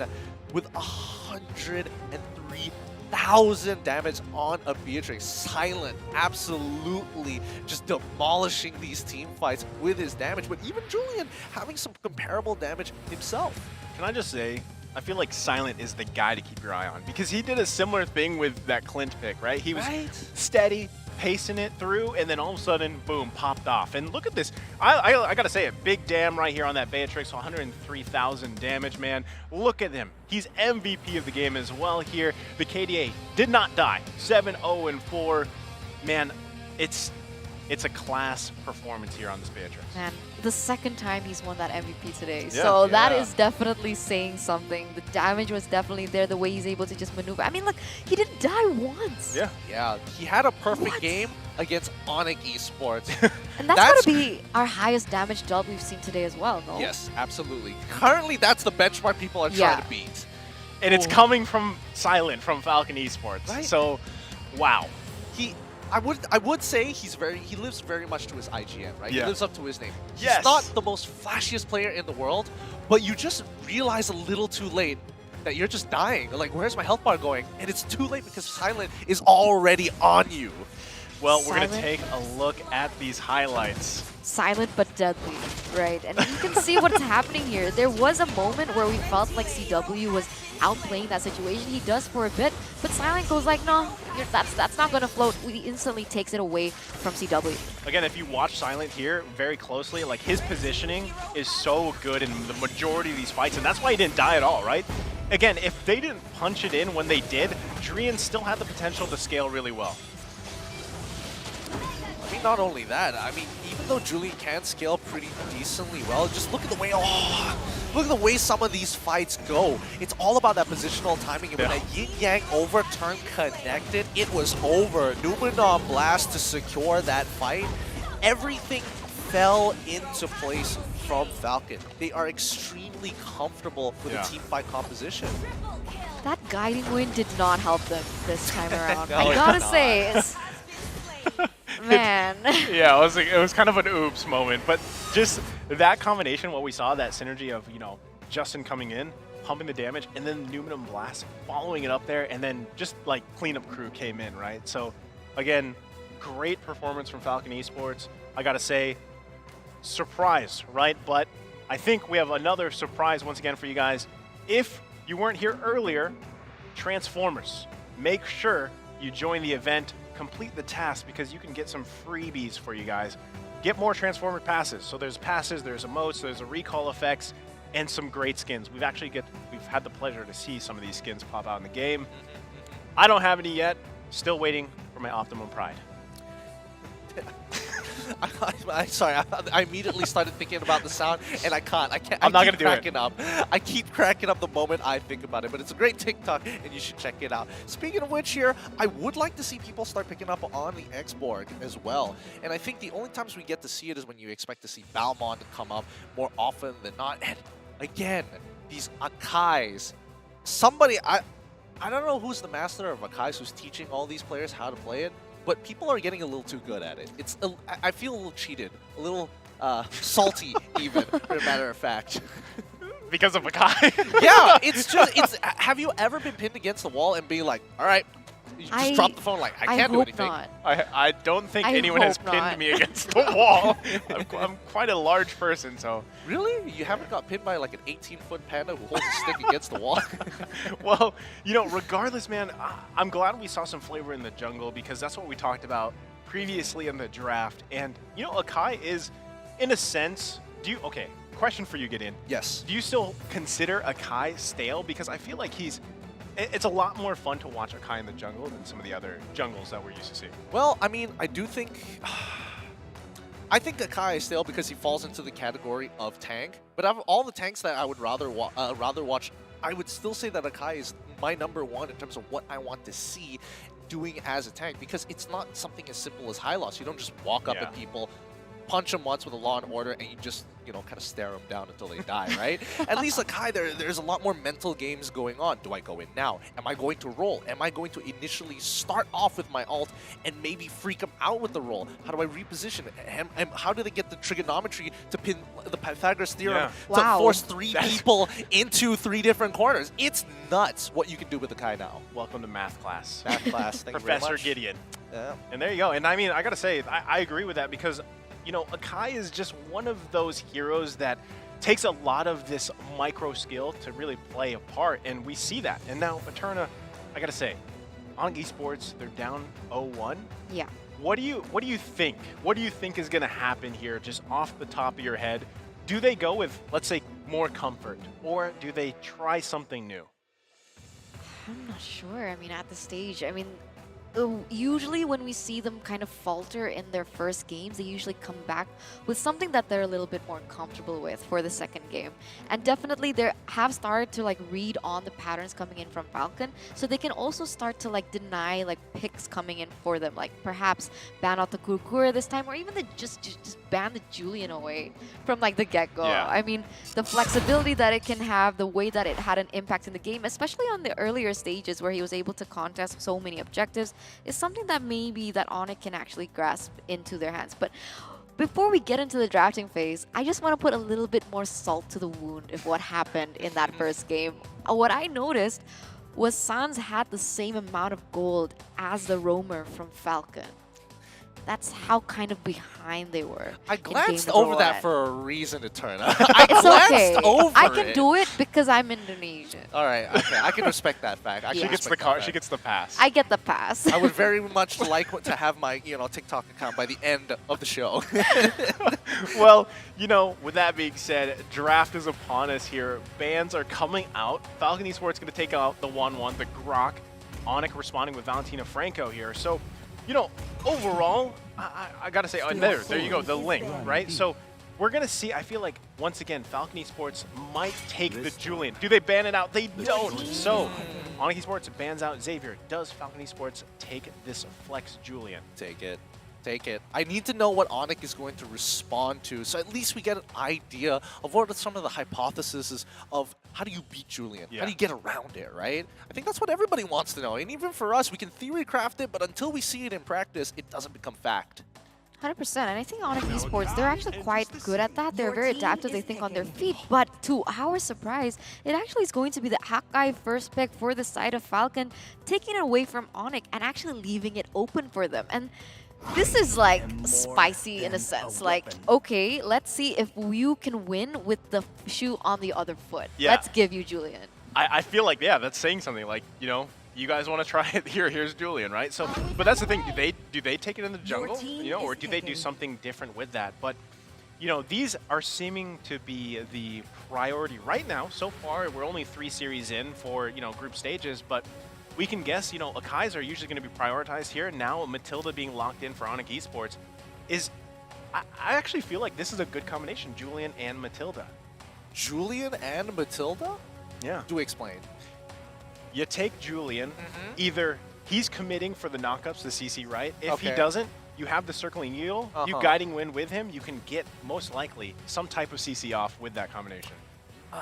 with 103,000 damage on a Beatrix. Silent, absolutely just demolishing these team fights with his damage, but even Julian having some comparable damage himself. Can I just say, I feel like Silent is the guy to keep your eye on, because he did a similar thing with that Clint pick, right? He was steady, pacing it through, and then all of a sudden, boom, popped off. And look at this. I gotta say it, big damn right here on that Beatrix, 103,000 damage, man. Look at him. He's MVP of the game as well here. The KDA did not die. 7-0-4. Man, it's a class performance here on this Beatrix. Man, the second time he's won that MVP today. Yeah. So that is definitely saying something. The damage was definitely there, the way he's able to just maneuver. I mean, look, he didn't die once. Yeah. Yeah, he had a perfect game against ONIC Esports. And that's got to be our highest damage dealt we've seen today as well, no? Yes, absolutely. Currently, that's the benchmark people are trying to beat. And it's coming from Silent, from Falcon Esports. Right. So, wow. I would say he lives very much to his IGN, right? Yeah. He lives up to his name. Yes. He's not the most flashiest player in the world, but you just realize a little too late that you're just dying. Like, where's my health bar going? And it's too late because Silent is already on you. Well, we're going to Silent. take a look at these highlights. Silent but deadly, right? And you can see what's happening here. There was a moment where we felt like CW was outplaying that situation. He does for a bit, but Silent goes like, no, that's not going to float. He instantly takes it away from CW. Again, if you watch Silent here very closely, like his positioning is so good in the majority of these fights, and that's why he didn't die at all, right? Again, if they didn't punch it in when they did, Drian still had the potential to scale really well. I mean, not only that, I mean, even though Julian can scale pretty decently well, just look at the way, look at the way some of these fights go. It's all about that positional timing, and when that yin-yang overturn connected, it was over. Numenor Blast to secure that fight. Everything fell into place from Falcon. They are extremely comfortable with the team fight composition. That guiding wind did not help them this time around. No, I it gotta did not. say, it's, man. Yeah, it was kind of an oops moment, but just that combination, what we saw, that synergy of, you know, Justin coming in, pumping the damage, and then Numenor Blast following it up there, and then just like cleanup crew came in, right? So again, great performance from Falcon Esports. I gotta say, surprise, right? But I think we have another surprise once again for you guys. If you weren't here earlier, Transformers, make sure you join the event, complete the task, because you can get some freebies for you guys. Get more Transformer passes. So there's passes, there's emotes, there's a recall effects, and some great skins. We've had the pleasure to see some of these skins pop out in the game. I don't have any yet. Still waiting for my Optimum Pride. I'm sorry, I immediately started thinking about the sound, and I can't. I'm not keep gonna do it. cracking up. I keep cracking up the moment I think about it, but it's a great TikTok, and you should check it out. Speaking of which here, I would like to see people start picking up on the X-Borg as well. And I think the only times we get to see it is when you expect to see Balmond come up more often than not. And again, these Akais. Somebody, I don't know who's the master of Akais who's teaching all these players how to play it, but people are getting a little too good at it. I feel a little cheated, a little salty even, for a matter of fact. Because of Akai? Yeah, have you ever been pinned against the wall and be like, all right, you just drop the phone like, I can't do anything. Not. I don't think I anyone has hope pinned not. me against the wall. I'm quite a large person, so. Really? You haven't got pinned by like an 18-foot panda who holds a stick against the wall? Well, you know, regardless, man, I'm glad we saw some flavor in the jungle, because that's what we talked about previously in the draft. And, you know, Akai is, in a sense, okay, question for you, Gideon. Yes. Do you still consider Akai stale? Because I feel like it's a lot more fun to watch Akai in the jungle than some of the other jungles that we're used to seeing. Well, I mean, I do think... I think Akai is stale because he falls into the category of tank. But out of all the tanks that I would rather watch, I would still say that Akai is my #1 in terms of what I want to see doing as a tank. Because it's not something as simple as high loss. You don't just walk up at people, punch them once with a Law and Order, and you just, you know, kind of stare them down until they die, right? At least Akai, there's a lot more mental games going on. Do I go in now? Am I going to roll? Am I going to initially start off with my ult and maybe freak them out with the roll? How do I reposition it? And how do they get the trigonometry to pin the Pythagoras theorem to force 3 people into 3 different corners? It's nuts what you can do with Akai now. Welcome to math class. Math class, thank Professor you very much. Gideon. Yeah. And there you go. And I mean, I gotta say, I agree with that, because you know, Akai is just one of those heroes that takes a lot of this micro skill to really play a part, and we see that. And now Eterna, I gotta say, on esports, they're down 0-1. Yeah. What do you think? What do you think is going to happen here, just off the top of your head? Do they go with, let's say, more comfort, or do they try something new? I'm not sure. I mean, at the stage, I mean, usually when we see them kind of falter in their first games, they usually come back with something that they're a little bit more comfortable with for the second game. And definitely they have started to like read on the patterns coming in from Falcon, so they can also start to like deny like picks coming in for them, like perhaps ban out the Kurukura this time, or even just ban the Julian away from like the get-go. Yeah. I mean, the flexibility that it can have, the way that it had an impact in the game, especially on the earlier stages where he was able to contest so many objectives, is something that maybe that ONIC can actually grasp into their hands. But before we get into the drafting phase, I just want to put a little bit more salt to the wound of what happened in that first game. What I noticed was Sans had the same amount of gold as the roamer from Falcon. That's how kind of behind they were. I in glanced game number over that one. for a reason, Eterna. It's okay. I can it. do it because I'm Indonesian. All right, okay, I can respect that fact. I She can She gets the respect that car. fact. She gets the pass. I get the pass. I would very much like to have my, TikTok account by the end of the show. Well, with that being said, draft is upon us here. Bans are coming out. Falcon Esports going to take out the 1-1, the Grok. ONIC responding with Valentina Franco here. So, overall, I got to say, there you go, the link, right? So we're going to see, I feel like, once again, Falcon Esports might take the Julian. Do they ban it out? They don't. So ONIC Esports bans out Xavier. Does Falcon Esports take this Flex Julian? Take it. Take it. I need to know what ONIC is going to respond to, so at least we get an idea of what are some of the hypotheses of how do you beat Julian? Yeah. How do you get around it, right? I think that's what everybody wants to know. And even for us, we can theory craft it, but until we see it in practice, it doesn't become fact. 100%, and I think ONIC Esports, they're actually quite good at that. They're very adaptive, they think on their feet, but to our surprise, it actually is going to be the Hakai first pick for the side of Falcon, taking it away from ONIC and actually leaving it open for them. And this is like spicy in a sense, like, okay, let's see if you can win with the shoe on the other foot. Yeah. Let's give you Julian. I feel like, yeah, that's saying something. Like, you guys want to try it? Here's Julian, right? So, but that's the thing. Do they take it in the jungle, or do they do something different with that? But, these are seeming to be the priority right now. So far, we're only 3 series in for group stages, but we can guess, Akai's are usually going to be prioritized here. Now, Matilda being locked in for ONIC Esports is, I actually feel like this is a good combination, Julian and Matilda. Julian and Matilda? Yeah. Do explain. You take Julian, either he's committing for the knockups, the CC, right? If he Okay. doesn't, you have the circling eel, you guiding wind with him, you can get, most likely, some type of CC off with that combination. I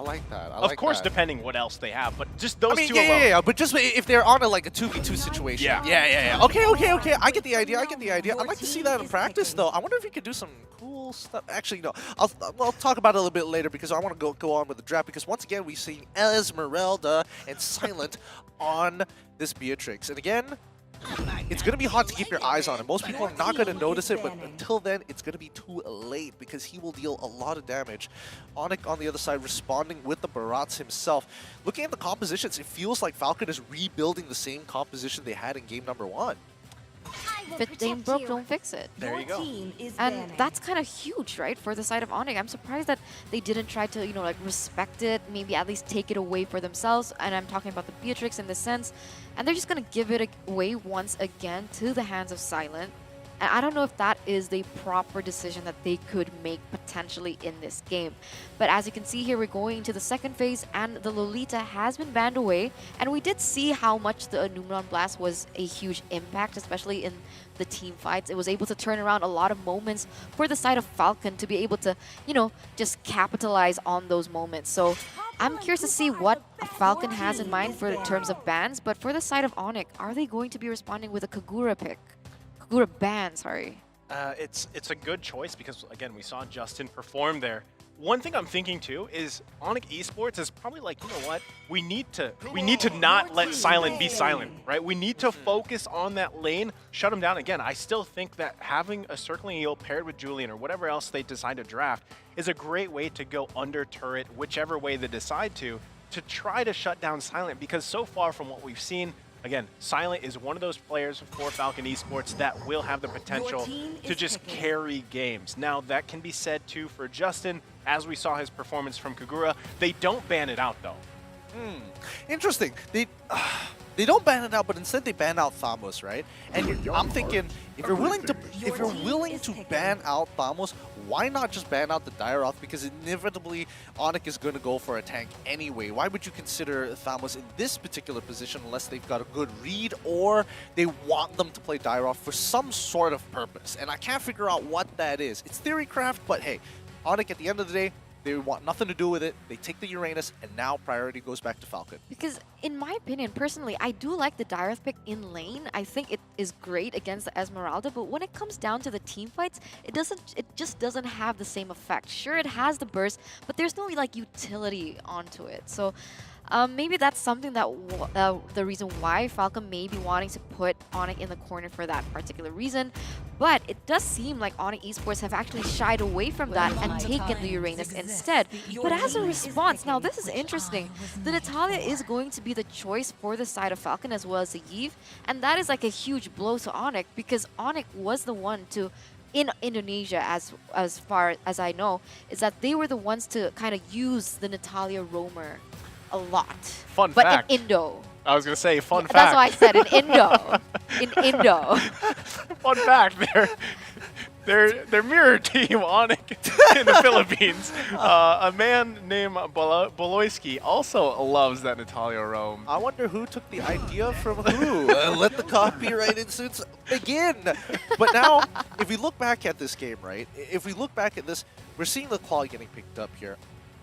like that. Of course, depending what else they have, but just those two yeah, alone. yeah, but just if they're on a 2v2 situation. Yeah. Okay. I get the idea. I'd like to see that in practice, though. I wonder if you could do some cool stuff. Actually, no. I'll talk about it a little bit later because I want to go on with the draft because once again we see Esmeralda and Silent on this Beatrix, and again, it's going to be hard to keep your eyes on him. Most people are not going to notice it, but until then, it's going to be too late because he will deal a lot of damage. ONIC on the other side responding with the Barats himself. Looking at the compositions, it feels like Falcon is rebuilding the same composition they had in game number 1. If it ain't broke, don't fix it. There you go. And that's kind of huge, right, for the side of ONIC. I'm surprised that they didn't try to, respect it, maybe at least take it away for themselves. And I'm talking about the Beatrix in this sense. And they're just going to give it away once again to the hands of Silent. And I don't know if that is the proper decision that they could make potentially in this game. But as you can see here, we're going into the second phase, and the Lolita has been banned away. And we did see how much the Numeron Blast was a huge impact, especially in the team fights. It was able to turn around a lot of moments for the side of Falcon to be able to, just capitalize on those moments. So I'm curious to see what Falcon has in mind for in terms of bans. But for the side of ONIC, are they going to be responding with a Kagura pick? Kagura ban, sorry. It's a good choice because, again, we saw Justin perform there. One thing I'm thinking too is ONIC Esports is probably like, you know what? We need to not let Silent be Silent, right? We need to focus on that lane, shut him down. Again, I still think that having a circling eel paired with Julian or whatever else they decide to draft is a great way to go under turret, whichever way they decide to try to shut down Silent, because so far from what we've seen, Again, Silent is one of those players for Falcon Esports that will have the potential to just carry games. Now, that can be said too for Justin, as we saw his performance from Kagura. They don't ban it out, though. Interesting. They don't ban it out, but instead they ban out Thamos, right? And I'm thinking, if you're willing to ban out Thamos, why not just ban out the Dairoth? Because inevitably ONIC is going to go for a tank anyway. Why would you consider Thamos in this particular position unless they've got a good read or they want them to play Dairoth for some sort of purpose? And I can't figure out what that is. It's theorycraft, but hey, ONIC at the end of the day, they want nothing to do with it. They take the Uranus, and now priority goes back to Falcon. Because in my opinion, personally, I do like the Dairoth pick in lane. I think it is great against the Esmeralda, but when it comes down to the team fights, it just doesn't have the same effect. Sure, it has the burst, but there's no like utility onto it. So maybe that's something that the reason why Falcon may be wanting to put ONIC in the corner for that particular reason. But it does seem like ONIC Esports have actually shied away from that and taken the Uranus instead. But as a response, now this is interesting. The Natalia is going to be the choice for the side of Falcon as well as the Eve. And that is like a huge blow to ONIC because ONIC was the one to in Indonesia, as far as I know, is that they were the ones to kind of use the Natalia roamer a lot. Fun fact. But in Indo. I was going to say, fun fact. That's why I said in Indo. In Indo. Fun fact, their mirror team, ONIC, in the Philippines. A man named Boloyski also loves that Natalia roam. I wonder who took the idea from who. Let the copyright incidents begin. But now, if we look back at this game, right? If we look back at this, we're seeing the claw getting picked up here.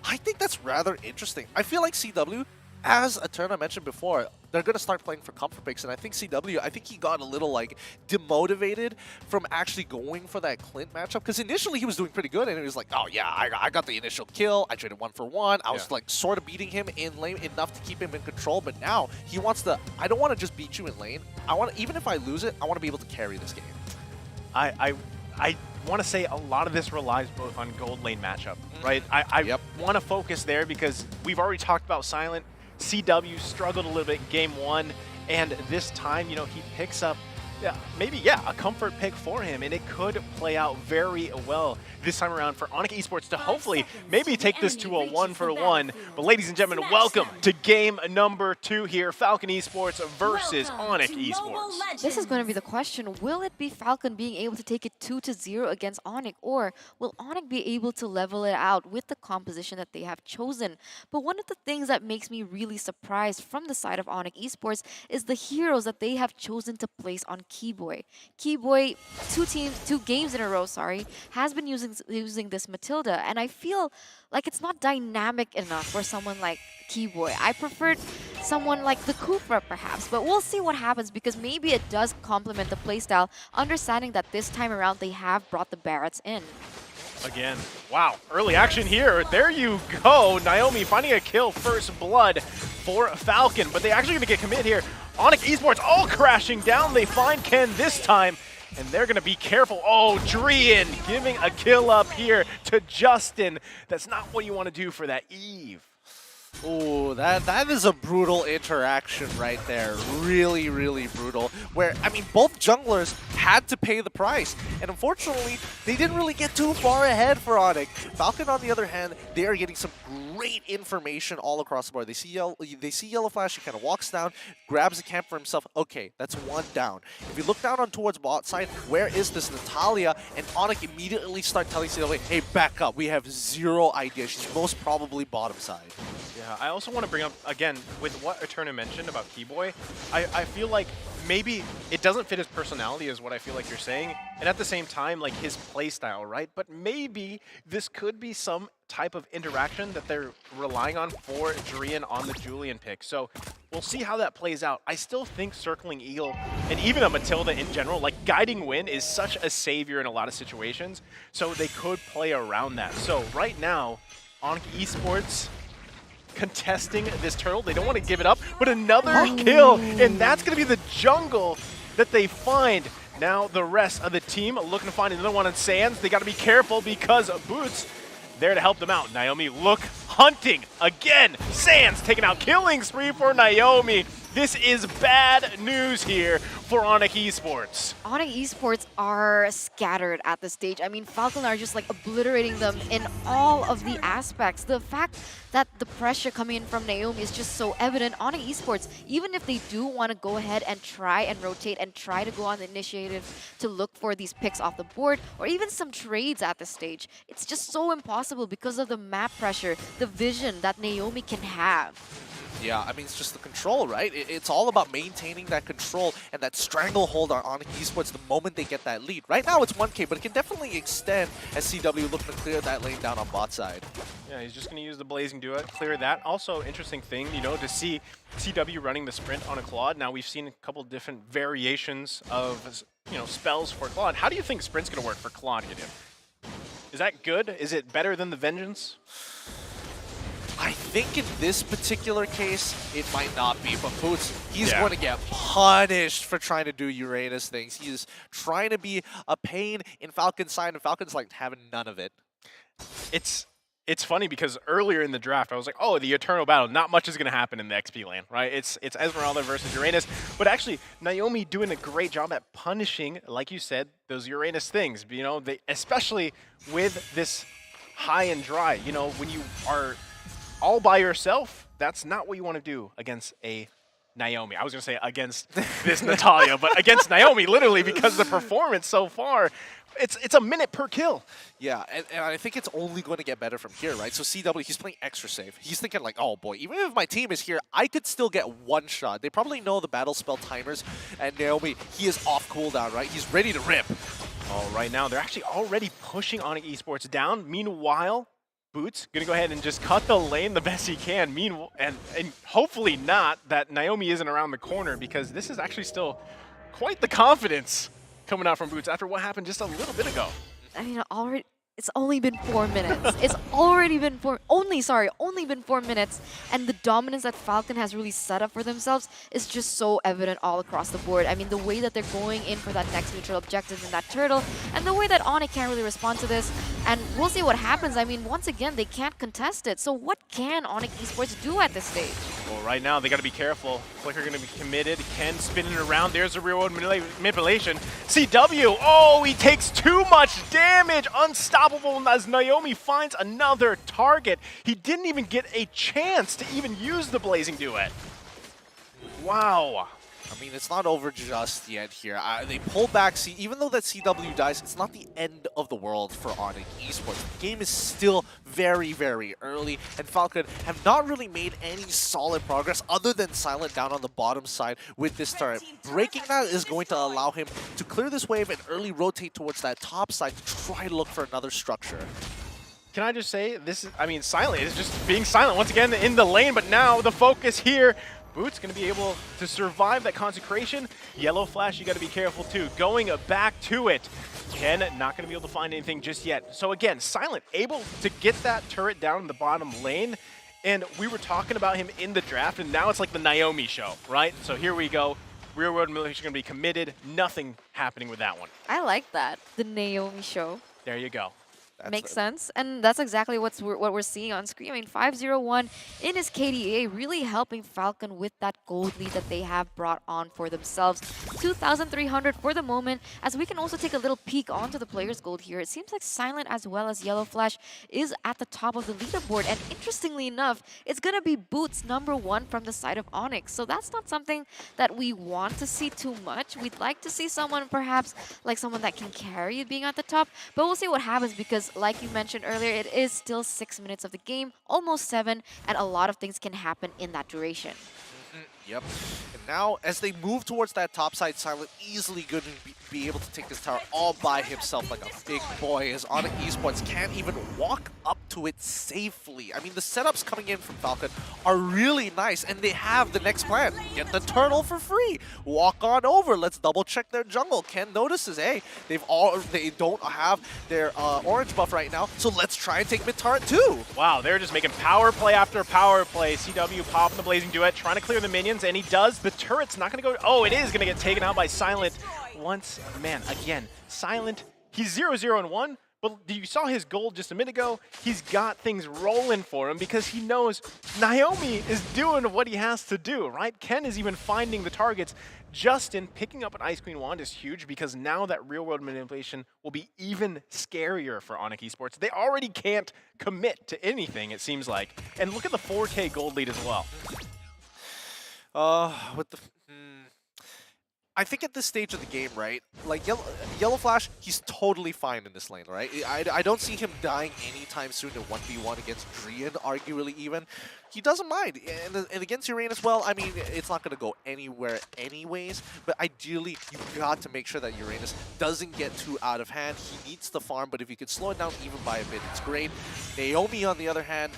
I think that's rather interesting. I feel like CW, as Eterna mentioned before, they're going to start playing for comfort picks, and I think CW, he got a little, like, demotivated from actually going for that Clint matchup, because initially he was doing pretty good, and he was like, oh yeah, I got the initial kill, I traded 1-for-1, I was, like, sort of beating him in lane enough to keep him in control, but now he wants to, I don't want to just beat you in lane, even if I lose it, I want to be able to carry this game. I want to say a lot of this relies both on gold lane matchup, right? I want to focus there because we've already talked about Silent. CW struggled a little bit in game 1, and this time, he picks up a comfort pick for him, and it could play out very well this time around for ONIC Esports to hopefully maybe take this to a 1-for-1. But ladies and gentlemen, welcome to game number 2 here, Falcon Esports versus ONIC Esports. This is going to be the question. Will it be Falcon being able to take it 2-0 against ONIC, or will ONIC be able to level it out with the composition that they have chosen? But one of the things that makes me really surprised from the side of ONIC Esports is the heroes that they have chosen to place on Keyboy. Keyboy, 2 games in a row, has been using this Matilda, and I feel like it's not dynamic enough for someone like Keyboy. I preferred someone like the Kufra perhaps, but we'll see what happens because maybe it does complement the playstyle, understanding that this time around they have brought the Barretts in. Again, wow, early action here. There you go. Naomi finding a kill, first blood for Falcon, but they actually going to get commit here. ONIC Esports all crashing down. They find Ken this time, and they're going to be careful. Oh, Drian giving a kill up here to Justin. That's not what you want to do for that Eve. Oh, that is a brutal interaction right there. Really, really brutal. Where, both junglers had to pay the price. And unfortunately, they didn't really get too far ahead for ONIC. Falcon, on the other hand, they are getting some great information all across the board. They see Yellow Flash, he kind of walks down, grabs the camp for himself. Okay, that's 1 down. If you look down on towards bot side, where is this Natalia? And ONIC immediately start telling CW, hey, back up. We have 0 idea. She's most probably bottom side. Yeah, I also want to bring up, again, with what Eterna mentioned about Keyboy, I feel like maybe it doesn't fit his personality is what I feel like you're saying, and at the same time, like his play style, right? But maybe this could be some type of interaction that they're relying on for Drian on the Julian pick. So we'll see how that plays out. I still think circling Eagle, and even a Matilda in general, like guiding Win is such a savior in a lot of situations, so they could play around that. So right now, ONIC Esports contesting this turtle. They don't want to give it up, but another kill, and that's going to be the jungle that they find. Now the rest of the team looking to find another one on Sands. They got to be careful because Boots there to help them out. Naomi hunting again. Sands taking out killing spree for Naomi. This is bad news here for ONIC Esports. ONIC Esports are scattered at this stage. I mean, FCON are just like obliterating them in all of the aspects. The fact that the pressure coming in from Naomi is just so evident. ONIC Esports, even if they do want to go ahead and try and rotate and try to go on the initiative to look for these picks off the board or even some trades at this stage, it's just so impossible because of the map pressure, the vision that Naomi can have. Yeah, I mean, it's just the control, right? It's all about maintaining that control and that stranglehold on ONIC Esports the moment they get that lead. Right now, it's 1K, but it can definitely extend as CW looking to clear that lane down on bot side. Yeah, he's just going to use the Blazing Duet, clear that. Also, interesting thing, you know, to see CW running the sprint on a Claude. Now, we've seen a couple different variations of, you know, spells for Claude. How do you think sprint's going to work for Claude, Gideon? Is that good? Is it better than the Vengeance? I think in this particular case, it might not be, but Boots, he's going to get punished for trying to do Uranus things. He's trying to be a pain in Falcon's side, and Falcon's like having none of it. It's funny because earlier in the draft, I was like, oh, the Eternal Battle, not much is going to happen in the XP lane, right? It's Esmeralda versus Uranus, but actually, Naomi doing a great job at punishing, like you said, those Uranus things. You know, especially with this high and dry, you know, when you are all by yourself, that's not what you want to do against a Naomi. I was going to say against this Natalia, but against Naomi, literally, because the performance so far, it's a minute per kill. Yeah, and I think it's only going to get better from here, right? So CW, he's playing extra safe. He's thinking like, oh boy, even if my team is here, I could still get one shot. They probably know the battle spell timers, and Naomi, he is off cooldown, right? He's ready to rip. Oh, right now, they're actually already pushing ONIC Esports down. Meanwhile, Boots gonna go ahead and just cut the lane the best he can. Meanwhile, and hopefully not that Naomi isn't around the corner, because this is actually still quite the confidence coming out from Boots after what happened just a little bit ago. I mean, it's only been 4 minutes. It's already been only been 4 minutes, and the dominance that FCON has really set up for themselves is just so evident all across the board. I mean, the way that they're going in for that next neutral objective in that turtle, and the way that ONIC can't really respond to this, and we'll see what happens. I mean, once again, they can't contest it. So what can ONIC Esports do at this stage? Well, right now, they got to be careful. Flicker going to be committed. Ken spinning around. There's a real-world manipulation. CW, oh, he takes too much damage. Unstoppable as Naomi finds another target. He didn't even get a chance to even use the Blazing Duet. Wow. I mean, it's not over just yet here. They pull back. Even though that CW dies, it's not the end of the world for ONIC Esports. The game is still very, very early, and FCON have not really made any solid progress other than Silent down on the bottom side with this turret. Breaking that is going to allow him to clear this wave and early rotate towards that top side to try to look for another structure. Can I just say, Silent is just being silent once again in the lane, but now the focus here, Boots going to be able to survive that consecration. Yellow Flash, you got to be careful too. Going back to it. Ken not going to be able to find anything just yet. So again, Silent able to get that turret down in the bottom lane. And we were talking about him in the draft, and now it's like the Naomi show, right? So here we go. Real World Manipulation going to be committed. Nothing happening with that one. I like that. The Naomi show. There you go. Makes sense, and that's exactly what we're seeing on screen. I mean, 5-0-1 in his KDA, really helping FCON with that gold lead that they have brought on for themselves. 2,300 for the moment, as we can also take a little peek onto the players' gold here. It seems like Silent as well as Yellow Flash is at the top of the leaderboard, and interestingly enough, it's going to be Boots #1 from the side of ONIC. So that's not something that we want to see too much. We'd like to see someone perhaps like someone that can carry it being at the top, but we'll see what happens, because like you mentioned earlier, it is still 6 minutes of the game, almost 7, and a lot of things can happen in that duration. Yep. And now, as they move towards that top side, Silent easily going to be able to take this tower all by himself like a big boy, as ONIC Esports can't even walk up to it safely. I mean, the setups coming in from FCON are really nice, and they have the next plan. Get the turtle for free. Walk on over. Let's double check their jungle. Ken notices, hey, they don't have their orange buff right now, so let's try and take mid turret too. Wow, they're just making power play after power play. CW popping the Blazing Duet, trying to clear the minions, and he does. The turret's not going to go. Oh, it is going to get taken out by Silent. Once, man, again, Silent, he's 0-0-1, But you saw his goal just a minute ago. He's got things rolling for him because he knows Naomi is doing what he has to do, right? Ken is even finding the targets. Justin picking up an Ice Queen wand is huge because now that real-world manipulation will be even scarier for ONIC Esports. They already can't commit to anything, it seems like. And look at the 4K gold lead as well. I think at this stage of the game, right, like Yellow Flash, he's totally fine in this lane, right? I don't see him dying anytime soon in 1v1 against Drian, arguably even. He doesn't mind. And against Uranus, well, I mean, it's not going to go anywhere anyways, but ideally, you got to make sure that Uranus doesn't get too out of hand. He needs the farm, but if you could slow it down even by a bit, it's great. Naomi, on the other hand,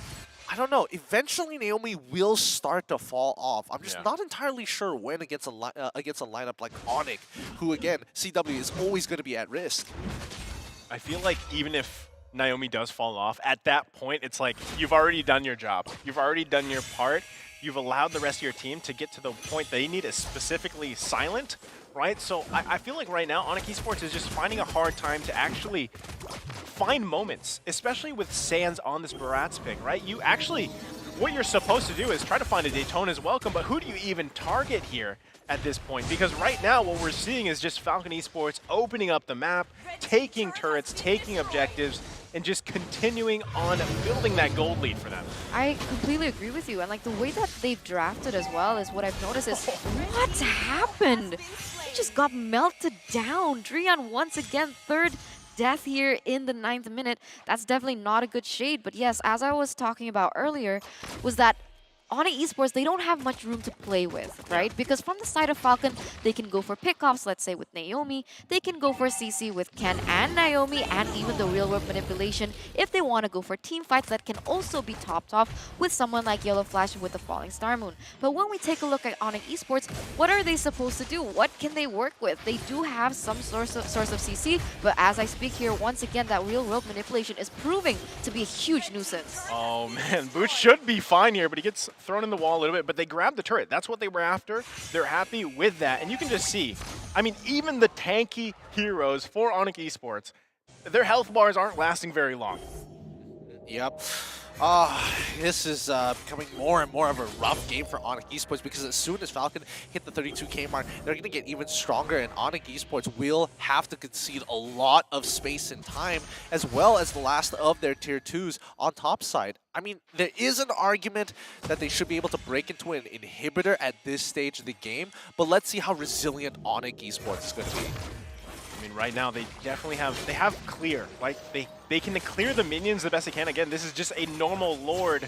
I don't know. Eventually, Naomi will start to fall off. I'm just not entirely sure when against a lineup like ONIC, who, again, CW is always going to be at risk. I feel like even if Naomi does fall off, at that point, it's like you've already done your job. You've already done your part. You've allowed the rest of your team to get to the point they need is specifically silent, right? So I feel like right now, ONIC Esports is just finding a hard time to actually find moments, especially with Sands on this Baratz pick, right? You actually, what you're supposed to do is try to find a Daytona's welcome, but who do you even target here at this point? Because right now what we're seeing is just Falcon Esports opening up the map, taking turrets, taking objectives, and just continuing on building that gold lead for them. I completely agree with you. And like the way that they've drafted as well is what I've noticed is what happened? He just got melted down. Drian once again, third death here in the 9th minute. That's definitely not a good shade. But yes, as I was talking about earlier, was that ONIC Esports, they don't have much room to play with, right? Because from the side of Falcon, they can go for pickoffs, let's say with Naomi. They can go for CC with Ken and Naomi, and even the real-world manipulation if they want to go for team fights that can also be topped off with someone like Yellow Flash with the Falling Star Moon. But when we take a look at ONIC Esports, what are they supposed to do? What can they work with? They do have some source of CC, but as I speak here, once again, that real-world manipulation is proving to be a huge nuisance. Oh man, Boots should be fine here, but he gets thrown in the wall a little bit, but they grabbed the turret. That's what they were after. They're happy with that. And you can just see, I mean, even the tanky heroes for ONIC Esports, their health bars aren't lasting very long. Yep. This is becoming more and more of a rough game for ONIC Esports because as soon as Falcon hit the 32K mark, they're going to get even stronger, and ONIC Esports will have to concede a lot of space and time, as well as the last of their tier 2s on top side. I mean, there is an argument that they should be able to break into an inhibitor at this stage of the game, but let's see how resilient ONIC Esports is going to be. I mean, right now they definitely have clear. Like they can clear the minions the best they can. Again, this is just a normal Lord,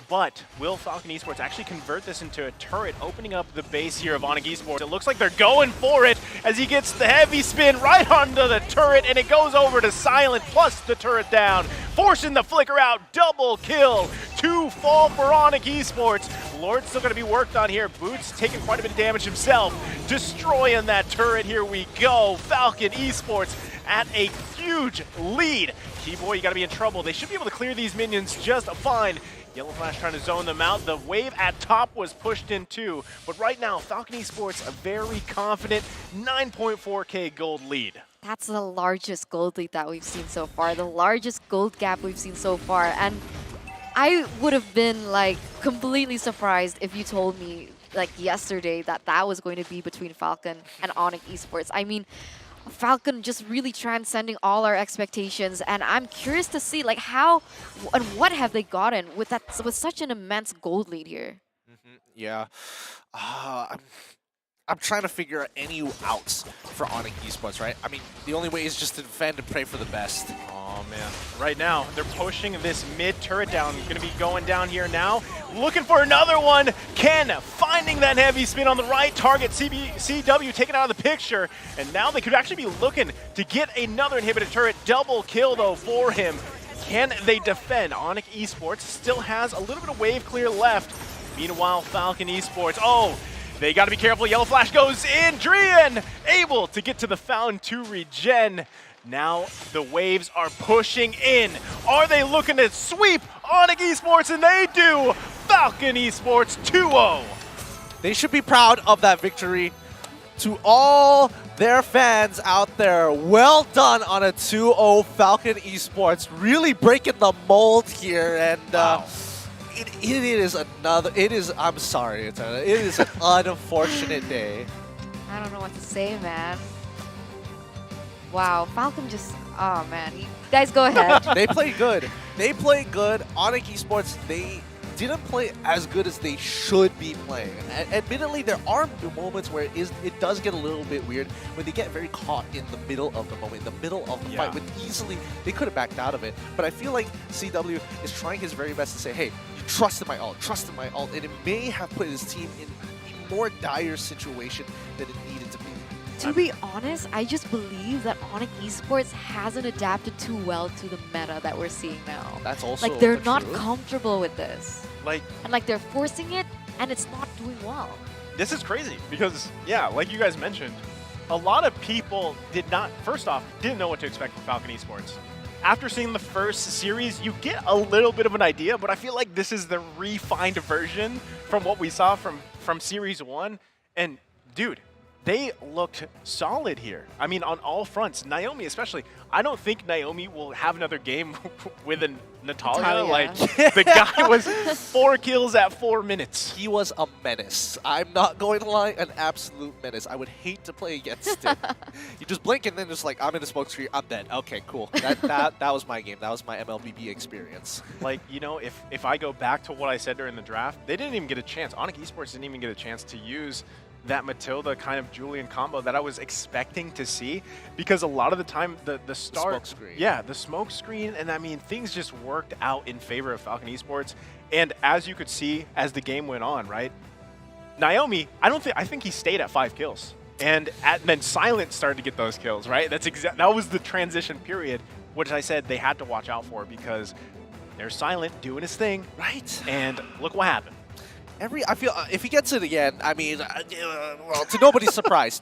but will Falcon Esports actually convert this into a turret, opening up the base here of ONIC Esports? It looks like they're going for it as he gets the heavy spin right onto the turret, and it goes over to Silent plus the turret down, forcing the flicker out. Double kill. 2 fall for ONIC Esports. Lord's still going to be worked on here. Boots taking quite a bit of damage himself, destroying that turret. Here we go. Falcon Esports at a huge lead. Keyboy, you got to be in trouble. They should be able to clear these minions just fine. Yellow Flash trying to zone them out. The wave at top was pushed in too. But right now, Falcon Esports, a very confident 9.4K gold lead. That's the largest gold lead that we've seen so far, the largest gold gap we've seen so far. And I would have been like completely surprised if you told me like yesterday that that was going to be between Falcon and ONIC Esports. I mean, Falcon just really transcending all our expectations, and I'm curious to see like how and what have they gotten with such an immense gold lead here. Yeah, I'm trying to figure out any outs for ONIC Esports, right? I mean, the only way is just to defend and pray for the best. Oh man, right now they're pushing this mid turret down. Going to be going down here now, looking for another one. Ken finding that heavy spin on the right target. CW taken out of the picture, and now they could actually be looking to get another inhibited turret. Double kill though for him. Can they defend? ONIC Esports still has a little bit of wave clear left. Meanwhile, Falcon Esports, they got to be careful. Yellow Flash goes in. Drian able to get to the Fountain to regen. Now the waves are pushing in. Are they looking to sweep ONIC Esports? And they do. Falcon Esports 2-0. They should be proud of that victory. to all their fans out there, well done on a 2-0 Falcon Esports. Really breaking the mold here, and I'm sorry, it is an unfortunate day. I don't know what to say, man. Wow, Falcon just, oh man. You guys go ahead. They played good. They played good. ONIC Esports, they didn't play as good as they should be playing. Admittedly, there are moments where it does get a little bit weird when they get very caught in the middle of the moment, in the middle of the fight, when easily they could have backed out of it. But I feel like CW is trying his very best to say, hey, you trust in my ult, and it may have put his team in a more dire situation than it needed to be. To be honest, I just believe that ONIC Esports hasn't adapted too well to the meta that we're seeing now. That's also like they're true. not comfortable with this. And like they're forcing it and it's not doing well. This is crazy because, yeah, like you guys mentioned, a lot of people first off, didn't know what to expect from Falcon Esports. After seeing the first series, you get a little bit of an idea, but I feel like this is the refined version from what we saw from Series 1. And dude, they looked solid here. I mean, on all fronts. Naomi especially. I don't think Naomi will have another game with a Natalia. Like, the guy was 4 kills at 4 minutes. He was a menace. I'm not going to lie, an absolute menace. I would hate to play against him. You just blink and then just like, I'm in the smoke screen, I'm dead. Okay, cool. That was my game. That was my MLBB experience. Like, you know, if I go back to what I said during the draft, they didn't even get a chance. ONIC Esports didn't even get a chance to use that Matilda kind of Julian combo that I was expecting to see, because a lot of the time the smoke screen. Yeah, the smoke screen, and I mean things just worked out in favor of Falcon Esports. And as you could see as the game went on, right? Naomi, I think he stayed at 5 kills. And then Silent started to get those kills, right? That was the transition period, which I said they had to watch out for because there's Silent doing his thing. Right. And look what happened. I feel if he gets it again, I mean, well, to nobody's surprise,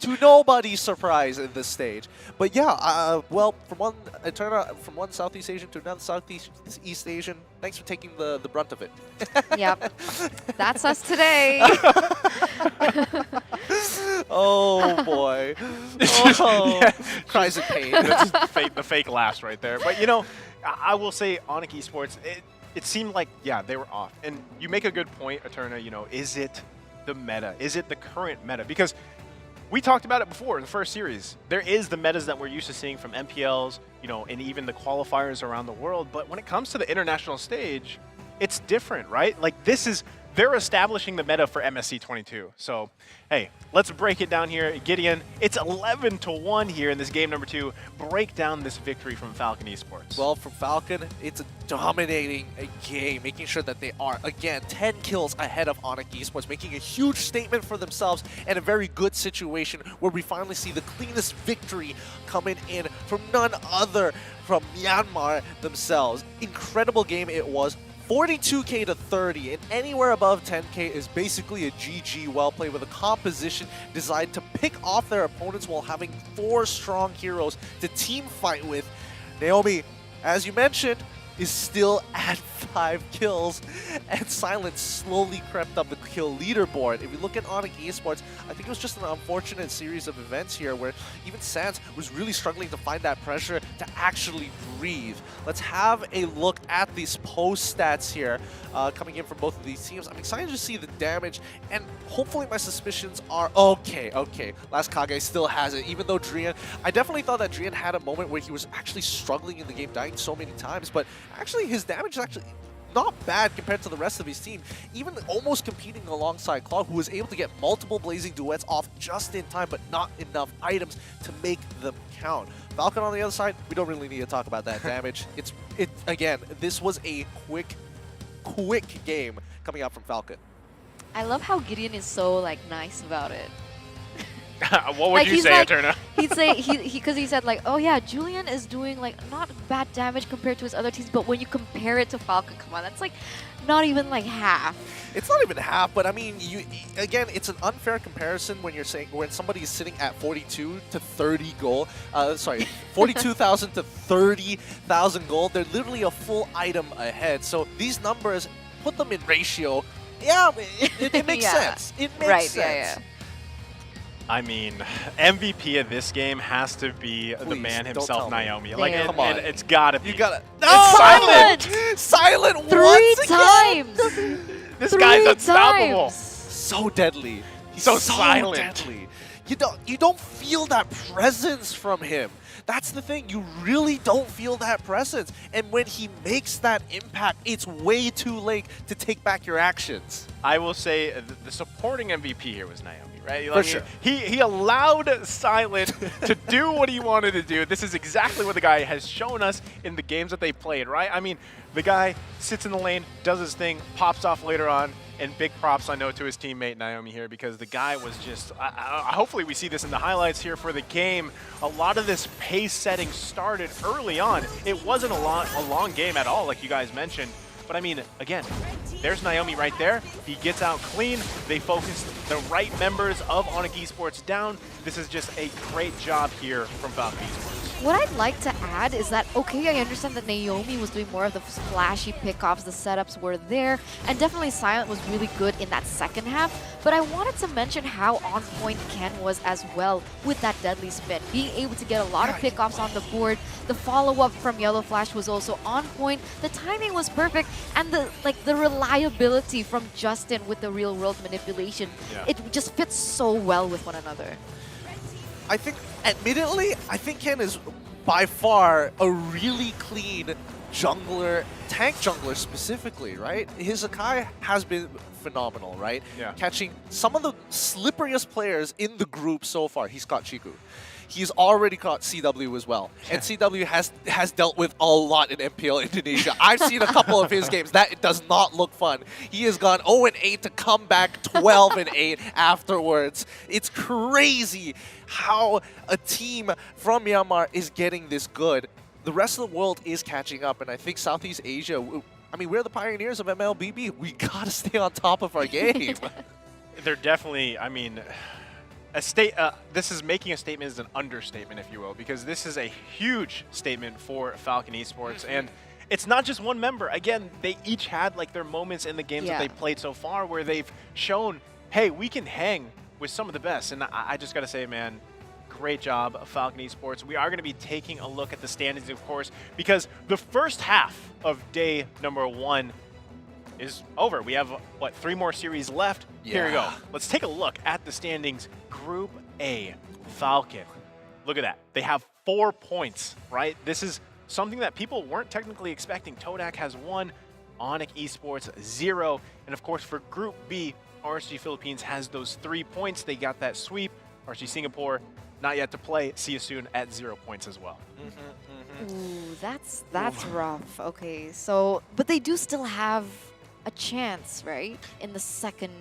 in this stage. But yeah, well, from one Southeast Asian to another Southeast Asian, thanks for taking the brunt of it. Yep, that's us today. Oh boy, oh, yeah. cries in pain. That's the fake laughs right there. But you know, I will say ONIC Esports, it seemed like, yeah, they were off. And you make a good point, Eterna, you know, is it the meta? Is it the current meta? Because we talked about it before in the first series. There is the metas that we're used to seeing from MPLs, you know, and even the qualifiers around the world. But when it comes to the international stage, it's different, right? Like they're establishing the meta for MSC 22. So, hey, let's break it down here. Gideon, it's 11-1 here in this game number 2. Break down this victory from Falcon Esports. Well, from Falcon, it's dominating a game, making sure that they are, again, 10 kills ahead of ONIC Esports, making a huge statement for themselves and a very good situation where we finally see the cleanest victory coming in from none other from Myanmar themselves. Incredible game it was. 42k to 30, and anywhere above 10k is basically a GG well played with a composition designed to pick off their opponents while having 4 strong heroes to team fight with. Naomi, as you mentioned, is still at 5 kills, and Silence slowly crept up the kill leaderboard. If you look at ONIC Esports, I think it was just an unfortunate series of events here where even Sans was really struggling to find that pressure to actually breathe. Let's have a look at these post stats here coming in from both of these teams. I'm excited to see the damage, and hopefully my suspicions are okay. Last Kage still has it, even though Drian, I definitely thought that Drian had a moment where he was actually struggling in the game, dying so many times, but actually his damage is actually not bad compared to the rest of his team, even almost competing alongside Claude, who was able to get multiple blazing duets off just in time, but not enough items to make them count. Falcon on the other side, we don't really need to talk about that damage. Again, this was a quick game coming out from Falcon. I love how Gideon is so like nice about it. What would you say, Eterna? He'd say because he said like, oh yeah, Julian is doing like not bad damage compared to his other teams, but when you compare it to Falcon, come on, that's like not even like half. It's not even half, but I mean, again, it's an unfair comparison when you're saying when somebody is sitting at 42 to 30 gold. 42,000 to 30,000 gold. They're literally a full item ahead. So these numbers, put them in ratio. Yeah, it makes sense. It makes sense. Yeah. I mean, MVP of this game has to be the Please, man don't himself, tell me. Naomi. Like, Damn. Come on. it's gotta be. You gotta. It's Silent! Silent Three once again! times! This guy's Three unstoppable. times. So deadly. He's So silent. Deadly. You don't feel that presence from him. That's the thing. You really don't feel that presence. And when he makes that impact, it's way too late to take back your actions. I will say the supporting MVP here was Naomi, right? For sure. He allowed Silent to do what he wanted to do. This is exactly what the guy has shown us in the games that they played, right? I mean, the guy sits in the lane, does his thing, pops off later on, and big props, I know, to his teammate Naomi here because the guy was just, hopefully we see this in the highlights here for the game. A lot of this pace setting started early on. It wasn't a long game at all, like you guys mentioned. But I mean, again, there's Naomi right there. He gets out clean. They focused the right members of ONIC Esports down. This is just a great job here from Falcon Esports. What I'd like to add is that, okay, I understand that Naomi was doing more of the flashy pickoffs, the setups were there, and definitely Silent was really good in that second half, but I wanted to mention how on point Ken was as well with that deadly spin. Being able to get a lot of pickoffs on the board, the follow-up from Yellow Flash was also on point, the timing was perfect, and the reliability from Justin with the real-world manipulation, it just fits so well with one another. I think, admittedly, I think Ken is by far a really clean jungler, tank jungler specifically, right? His Akai has been phenomenal, right? Yeah. Catching some of the slipperiest players in the group so far. He's caught Chiku. He's already caught CW as well. And CW has dealt with a lot in MPL Indonesia. I've seen a couple of his games. That does not look fun. He has gone 0-8 to come back 12-8 afterwards. It's crazy how a team from Myanmar is getting this good. The rest of the world is catching up, and I think Southeast Asia, I mean, we're the pioneers of MLBB. We gotta stay on top of our game. They're definitely, I mean, this is making a statement is an understatement, if you will, because this is a huge statement for Falcon Esports, and it's not just one member. Again, they each had like their moments in the games that they played so far where they've shown, hey, we can hang with some of the best, and I just gotta say, man, great job, Falcon Esports. We are going to be taking a look at the standings, of course, because the first half of day number 1 is over. We have, what, 3 more series left? Here we go. Let's take a look at the standings. Group A, Falcon. Look at that. They have 4 points, right? This is something that people weren't technically expecting. Todak has 1, ONIC Esports 0, and of course for Group B, RSG Philippines has those 3 points. They got that sweep. RSG Singapore, not yet to play. See you soon at 0 points as well. Ooh, that's rough. Okay, so, but they do still have a chance, right? In the second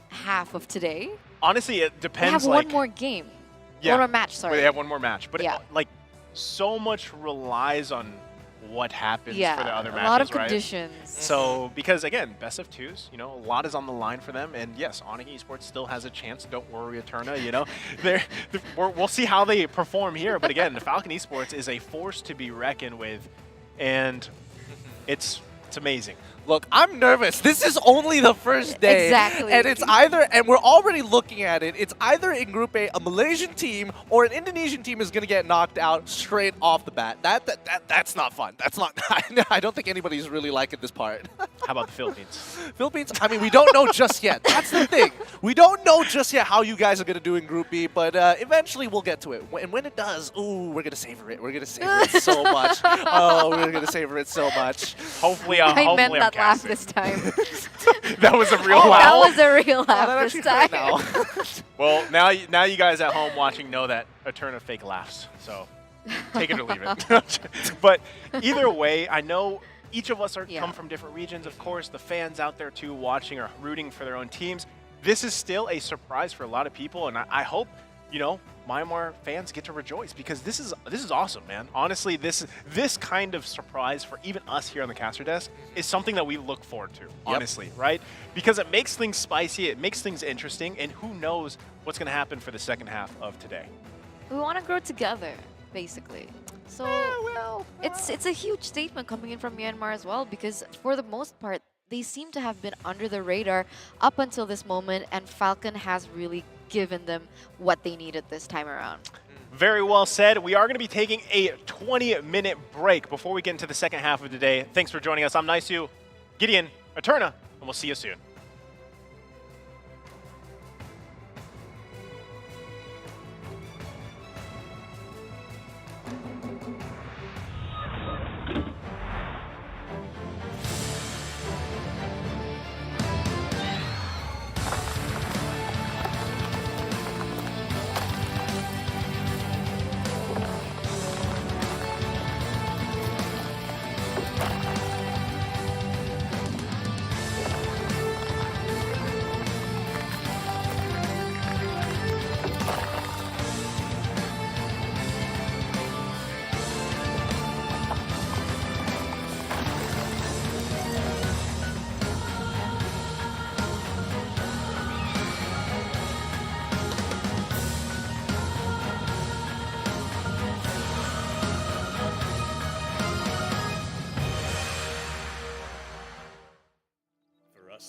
half of today. Honestly, it They depends. have one more game. One more match, sorry. They have one more match. But Yeah. like, so much relies on what happens for the other matches, a lot of right? conditions. So, because again, best of 2s, you know, a lot is on the line for them. And yes, ONIC Esports still has a chance. Don't worry, Eterna, you know. We'll see how they perform here. But again, the Falcon Esports is a force to be reckoned with. And it's amazing. Look, I'm nervous. This is only the first day. Exactly. And it's either, and we're already looking at it, it's either in Group A, a Malaysian team or an Indonesian team is going to get knocked out straight off the bat. That's not fun. That's not, I don't think anybody's really liking this part. How about the Philippines? Philippines, I mean, we don't know just yet. That's the thing. We don't know just yet how you guys are going to do in Group B, but eventually we'll get to it. And when it does, ooh, we're going to savor it. We're going to savor it so much. Oh, we're going to savor it so much. Hopefully, I meant I'm that laugh casting. this time. That was a real Oh, laugh. That was a real Oh, that laugh this actually time. hurt now. Well, now you guys at home watching know that Eterna fake laughs. So take it or leave it. But either way, I know each of us come from different regions. Of course, the fans out there too watching are rooting for their own teams. This is still a surprise for a lot of people, and I hope, you know, Myanmar fans get to rejoice because this is awesome, man. Honestly, this kind of surprise for even us here on the caster desk is something that we look forward to, honestly, right? Because it makes things spicy, it makes things interesting, and who knows what's going to happen for the second half of today. We want to grow together, basically. So it's a huge statement coming in from Myanmar as well because for the most part, they seem to have been under the radar up until this moment, and Falcon has really given them what they needed this time around. Very well said. We are going to be taking a 20-minute break before we get into the second half of the day. Thanks for joining us. I'm Naisu, Gideon, Eterna, and we'll see you soon.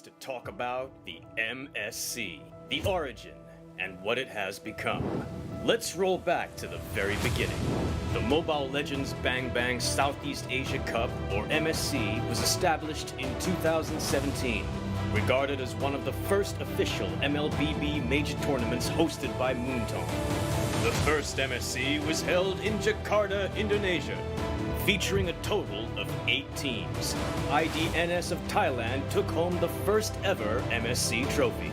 To talk about the MSC, the origin, and what it has become. Let's roll back to the very beginning. The Mobile Legends Bang Bang Southeast Asia Cup, or MSC, was established in 2017, regarded as one of the first official MLBB major tournaments hosted by Moontone. The first MSC was held in Jakarta, Indonesia, featuring a total of 8 teams. IDNS of Thailand took home the first ever MSC trophy.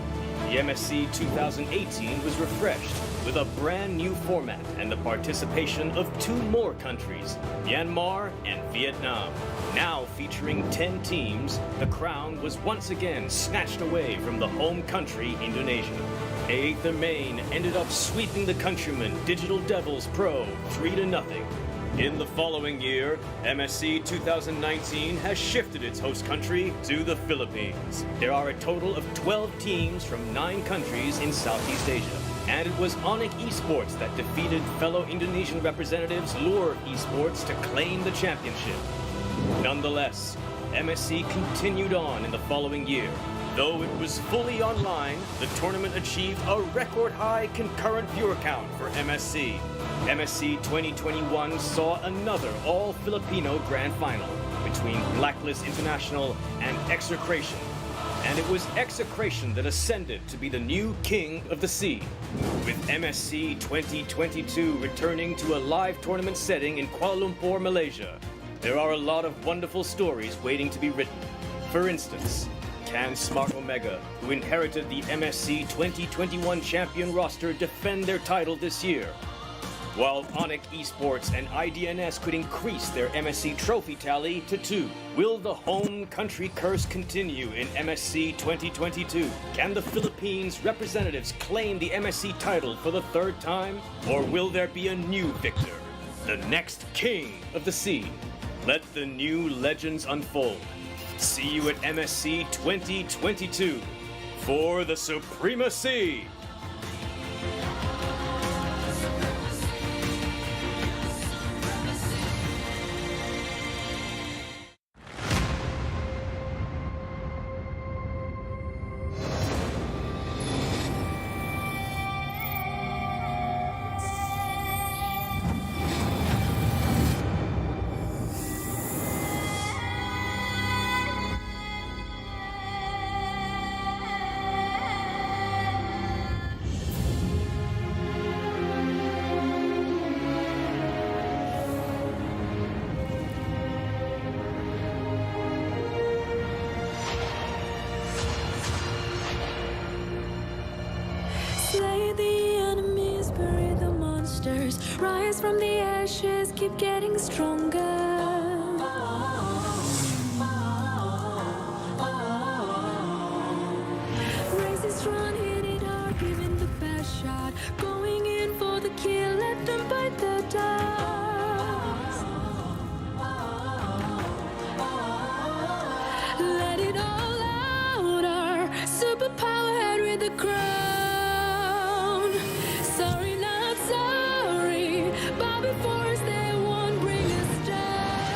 The MSC 2018 was refreshed with a brand new format and the participation of 2 more countries, Myanmar and Vietnam. Now featuring 10 teams, the crown was once again snatched away from the home country, Indonesia. Aether Main ended up sweeping the countrymen Digital Devils Pro 3-0. In the following year, MSC 2019 has shifted its host country to the Philippines. There are a total of 12 teams from 9 countries in Southeast Asia. And it was ONIC Esports that defeated fellow Indonesian representatives Lure Esports to claim the championship. Nonetheless, MSC continued on in the following year. Though it was fully online, the tournament achieved a record-high concurrent viewer count for MSC. MSC 2021 saw another all-Filipino grand final between Blacklist International and Execration. And it was Execration that ascended to be the new king of the sea, with MSC 2022 returning to a live tournament setting in Kuala Lumpur, Malaysia. There are a lot of wonderful stories waiting to be written. For instance, can Smart Omega, who inherited the MSC 2021 champion roster, defend their title this year? While ONIC Esports and IDNS could increase their MSC trophy tally to 2. Will the home country curse continue in MSC 2022? Can the Philippines representatives claim the MSC title for the 3rd time? Or will there be a new victor? The next king of the sea? Let the new legends unfold. See you at MSC 2022 for the supremacy! Rise from the ashes, keep getting stronger. Race is strong, hit it hard, giving the best shot. Going in for the kill, let them bite the dust. Let it all out, our superpower head with the crown. Sorry, not sorry. Bow before us, they won't bring us down.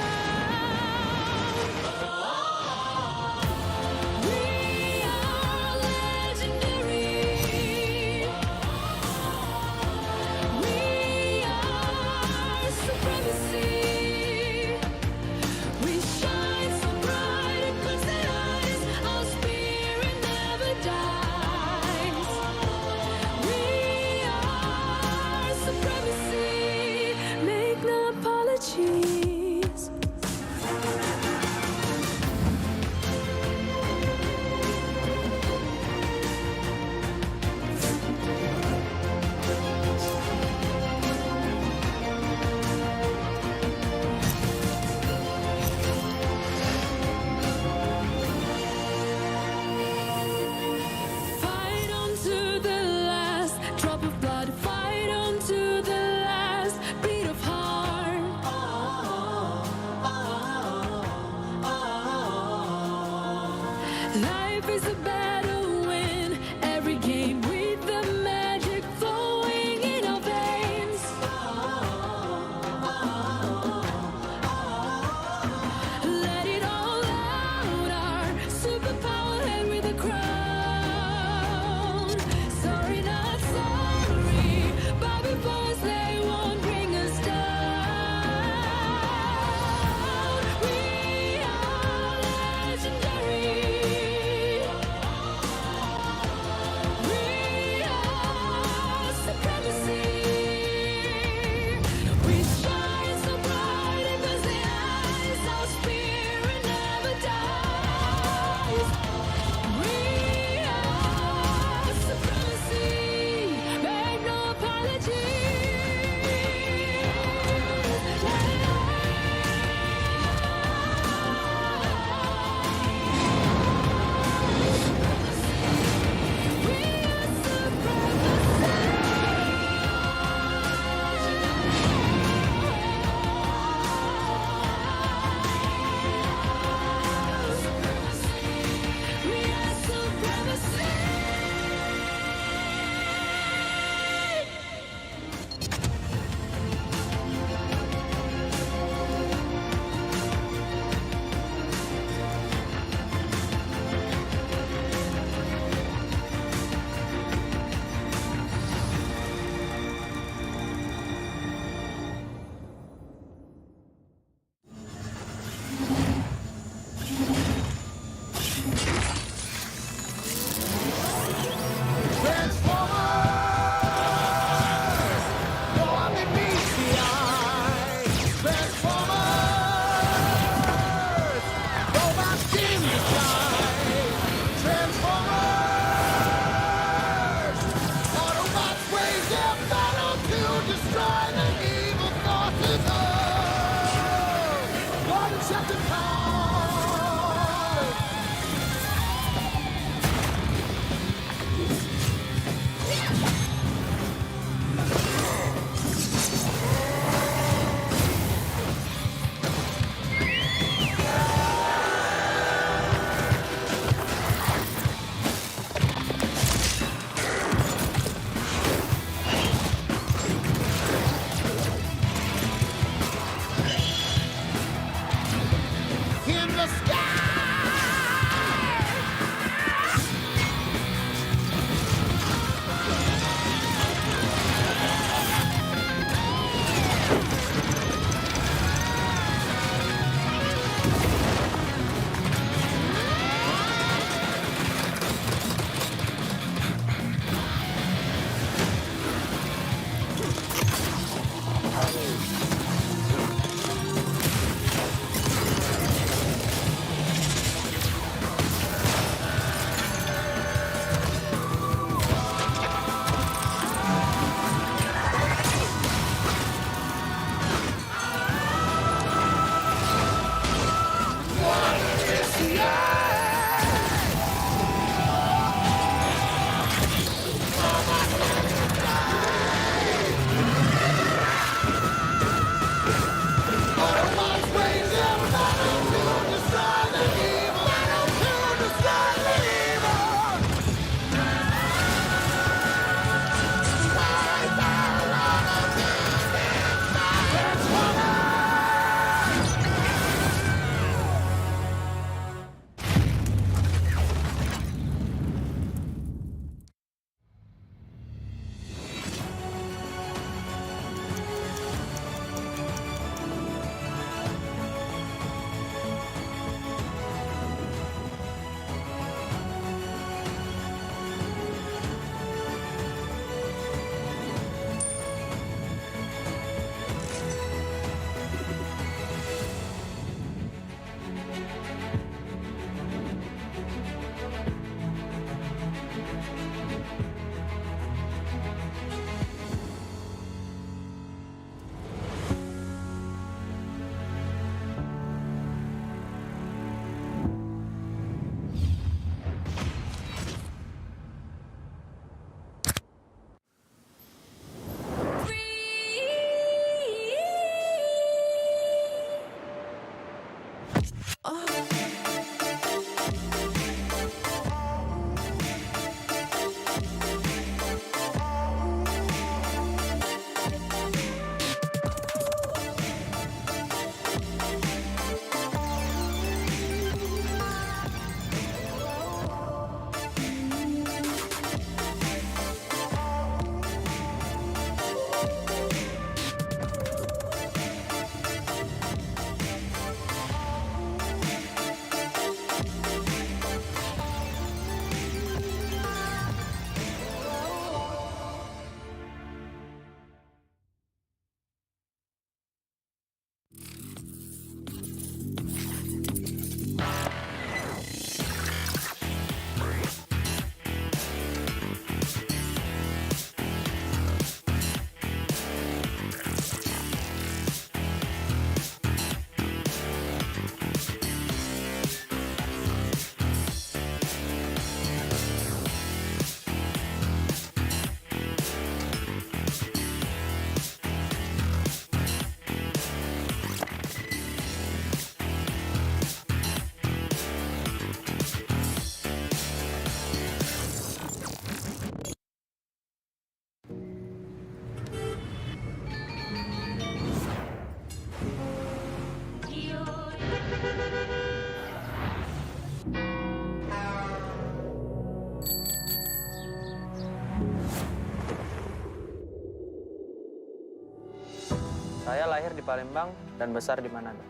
Saya lahir di Palembang dan besar di Manado.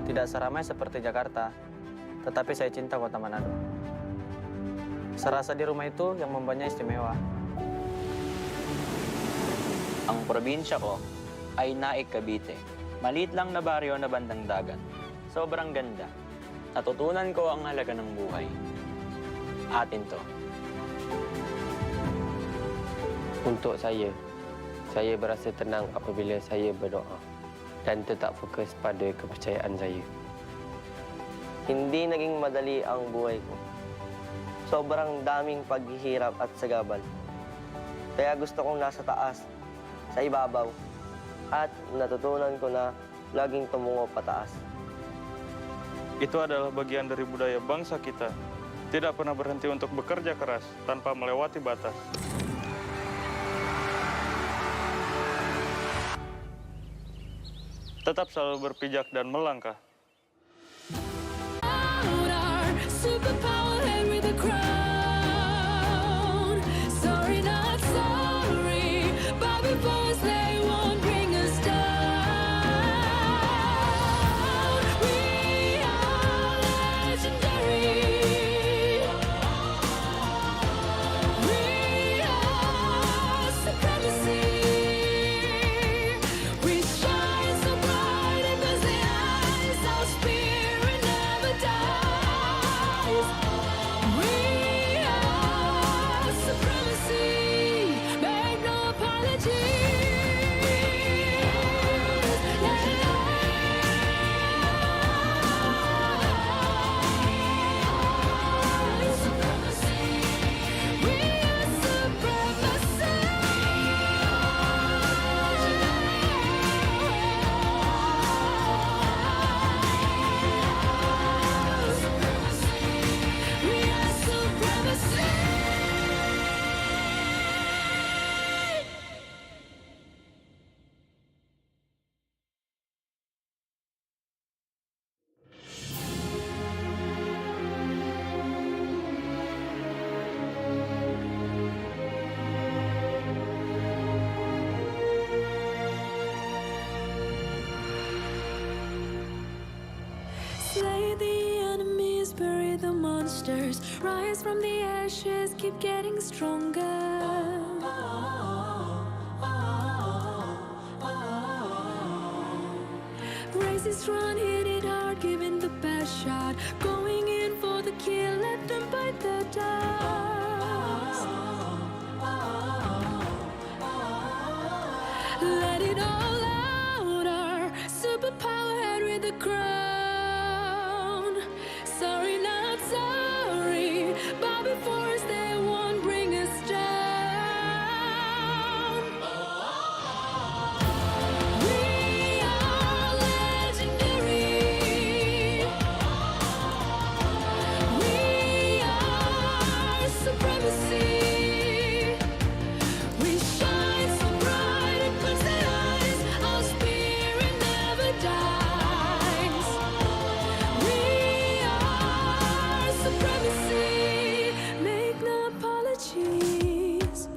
Tidak seramai seperti Jakarta, tetapi saya cinta kota Manado. Serasa di rumah itu yang membuatnya istimewa. Ang probinsya ko ay Naik, Cavite. Maliit lang na baryo na bandang dagat. Sobrang ganda. Natutunan ko ang halaga ng buhay. Atin to. Untuk saya berasa tenang apabila saya berdoa dan tetap fokus pada kepercayaan saya. Hindi naging madali ang buhay ko. Sobrang daming paghihirap at sagabal. Kaya gusto kong nasa taas, sa ibabaw, at natutunan ko na laging tumungo pataas. Itu adalah bagian dari budaya bangsa kita. Tidak pernah berhenti untuk bekerja keras tanpa melewati batas. Tetap selalu berpijak dan melangkah. Superpower head with a crown. Sorry, not sorry. But before us, they won't bring us down. We are legendary. We are supremacy. We shine so bright in the eyes. Our spirit never dies. We are supremacy. Make no apologies. We are supremacy. We are supremacy. Slay the enemies, bury the monsters, rise from the ashes, keep getting stronger. Raise this run, hit it hard, giving the best shot, going in for the kill, let them bite the dust. Let it all out, our superpower head with a crown. Sorry, not sorry, but before us they won't bring us down. We are legendary. We are supremacy. We shine so bright it puts the eyes. Our spirit never dies. We are supremacy. Make no apologies.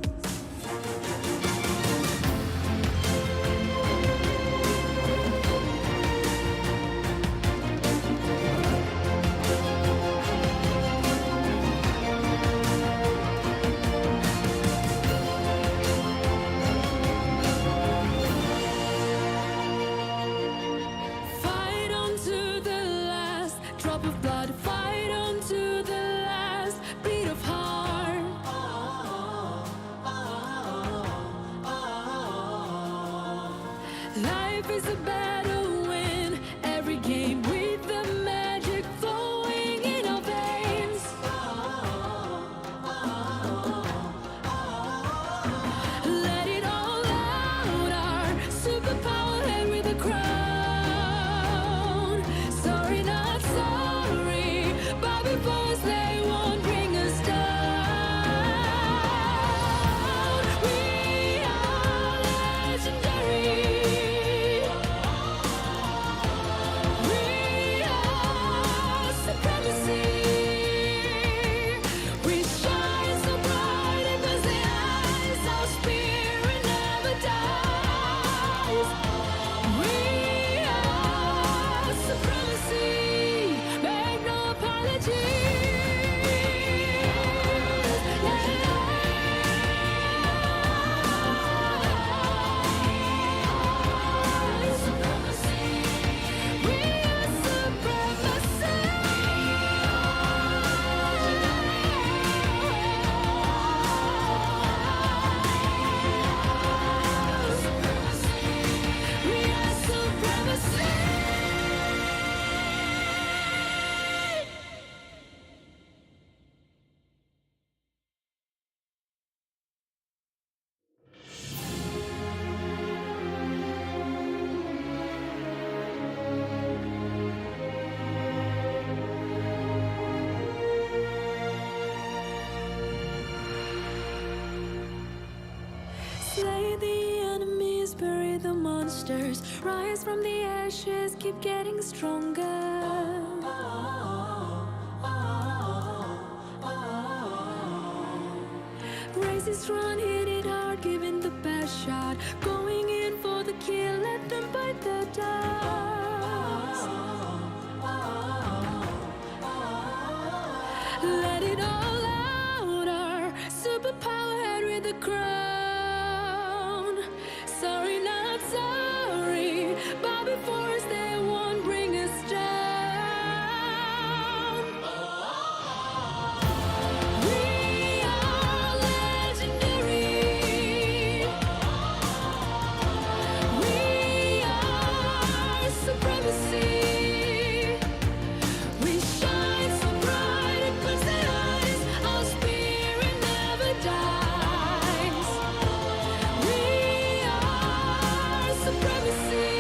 Fight on to the last drop of blood. Fight on to the last beat of heart. Life is a battle, win every game with the magic flowing in our veins. Let it all out, our superpower head with a crown. Sorry, not sorry, but before us they won't bring us down. We are legendary. monsters rise from the ashes, keep getting stronger. Races run, hit it hard, giving the best shot, going in for the kill, let them bite the dust. Let it all out, our superpower head with the crown. Sorry, not sorry, but before us they won't bring us down. We are legendary. We are supremacy. We shine so bright it puts the eyes. Our spirit never dies. We are supremacy.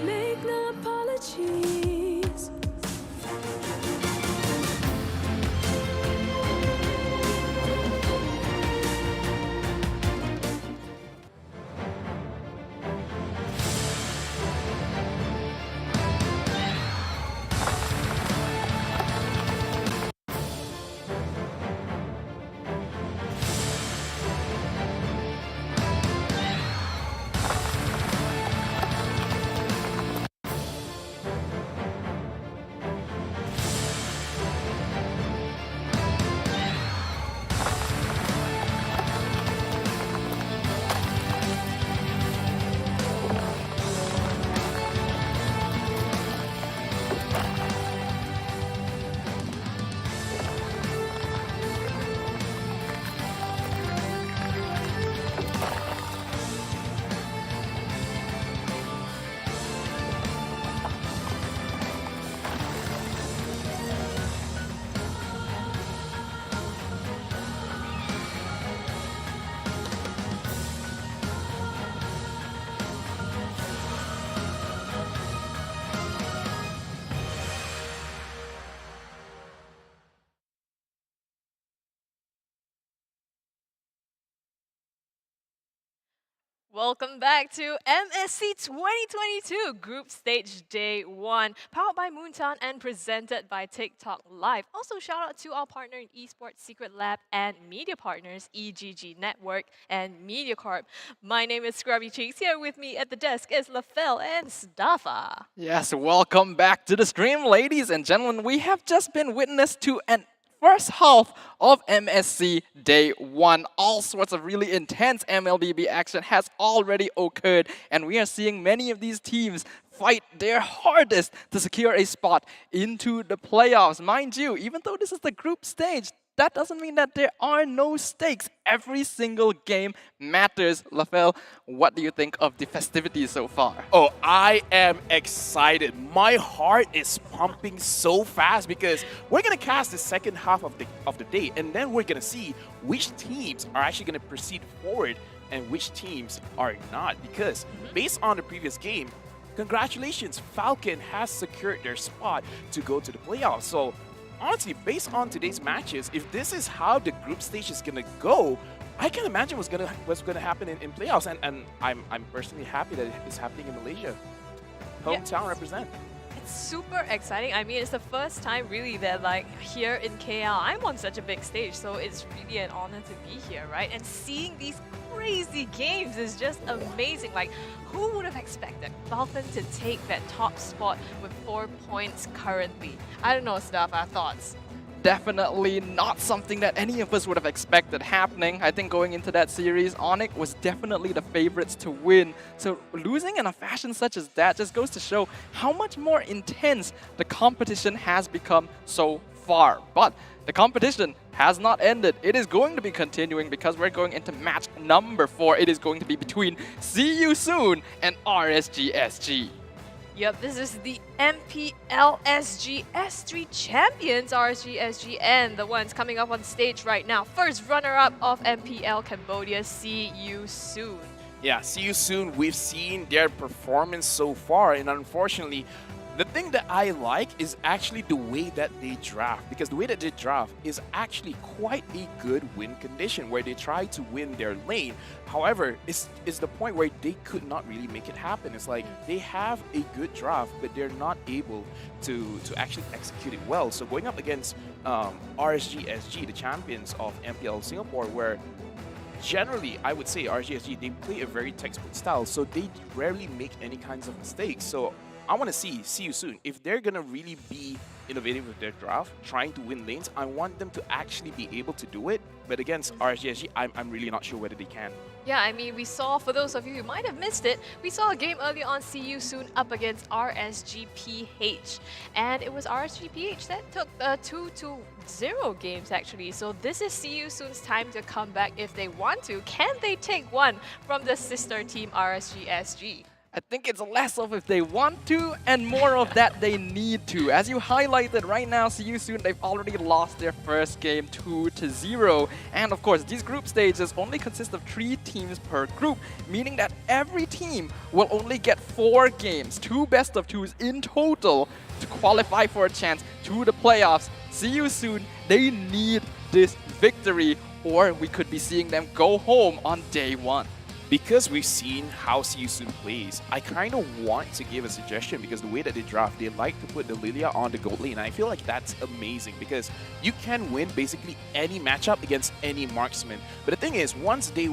Make no apologies. Welcome back to MSC 2022 Group Stage Day 1, powered by Moontown and presented by TikTok Live. Also, shout out to our partner in Esports Secret Lab and media partners EGG Network and MediaCorp. My name is Scrubby Cheeks. Here with me at the desk is LaFell and Staffa. Yes, welcome back to the stream, ladies and gentlemen. We have just been witness to an first half of MSC Day 1. All sorts of really intense MLBB action has already occurred, and we are seeing many of these teams fight their hardest to secure a spot into the playoffs. Mind you, even though this is the group stage, that doesn't mean that there are no stakes. Every single game matters. LaFell, what do you think of the festivities so far? Oh, I am excited. My heart is pumping so fast because we're gonna cast the second half of the day, and then we're gonna see which teams are actually gonna proceed forward and which teams are not. Because based on the previous game, congratulations, Falcon has secured their spot to go to the playoffs. So honestly, based on today's matches, if this is how the group stage is gonna go, I can imagine what's gonna happen in playoffs, and I'm personally happy that it's happening in Malaysia. Hometown represent. It's super exciting. I mean, it's the first time really that like here in KL, I'm on such a big stage, so it's really an honor to be here, right? And seeing these crazy games is just amazing. Like, who would have expected Falcon to take that top spot with 4 points currently? I don't know, Steph, our thoughts. Definitely not something that any of us would have expected happening. I think going into that series, ONIC was definitely the favorites to win. So losing in a fashion such as that just goes to show how much more intense the competition has become so far. But the competition has not ended. It is going to be continuing because we're going into match number 4. It is going to be between See You Soon and RSG-SG. Yep, this is the MPL-SG S3 champions, RSG-SG, and the ones coming up on stage right now. First runner-up of MPL Cambodia, See You Soon. Yeah, See You Soon. We've seen their performance so far, and unfortunately, The thing that I like is actually the way that they draft, because the way that they draft is actually quite a good win condition where they try to win their lane. However, it's the point where they could not really make it happen. It's like they have a good draft, but they're not able to actually execute it well. So going up against RSG-SG, the champions of MPL Singapore, where generally, I would say RSG-SG, they play a very textbook style, so they rarely make any kinds of mistakes. So I want to see you soon. If they're going to really be innovative with their draft, trying to win lanes, I want them to actually be able to do it. But against RSG-SG, I'm really not sure whether they can. Yeah, I mean, we saw, for those of you who might have missed it, we saw a game earlier on, See You Soon up against RSG-PH. And it was RSG-PH that took 2-0 games, actually. So this is See You Soon's time to come back if they want to. Can they take one from the sister team RSG-SG? I think it's less of if they want to and more of that they need to. As you highlighted right now, See You Soon, they've already lost their first game 2-0. And of course, these group stages only consist of 3 teams per group, meaning that every team will only get 4 games, 2 best of 2s in total, to qualify for a chance to the playoffs. See You Soon, they need this victory, or we could be seeing them go home on day 1. Because we've seen how See You Soon plays, I kind of want to give a suggestion, because the way that they draft, they like to put the Lilia on the gold lane. And I feel like that's amazing, because you can win basically any matchup against any marksman. But the thing is, once they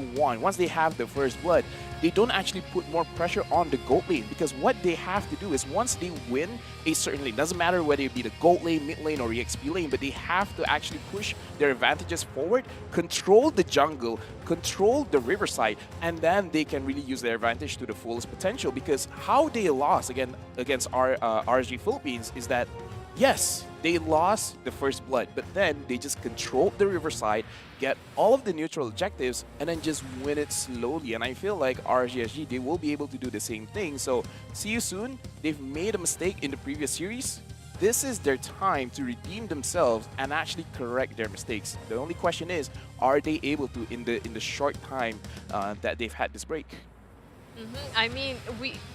have the first blood, they don't actually put more pressure on the gold lane, because what they have to do is once they win a certain lane, doesn't matter whether it be the gold lane, mid lane, or EXP lane, but they have to actually push their advantages forward, control the jungle, control the riverside, and then they can really use their advantage to the fullest potential. Because how they lost against RSG Philippines is that, yes, they lost the first blood, but then they just controlled the riverside, get all of the neutral objectives, and then just win it slowly. And I feel like RSG-SG, they will be able to do the same thing. So See You Soon, they've made a mistake in the previous series. This is their time to redeem themselves and actually correct their mistakes. The only question is, are they able to in the short time that they've had this break? I mean,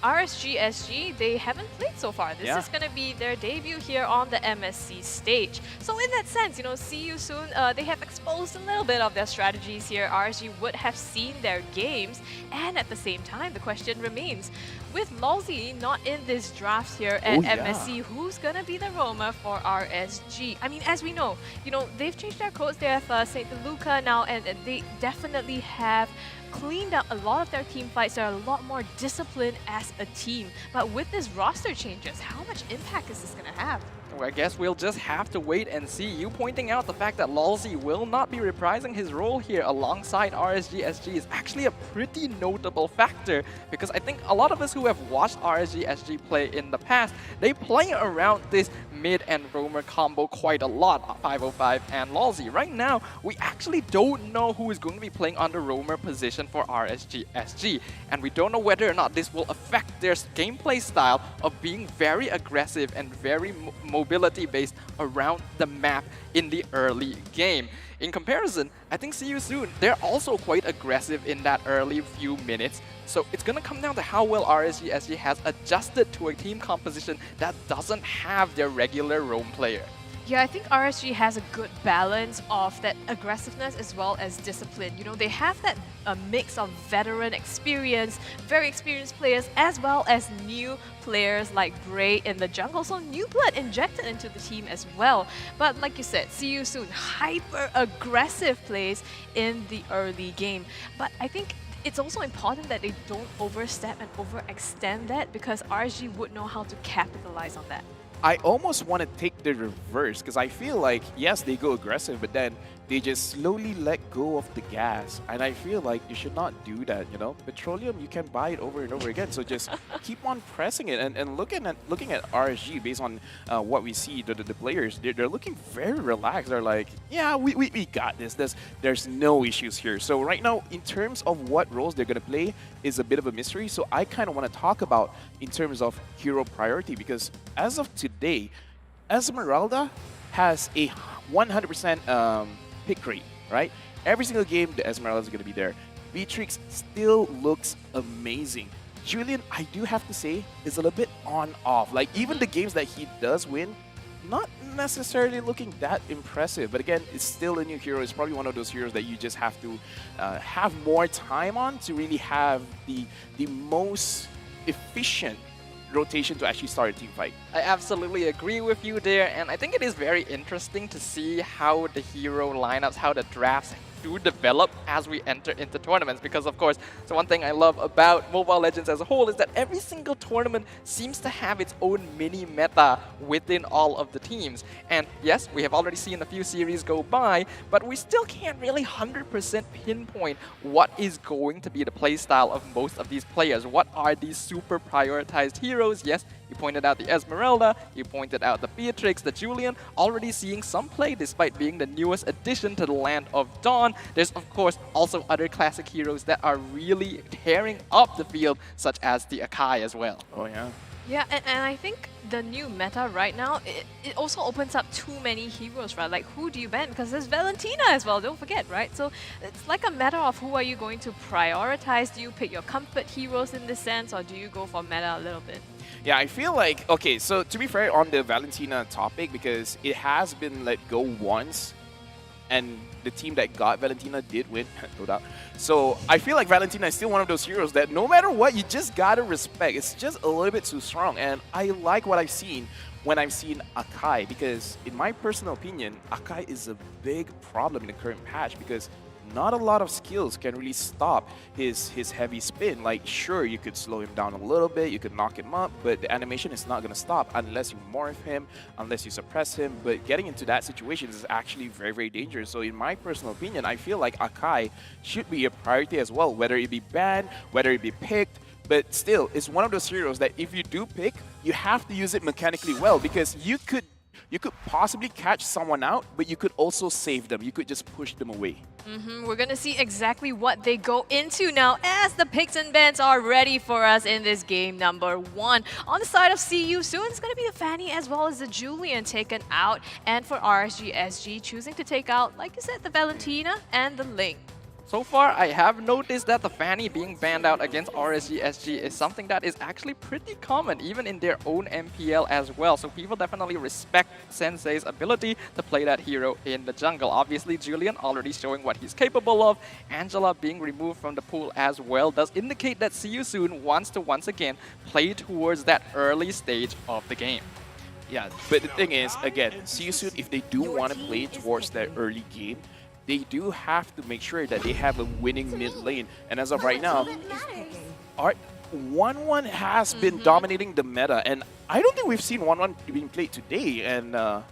RSG-SG, they haven't played so far. This is going to be their debut here on the MSC stage. So in that sense, you know, See You Soon, they have exposed a little bit of their strategies here. RSG would have seen their games. And at the same time, the question remains, with Lolzy not in this draft here at MSC, who's going to be the roamer for RSG? I mean, as we know, you know, they've changed their codes. They have St. Luca now, and they definitely have cleaned up a lot of their team fights. They're a lot more disciplined as a team. But with this roster changes, how much impact is this going to have? Well, I guess we'll just have to wait and see. You pointing out the fact that Lolzy will not be reprising his role here alongside RSG-SG is actually a pretty notable factor, because I think a lot of us who have watched RSG-SG play in the past, they play around this mid and roamer combo quite a lot, 505 and Lolzy. Right now, we actually don't know who is going to be playing on the roamer position for RSG-SG, and we don't know whether or not this will affect their gameplay style of being very aggressive and very mobility based around the map in the early game. In comparison, I think See You Soon, they're also quite aggressive in that early few minutes. So it's going to come down to how well RSG-SG has adjusted to a team composition that doesn't have their regular roam player. Yeah, I think RSG has a good balance of that aggressiveness as well as discipline. You know, they have that mix of veteran experience, very experienced players, as well as new players like Bray in the jungle. So new blood injected into the team as well. But like you said, See You Soon, hyper-aggressive plays in the early game. But I think it's also important that they don't overstep and overextend that, because RSG would know how to capitalize on that. I almost want to take the reverse, because I feel like, yes, they go aggressive, but then they just slowly let go of the gas. And I feel like you should not do that, you know? Petroleum, you can buy it over and over again. So just keep on pressing it. And looking at RSG, based on what we see, the players, they're looking very relaxed. They're like, yeah, we got this. There's no issues here. So right now, in terms of what roles they're going to play is a bit of a mystery. So I kind of want to talk about in terms of hero priority, because as of today, Esmeralda has a 100% pick rate, right? Every single game, the Esmeralda is going to be there. Beatrix still looks amazing. Julian, I do have to say, is a little bit on-off. Like, even the games that he does win, not necessarily looking that impressive. But again, it's still a new hero. It's probably one of those heroes that you just have to have more time on to really have the most efficient rotation to actually start a team fight. I absolutely agree with you there, and I think it is very interesting to see how the hero lineups, how the drafts do develop as we enter into tournaments, because of course, so one thing I love about Mobile Legends as a whole is that every single tournament seems to have its own mini meta within all of the teams. And yes, we have already seen a few series go by, but we still can't really 100% pinpoint what is going to be the playstyle of most of these players. What are these super prioritized heroes? Yes, you pointed out the Esmeralda, you pointed out the Beatrix, the Julian, already seeing some play despite being the newest addition to the Land of Dawn. There's of course also other classic heroes that are really tearing up the field, such as the Akai as well. Oh yeah. Yeah, and I think the new meta right now, it also opens up too many heroes, right? Like, who do you ban? Because there's Valentina as well, don't forget, right? So it's like a matter of who are you going to prioritize? Do you pick your comfort heroes in this sense, or do you go for meta a little bit? Yeah, I feel like, okay, so to be fair on the Valentina topic, because it has been let go once, and the team that got Valentina did win, no doubt. So I feel like Valentina is still one of those heroes that no matter what, you just gotta respect. It's just a little bit too strong, and I like what I've seen when I've seen Akai, because in my personal opinion, Akai is a big problem in the current patch, because not a lot of skills can really stop his heavy spin. Like, sure, you could slow him down a little bit, you could knock him up, but the animation is not going to stop unless you morph him, unless you suppress him. But getting into that situation is actually very, very dangerous. So in my personal opinion, I feel like Akai should be a priority as well, whether it be banned, whether it be picked. But still, it's one of those heroes that if you do pick, you have to use it mechanically well, because you could possibly catch someone out, but you could also save them. You could just push them away. We're going to see exactly what they go into now as the picks and bans are ready for us in this game number 1. On the side of CU soon, it's going to be the Fanny as well as the Julian taken out. And for RSG-SG, choosing to take out, like you said, the Valentina and the Link. So far, I have noticed that the Fanny being banned out against RSG-SG is something that is actually pretty common, even in their own MPL as well. So people definitely respect Sensei's ability to play that hero in the jungle. Obviously, Julian already showing what he's capable of. Angela being removed from the pool as well does indicate that CU Soon wants to once again play towards that early stage of the game. Yeah, but the thing is, again, CU Soon, if they do want to play towards that early game, they do have to make sure that they have a winning mid lane. And as of right now, 1-1 has been dominating the meta. And I don't think we've seen 1-1 being played today. And no,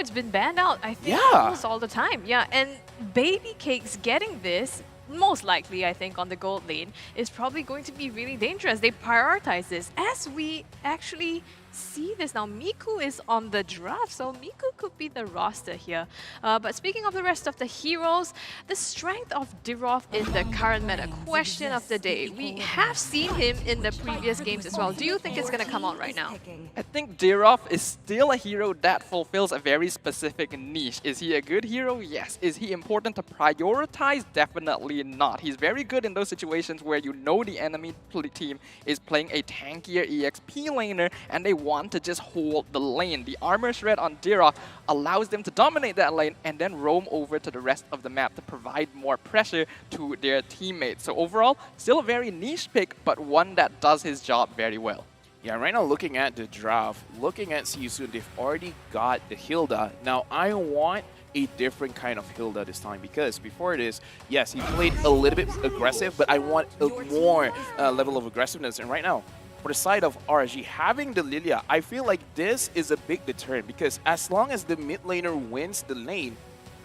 it's been banned out, I think, yeah, almost all the time. Yeah, and Baby Cakes getting this, most likely, I think, on the gold lane, is probably going to be really dangerous. They prioritize this. As we actually see this now, Miku is on the draft, so Miku could be the roster here. But speaking of the rest of the heroes, the strength of Dirov in the current meta, question of the day. We have seen him in the previous games as well. Do you think it's going to come out right now? I think Dirov is still a hero that fulfills a very specific niche. Is he a good hero? Yes. Is he important to prioritize? Definitely not. He's very good in those situations where you know the enemy team is playing a tankier EXP laner and they want to just hold the lane. The armor shred on Dirov allows them to dominate that lane and then roam over to the rest of the map to provide more pressure to their teammates. So overall, still a very niche pick, but one that does his job very well. Yeah, right now looking at the draft, looking at CU Soon, they've already got the Hilda. Now I want a different kind of Hilda this time, because before this, yes, he played a little bit aggressive, but I want a more level of aggressiveness. And right now, for the side of RSG, having the Lilia, I feel like this is a big deterrent, because as long as the mid laner wins the lane,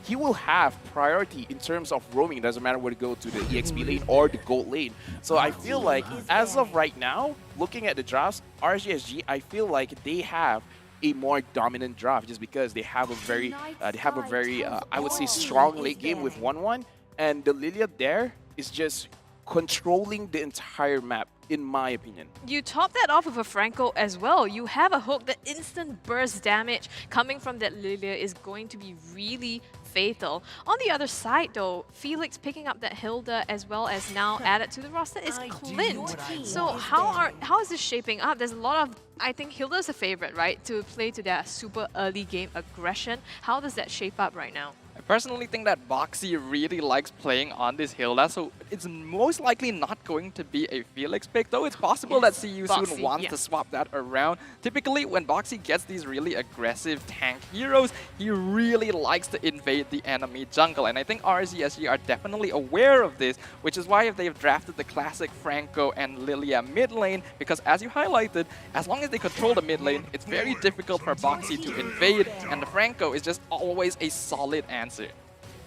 he will have priority in terms of roaming. It doesn't matter where to go, to the EXP lane or the gold lane. So I feel like, as of right now, looking at the drafts, RSG-SG, I feel like they have a more dominant draft, just because they have a very, I would say, strong late game with 1-1, and the Lilia there is just controlling the entire map, in my opinion. You top that off with a Franco as well. You have a hook, the instant burst damage coming from that Lilia is going to be really fatal. On the other side though, Felix picking up that Hilda as well as now added to the roster is Clint. So how is this shaping up? There's a lot of, I think Hilda's a favorite, right? To play to their super early game aggression. How does that shape up right now? I personally think that Boxy really likes playing on this Hilda, so it's most likely not going to be a Felix pick, though it's possible that CU soon wants to swap that around. Typically, when Boxy gets these really aggressive tank heroes, he really likes to invade the enemy jungle, and I think RSG-SG are definitely aware of this, which is why they've drafted the classic Franco and Lilia mid lane, because as you highlighted, as long as they control the mid lane, it's very difficult for Boxy to invade, and the Franco is just always a solid answer.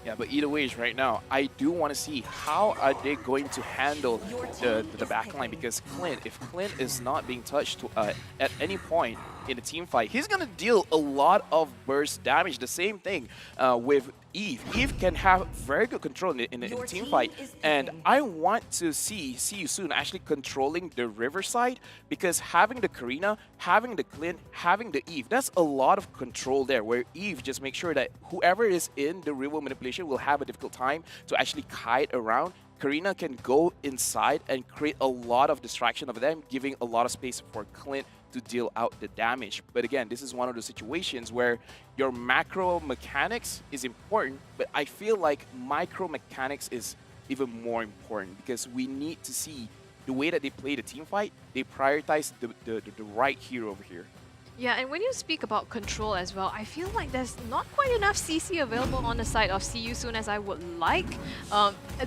Yeah, but either ways, right now, I do want to see how are they going to handle the backline, because Clint, if Clint is not being touched at any point in a team fight, he's going to deal a lot of burst damage. The same thing with Eve. Eve can have very good control in the team fight, and I want to see you soon actually controlling the river side, because having the Karina, having the Clint, having the Eve, that's a lot of control there, where Eve just makes sure that whoever is in the river manipulation will have a difficult time to actually kite around. Karina can go inside and create a lot of distraction of them, giving a lot of space for Clint to deal out the damage. But again, this is one of those situations where your macro mechanics is important, but I feel like micro mechanics is even more important, because we need to see the way that they play the team fight. They prioritize the right hero over here. Yeah, and when you speak about control as well, I feel like there's not quite enough CC available on the side of CU soon as I would like.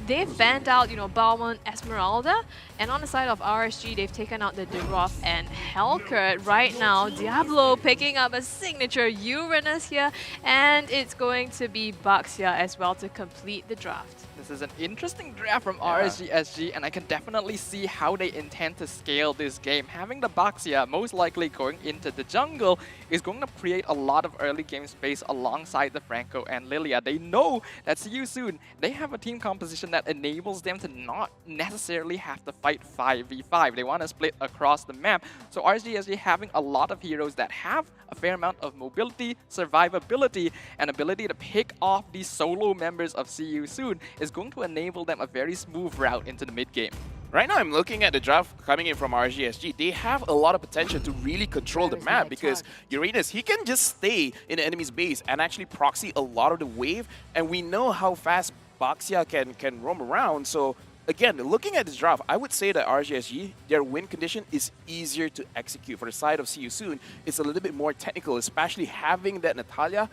They've banned out, Bauman, Esmeralda, and on the side of RSG, they've taken out the Deroth and Hellkurt. Right now, Diablo picking up a signature Uranus here, and it's going to be Baxia as well to complete the draft. This is an interesting draft from RSG-SG, and I can definitely see how they intend to scale this game. Having the Baxia most likely going into the jungle is going to create a lot of early game space alongside the Franco and Lilia. They know that CU soon, they have a team composition that enables them to not necessarily have to fight 5v5. They want to split across the map. So RSG-SG having a lot of heroes that have a fair amount of mobility, survivability, and ability to pick off these solo members of CU soon is going to enable them a very smooth route into the mid game. Right now, I'm looking at the draft coming in from RSG-SG. They have a lot of potential to really control the map, because Uranus, he can just stay in the enemy's base and actually proxy a lot of the wave, and we know how fast Baxia can roam around. So again, looking at this draft, I would say that RSG-SG, their win condition is easier to execute. For the side of CU soon, it's a little bit more technical, especially having that Natalia.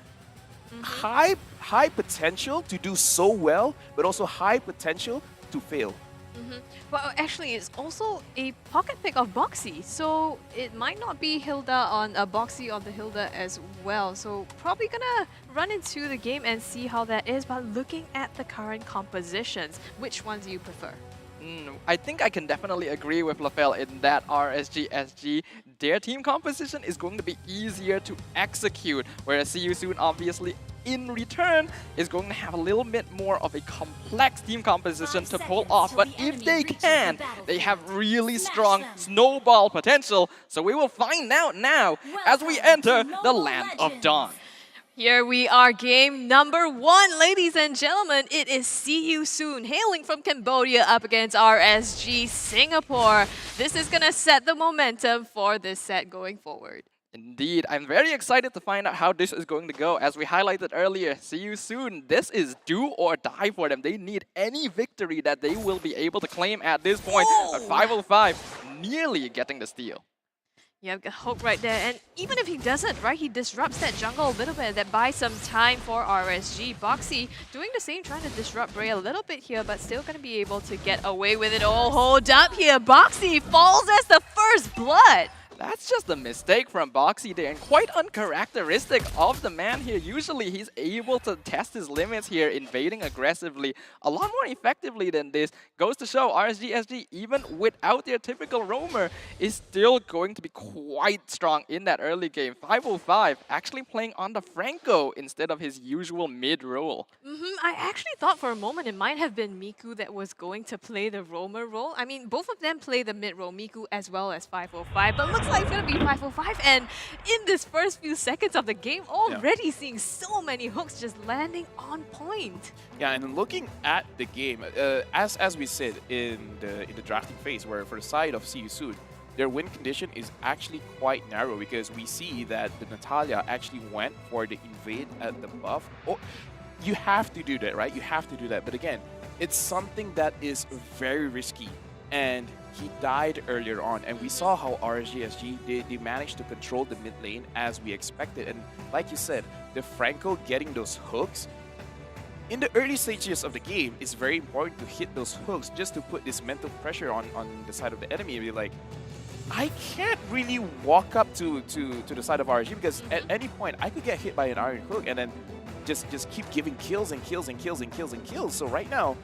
High potential to do so well, but also high potential to fail. Well, actually, it's also a pocket pick of Boxy, so it might not be Hilda on a Boxy on the Hilda as well. So probably gonna run into the game and see how that is. But looking at the current compositions, which ones do you prefer? I think I can definitely agree with Lafel in that RSG-SG, their team composition is going to be easier to execute, whereas CU soon obviously in return is going to have a little bit more of a complex team composition to pull off. But if they can, they have really strong snowball potential. So we will find out now as we enter the Land of Dawn. Here we are, game number 1, ladies and gentlemen. It is CU soon, hailing from Cambodia up against RSG Singapore. This is gonna set the momentum for this set going forward. Indeed, I'm very excited to find out how this is going to go. As we highlighted earlier, CU soon, this is do or die for them. They need any victory that they will be able to claim at this point. A 505, nearly getting the steal. Yeah, I've got hope right there. And even if he doesn't, right, he disrupts that jungle a little bit. That buys some time for RSG. Boxy doing the same, trying to disrupt Bray a little bit here, but still going to be able to get away with it. Oh, hold up here. Boxy falls as the first blood. That's just a mistake from Boxy there, and quite uncharacteristic of the man here. Usually he's able to test his limits here, invading aggressively a lot more effectively than this. Goes to show RSG-SG, even without their typical roamer, is still going to be quite strong in that early game. 505 actually playing on the Franco instead of his usual mid role. I actually thought for a moment it might have been Miku that was going to play the roamer role. I mean, both of them play the mid role, Miku as well as 505, but looks like it's gonna be 505, and in this first few seconds of the game, already seeing so many hooks just landing on point. Yeah, and looking at the game, as we said in the drafting phase, where for the side of See You Soon, their win condition is actually quite narrow because we see that the Natalia actually went for the invade at the buff. Oh, you have to do that, right? You have to do that. But again, it's something that is very risky. And he died earlier on. And we saw how RSG-SG, they managed to control the mid lane as we expected. And like you said, the Franco getting those hooks, in the early stages of the game, it's very important to hit those hooks just to put this mental pressure on the side of the enemy and be like, I can't really walk up to the side of RSG because at any point I could get hit by an iron hook and then just keep giving kills and kills and kills and kills and kills. So right now,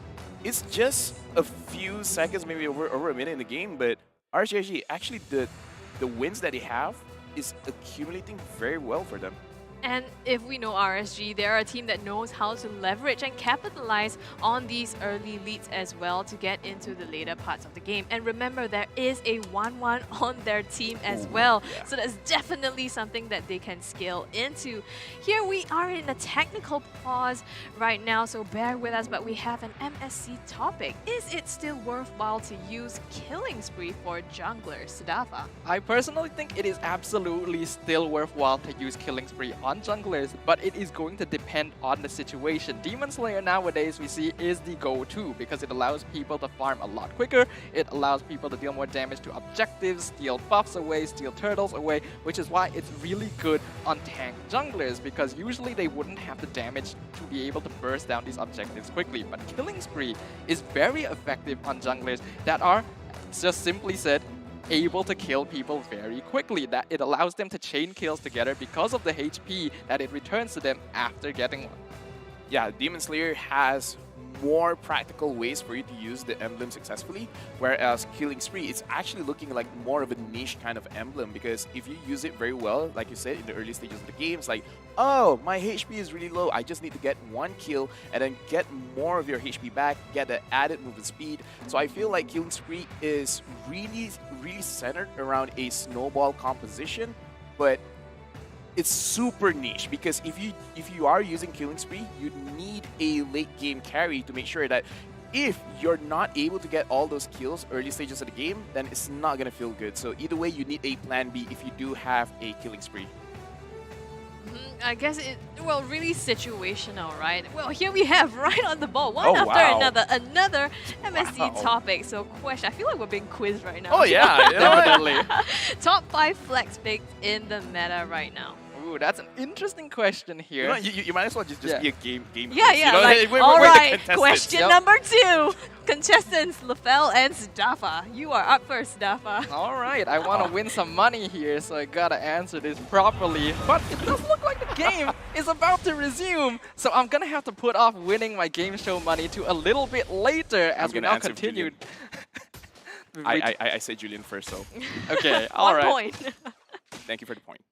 it's just a few seconds, maybe over a minute in the game, but RSG actually the wins that they have is accumulating very well for them. And if we know RSG, they're a team that knows how to leverage and capitalize on these early leads as well to get into the later parts of the game. And remember, there is a 1-1 on their team as well. Yeah. So that's definitely something that they can scale into. Here we are in a technical pause right now, so bear with us, but we have an MSC topic. Is it still worthwhile to use Killing Spree for junglers, Siddhartha? I personally think it is absolutely still worthwhile to use Killing Spree on junglers, but it is going to depend on the situation. Demon Slayer nowadays we see is the go-to because it allows people to farm a lot quicker, it allows people to deal more damage to objectives, steal buffs away, steal turtles away, which is why it's really good on tank junglers because usually they wouldn't have the damage to be able to burst down these objectives quickly. But Killing Spree is very effective on junglers that are, just simply said, able to kill people very quickly. That it allows them to chain kills together because of the HP that it returns to them after getting one. Yeah, Demon Slayer has more practical ways for you to use the emblem successfully, whereas Killing Spree, it's actually looking like more of a niche kind of emblem because if you use it very well, like you said, in the early stages of the game, it's like, oh, my HP is really low, I just need to get one kill and then get more of your HP back, get the added movement speed. So I feel like Killing Spree is really centered around a snowball composition, but it's super niche because if you are using Killing Spree, you need a late game carry to make sure that if you're not able to get all those kills early stages of the game, then it's not gonna feel good. So either way, you need a plan B if you do have a Killing Spree. I guess well, really situational, right? Well, here we have right on the ball, one after another MSC topic. So, question, I feel like we're being quizzed right now. Oh yeah, definitely. Top 5 flex picks in the meta right now. Ooh, that's an interesting question here. You might as well just be a game Yeah, quiz, yeah. you know? Like, we're all the right, contestants. question number 2. Contestants Lafel and Siddhartha. You are up first, Siddhartha. All right, I want to win some money here, so I gotta answer this properly. But it does look like the game is about to resume, so I'm gonna have to put off winning my game show money to a little bit later as we now continue. I said Julian first, so. Okay, all right. 1 point. Thank you for the point.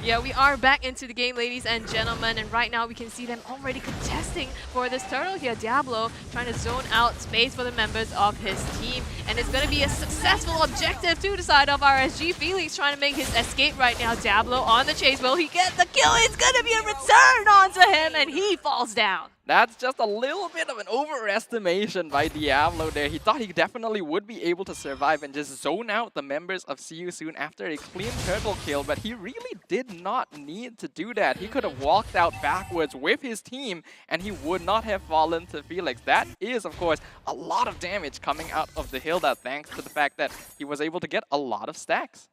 Yeah, we are back into the game, ladies and gentlemen, and right now we can see them already contesting for this turtle here. Diablo trying to zone out space for the members of his team, and it's going to be a successful objective to the side of RSG. Felix trying to make his escape right now. Diablo on the chase. Will he get the kill? It's going to be a return onto him, and he falls down. That's just a little bit of an overestimation by Diablo there. He thought he definitely would be able to survive and just zone out the members of See You Soon after a clean turtle kill, but he really did not need to do that. He could have walked out backwards with his team and he would not have fallen to Felix. That is, of course, a lot of damage coming out of the hill, that thanks to the fact that he was able to get a lot of stacks.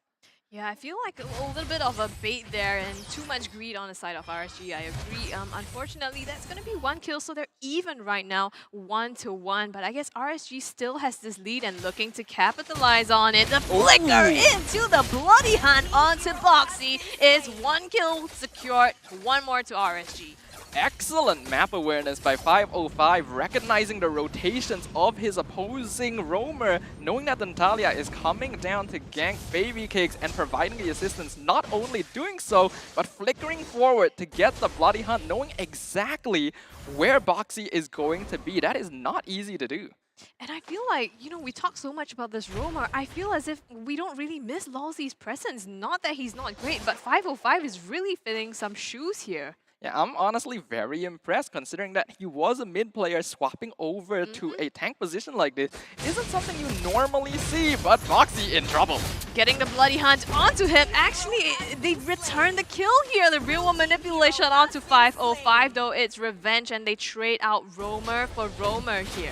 Yeah, I feel like a little bit of a bait there and too much greed on the side of RSG. I agree. Unfortunately, that's going to be 1 kill, so they're even right now, 1-1. But I guess RSG still has this lead and looking to capitalize on it. The flicker into the Bloody Hunt onto Boxy is 1 kill secured, 1 more to RSG. Excellent map awareness by 505, recognizing the rotations of his opposing roamer, knowing that Natalia is coming down to gank Baby Cakes and providing the assistance, not only doing so, but flickering forward to get the Bloody Hunt, knowing exactly where Boxy is going to be. That is not easy to do. And I feel like, you know, we talk so much about this roamer. I feel as if we don't really miss Lalzi's presence. Not that he's not great, but 505 is really filling some shoes here. Yeah, I'm honestly very impressed considering that he was a mid player swapping over to a tank position like this. Isn't something you normally see, but Foxy in trouble. Getting the Bloody Hunt onto him. Actually, they return the kill here. The real one manipulation onto 505, though it's revenge and they trade out Roamer for Roamer here.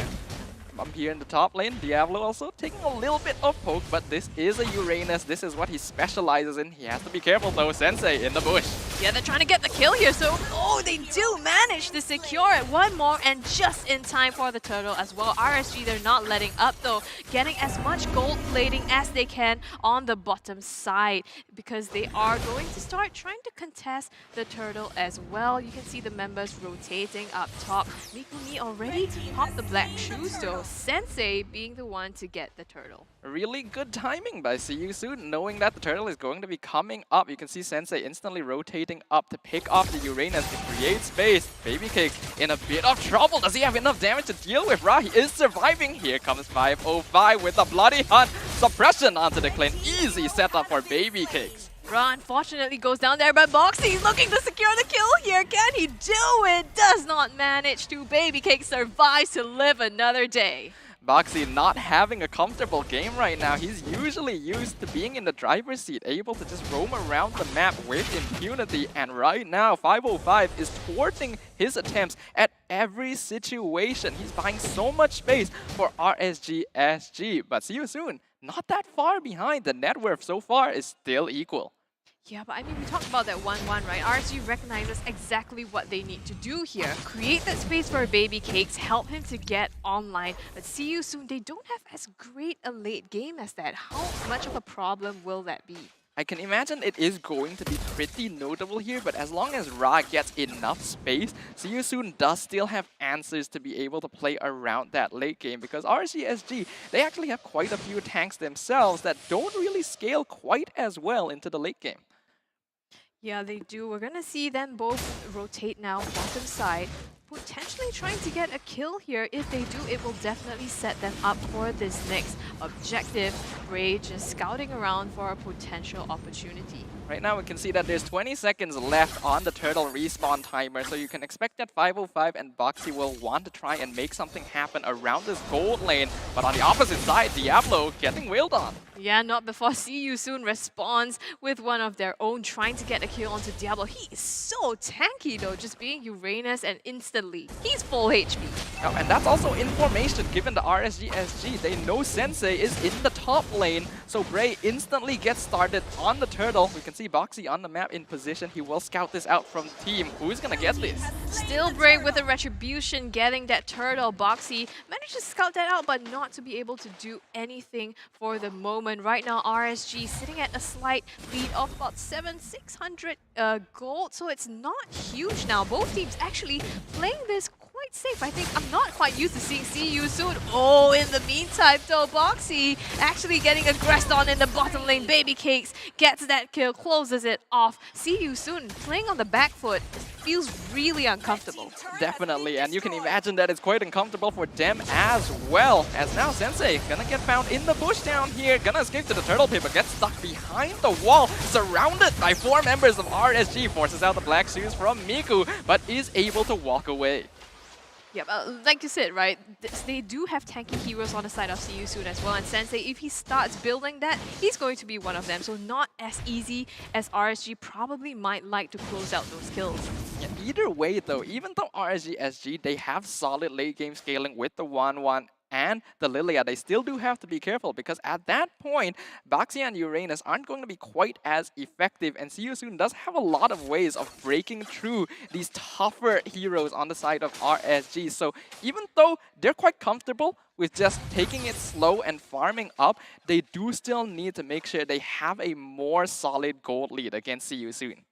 I'm here in the top lane. Diablo also taking a little bit of poke, but this is a Uranus. This is what he specializes in. He has to be careful though. Sensei in the bush. Yeah, they're trying to get the kill here, so oh, they do manage to secure it. One more and just in time for the turtle as well. RSG, they're not letting up though, getting as much gold plating as they can on the bottom side because they are going to start trying to contest the turtle as well. You can see the members rotating up top. Mikumi already popped the black shoes though. Sensei being the one to get the turtle. Really good timing by SYS, knowing that the turtle is going to be coming up. You can see Sensei instantly rotating up to pick off the Uranus to create space. Baby Cake in a bit of trouble. Does he have enough damage to deal with? Ra, he is surviving. Here comes 505 with a Bloody Hunt. Suppression onto the clan. Easy setup for Baby Cakes. Ra unfortunately goes down there, but Boxy looking to secure the kill here. Can he do it? Does not manage to. Baby Cake survives to live another day. Boxy not having a comfortable game right now. He's usually used to being in the driver's seat, able to just roam around the map with impunity. And right now, 505 is thwarting his attempts at every situation. He's buying so much space for RSG-SG. But see you soon. Not that far behind. The net worth so far is still equal. Yeah, but I mean, we talked about that 1-1, right? RSG recognizes exactly what they need to do here. Create that space for Baby Cakes, help him to get online. But see you soon, they don't have as great a late game as that. How much of a problem will that be? I can imagine it is going to be pretty notable here, but as long as Ra gets enough space, See You Soon does still have answers to be able to play around that late game, because RSG-SG, they actually have quite a few tanks themselves that don't really scale quite as well into the late game. Yeah, they do. We're gonna see them both rotate now, bottom side. Potentially trying to get a kill here. If they do, it will definitely set them up for this next objective. Bray just scouting around for a potential opportunity. Right now we can see that there's 20 seconds left on the turtle respawn timer, so you can expect that 505 and Boxy will want to try and make something happen around this gold lane. But on the opposite side, Diablo getting wailed on. Yeah, not before See You Soon responds with one of their own, trying to get a kill onto Diablo. He is so tanky though, just being Uranus and instantly he's full HP. Oh, and that's also information given the RSG-SG. They know Sensei is in the top lane, so Bray instantly gets started on the turtle. We can see Boxy on the map in position. He will scout this out from team. Who's gonna get this? Still Bray with a retribution, getting that turtle. Boxy managed to scout that out, but not to be able to do anything for the moment. Right now, RSG sitting at a slight lead of about 600 gold, so it's not huge now. Both teams actually playing this quite safe. I think I'm not quite used to seeing See You Soon. Oh, in the meantime, though, Boxy actually getting aggressed on in the bottom lane. Baby Cakes gets that kill, closes it off. See You Soon playing on the back foot feels really uncomfortable. Definitely, and you can imagine that it's quite uncomfortable for them as well. As now Sensei gonna get found in the bush down here, gonna escape to the turtle pit, but gets stuck behind the wall, surrounded by 4 members of RSG, forces out the black shoes from Miku, but is able to walk away. Yeah, like you said, right, they do have tanky heroes on the side of See You Soon as well, and Sensei, if he starts building that, he's going to be one of them, so not as easy as RSG probably might like to close out those kills. Yeah, either way though, even though RSG-SG, they have solid late game scaling with the 1-1 and the Lilia, they still do have to be careful, because at that point, Boxy and Uranus aren't going to be quite as effective, and See You Soon does have a lot of ways of breaking through these tougher heroes on the side of RSG. So even though they're quite comfortable with just taking it slow and farming up, they do still need to make sure they have a more solid gold lead against See You Soon.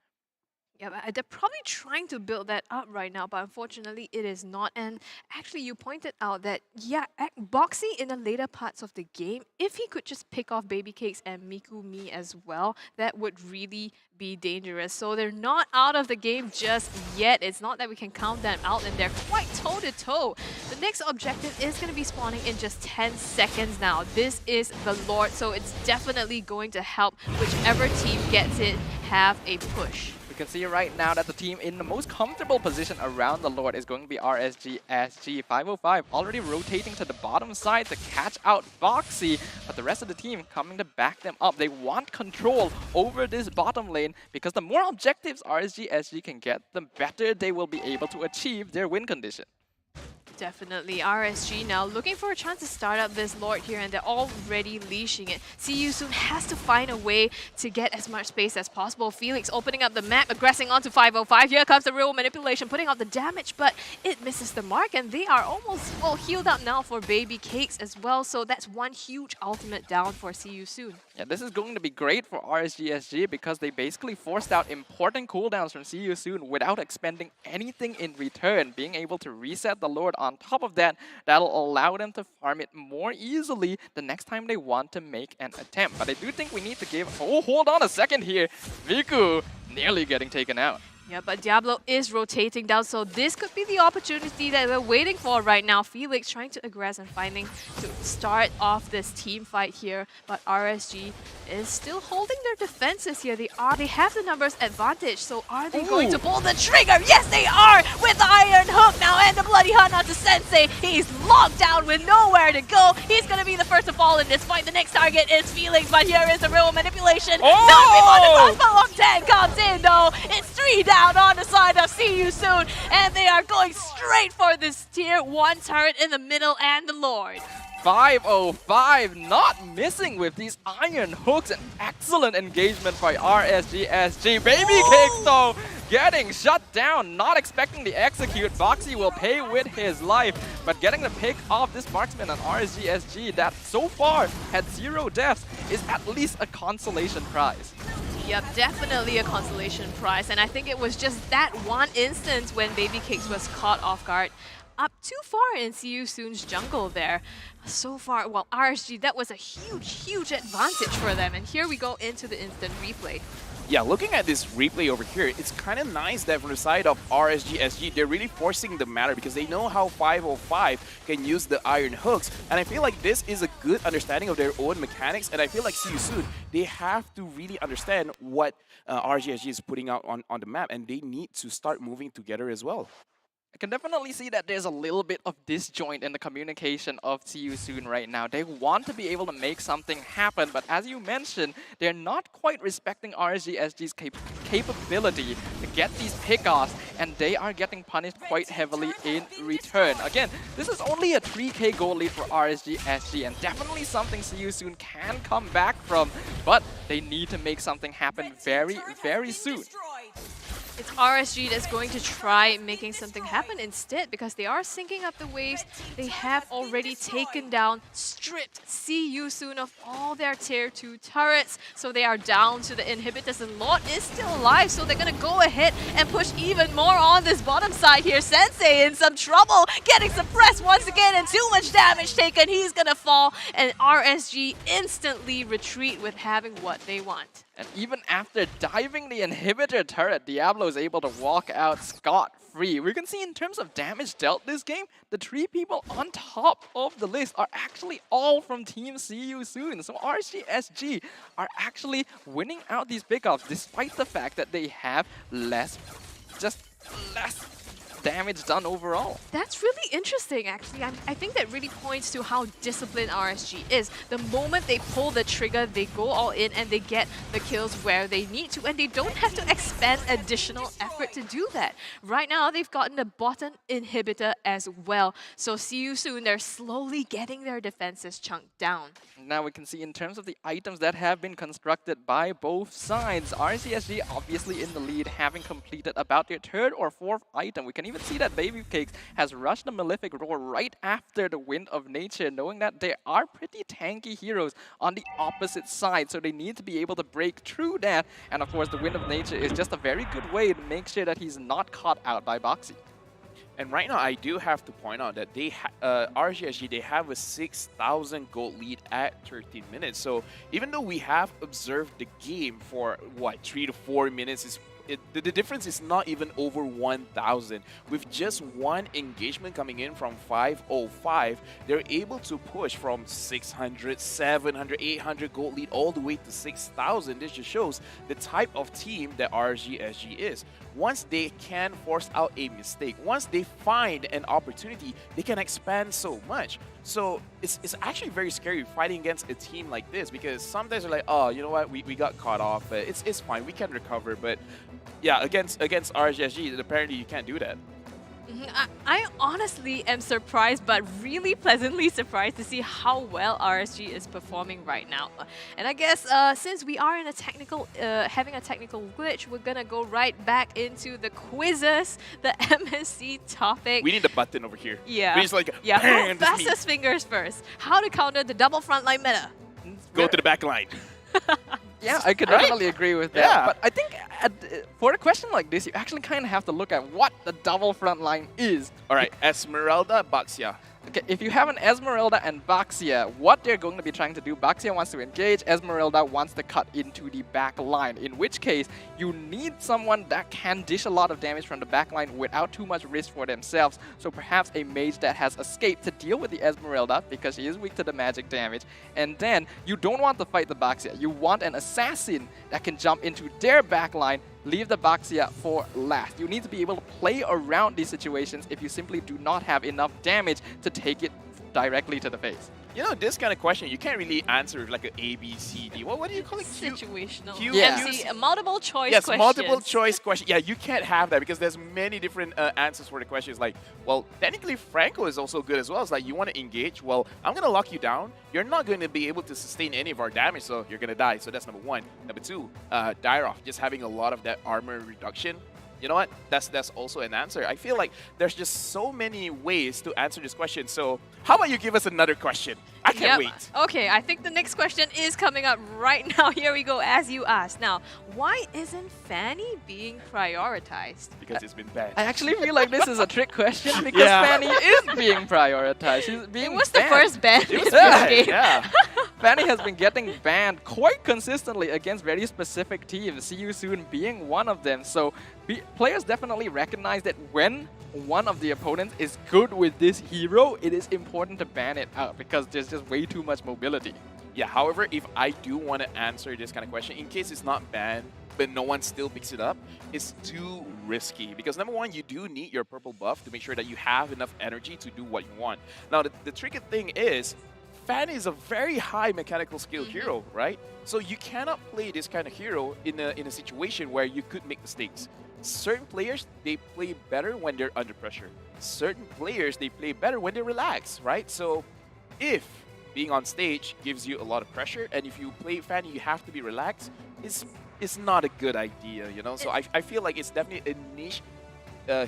Yeah, but they're probably trying to build that up right now, but unfortunately it is not. And actually you pointed out that, yeah, Boxy in the later parts of the game, if he could just pick off Baby Cakes and Miku Mi as well, that would really be dangerous. So they're not out of the game just yet. It's not that we can count them out, and they're quite toe-to-toe. The next objective is going to be spawning in just 10 seconds now. This is the Lord, so it's definitely going to help whichever team gets it have a push. We can see right now that the team in the most comfortable position around the Lord is going to be RSG-SG. 505 already rotating to the bottom side to catch out Boxy, but the rest of the team coming to back them up. They want control over this bottom lane because the more objectives RSG-SG can get, the better they will be able to achieve their win condition. Definitely. RSG now looking for a chance to start up this Lord here, and they're already leashing it. See You Soon has to find a way to get as much space as possible. Felix opening up the map, aggressing onto 505. Here comes the real manipulation, putting out the damage, but it misses the mark, and they are almost, well, healed up now for Baby Cakes as well. So that's one huge ultimate down for See You Soon. Yeah, this is going to be great for RSG-SG because they basically forced out important cooldowns from See You Soon without expending anything in return. Being able to reset the Lord on top of that, that'll allow them to farm it more easily the next time they want to make an attempt. But I do think we need to give... Oh, hold on a second here. Miku nearly getting taken out. Yeah, but Diablo is rotating down, so this could be the opportunity that we're waiting for right now. Felix trying to aggress and finding to start off this team fight here, but RSG is still holding their defenses here. They have the numbers advantage, so are they going to pull the trigger? Yes, they are! With the Iron Hook now, and the Bloody Hunt onto Sensei. He's locked down with nowhere to go. He's going to be the first to fall in this fight. The next target is Felix, but here is the real manipulation. Not reloaded, but 10 comes in though. It's 3 down on the side of See You Soon, and they are going straight for this tier 1 turret in the middle and the Lord. 505 not missing with these iron hooks. An excellent engagement by RSG-SG. Baby Cakes though getting shut down, not expecting the execute. Boxy will pay with his life, but getting the pick off this marksman on RSG-SG that so far had 0 deaths is at least a consolation prize. Yep, definitely a consolation prize, and I think it was just that one instance when Baby Cakes was caught off guard up too far in See You Soon's jungle there. So far, well, RSG, that was a huge advantage for them, and here we go into the instant replay. Yeah, looking at this replay over here, it's kind of nice that from the side of RSG-SG, they're really forcing the matter because they know how 505 can use the iron hooks. And I feel like this is a good understanding of their own mechanics. And I feel like See You Soon, they have to really understand what RSG-SG is putting out on the map. And they need to start moving together as well. I can definitely see that there's a little bit of disjoint in the communication of See You Soon right now. They want to be able to make something happen, but as you mentioned, they're not quite respecting RSG-SG's capability to get these pickoffs, and they are getting punished quite heavily in return. Again, this is only a 3k goal lead for RSG-SG, and definitely something See You Soon can come back from, but they need to make something happen very soon. It's RSG that's going to try making something happen instead, because they are syncing up the waves. They have already taken down, stripped See You Soon of all their tier 2 turrets. So they are down to the inhibitors, and Lord is still alive, so they're going to go ahead and push even more on this bottom side here. Sensei in some trouble, getting suppressed once again, and too much damage taken. He's going to fall, and RSG instantly retreat with having what they want. And even after diving the inhibitor turret, Diablo is able to walk out scot-free. We can see in terms of damage dealt this game, the 3 people on top of the list are actually all from Team See You Soon. So RSG-SG are actually winning out these pickoffs despite the fact that they have less damage done overall. That's really interesting, actually. I think that really points to how disciplined RSG is. The moment they pull the trigger, they go all in and they get the kills where they need to, and they don't have to expend additional effort to do that. Right now, they've gotten the bottom inhibitor as well. So See You Soon, they're slowly getting their defenses chunked down. Now we can see in terms of the items that have been constructed by both sides, RSG-SG obviously in the lead, having completed about their 3rd or 4th item. We can even even see that Babycakes has rushed the Malefic Roar right after the Wind of Nature, knowing that there are pretty tanky heroes on the opposite side, so they need to be able to break through that. And of course, the Wind of Nature is just a very good way to make sure that he's not caught out by Boxy. And right now, I do have to point out that they RSG-SG, they have a 6,000 gold lead at 13 minutes. So even though we have observed the game for, what, 3 to 4 minutes, the difference is not even over 1,000. With just one engagement coming in from 505, they're able to push from 600, 700, 800 gold lead all the way to 6,000. This just shows the type of team that RSG-SG is. Once they can force out a mistake, once they find an opportunity, they can expand so much. So it's actually very scary fighting against a team like this, because sometimes they're like, oh, you know what, we got caught off, but it's fine, we can recover. But yeah, against RSG-SG, apparently you can't do that. I honestly am surprised, but really pleasantly surprised to see how well RSG is performing right now. And I guess since we are in a technical, having a technical glitch, we're gonna go right back into the quizzes, the MSC topic. We need the button over here. Yeah. We just like, yeah. Fastest fingers first. How to counter the double frontline meta. Go to the back line. Yeah, I could definitely agree with that. Yeah. But I think for a question like this, you actually kind of have to look at what the double front line is. All right, Esmeralda, Baxia. Okay, if you have an Esmeralda and Baxia, what they're going to be trying to do, Baxia wants to engage, Esmeralda wants to cut into the back line, in which case you need someone that can dish a lot of damage from the back line without too much risk for themselves. So perhaps a mage that has escaped to deal with the Esmeralda because she is weak to the magic damage. And then you don't want to fight the Baxia. You want an assassin that can jump into their back line, leave the Baxia for last. You need to be able to play around these situations if you simply do not have enough damage to take it directly to the face. You know, this kind of question, you can't really answer with like an A, B, C, D. What do you call it? Situational. Yeah. Multiple choice yes, questions. multiple choice question. Yeah, you can't have that because there's many different answers for the questions. Like, well, technically Franco is also good as well. It's like, you want to engage? Well, I'm going to lock you down. You're not going to be able to sustain any of our damage, so you're going to die. So that's number one. Number two, Dairoff, just having a lot of that armor reduction. You know what? That's also an answer. I feel like there's just so many ways to answer this question. So how about you give us another question? I can't wait. Okay, I think the next question is coming up right now. Here we go, as you asked. Now, why isn't Fanny being prioritized? Because it's been banned. I actually feel like this is a trick question because Fanny is being prioritized. She's being It was banned. the first ban in this game. Yeah. Fanny has been getting banned quite consistently against very specific teams, See You Soon being one of them. So players definitely recognize that when one of the opponents is good with this hero, it is important to ban it out because there's just way too much mobility. Yeah, however, if I do want to answer this kind of question, in case it's not banned, but no one still picks it up, it's too risky. Because number one, you do need your purple buff to make sure that you have enough energy to do what you want. Now, the tricky thing is, Fanny is a very high mechanical skill hero, right? So you cannot play this kind of hero in a situation where you could make mistakes. Certain players, they play better when they're under pressure. Certain players, they play better when they relax, right? So if being on stage gives you a lot of pressure, and if you play Fanny, you have to be relaxed, it's not a good idea, you know? So I feel like it's definitely a niche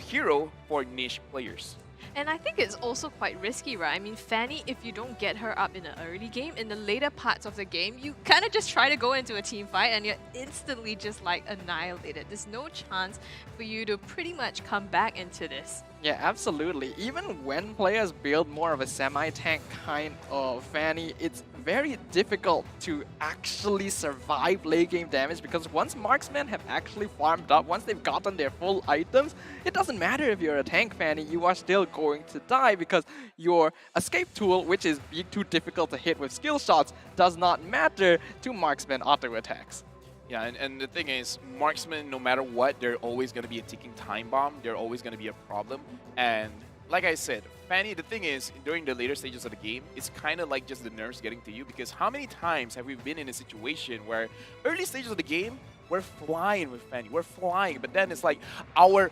hero for niche players. And I think it's also quite risky, right? I mean, Fanny, if you don't get her up in the early game, in the later parts of the game, you kind of just try to go into a team fight and you're instantly just like annihilated. There's no chance for you to pretty much come back into this. Yeah, absolutely. Even when players build more of a semi-tank kind of Fanny, it's very difficult to actually survive late game damage because once marksmen have actually farmed up, once they've gotten their full items, it doesn't matter if you're a tank Fanny, you are still going to die because your escape tool, which is being too difficult to hit with skill shots, does not matter to marksmen auto attacks. Yeah, and the thing is, marksmen, no matter what, they're always going to be a ticking time bomb. They're always going to be a problem. And like I said, Fanny, the thing is, during the later stages of the game, it's kind of like just the nerves getting to you because how many times have we been in a situation where early stages of the game, we're flying with Fanny, we're flying, but then it's like our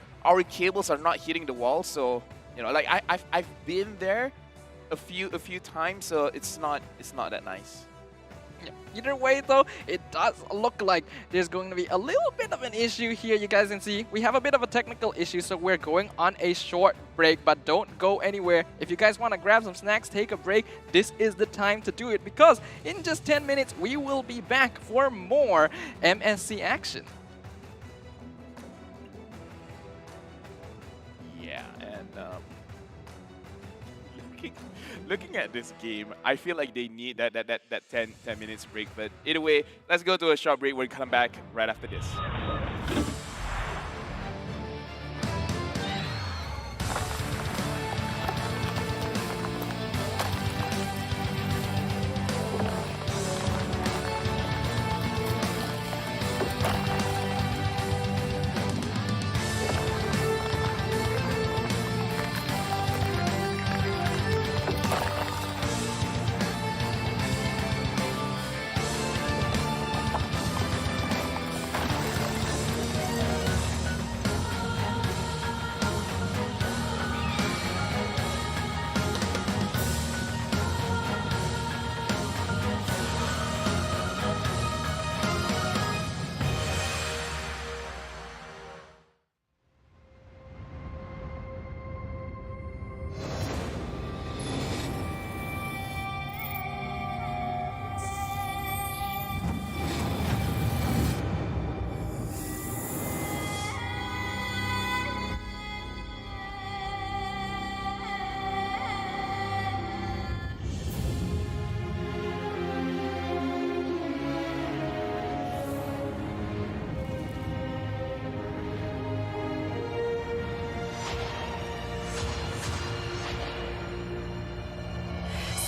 cables are not hitting the wall. So, you know, like I've been there a few times, so it's not that nice. Either way though, it does look like there's going to be a little bit of an issue here. You guys can see we have a bit of a technical issue, so we're going on a short break, but don't go anywhere. If you guys want to grab some snacks, take a break, this is the time to do it, because in just 10 minutes we will be back for more MSC action. Yeah, and looking at this game, I feel like they need that 10 minutes break. But either way, let's go to a short break. We'll come back right after this.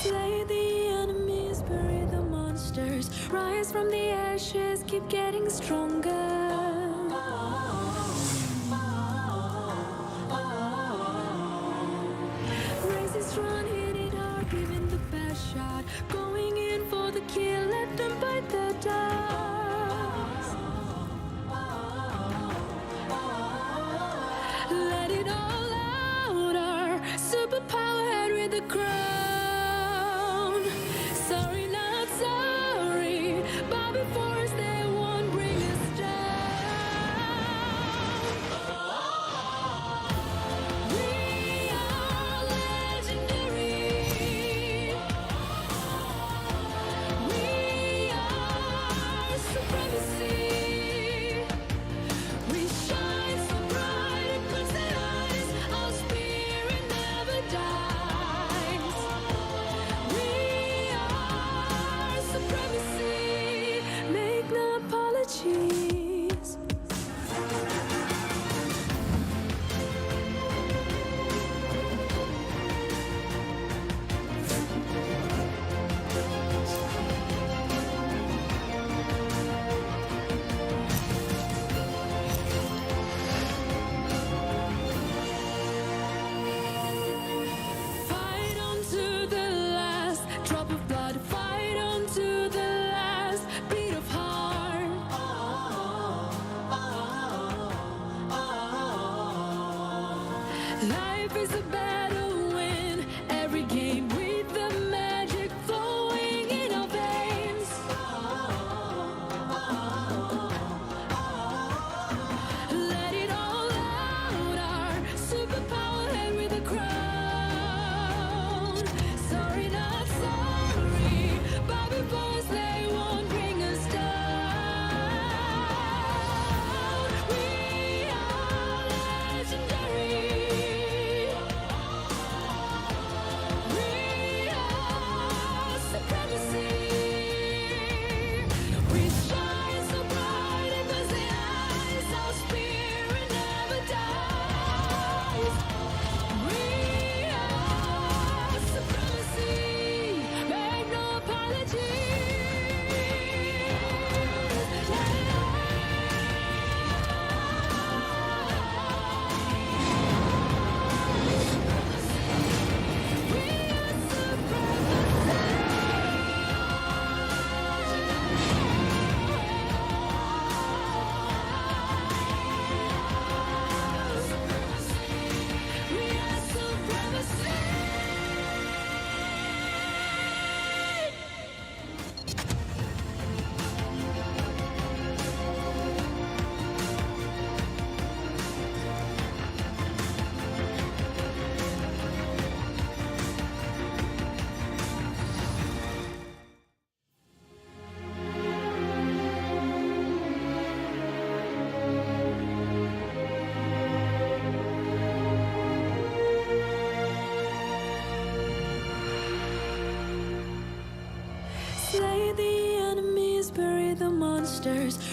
Slay the enemies, bury the monsters. Rise from the ashes, keep getting stronger. Raise it strong, hit it hard, giving the best shot. Going in for the kill, let them bite the dust. Let it all out, our superpower head with the crown. Sorry, not sorry, bow before us, they won't bring us down. We are legendary. We are supremacy. We shine so bright, it puts the eyes. Our spirit never dies. We are supremacy. Make no apologies. Fight on to the last drop of blood. Fight on to the last beat of heart. Life is a battle, win every game with the magic flowing in our veins. Let it all out, our superpower head with a crown. Sorry, not sorry, bow before us, they won't bring us down. We are legendary. We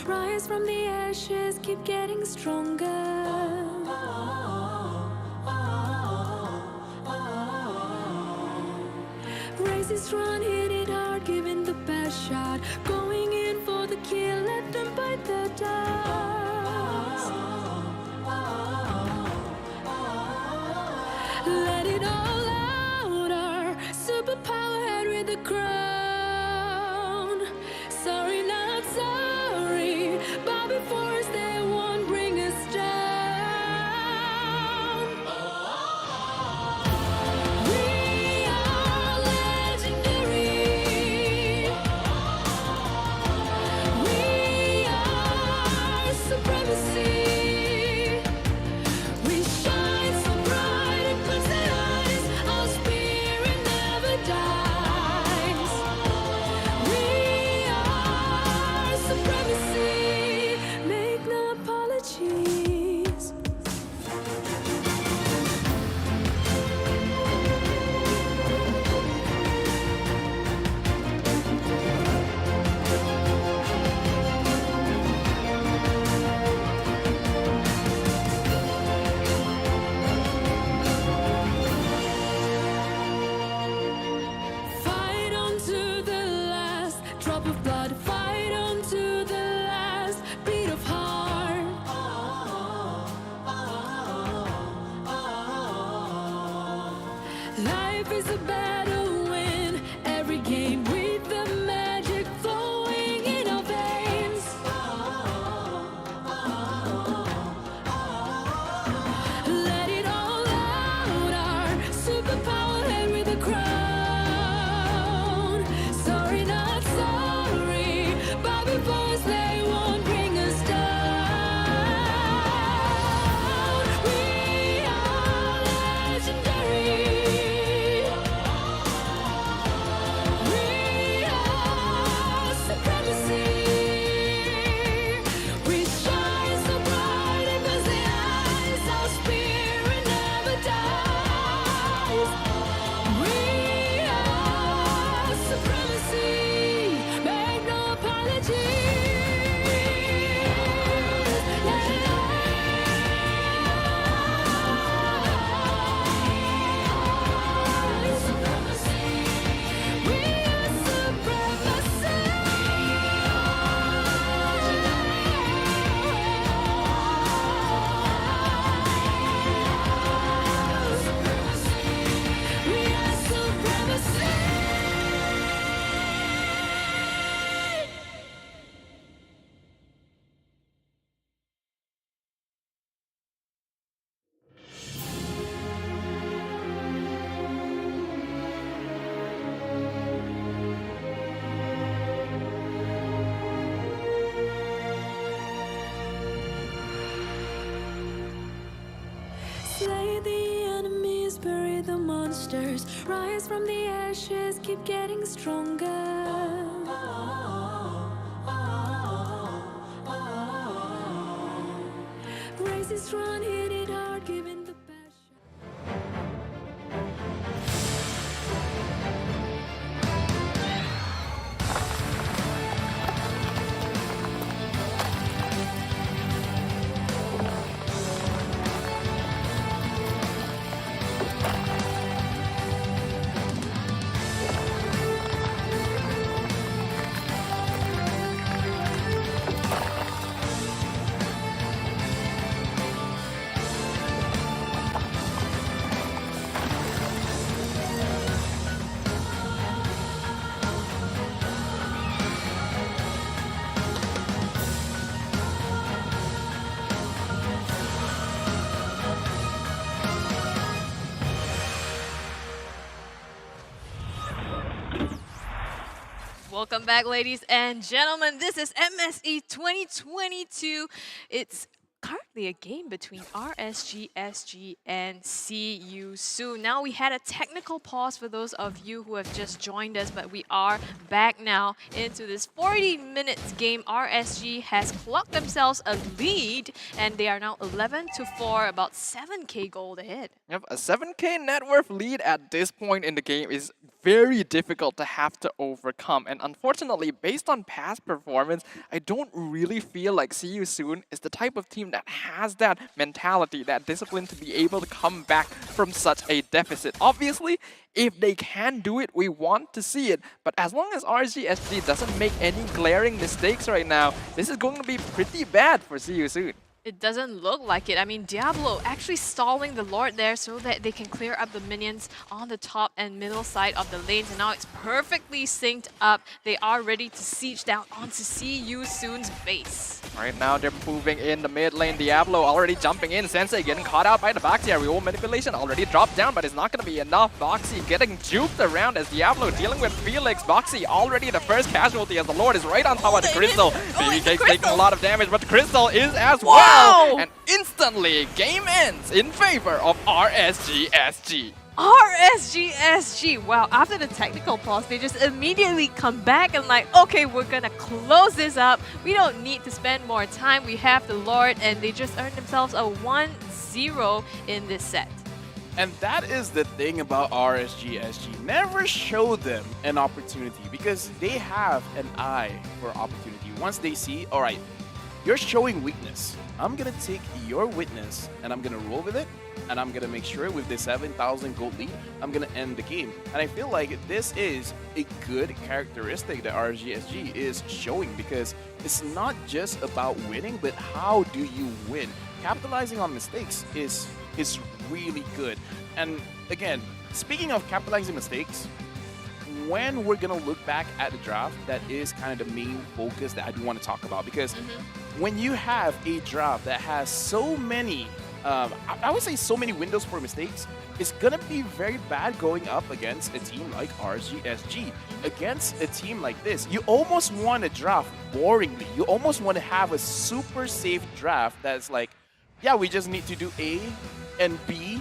rise from the ashes, keep getting stronger. Raise this run, hit it hard, giving the best shot. Going in for the kill, let them bite the dust. Let it all out, our superpower head with the crown. Sorry, not sorry, bow before us, they won't bring us down. We are legendary. We are supremacy. We shine so bright it puts the eyes. Our spirit never dies. We are supremacy. Make no apologies. Fight on to the last drop of blood. Fight on to the last beat of heart. Life is a battle, win every game with the magic flowing in our veins. Let it all out, our superpower head with a crown. Sorry, not sorry, bow before us, they won't bring us down. We are legendary. We are supremacy. We shine so bright it fills the eyes. Our spirit never dies. We are supremacy. Make no Slay the enemies, bury the monsters. Rise from the ashes, keep getting stronger. Raise this run, hit it hard, giving the best shot. Welcome back, ladies and gentlemen. This is MSE 2022. It's currently a game between RSG-SG and See You Soon. Now, we had a technical pause for those of you who have just joined us, but we are back now into this 40 minutes game. RSG has clocked themselves a lead, and they are now 11-4, about 7k gold ahead. Yep, a 7k net worth lead at this point in the game is very difficult to have to overcome. And unfortunately, based on past performance, I don't really feel like See You Soon is the type of team that has that mentality, that discipline to be able to come back from such a deficit. Obviously, if they can do it, we want to see it. But as long as RSG-SG doesn't make any glaring mistakes right now, this is going to be pretty bad for See You Soon. It doesn't look like it. I mean, Diablo actually stalling the Lord there so that they can clear up the minions on the top and middle side of the lanes. And now it's perfectly synced up. They are ready to siege down onto See You Soon's base. Right now, they're moving in the mid lane. Diablo already jumping in. Sensei getting caught out by the Boxy. Real manipulation already dropped down, but it's not going to be enough. Boxy getting juked around as Diablo dealing with Felix. Boxy already the first casualty as the Lord is right on top of the Crystal. Baby Cake's taking a lot of damage, but the Crystal is as well. And instantly, game ends in favor of RSG-SG. RSG-SG. Wow, after the technical pause, they just immediately come back and like, okay, we're gonna close this up. We don't need to spend more time. We have the Lord, and they just earned themselves a 1-0 in this set. And that is the thing about RSG-SG. Never show them an opportunity because they have an eye for opportunity. Once they see, all right, you're showing weakness. I'm gonna take your weakness and I'm gonna roll with it, and I'm gonna make sure with the 7,000 gold lead, I'm gonna end the game. And I feel like this is a good characteristic that RSG-SG is showing, because it's not just about winning, but how do you win? Capitalizing on mistakes is really good. And again, speaking of capitalizing mistakes, when we're gonna look back at the draft, that is kind of the main focus that I do want to talk about, because when you have a draft that has so many, I would say so many windows for mistakes, it's gonna be very bad going up against a team like RSG-SG. Against a team like this, you almost want to draft boringly. You almost want to have a super safe draft that's like, yeah, we just need to do A and B,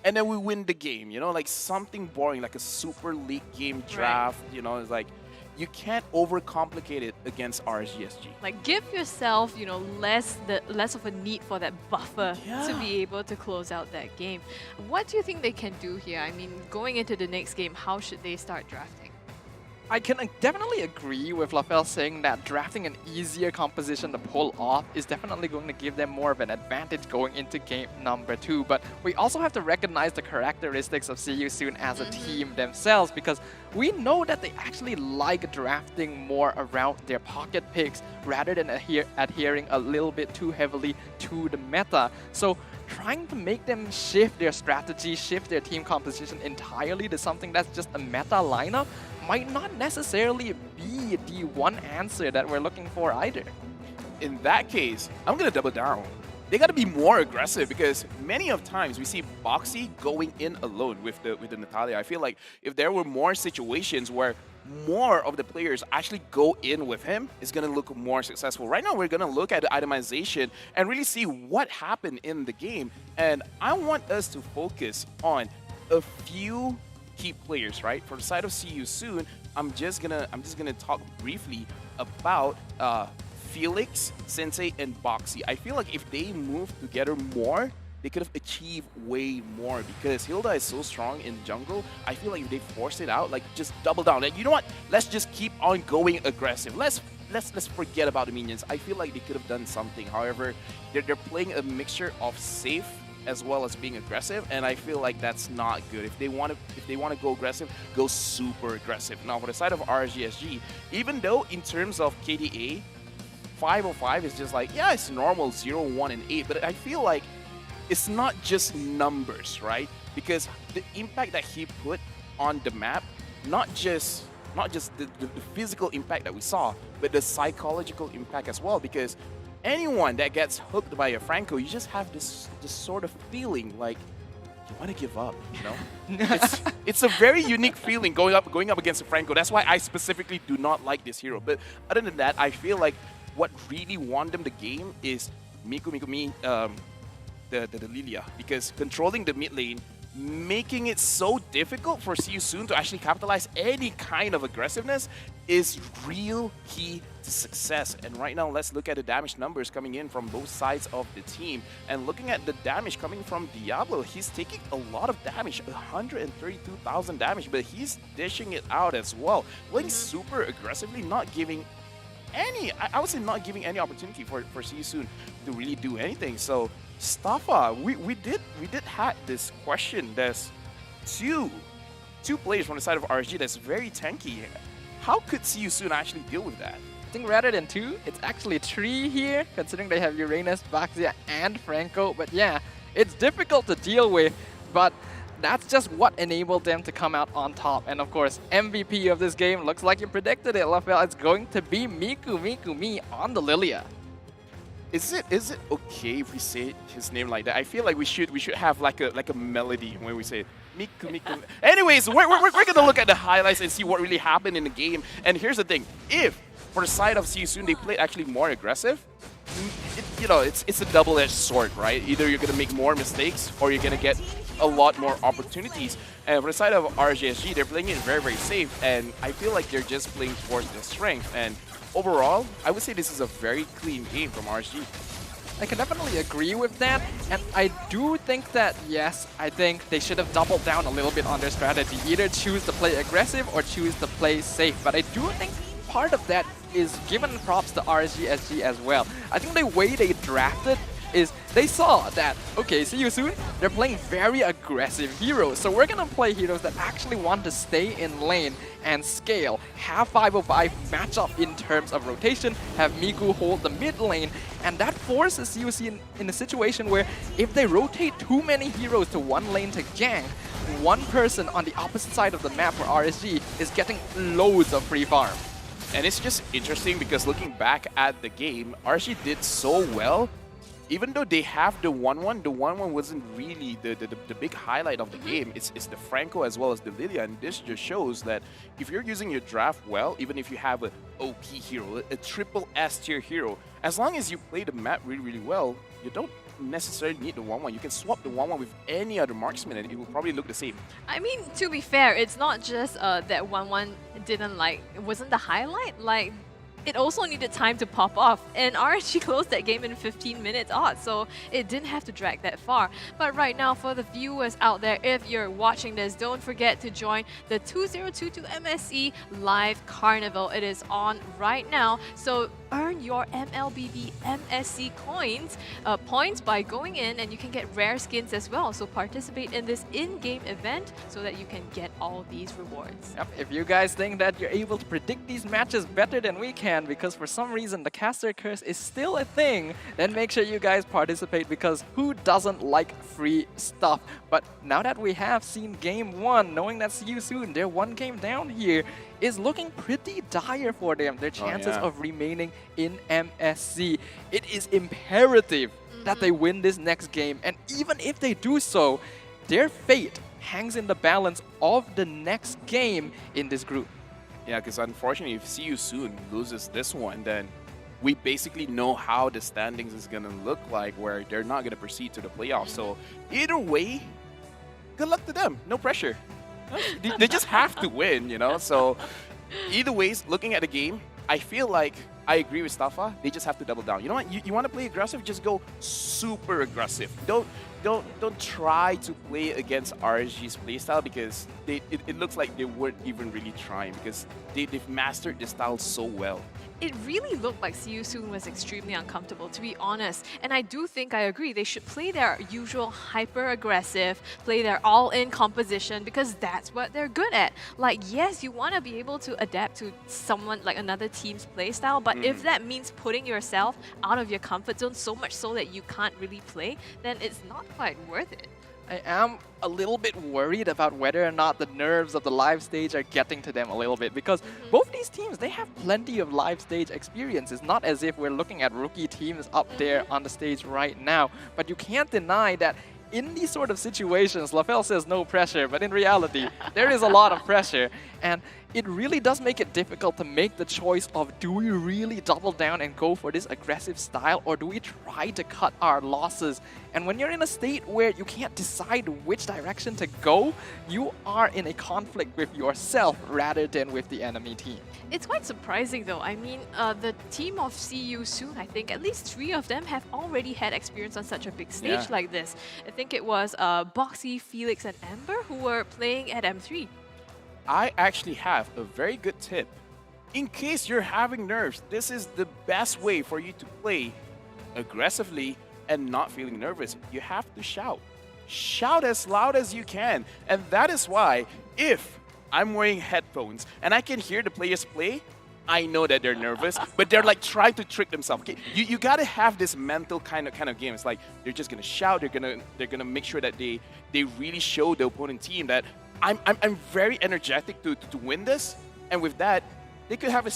and then we win the game, you know, like something boring, like a super league game draft, you know, it's like, you can't overcomplicate it against RSG-SG. Like, give yourself, you know, less of a need for that buffer to be able to close out that game. What do you think they can do here? I mean, going into the next game, how should they start drafting? I can definitely agree with LaFell saying that drafting an easier composition to pull off is definitely going to give them more of an advantage going into game number 2. But we also have to recognize the characteristics of See You Soon as a team themselves, because we know that they actually like drafting more around their pocket picks rather than adhering a little bit too heavily to the meta. So trying to make them shift their strategy, shift their team composition entirely to something that's just a meta lineup might not necessarily be the one answer that we're looking for either. In that case, I'm gonna double down. They gotta be more aggressive, because many of times we see Boxy going in alone with the Natalia. I feel like if there were more situations where more of the players actually go in with him, it's gonna look more successful. Right now, we're gonna look at the itemization and really see what happened in the game. And I want us to focus on a few key players, right? For the side of See You Soon, I'm just gonna talk briefly about Felix, Sensei, and Boxy. I feel like if they move together more, they could have achieved way more, because Hilda is so strong in jungle. I feel like if they force it out, like, just double down. Like, you know what? Let's just keep on going aggressive. Let's forget about the minions. I feel like they could have done something. However, they're playing a mixture of safe as well as being aggressive, and I feel like that's not good. If they want to go aggressive, go super aggressive. Now, for the side of RSG-SG, even though in terms of KDA, 505 is just like, yeah, it's normal, 0, 1, and 8, but I feel like it's not just numbers, right? Because the impact that he put on the map, not just the physical impact that we saw, but the psychological impact as well, because anyone that gets hooked by a Franco, you just have this sort of feeling like you want to give up, you know? it's a very unique feeling going up against a Franco. That's why I specifically do not like this hero. But other than that, I feel like what really won them the game is the Lilia, because controlling the mid lane, making it so difficult for See You Soon to actually capitalize any kind of aggressiveness is real key to success. And right now, let's look at the damage numbers coming in from both sides of the team. And looking at the damage coming from Diablo, he's taking a lot of damage, 132,000 damage, but he's dishing it out as well. Playing super aggressively, not giving any, I would say not giving any opportunity for SYS to really do anything. So Staffa, we did have this question. There's two players from the side of RSG that's very tanky. How could SYS actually deal with that? I think rather than 2, it's actually 3 here, considering they have Uranus, Baxia, and Franco. But yeah, it's difficult to deal with, but that's just what enabled them to come out on top. And of course, MVP of this game, looks like you predicted it, Lafel. It's going to be Miku on the Lilia. Is it okay if we say his name like that? I feel like we should have like a melody when we say it. Miku. Anyways, we're gonna look at the highlights and see what really happened in the game. And here's the thing: if for the side of SYS they played actually more aggressive, it's a double-edged sword, right? Either you're gonna make more mistakes or you're gonna get a lot more opportunities. And for the side of RSG-SG, they're playing it very, very safe, and I feel like they're just playing towards their strength. And overall, I would say this is a very clean game from RSG. I can definitely agree with that, and I do think that, yes, I think they should have doubled down a little bit on their strategy. Either choose to play aggressive or choose to play safe. But I do think part of that is given props to RSG-SG as well. I think the way they drafted is they saw that, okay, see you soon, they're playing very aggressive heroes. So we're gonna play heroes that actually want to stay in lane and scale, have 505 match up in terms of rotation, have Miku hold the mid lane, and that forces CUC in a situation where if they rotate too many heroes to one lane to gank, one person on the opposite side of the map for RSG is getting loads of free farm. And it's just interesting because looking back at the game, RSG did so well. Even though they have the 1-1, the 1-1 wasn't really the big highlight of the game. It's the Franco as well as the Lilia, and this just shows that if you're using your draft well, even if you have an OP hero, a triple S tier hero, as long as you play the map really, really well, you don't necessarily need the 1-1. You can swap the 1-1 with any other marksman and it will probably look the same. I mean, to be fair, it's not just that 1-1 it wasn't the highlight. Like, it also needed time to pop off, and RSG closed that game in 15 minutes odd, so it didn't have to drag that far. But right now, for the viewers out there, if you're watching this, don't forget to join the 2022 MSC Live Carnival. It is on right now, so earn your MLBB MSC points by going in, and you can get rare skins as well. So participate in this in-game event so that you can get all these rewards. Yep. If you guys think that you're able to predict these matches better than we can, because for some reason the caster curse is still a thing, then make sure you guys participate, because who doesn't like free stuff? But now that we have seen game 1, knowing that see you soon, they're 1 game down here, is looking pretty dire for them. Their chances of remaining in MSC. It is imperative that they win this next game, and even if they do so, their fate hangs in the balance of the next game in this group. Yeah, because unfortunately, if See You Soon loses this one, then we basically know how the standings is going to look like, where they're not going to proceed to the playoffs. So either way, good luck to them. No pressure. They just have to win, you know? So either ways, looking at the game, I feel like I agree with Staffa. They just have to double down. You know what? You want to play aggressive? Just go super aggressive. Don't try to play against RSG's playstyle, because it looks like they weren't even really trying, because they've mastered this style so well. It really looked like See You Soon was extremely uncomfortable, to be honest. And I do think I agree. They should play their usual hyper-aggressive, play their all-in composition, because that's what they're good at. Like, yes, you want to be able to adapt to someone, like another team's playstyle, but if that means putting yourself out of your comfort zone so much so that you can't really play, then it's not quite worth it. I am a little bit worried about whether or not the nerves of the live stage are getting to them a little bit, because both these teams, they have plenty of live stage experience. It's not as if we're looking at rookie teams up there on the stage right now, but you can't deny that in these sort of situations, LaFell says no pressure, but in reality, there is a lot of pressure. And it really does make it difficult to make the choice of do we really double down and go for this aggressive style, or do we try to cut our losses? And when you're in a state where you can't decide which direction to go, you are in a conflict with yourself rather than with the enemy team. It's quite surprising though. I mean, the team of CU Soon, I think at least 3 of them have already had experience on such a big stage like this. I think it was Boxy, Felix, and Amber who were playing at M3. I actually have a very good tip. In case you're having nerves, this is the best way for you to play aggressively and not feeling nervous. You have to shout. Shout as loud as you can. And that is why if I'm wearing headphones and I can hear the players play, I know that they're nervous, but they're like trying to trick themselves. Okay, you gotta have this mental kind of game. It's like they're just gonna shout. They're gonna make sure that they really show the opponent team that I'm very energetic to win this. And with that, they could have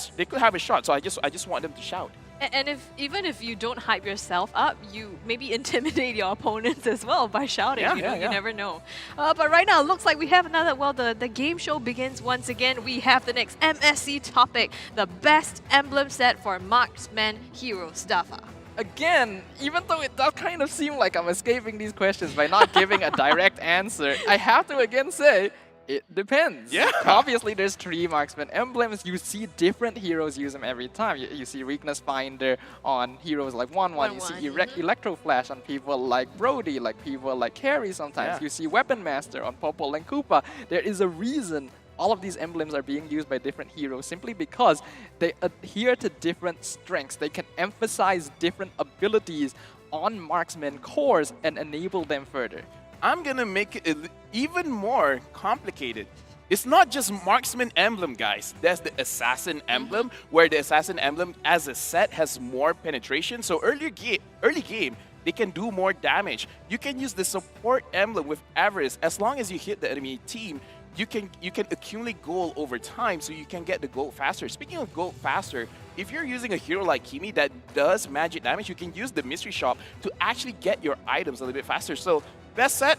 a shot. So I just want them to shout. And even if you don't hype yourself up, you maybe intimidate your opponents as well by shouting. You never know. But right now, it looks like we have another. Well, the game show begins once again. We have the next MSC topic: the best emblem set for marksman hero Staffa. Again, even though it does kind of seem like I'm escaping these questions by not giving a direct answer, I have to again say, it depends. Yeah. Obviously, there's 3 marksman emblems. You see different heroes use them every time. You see Weakness Finder on heroes like 1-1. You see Electro Flash on people like Brody, like people like Carry sometimes. Yeah. You see Weapon Master on Popol and Koopa. There is a reason all of these emblems are being used by different heroes simply because they adhere to different strengths. They can emphasize different abilities on marksman cores and enable them further. I'm gonna make it even more complicated. It's not just marksman emblem, guys. There's the assassin emblem, where the assassin emblem as a set has more penetration. So early game, they can do more damage. You can use the support emblem with avarice. As long as you hit the enemy team, you can accumulate gold over time, so you can get the gold faster. Speaking of gold faster, if you're using a hero like Kimi that does magic damage, you can use the mystery shop to actually get your items a little bit faster. So best set,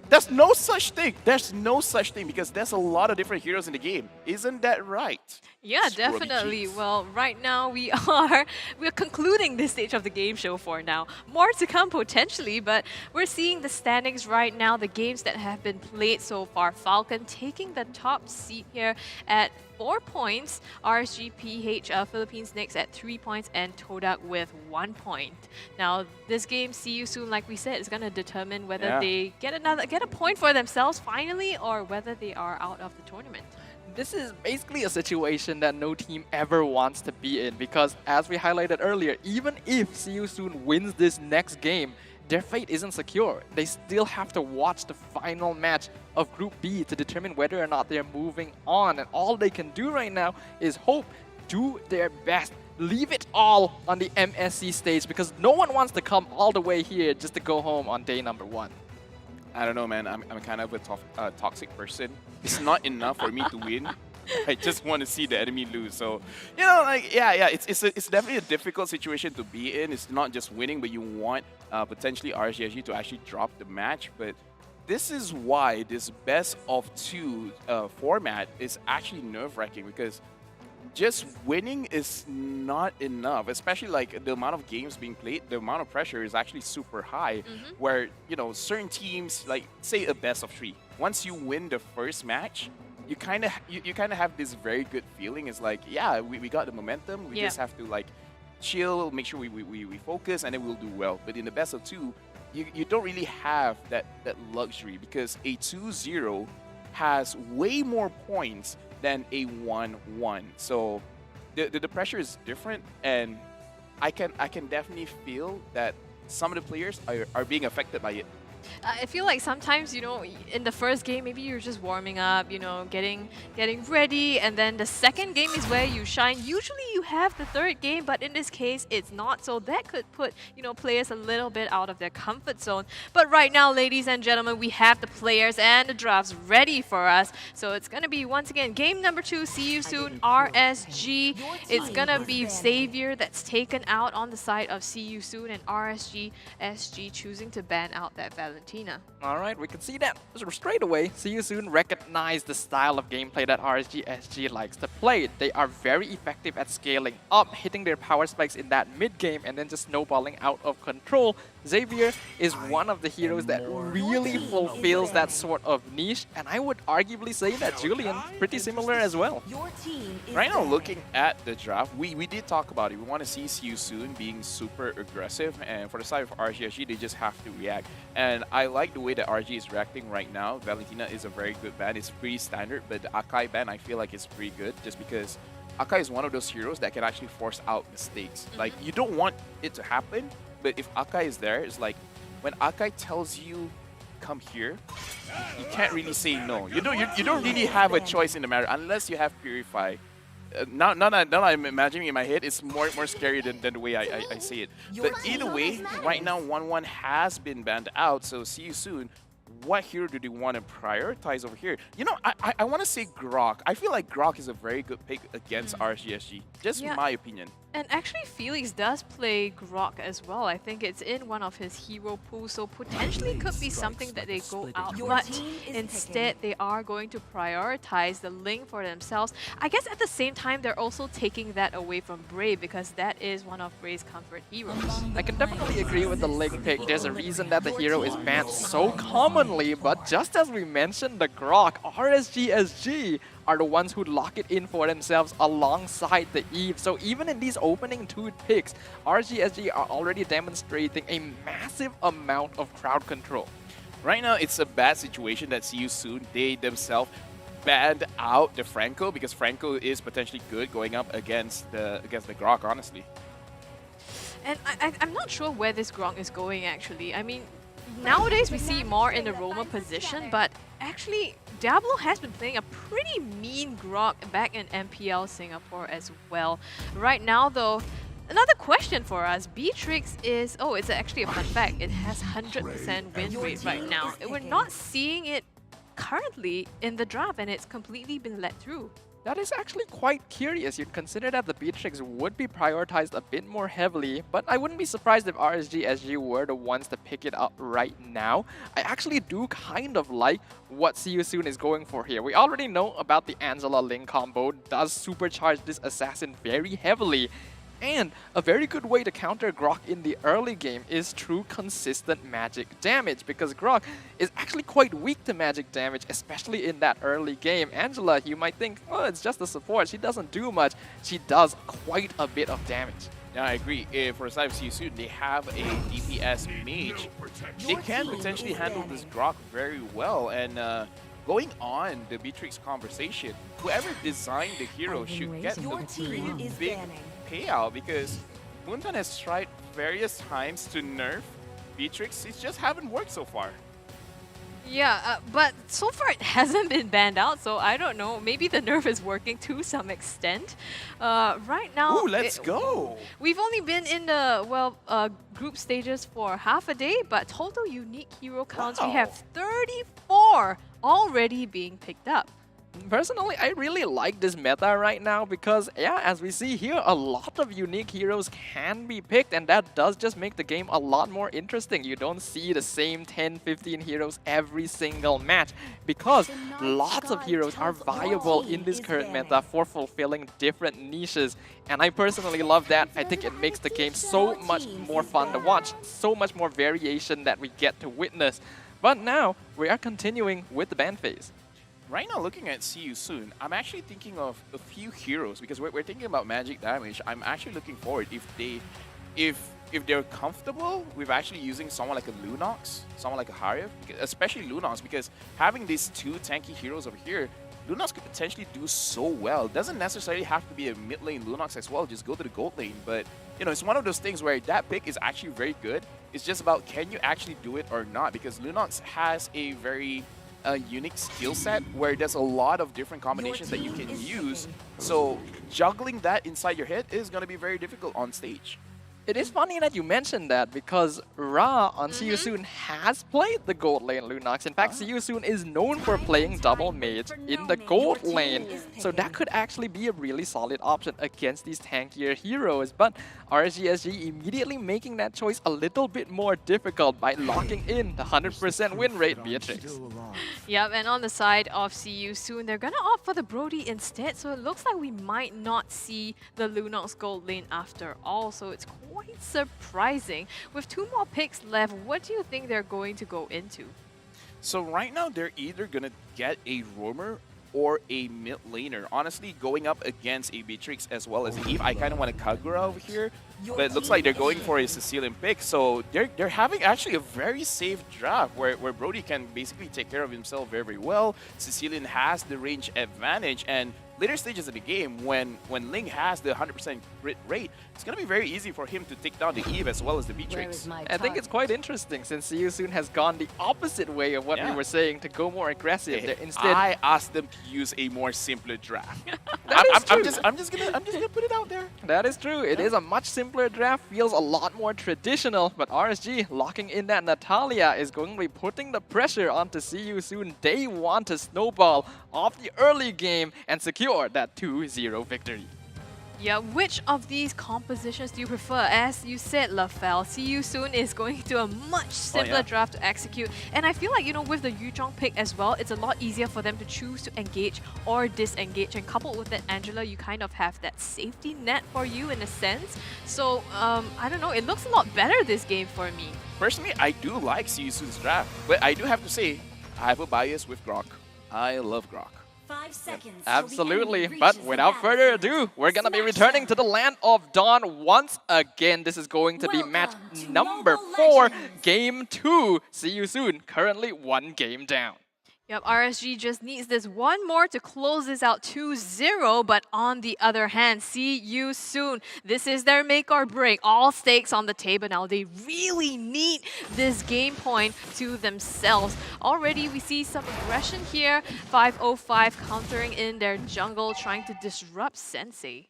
there's no such thing. There's no such thing because there's a lot of different heroes in the game. Isn't that right? Yeah, Scrubby definitely. cheeks. Well, right now we're concluding this stage of the game show for now. More to come potentially, but we're seeing the standings right now, the games that have been played so far. Falcon taking the top seat here at 4 points. RSG-PH Philippines next at 3 points, and Todak with 1 point. Now, this game, CU Soon, like we said, is going to determine whether they get a point for themselves finally, or whether they are out of the tournament. This is basically a situation that no team ever wants to be in because, as we highlighted earlier, even if CU Soon wins this next game, their fate isn't secure. They still have to watch the final match of Group B to determine whether or not they're moving on. And all they can do right now is hope, do their best, leave it all on the MSC stage because no one wants to come all the way here just to go home on day number 1. I don't know, man. I'm kind of a toxic person. It's not enough for me to win. I just want to see the enemy lose. So, you know, like, it's definitely a difficult situation to be in. It's not just winning, but you want potentially RSG-SG to actually drop the match. But this is why this best of 2 format is actually nerve-wracking because just winning is not enough, especially like the amount of games being played, the amount of pressure is actually super high, where, you know, certain teams, like say a best of 3, once you win the first match, you kind of have this very good feeling. It's like, yeah, we got the momentum, we just have to like chill, make sure we focus, and then we'll do well. But in the best of 2, you don't really have that luxury because a 2-0 has way more points than a 1-1. So the pressure is different, and I can definitely feel that some of the players are being affected by it. I feel like sometimes, you know, in the first game, maybe you're just warming up, you know, getting ready, and then the second game is where you shine. Usually you have the third game, but in this case, it's not. So that could put, you know, players a little bit out of their comfort zone. But right now, ladies and gentlemen, we have the players and the drafts ready for us. So it's going to be, once again, game number 2, CU Soon, RSG. It's going to be Xavier that's taken out on the side of CU Soon, and RSG-SG choosing to ban out that Valor. Valentina. All right, we can see that straight away. See You Soon recognize the style of gameplay that RSG-SG likes to play. They are very effective at scaling up, hitting their power spikes in that mid-game and then just snowballing out of control. Xavier is one of the heroes that really fulfills that sort of niche, and I would arguably say that Julian pretty similar as well. Right now, looking at the draft, we did talk about it. We want to see You Soon being super aggressive, and for the side of RSG, they just have to react. And I like the way that RG is reacting right now. Valentina is a very good ban. It's pretty standard, but the Akai ban I feel like is pretty good just because Akai is one of those heroes that can actually force out mistakes. Like, you don't want it to happen, but if Akai is there, it's like when Akai tells you come here, you can't really say no. You don't really have a choice in the matter unless you have Purify. Now I'm imagining in my head, it's more scary than the way I say it. But either way, right now 1-1 has been banned out, so See You Soon. What hero do they want to prioritize over here? You know, I want to say Grok. I feel like Grok is a very good pick against RSG-SG. Just my opinion. And actually, Felix does play Grok as well. I think it's in one of his hero pools, so potentially could be something that they go out. But instead, they are going to prioritize the Link for themselves. I guess at the same time, they're also taking that away from Brave because that is one of Brave's comfort heroes. I can definitely agree with the Link pick. There's a reason that the hero is banned so commonly, but just as we mentioned the Grok, RSG-SG are the ones who lock it in for themselves alongside the Eve. So even in these opening 2 picks, RSG-SG are already demonstrating a massive amount of crowd control. Right now, it's a bad situation that See You Soon, they themselves banned out the Franco because Franco is potentially good going up against the Grok, honestly. And I'm not sure where this Grok is going, actually. I mean, nowadays we see more in the roamer position, but actually Diablo has been playing a pretty mean Grok back in MPL Singapore as well. Right now though, another question for us, Beatrix is, oh, it's actually a fun fact, it has 100% win rate right now. We're not seeing it currently in the draft and it's completely been let through. That is actually quite curious. You'd consider that the Beatrix would be prioritized a bit more heavily, but I wouldn't be surprised if RSG-SG were the ones to pick it up right now. I actually do kind of like what See You Soon is going for here. We already know about the Angela Link combo, does supercharge this assassin very heavily. And a very good way to counter Grok in the early game is through consistent magic damage, because Grok is actually quite weak to magic damage, especially in that early game. Angela, you might think, oh, it's just a support, she doesn't do much. She does quite a bit of damage. Yeah, I agree. For the side of See You Soon, they have a DPS mage. They can potentially handle this Grok very well, and going on the Beatrix conversation, whoever designed the hero should get a pretty big payout because Moontan has tried various times to nerf Beatrix. It just haven't worked so far. Yeah, but so far it hasn't been banned out, so I don't know. Maybe the nerf is working to some extent. Right now, ooh, let's go! We've only been in the group stages for half a day, but total unique hero counts, we have 34 already being picked up. Personally, I really like this meta right now because, yeah, as we see here, a lot of unique heroes can be picked, and that does just make the game a lot more interesting. You don't see the same 10-15 heroes every single match because lots of heroes are viable in this current meta for fulfilling different niches. And I personally love that. I think it makes the game so much more fun to watch, so much more variation that we get to witness. But now, we are continuing with the ban phase. Right now, looking at See You Soon, I'm actually thinking of a few heroes because we're thinking about magic damage. I'm actually looking forward if they're comfortable with actually using someone like a Lunox, someone like a Harif, especially Lunox, because having these 2 tanky heroes over here, Lunox could potentially do so well. Doesn't necessarily have to be a mid lane Lunox as well. Just go to the gold lane. But you know, it's one of those things where that pick is actually very good. It's just about can you actually do it or not, because Lunox has a very unique skill set where there's a lot of different combinations that you can use. So juggling that inside your head is going to be very difficult on stage. It is funny that you mentioned that because Ra on See You Soon has played the gold lane Lunox. In fact, See You Soon is known for playing double mage in the gold lane. So that could actually be a really solid option against these tankier heroes. But RSG-SG immediately making that choice a little bit more difficult by locking in the 100% win rate Beatrix. Yep, and on the side of See You Soon, they're gonna opt for the Brody instead. So it looks like we might not see the Lunox gold lane after all. So it's quite surprising. With 2 more picks left, what do you think they're going to go into? So right now, they're either going to get a roamer or a mid laner. Honestly, going up against a Beatrix as well as Eve, I kind of want a Kagura over here. But it looks like they're going for a Sicilian pick. So they're having actually a very safe draft where Brody can basically take care of himself very, very well. Sicilian has the range advantage. And later stages of the game, when Ling has the 100% crit rate, it's going to be very easy for him to take down the Eve as well as the Beatrix. I think it's quite interesting since See You Soon has gone the opposite way of what we were saying to go more aggressive. Hey, Instead, I asked them to use a more simpler draft. I'm just gonna put it out there. That is true. It is a much simpler draft, feels a lot more traditional, but RSG locking in that Natalia is going to be putting the pressure onto See You Soon day 1 to snowball off the early game and secure that 2-0 victory. Yeah, which of these compositions do you prefer? As you said, LaFell, See You Soon is going to a much simpler draft to execute. And I feel like, you know, with the Yuzhong pick as well, it's a lot easier for them to choose to engage or disengage. And coupled with that, Angela, you kind of have that safety net for you in a sense. So, I don't know, it looks a lot better this game for me. Personally, I do like See You Soon's draft, but I do have to say, I have a bias with Grok. I love Grok. 5 seconds. Absolutely, but without further ado, we're gonna be returning to the land of Dawn once again. This is going to be match number 4, game 2. See You Soon, currently 1 game down. Yep, RSG just needs this one more to close this out 2-0, but on the other hand, See You Soon. This is their make or break. All stakes on the table now. They really need this game point to themselves. Already we see some aggression here. 505 countering in their jungle, trying to disrupt Sensei.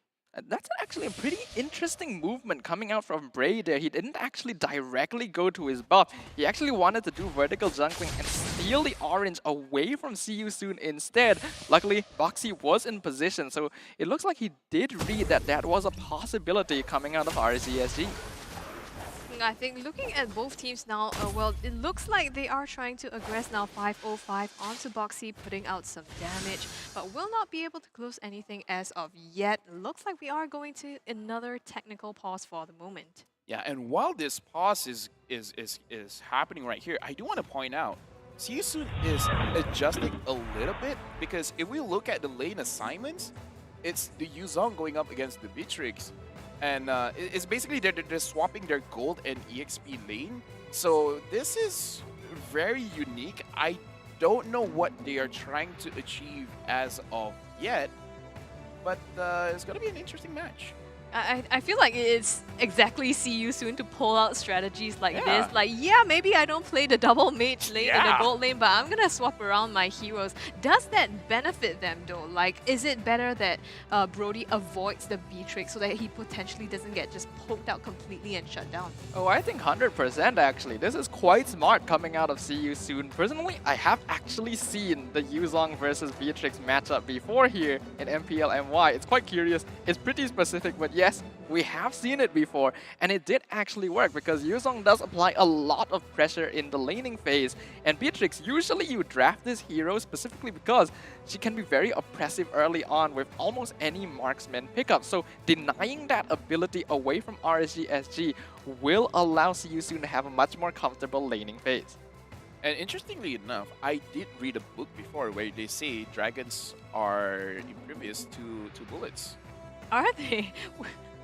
That's actually a pretty interesting movement coming out from Bray there. He didn't actually directly go to his buff. He actually wanted to do vertical jungling and steal the orange away from See You Soon instead. Luckily, Boxy was in position, so it looks like he did read that that was a possibility coming out of RSG-SG. I think looking at both teams now, well, it looks like they are trying to aggress now 505 onto Boxy, putting out some damage, but will not be able to close anything as of yet. Looks like we are going to another technical pause for the moment. Yeah, and while this pause is happening right here, I do want to point out, See You Soon is adjusting a little bit, because if we look at the lane assignments, it's the Yuzhong going up against the Beatrix. And it's basically they're swapping their gold and EXP lane. So this is very unique. I don't know what they are trying to achieve as of yet, but it's going to be an interesting match. I feel like it's exactly See You Soon to pull out strategies like this. Like, yeah, maybe I don't play the double mage lane in the gold lane, but I'm going to swap around my heroes. Does that benefit them though? Like, is it better that Brody avoids the Beatrix so that he potentially doesn't get just poked out completely and shut down? Oh, I think 100% actually. This is quite smart coming out of See You Soon. Personally, I have actually seen the Yuzhong versus Beatrix matchup before here in MPL MY. It's quite curious. It's pretty specific, but yes, we have seen it before, and it did actually work because Yuzhong does apply a lot of pressure in the laning phase, and Beatrix, usually you draft this hero specifically because she can be very oppressive early on with almost any marksman pickup, so denying that ability away from RSG-SG will allow See You Soon to have a much more comfortable laning phase. And interestingly enough, I did read a book before where they say dragons are impervious to bullets. Are they?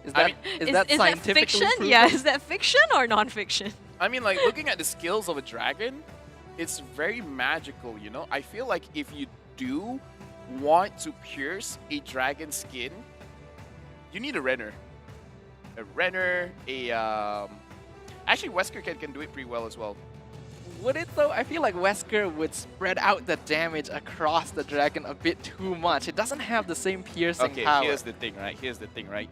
Is that scientifically fiction? proven? Yeah, is that fiction or non-fiction? I mean, like, looking at the skills of a dragon, it's very magical, you know? I feel like if you do want to pierce a dragon's skin, you need a Renner. A Renner, actually, Wesker can do it pretty well as well. Would it though? I feel like Wesker would spread out the damage across the dragon a bit too much. It doesn't have the same piercing power. Okay, here's the thing, right?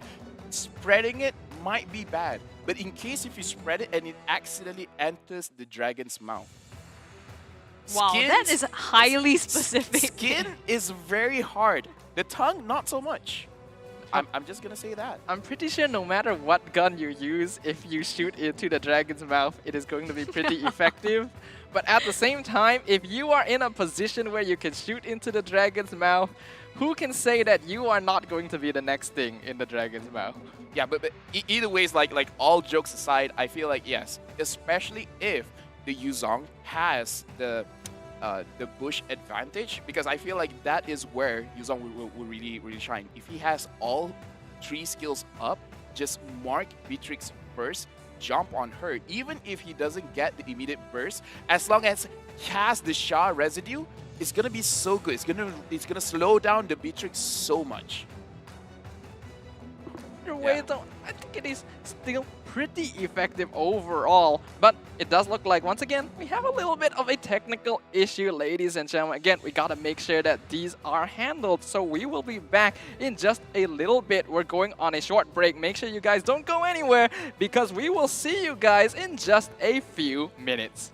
Spreading it might be bad, but in case if you spread it and it accidentally enters the dragon's mouth. Wow, that is highly specific. Skin is very hard. The tongue, not so much. I'm just gonna say that. I'm pretty sure no matter what gun you use, if you shoot into the dragon's mouth, it is going to be pretty effective. But at the same time, if you are in a position where you can shoot into the dragon's mouth, who can say that you are not going to be the next thing in the dragon's mouth? Yeah, but either ways, like all jokes aside, I feel like yes, especially if the Yuzong has the bush advantage, because I feel like that is where Yuzong will really shine. If he has all 3 skills up, just mark Beatrix first, jump on her. Even if he doesn't get the immediate burst, as long as he has the Sha residue, it's gonna be so good. It's gonna slow down the Beatrix so much. Way though, I think it is still pretty effective overall, but it does look like once again we have a little bit of a technical issue, ladies and gentlemen. Again, we gotta make sure that these are handled, so we will be back in just a little bit. We're going on a short break. Make sure you guys don't go anywhere, because we will see you guys in just a few minutes.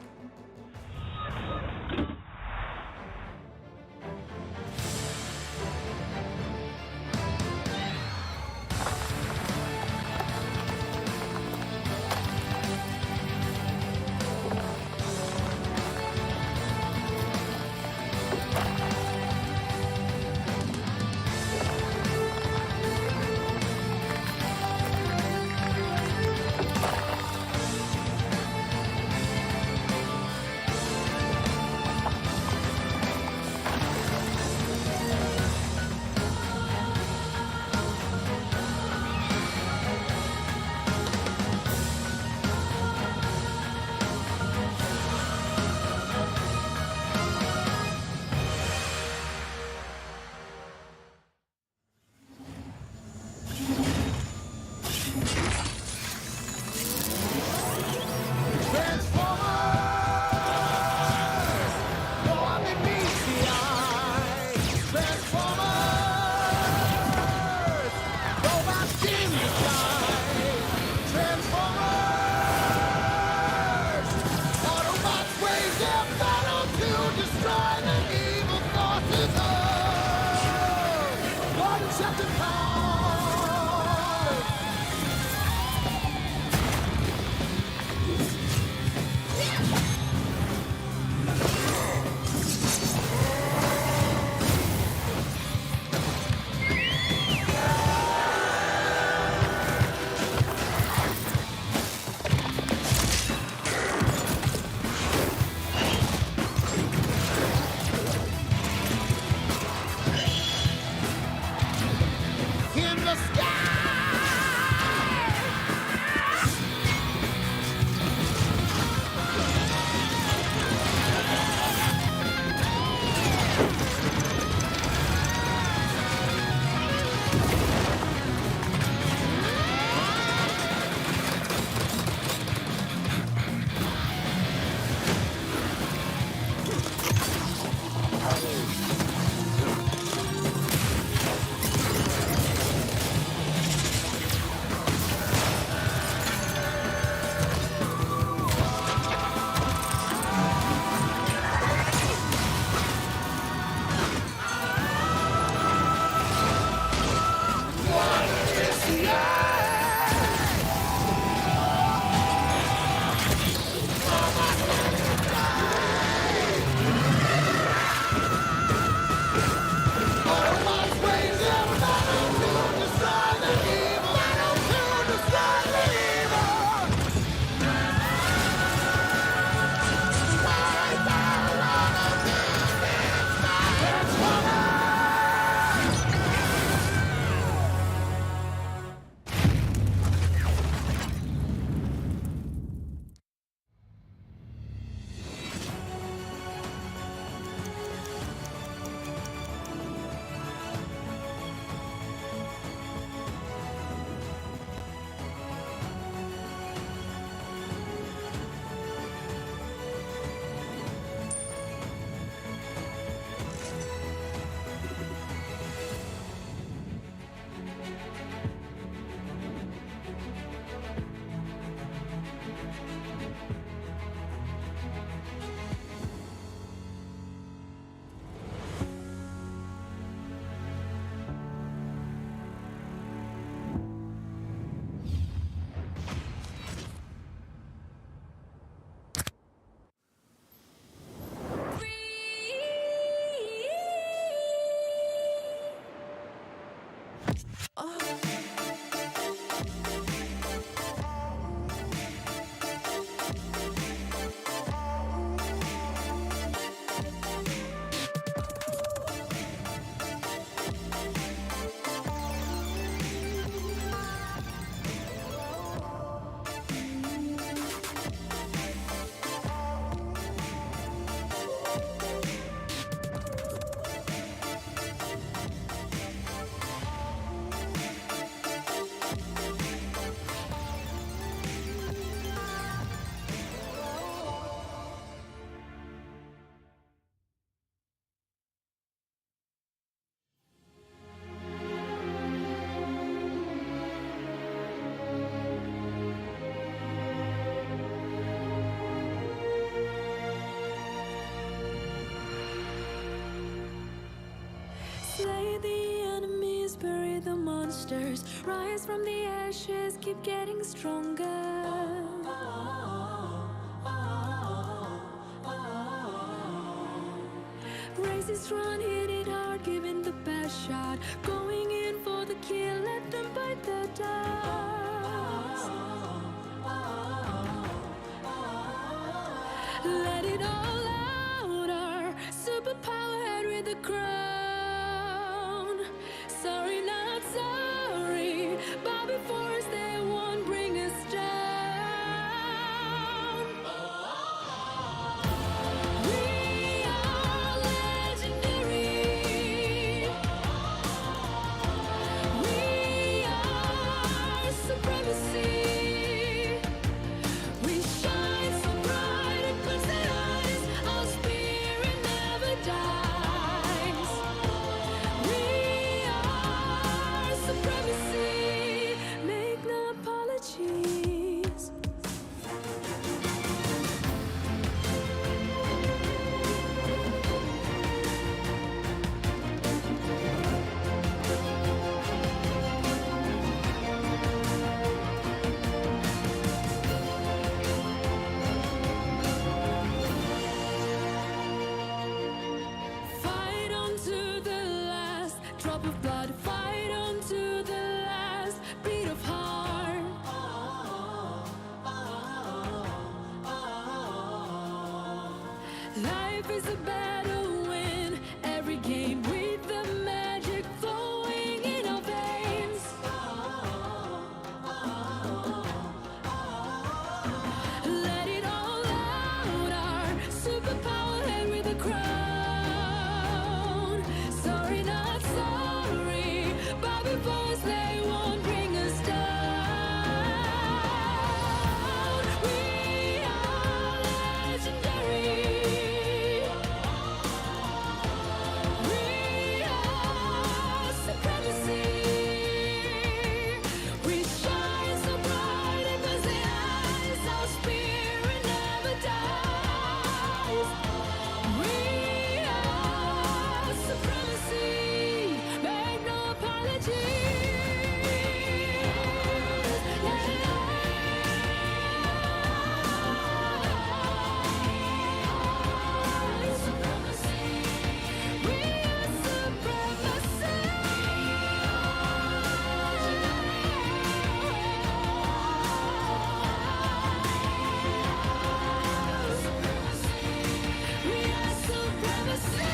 monsters rise from the ashes, keep getting stronger. Races run, hit it hard, giving the best shot, going in for the kill, let them bite the dust. Let it all out, our superpower head with the crown. Sorry, not sorry, but before us they won't bring us down. We are legendary. We are supremacy. We shine so bright it puts their eyes. Our spirit never dies. We are supremacy. Make no apologies. Fight on to the last drop of blood. Fight on to the last beat of heart. Life is a battle, win every game with the magic flowing in our veins. Let it all out, our superpower head with a crown. Sorry, not sorry, but before us they won't bring us down. We are legendary. We are supremacy. We shine so bright it puts the eyes. Our spirit never dies. We are supremacy. Make no apologies. Supremacy. We are supremacy. We are supremacy.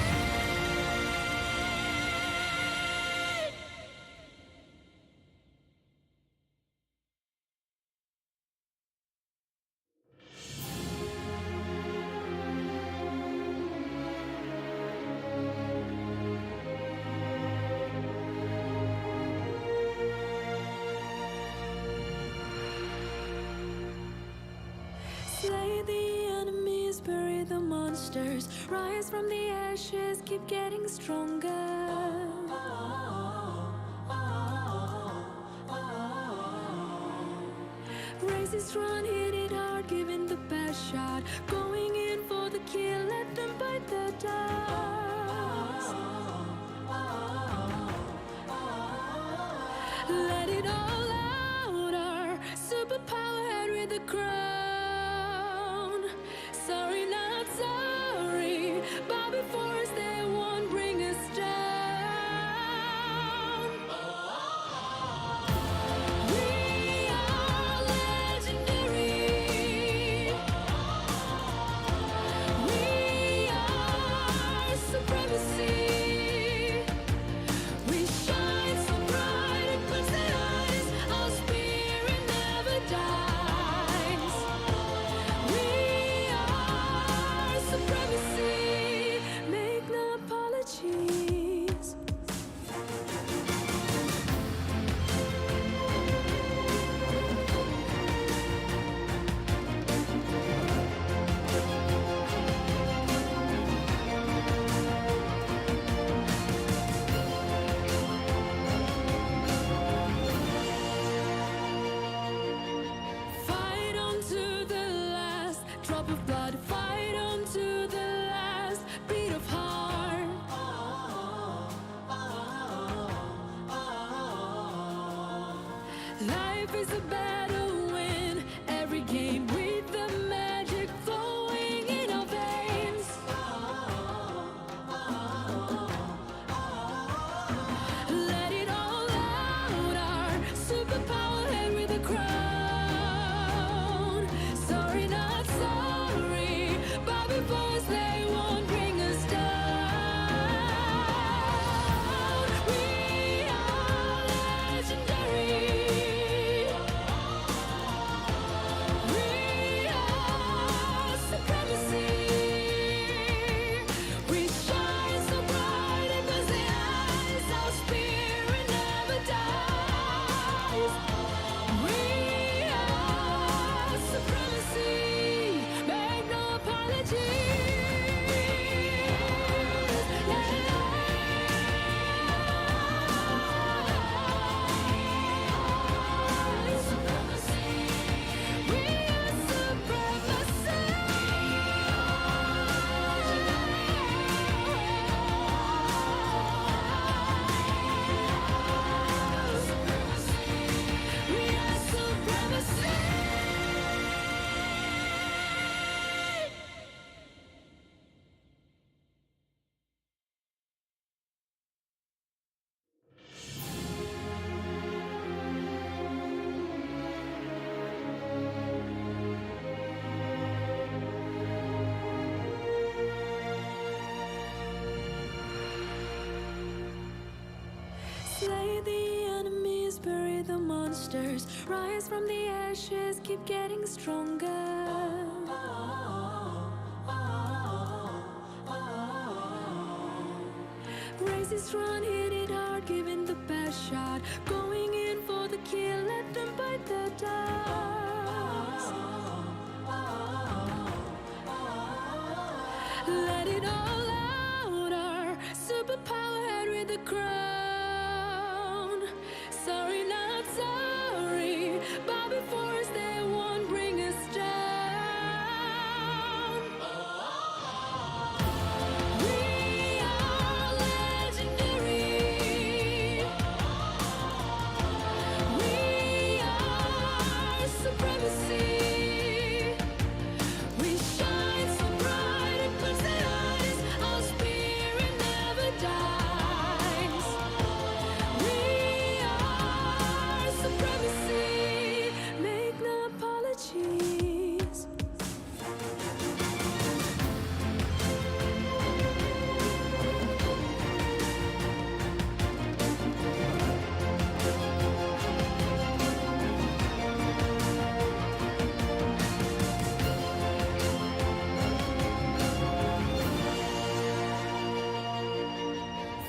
Slay the enemies, bury the monsters, rise from the ashes, keep getting stronger. Races run, hit it hard, giving the best shot, going in for the kill, let them bite the dust. Let it all out, our superpower head with the crown. Sorry, not sorry, but before us they won't bring us down. We are legendary. monsters rise from the ashes, keep getting stronger. Races run, hit it hard, giving the best shot, going in for the kill, let them bite the dust. Let it all out, our superpower head with the crown. Sorry, not sorry, bow before us, they won't bring us down. We are legendary. We are supremacy. We shine so bright it puts the eyes. Our spirit never dies. We are supremacy. Make no apologies.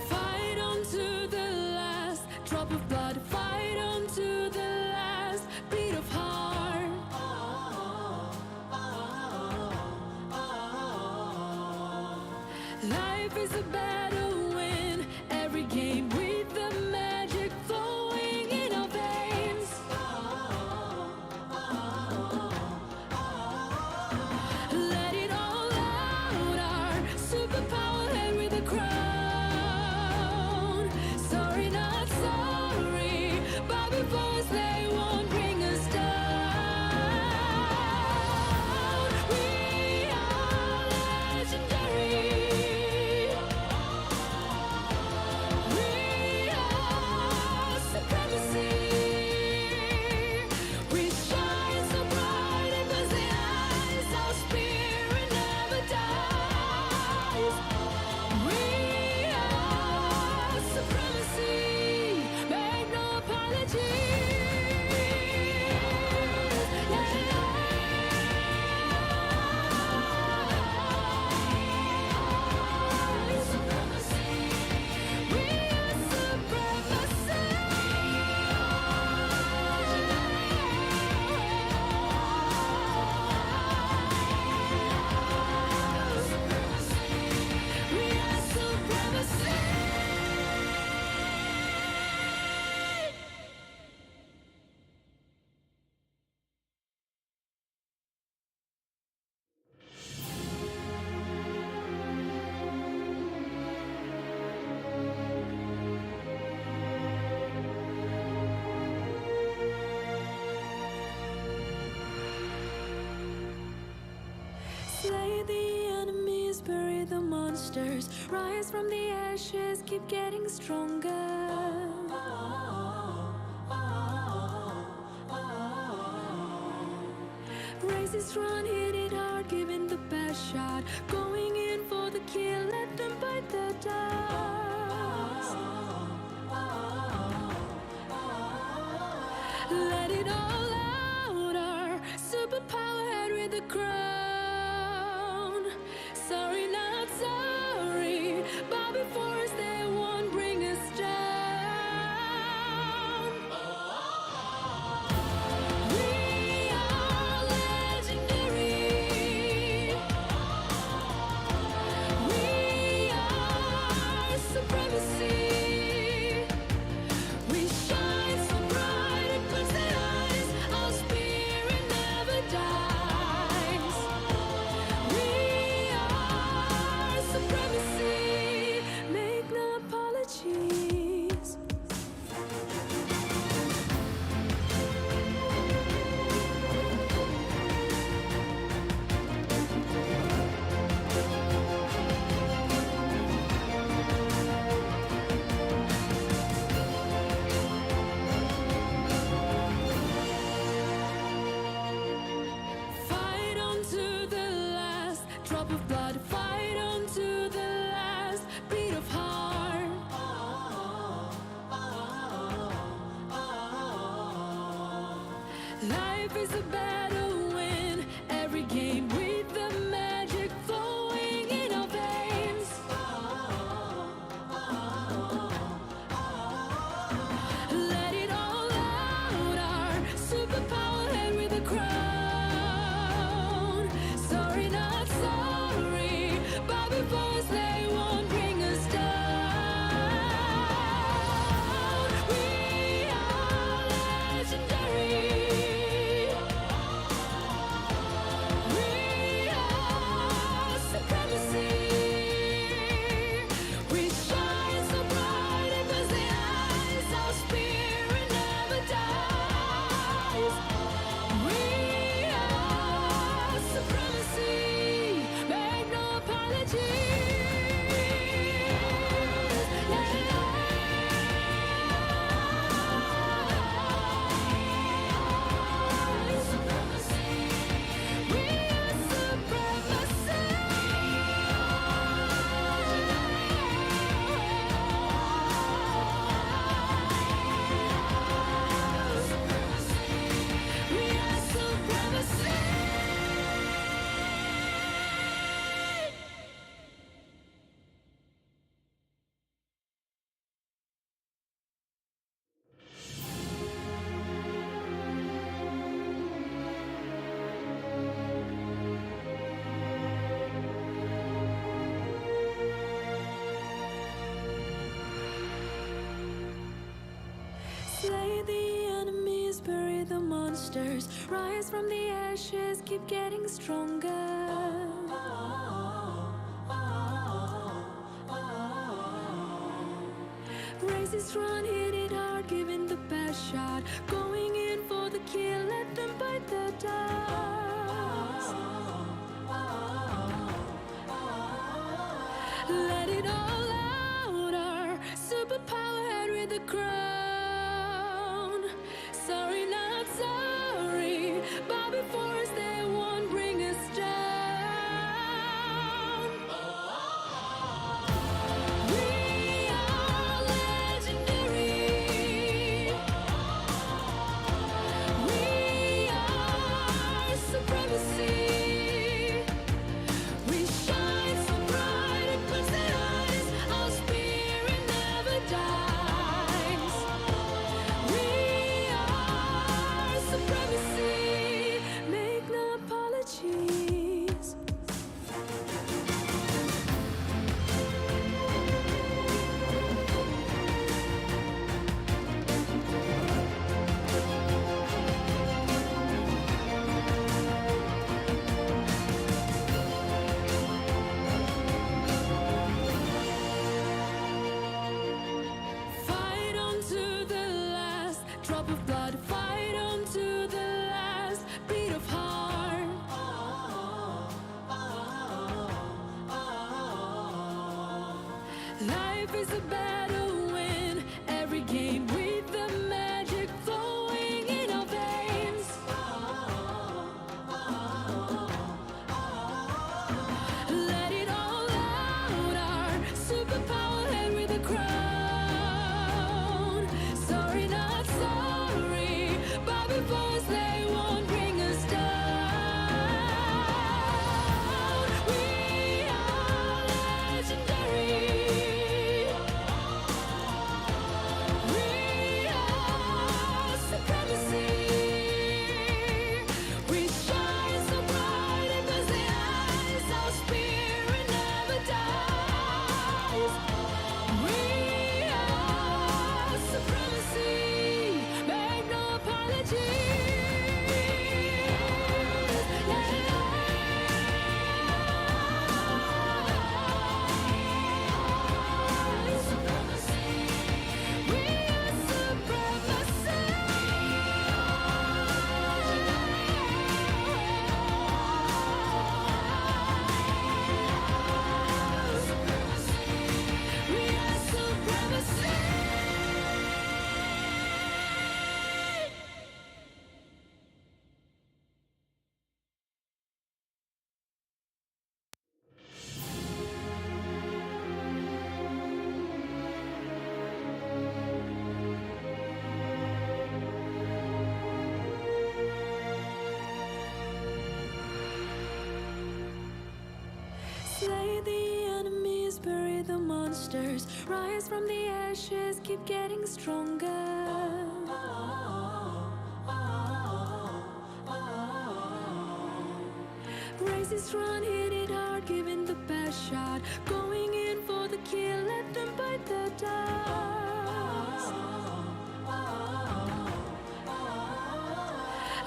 Fight on to the last drop of blood. Fight on to the last beat of heart. Life is a battle, win every game with the magic flowing in our veins. Let it all out, our superpower head with a crown. Sorry, not sorry, bow before us, they won't bring us down. We are legendary. We are supremacy. We shine so bright it puts the eyes. Our spirit never dies. We are supremacy. Make no Slay the enemies, bury the monsters, rise from the ashes, keep getting stronger. Races run, hit it hard, giving the best shot, going in for the kill, let them bite the dust. Let it all out, our superpower head with the crown. Sorry, not sorry, bow before us, they won't bring us down. We are legendary. We are supremacy. We shine so bright it puts the eyes. Our spirit never dies. We are supremacy. Make no apologies. Fight on to the last drop of blood. Fight on to the last beat of heart. monsters rise from the ashes, keep getting stronger. Race is run, hit it hard, giving the best shot. Going in for the kill, let them bite the dust. Let it all out, our superpower head with the crown. Sorry, not sorry, but before us they won't bring us down. We are legendary. We are supremacy. We shine so bright it puts the eyes. Our spirit never dies. We are supremacy. Make no apologies. Fight on to the last drop of blood. Fight on to the last beat of heart. Life is a battle, win every game with the magic flowing in our veins. Let it all out, our superpower head with a crown. Sorry, not sorry, but before us they won't bring us down. We are legendary. We are supremacy. We shine so bright it puts the eyes. Our spirit never dies. We are supremacy. Make no Slay the enemies, bury the monsters. Rise from the ashes, keep getting stronger. Races run, hit it hard, giving the best shot. Going in for the kill, let them bite the dust.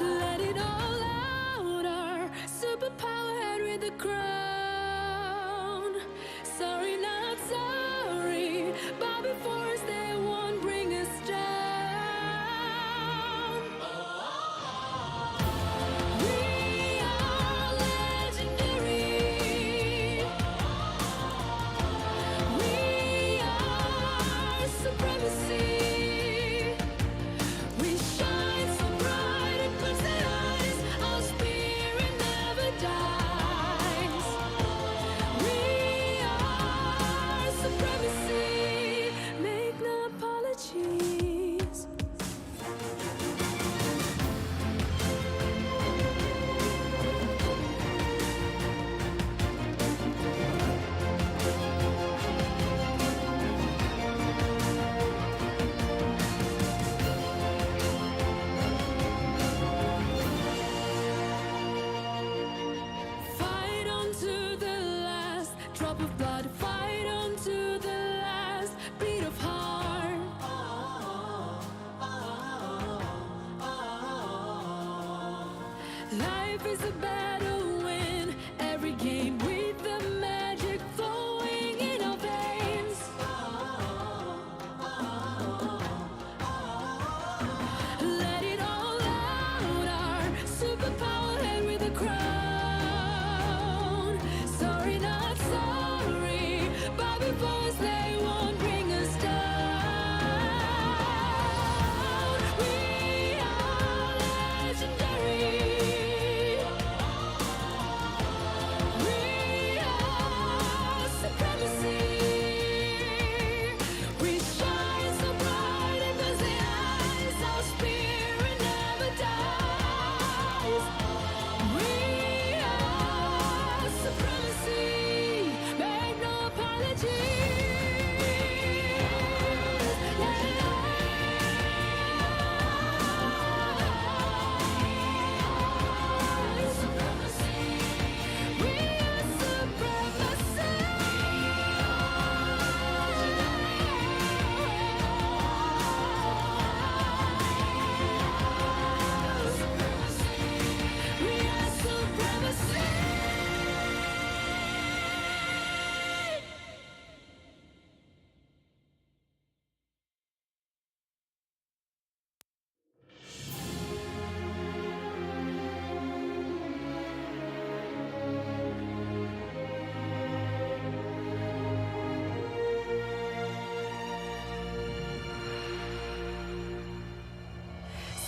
Let it all out, our superpower head with the crown. Sorry, not sorry, but before us they won't bring us down. We are legendary. We are supremacy. We shine so bright it puts the eyes. Our spirit never dies. We are supremacy. Make no apologies. Fight on to the last drop of blood. Fight on to the last beat of heart. Sorry, not sorry. Bobby boys, they won't bring us down. We are legendary. We are supremacy. We shine so bright in those eyes. Our spirit never dies. We are supremacy. Make no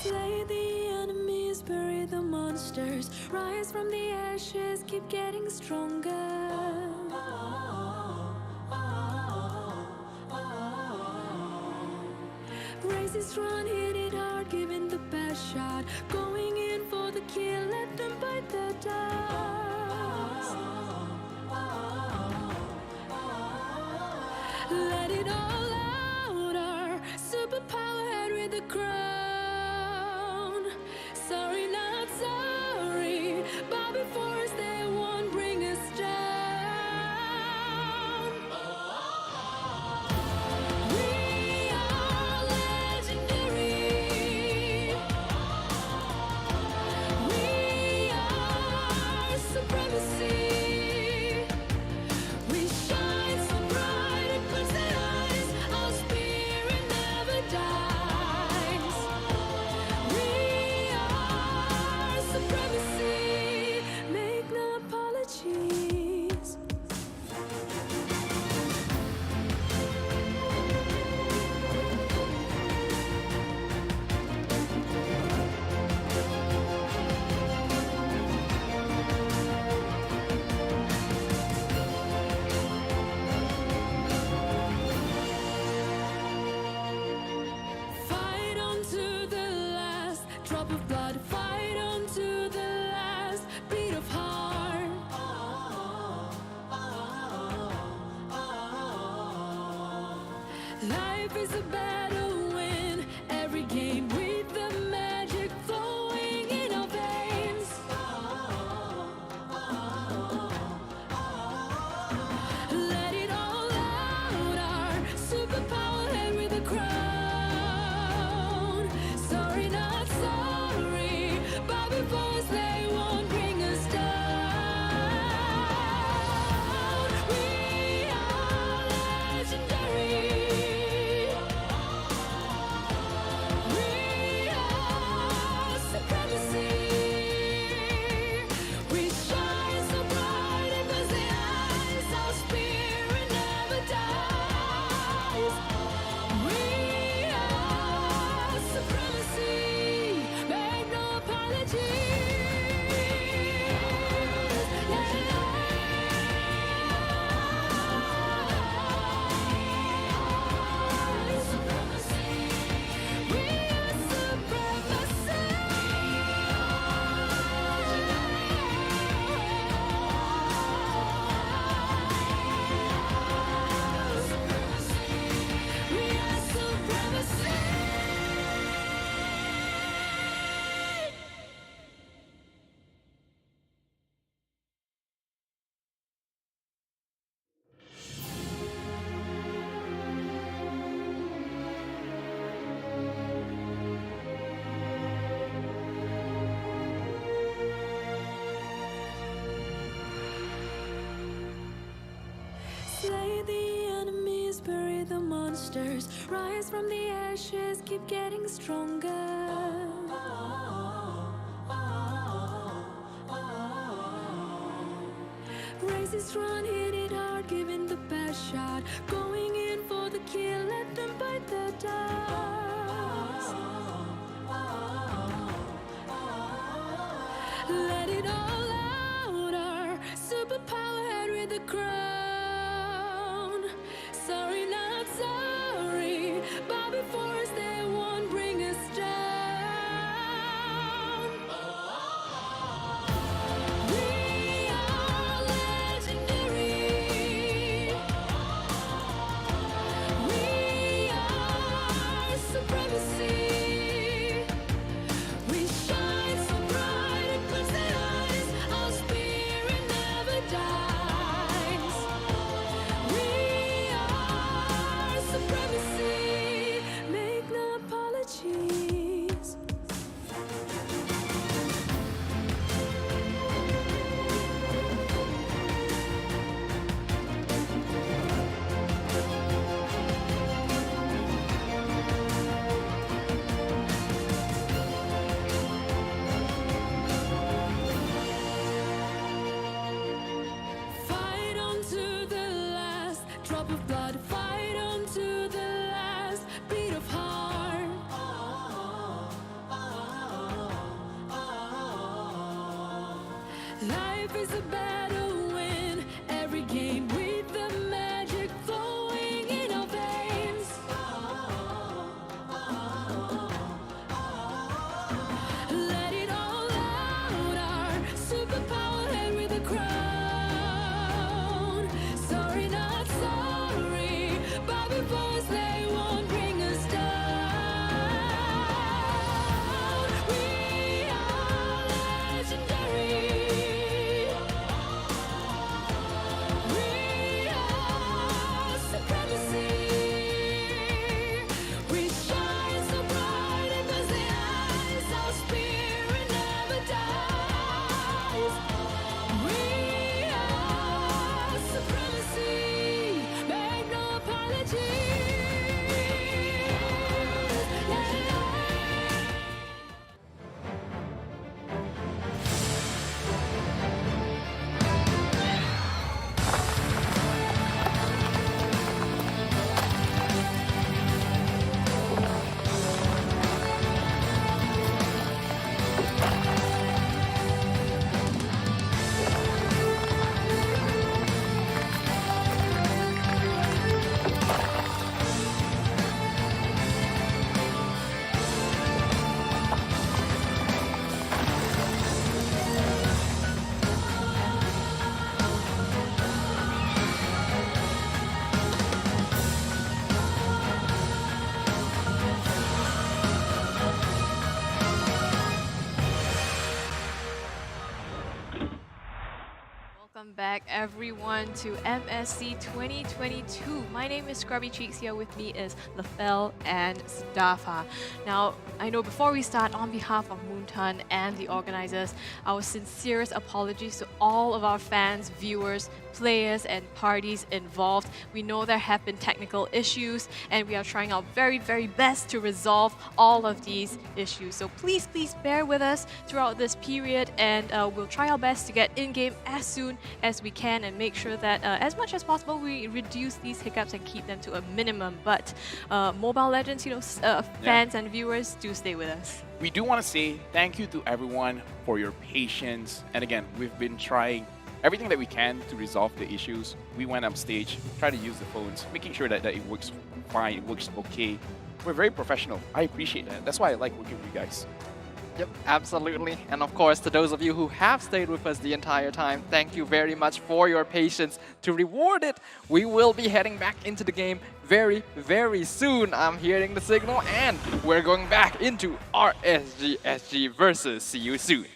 Slay the enemies, bury the monsters. Rise from the ashes, keep getting stronger. Raise this run, hit it hard, giving the best shot. Going in for the kill, let them bite the dust. Let it all out, our superpower head with the crown. Sorry, not sorry. Bobby Force, they won't bring us down. We are legendary. We are supremacy. We shine so bright it burns their eyes. Our spirit never dies. We are supremacy. Make no apologies. Fight on to the last drop of blood. Fight on to the last beat of heart. Life is a battle, win every game with the magic flowing in our veins. Let it all out, our superpower head with a crown. Sorry, not sorry. Bobby boys, they won't bring us down. We are legendary. We are supremacy. We shine so bright in those eyes. Our spirit never dies. We are supremacy. Make no Slay the enemies, bury the monsters. Rise from the ashes, keep getting stronger. Raise Faces run, hit it hard, giving the best shot. Going in for the kill, let them bite the dust. Let it all out, our superpower head with the crown. Sorry, not sorry, but before us they won't bring us down. We are legendary. We are supremacy. We shine so bright it puts the eyes. Our spirit never dies. We are supremacy. Make no apologies. Fight on to the last drop of blood. Fight on to the last beat of heart. Life is a battle win every game with the magic flowing in our veins. Let it all out, our superpower head with a crown. Sorry, not sorry, but before us they won't bring us down. We are legendary. We are supremacy. We shine so bright it puts the eyes. Our spirit never dies. We are supremacy. Make no apologies. Yeah. Welcome back, everyone, to MSC 2022. My name is Scrubby Cheeks. Here with me is Lafel and Stafa. Now, I know before we start, on behalf of Moonton and the organizers, our sincerest apologies to all of our fans, viewers, players, and parties involved. We know there have been technical issues, and we are trying our very, very best to resolve all of these issues. So please, please bear with us throughout this period, and we'll try our best to get in-game as soon as we can and make sure that as much as possible we reduce these hiccups and keep them to a minimum. But Mobile Legends, fans and viewers, do stay with us. We do want to say thank you to everyone for your patience. And again, we've been trying everything that we can to resolve the issues. We went upstage, tried to use the phones, making sure that it works fine, it works okay. We're very professional. I appreciate that. That's why I like working with you guys. Yep, absolutely. And of course, to those of you who have stayed with us the entire time, thank you very much for your patience. To reward it, we will be heading back into the game very, very soon. I'm hearing the signal, and we're going back into RSG-SG versus See You Soon.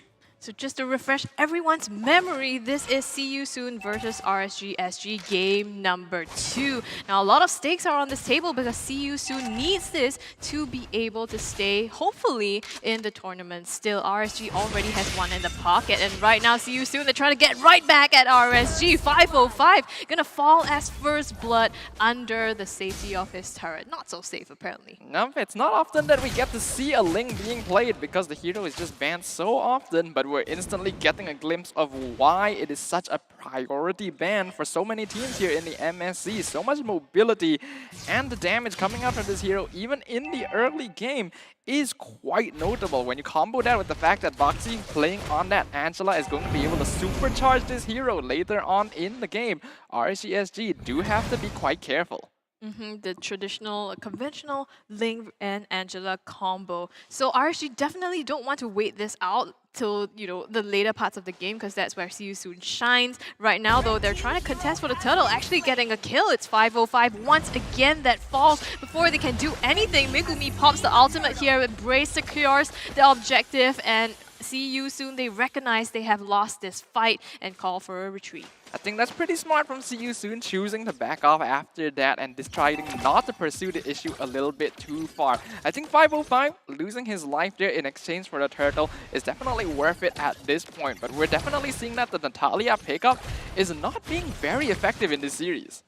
So just to refresh everyone's memory, this is See You Soon versus RSG-SG game number 2. Now, a lot of stakes are on this table because See You Soon needs this to be able to stay, hopefully, in the tournament. Still, RSG already has one in the pocket, and right now, See You Soon, they're trying to get right back at RSG. 505, gonna fall as first blood under the safety of his turret. Not so safe, apparently. No, it's not often that we get to see a Ling being played because the hero is just banned so often, but we're instantly getting a glimpse of why it is such a priority ban for so many teams here in the MSC. So much mobility, and the damage coming out from this hero, even in the early game, is quite notable. When you combo that with the fact that Boxy playing on that Angela is going to be able to supercharge this hero later on in the game, RSG-SG do have to be quite careful. The traditional, conventional Ling and Angela combo. So RSG definitely don't want to wait this out till, you know, the later parts of the game, because that's where See You Soon shines. Right now, though, they're trying to contest for the turtle, actually getting a kill. It's 505. Once again, that falls before they can do anything. Megumi pops the ultimate here. Brace secures the objective, and See You Soon, they recognize they have lost this fight and call for a retreat. I think that's pretty smart from See You Soon, choosing to back off after that and deciding not to pursue the issue a little bit too far. I think 505 losing his life there in exchange for the turtle is definitely worth it at this point, but we're definitely seeing that the Natalia pickup is not being very effective in this series.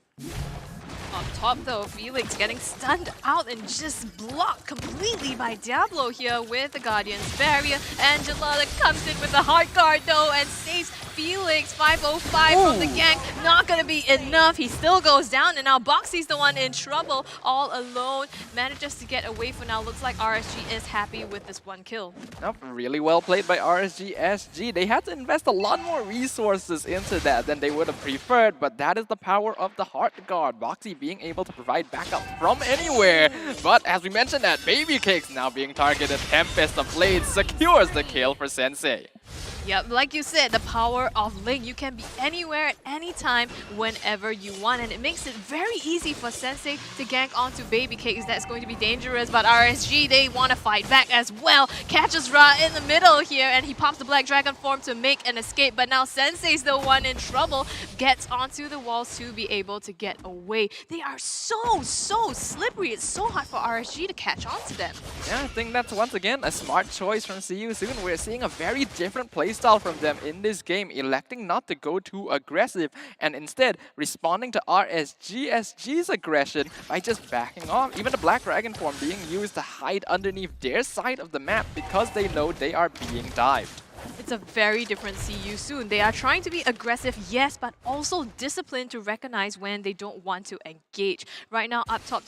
On top though, Felix getting stunned out and just blocked completely by Diablo here with the Guardian's Barrier. Angela that comes in with the hard guard though and saves Felix. 505 from the gank, not gonna be enough. He still goes down, and now Boxy's the one in trouble all alone. Manages to get away for now. Looks like RSG is happy with this one kill. Nope, really well played by RSG-SG. They had to invest a lot more resources into that than they would have preferred, but that is the power of the hard guard. Boxy being able to provide backup from anywhere. But as we mentioned, that Baby Cakes now being targeted. Tempest of Blades secures the kill for Sensei. Yep, like you said, the power of Ling. You can be anywhere at any time, whenever you want, and it makes it very easy for Sensei to gank onto Baby Cakes. That's going to be dangerous, but RSG, they want to fight back as well. Catches Ra in the middle here, and he pops the Black Dragon form to make an escape, but now Sensei's the one in trouble. Gets onto the walls to be able to get away. They are so slippery. It's so hard for RSG to catch on to them. Yeah, I think that's once again a smart choice from See You Soon. We're seeing a very different playstyle from them in this game, electing not to go too aggressive and instead responding to RSG-SG's aggression by just backing off. Even the Black Dragon form being used to hide underneath their side of the map because they know they are being dived. It's a very different See You Soon. They are trying to be aggressive, yes, but also disciplined to recognize when they don't want to engage. Right now, up top,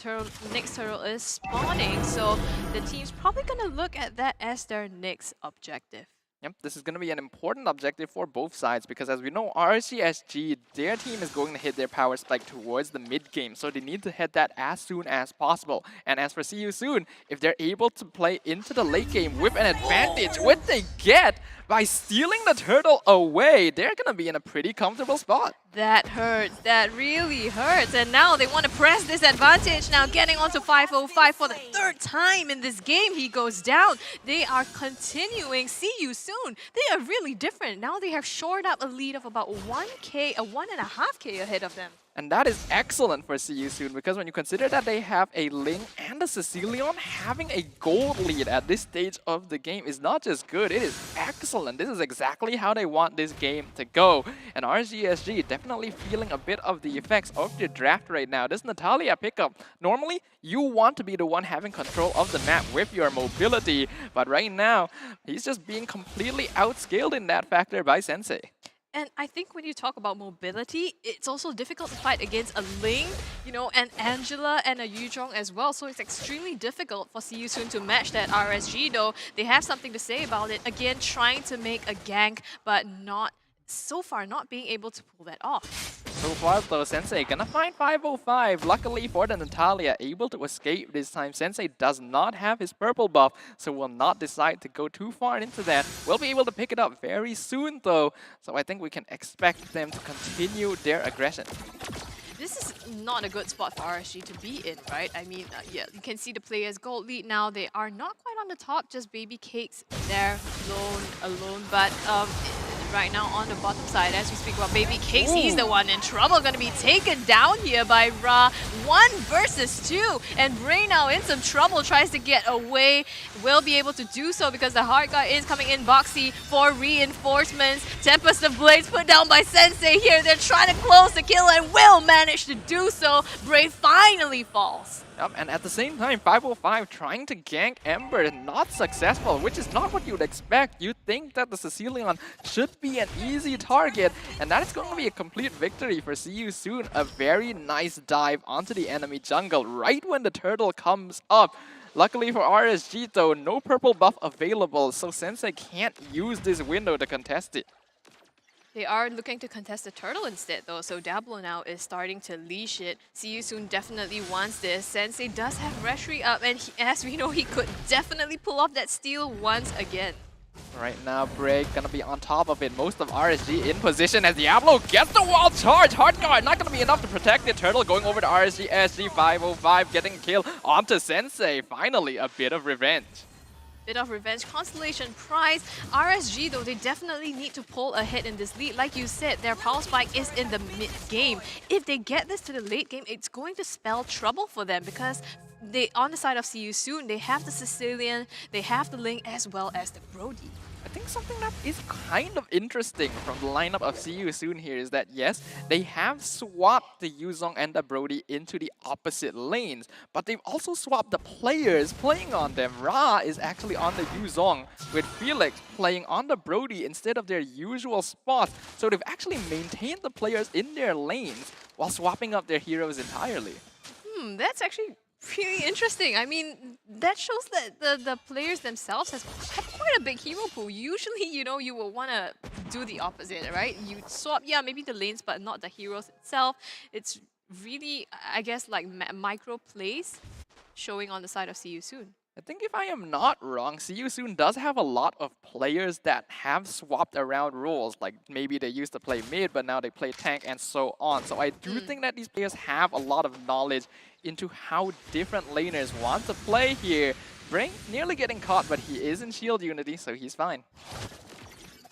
next turtle is spawning, so the team's probably going to look at that as their next objective. Yep, this is going to be an important objective for both sides because as we know, RSG-SG, their team is going to hit their power spike towards the mid-game, so they need to hit that as soon as possible. And as for See You Soon, if they're able to play into the late game with an advantage, what they get by stealing the turtle away, they're going to be in a pretty comfortable spot. That hurts. That really hurts. And now they want to press this advantage. Now getting onto 505 for the third time in this game. He goes down. They are continuing. See You Soon. They are really different. Now they have shored up a lead of about 1K, 1.5K ahead of them. And that is excellent for See You Soon because when you consider that they have a Ling and a Sicilion, having a gold lead at this stage of the game is not just good, it is excellent. This is exactly how they want this game to go. And RSG-SG definitely feeling a bit of the effects of their draft right now. This Natalia pickup, normally you want to be the one having control of the map with your mobility, but right now he's just being completely outscaled in that factor by Sensei. And I think when you talk about mobility, it's also difficult to fight against a Ling, you know, and Angela and a Yuzhong as well. So it's extremely difficult for See You Soon to match that RSG, though. They have something to say about it. Again, trying to make a gank, but so far not being able to pull that off. So far though, Sensei gonna find 505. Luckily for the Natalia, able to escape this time. Sensei does not have his purple buff, so will not decide to go too far into that. We'll be able to pick it up very soon though, so I think we can expect them to continue their aggression. This is not a good spot for RSG to be in, right? I mean, yeah, you can see the players' gold lead now. They are not quite on the top, just Baby Cakes there, alone. But right now on the bottom side, as we speak about Baby Cakes, he's the one in trouble. Going to be taken down here by Ra. 1 versus 2. And Bray now in some trouble, tries to get away. Will be able to do so because the hard guard is coming in. Boxy for reinforcements. Tempest of Blades put down by Sensei here. They're trying to close the kill and will manage to do so. Bray finally falls. And at the same time, 505 trying to gank Ember, not successful, which is not what you'd expect. You'd think that the Sicilian should be an easy target, and that is going to be a complete victory for See You Soon. A very nice dive onto the enemy jungle right when the turtle comes up. Luckily for RSG though, no purple buff available, so Sensei can't use this window to contest it. They are looking to contest the turtle instead though, so Diablo now is starting to leash it. See You Soon definitely wants this. Sensei does have Reshri up, and as we know, he could definitely pull off that steal once again. Right now, Break gonna be on top of it. Most of RSG in position as Diablo gets the wall charge. Hard guard not gonna be enough to protect the turtle. Going over to RSG-SG, 505 getting a kill onto Sensei. Finally, a bit of revenge. Bit of revenge. Constellation Prize. RSG though, they definitely need to pull ahead in this lead. Like you said, their power spike is in the mid-game. If they get this to the late game, it's going to spell trouble for them because they, on the side of See You Soon, they have the Sicilian, they have the Ling, as well as the Brody. I think something that is kind of interesting from the lineup of See You Soon here is that yes, they have swapped the Yuzong and the Brody into the opposite lanes, but they've also swapped the players playing on them. Ra is actually on the Yuzong with Felix playing on the Brody instead of their usual spots, so they've actually maintained the players in their lanes while swapping up their heroes entirely. That's actually really interesting. I mean, that shows that the players themselves have quite a big hero pool. Usually, you know, you will want to do the opposite, right? You swap, yeah, maybe the lanes, but not the heroes itself. It's really, I guess, like micro plays showing on the side of See You Soon. I think if I am not wrong, See You Soon does have a lot of players that have swapped around roles. Like maybe they used to play mid, but now they play tank and so on. So I do think that these players have a lot of knowledge into how different laners want to play here. Brain nearly getting caught, but he is in shield unity, so he's fine.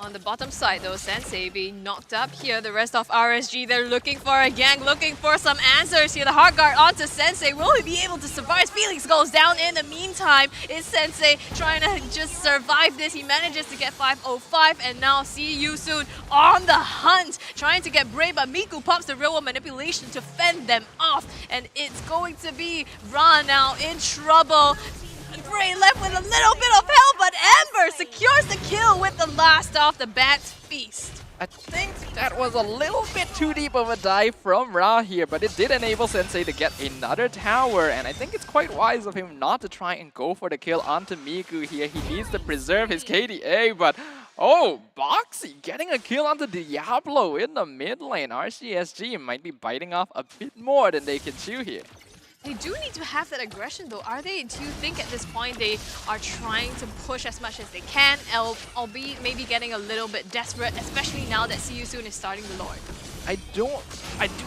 On the bottom side though, Sensei being knocked up here. The rest of RSG, they're looking for a gank, looking for some answers here. The hard guard onto Sensei. Will he be able to survive? Felix goes down in the meantime. Is Sensei trying to just survive this? He manages to get 505, and now See You Soon on the hunt, trying to get Bray, but Miku pops the real world manipulation to fend them off, and it's going to be Ra now in trouble. Bray left with a little bit of help, but Ember secures the kill with the last of the Bat's Feast. I think that was a little bit too deep of a dive from Ra here, but it did enable Sensei to get another tower, and I think it's quite wise of him not to try and go for the kill onto Miku here. He needs to preserve his KDA, but oh, Boxy getting a kill onto Diablo in the mid lane. RSG-SG might be biting off a bit more than they can chew here. They do need to have that aggression though. Are they, do you think at this point they are trying to push as much as they can, albeit maybe getting a little bit desperate, especially now that See You Soon is starting the Lord? I do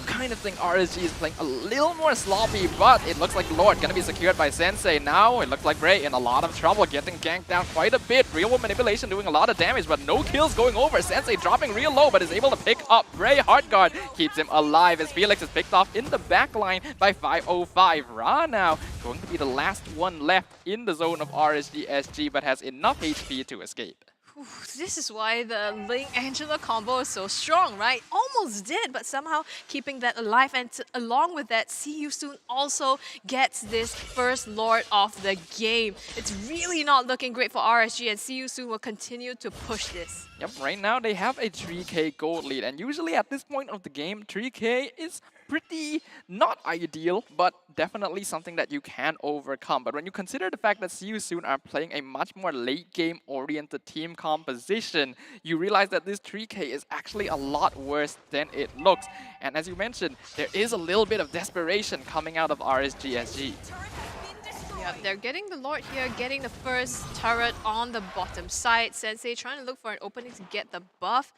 kind of think RSG is playing a little more sloppy, but it looks like Lord gonna be secured by Sensei now. It looks like Bray in a lot of trouble, getting ganked down quite a bit. Real world manipulation doing a lot of damage, but no kills going over. Sensei dropping real low, but is able to pick up Bray. Hard guard keeps him alive as Felix is picked off in the back line by 505. Ra now going to be the last one left in the zone of RSG-SG, but has enough HP to escape. This is why the Ling-Angela combo is so strong, right? Almost did, but somehow keeping that alive. And along with that, See You Soon also gets this first Lord of the game. It's really not looking great for RSG, and See You Soon will continue to push this. Yep, right now they have a 3k gold lead, and usually at this point of the game, 3k is pretty not ideal, but definitely something that you can overcome. But when you consider the fact that See You Soon are playing a much more late game oriented team composition, you realize that this 3k is actually a lot worse than it looks. And as you mentioned, there is a little bit of desperation coming out of RSG-SG. Yeah, they're getting the Lord here, getting the first turret on the bottom side. Sensei trying to look for an opening to get the buff.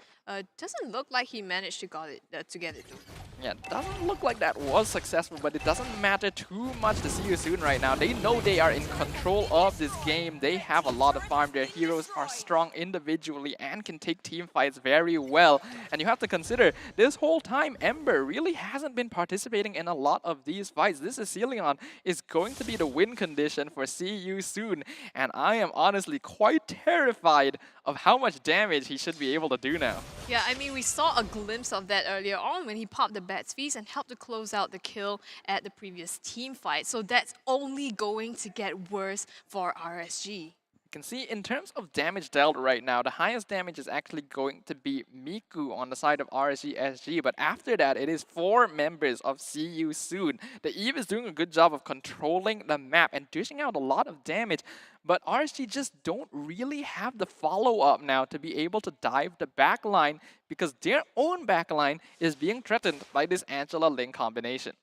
Doesn't look like he managed to get it though. Yeah, doesn't look like that was successful, but it doesn't matter too much to See You Soon right now. They know they are in control of this game. They have a lot of farm. Their heroes are strong individually and can take team fights very well. And you have to consider, this whole time, Ember really hasn't been participating in a lot of these fights. This Sicilian is going to be the win condition for See You Soon. And I am honestly quite terrified of how much damage he should be able to do now. Yeah, I mean, we saw a glimpse of that earlier on when he popped the Bat's Feast and helped to close out the kill at the previous team fight. So that's only going to get worse for RSG. You can see in terms of damage dealt right now, the highest damage is actually going to be Miku on the side of RSG-SG, but after that, it is 4 members of See You Soon. The Eve is doing a good job of controlling the map and dishing out a lot of damage, but RSG just don't really have the follow-up now to be able to dive the backline because their own backline is being threatened by this Angela-Ling combination.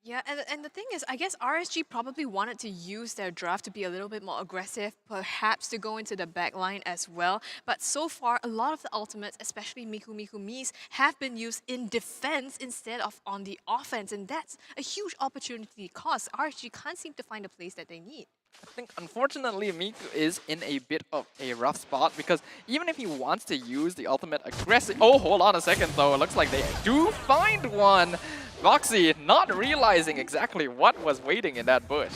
Yeah, and the thing is, I guess RSG probably wanted to use their draft to be a little bit more aggressive, perhaps to go into the backline as well. But so far, a lot of the ultimates, especially Miku Miku Mi's, have been used in defense instead of on the offense. And that's a huge opportunity cost. RSG can't seem to find a place that they need. I think, unfortunately, Miku is in a bit of a rough spot because even if he wants to use the ultimate aggressive... Oh, hold on a second, though. It looks like they do find one. Boxy not realizing exactly what was waiting in that bush.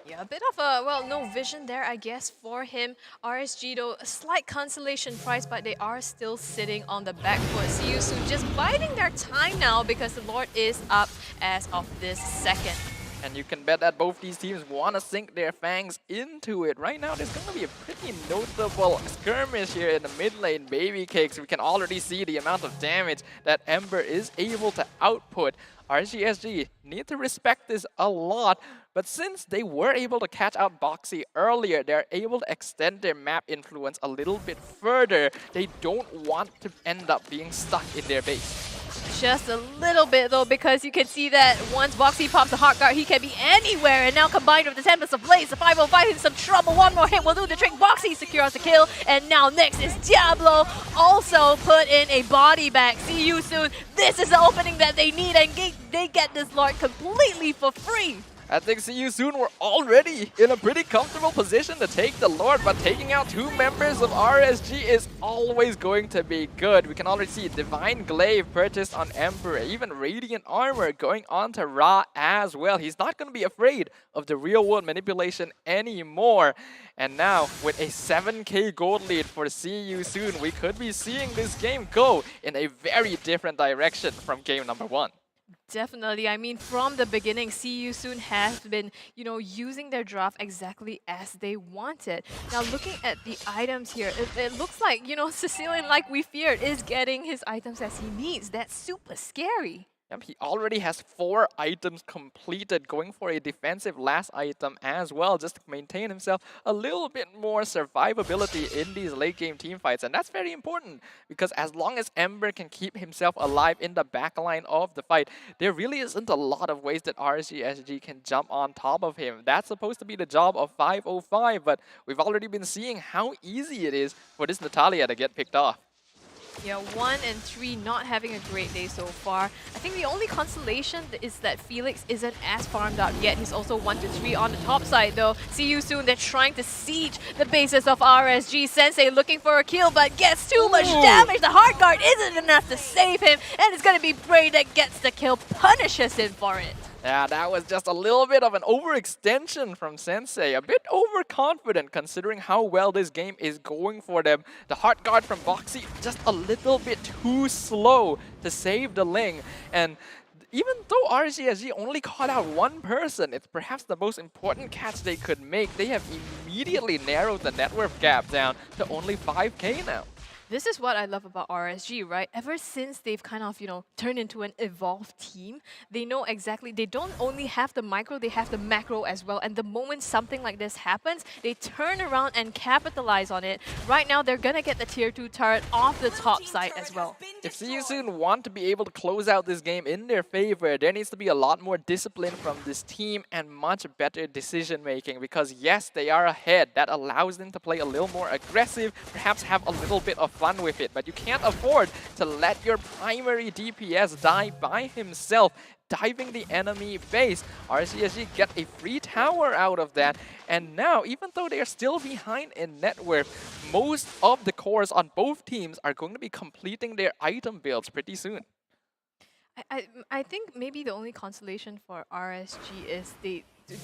Yeah, a bit of a, well, no vision there, I guess, for him. RSG, though, a slight consolation prize, but they are still sitting on the back foot. See You Soon just biding their time now because the Lord is up as of this second. And you can bet that both these teams want to sink their fangs into it. Right now, there's going to be a pretty notable skirmish here in the mid lane, Baby Cakes. We can already see the amount of damage that Ember is able to output. RSG-SG need to respect this a lot, but since they were able to catch out Boxy earlier, they're able to extend their map influence a little bit further. They don't want to end up being stuck in their base. Just a little bit though, because you can see that once Boxy pops the Heart Guard, he can be anywhere. And now combined with the Tempest of Blaze, the 505 in some trouble. One more hit will do the trick. Boxy secures the kill. And now next is Diablo. Also put in a body bag. See You Soon. This is the opening that they need, and they get this Lord completely for free. I think See You Soon were already in a pretty comfortable position to take the Lord, but taking out 2 members of RSG is always going to be good. We can already see Divine Glaive purchased on Emperor, even Radiant Armor going on to Ra as well. He's not going to be afraid of the real world manipulation anymore. And now, with a 7k gold lead for See You Soon, we could be seeing this game go in a very different direction from game number 1. Definitely. I mean, from the beginning, See You Soon has been, using their draft exactly as they wanted. Now, looking at the items here, it looks like, Sicilian, like we feared, is getting his items as he needs. That's super scary. Yep, he already has 4 items completed, going for a defensive last item as well, just to maintain himself a little bit more survivability in these late game team fights. And that's very important, because as long as Ember can keep himself alive in the backline of the fight, there really isn't a lot of ways that RSG-SG can jump on top of him. That's supposed to be the job of 505, but we've already been seeing how easy it is for this Natalia to get picked off. Yeah, 1 and 3 not having a great day so far. I think the only consolation is that Felix isn't as farmed out yet. He's also 1 to 3 on the top side though. See You Soon, they're trying to siege the bases of RSG. Sensei looking for a kill, but gets too much damage. The Heart Guard isn't enough to save him, and it's gonna be Bray that gets the kill, punishes him for it. Yeah, that was just a little bit of an overextension from Sensei. A bit overconfident considering how well this game is going for them. The Heart Guard from Boxy just a little bit too slow to save the Ling. And even though RSG-SG only caught out 1 person, it's perhaps the most important catch they could make. They have immediately narrowed the net worth gap down to only 5k now. This is what I love about RSG, right? Ever since they've kind of, turned into an evolved team, they know exactly, they don't only have the micro, they have the macro as well. And the moment something like this happens, they turn around and capitalize on it. Right now, they're gonna get the tier 2 turret off the top side as well. If See You Soon want to be able to close out this game in their favor, there needs to be a lot more discipline from this team and much better decision making, because yes, they are ahead. That allows them to play a little more aggressive, perhaps have a little bit of fun with it, but you can't afford to let your primary DPS die by himself, diving the enemy base. RSG-SG get a free tower out of that, and now, even though they are still behind in net worth, most of the cores on both teams are going to be completing their item builds pretty soon. I think maybe the only consolation for RSG is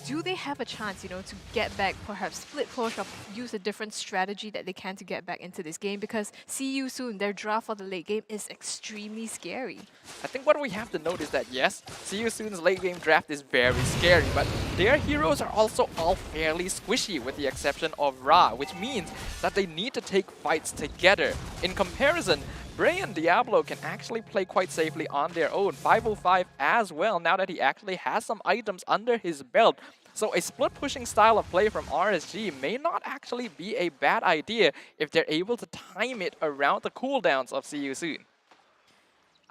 do they have a chance, to get back, perhaps split push or use a different strategy that they can to get back into this game? Because see you soon, their draft for the late game is extremely scary. I think what we have to note is that yes, See You Soon's late game draft is very scary, but their heroes are also all fairly squishy with the exception of Ra, which means that they need to take fights together. In comparison, Bray and Diablo can actually play quite safely on their own. 505 as well, now that he actually has some items under his belt. So a split pushing style of play from RSG may not actually be a bad idea if they're able to time it around the cooldowns of See You Soon.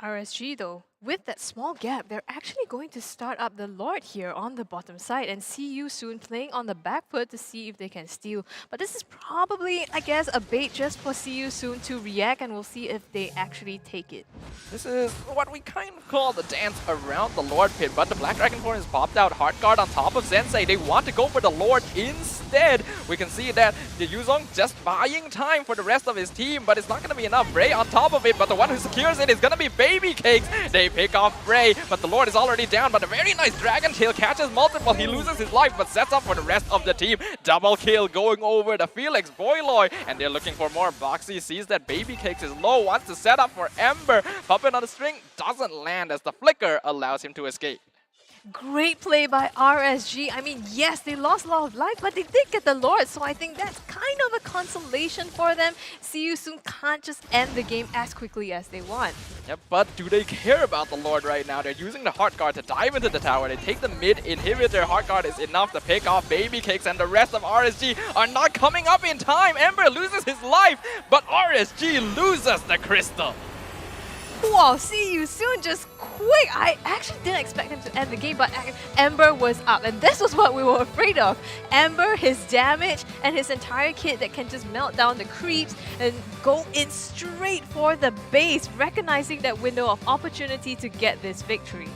RSG though, with that small gap, they're actually going to start up the Lord here on the bottom side and see you soon playing on the back foot to see if they can steal. But this is probably, I guess, a bait just for see you soon to react, and we'll see if they actually take it. This is what we kind of call the dance around the Lord pit, but the Black Dragon Form has popped out hard guard on top of Sensei. They want to go for the Lord instead. We can see that the Yuzong just buying time for the rest of his team, but it's not going to be enough. Bray on top of it, but the one who secures it is going to be Baby Cakes. They pick off Bray, but the Lord is already down, but a very nice Dragon Tail catches multiple. He loses his life, but sets up for the rest of the team. Double kill going over the Felix Boyloy, and they're looking for more. Boxy sees that Baby Cakes is low, wants to set up for Ember. Puppet on the string doesn't land as the flicker allows him to escape. Great play by RSG. I mean, yes, they lost a lot of life, but they did get the Lord, so I think that's kind of a consolation for them. See you soon can't just end the game as quickly as they want. Yep, but do they care about the Lord right now? They're using the Heart Guard to dive into the tower. They take the mid inhibitor. Heart Guard is enough to pick off Baby Cakes, and the rest of RSG are not coming up in time. Ember loses his life, but RSG loses the crystal. Wow, see you soon just quick. I actually didn't expect him to end the game, but Ember was up, and this was what we were afraid of. Ember, his damage, and his entire kit that can just melt down the creeps and go in straight for the base, recognizing that window of opportunity to get this victory.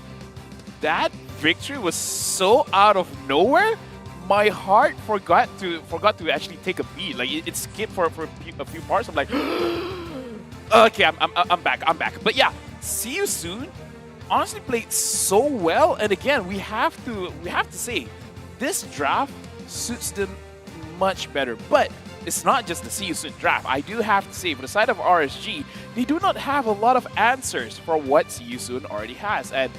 That victory was so out of nowhere. My heart forgot to actually take a beat. Like it skipped for a few parts. I'm like, okay, I'm back. But yeah, See You Soon honestly played so well, and again, we have to say this draft suits them much better. But it's not just the See You Soon draft. I do have to say, for the side of RSG, they do not have a lot of answers for what See You Soon already has. And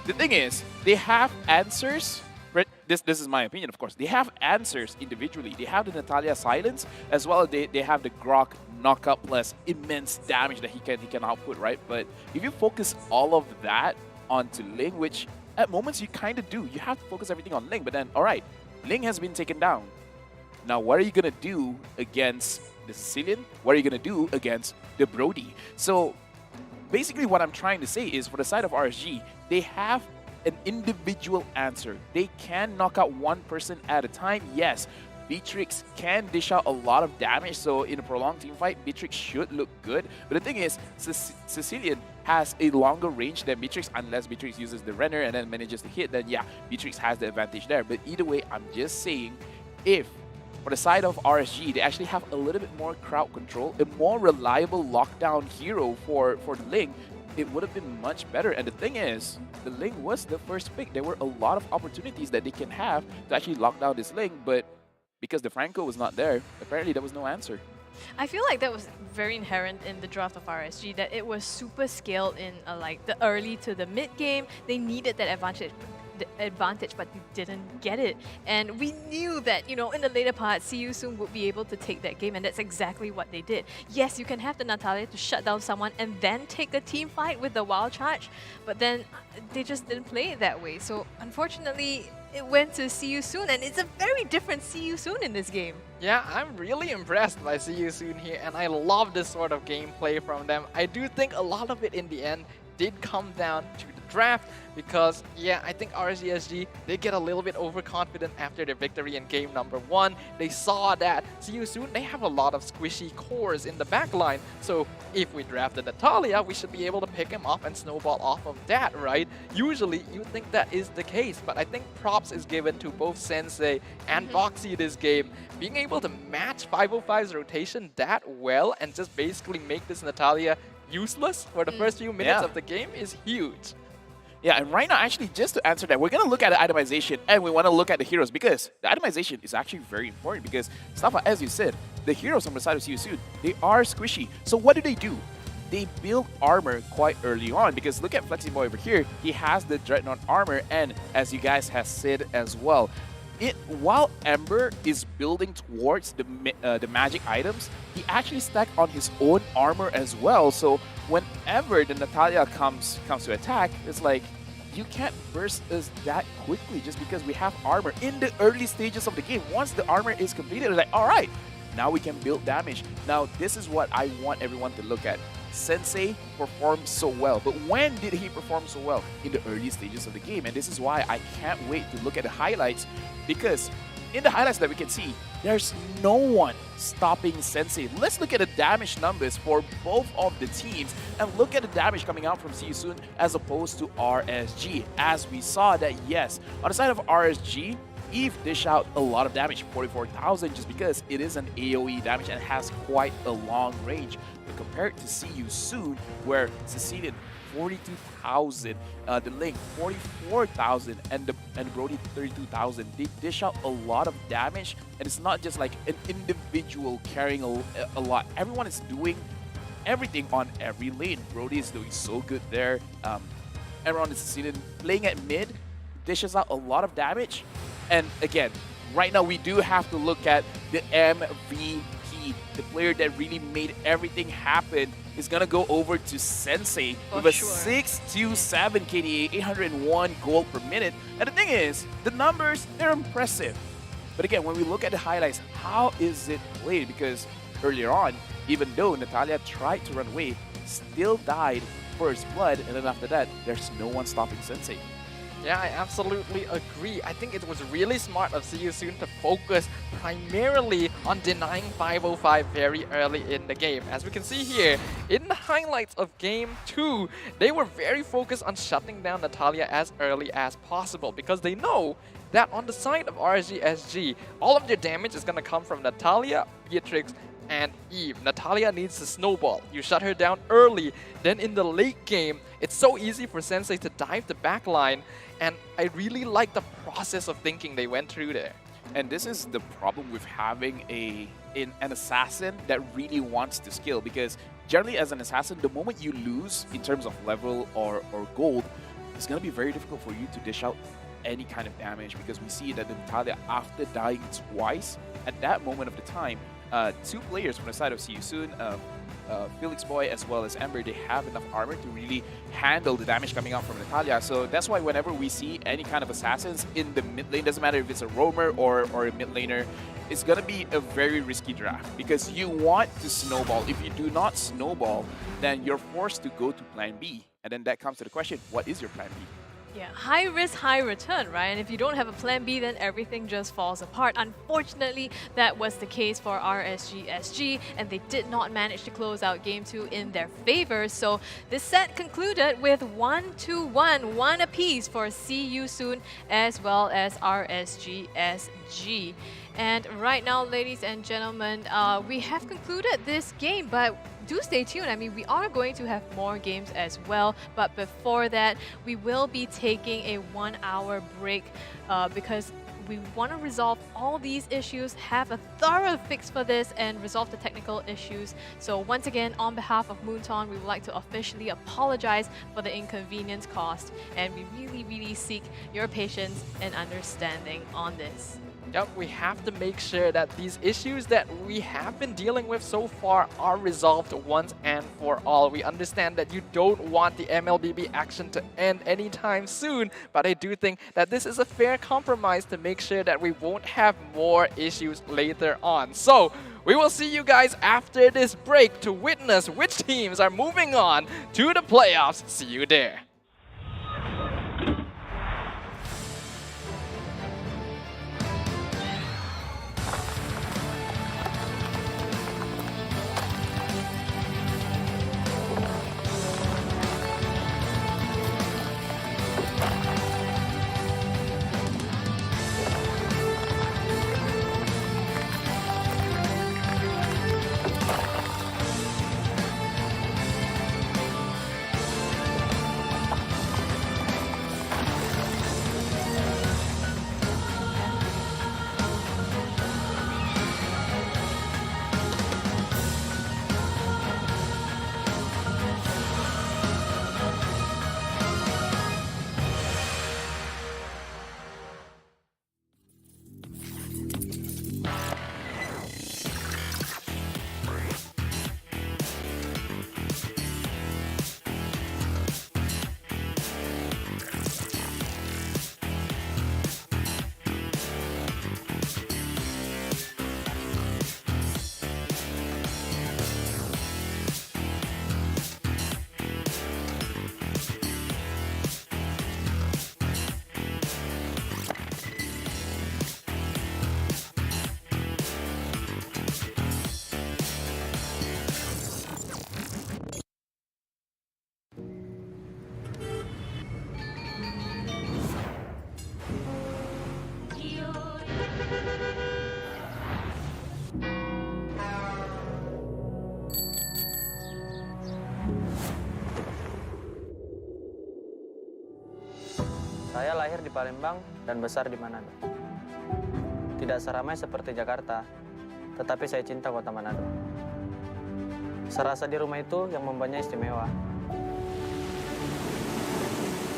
the thing is, they have answers. This is my opinion, of course. They have answers individually. They have the Natalia Silence, as well as they have the Grok knockup plus immense damage that he can output, right? But if you focus all of that onto Ling, which at moments you kind of do, you have to focus everything on Ling. But then, all right, Ling has been taken down. Now, what are you going to do against the Sicilian? What are you going to do against the Brody? So basically what I'm trying to say is, for the side of RSG, they have an individual answer. They can knock out one person at a time. Yes, Beatrix can dish out a lot of damage, so in a prolonged team fight, Beatrix should look good. But the thing is, Sicilian has a longer range than Beatrix, unless Beatrix uses the Renner and then manages to hit, then yeah, Beatrix has the advantage there. But either way, I'm just saying, if for the side of RSG, they actually have a little bit more crowd control, a more reliable lockdown hero for the Ling, it would have been much better. And the thing is, the Ling was the first pick. There were a lot of opportunities that they can have to actually lock down this Ling, but because the Franco was not there, apparently there was no answer. I feel like that was very inherent in the draft of RSG, that it was super scaled in like the early to the mid game. They needed that advantage, but they didn't get it. And we knew that, in the later part, See You Soon would be able to take that game, and that's exactly what they did. Yes, you can have the Natalia to shut down someone and then take a team fight with the wild charge, but then they just didn't play it that way. So unfortunately, it went to See You Soon, and it's a very different See You Soon in this game. Yeah, I'm really impressed by See You Soon here, and I love this sort of gameplay from them. I do think a lot of it in the end did come down to the draft, because yeah, I think RSG-SG, they get a little bit overconfident after their victory in game number 1. They saw that See You Soon, they have a lot of squishy cores in the backline, so if we drafted Natalia, we should be able to pick him up and snowball off of that, right? Usually, you think that is the case, but I think props is given to both Sensei and Boxy this game. Being able to match 505's rotation that well and just basically make this Natalia useless for the first few minutes of the game is huge. Yeah, and right now, actually, just to answer that, we're going to look at the itemization and we want to look at the heroes because the itemization is actually very important because, Stafa, as you said, the heroes on the side of CU, they are squishy. So what do? They build armor quite early on because look at Flexi Boy over here. He has the Dreadnought armor and as you guys have said as well, while Ember is building towards the magic items, he actually stacked on his own armor as well. So whenever the Natalia comes to attack, it's like you can't burst us that quickly just because we have armor in the early stages of the game. Once the armor is completed, it's like, all right, now we can build damage. Now this is what I want everyone to look at. Sensei performed so well, but when did he perform so well? In the early stages of the game, and this is why I can't wait to look at the highlights because in the highlights that we can see, there's no one stopping Sensei. Let's look at the damage numbers for both of the teams and look at the damage coming out from CU as opposed to RSG. As we saw that, yes, on the side of RSG, Eve dish out a lot of damage, 44,000, just because it is an AoE damage and has quite a long range. But compared to CU where Cecilian 42,000, the Link 44,000, and Brody 32,000. They dish out a lot of damage, and it's not just like an individual carrying a lot. Everyone is doing everything on every lane. Brody is doing so good there. Everyone is Cecilian playing at mid, dishes out a lot of damage. And again, right now we do have to look at the MVP, the player that really made everything happen. Is gonna go over to Sensei with a 627 KDA, 801 gold per minute. And the thing is, the numbers, they're impressive. But again, when we look at the highlights, how is it played? Because earlier on, even though Natalia tried to run away, still died first blood, and then after that, there's no one stopping Sensei. Yeah, I absolutely agree. I think it was really smart of CU to focus primarily on denying 505 very early in the game. As we can see here, in the highlights of Game 2, they were very focused on shutting down Natalia as early as possible because they know that on the side of RSG-SG, all of their damage is going to come from Natalia, Beatrix, and Eve. Natalia needs to snowball. You shut her down early. Then in the late game, it's so easy for Sensei to dive the back line. And I really like the process of thinking they went through there. And this is the problem with having an assassin that really wants to skill, because generally as an assassin, the moment you lose in terms of level or gold, it's going to be very difficult for you to dish out any kind of damage, because we see that Natalia, after dying twice, at that moment of the time, two players from the side of CU Felix Boy as well as Ember, they have enough armor to really handle the damage coming out from Natalia. So that's why whenever we see any kind of assassins in the mid lane, doesn't matter if it's a roamer or a mid laner, it's going to be a very risky draft because you want to snowball. If you do not snowball, then you're forced to go to plan B. And then that comes to the question, what is your plan B? Yeah, high risk, high return, right? And if you don't have a plan B, then everything just falls apart. Unfortunately, that was the case for RSG-SG, and they did not manage to close out Game 2 in their favor. So this set concluded with 1-1, one apiece for CU as well as RSG-SG. And right now, ladies and gentlemen, we have concluded this game, but do stay tuned. I mean, we are going to have more games as well, but before that, we will be taking a 1-hour break because we want to resolve all these issues, have a thorough fix for this, and resolve the technical issues. So once again, on behalf of Moonton, we would like to officially apologize for the inconvenience caused, and we really seek your patience and understanding on this. Yep, we have to make sure that these issues that we have been dealing with so far are resolved once and for all. We understand that you don't want the MLBB action to end anytime soon, but I do think that this is a fair compromise to make sure that we won't have more issues later on. So, we will see you guys after this break to witness which teams are moving on to the playoffs. See you there. Saya lahir di Palembang dan besar di Manado. Tidak seramai seperti Jakarta, tetapi saya cinta kota Manado. Serasa di rumah itu yang membuatnya istimewa.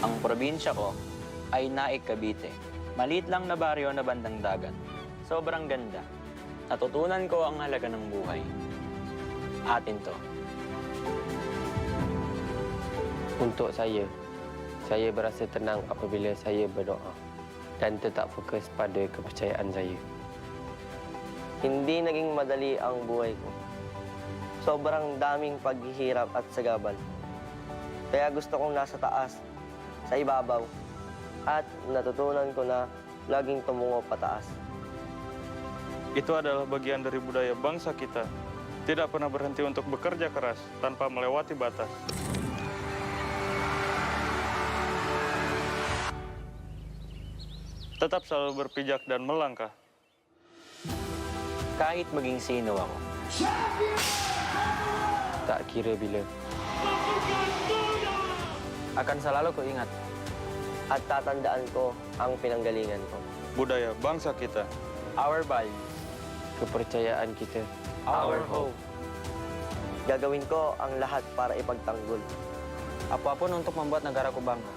Ang probinsya ko ay Naik, Cavite. Maliit lang na baryo na bandang dagat. Sobrang ganda. Natutunan ko ang halaga ng buhay. Atin to. Untuk saya berasa tenang apabila saya berdoa dan tetap fokus pada kepercayaan saya. Hindi naging madali ang buhay ko. Sobrang daming paghihirap at sagabal. Kaya gusto kong nasa taas, sa ibabaw, at natutunan ko na laging tumungo pataas. Itu adalah bagian dari budaya bangsa kita. Tidak pernah berhenti untuk bekerja keras tanpa melewati batas. Tetap selalu berpijak dan melangkah. Kahit maging sino ako. Tak kira bila. Akan selalu kuingat. At tatandaan ko ang pinanggalingan ko. Budaya bangsa kita. Our values. Kepercayaan kita. Our hope. Gagawin ko ang lahat para ipagtanggol. Apapun untuk membuat negaraku bangga.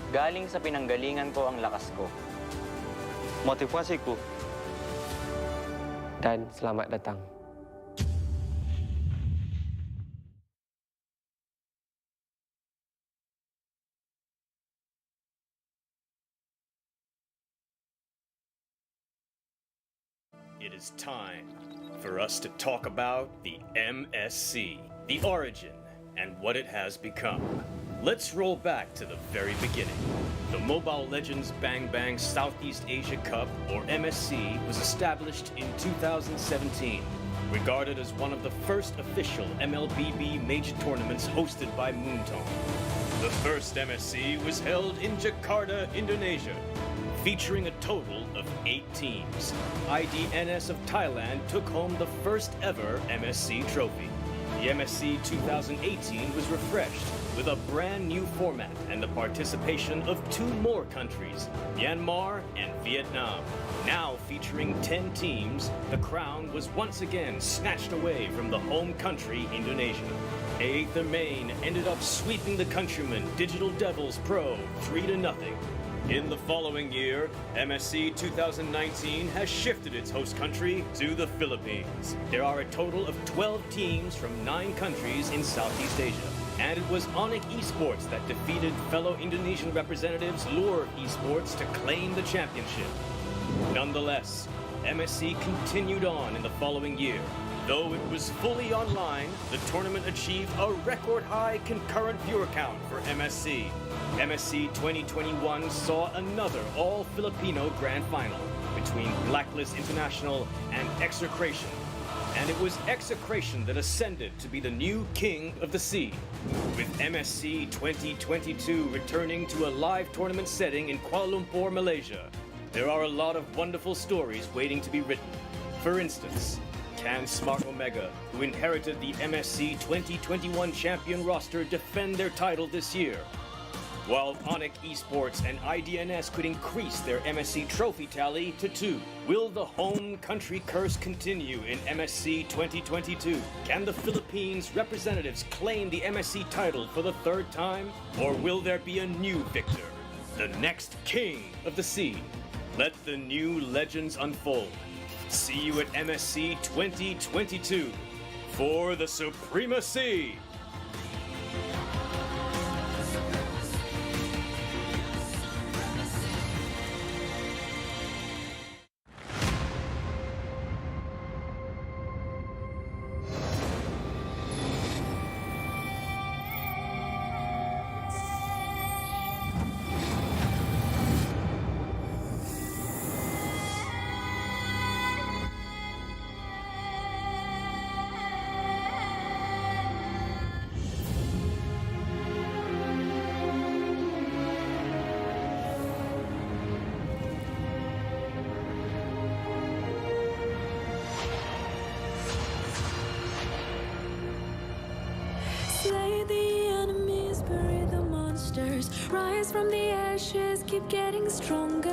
Galing sa pinanggalingan ko ang lakas ko. Motivasiku. Dan selamat datang. It is time for us to talk about the MSC, the origin, and what it has become. Let's roll back to the very beginning. The Mobile Legends Bang Bang Southeast Asia Cup, or MSC, was established in 2017, regarded as one of the first official MLBB major tournaments hosted by Moonton. The first MSC was held in Jakarta, Indonesia, featuring a total of 8 teams. IDNS of Thailand took home the first ever MSC trophy. The MSC 2018 was refreshed with a brand new format and the participation of 2 more countries, Myanmar and Vietnam. Now featuring 10 teams, the crown was once again snatched away from the home country, Indonesia. The Main ended up sweeping the countrymen Digital Devils Pro 3-0. In the following year, MSC 2019 has shifted its host country to the Philippines. There are a total of 12 teams from 9 countries in Southeast Asia. And it was ONIC Esports that defeated fellow Indonesian representatives Lure Esports to claim the championship. Nonetheless, MSC continued on in the following year. Though it was fully online, the tournament achieved a record-high concurrent viewer count for MSC. MSC 2021 saw another all-Filipino grand final between Blacklist International and Execration. And it was Execration that ascended to be the new king of the sea, with MSC 2022 returning to a live tournament setting in Kuala Lumpur, Malaysia. There are a lot of wonderful stories waiting to be written. For instance, can Smart Omega, who inherited the MSC 2021 champion roster, defend their title this year? While ONIC Esports and IDNS could increase their MSC trophy tally to 2. Will the home country curse continue in MSC 2022? Can the Philippines representatives claim the MSC title for the 3rd time? Or will there be a new victor, the next king of the sea? Let the new legends unfold. See you at MSC 2022 for the supremacy! Rise from the ashes, keep getting stronger.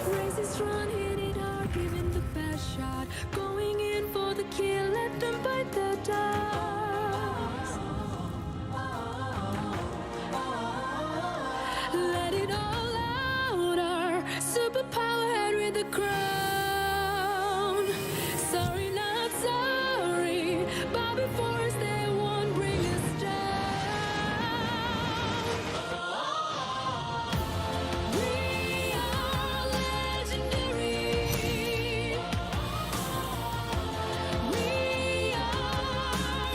Raise it strong, hit it hard, giving the best shot. Going in for the kill, let them bite the dust. Let it all out, our superpower head with the crown. Sorry, not sorry, bow before us, they won't bring us down. We are legendary. We are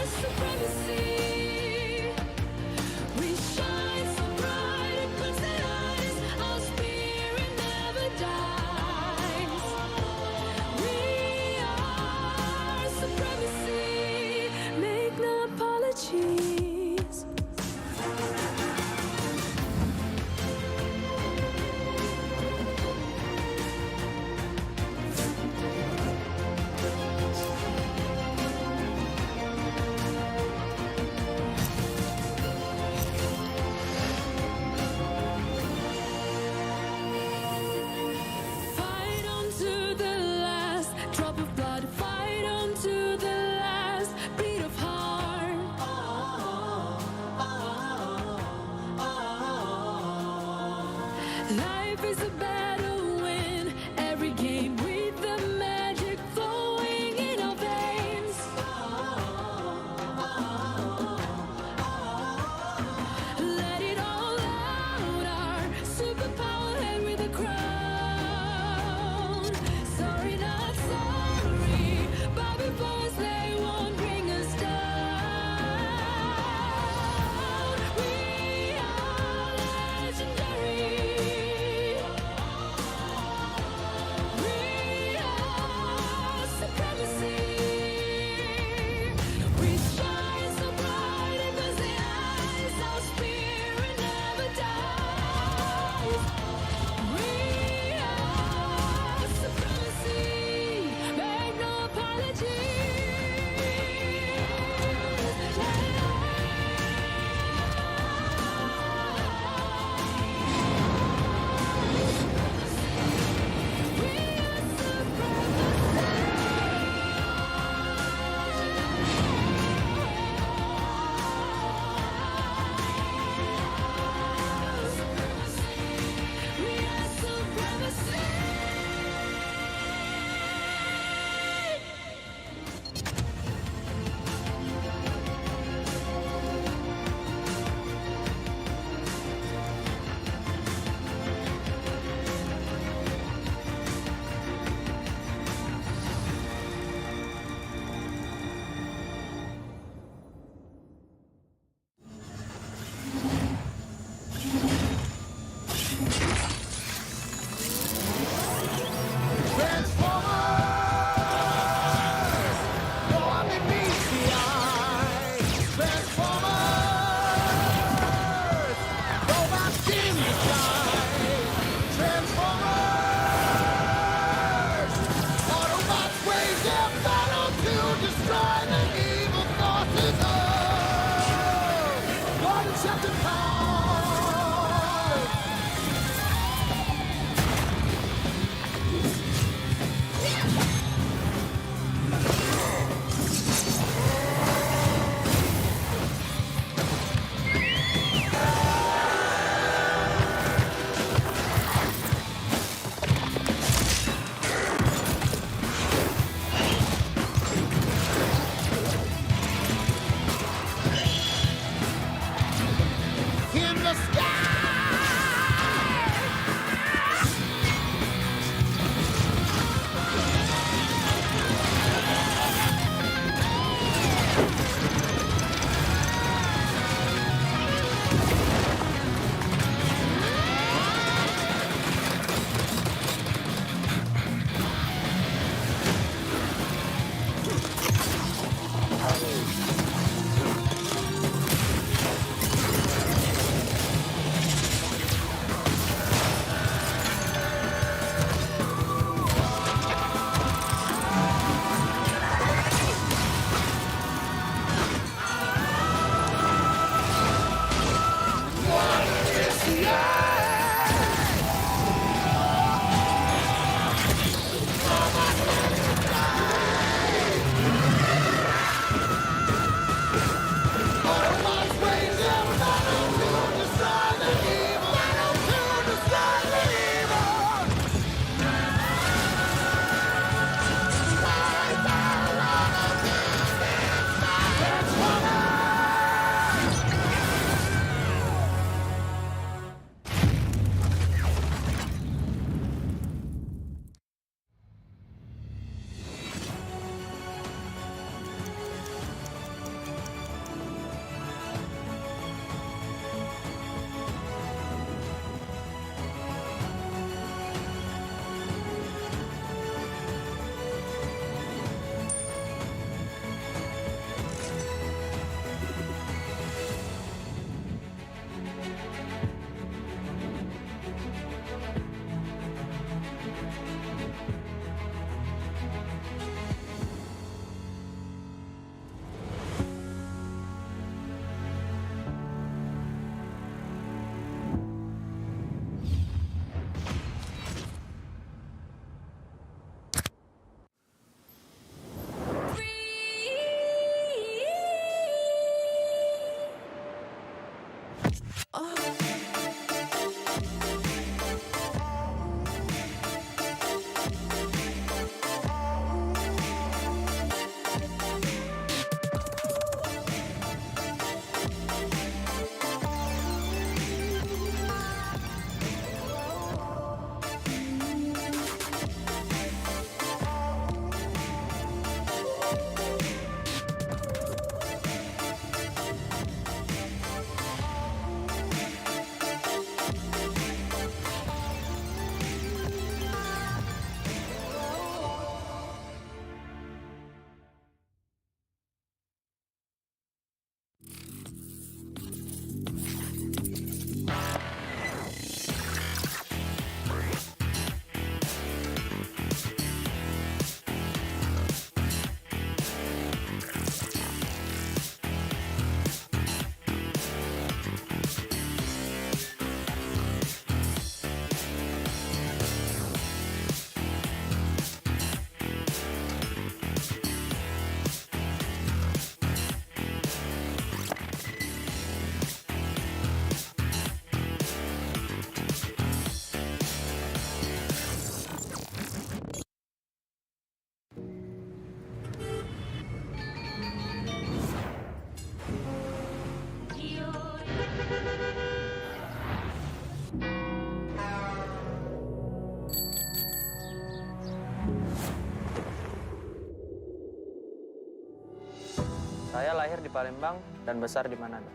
lahir di Palembang dan besar di Manado.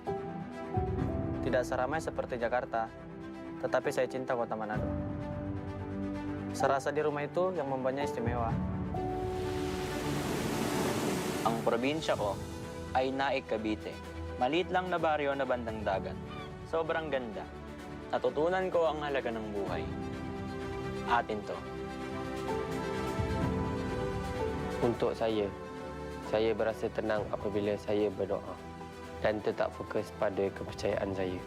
Tidak seramai seperti Jakarta, tetapi saya cinta kota Manado. Serasa di rumah itu yang membuatnya istimewa. Ang probinsya ko ay Naik, Cavite. Maliit lang na baryo na bandang dagat. Sobrang ganda. Natutunan ko ang halaga ng buhay. Atin to. Untuk saya berasa tenang apabila saya berdoa dan tetap fokus pada kepercayaan saya.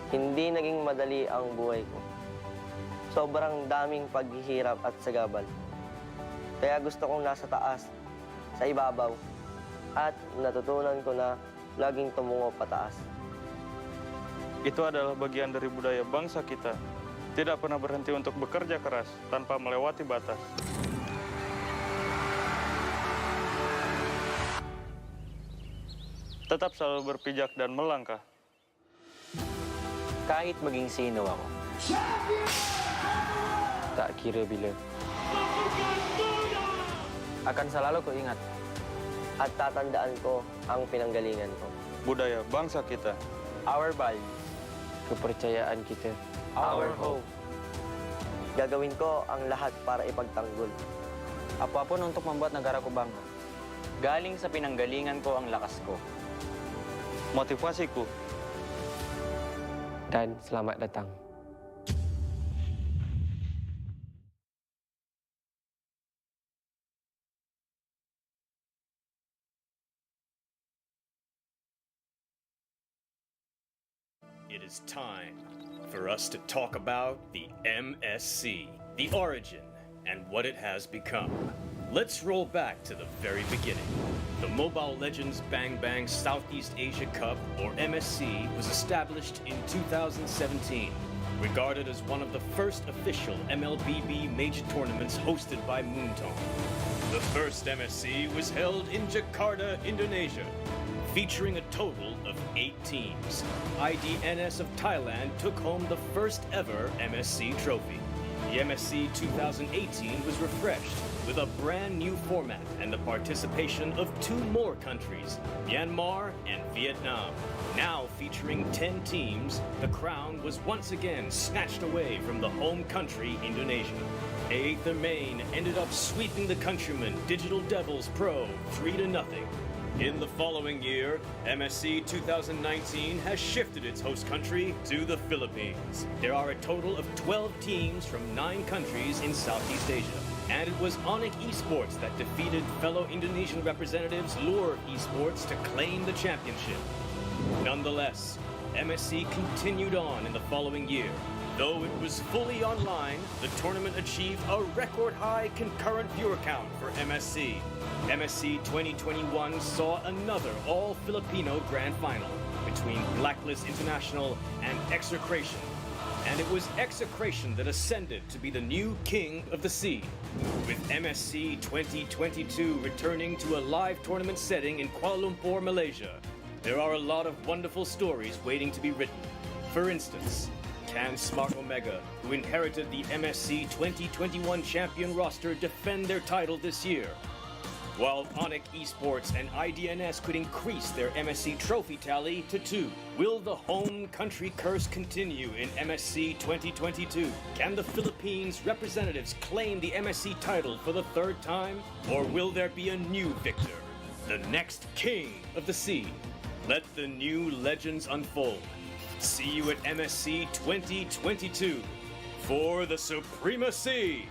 Hindi naging madali ang buhay ko. Sobrang daming paghihirap at sagabal. Kaya gusto kong nasa taas, sa ibabaw, at natutunan ko na laging tumungo pataas. Itu adalah bagian dari budaya bangsa kita. Tidak pernah berhenti untuk bekerja keras tanpa melewati batas. Tetap selalu berpijak dan melangkah. Kahit maging sino ako. Tak kira bila. Akan selalu kuingat. At tatandaan ko ang pinanggalingan ko. Budaya bangsa kita. Our values. Kepercayaan kita. Our hope. Gagawin ko ang lahat para ipagtanggol. Apapun untuk membuat negaraku bangga. Galing sa pinanggalingan ko ang lakas ko. Motivasiku. Dan selamat datang. It is time for us to talk about the MSC, the origin, and what it has become. Let's roll back to the very beginning. The Mobile Legends Bang Bang Southeast Asia Cup, or MSC, was established in 2017, regarded as one of the first official MLBB major tournaments hosted by Moonton. The first MSC was held in Jakarta, Indonesia, featuring a total of 8 teams. IDNS of Thailand took home the first ever MSC trophy. The MSC 2018 was refreshed with a brand new format and the participation of 2 more countries, Myanmar and Vietnam. Now featuring 10 teams, the crown was once again snatched away from the home country, Indonesia. Aether Main ended up sweeping the countrymen Digital Devils Pro 3-0. In the following year, MSC 2019 has shifted its host country to the Philippines. There are a total of 12 teams from 9 countries in Southeast Asia. And it was ONIC Esports that defeated fellow Indonesian representatives Lure Esports to claim the championship. Nonetheless, MSC continued on in the following year. Though it was fully online, the tournament achieved a record-high concurrent viewer count for MSC. MSC 2021 saw another all-Filipino grand final between Blacklist International and Execration. And it was Execration that ascended to be the new king of the sea. With MSC 2022 returning to a live tournament setting in Kuala Lumpur, Malaysia, there are a lot of wonderful stories waiting to be written. For instance, can Smart Omega, who inherited the MSC 2021 champion roster, defend their title this year? While ONIC Esports and IDNS could increase their MSC trophy tally to 2. Will the home country curse continue in MSC 2022? Can the Philippines representatives claim the MSC title for the 3rd time? Or will there be a new victor, the next king of the sea? Let the new legends unfold. See you at MSC 2022 for the supremacy!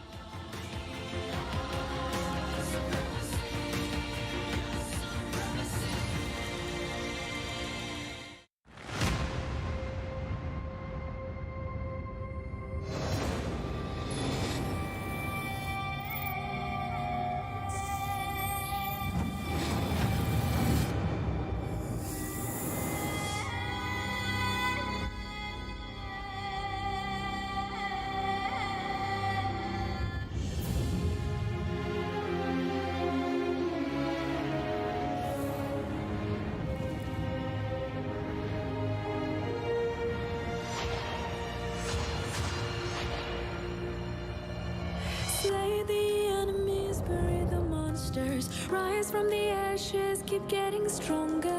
Slay the enemies, bury the monsters, rise from the ashes keep getting stronger.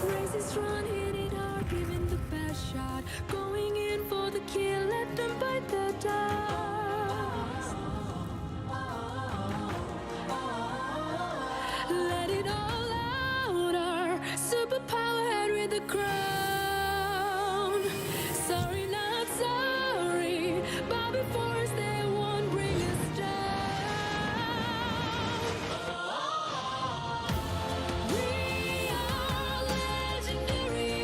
Races run, hit it hard, giving the best shot. Going in for the kill, let them bite the dust. Let it all out, our superpower head with the crown. Sorry, not sorry, but before us they won't bring us down. We are legendary.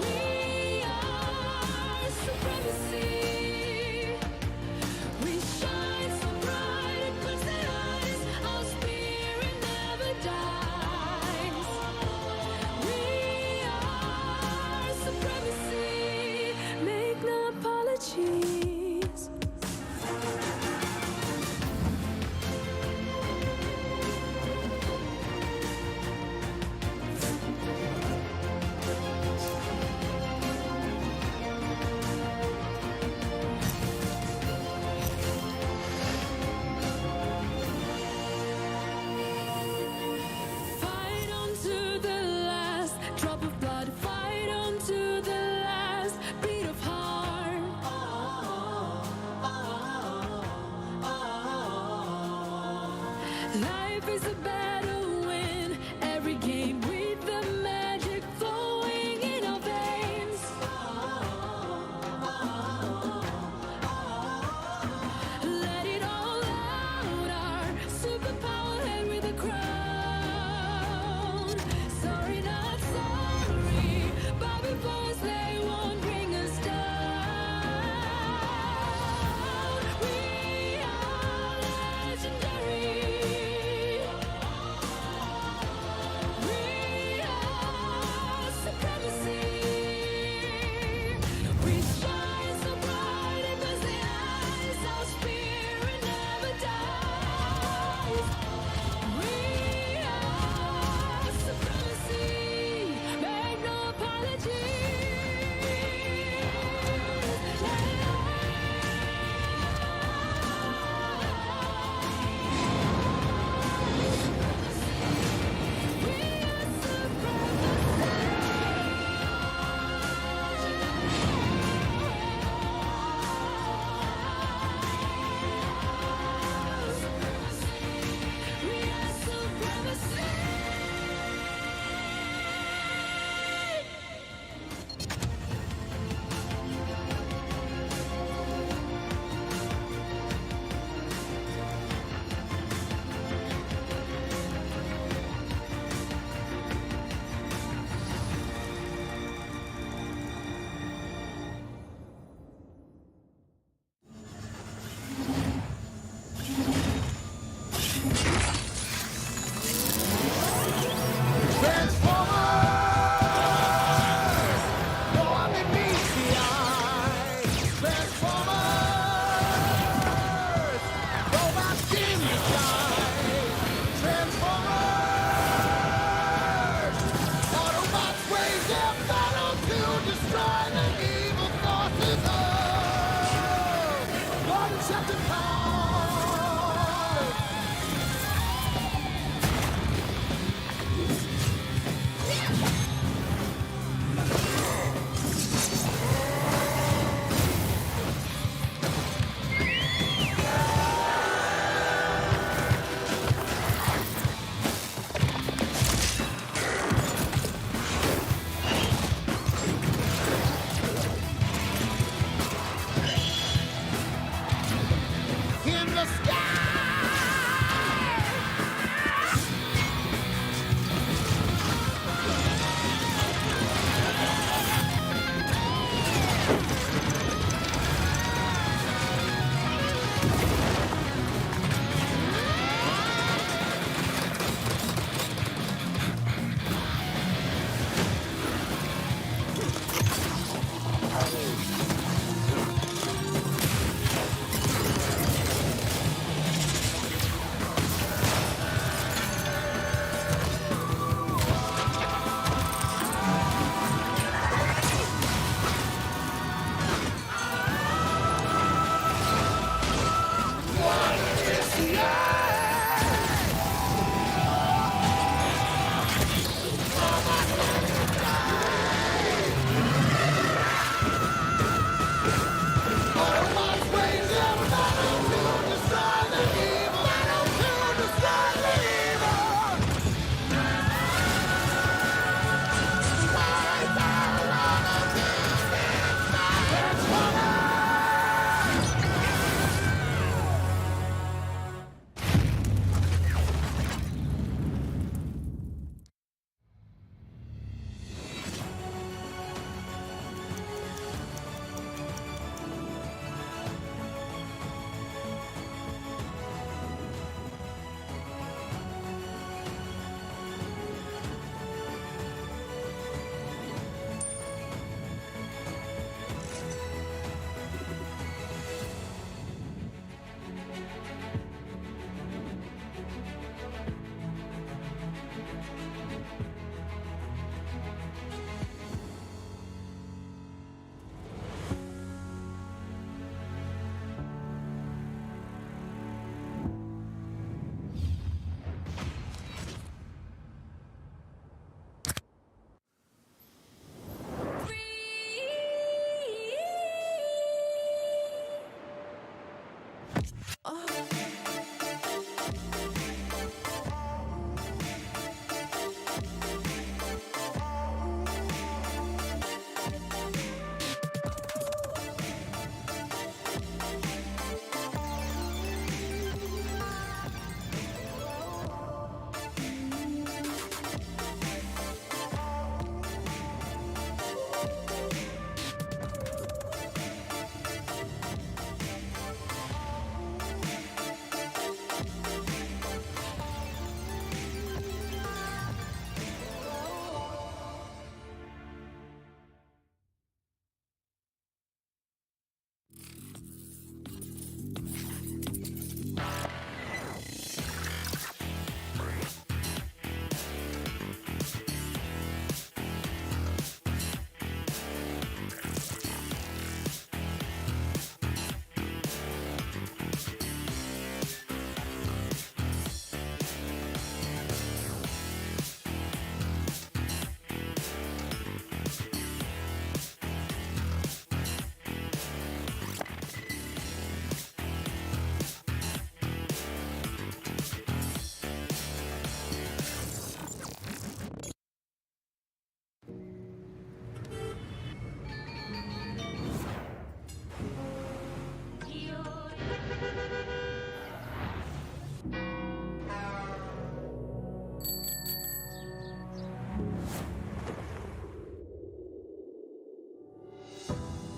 We are supremacy. We shine so bright it puts the eyes. Our spirit never dies. We are supremacy. Make no apologies. Fight on to the last drop of blood. Fight on to the last beat of heart. Life is a battle win every game with the magic flowing in our veins. Let it all out, our superpower head with a crown. Sorry, not sorry, but before us they won't bring us down. We are legendary. We are supremacy. We shine so bright it burns the eyes. Our spirit never dies. We are supremacy. Make no apologies. Let it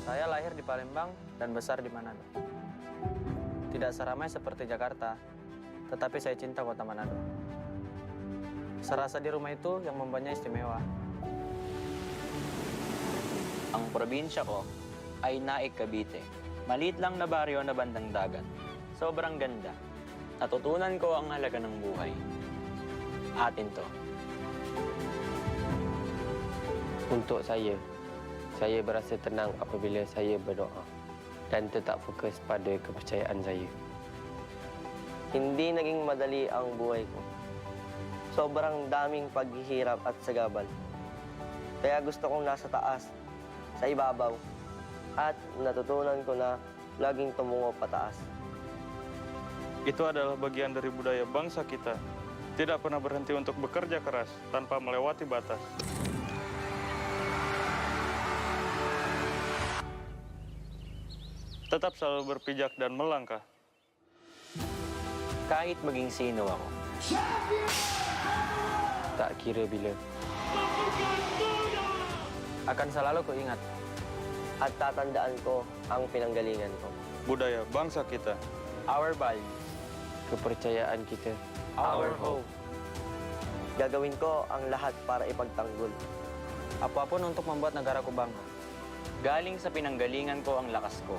Saya lahir di Palembang dan besar di Manado. Tidak seramai seperti Jakarta, tetapi saya cinta kota Manado. Serasa di rumah itu yang membuatnya istimewa. Ang probinsya ko ay Naik, Cavite. Maliit lang na baryo na bandang dagat. Sobrang ganda. Natutunan ko ang halaga ng buhay. Atin to. Untuk saya berasa tenang apabila saya berdoa dan tetap fokus pada kepercayaan saya. Hindi naging madali ang buhay ko. Sobrang daming paghihirap at sagabal. Kaya gusto kong nasa taas, sa ibabaw, at natutunan ko na laging tumungo pataas. Itu adalah bagian dari budaya bangsa kita. Tidak pernah berhenti untuk bekerja keras tanpa melewati batas. Tetap selalu berpijak dan melangkah. Kahit maging sino ako. Tak kira bila. Akan selalu kuingat. At tatandaan ko ang pinanggalingan ko. Budaya bangsa kita. Our values. Kepercayaan kita. Our hope. Gagawin ko ang lahat para ipagtanggol. Apapun untuk membuat negaraku bangga. Galing sa pinanggalingan ko ang lakas ko.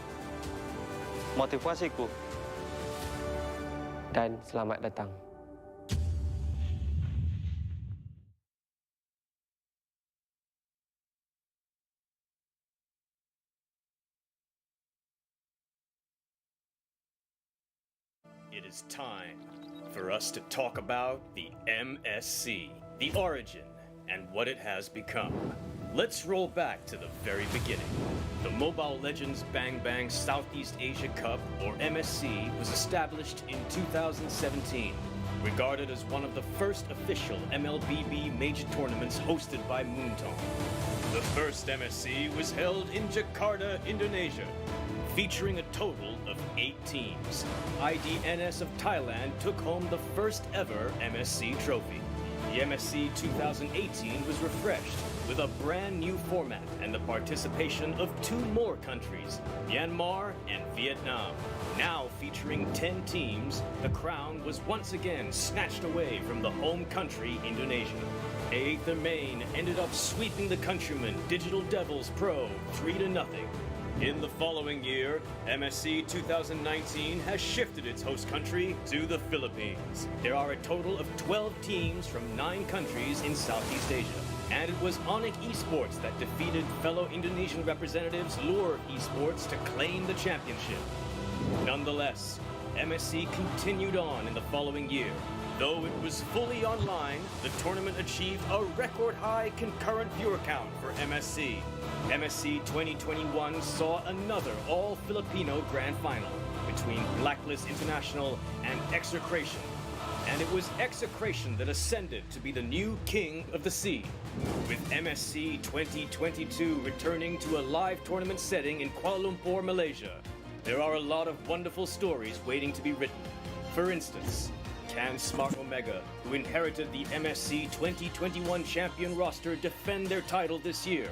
Motivasiku. Dan selamat datang. It is time for us to talk about the MSC, the origin, and what it has become. Let's roll back to the very beginning. The Mobile Legends Bang Bang Southeast Asia Cup, or MSC, was established in 2017, regarded as one of the first official MLBB major tournaments hosted by Moonton. The first MSC was held in Jakarta, Indonesia, featuring a total of 8 teams. IDNS of Thailand took home the first ever MSC trophy. The MSC 2018 was refreshed with a brand new format and the participation of 2 more countries, Myanmar and Vietnam. Now featuring 10 teams, the crown was once again snatched away from the home country, Indonesia. Aether Main ended up sweeping the countrymen Digital Devils Pro 3-0. In the following year, MSC 2019 has shifted its host country to the Philippines. There are a total of 12 teams from 9 countries in Southeast Asia. And it was ONIC Esports that defeated fellow Indonesian representatives Lure Esports to claim the championship. Nonetheless, MSC continued on in the following year, Though it was fully online, the tournament achieved a record-high concurrent viewer count for MSC. MSC 2021 saw another all-Filipino grand final between Blacklist International and Execration. And it was Execration that ascended to be the new king of the sea. With MSC 2022 returning to a live tournament setting in Kuala Lumpur, Malaysia, there are a lot of wonderful stories waiting to be written. For instance, can Smart Omega, who inherited the MSC 2021 champion roster, defend their title this year?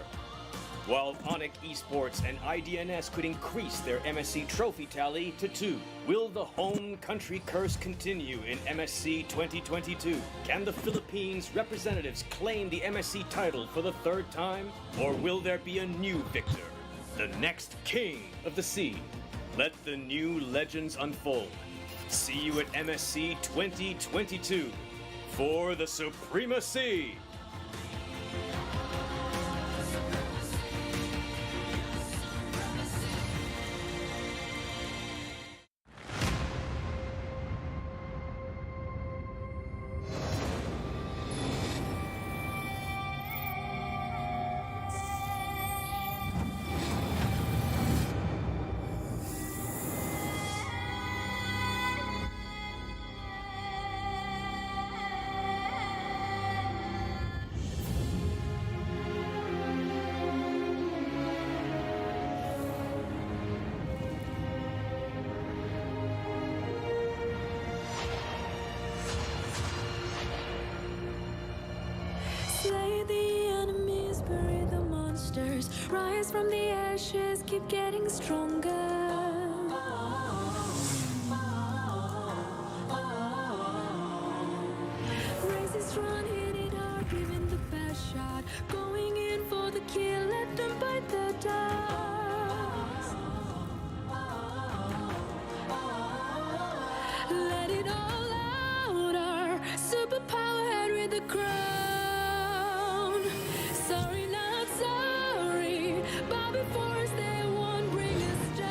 While ONIC Esports and IDNS could increase their MSC trophy tally to 2. Will the home country curse continue in MSC 2022? Can the Philippines representatives claim the MSC title for the 3rd time? Or will there be a new victor? The next king of the sea? Let the new legends unfold. See you at MSC 2022 for the supremacy! Slay the enemies, bury the monsters. Rise from the ashes, keep getting stronger. Races run, hit it hard, giving the best shot. Going in for the kill, let them bite the dust. Let it all out, our superpower head with the crown. Sorry, not sorry, bow before us, they won't bring us down.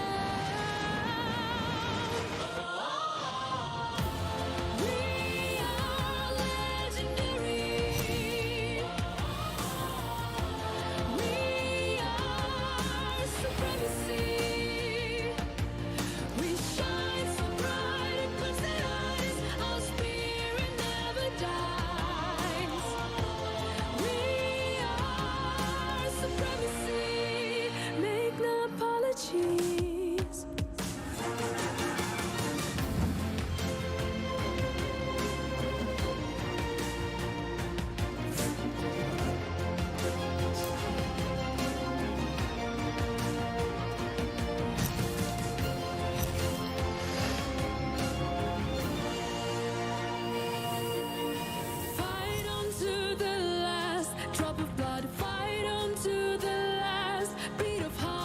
We are legendary. We are supremacy. We shine so bright eclipse their eyes. Our spirit never dies. We are supremacy. Make no apologies. Fight on to the last drop of blood. Fight on to the last beat of heart.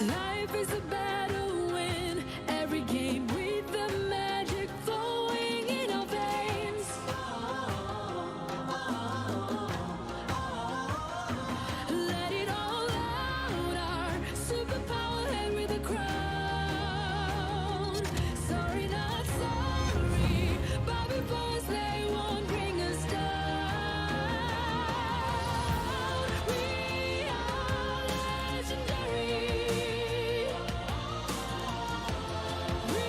Life is a battle, win every game with the magic flowing in our veins. Let it all out, our superpower head with a crown. Sorry, not sorry, bow before us, they won't bring us down. We are legendary. We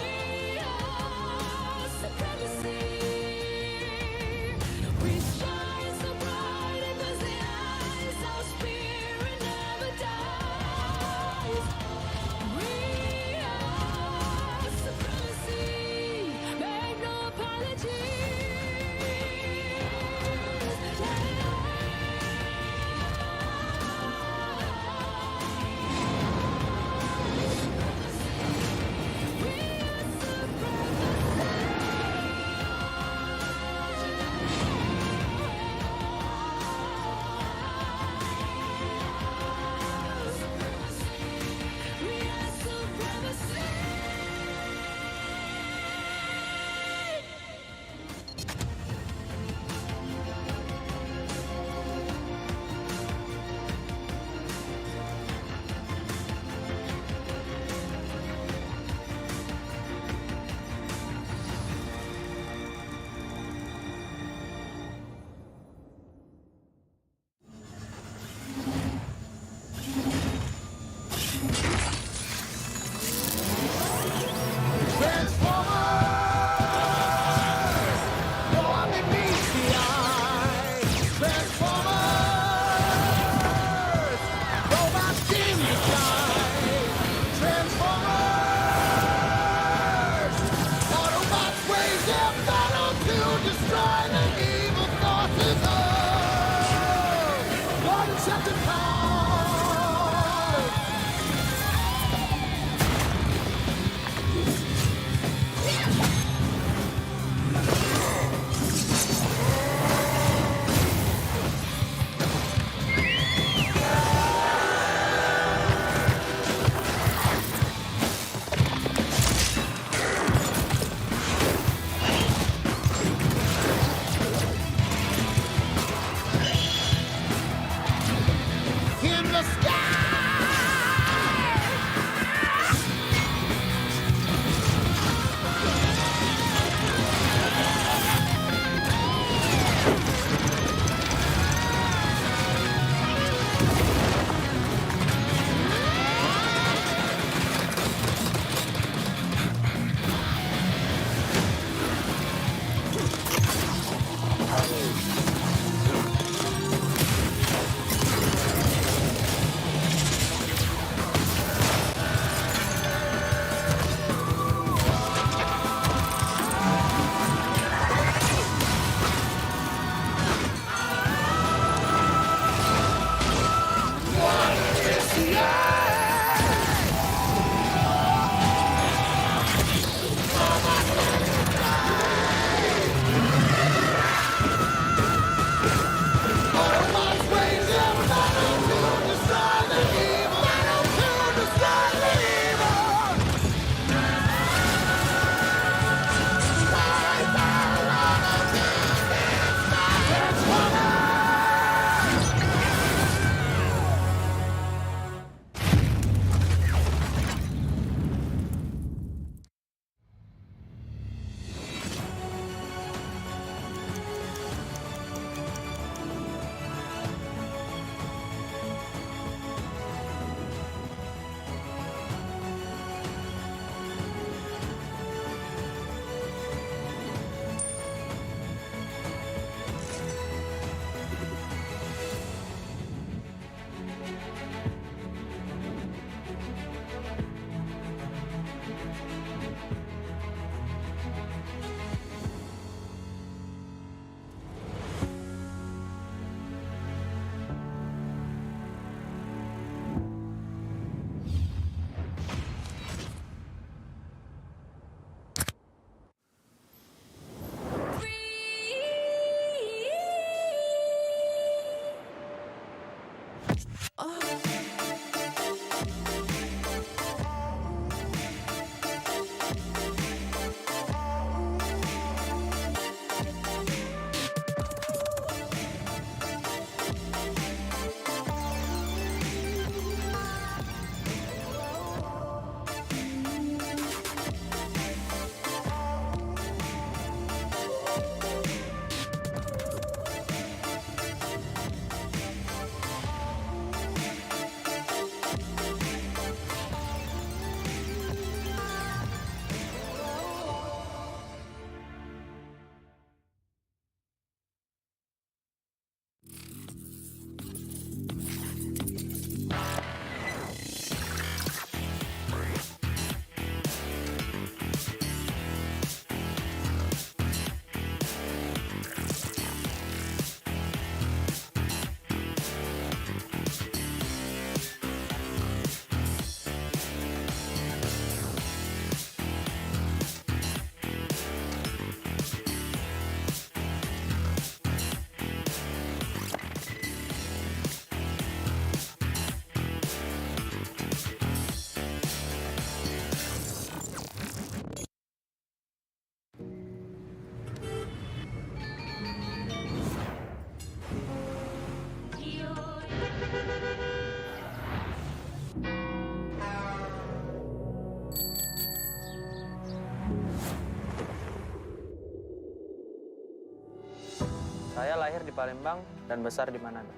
Saya lahir di Palembang dan besar di Manado.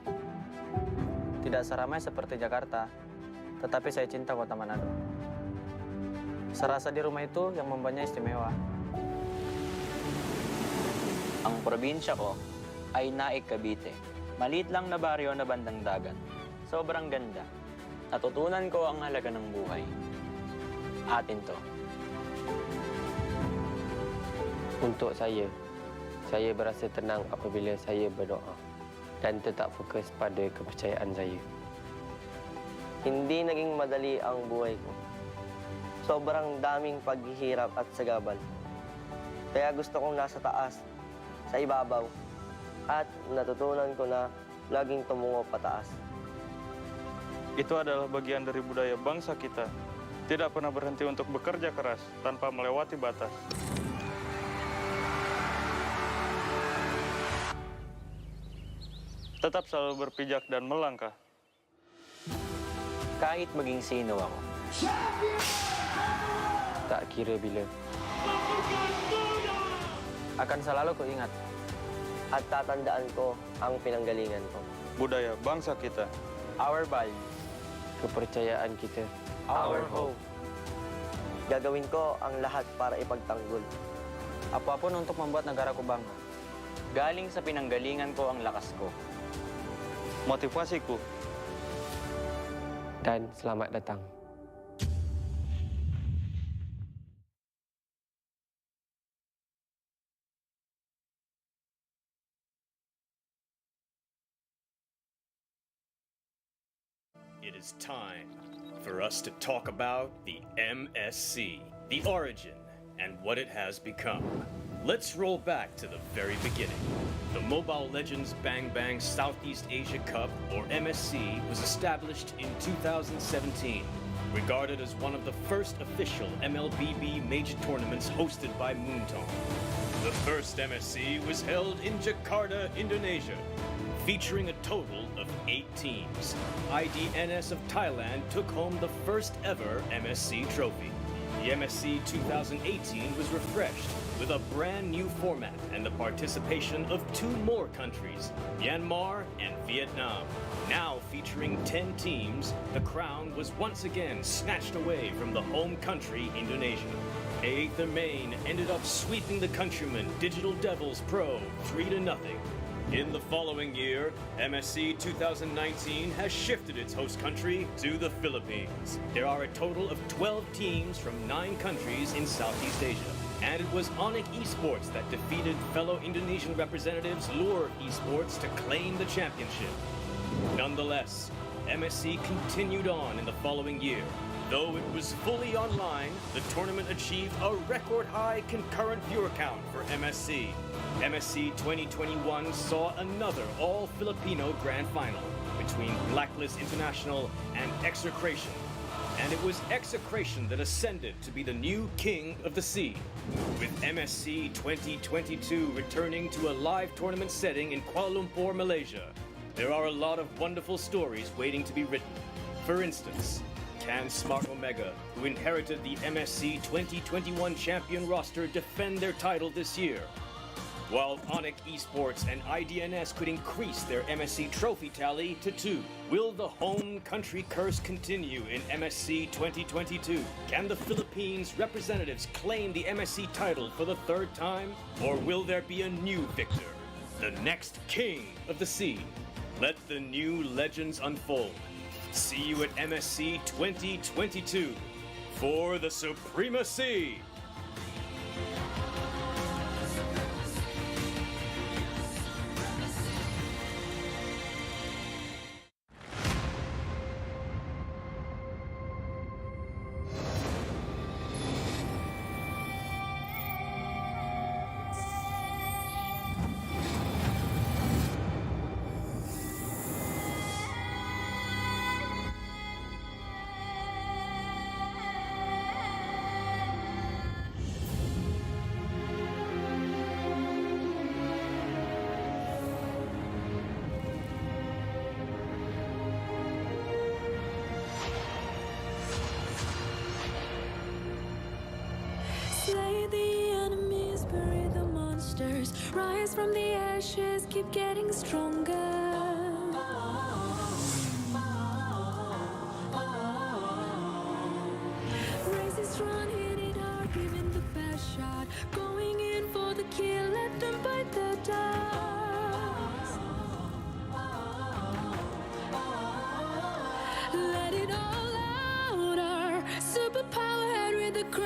Tidak seramai seperti Jakarta, tetapi saya cinta kota Manado. Serasa di rumah itu yang membuatnya istimewa. Ang probinsya ko ay Naik, Cavite. Maliit lang na baryo na bandang dagat. Sobrang ganda. Natutunan ko ang halaga ng buhay. Atin to. Untuk saya berasa tenang apabila saya berdoa. dan tetap fokus pada kepercayaan saya. Hindi naging madali ang buhay ko. Sobrang daming paghihirap at sagabal. Kaya gusto kong nasa taas, sa ibabaw, at natutunan ko na laging tumungo pataas. Itu adalah bagian dari budaya bangsa kita. Tidak pernah berhenti untuk bekerja keras tanpa melewati batas. Tetap selalu berpijak dan melangkah. Kahit maging sino ako. Tak kira bila. Akan selalu ku ingat. At tatandaan ko ang pinanggalingan ko. Budaya bangsa kita. Our value. Kepercayaan kita. Our hope. Gagawin ko ang lahat para ipagtanggol. Apapun untuk membuat negara ku bangga. Galing sa pinanggalingan ko ang lakas ko. Motivasiku. Dan selamat datang. It is time for us to talk about the MSC, the origin, and what it has become. Let's roll back to the very beginning. The Mobile Legends Bang Bang Southeast Asia Cup, or MSC, was established in 2017, regarded as one of the first official MLBB major tournaments hosted by Moonton. The first MSC was held in Jakarta, Indonesia, featuring a total of 8 teams. IDNS of Thailand took home the first ever MSC trophy. The MSC 2018 was refreshed with a brand new format and the participation of 2 more countries, Myanmar and Vietnam. Now featuring 10 teams, the crown was once again snatched away from the home country, Indonesia. Aether Main ended up sweeping the countrymen Digital Devils Pro 3-0. In the following year, MSC 2019 has shifted its host country to the Philippines. There are a total of 12 teams from 9 countries in Southeast Asia. And it was ONIC Esports that defeated fellow Indonesian representatives Lure Esports to claim the championship. Nonetheless, MSC continued on in the following year. Though it was fully online, the tournament achieved a record high concurrent viewer count for MSC. MSC 2021 saw another all-Filipino grand final between Blacklist International and Execration. And it was Execration that ascended to be the new king of the sea. With MSC 2022 returning to a live tournament setting in Kuala Lumpur, Malaysia, there are a lot of wonderful stories waiting to be written. For instance, can Smart Omega, who inherited the MSC 2021 champion roster, defend their title this year? While ONIC Esports and IDNS could increase their MSC trophy tally to 2. Will the home country curse continue in MSC 2022? Can the Philippines representatives claim the MSC title for the 3rd time? Or will there be a new victor? The next king of the sea. Let the new legends unfold. See you at MSC 2022 for the supremacy! Slay the enemies, bury the monsters. Rise from the ashes, keep getting stronger. Raise it strong, hit it hard, giving the best shot. Going in for the kill, let them bite the dust. Let it all out, our superpower head with the crown.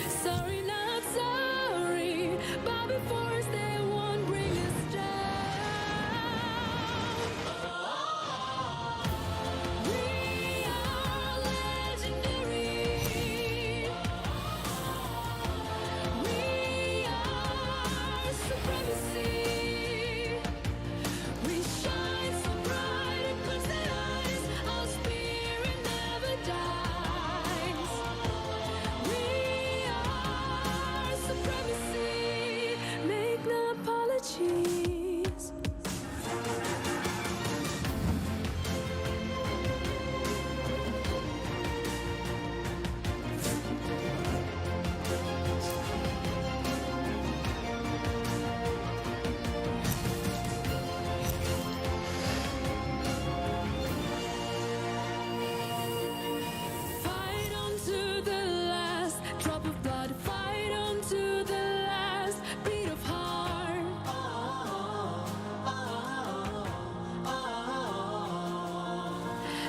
Sorry, not sorry, bow before us, they won't bring us down.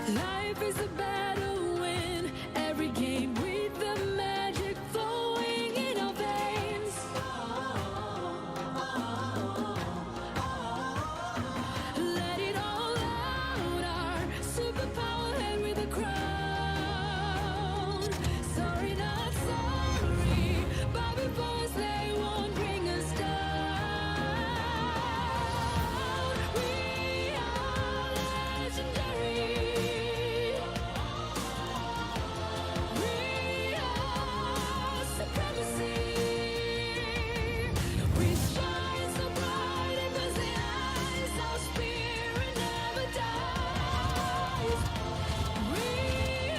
Life is a battle win every game with the magic flowing in our veins. Let it all out, our superpower head with a crown. Sorry, not sorry, but before us they won't bring us down. We are legendary. We are supremacy. We shine so bright in the eyes, our spirit never dies. We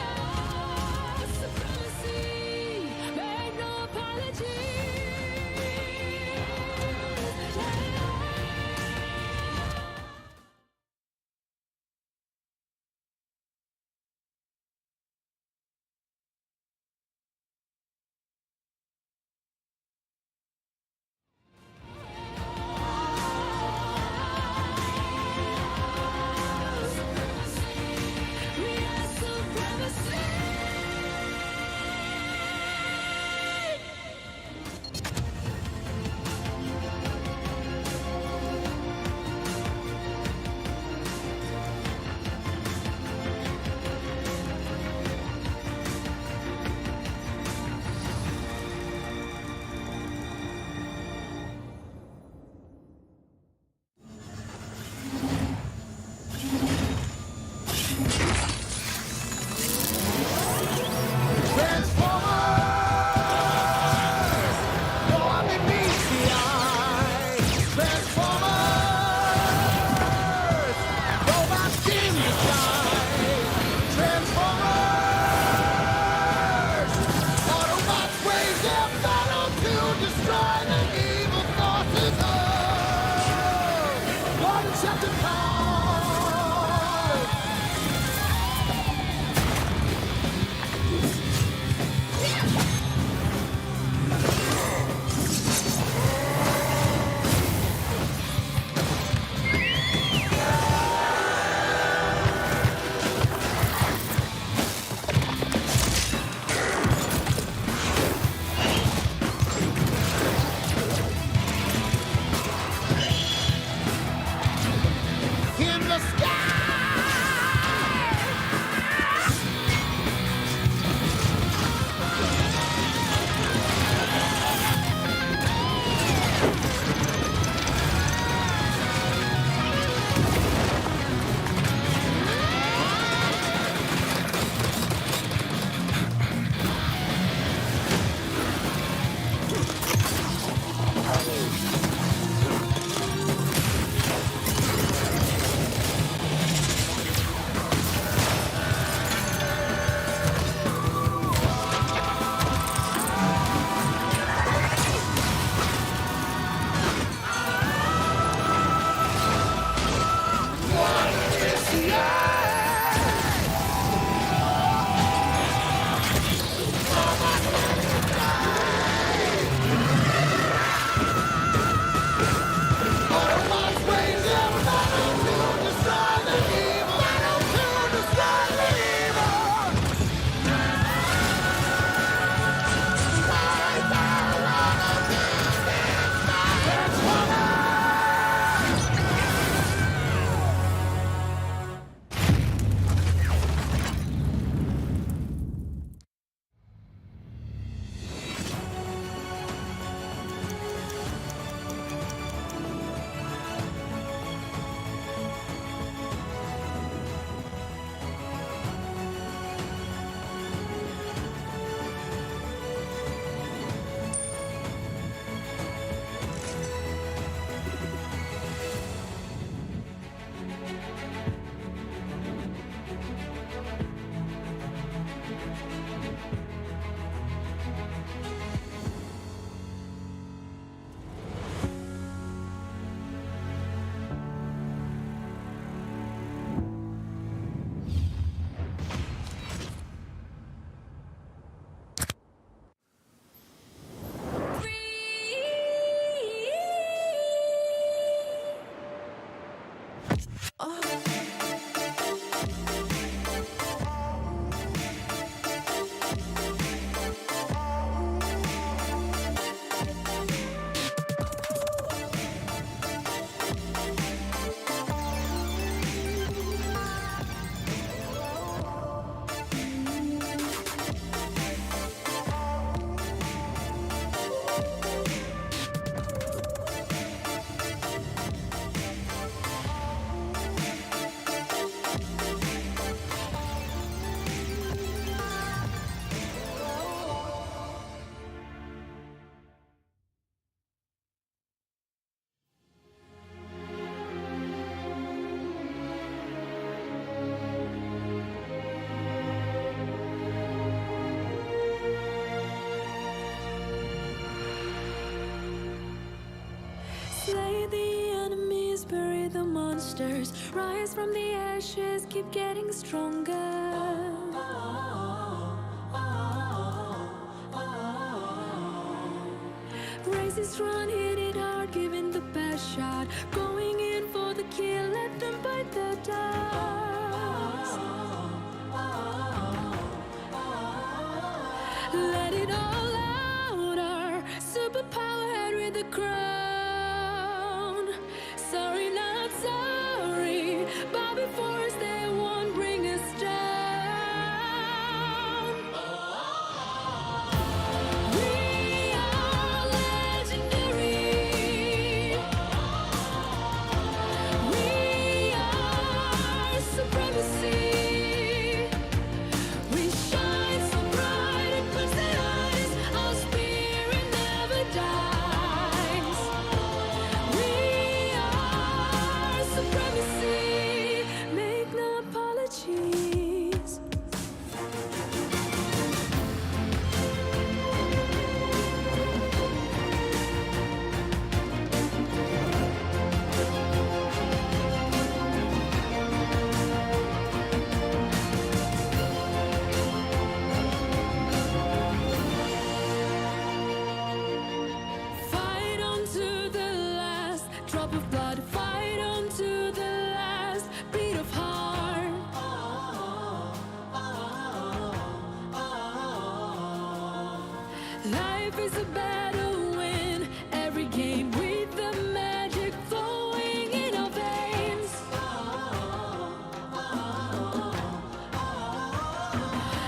are supremacy, make no apologies. We are supremacy. monsters rise from the ashes, keep getting stronger. Races run, hit it hard, giving the best shot, going in for the kill, let them bite the dust. Let it all out, our superpower head with the crown. Sorry, not sorry, but before us they won't bring us down. We are legendary. We are supremacy. We shine so bright it puts the eyes. Our spirit never dies. We are supremacy. Make no apologies. Fight on to the last drop of blood. Fight on to the last beat of heart. Life is a battle, win every game with the magic flowing in our veins.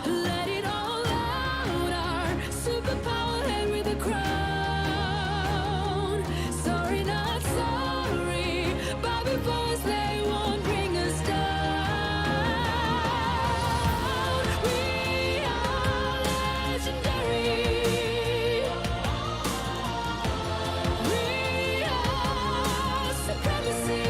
Let it all out, our superpower head with a crown. Sorry, not sorry, but before us they won't bring us down. We are legendary. We are supremacy.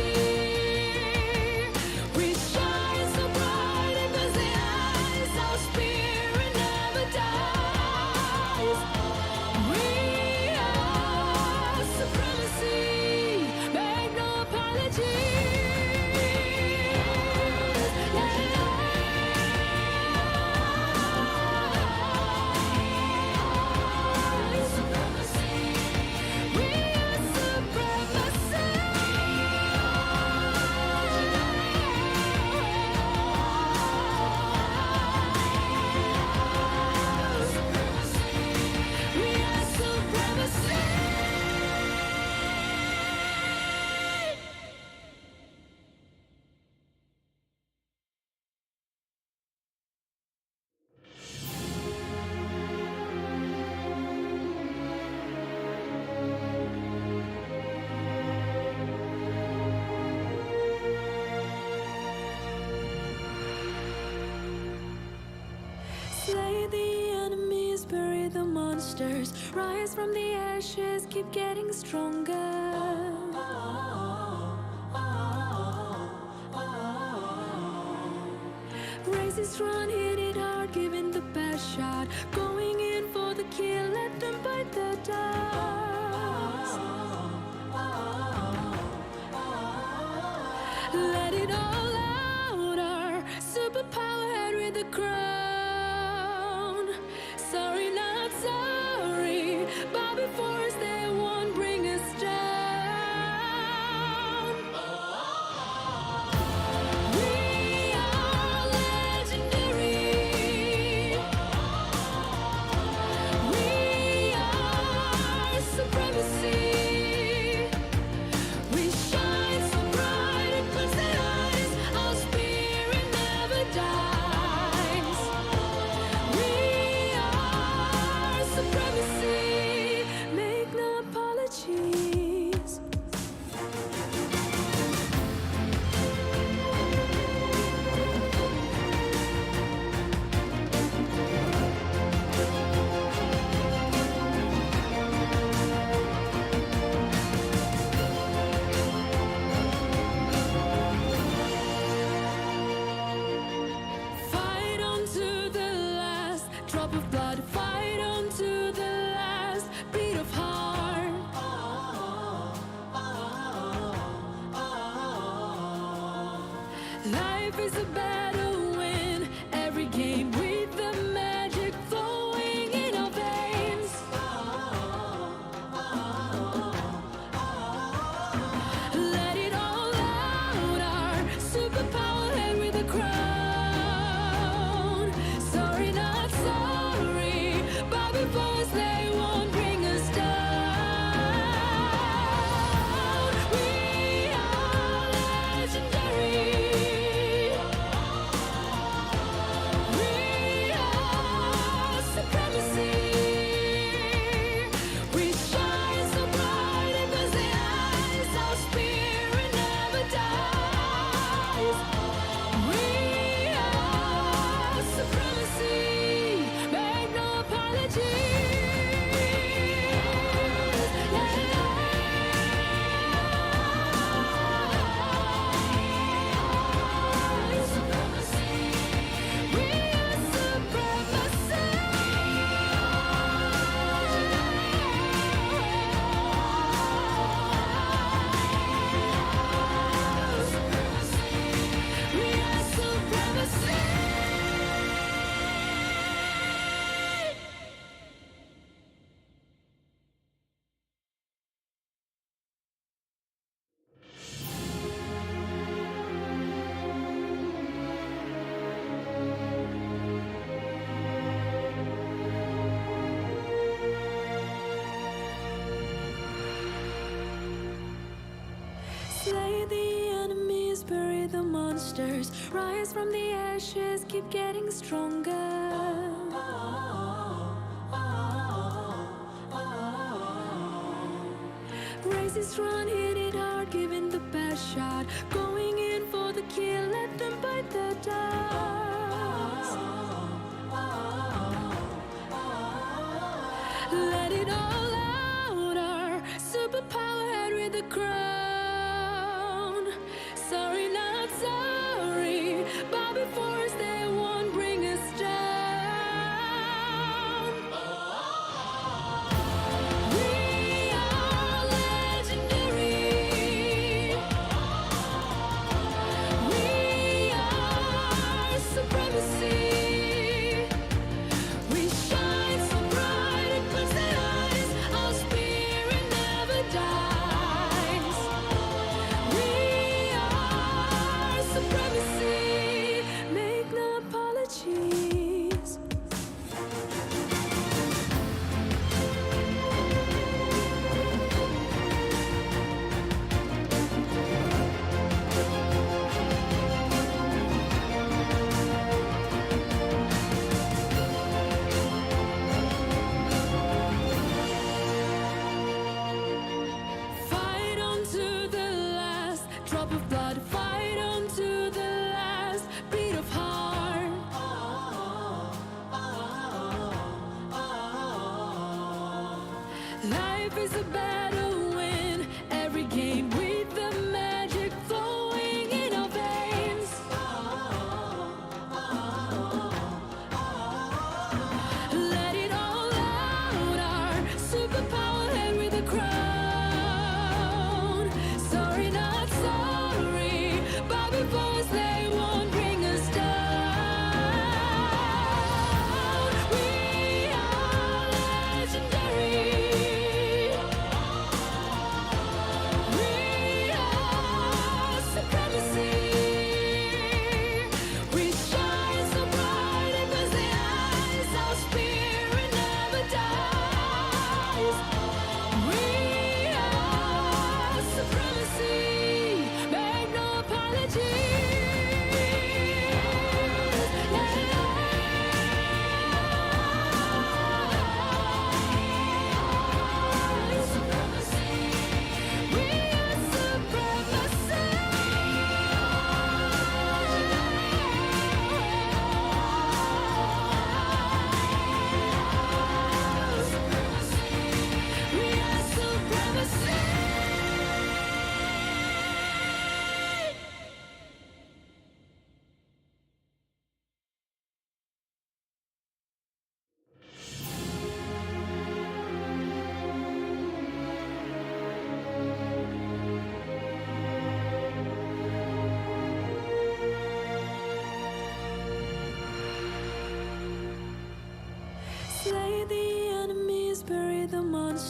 We shine so bright it fills the eyes. Our spirit never dies. We are supremacy. Make no Slay the enemies, bury the monsters, rise from the ashes, keep getting stronger. Races run, hit it hard, giving the best shot, going in for the kill, let them bite the dust. Let it all out, our superpower head with the crown. Sorry, not sorry, but before us they won't bring us down. We are legendary. We are supremacy. We shine so bright it puts the eyes. Our spirit never dies. We are supremacy. Make no apologies. Fight on to the last drop of blood. Fight on to the last beat of heart. life is a battle win every game with the magic flowing in our veins. Let it all out, our superpower head with a crown. Sorry, not sorry, but before us they won't bring us down. We are legendary. We are supremacy. We shine so bright in those eyes. Our spirit never dies. We are supremacy. Make no Slay the enemies, bury the monsters, rise from the ashes, keep getting stronger. Race is run, hit it hard, giving the best shot, going in for the kill, let them bite the dust. Let it all out, our superpower head with a crown. Sorry, not sorry, but before us they won't bring us down. We are legendary. We are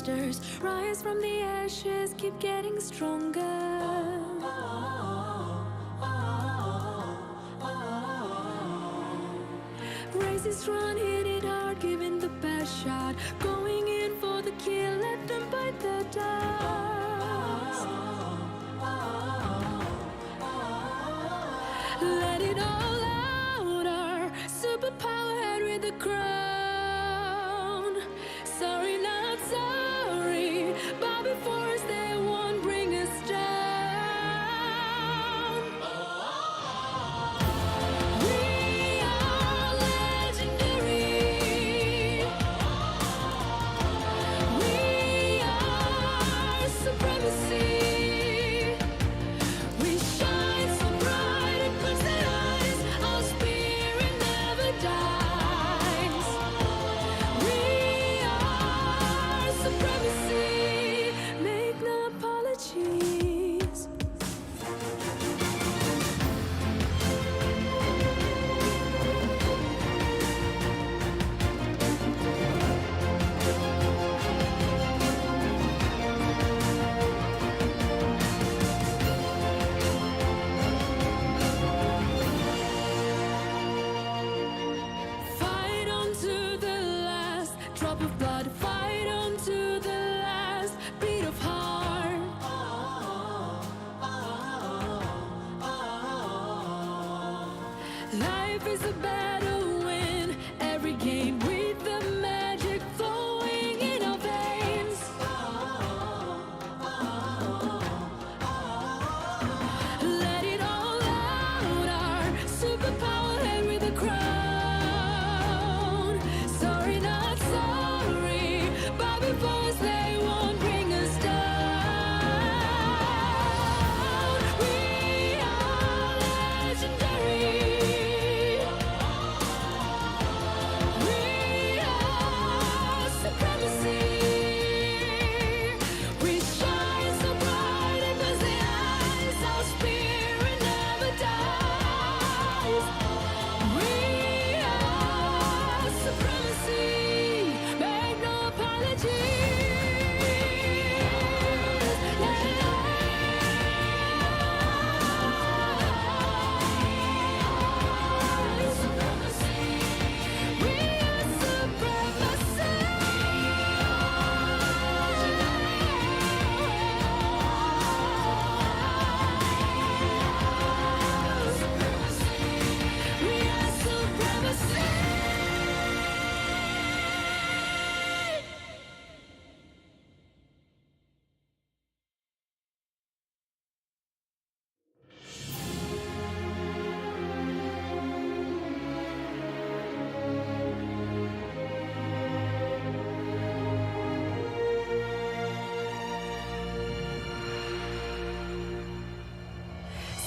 monsters rise from the ashes, keep getting stronger. Races run, hit it hard, giving the best shot, going in for the kill, let them bite the dust. Let it all out, our superpower head with the crown. Sorry, not sorry, Bobby Force, they won't bring us down. We are legendary. We are supremacy. We shine so bright it puts the eyes. Our spirit never dies. We are supremacy. Make no apologies. Fight on to the last drop of blood. Fight on to the last beat of heart. Life is a battle, win every game with the magic flowing in our veins. Let it all out, our superpower head with a crown. Sorry, not sorry, Bobby Boys, they won't bring us down. We are legendary. We are supremacy. We shine so bright it puts the eyes. Our spirit never dies. We are supremacy. Make no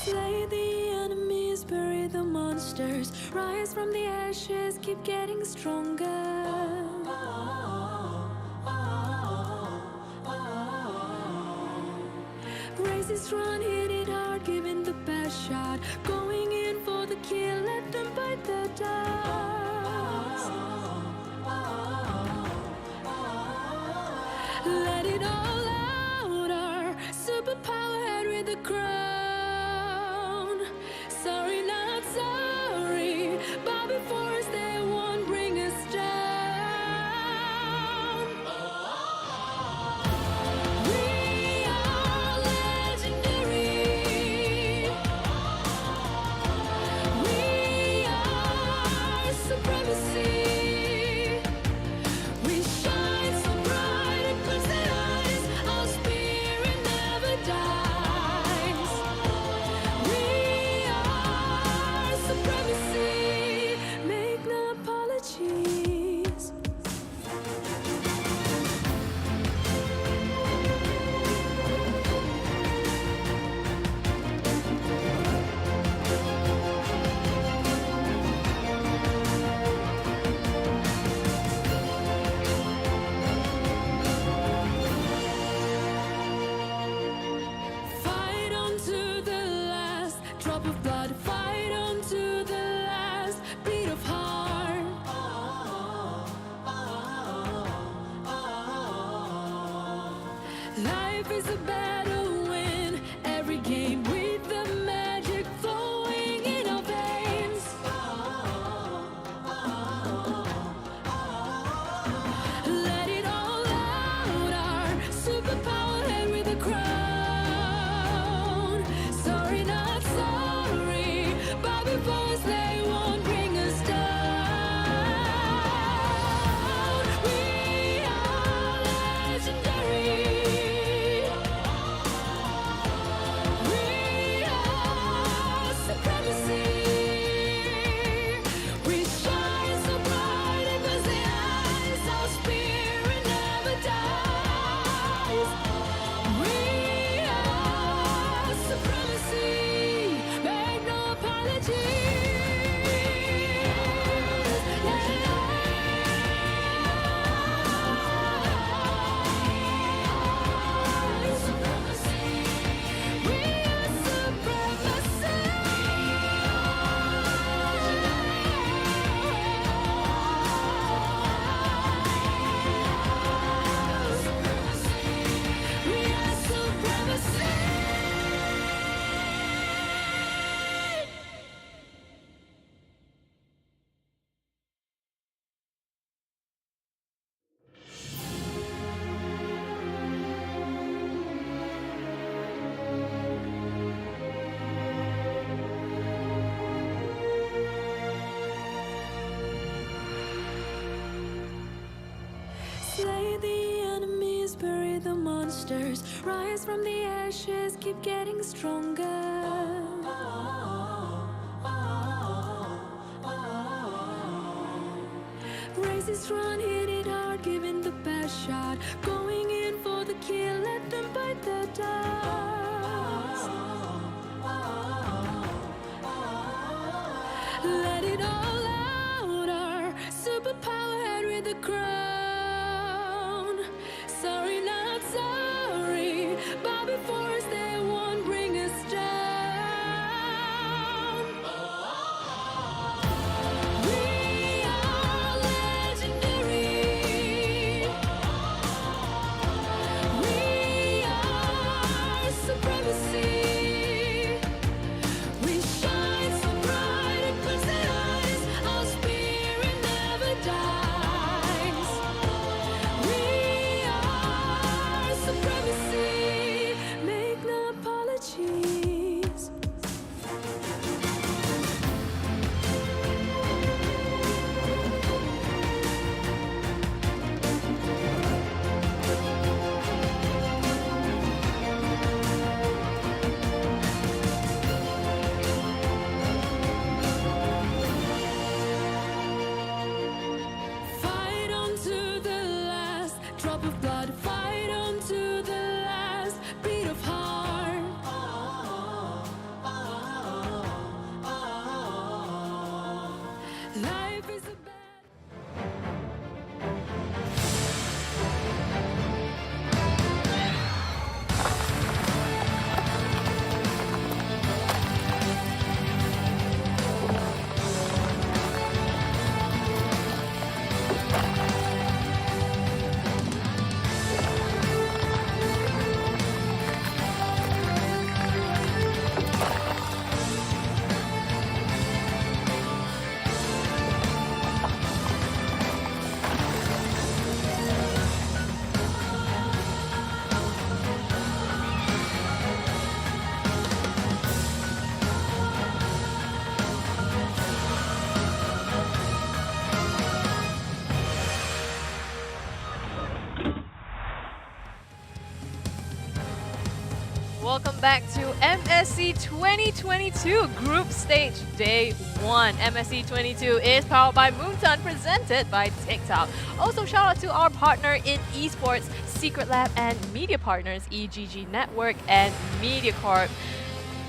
Slay the enemies, bury the monsters, rise from the ashes, keep getting stronger. Races run, hit it hard, giving the best shot, going in for the kill, let them bite the dust. Let it all out, our superpower head with the crown. Sorry, not sorry, Bobby Force, they won't bring us down. We are legendary. We are supremacy. We shine so bright it puts the eyes. monsters rise from the ashes, keep getting stronger. Races run, hit it hard, giving the best shot, going in for the kill, let them bite the dust. Let it all out, our superpower head with the crown. Sorry, not sorry, bow before us, they won't bring us down. We are legendary. We are supremacy. We shine so bright, it puts the eyes. Our spirit never dies. We are supremacy. Make no apologies. Fight on to the last drop of blood. Fight on to the last beat of heart. Life is a Welcome back to MSC 2022 Group Stage Day 1. MSC 22 is powered by Moonton, presented by TikTok. Also, shout out to our partner in esports, Secret Lab, and media partners, EGG Network and MediaCorp.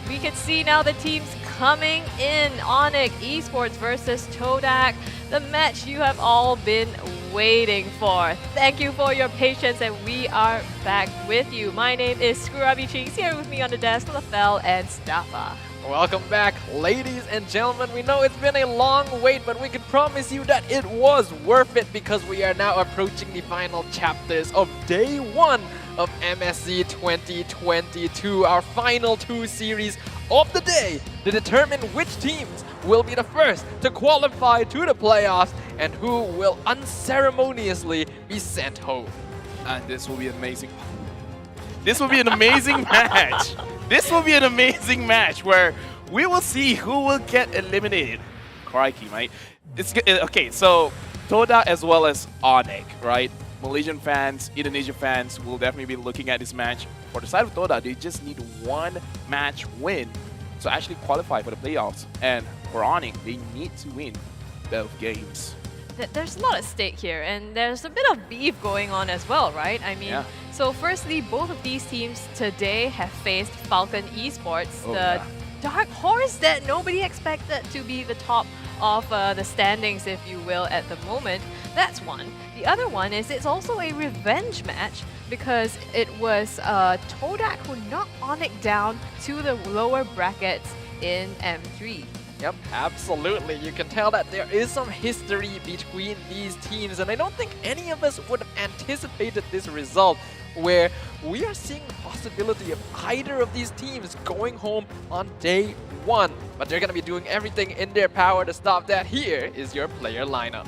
We can see now the teams coming in. ONIC Esports versus Todak, the match you have all been waiting for. Thank you for your patience, and we are back with you. My name is Scrubby Cheeks. Here with me on the desk, LaFell and Staffa. Welcome back, ladies and gentlemen. We know it's been a long wait, but we can promise you that it was worth it, because we are now approaching the final chapters of Day 1 of MSC 2022, our final 2 series of the day to determine which teams will be the first to qualify to the playoffs and who will unceremoniously be sent home. And this will be amazing. This will be an amazing match. This will be an amazing match where we will see who will get eliminated. Crikey, mate. It's okay, so Toda as well as ONIC, right? Malaysian fans, Indonesian fans will definitely be looking at this match. For the side of Toda, they just need one match win to actually qualify for the playoffs. And for ONIC, they need to win both games. There's a lot at stake here, and there's a bit of beef going on as well, right? I mean, Yeah. so firstly, both of these teams today have faced FCON Esports, the dark horse that nobody expected to be the top of the standings, if you will, at the moment. That's one. The other one is it's also a revenge match, because it was Todak who knocked ONIC down to the lower brackets in M3. Yep, absolutely. You can tell that there is some history between these teams, and I don't think any of us would have anticipated this result, where we are seeing the possibility of either of these teams going home on Day 1. But they're going to be doing everything in their power to stop that. Here is your player lineup.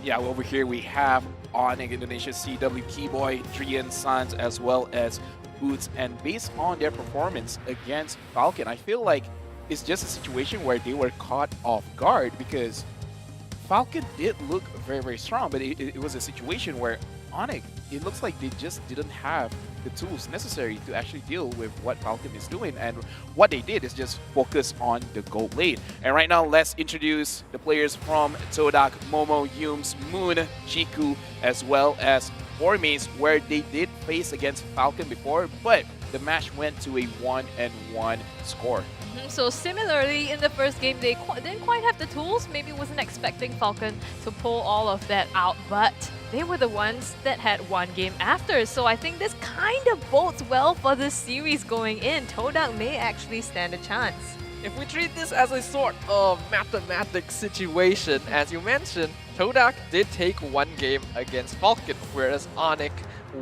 Yeah, over here we have ONIC Indonesia CW Keyboy, Drian Sons, as well as Boots. And based on their performance against FCON, I feel like it's just a situation where they were caught off guard, because FCON did look very, very strong, but it was a situation where ONIC, it looks like they just didn't have the tools necessary to actually deal with what Falcon is doing. And what they did is just focus on the gold lane. And right now, let's introduce the players from Todak, Momo, Yumes, Moon, Chiku, as well as Formace, where they did face against Falcon before, but the match went to a 1-1 score. So similarly, in the first game, they didn't quite have the tools. Maybe wasn't expecting Falcon to pull all of that out, but they were the ones that had one game after. So I think this kind of bodes well for this series going in. Todak may actually stand a chance. If we treat this as a sort of mathematics situation, as you mentioned, Todak did take one game against Falcon, whereas ONIC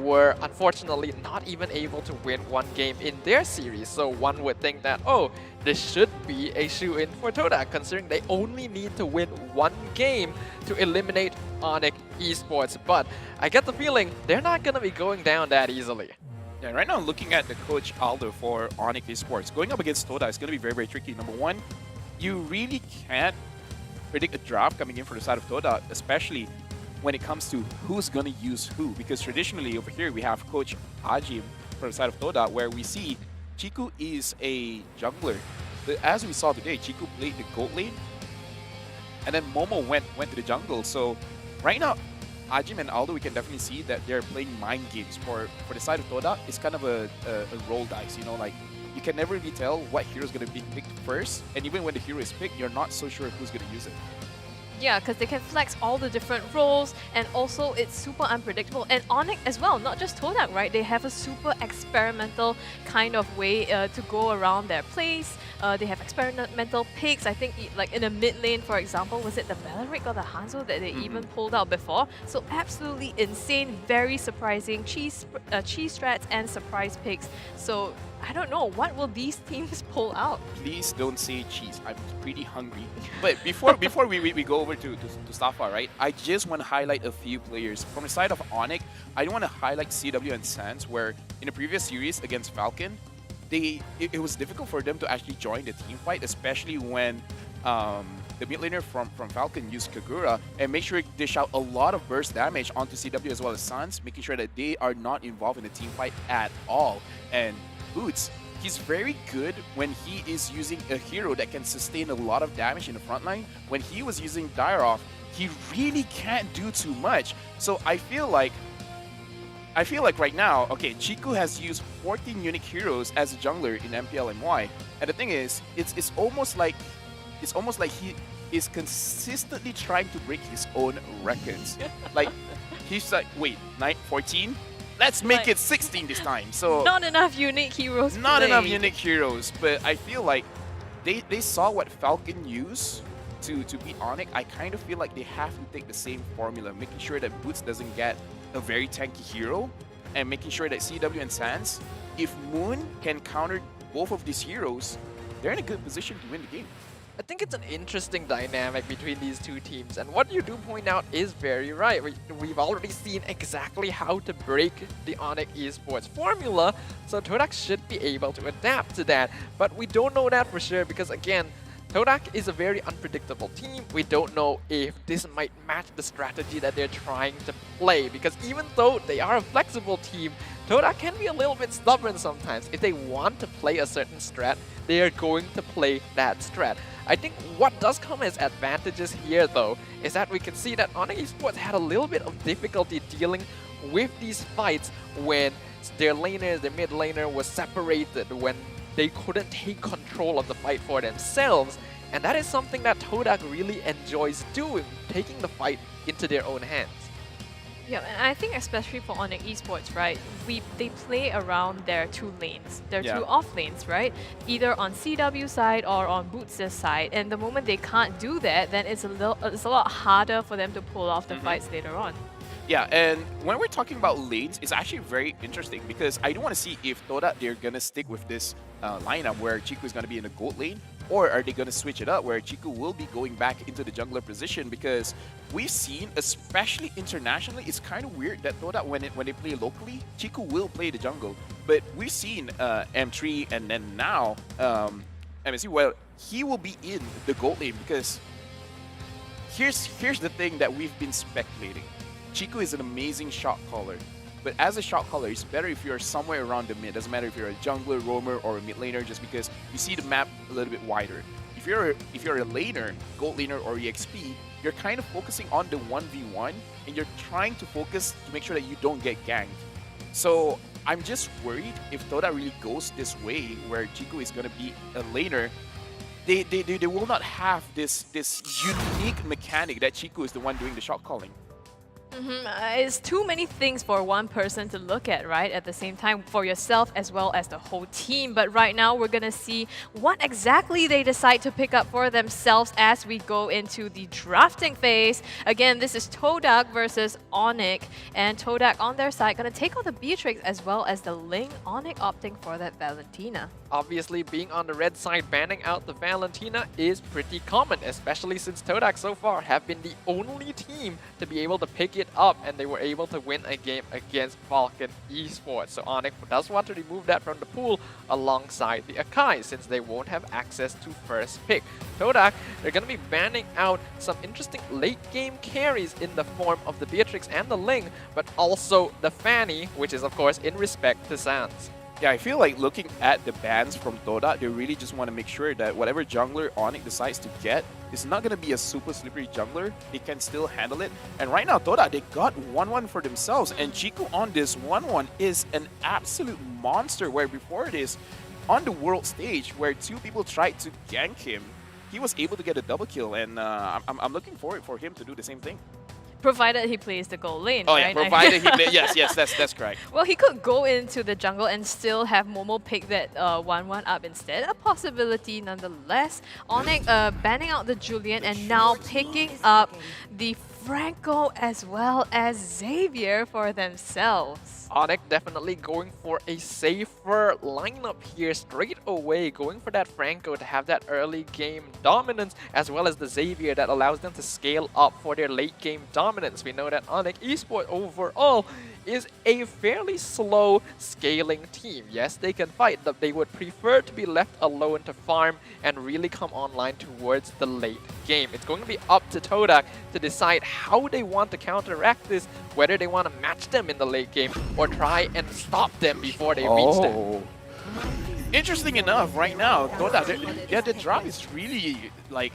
were unfortunately not even able to win one game in their series. So one would think that, oh, this should be a shoe-in for Todak, considering they only need to win one game to eliminate ONIC Esports. But I get the feeling they're not going to be going down that easily. Yeah, right now, looking at the coach Aldo for ONIC Esports, going up against Todak is going to be very, very tricky. Number one, you really can't predict a draft coming in for the side of Todak, especially when it comes to who's going to use who. Because traditionally over here, we have Coach Ajim for the side of Todak, where we see Chiku is a jungler. But as we saw today, Chiku played the gold lane, and then Momo went to the jungle. So right now, Ajim and Aldo, we can definitely see that they're playing mind games. For the side of Todak, it's kind of a roll dice, you know, like you can never really tell what hero is going to be picked first, and even when the hero is picked, you're not so sure who's going to use it. Yeah, because they can flex all the different roles, and also it's super unpredictable. And ONIC as well, not just Todak, right? They have a super experimental kind of way to go around their plays. They have experimental picks. I think like in the mid lane, for example, was it the Valeric or the Hanzo that they even pulled out before? So absolutely insane, very surprising cheese strats and surprise picks. So I don't know, what will these teams pull out? Please don't say cheese. I'm pretty hungry. But before we go over to Stafa, right? I just want to highlight a few players. From the side of ONIC, I want to highlight CW and Sans, where in the previous series against Falcon, it was difficult for them to actually join the team fight, especially when the mid laner from Falcon used Kagura and make sure to dish out a lot of burst damage onto CW as well as Sans, making sure that they are not involved in the team fight at all. And Boots, he's very good when he is using a hero that can sustain a lot of damage in the front line. When he was using Dairoff, he really can't do too much. So I feel like right now, okay, Chiku has used 14 unique heroes as a jungler in MPL-MY, and the thing is, it's almost like he is consistently trying to break his own records. Like he's like, wait, 14? Let's make it 16 this time. So not enough unique heroes. Not enough unique heroes, but I feel like they saw what Falcon used to beat ONIC. I kind of feel like they have to take the same formula, making sure that Boots doesn't get a very tanky hero, and making sure that CW and Sans, if Moon can counter both of these heroes, they're in a good position to win the game. I think it's an interesting dynamic between these two teams, and what you do point out is very right. We've already seen exactly how to break the ONIC Esports formula, so Todak should be able to adapt to that. But we don't know that for sure because, again, Todak is a very unpredictable team. We don't know if this might match the strategy that they're trying to play, because even though they are a flexible team, Todak can be a little bit stubborn sometimes. If they want to play a certain strat, they are going to play that strat. I think what does come as advantages here, though, is that we can see that ONIC Esports had a little bit of difficulty dealing with these fights when their laners, their mid laner was separated, when they couldn't take control of the fight for themselves. And that is something that Todak really enjoys doing, taking the fight into their own hands. Yeah, and I think especially for ONIC Esports, right, they play around their two lanes, their two off lanes, right? Either on CW side or on Boots' side. And the moment they can't do that, then it's a lot harder for them to pull off the fights later on. Yeah, and when we're talking about lanes, it's actually very interesting because I do want to see if Todak, they're going to stick with this lineup where Chiku is going to be in the gold lane, or are they going to switch it up where Chiku will be going back into the jungler position, because we've seen, especially internationally, it's kind of weird that Todak, when they play locally, Chiku will play the jungle. But we've seen M3 and then now MSC, well, he will be in the gold lane because here's the thing that we've been speculating. Chiku is an amazing shot caller, but as a shot caller, it's better if you're somewhere around the mid. Doesn't matter if you're a jungler, roamer, or a mid laner, just because you see the map a little bit wider. If you're a laner, gold laner, or EXP, you're kind of focusing on the 1v1, and you're trying to focus to make sure that you don't get ganked. So I'm just worried if Toda really goes this way, where Chico is gonna be a laner, they will not have this unique mechanic that Chico is the one doing the shot calling. It's too many things for one person to look at, right? At the same time, for yourself as well as the whole team. But right now, we're going to see what exactly they decide to pick up for themselves as we go into the drafting phase. Again, this is Todak versus ONIC. And Todak on their side going to take on the Beatrix as well as the Ling. ONIC opting for that Valentina. Obviously, being on the red side, banning out the Valentina is pretty common, especially since Todak so far have been the only team to be able to pick it up, and they were able to win a game against Falcon Esports. So ONIC does want to remove that from the pool alongside the Akai, since they won't have access to first pick. Todak, they're going to be banning out some interesting late game carries in the form of the Beatrix and the Ling, but also the Fanny, which is of course in respect to Sans. Yeah, I feel like looking at the bans from Toda, they really just want to make sure that whatever jungler ONIC decides to get is not going to be a super slippery jungler. They can still handle it. And right now, Toda, they got 1-1 for themselves. And Chico on this 1-1 is an absolute monster, where before this, on the world stage, where two people tried to gank him, he was able to get a double kill. And I'm looking forward for him to do the same thing. Provided he plays the gold lane, oh, right? Yeah, provided he plays. Yes, that's correct. Well, he could go into the jungle and still have Momo pick that 1-1 up instead. A possibility nonetheless. ONIC banning out the Julian and now picking up the Franco as well as Xavier for themselves. ONIC definitely going for a safer lineup here straight away, going for that Franco to have that early game dominance, as well as the Xavier that allows them to scale up for their late game dominance. We know that ONIC Esports overall is a fairly slow scaling team. Yes, they can fight, but they would prefer to be left alone to farm and really come online towards the late game. It's going to be up to Todak to decide how they want to counteract this, whether they want to match them in the late game or try and stop them before they reach them. Interesting enough, right now, Todak, the drop is really like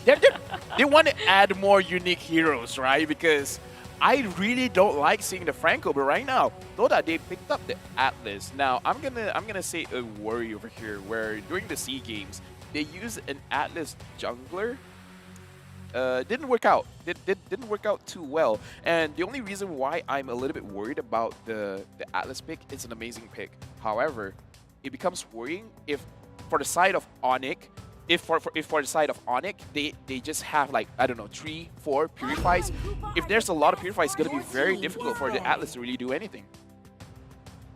they want to add more unique heroes, right? Because I really don't like seeing the Franco, but right now, Toda, they picked up the Atlas. Now, I'm gonna say a worry over here, where during the SEA games, they used an Atlas jungler. Didn't work out. Didn't work out too well. And the only reason why I'm a little bit worried about the Atlas pick, it's an amazing pick. However, it becomes worrying if, for the side of ONIC, if for the side of ONIC, they just have like, I don't know, 3-4 purifies. If there's a lot of purifies, it's gonna be very difficult for the Atlas to really do anything.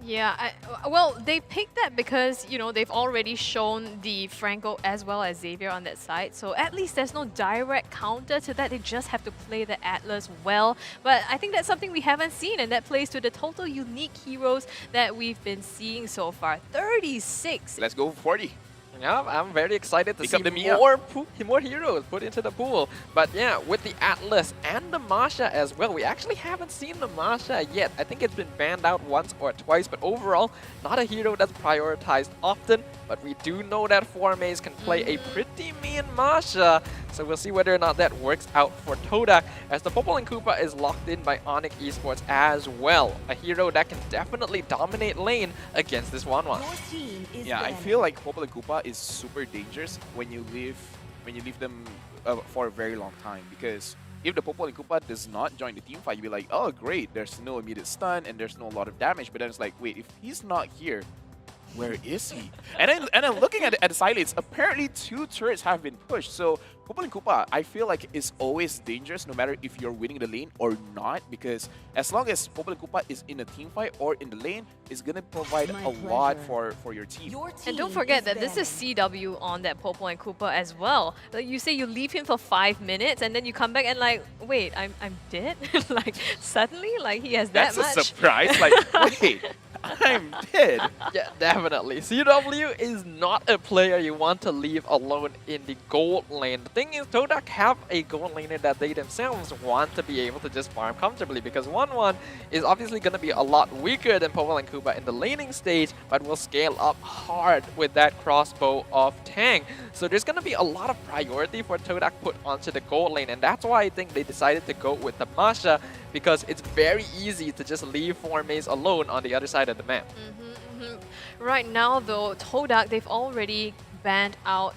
Yeah, well, they picked that because, you know, they've already shown the Franco as well as Xavier on that side. So at least there's no direct counter to that. They just have to play the Atlas well. But I think that's something we haven't seen, and that plays to the total unique heroes that we've been seeing so far. 36. Let's go for 40. Yeah, I'm very excited to Pick see up the more heroes put into the pool. But yeah, with the Atlas and the Masha as well, we actually haven't seen the Masha yet. I think it's been banned out once or twice, but overall, not a hero that's prioritized often. But we do know that 4Mays can play a pretty mean Masha. So we'll see whether or not that works out for Todak, as the Popol and Koopa is locked in by ONIC Esports as well. A hero that can definitely dominate lane against this 1-1. Yeah, I feel like Popol and Koopa is super dangerous when you leave them for a very long time, because if the Popol and Koopa does not join the team fight, you'll be like, oh great, there's no immediate stun and there's no lot of damage. But then it's like, wait, if he's not here, where is he? And then looking at the side lanes, apparently 2 turrets have been pushed. So Popol and Koopa, I feel like, is always dangerous no matter if you're winning the lane or not, because as long as Popol and Koopa is in a team fight or in the lane, it's gonna provide a lot for your team. And don't forget that this is CW on that Popol and Koopa as well. Like, you say you leave him for 5 minutes and then you come back and like, wait, I'm dead? Like suddenly, like he has that much. That's a surprise. Like, wait, I'm dead. Yeah, definitely. CW is not a player you want to leave alone in the gold lane. The thing is, Todak have a gold laner that they themselves want to be able to just farm comfortably, because 1-1 is obviously going to be a lot weaker than Popol and Kuba in the laning stage, but will scale up hard with that crossbow of Tang. So there's going to be a lot of priority for Todak put onto the gold lane, and that's why I think they decided to go with the Masha, because it's very easy to just leave 4 Mays alone on the other side of the map. Right now, though, Todak, they've already banned out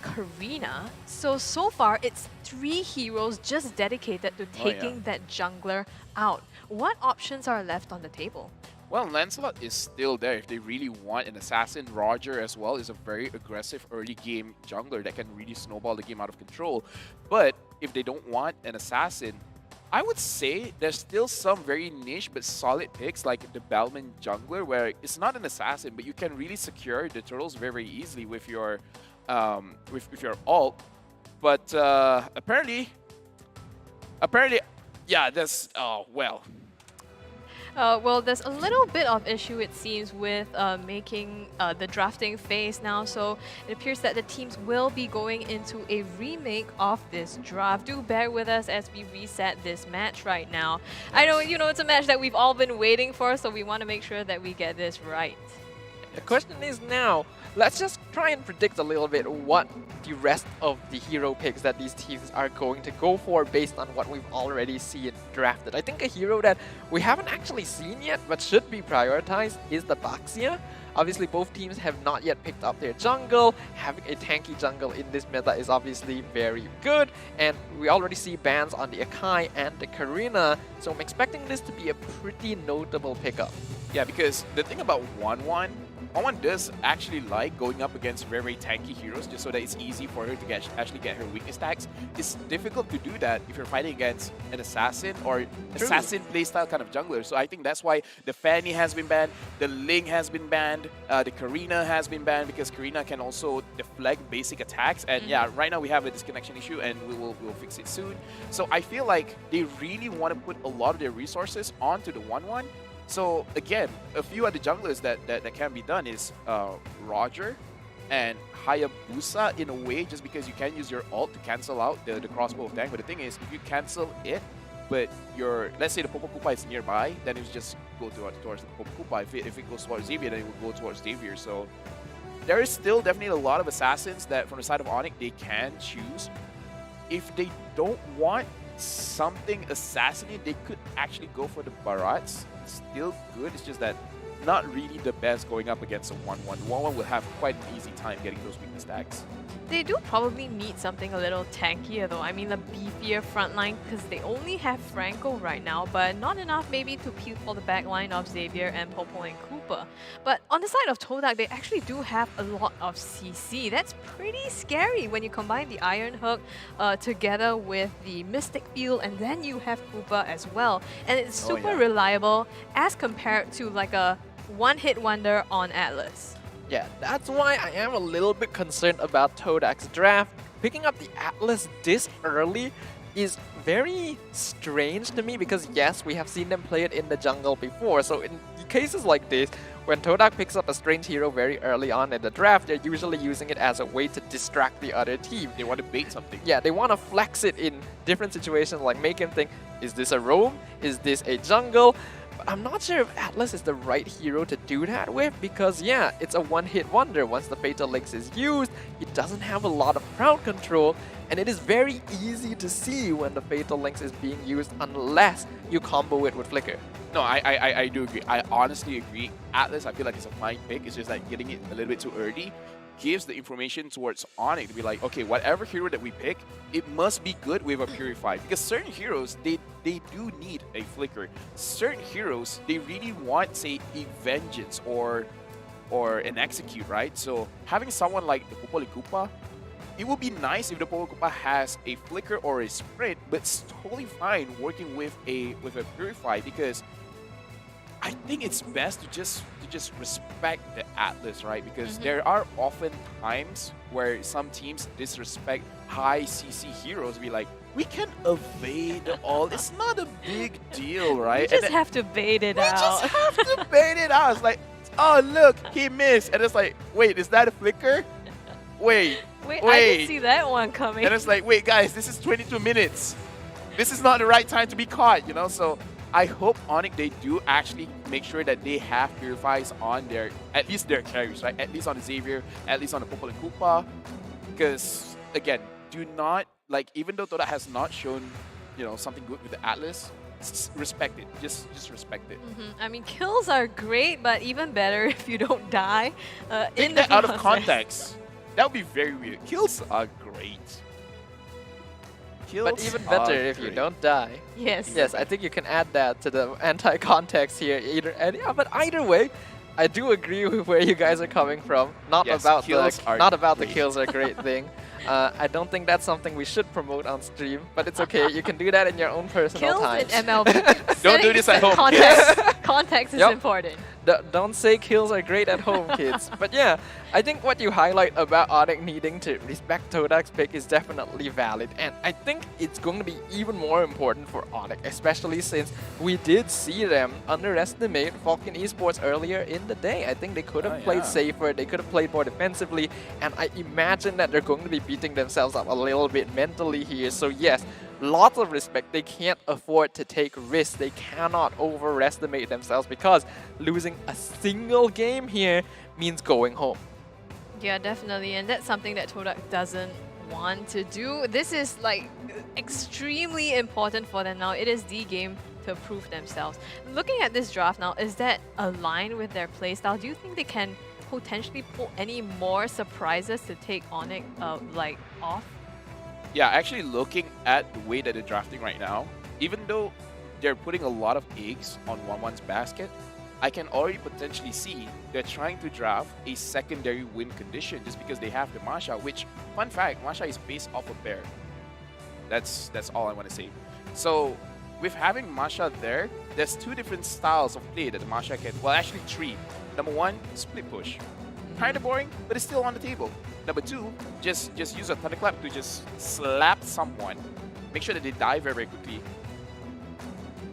Karina. So far, it's 3 heroes just dedicated to taking that jungler out. What options are left on the table? Well, Lancelot is still there if they really want an assassin. Roger as well is a very aggressive early game jungler that can really snowball the game out of control. But if they don't want an assassin, I would say there's still some very niche but solid picks like the Bellman jungler, where it's not an assassin, but you can really secure the turtles very, very easily with your ult. But apparently, yeah, that's well. Well, there's a little bit of issue, it seems, with making the drafting phase now. So it appears that the teams will be going into a remake of this draft. Do bear with us as we reset this match right now. I know, it's a match that we've all been waiting for, so we want to make sure that we get this right. The question is now, let's just try and predict a little bit what the rest of the hero picks that these teams are going to go for based on what we've already seen drafted. I think a hero that we haven't actually seen yet but should be prioritized is the Baxia. Obviously, both teams have not yet picked up their jungle. Having a tanky jungle in this meta is obviously very good, and we already see bans on the Akai and the Karina, so I'm expecting this to be a pretty notable pickup. Yeah, because the thing about 1-1 does actually like going up against very, very tanky heroes just so that it's easy for her to actually get her weakness tags. It's difficult to do that if you're fighting against an assassin or assassin playstyle kind of jungler. So I think that's why the Fanny has been banned, the Ling has been banned, the Karina has been banned, because Karina can also deflect basic attacks. And yeah, right now we have a disconnection issue, and we'll fix it soon. So I feel like they really want to put a lot of their resources onto the 1-1. So again, a few of the junglers that can be done is Roger and Hayabusa in a way, just because you can use your ult to cancel out the crossbow of Tang. But the thing is, if you cancel it, but let's say the Popo Koopa is nearby, then it would just go towards the Popo Koopa. If it goes towards Xavier, then it would go towards Xavier. So there is still definitely a lot of assassins that from the side of ONIC they can choose. If they don't want something assassinated, they could actually go for the Barats. Still good, it's just that not really the best going up against a 1-1. 1-1 will have quite an easy time getting those weakness tags. They do probably need something a little tankier though. I mean, a beefier frontline, because they only have Franco right now, but not enough maybe to peel for the backline of Xavier and Popo and Cooper. But on the side of Todak, they actually do have a lot of CC. That's pretty scary when you combine the Iron Hook together with the Mystic Field, and then you have Cooper as well. And it's super reliable as compared to like a one-hit wonder on Atlas. Yeah, that's why I am a little bit concerned about Todak's draft. Picking up the Atlas this early is very strange to me, because yes, we have seen them play it in the jungle before. So in cases like this, when Todak picks up a strange hero very early on in the draft, they're usually using it as a way to distract the other team. They want to bait something. Yeah, they want to flex it in different situations, like make him think, is this a roam? Is this a jungle? But I'm not sure if Atlas is the right hero to do that with, because yeah, it's a one-hit wonder. Once the Fatal Links is used, it doesn't have a lot of crowd control, and it is very easy to see when the Fatal Links is being used unless you combo it with Flicker. No, I do agree. I honestly agree. Atlas, I feel like it's a fine pick. It's just like getting it a little bit too early gives the information towards ONIC to be like, okay, whatever hero that we pick, it must be good with a Purify. Because certain heroes, they do need a Flicker. Certain heroes, they really want, say, a Vengeance or an Execute, right? So having someone like the Popoli Koopa, it would be nice if the Popoli Koopa has a Flicker or a Sprint, but it's totally fine working with a Purify, because I think it's best to just respect the Atlas, right? Because there are often times where some teams disrespect high CC heroes. Be like, we can evade all. It's not a big deal, right? We just have to bait it out. We just have to bait it out. It's like, oh look, he missed, and it's like, wait, is that a flicker? Wait, I didn't see that one coming. And it's like, wait, guys, this is 22 minutes. This is not the right time to be caught, you know? So I hope ONIC, they do actually make sure that they have purifies on their, at least their carries, right? At least on the Xavier, at least on the Popol and Koopa. Because, again, do not, like, even though Todak has not shown, you know, something good with the Atlas, respect it. Just respect it. I mean, kills are great, but even better if you don't die Take that out of context. That would be very weird. Kills are great. Kills But even better if you don't die. Yes. Yes, I think you can add that to the anti-context here. But either way, I do agree with where you guys are coming from. Not Yes, about kills the are not about the great. kills are great thing. I don't think that's something we should promote on stream, but it's okay. You can do that in your own personal Kills time. in MLB. Don't do this at home. Context is Yep. important. Don't say kills are great at home, kids. But yeah, I think what you highlight about ONIC needing to respect Todak's pick is definitely valid. And I think it's going to be even more important for ONIC, especially since we did see them underestimate FCON Esports earlier in the day. I think they could have played safer, they could have played more defensively, and I imagine that they're going to be beating themselves up a little bit mentally here. So yes, lots of respect. They can't afford to take risks. They cannot overestimate themselves because losing a single game here means going home. Yeah, definitely. And that's something that Todak doesn't want to do. This is like extremely important for them now. It is the game to prove themselves. Looking at this draft now, is that aligned with their playstyle? Do you think they can potentially pull any more surprises to take ONIC like off? Yeah, actually looking at the way that they're drafting right now, even though they're putting a lot of eggs on 1-1's basket, I can already potentially see they're trying to draft a secondary win condition just because they have the Masha, which, fun fact, Masha is based off of Bear. That's all I want to say. So with having Masha there, there's two different styles of play that the Masha can, well actually three. Number one, split push. Kind of boring, but it's still on the table. Number two, just use a thunderclap to just slap someone. Make sure that they die very, very quickly.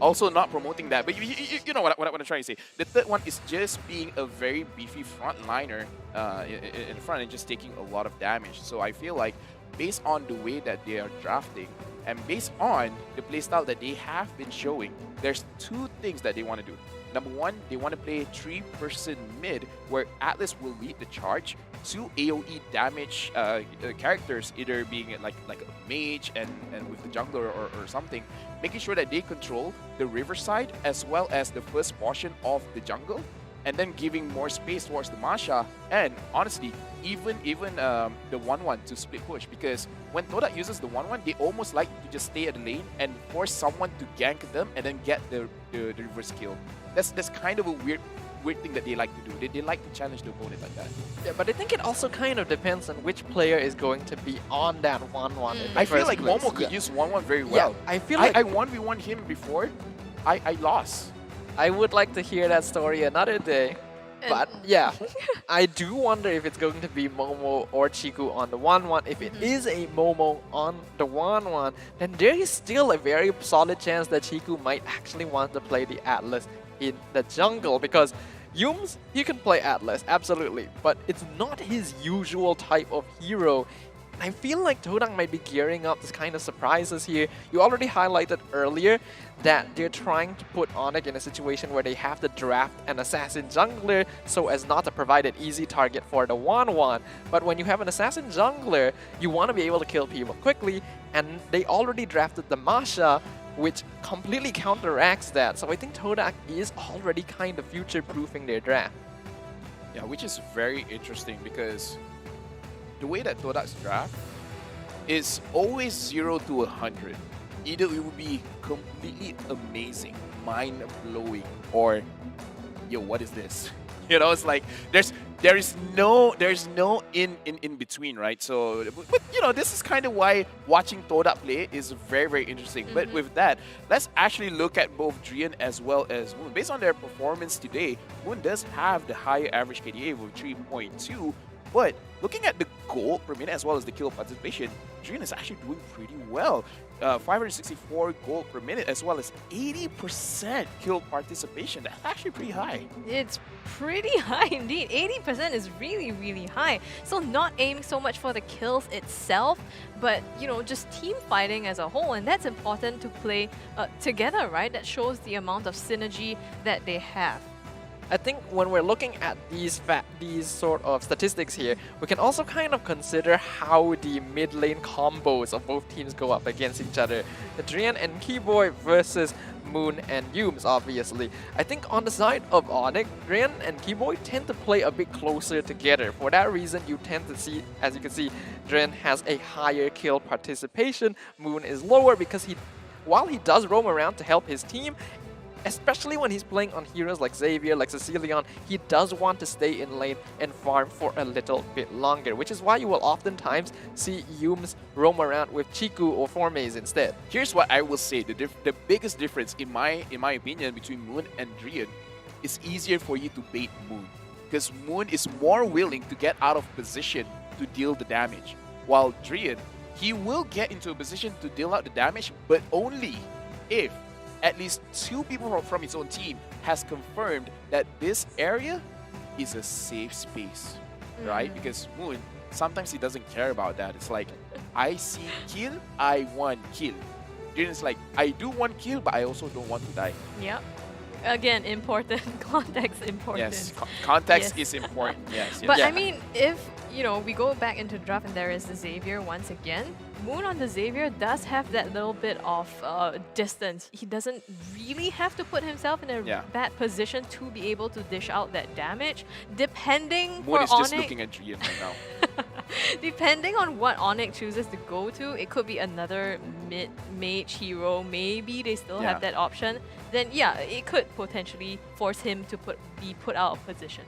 Also not promoting that, but you know what I'm trying to say. The third one is just being a very beefy frontliner in front and just taking a lot of damage. So I feel like based on the way that they are drafting and based on the playstyle that they have been showing, there's two things that they want to do. Number one, they want to play 3-person mid where Atlas will lead the charge. 2 AoE damage characters, either being like a mage and with the jungler or something, making sure that they control the river side as well as the first portion of the jungle, and then giving more space towards the Masha, and honestly, even the 1-1 to split push, because when Todak uses the 1-1, they almost like to just stay at the lane and force someone to gank them and then get the reverse kill. That's kind of a weird thing that they like to do. They like to challenge the opponent like that. Yeah, but I think it also kind of depends on which player is going to be on that 1-1. I feel like Momo could use 1-1 very well. Yeah, I feel like I 1v1 him before. I lost. I would like to hear that story another day. But yeah, I do wonder if it's going to be Momo or Chiku on the 1-1. If it is a Momo on the 1-1, then there is still a very solid chance that Chiku might actually want to play the Atlas in the jungle, because Yums, he can play Atlas, absolutely, but it's not his usual type of hero. I feel like Todak might be gearing up this kind of surprises here. You already highlighted earlier that they're trying to put ONIC in a situation where they have to draft an assassin jungler so as not to provide an easy target for the 1-1. But when you have an assassin jungler, you want to be able to kill people quickly, and they already drafted the Masha, which completely counteracts that. So I think Todak is already kind of future-proofing their draft. Yeah, which is very interesting because the way that Todak's draft is always 0 to 100. Either it would be completely amazing, mind-blowing, or yo, what is this? You know, it's like there's no in between, right? So, but you know, this is kind of why watching Todak play is very interesting. But with that, let's actually look at both Drian as well as Moon. Based on their performance today, Moon does have the higher average KDA with 3.2. But looking at the gold per minute as well as the kill participation, Drian is actually doing pretty well. 564 gold per minute as well as 80% kill participation. That's actually pretty high. It's pretty high indeed. 80% is really high. So not aiming so much for the kills itself, but you know, just team fighting as a whole, and that's important to play together, right? That shows the amount of synergy that they have. I think when we're looking at these sort of statistics here, we can also kind of consider how the mid lane combos of both teams go up against each other. Drian and Keyboy versus Moon and Yumes, obviously. I think on the side of ONIC, Drian and Keyboy tend to play a bit closer together. For that reason, you tend to see, as you can see, Drian has a higher kill participation. Moon is lower because while he does roam around to help his team, especially when he's playing on heroes like Xavier, like Cecilion, he does want to stay in lane and farm for a little bit longer, which is why you will oftentimes see Yumes roam around with Chiku or Formaze instead. Here's what I will say, the biggest difference in my opinion between Moon and Drian is easier for you to bait Moon, because Moon is more willing to get out of position to deal the damage, while Drian, he will get into a position to deal out the damage, but only if at least 2 people from his own team has confirmed that this area is a safe space, right? Because Moon, sometimes he doesn't care about that. It's like, I see kill, I want kill. It's like, I do want kill, but I also don't want to die. Yep. Again, important. Context important. Yes, context is important. Yes. But I mean, if you know, we go back into draft and there is the Xavier once again, Moon on the Xavier does have that little bit of distance. He doesn't really have to put himself in a bad position to be able to dish out that damage. Depending Moon is just ONIC, looking at Drian right now. depending on what ONIC chooses to go to, it could be another mid-mage hero. Maybe they still have that option. Then yeah, it could potentially force him to be put out of position.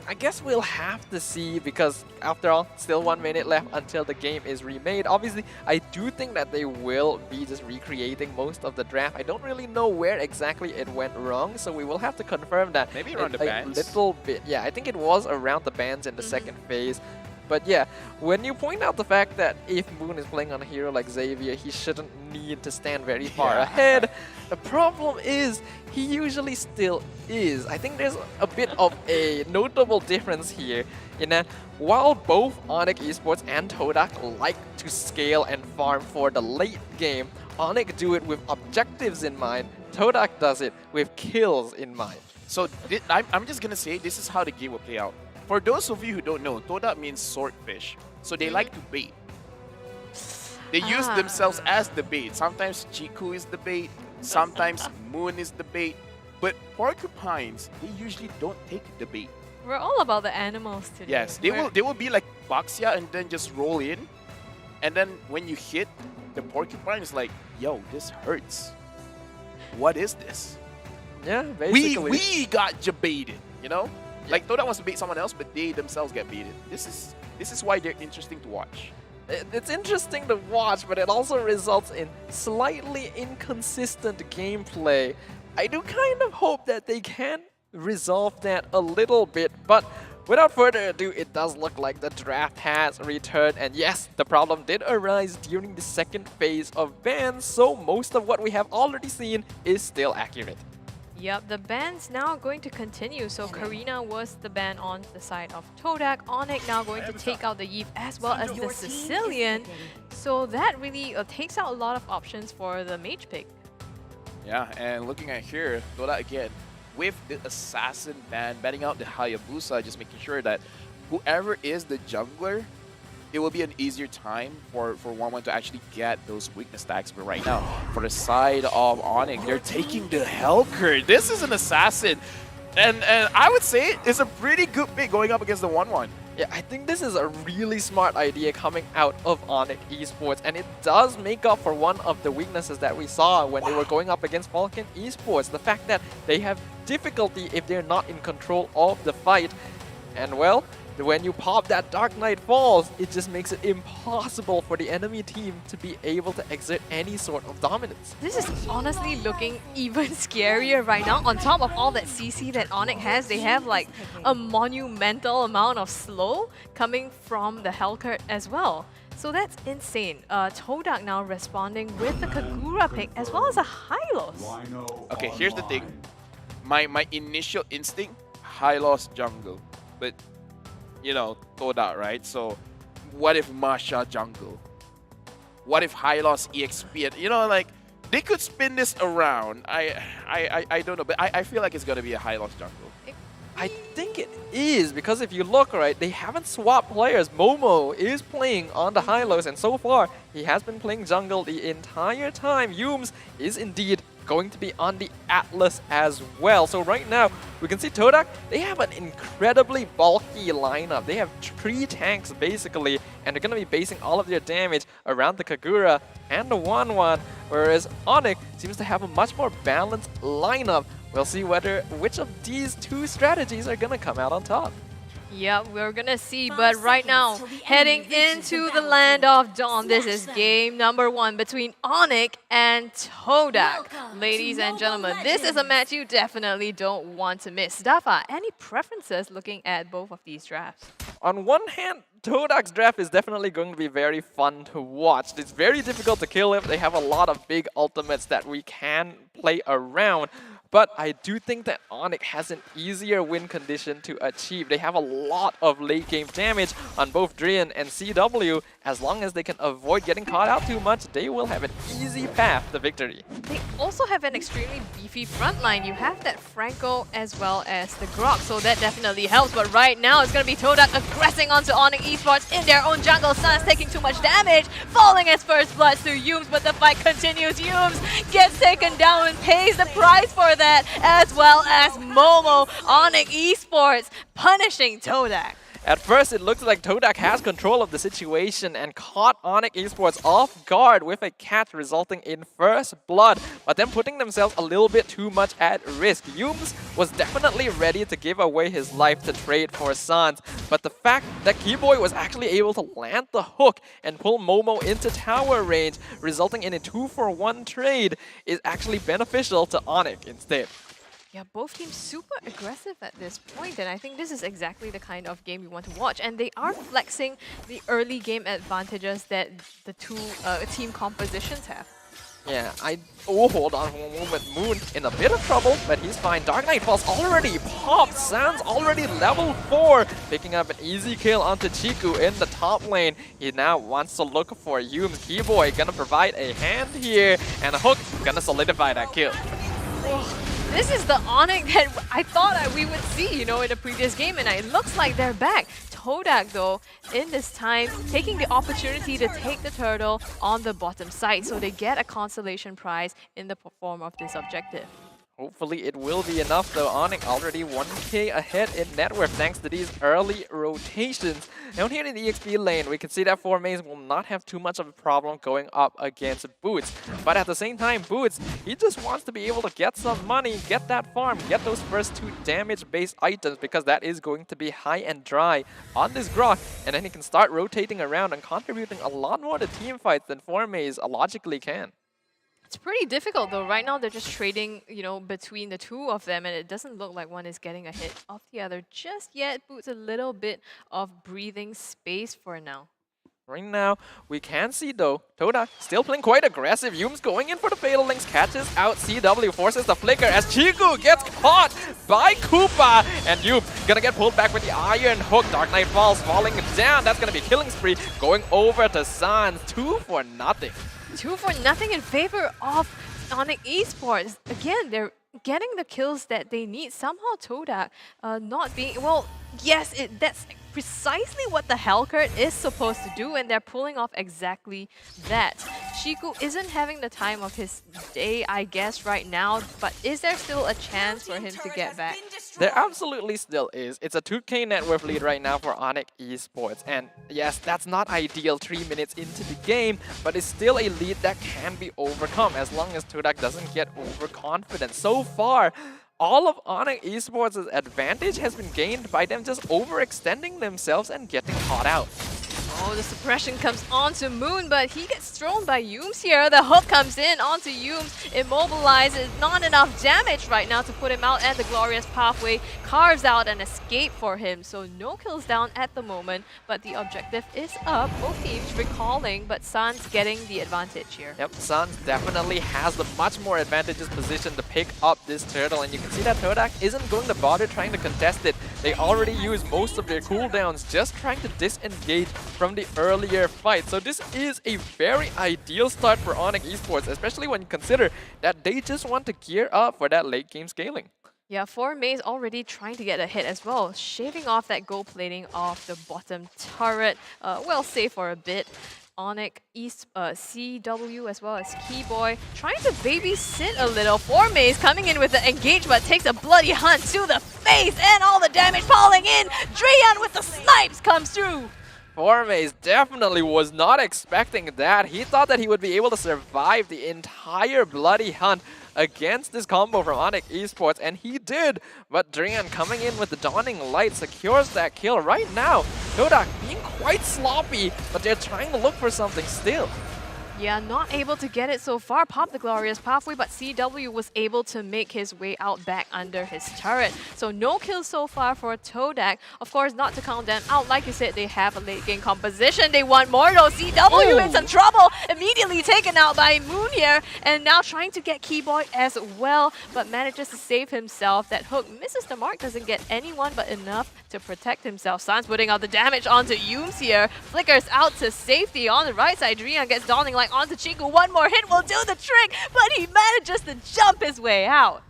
I guess we'll have to see, because after all, still 1 minute left until the game is remade. Obviously, I do think that they will be just recreating most of the draft. I don't really know where exactly it went wrong, so we will have to confirm that. Maybe around the bans? A little bit. Yeah, I think it was around the bans in the second phase. But yeah, when you point out the fact that if Moon is playing on a hero like Xavier, he shouldn't need to stand very far ahead, the problem is he usually still is. I think there's a bit of a notable difference here in that while both ONIC Esports and Todak like to scale and farm for the late game, ONIC do it with objectives in mind, Todak does it with kills in mind. So I'm just gonna say this is how the game will play out. For those of you who don't know, Todak means swordfish. So they like to bait. They use themselves as the bait. Sometimes Chiku is the bait, sometimes Moon is the bait. But porcupines, they usually don't take the bait. We're all about the animals today. Yes, they will be like Baxia and then just roll in. And then when you hit, the porcupine is like, yo, this hurts. What is this? Yeah, basically. We got baited, you know? Like Todak wants to bait someone else, but they themselves get baited. This is why they're interesting to watch. It's interesting to watch, but it also results in slightly inconsistent gameplay. I do kind of hope that they can resolve that a little bit, but without further ado, it does look like the draft has returned, and yes, the problem did arise during the second phase of bans, so most of what we have already seen is still accurate. Yep, the ban's now going to continue. So Karina was the ban on the side of Todak. ONIC now going to take out the Eve as well as the Sicilian. So that really takes out a lot of options for the mage pick. Yeah, and looking at here, Todak again with the Assassin ban, banning out the Hayabusa, just making sure that whoever is the jungler, it will be an easier time for 1-1 to actually get those weakness stacks. But right now, for the side of ONIC, they're taking the Helker. This is an Assassin. And I would say it's a pretty good pick going up against the 1-1. Yeah, I think this is a really smart idea coming out of ONIC Esports, and it does make up for one of the weaknesses that we saw when they were going up against FCON Esports. The fact that they have difficulty if they're not in control of the fight. And well, when you pop that Dark Knight Falls, it just makes it impossible for the enemy team to be able to exert any sort of dominance. This is honestly looking even scarier right now. On top of all that CC that ONIC has, they have like a monumental amount of slow coming from the Hellcurt as well. So that's insane. Todak now responding with the Kagura pick as well as a Hylos. Okay, here's the thing. My initial instinct, Hylos jungle. But you know, Todak, right? So, what if Masha jungle? What if Hylos EXP? You know, like, they could spin this around. I don't know, but I feel like it's gonna be a Hylos jungle. I think it is, because if you look, right, they haven't swapped players. Momo is playing on the Hylos, and so far, he has been playing jungle the entire time. Yums is indeed going to be on the Atlas as well. So right now, we can see Todak, they have an incredibly bulky lineup. They have 3 tanks basically, and they're going to be basing all of their damage around the Kagura and the 1-1, whereas ONIC seems to have a much more balanced lineup. We'll see which of these 2 strategies are going to come out on top. Yeah, we're gonna see, but right now, heading into the land of dawn, this is game number 1 between ONIC and Todak. Ladies and gentlemen, this is a match you definitely don't want to miss. Dafa, any preferences looking at both of these drafts? On one hand, Todak's draft is definitely going to be very fun to watch. It's very difficult to kill him. They have a lot of big ultimates that we can play around. But I do think that ONIC has an easier win condition to achieve. They have a lot of late game damage on both Drian and CW. As long as they can avoid getting caught out too much, they will have an easy path to victory. They also have an extremely beefy front line. You have that Franco as well as the Grok, so that definitely helps. But right now, it's going to be Todak aggressing onto ONIC Esports in their own jungle. Sun's taking too much damage, falling as first blood to Yums, but the fight continues. Yums gets taken down and pays the price for that, as well as Momo. ONIC Esports punishing Todak. At first, it looks like Todak has control of the situation and caught ONIC Esports off guard with a catch, resulting in first blood, but then putting themselves a little bit too much at risk. Yums was definitely ready to give away his life to trade for Sans, but the fact that Keyboy was actually able to land the hook and pull Momo into tower range, resulting in a 2-for-1 trade, is actually beneficial to ONIC instead. Yeah, both teams super aggressive at this point, and I think this is exactly the kind of game you want to watch. And they are flexing the early game advantages that the 2 team compositions have. Yeah, hold on for a moment. Moon in a bit of trouble, but he's fine. Dark Knight Falls already popped. Sans already level 4, picking up an easy kill onto Chiku in the top lane. He now wants to look for Yums. Keyboy gonna provide a hand here, and a hook gonna solidify that kill. This is the ONIC that I thought we would see, you know, in the previous game, and it looks like they're back. Todak, though, in this time, taking the opportunity to take the turtle on the bottom side, so they get a consolation prize in the form of this objective. Hopefully it will be enough though. ONIC already 1k ahead in net worth thanks to these early rotations. Down here in the EXP lane, we can see that 4-Maze will not have too much of a problem going up against Boots. But at the same time, Boots, he just wants to be able to get some money, get that farm, get those first 2 damage-based items, because that is going to be high and dry on this Grok. And then he can start rotating around and contributing a lot more to team fights than 4-Maze logically can. It's pretty difficult though. Right now they're just trading, you know, between the 2 of them, and it doesn't look like one is getting a hit off the other just yet. Boots a little bit of breathing space for now. Right now, we can see though, Todak still playing quite aggressive. Yums going in for the Fatal Links, catches out CW, forces the flicker as Chiku gets caught by Koopa. And Yum gonna get pulled back with the Iron Hook. Dark Knight Falls falling down. That's gonna be killing spree. Going over to Sans, 2-for-0. 2-for-0 in favor of ONIC Esports. Again, they're getting the kills that they need. Somehow Todak not being... Well, yes, that's precisely what the Hellcurt is supposed to do, and they're pulling off exactly that. Chiku isn't having the time of his day, I guess, right now, but is there still a chance for him to get back? There absolutely still is. It's a 2k net worth lead right now for ONIC Esports. And yes, that's not ideal 3 minutes into the game, but it's still a lead that can be overcome as long as Todak doesn't get overconfident. So far, all of ONIC Esports' advantage has been gained by them just overextending themselves and getting caught out. Oh, the suppression comes onto Moon, but he gets thrown by Yooms here. The hook comes in onto Yooms, immobilizes, not enough damage right now to put him out, and the Glorious Pathway carves out an escape for him. So no kills down at the moment, but the objective is up. Both teams recalling, but Sans getting the advantage here. Yep, Sans definitely has the much more advantageous position to pick up this turtle, and you can see that Todak isn't going to bother trying to contest it. They already used most of their cooldowns just trying to disengage from the earlier fight. So this is a very ideal start for ONIC Esports, especially when you consider that they just want to gear up for that late game scaling. Yeah, 4May's already trying to get a hit as well, shaving off that gold plating off the bottom turret. Well, safe for a bit. ONIC, CW as well as Keyboy trying to babysit a little. 4May's coming in with the engage, but takes a bloody hunt to the face, and all the damage falling in. Dreyan with the snipes comes through. 4May's definitely was not expecting that. He thought that he would be able to survive the entire bloody hunt against this combo from ONIC Esports, and he did. But Dreyan coming in with the Dawning Light secures that kill right now. Todak being quite sloppy, but they're trying to look for something still. Yeah, not able to get it so far. Pop the Glorious Pathway, but CW was able to make his way out back under his turret. So no kills so far for Todak. Of course, not to count them out. Like you said, they have a late game composition. They want more though. CW in some trouble. Immediately taken out by Moon here. And now trying to get Keyboy as well, but manages to save himself. That hook misses the mark, doesn't get anyone, but enough to protect himself. Sans putting out the damage onto Yooms here. Flickers out to safety on the right side. Dreyan gets Dawning Light onto Chiku. One more hit will do the trick, but he manages to jump his way out.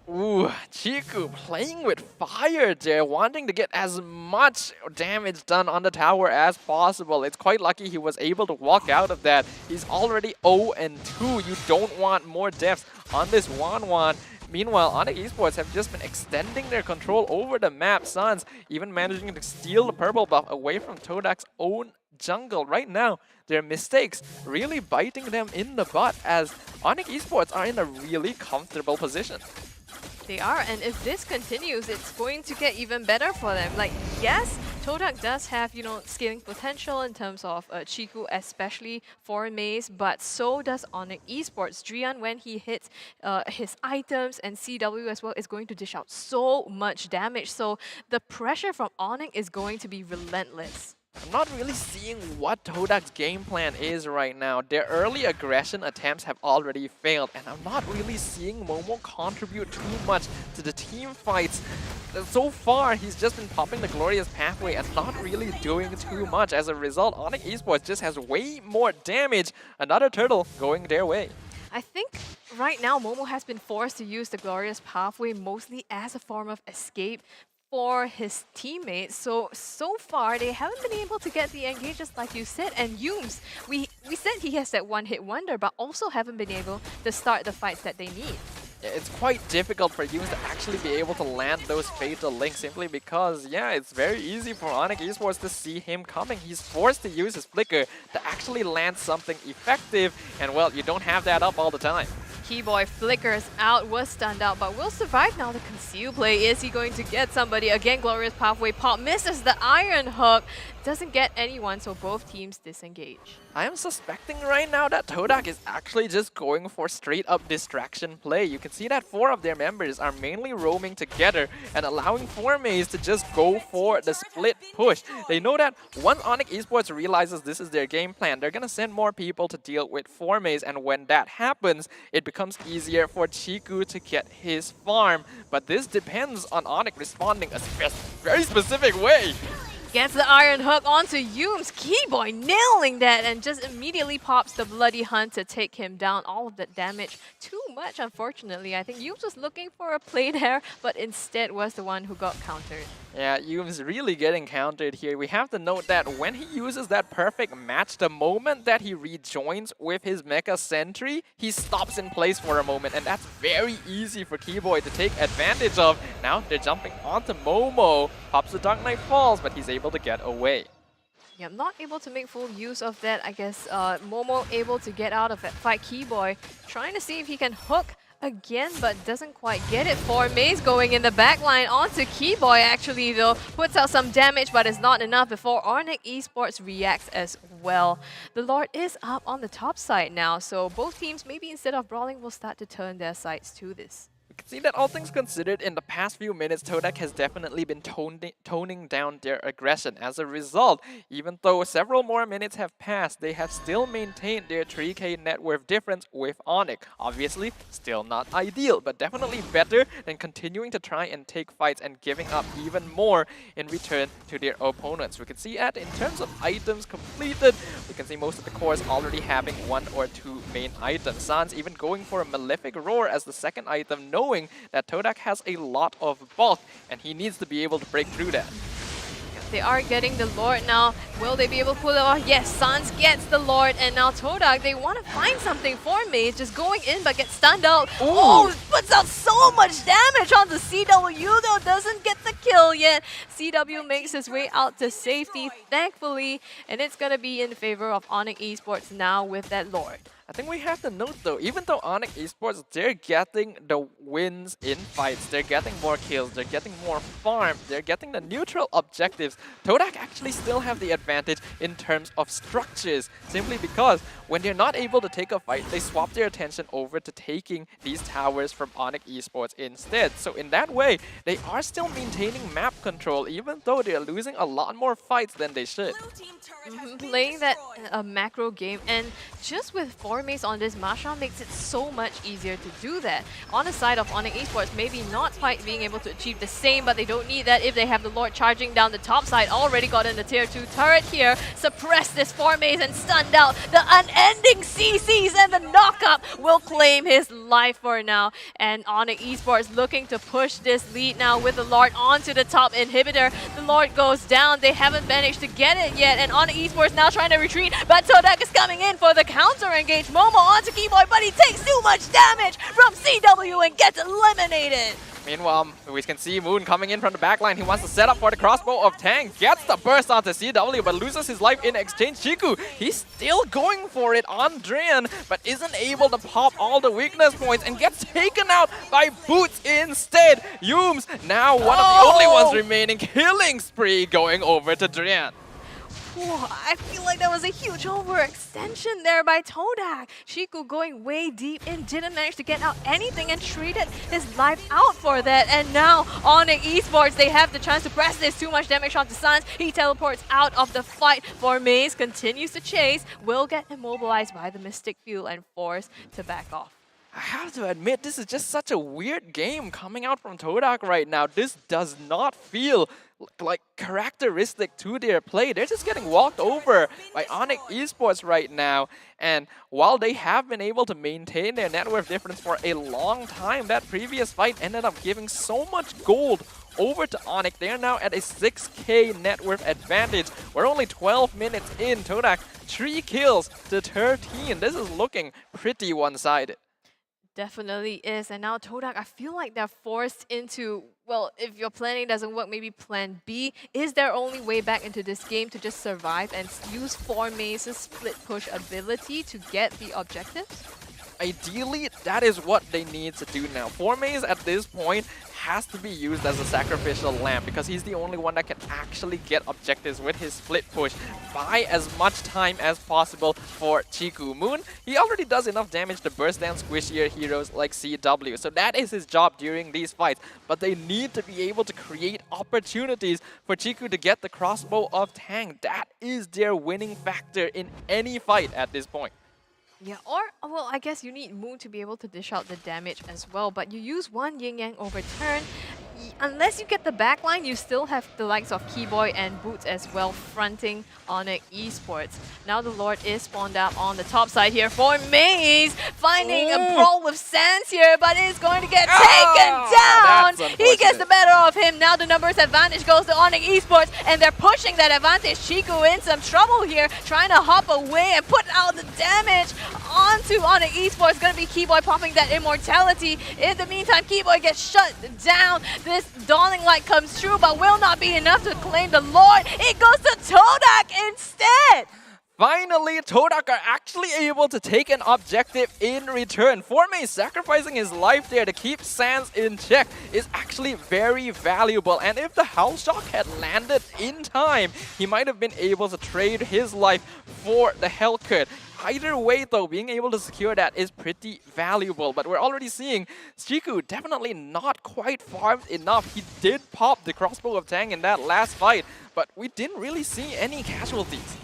Ooh, Chiku playing with fire there, wanting to get as much damage done on the tower as possible. It's quite lucky he was able to walk out of that. He's already 0-2. You don't want more deaths on this 1-1. Meanwhile, ONIC Esports have just been extending their control over the map. Sans even managing to steal the purple buff away from Todak's own jungle. Right now, their mistakes really biting them in the butt as ONIC Esports are in a really comfortable position. They are, and if this continues, it's going to get even better for them. Like, yes, Todak does have, you know, scaling potential in terms of Chiku, especially for Maze, but so does ONIC Esports. Dreyan, when he hits his items, and CW as well, is going to dish out so much damage. So the pressure from ONIC is going to be relentless. I'm not really seeing what Todak's game plan is right now. Their early aggression attempts have already failed, and I'm not really seeing Momo contribute too much to the team fights. So far, he's just been popping the Glorious Pathway and not really doing too much. As a result, ONIC Esports just has way more damage. Another turtle going their way. I think right now Momo has been forced to use the Glorious Pathway mostly as a form of escape for his teammates. So far, they haven't been able to get the engages like you said. And Yooms, we said he has that one-hit wonder, but also haven't been able to start the fights that they need. It's quite difficult for Yooms to actually be able to land those fatal links simply because, yeah, it's very easy for ONIC Esports to see him coming. He's forced to use his flicker to actually land something effective, and well, you don't have that up all the time. Keyboy flickers out, was stunned out, but will survive now. The conceal play. Is he going to get somebody? Again, Glorious Pathway pop misses the Iron Hook. Doesn't get anyone, so both teams disengage. I am suspecting right now that Todak is actually just going for straight up distraction play. You can see that 4 of their members are mainly roaming together and allowing 4Mays to just go for the split push. They know that once ONIC Esports realizes this is their game plan, they're gonna send more people to deal with 4Mays, and when that happens, it becomes easier for Chiku to get his farm. But this depends on ONIC responding a very specific way. Gets the iron hook onto Yoom's. Keyboy nailing that and just immediately pops the Bloody Hunt to take him down. All of that damage. Too much, unfortunately. I think Yooms was looking for a play there, but instead was the one who got countered. Yeah, Yoom's really getting countered here. We have to note that when he uses that perfect match, the moment that he rejoins with his Mecha Sentry, he stops in place for a moment, and that's very easy for Keyboy to take advantage of. Now they're jumping onto Momo. Pops the Dark Knight Falls, but he's able to get away. Yeah, not able to make full use of that. I guess Momo able to get out of that fight. Keyboy trying to see if he can hook again, but doesn't quite get it. Maze going in the backline onto Keyboy actually though. Puts out some damage, but it's not enough before ONIC Esports reacts as well. The Lord is up on the top side now, so both teams maybe instead of brawling will start to turn their sights to this. We can see that all things considered, in the past few minutes, Todak has definitely been toning down their aggression. As a result, even though several more minutes have passed, they have still maintained their 3k net worth difference with ONIC. Obviously, still not ideal, but definitely better than continuing to try and take fights and giving up even more in return to their opponents. We can see that in terms of items completed, we can see most of the cores already having 1 or 2 main items. Sans even going for a Malefic Roar as the second item, knowing that Todak has a lot of bulk and he needs to be able to break through that. They are getting the Lord now. Will they be able to pull it off? Yes, Sans gets the Lord, and now Todak, they want to find something for Maze, just going in but gets stunned out. Ooh. Oh, puts out so much damage on the CW though, doesn't get the kill yet. CW makes his way out to safety, thankfully, and it's going to be in favor of ONIC Esports now with that Lord. I think we have to note though, even though ONIC Esports, they're getting the wins in fights, they're getting more kills, they're getting more farm, they're getting the neutral objectives, Todak actually still have the advantage in terms of structures, simply because when they're not able to take a fight, they swap their attention over to taking these towers from ONIC Esports instead. So in that way, they are still maintaining map control, even though they're losing a lot more fights than they should. Playing that macro game, and just with Maze on this, Masha makes it so much easier to do that. On the side of ONIC Esports, maybe not quite being able to achieve the same, but they don't need that if they have the Lord charging down the top side. Already got in the tier 2 turret here. Suppress this Maze and stunned out. The unending CCs and the knockup will claim his life for now. And ONIC Esports looking to push this lead now with the Lord onto the top inhibitor. The Lord goes down. They haven't managed to get it yet, and ONIC Esports now trying to retreat, but Todak is coming in for the counter engage. Momo onto Keyboy, but he takes too much damage from CW and gets eliminated. Meanwhile, we can see Moon coming in from the backline. He wants to set up for the crossbow of Tang. Gets the burst onto CW, but loses his life in exchange. Chiku, he's still going for it on Drian, but isn't able to pop all the weakness points and gets taken out by Boots instead. Yooms, now one of the only ones remaining. Killing spree going over to Drian. Whoa, I feel like that was a huge overextension there by Todak. Shiku going way deep in, didn't manage to get out anything and traded his life out for that. And now ONIC Esports, they have the chance to press this. Too much damage onto Sans. He teleports out of the fight. Maze continues to chase, will get immobilized by the Mystic Fuel and forced to back off. I have to admit, this is just such a weird game coming out from Todak right now. This does not feel like characteristic to their play. They're just getting walked over by ONIC Esports right now. And while they have been able to maintain their net worth difference for a long time, that previous fight ended up giving so much gold over to ONIC. They are now at a 6k net worth advantage. We're only 12 minutes in. Todak, 3 kills to 13. This is looking pretty one-sided. Definitely is. And now Todak, I feel like they're forced into, well, if your planning doesn't work, maybe plan B. Is their only way back into this game to just survive and use Maze's split push ability to get the objectives? Ideally, that is what they need to do now. Maze at this point has to be used as a sacrificial lamb because he's the only one that can actually get objectives with his split push. Buy as much time as possible for Chiku. Moon, he already does enough damage to burst down squishier heroes like CW, so that is his job during these fights. But they need to be able to create opportunities for Chiku to get the crossbow of Tang. That is their winning factor in any fight at this point. Yeah, or, well, I guess you need Moon to be able to dish out the damage as well, but you use one Yin Yang overturn. unless you get the backline, you still have the likes of Keyboy and Boots as well fronting ONIC Esports. Now the Lord is spawned out on the top side here for Maze, finding a brawl with Sans here, but is going to get taken down. He gets the better of him. Now the numbers advantage goes to ONIC Esports, and they're pushing that advantage. Chiku in some trouble here, trying to hop away and put out the damage onto ONIC Esports. Gonna be Keyboy popping that immortality. In the meantime, Keyboy gets shut down. This Dawning Light comes through, but will not be enough to claim the Lord. It goes to Todak instead. Finally, Todak are actually able to take an objective in return. Formay sacrificing his life there to keep Sans in check is actually very valuable. And if the Howl Shock had landed in time, he might have been able to trade his life for the Hellcut. Either way though, being able to secure that is pretty valuable. But we're already seeing Chiku definitely not quite farmed enough. He did pop the Crossbow of Tang in that last fight, but we didn't really see any casualties.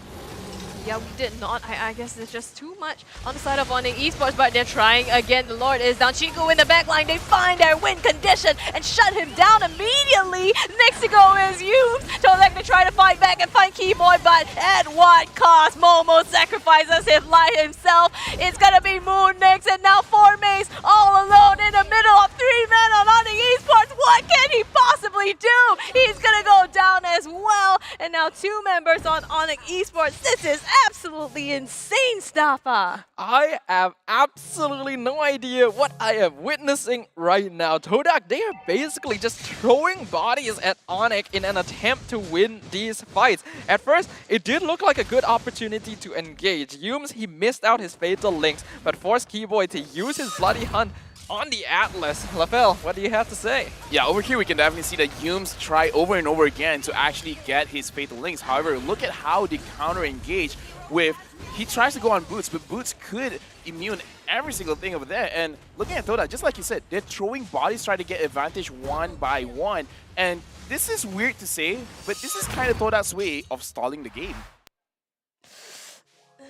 Yeah, we did not. I guess there's just too much on the side of ONIC Esports, but they're trying again. The Lord is down. Chiku in the backline. They find their win condition and shut him down immediately. Next to go is Yumes. Tolek to try to fight back and find Keyboy, but at what cost? Momo sacrifices his life himself. It's gonna be Moon next, and now Formays all alone in the middle of 3 men on ONIC Esports. What can he possibly do? He's gonna go down as well. And now 2 members on ONIC Esports. This is absolutely insane, Staffa. I have absolutely no idea what I am witnessing right now. Todak, they are basically just throwing bodies at ONIC in an attempt to win these fights. At first, it did look like a good opportunity to engage. Yumes, he missed out his fatal links, but forced Keyboy to use his Bloody Hunt on the Atlas. Lafel, what do you have to say? Yeah, over here we can definitely see that Yumes try over and over again to actually get his fatal links. However, look at how they counter engage with, he tries to go on Boots, but Boots could immune every single thing over there. And looking at Toda, just like you said, they're throwing bodies, trying to get advantage one by one. And this is weird to say, but this is kind of Toda's way of stalling the game.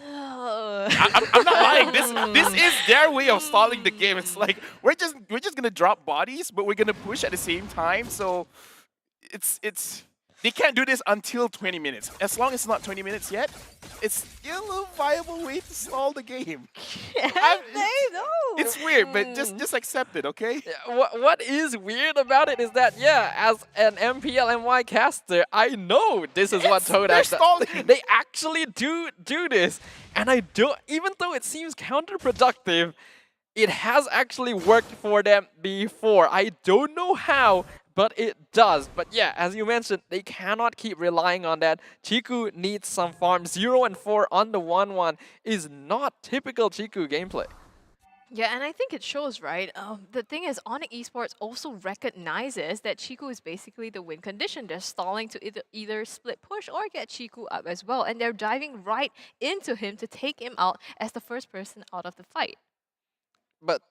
I'm not lying. This is their way of stalling the game. It's like we're just gonna drop bodies, but we're gonna push at the same time. So it's they can't do this until 20 minutes. As long as it's not 20 minutes yet, it's still a viable way to stall the game. It's weird, but just accept it, okay? What is weird about it is that, yeah, as an MPLMY caster, I know this is what Todak does. They actually do this. And I don't, even though it seems counterproductive, it has actually worked for them before. I don't know how, but it does. But yeah, as you mentioned, they cannot keep relying on that. Chiku needs some farm. 0 and 4 on the 1-1 is not typical Chiku gameplay. Yeah, and I think it shows, right? The thing is, ONIC Esports also recognizes that Chiku is basically the win condition. They're stalling to either split push or get Chiku up as well. And they're diving right into him to take him out as the first person out of the fight. But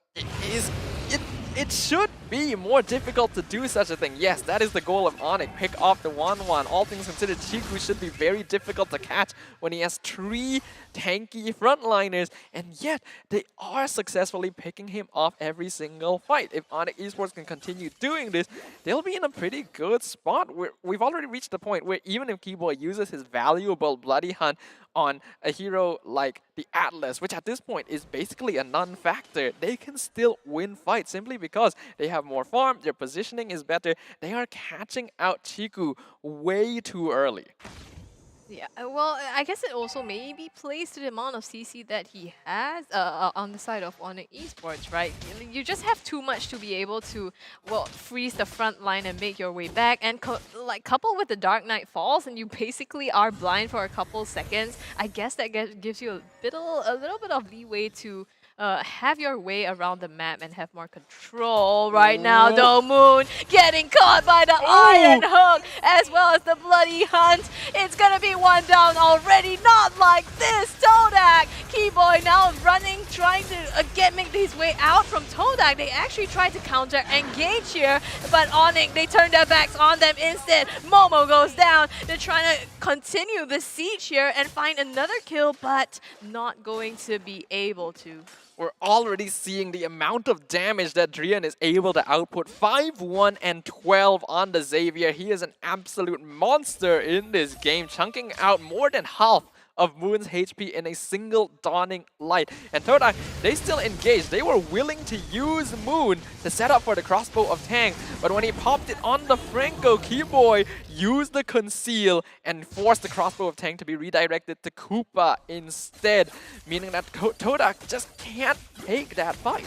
it should be more difficult to do such a thing. Yes, that is the goal of ONIC. Pick off the 1-1. All things considered, Chiku should be very difficult to catch when he has 3 tanky frontliners, and yet they are successfully picking him off every single fight. If ONIC Esports can continue doing this, they'll be in a pretty good spot. We've already reached the point where even if Keyboy uses his valuable Bloody Hunt on a hero like the Atlas, which at this point is basically a non-factor, they can still win fights simply because they have more farm, their positioning is better, they are catching out Chiku way too early. Yeah, well, I guess it also maybe plays to the amount of CC that he has on the side of ONIC Esports, right? You just have too much to be able to, well, freeze the front line and make your way back. And coupled with the Dark Knight Falls, and you basically are blind for a couple seconds, I guess that gives you a little bit of leeway to have your way around the map and have more control right now, though. Moon getting caught by the Iron Hook as well as the Bloody Hunt. It's gonna be 1 down already. Not like this. Todak, Keyboy now running, trying to again make his way out from Todak. They actually tried to counter engage here, but ONIC, they turned their backs on them instead. Momo goes down. They're trying to continue the siege here and find another kill, but not going to be able to. We're already seeing the amount of damage that Drian is able to output. 5-1 and 12 on the Xavier. He is an absolute monster in this game, chunking out more than half of Moon's HP in a single Dawning Light. And Todak, they still engaged. They were willing to use Moon to set up for the crossbow of Tang, but when he popped it on the Franco, Keyboy used the conceal and forced the crossbow of Tang to be redirected to Koopa instead, meaning that Todak just can't take that fight.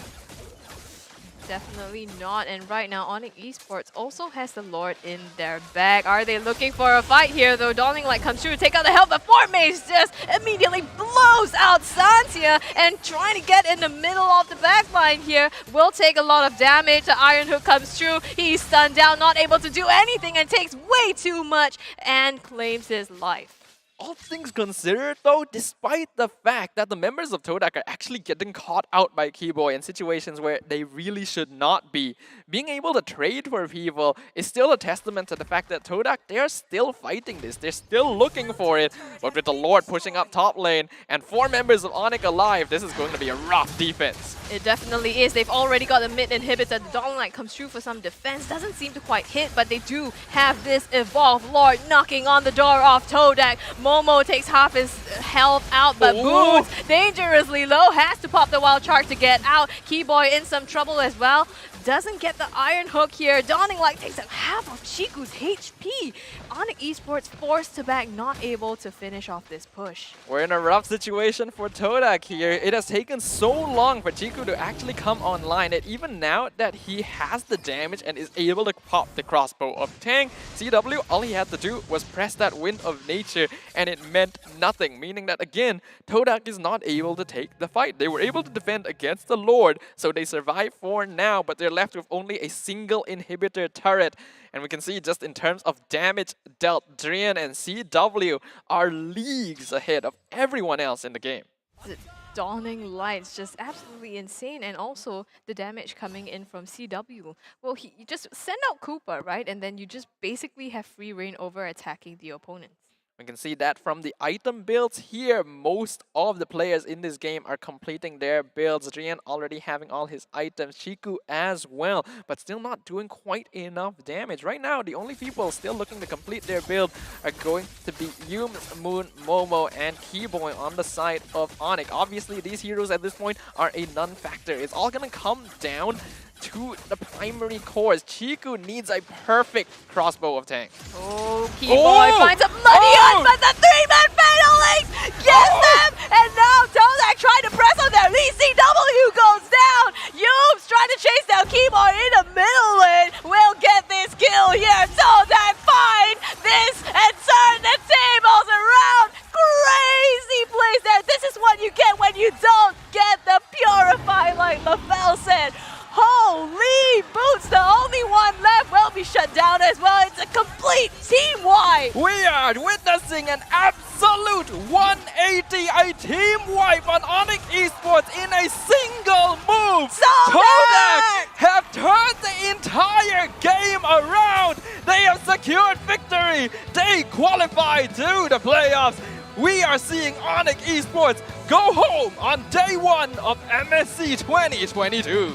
Definitely not. And right now, ONIC Esports also has the Lord in their bag. Are they looking for a fight here, though? Dawning Light comes through to take out the help, but Fortmaze just immediately blows out Santia, and trying to get in the middle of the backline here will take a lot of damage. The Iron Hook comes through. He's stunned down, not able to do anything, and takes way too much and claims his life. All things considered, though, despite the fact that the members of Todak are actually getting caught out by Keyboy in situations where they really should not be, being able to trade for people is still a testament to the fact that Todak, they are still fighting this. They're still looking for it. But with the Lord pushing up top lane and 4 members of ONIC alive, this is going to be a rough defense. It definitely is. They've already got the mid inhibitor. The Dawning Light comes through for some defense. Doesn't seem to quite hit, but they do have this Evolve Lord knocking on the door of Todak. Momo takes half his health out, but Boots, dangerously low, has to pop the Wild Charge to get out. Keyboy in some trouble as well. Doesn't get the Iron Hook here. Dawning Light takes up half of Chiku's HP. ONIC Esports forced to back, not able to finish off this push. We're in a rough situation for Todak here. It has taken so long for Chiku to actually come online, and even now that he has the damage and is able to pop the crossbow of Tang, CW, all he had to do was press that Wind of Nature, and it meant nothing, meaning that again, Todak is not able to take the fight. They were able to defend against the Lord, so they survive for now, but they're left with only a single inhibitor turret. And we can see just in terms of damage dealt, Drian and CW are leagues ahead of everyone else in the game. The Dawning Light's just absolutely insane, and also the damage coming in from CW. Well, you just send out Koopa, right? And then you just basically have free reign over attacking the opponents. We can see that from the item builds here. Most of the players in this game are completing their builds. Drian already having all his items. Chiku as well, but still not doing quite enough damage. Right now, the only people still looking to complete their build are going to be Yumes, Moon, Momo, and Keyboy on the side of ONIC. Obviously, these heroes at this point are a non-factor. It's all going to come down to the primary cores. Chiku needs a perfect crossbow of Tang. Oh, Keyboy finds a money hunt, but the 3-man Fatal Links gets them! And now Todak trying to press on their lead. CW goes down! Yumes trying to chase down Keyboy in the middle lane. Will get this kill here. Todak find this and turn the tables around. Crazy plays there. This is what you get when you don't get the Purify like LaFell said. Holy Boots, the only one left will be shut down as well. It's a complete team wipe. We are witnessing an absolute 180, a team wipe on ONIC Esports in a single move. Todak have turned the entire game around. They have secured victory. They qualify to the playoffs. We are seeing ONIC Esports go home on day 1 of MSC 2022.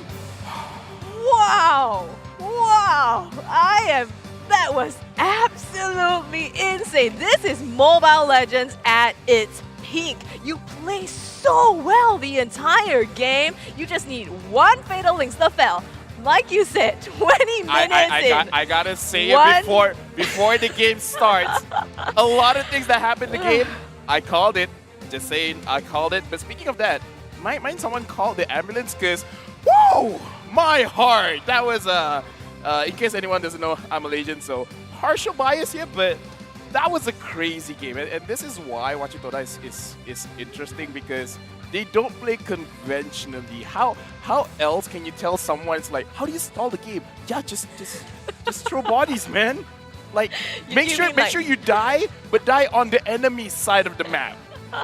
Wow! Wow! That was absolutely insane. This is Mobile Legends at its peak. You play so well the entire game. You just need one Fatal Links to fell. Like you said, 20 minutes in. I gotta say it before the game starts. A lot of things that happen in the game, I called it. Just saying, I called it. But speaking of that, might someone call the ambulance? Because, whoa! My heart! That was, in case anyone doesn't know, I'm Malaysian, so partial bias here, but that was a crazy game. And this is why watching Toda is interesting, because they don't play conventionally. How else can you tell someone, it's like, how do you stall the game? Yeah, just throw bodies, man. Like, make sure you die, but die on the enemy side of the map.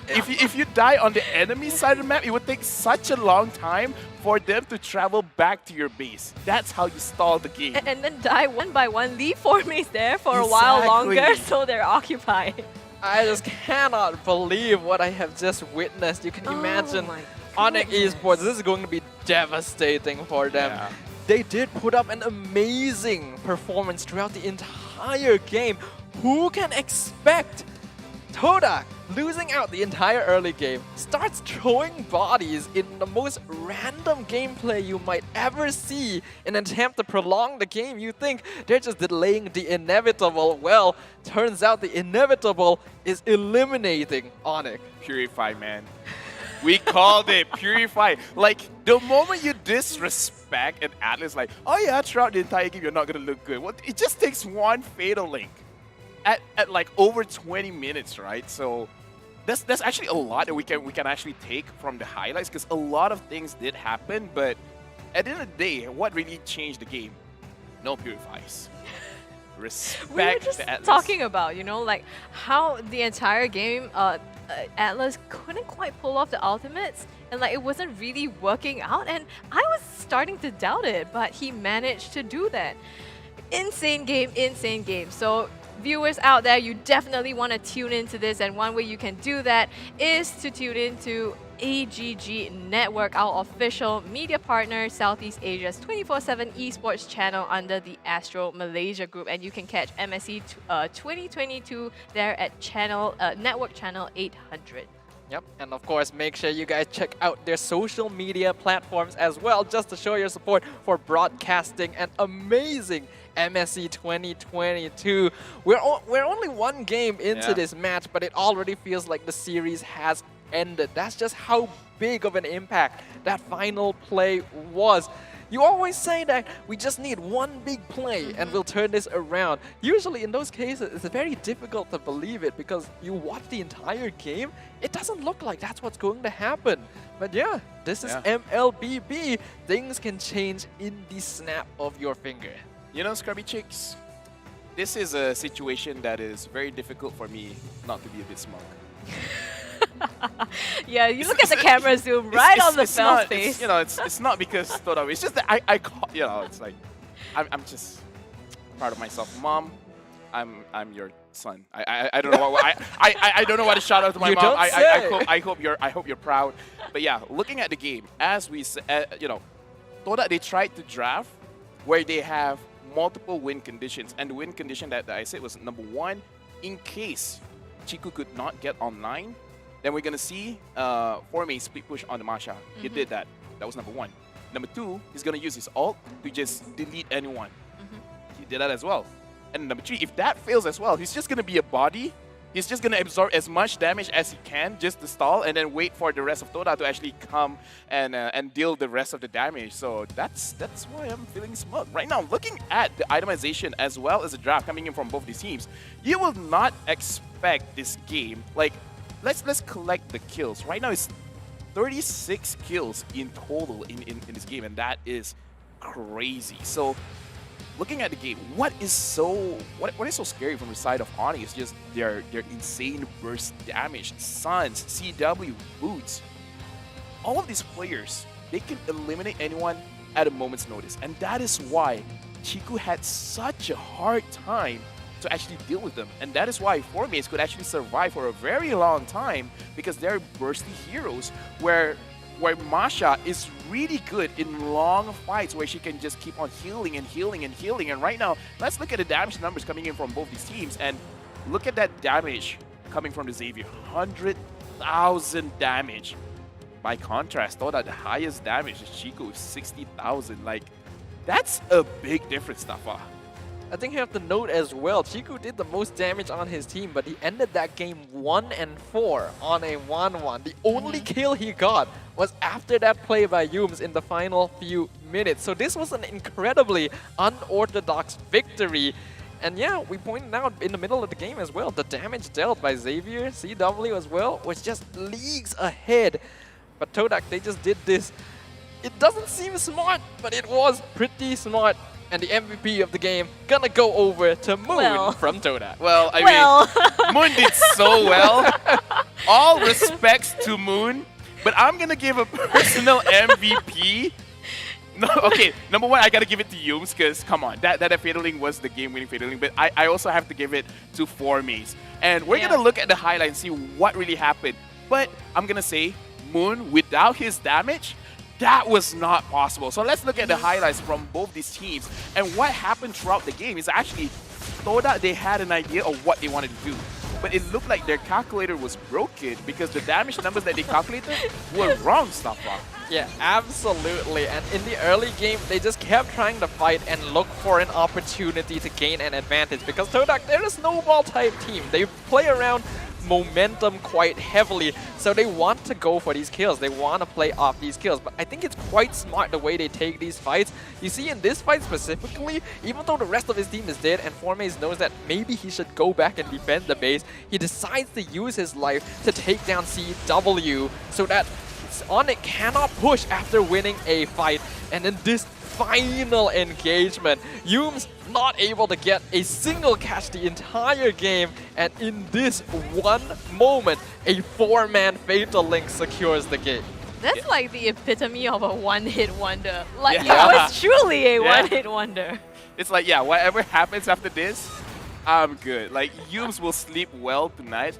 if you die on the enemy side of the map, it would take such a long time for them to travel back to your base. That's how you stall the game. And then die one by one, leave 4 mates there for a while longer so they're occupied. I just cannot believe what I have just witnessed. You can imagine ONIC Esports, this is going to be devastating for them. Yeah. They did put up an amazing performance throughout the entire game. Who can expect Todak losing out the entire early game, starts throwing bodies in the most random gameplay you might ever see in an attempt to prolong the game? You think they're just delaying the inevitable. Well, turns out the inevitable is eliminating ONIC. Purify, man. We called it Purify. Like, the moment you disrespect an Atlas, like, oh yeah, throughout the entire game, you're not going to look good. Well, it just takes one Fatal Link at like over 20 minutes, right? So that's actually a lot that we can actually take from the highlights, because a lot of things did happen, but at the end of the day, what really changed the game? No Purifies. Respect We were just the Atlas. talking about, you know, like how the entire game, Atlas couldn't quite pull off the ultimates, and like it wasn't really working out, and I was starting to doubt it, but he managed to do that. Insane game, insane game. So viewers out there, you definitely want to tune into this, and one way you can do that is to tune into AGG Network, our official media partner, Southeast Asia's 24/7 esports channel under the Astro Malaysia Group, and you can catch MSC 2022 there at network channel 800. Yep, and of course, make sure you guys check out their social media platforms as well, just to show your support for broadcasting an amazing MSC 2022. We're only one game into this match, but it already feels like the series has ended. That's just how big of an impact that final play was. You always say that we just need one big play and we'll turn this around. Usually in those cases, it's very difficult to believe it, because you watch the entire game, it doesn't look like that's what's going to happen. But yeah, this is MLBB. Things can change in the snap of your finger. You know, Scrubby Chicks, this is a situation that is very difficult for me not to be a bit smug. Yeah, you look at the camera zoom right on the Fel's face. You know, it's not because Toda. It's just that I you know, it's like I'm just proud of myself, Mom. I'm your son. I don't know what I don't know what to shout out to my mom. I hope you're proud. But yeah, looking at the game, as we said, you know, Toda, they tried to draft where they have multiple win conditions, and the win condition that I said was number 1, in case Chiku could not get online, then we're gonna see Formay split push on the Masha. He did that. That was number 1. Number 2, he's gonna use his ult to just delete anyone. He did that as well. And number 3, if that fails as well, he's just gonna be a body. He's just gonna absorb as much damage as he can just to stall, and then wait for the rest of Toda to actually come and deal the rest of the damage. So that's why I'm feeling smug right now. Looking at the itemization as well as the draft coming in from both these teams, you will not expect this game. Like, let's collect the kills. Right now it's 36 kills in total in this game, and that is crazy. So looking at the game, what is so scary from the side of ONIC is just their insane burst damage. Suns, CW, Boots, all of these players, they can eliminate anyone at a moment's notice, and that is why Chiku had such a hard time to actually deal with them, and that is why Formays could actually survive for a very long time, because they're bursty heroes where Masha is really good in long fights where she can just keep on healing and healing and healing. And right now, let's look at the damage numbers coming in from both these teams, and look at that damage coming from the Xavier. 100,000 damage. By contrast, though, that the highest damage is Chico, 60,000. Like, that's a big difference, Tafa. I think you have to note as well, Chiku did the most damage on his team, but he ended that game 1-4 on a 1-1. The only kill he got was after that play by Yums in the final few minutes. So this was an incredibly unorthodox victory. And yeah, we pointed out in the middle of the game as well, the damage dealt by Xavier, CW as well, was just leagues ahead. But Todak, they just did this. It doesn't seem smart, but it was pretty smart. And the MVP of the game gonna go over to Moon from Todak. Well, I mean, Moon did so well. All respects to Moon, but I'm gonna give a personal MVP. No, okay, number one, I gotta give it to Yums, because come on, that Fatal Link was the game-winning Fatal Link, but I also have to give it to 4Maze. And we're gonna look at the highlight and see what really happened. But I'm gonna say, Moon, without his damage, that was not possible. So let's look at the highlights from both these teams. And what happened throughout the game is actually, Toda, they had an idea of what they wanted to do. But it looked like their calculator was broken because the damage numbers that they calculated were wrong, Stafa. Yeah, absolutely. And in the early game, they just kept trying to fight and look for an opportunity to gain an advantage. Because Todak, they're a snowball type team. They play around momentum quite heavily, so they want to go for these kills. They want to play off these kills, but I think it's quite smart the way they take these fights. You see, in this fight specifically, even though the rest of his team is dead and 4Maze knows that maybe he should go back and defend the base, he decides to use his life to take down CW so that ONIC cannot push after winning a fight. And in this final engagement, Yums not able to get a single catch the entire game, and in this one moment, a 4-man Fatal Link secures the game. That's like the epitome of a one-hit wonder. Like, it was truly a one-hit wonder. It's like, yeah, whatever happens after this, I'm good. Like, Yums will sleep well tonight.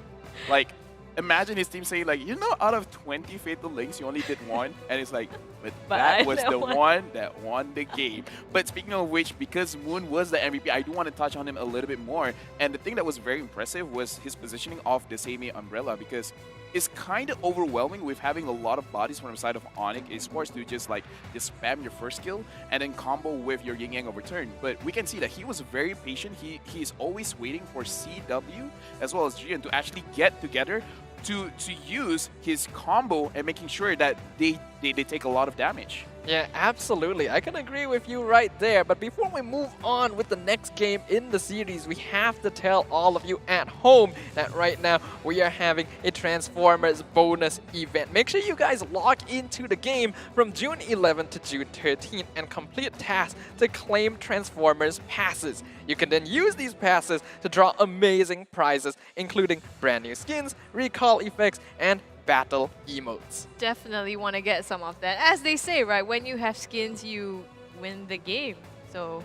Like, imagine his team saying, like, you know, out of 20 Fatal Links, you only did one. And it's like, but that was the one that won the game. But speaking of which, because Moon was the MVP, I do want to touch on him a little bit more. And the thing that was very impressive was his positioning of the Seimei Umbrella, because it's kind of overwhelming with having a lot of bodies from the side of ONIC Esports to just spam your first skill and then combo with your Yin Yang Overturn. But we can see that he was very patient. He's always waiting for CW as well as Jian to actually get together to use his combo and making sure that they take a lot of damage. Yeah, absolutely. I can agree with you right there. But before we move on with the next game in the series, we have to tell all of you at home that right now we are having a Transformers bonus event. Make sure you guys log into the game from June 11th to June 13th and complete tasks to claim Transformers passes. You can then use these passes to draw amazing prizes, including brand new skins, recall effects, and battle emotes. Definitely want to get some of that. As they say, right, when you have skins, you win the game. So,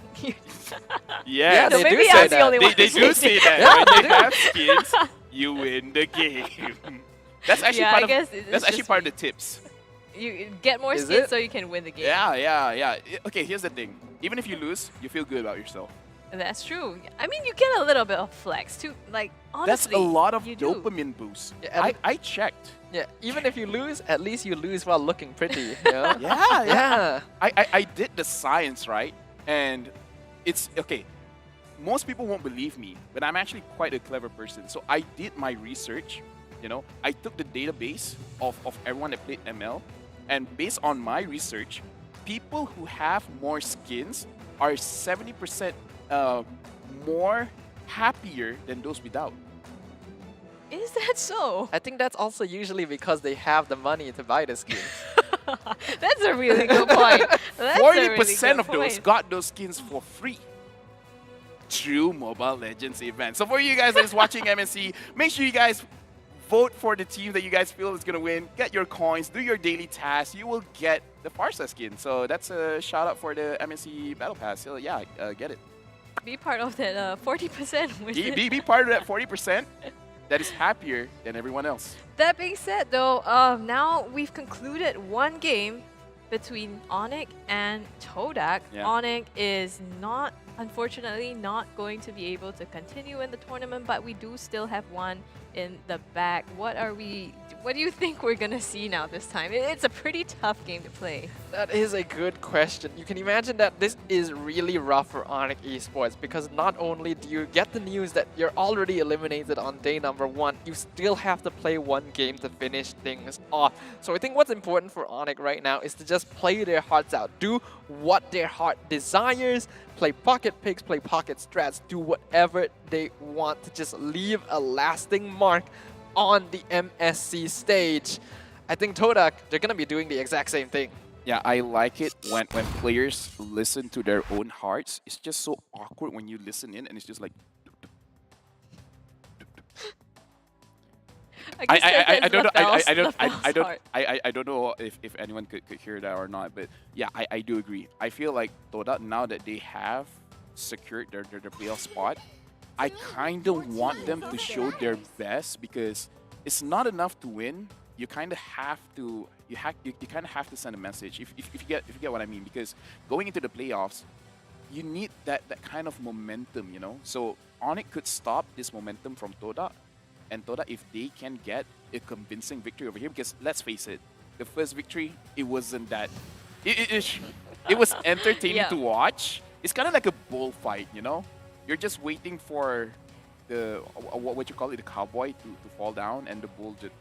yeah, so they maybe do I'm say the that. only one They do say that. When you have skins, you win the game. That's actually that's actually part of the tips. You get more skins so you can win the game. Yeah. Okay, here's the thing. Even if you lose, you feel good about yourself. That's true. I mean, you get a little bit of flex too. Like, honestly, that's a lot of dopamine boost. Yeah, I checked. Yeah, even if you lose, at least you lose while looking pretty. You know? yeah. I did the science, right? And it's okay. Most people won't believe me, but I'm actually quite a clever person. So I did my research. You know, I took the database of everyone that played ML, and based on my research, people who have more skins are 70% more happier than those without. Is that so? I think that's also usually because they have the money to buy the skins. That's a really good point. 40% of those got those skins for free through Mobile Legends event. So for you guys that is watching MSC, make sure you guys vote for the team that you guys feel is going to win. Get your coins, do your daily tasks. You will get the Farsa skin. So that's a shout out for the MSC Battle Pass. So yeah, get it. Be part of that 40%. Be part of that 40% that is happier than everyone else. That being said, though, now we've concluded one game between ONIC and Todak. Yeah. ONIC is unfortunately not going to be able to continue in the tournament, but we do still have one in the bag. What do you think we're gonna see now this time? It's a pretty tough game to play. That is a good question. You can imagine that this is really rough for ONIC Esports, because not only do you get the news that you're already eliminated on day number 1, you still have to play one game to finish things off. So I think what's important for ONIC right now is to just play their hearts out, do what their heart desires, play pocket picks, play pocket strats, do whatever they want to just leave a lasting mark on the MSC stage. I think Todak, they're going to be doing the exact same thing. Yeah, I like it when players listen to their own hearts. It's just so awkward when you listen in and it's just like... I don't know. Lafelle's I don't know if anyone could hear that or not. But yeah, I do agree. I feel like Toda, now that they have secured their playoff spot, I kind of want them to show their best, because it's not enough to win. You kind of have to you kind of have to send a message, if you get what I mean, because going into the playoffs, you need that kind of momentum, you know. So ONIC could stop this momentum from Toda, and Toda, if they can get a convincing victory over here, because let's face it, the first victory, it wasn't that it was entertaining to watch. It's kind of like a bullfight, you know. You're just waiting for the what you call it, the cowboy to fall down, and the bull just.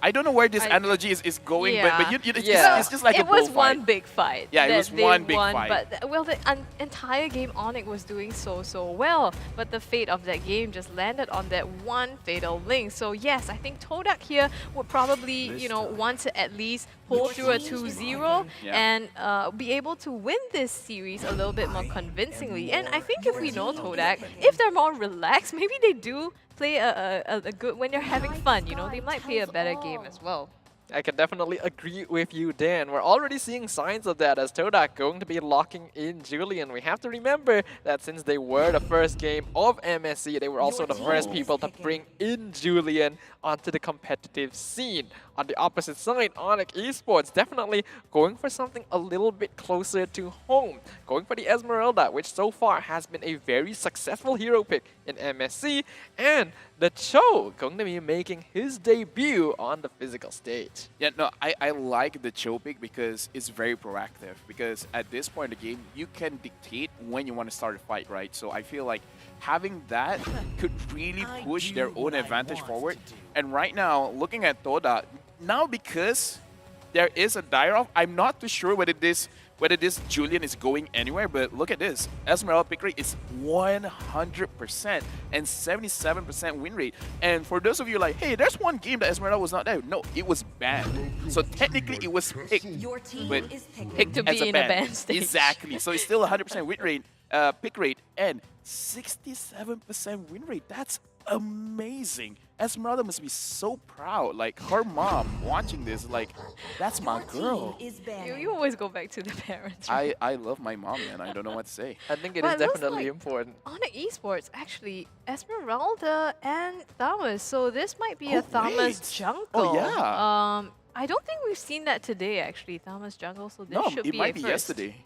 I don't know where this analogy is going, but it's just like a bullfight. It was one big fight. Yeah, it was one big fight. But well, the entire game ONIC was doing so well, but the fate of that game just landed on that one fatal link. So yes, I think Todak here would probably want to at least pull through a 2-0 and be able to win this series a little bit more convincingly. And I think if we know Todak, if they're more relaxed, maybe they do play a good, when they're having fun, they might play a better game as well. I can definitely agree with you, Dan. We're already seeing signs of that as Todak going to be locking in Julian. We have to remember that since they were the first game of MSC, they were also the first people to bring in Julian onto the competitive scene. On the opposite side, ONIC Esports definitely going for something a little bit closer to home. Going for the Esmeralda, which so far has been a very successful hero pick in MSC, and the Cho going to be making his debut on the physical stage. Yeah, no, I like the Cho pick because it's very proactive. Because at this point in the game, you can dictate when you want to start a fight, right? So I feel like having that could really push their own advantage forward. And right now, looking at Toda, now because there is a die-off, I'm not too sure whether this Julian is going anywhere, but look at this. Esmeralda pick rate is 100% and 77% win rate. And for those of you like, hey, there's one game that Esmeralda was not there. No, it was banned. So technically it was picked, but picked to be in a ban stage. Exactly. So it's still 100% win rate, pick rate, and 67% win rate. That's amazing. Esmeralda must be so proud. Like, her mom watching this, like, that's my girl. You always go back to the parents. Right? I love my mom, man. I don't know what to say. I think it is definitely important. ONIC Esports, actually, Esmeralda and Thomas. So this might be a Thomas jungle. Oh, yeah. I don't think we've seen that today, actually, Thomas jungle. So this should be it might be first. yesterday.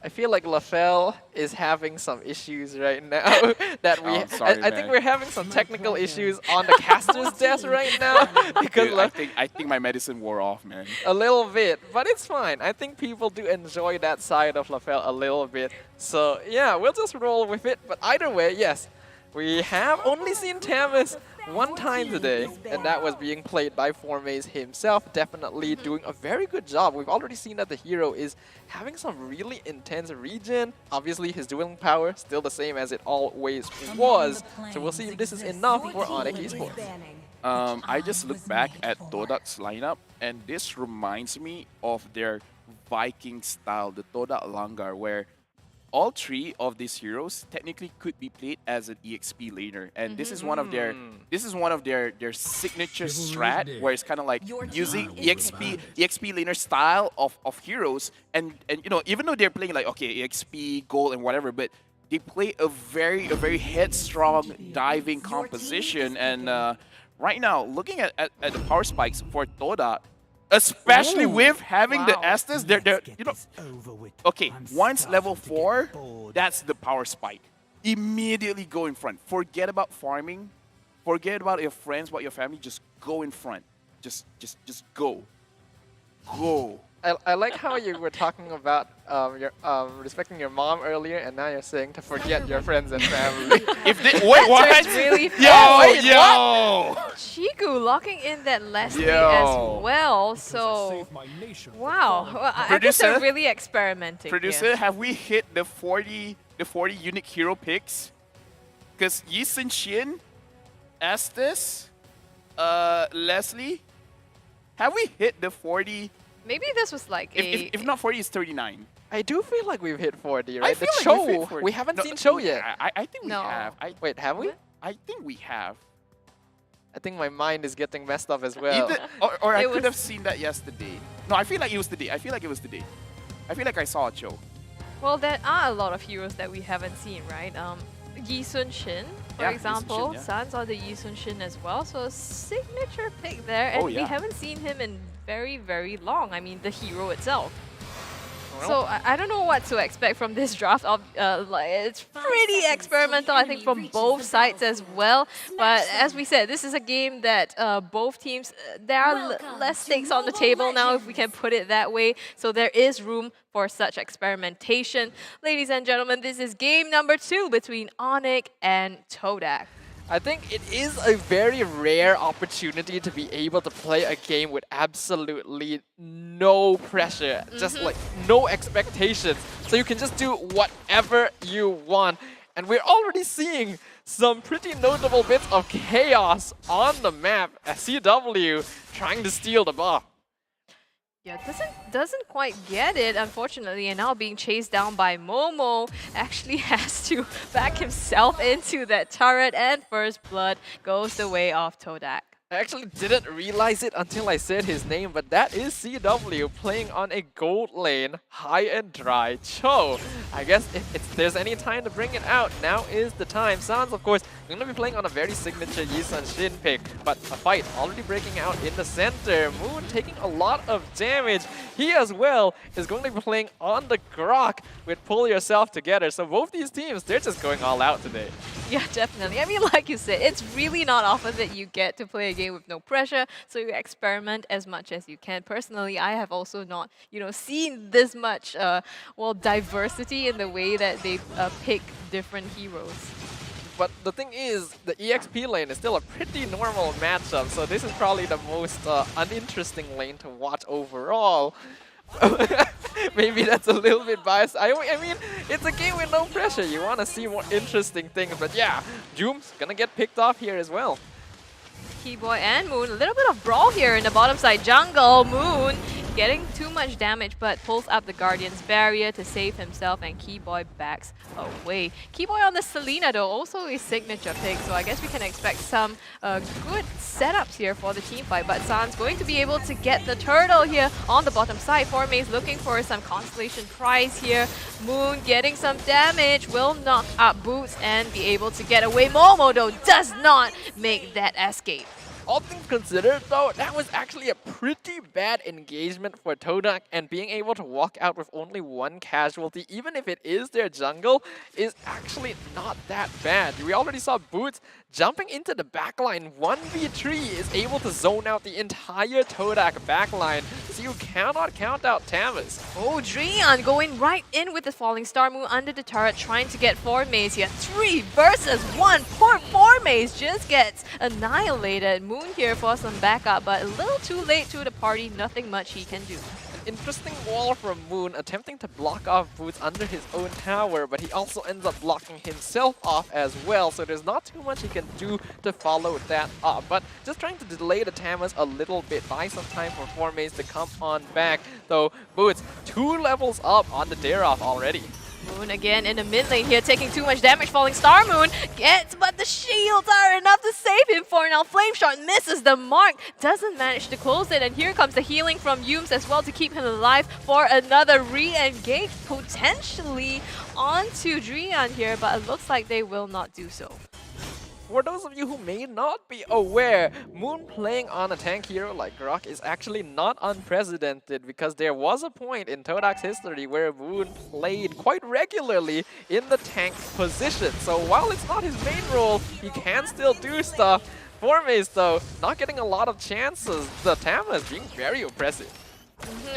I feel like Lafelle is having some issues right now. That we, I think we're having some technical issues on the caster's desk right now because Dude, I think my medicine wore off, man. A little bit, but it's fine. I think people do enjoy that side of Lafelle a little bit. So yeah, we'll just roll with it. But either way, yes, we have only seen Tamas one time today, and that was being played by Formaze himself, definitely doing a very good job. We've already seen that the hero is having some really intense regen. Obviously, his dueling power still the same as it always was. So we'll see if this is enough for ONIC Esports. I just look back at Todak's lineup, and this reminds me of their Viking style, the Todak Langar, where all three of these heroes technically could be played as an EXP laner, and this is one of their signature strat, where it's kind of like using EXP laner style of heroes, and even though they're playing like EXP gold and whatever, but they play a very headstrong diving composition. And right now, looking at the power spikes for Toda, especially with having the Estes, they're once level 4, that's the power spike. Immediately go in front. Forget about farming. Forget about your friends, about your family. Just go in front. Just go. Go. I like how you were talking about your respecting your mom earlier, and now you're saying to forget your friends and family. Wait, what? Really Yo! Chiku locking in that last as well. So wow, well, I guess they're really experimenting. Producer, here. have we hit the 40 unique hero picks? Because Yi Sun Shin, Estes, Leslie, have we hit the 40? Maybe this was like if not 40, it's 39. I do feel like we've hit 40, right? I feel the like we've hit Cho, 40. we haven't seen Cho yet. I think we have. Wait, have we? I think we have. I think my mind is getting messed up as well. Or I It could was- have seen that yesterday. No, I feel like it was today. I feel like it was today. I feel like I saw a show. Well, there are a lot of heroes that we haven't seen, right? Yi Sun Shin, for Yeah, Yi Sun example. Shin, yeah. Sans on the Yi Sun Shin as well. So a signature pick there. And Oh, we yeah. haven't seen him in very, very long. I mean, the hero itself. So I don't know what to expect from this draft. It's pretty experimental, I think, from both sides as well. But as we said, this is a game that both teams, there are less stakes on the table now, if we can put it that way. So there is room for such experimentation. Ladies and gentlemen, this is game number 2 between ONIC and Todak. I think it is a very rare opportunity to be able to play a game with absolutely no pressure, just like no expectations. So you can just do whatever you want. And we're already seeing some pretty notable bits of chaos on the map. SCW trying to steal the buff. Yeah, doesn't quite get it, unfortunately, and now being chased down by Momo, actually has to back himself into that turret, and first blood goes the way of Todak. I actually didn't realize it until I said his name, but that is CW playing on a gold lane, high and dry. Cho, I guess if there's any time to bring it out, now is the time. Sans, of course, going to be playing on a very signature Yi Sun Shin pick, but a fight already breaking out in the center. Moon taking a lot of damage. He as well is going to be playing on the Grok with Pull Yourself Together. So both these teams, they're just going all out today. Yeah, definitely. I mean, like you said, it's really not often that you get to play a game with no pressure, so you experiment as much as you can. Personally, I have also not, seen this much, diversity in the way that they pick different heroes. But the thing is, the EXP lane is still a pretty normal matchup, so this is probably the most uninteresting lane to watch overall. Maybe that's a little bit biased. I mean, it's a game with no pressure. You want to see more interesting things. But yeah, Joom's gonna get picked off here as well. Keyboy and Moon, a little bit of brawl here in the bottom side jungle. Moon getting too much damage, but pulls up the Guardian's barrier to save himself, and Keyboy backs away. Keyboy on the Selena, though, also a signature pick, so I guess we can expect some good setups here for the team fight. But San's going to be able to get the turtle here on the bottom side. Formaze looking for some constellation prize here. Moon getting some damage, will knock up Boots and be able to get away. Momo, though, does not make that escape. All things considered, though, that was actually a pretty bad engagement for Todak, and being able to walk out with only one casualty, even if it is their jungle, is actually not that bad. We already saw Boots jumping into the backline. 1v3 is able to zone out the entire Todak backline, so you cannot count out Tamas. Oh, Drian going right in with the Falling Star Moon under the turret, trying to get Formaze here. 3 versus 1. Poor Formaze just gets annihilated. Moon here for some backup, but a little too late to the party. Nothing much he can do. An interesting wall from Moon, attempting to block off Boots under his own tower, but he also ends up blocking himself off as well, so there's not too much he can do to follow that up. But just trying to delay the Tamas a little bit, buy some time for Formaze to come on back. Though Boots 2 levels up on the Daroff already. Moon again in the mid lane here, taking too much damage. Falling Star Moon gets, but the shields are enough to save him for now. Flame Shot misses the mark, doesn't manage to close it, and here comes the healing from Yums as well to keep him alive for another re-engage, potentially onto Drian here, but it looks like they will not do so. For those of you who may not be aware, Moon playing on a tank hero like Grok is actually not unprecedented, because there was a point in Todak's history where Moon played quite regularly in the tank position. So while it's not his main role, he can still do stuff. Formaze, though, not getting a lot of chances. The Tamas being very oppressive.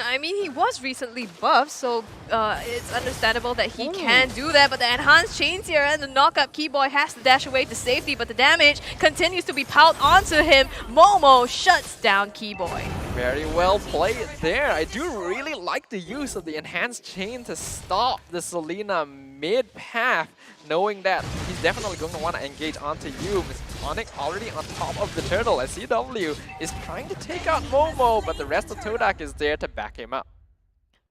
I mean, he was recently buffed, so it's understandable that he can do that, but the enhanced chains here and the knock-up Keyboy has to dash away to safety, but the damage continues to be piled onto him. Momo shuts down Keyboy. Very well played there. I do really like the use of the enhanced chain to stop the Selena mid-path, knowing that he's definitely going to want to engage onto you. ONIC already on top of the turtle as CW is trying to take out Momo, but the rest of Todak is there to back him up.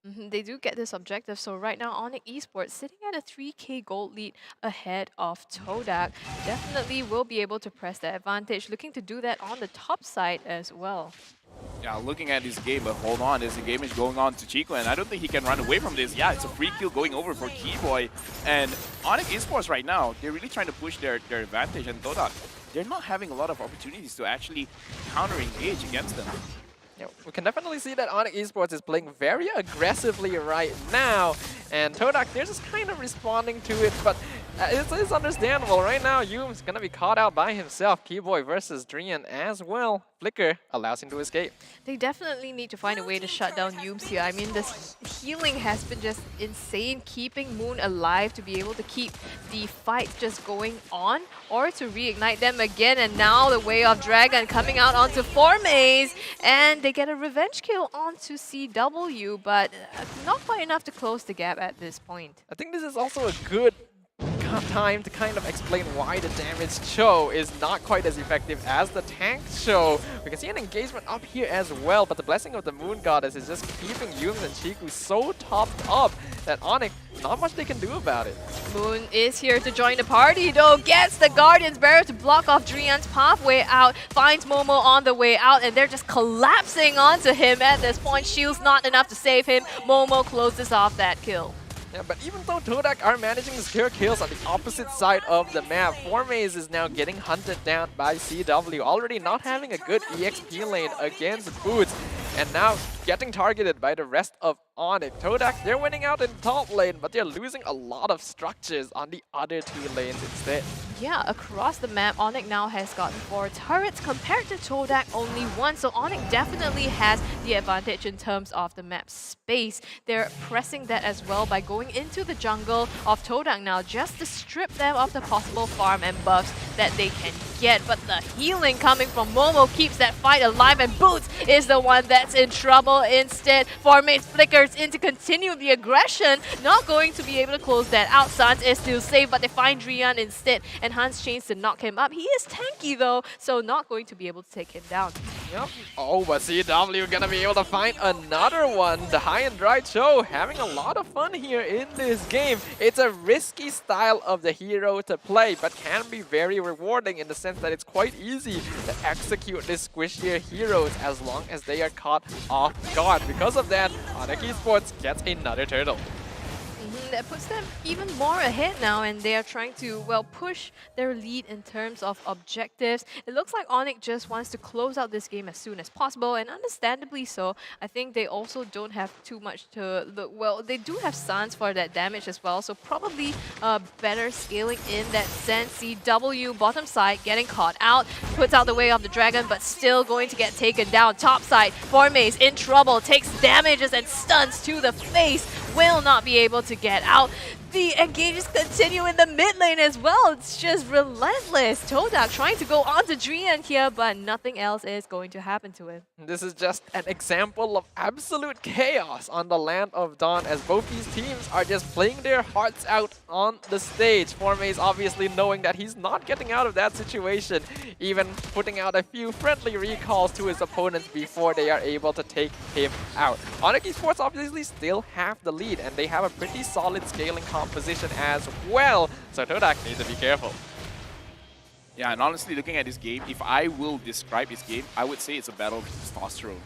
They do get this objective, so right now ONIC Esports sitting at a 3k gold lead ahead of Todak. Definitely will be able to press the advantage, looking to do that on the top side as well. Yeah, looking at this game, but hold on, this game is going on to Chico, and I don't think he can run away from this. Yeah, it's a free kill going over for Keyboy. And ONIC Esports right now, they're really trying to push their advantage, and Todak, they're not having a lot of opportunities to actually counter-engage against them. Yeah, we can definitely see that ONIC Esports is playing very aggressively right now, and Todak, they're just kind of responding to it, but it's understandable. Right now, Yoom's gonna be caught out by himself. Keyboy versus Drian as well. Flicker allows him to escape. They definitely need to find a way to shut down Yooms here. I mean, this healing has been just insane, keeping Moon alive to be able to keep the fight just going on, or to reignite them again. And now the Way of Dragon coming out onto Formaze, and they get a revenge kill onto CW, but not quite enough to close the gap at this point. I think this is also a good time to kind of explain why the damage show is not quite as effective as the tank show. We can see an engagement up here as well, but the blessing of the Moon Goddess is just keeping Yooms and Chiku so topped up that ONIC, not much they can do about it. Moon is here to join the party though, gets the Guardian's Barrier to block off Drian's pathway out, finds Momo on the way out, and they're just collapsing onto him at this point. Shield's not enough to save him. Momo closes off that kill. Yeah, but even though Todak are managing to secure kills on the opposite side of the map, Formaze is now getting hunted down by CW, already not having a good EXP lane against Boots, and now getting targeted by the rest of ONIC. Todak, they're winning out in top lane, but they're losing a lot of structures on the other two lanes instead. Yeah, across the map, ONIC now has gotten 4 turrets compared to Todak only 1. So ONIC definitely has the advantage in terms of the map space. They're pressing that as well by going into the jungle of Todak now, just to strip them of the possible farm and buffs that they can get. But the healing coming from Momo keeps that fight alive, and Boots is the one that's in trouble instead. Formaze flickers in to continue the aggression, not going to be able to close that out. Sans is still safe, but they find Drian instead, and Hans chains to knock him up. He is tanky though, so not going to be able to take him down. Yep. Oh, but CW gonna be able to find another one. The High and Dry Cho having a lot of fun here in this game. It's a risky style of the hero to play, but can be very rewarding in the sense that it's quite easy to execute these squishier heroes as long as they are caught off guard. Because of that, ONIC Esports gets another turtle. That puts them even more ahead now, and they are trying to, well, push their lead in terms of objectives. It looks like ONIC just wants to close out this game as soon as possible, and understandably so. I think they also don't have too much to look. Well, they do have Sans for that damage as well, so probably better scaling in that sense. CW bottom side getting caught out, puts out the Way of the Dragon, but still going to get taken down. Top side, Formaze in trouble, takes damages and stuns to the face, will not be able to get out. The engages continue in the mid lane as well. It's just relentless. Todak trying to go on to Drian here, but nothing else is going to happen to him. This is just an example of absolute chaos on the Land of Dawn, as both these teams are just playing their hearts out on the stage. Formaze obviously knowing that he's not getting out of that situation, even putting out a few friendly recalls to his opponents before they are able to take him out. ONIC Esports obviously still have the lead, and they have a pretty solid scaling composition as well, so Todak needs to be careful. Yeah, and honestly, looking at this game, if I will describe this game, I would say it's a battle of testosterone.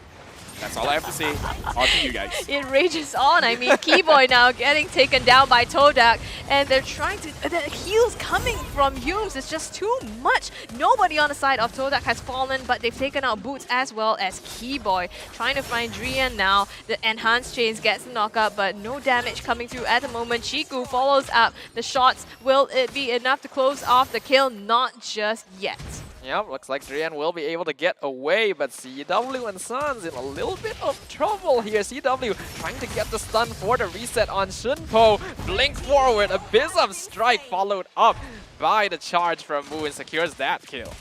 That's all I have to say. On to you guys. It rages on. I mean, Keyboy now getting taken down by Todak, and they're trying to... The heals coming from Yooms is just too much. Nobody on the side of Todak has fallen, but they've taken out Boots as well as Keyboy. Trying to find Drian now. The enhanced chains gets the knockup, but no damage coming through at the moment. Chiku follows up the shots. Will it be enough to close off the kill? Not just yet. Yep, looks like Drian will be able to get away, but CW and Sans in a little bit of trouble here. CW trying to get the stun for the reset on Shunpo. Blink forward, Abyss of Strike followed up by the charge from Moon, secures that kill.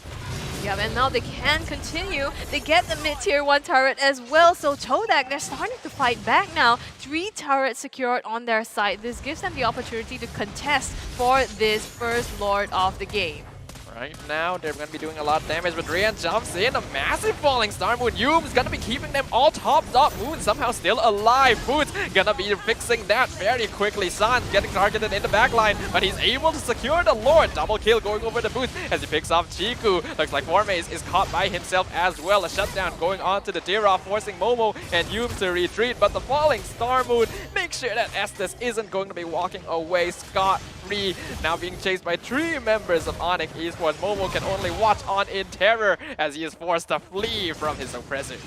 Yeah, and now they can continue. They get the mid-tier 1 turret as well, so Todak, they're starting to fight back now. 3 turrets secured on their side. This gives them the opportunity to contest for this first Lord of the game. Right now, they're going to be doing a lot of damage, but Rian jumps in. A massive falling star. Moon Yoom's going to be keeping them all topped up. Moon somehow still alive. Boots going to be fixing that very quickly. San getting targeted in the backline, but he's able to secure the Lord. Double kill going over the Boots as he picks off Chiku. Looks like Formaze is caught by himself as well. A shutdown going on to the Dira, forcing Momo and Yoom to retreat, but the falling star Moon makes sure that Estes isn't going to be walking away scot-free. Now being chased by 3 members of ONIC Esports. Momo can only watch on in terror as he is forced to flee from his oppressors.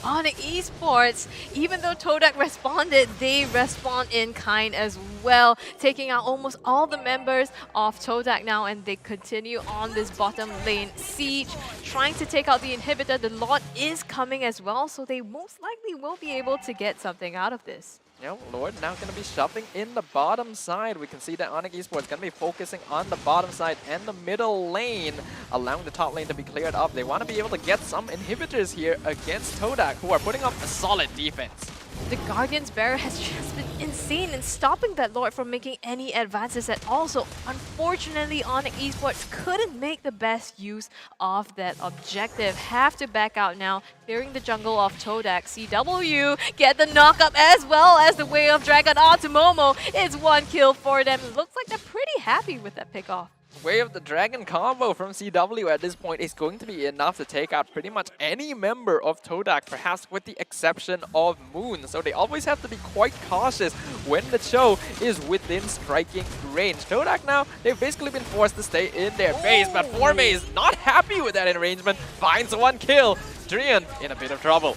ONIC Esports, even though Todak responded, they respond in kind as well, taking out almost all the members of Todak now, and they continue on this bottom lane siege, trying to take out the inhibitor. The Lord is coming as well, so they most likely will be able to get something out of this. Yeah, Lord now going to be shoving in the bottom side. We can see that ONIC Esports going to be focusing on the bottom side and the middle lane, allowing the top lane to be cleared up. They want to be able to get some inhibitors here against Todak, who are putting up a solid defense. The Guardian's Barrier has just been insane in stopping that Lord from making any advances at all. So unfortunately, ONIC Esports couldn't make the best use of that objective. Have to back out now, clearing the jungle of Todak. CW get the knockup as well as the Way of Dragon onto Momo. It's 1 kill for them. Looks like they're pretty happy with that pick off. Way of the Dragon combo from CW at this point is going to be enough to take out pretty much any member of Todak, perhaps with the exception of Moon. So they always have to be quite cautious when the show is within striking range. Todak now, they've basically been forced to stay in their base, but Forme is not happy with that arrangement, finds 1 kill. Drian in a bit of trouble.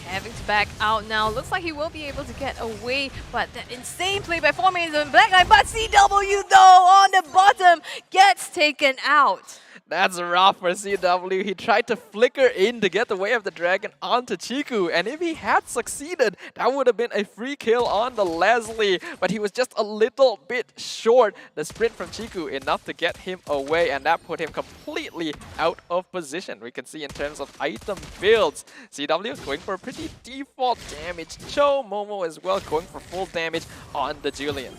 Having to back out now. Looks like he will be able to get away, but that insane play by Formaze in backline. But CW though on the bottom gets taken out. That's rough for CW. He tried to flicker in to get the Way of the Dragon onto Chiku, and if he had succeeded, that would have been a free kill on the Leslie, but he was just a little bit short. The sprint from Chiku enough to get him away, and that put him completely out of position. We can see in terms of item builds, CW going for a pretty default damage. Cho, Momo as well going for full damage on the Julian.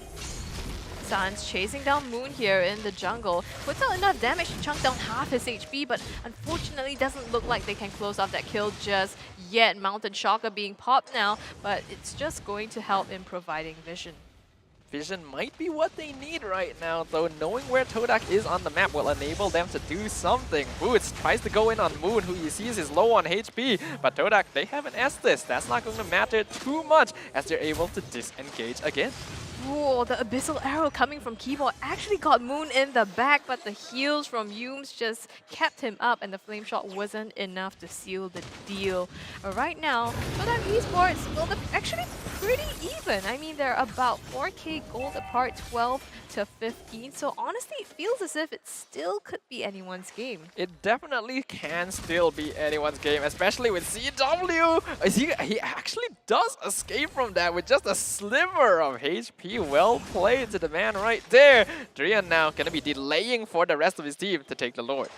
Sans chasing down Moon here in the jungle. Puts out enough damage to chunk down half his HP, but unfortunately doesn't look like they can close off that kill just yet. Mountain Shocker being popped now, but it's just going to help in providing vision. Vision might be what they need right now, though knowing where Todak is on the map will enable them to do something. Boots tries to go in on Moon, who he sees is low on HP, but Todak, they have an Estes. That's not going to matter too much as they're able to disengage again. Ooh, the Abyssal Arrow coming from Keyboard actually got Moon in the back, but the heals from Yooms just kept him up, and the Flame Shot wasn't enough to seal the deal. Right now, Todak Esports, well, they're actually pretty even. I mean, they're about 4k gold apart, 12 to 15. So honestly, it feels as if it still could be anyone's game. It definitely can still be anyone's game, especially with CW. He actually does escape from that with just a sliver of HP. Well played to the man right there. Drian now gonna be delaying for the rest of his team to take the Lord.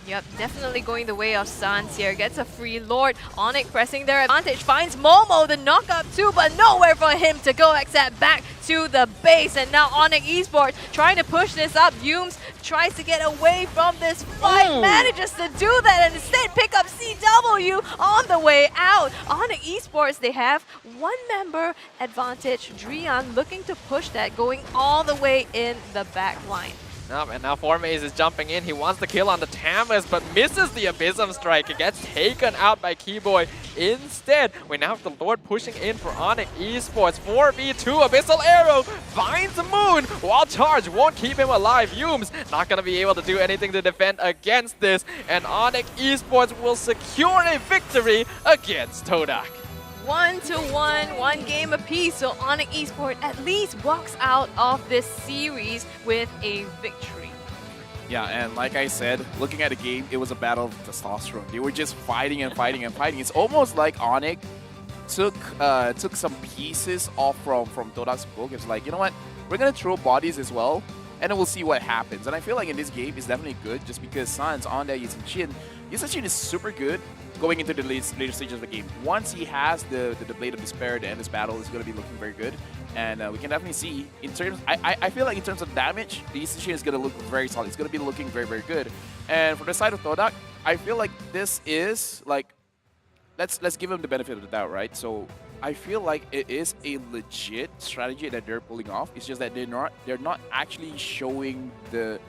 Yep, definitely going the way of Sans here. Gets a free Lord. ONIC pressing their advantage. Finds Momo the knockup too, but nowhere for him to go except back to the base. And now ONIC Esports trying to push this up. Yooms tries to get away from this fight. Ooh. Manages to do that and instead pick up CW on the way out. ONIC Esports, they have 1 member advantage. Drian looking to push that, going all the way in the back line. And now Formaze is jumping in. He wants the kill on the Tamas, but misses the Abysm Strike. It gets taken out by Keyboy. Instead, we now have the Lord pushing in for ONIC Esports. 4v2, Abyssal Arrow finds the Moon, while Charge won't keep him alive. Yooms not going to be able to do anything to defend against this, and ONIC Esports will secure a victory against Todak. 1-1, 1 game apiece, so ONIC Esports at least walks out of this series with a victory. Yeah, and like I said, looking at the game, it was a battle of testosterone. They were just fighting and fighting and fighting. It's almost like ONIC took some pieces off from Todak's book. It's like, you know what, we're gonna throw bodies as well, and then we'll see what happens. And I feel like in this game, it's definitely good just because Sans on there using Chin. Chin is super good, going into the later stages of the game. Once he has the Blade of Despair to end this battle, it's going to be looking very good. And we can definitely see, in terms, I feel like in terms of damage, the Yi Sun-shin is going to look very solid. It's going to be looking very, very good. And for the side of Todak, I feel like this is like, let's give him the benefit of the doubt, right? So I feel like it is a legit strategy that they're pulling off. It's just that they're not actually showing the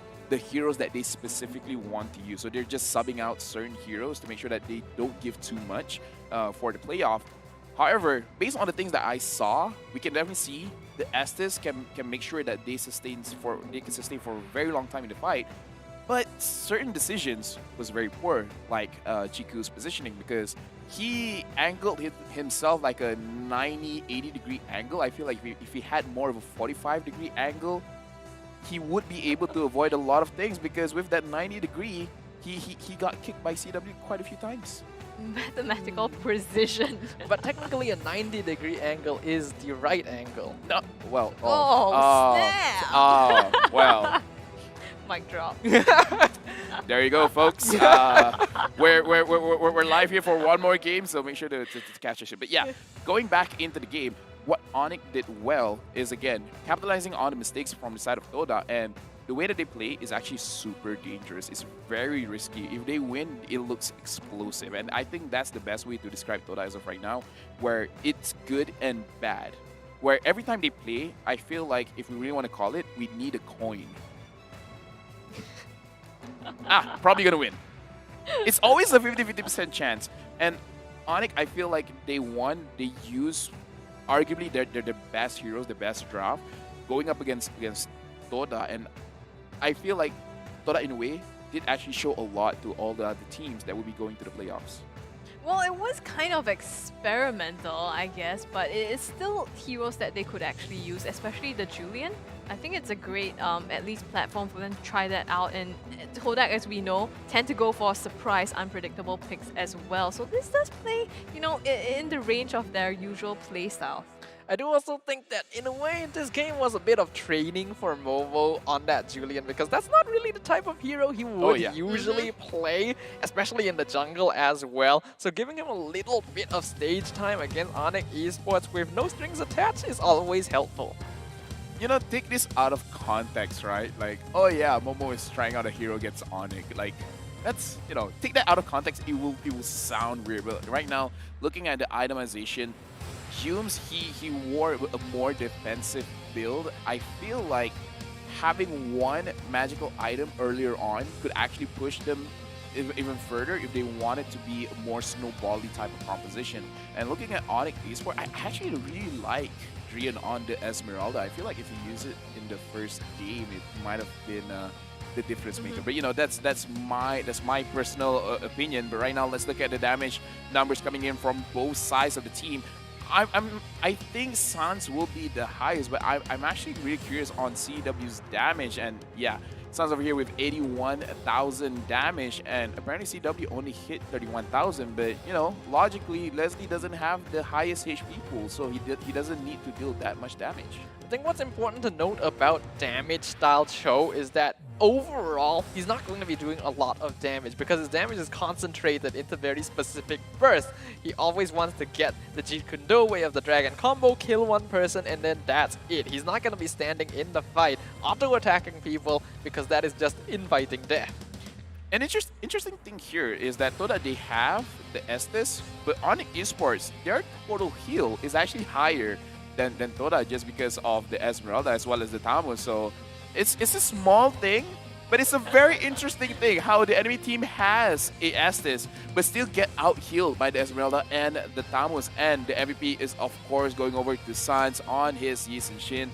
heroes that they specifically want to use. So they're just subbing out certain heroes to make sure that they don't give too much for the playoff. However, based on the things that I saw, we can definitely see the Estes can make sure that they can sustain for a very long time in the fight. But certain decisions was very poor, like Chiku's positioning, because he angled himself like a 90-80 degree angle. I feel like if he had more of a 45-degree angle, he would be able to avoid a lot of things, because with that 90 degree, he got kicked by CW quite a few times. Mathematical precision. But technically a 90-degree angle is the right angle. No, well, snap! Well. Mic drop. There you go, folks. We're live here for one more game, so make sure to catch this shit. But yeah, going back into the game, what ONIC did well is, again, capitalizing on the mistakes from the side of Toda, and the way that they play is actually super dangerous. It's very risky. If they win, it looks explosive, and I think that's the best way to describe Toda as of right now, where it's good and bad. Where every time they play, I feel like, if we really want to call it, we need a coin. Probably gonna win. It's always a 50-50% chance. And ONIC, I feel like they won. They use, arguably, they're the best heroes, the best draft, going up against Toda. And I feel like Toda, in a way, did actually show a lot to all the other teams that will be going to the playoffs. Well, it was kind of experimental, I guess, but it is still heroes that they could actually use, especially the Julian. I think it's a great, at least, platform for them to try that out. And Todak, as we know, tend to go for surprise, unpredictable picks as well. So this does play, you know, in the range of their usual playstyle. I do also think that, in a way, this game was a bit of training for Momo on that Julian, because that's not really the type of hero he would usually play, especially in the jungle as well. So giving him a little bit of stage time against ONIC Esports with no strings attached is always helpful. You know, take this out of context, right? Like, oh yeah, Momo is trying out a hero against ONIC. Like, that's, you know, take that out of context, it will sound weird. But right now, looking at the itemization, Humes, he wore a more defensive build. I feel like having one magical item earlier on could actually push them even further if they wanted to be a more snowbally type of composition. And looking at ONIC Esports, I actually really like Drian on the Esmeralda. I feel like if you use it in the first game, it might have been the difference maker. But you know, that's my personal opinion. But right now, let's look at the damage numbers coming in from both sides of the team. I think Sans will be the highest, but I'm actually really curious on CW's damage. And yeah, Sans over here with 81,000 damage, and apparently CW only hit 31,000. But you know, logically, Leslie doesn't have the highest HP pool, so he doesn't need to deal that much damage. I think what's important to note about damage style Cho is that overall, he's not going to be doing a lot of damage because his damage is concentrated into very specific bursts. He always wants to get the Jeet Kune Do way of the dragon combo, kill one person, and then that's it. He's not going to be standing in the fight, auto-attacking people, because that is just inviting death. An interesting thing here is that Toda, they have the Estes, but ONIC Esports, their total heal is actually higher than Toda, just because of the Esmeralda as well as the Tamu. So it's a small thing, but it's a very interesting thing how the enemy team has a Estes but still get out healed by the Esmeralda and the Tamus, and the MVP is of course going over to Sans on his Yi Sun-shin.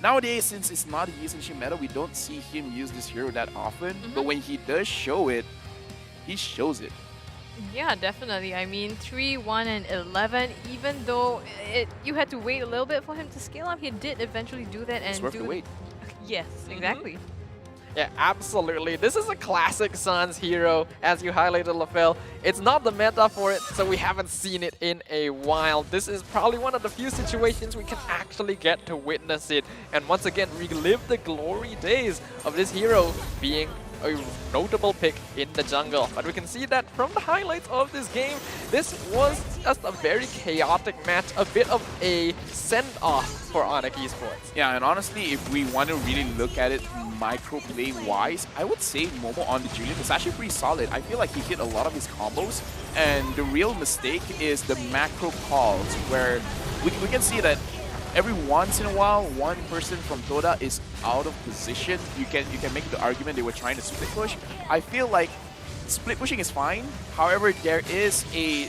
Nowadays, since it's not a Yi Sun-shin meta, we don't see him use this hero that often, but when he does show it, he shows it. Yeah, definitely. I mean, 3, 1, and 11, even though you had to wait a little bit for him to scale up, he did eventually do that. And it's worth the wait. Yes, exactly. Yeah, absolutely. This is a classic Sans hero, as you highlighted, LaFell. It's not the meta for it, so we haven't seen it in a while. This is probably one of the few situations we can actually get to witness it, and once again relive the glory days of this hero being a notable pick in the jungle. But we can see that from the highlights of this game, this was just a very chaotic match, a bit of a send-off for ONIC Esports. Yeah, and honestly, if we want to really look at it microplay-wise, I would say Momo on the Julian is actually pretty solid. I feel like he hit a lot of his combos, and the real mistake is the macro calls, where we can see that every once in a while, one person from Toda is out of position. You can make the argument they were trying to split push. I feel like split pushing is fine. However, there is a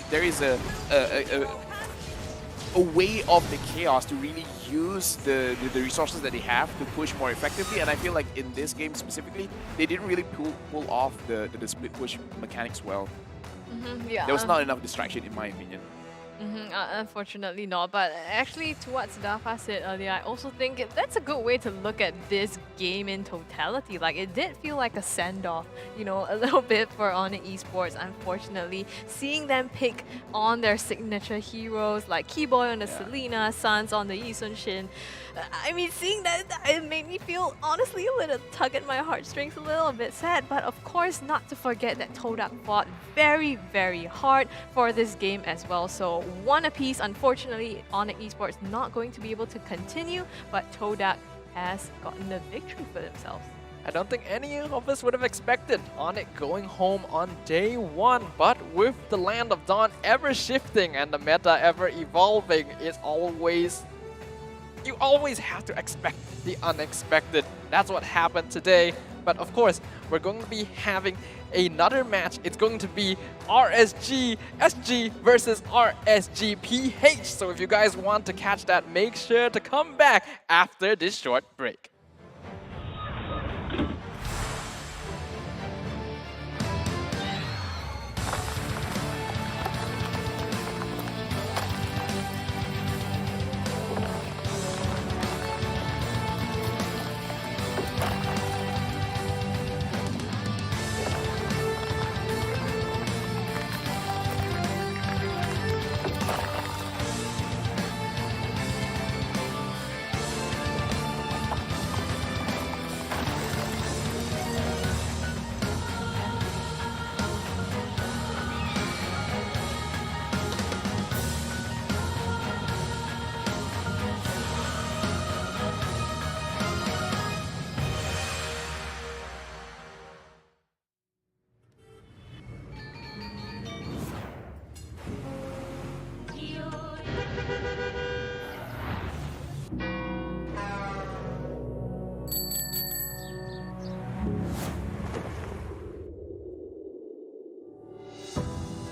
way of the chaos to really use the resources that they have to push more effectively, and I feel like in this game specifically, they didn't really pull off the split push mechanics well. Yeah, there was not enough distraction in my opinion. Unfortunately not, but actually to what Dafa said earlier, I also think that's a good way to look at this game in totality. Like, it did feel like a send-off, you know, a little bit for ONIC Esports, unfortunately. Seeing them pick on their signature heroes like Keyboy on the Selena, Sans on the Yi Sun Shin, I mean, seeing that, it made me feel, honestly, a little tug at my heartstrings, a little bit sad. But of course, not to forget that Todak fought very, very hard for this game as well. So one apiece, unfortunately, ONIC Esports not going to be able to continue, but Todak has gotten the victory for themselves. I don't think any of us would have expected ONIC going home on day one, but with the Land of Dawn ever shifting and the meta ever evolving, it's always... you always have to expect the unexpected. That's what happened today. But of course, we're going to be having another match. It's going to be RSG-SG versus RSG-PH. So if you guys want to catch that, make sure to come back after this short break.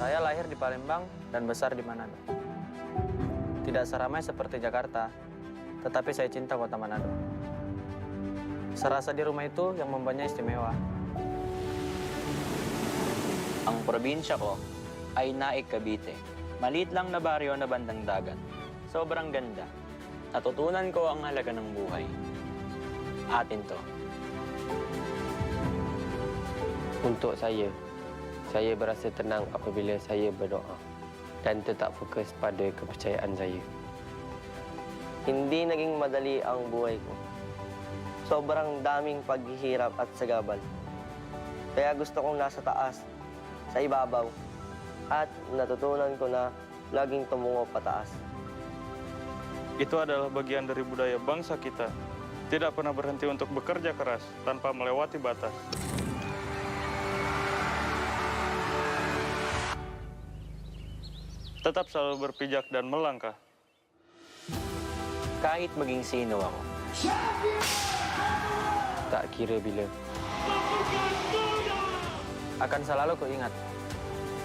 Saya lahir di Palembang dan besar di Manado. Tidak seramai seperti Jakarta, tetapi saya cinta kota Manado. Serasa di rumah itu yang membuatnya istimewa. Ang probinsya ko ay Naik, Cavite. Maliit lang na baryo na bandang dagat. Sobrang ganda. Natutunan ko ang halaga ng buhay. Atin to. Untuk saya berasa tenang apabila saya berdoa dan tetap fokus pada kepercayaan saya. Hindi naging madali ang buhay ko. Sobrang daming paghihirap at sagabal. Kaya gusto kong nasa taas, sa ibabaw, at natutunan ko na laging tumungo pataas. Itu adalah bagian dari budaya bangsa kita. Tidak pernah berhenti untuk bekerja keras tanpa melewati batas. Tetap selalu berpijak dan melangkah. Kahit maging sino ako. Tak kira bila. Akan selalu kuingat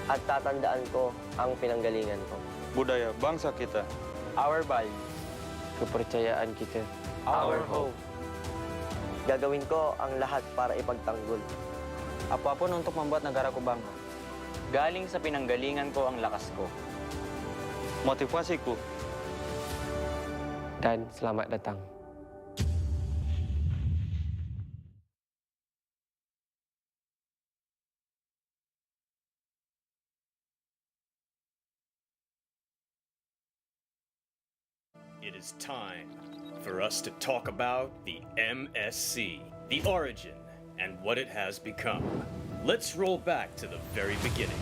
at tatandaan ko ang pinanggalingan ko. Budaya bangsa kita. our value, kepercayaan kita, our hope. Gagawin ko ang lahat para ipagtanggol. Apapun untuk membuat negaraku bangga. Galing sa pinanggalingan ko ang lakas ko. Motivasiku. Dan selamat datang. It is time for us to talk about the MSC, the origin, and what it has become. Let's roll back to the very beginning.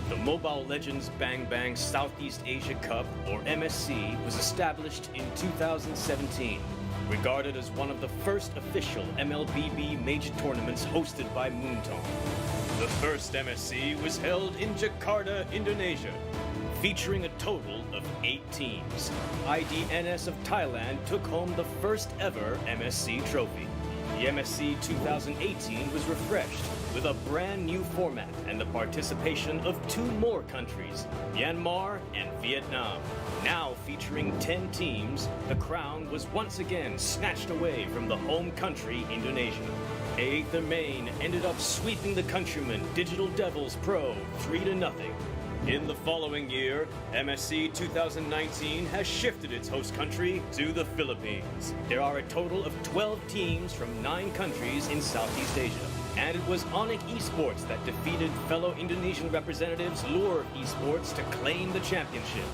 The Mobile Legends Bang Bang Southeast Asia Cup, or MSC, was established in 2017, regarded as one of the first official MLBB major tournaments hosted by Moonton. The first MSC was held in Jakarta, Indonesia, featuring a total of 8 teams. IDNS of Thailand took home the first ever MSC trophy. The MSC 2018 was refreshed with a brand new format and the participation of 2 more countries, Myanmar and Vietnam. Now featuring 10 teams, the crown was once again snatched away from the home country, Indonesia. The Main ended up sweeping the countrymen Digital Devils Pro 3-0. In the following year, MSC 2019 has shifted its host country to the Philippines. There are a total of 12 teams from 9 countries in Southeast Asia. And it was ONIC Esports that defeated fellow Indonesian representatives Lure Esports to claim the championship.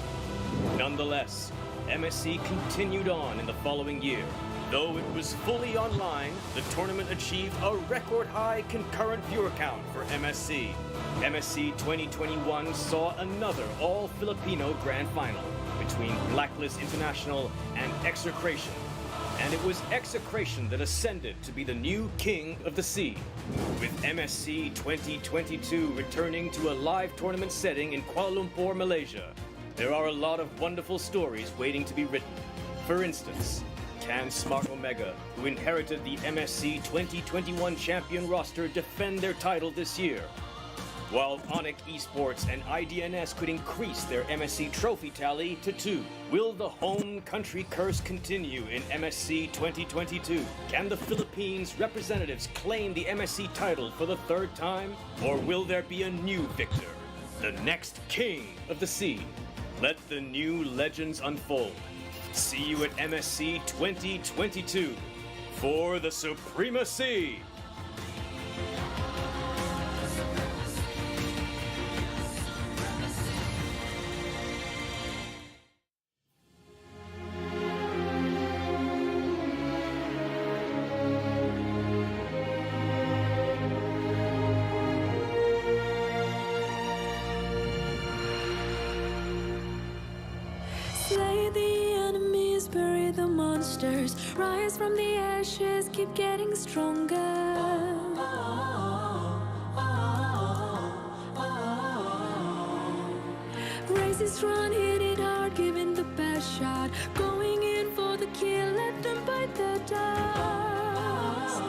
Nonetheless, MSC continued on in the following year. Though it was fully online, the tournament achieved a record-high concurrent viewer count for MSC. MSC 2021 saw another all-Filipino grand final between Blacklist International and Execration. And it was Execration that ascended to be the new king of the sea. With MSC 2022 returning to a live tournament setting in Kuala Lumpur, Malaysia, there are a lot of wonderful stories waiting to be written. For instance, can Smart Omega, who inherited the MSC 2021 champion roster, defend their title this year? While ONIC Esports and IDNS could increase their MSC trophy tally to 2. Will the home country curse continue in MSC 2022? Can the Philippines representatives claim the MSC title for the 3rd time? Or will there be a new victor? The next king of the sea? Let the new legends unfold. See you at MSC 2022 for the supremacy! Slay the enemies, bury the monsters, rise from the ashes, keep getting stronger. Race is run, hit it hard, giving the best shot, going in for the kill, let them bite the dust.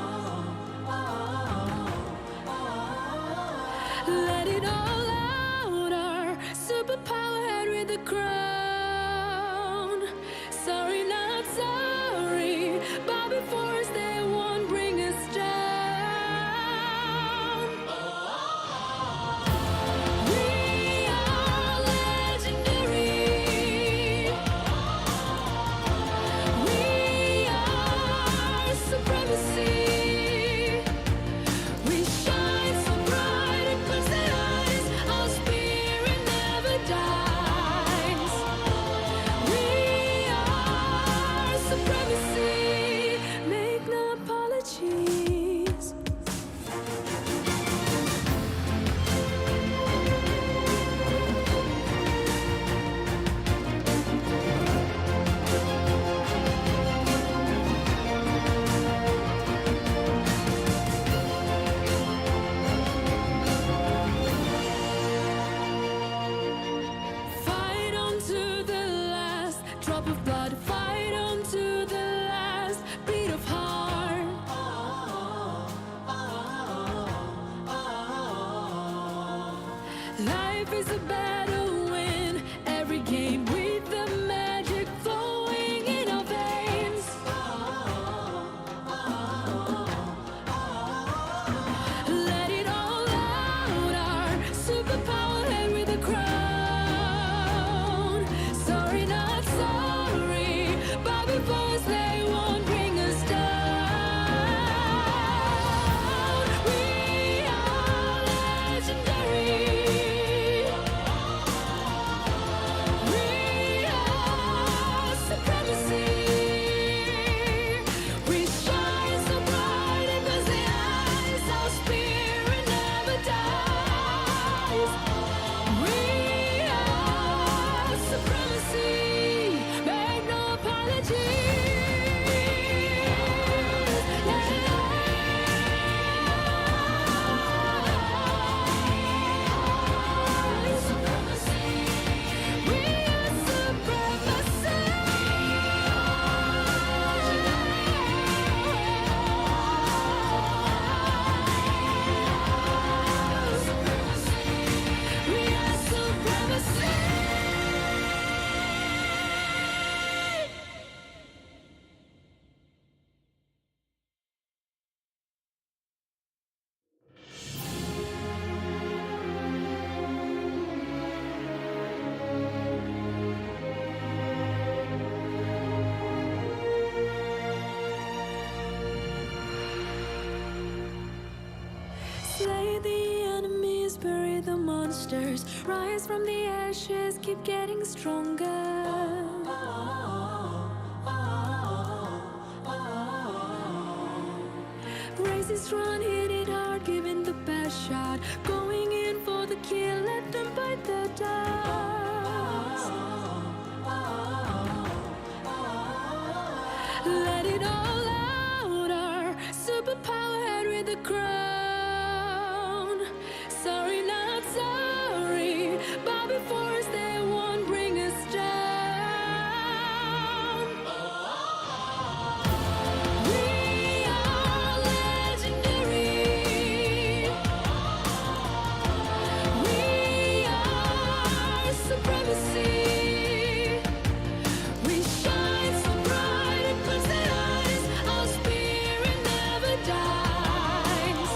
Let it all out, our superpower head with the crown. Sorry, not sorry, but before us they won't bring us down. We are legendary. We are monsters rise from the ashes, keep getting stronger. Races run, hit it hard, giving the best shot, going in for the kill, let them bite the dust. Let it all out, our superpower head with the crown. Sorry, not sorry, but before us they won't bring us down. We are legendary. We are supremacy. We shine so bright it puts the eyes. Our spirit never dies.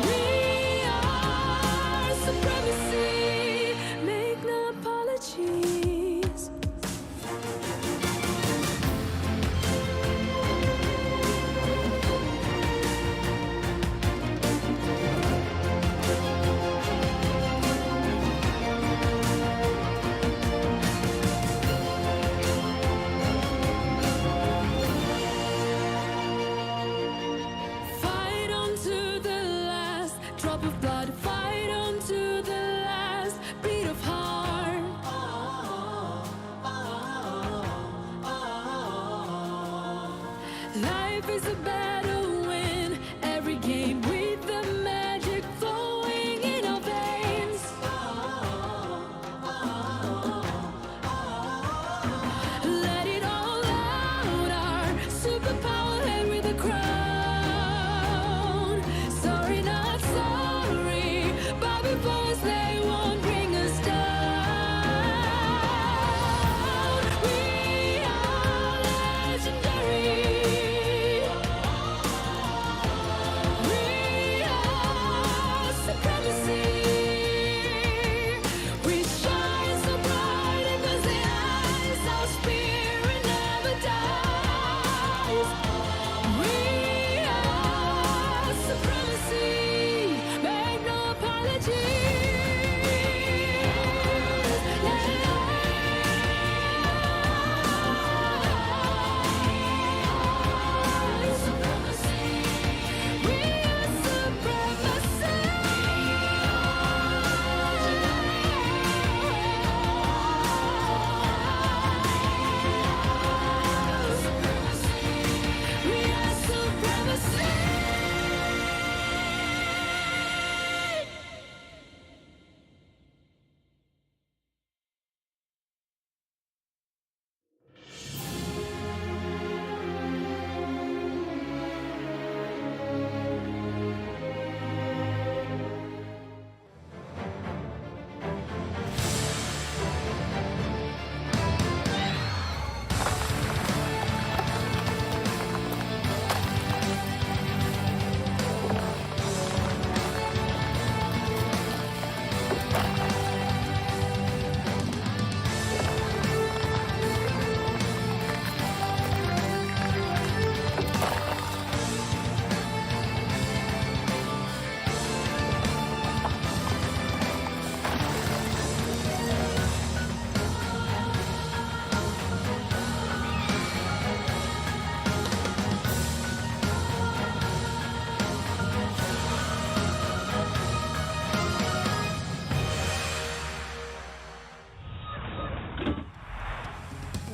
We are supremacy. Make no apologies. Fight on to the last drop of blood. Fight on to the last beat of heart. Life is a battle, win every game with the magic flowing in our veins. Let it all out, our superpower head with a crown. Sorry, not sorry, but before us they won't bring us down. We are legendary. We are supremacy. We shine so bright it does the eyes. Our spirit never dies. We are supremacy. Make no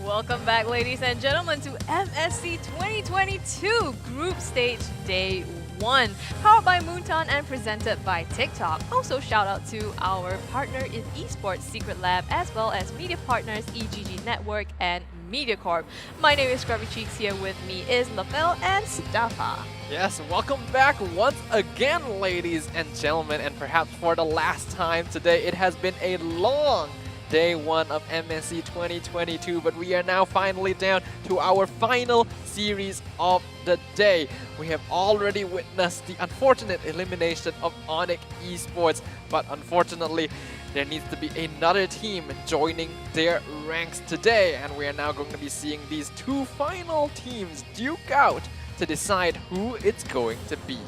Welcome back, ladies and gentlemen, to MSC 2022 Group Stage Day 1, powered by Moonton and presented by TikTok. Also, shout out to our partner in esports, Secret Lab, as well as media partners EGG Network and MediaCorp. My name is Scrubby Cheeks. Here with me is Lapel and Staffa. Yes, welcome back once again, ladies and gentlemen, and perhaps for the last time today. It has been a long day 1 of MSC 2022, but we are now finally down to our final series of the day. We have already witnessed the unfortunate elimination of ONIC Esports, but unfortunately there needs to be another team joining their ranks today, and we are now going to be seeing these two final teams duke out to decide who it's going to be.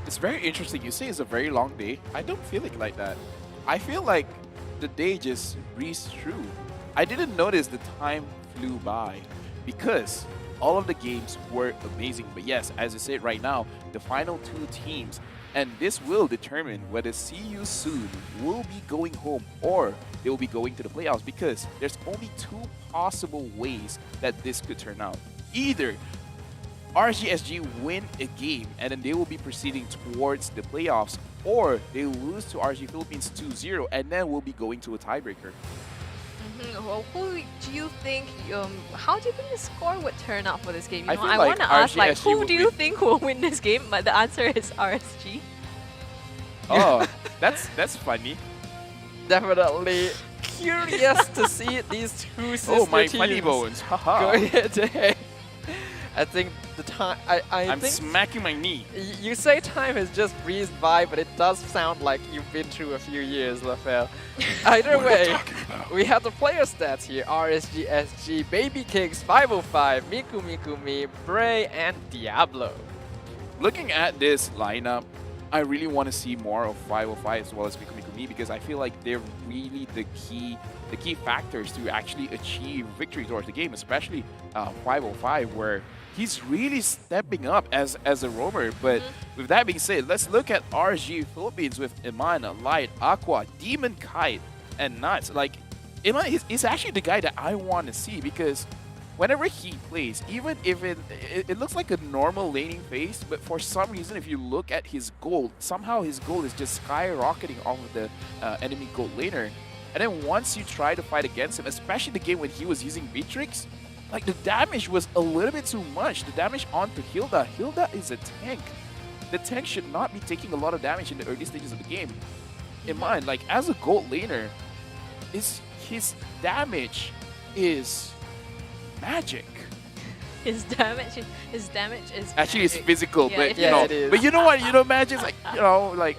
It's very interesting. You say it's a very long day. I don't feel it like that. I feel like the day just breezed through. I didn't notice the time flew by because all of the games were amazing. But yes, as I said right now, the final 2 teams, and this will determine whether CU Soon will be going home or they will be going to the playoffs, because there's only 2 possible ways that this could turn out. Either RSG-SG win a game and then they will be proceeding towards the playoffs, or they will lose to RSG Philippines 2-0 and then we'll be going to a tiebreaker. Well, who do you think? How do you think the score would turn out for this game? I You know, feel I like want to ask, like, RSG who would do you win. think will win this game? But the answer is RSG. Oh, that's funny. Definitely curious to see these two sister Oh, my teams funny bones. Haha. going head to head. I think the time. I'm think smacking my knee. You say time has just breezed by, but it does sound like you've been through a few years, LaFell. Either way, we have the player stats here. RSG-SG, Baby Kings, 505, Miku Mikumi, Bray, and Diablo. Looking at this lineup, I really want to see more of 505 as well as Miku Mikumi, because I feel like they're really the key factors to actually achieve victory towards the game, especially 505, where he's really stepping up as a roamer. But with that being said, let's look at RSG Philippines with Iman, Light, Aqua, Demon Kite, and Nuts. Like, Iman is actually the guy that I want to see, because whenever he plays, even if it looks like a normal laning phase, but for some reason, if you look at his gold, somehow his gold is just skyrocketing off of the enemy gold laner. And then once you try to fight against him, especially the game when he was using Beatrix, like, the damage was a little bit too much. The damage onto Hilda. Hilda is a tank. The tank should not be taking a lot of damage in the early stages of the game. In mind, like, as a gold laner, his damage is magic. His damage is actually it's magic. physical, Yeah, but it you know, is. but you know what? You know, magic's like, you know, like,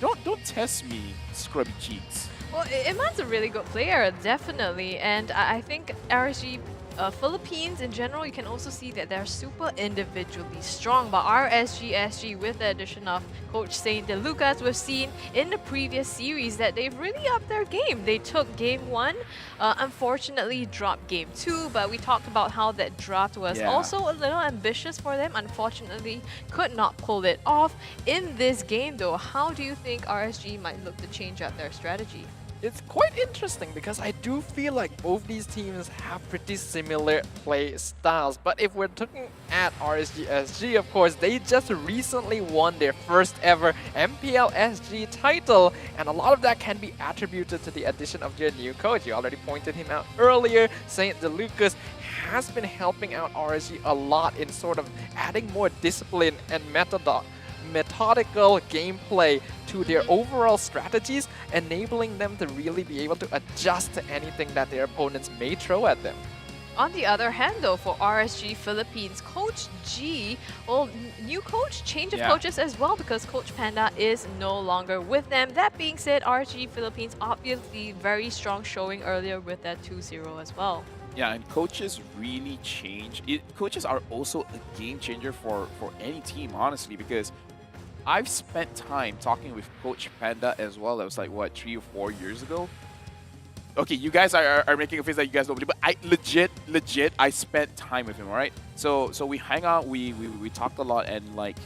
don't test me, scrubby cheeks. Well, Iman's a really good player, definitely, and I think RSG Philippines in general, you can also see that they're super individually strong. But RSG-SG, with the addition of Coach Saint De Lucas, we've seen in the previous series that they've really upped their game. They took Game 1, unfortunately dropped Game 2, but we talked about how that draft was also a little ambitious for them. Unfortunately, could not pull it off. In this game though, how do you think RSG might look to change up their strategy? It's quite interesting because I do feel like both these teams have pretty similar play styles. But if we're looking at RSG-SG, of course, they just recently won their first ever MPL-SG title. And a lot of that can be attributed to the addition of their new coach. You already pointed him out earlier. Saint De Lucas has been helping out RSG a lot in sort of adding more discipline and methodical gameplay to their overall strategies, enabling them to really be able to adjust to anything that their opponents may throw at them. On the other hand though, for RSG Philippines, Coach G, well, new coach, change of coaches as well, because Coach Panda is no longer with them. That being said, RSG Philippines obviously very strong showing earlier with that 2-0 as well. Yeah, and coaches really change. Coaches are also a game changer for any team, honestly, because I've spent time talking with Coach Panda as well. That was like, what, 3 or 4 years ago? Okay, you guys are making a face that you guys don't believe, but I legit, I spent time with him, all right? So we hang out, we talked a lot, and like,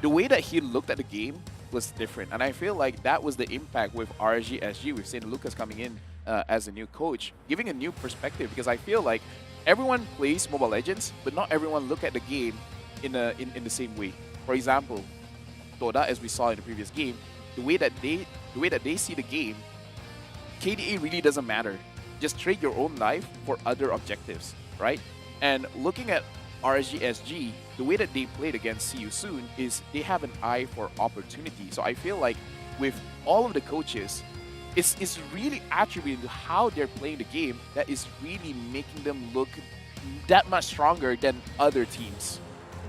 the way that he looked at the game was different. And I feel like that was the impact with RSG-SG, with St. Lucas coming in as a new coach, giving a new perspective, because I feel like everyone plays Mobile Legends, but not everyone look at the game in the same way. For example, Toda, as we saw in the previous game, the way that they see the game, KDA really doesn't matter. Just trade your own life for other objectives, right? And looking at RSG-SG, the way that they played against CU Soon is they have an eye for opportunity. So I feel like with all of the coaches, it's really attributed to how they're playing the game that is really making them look that much stronger than other teams.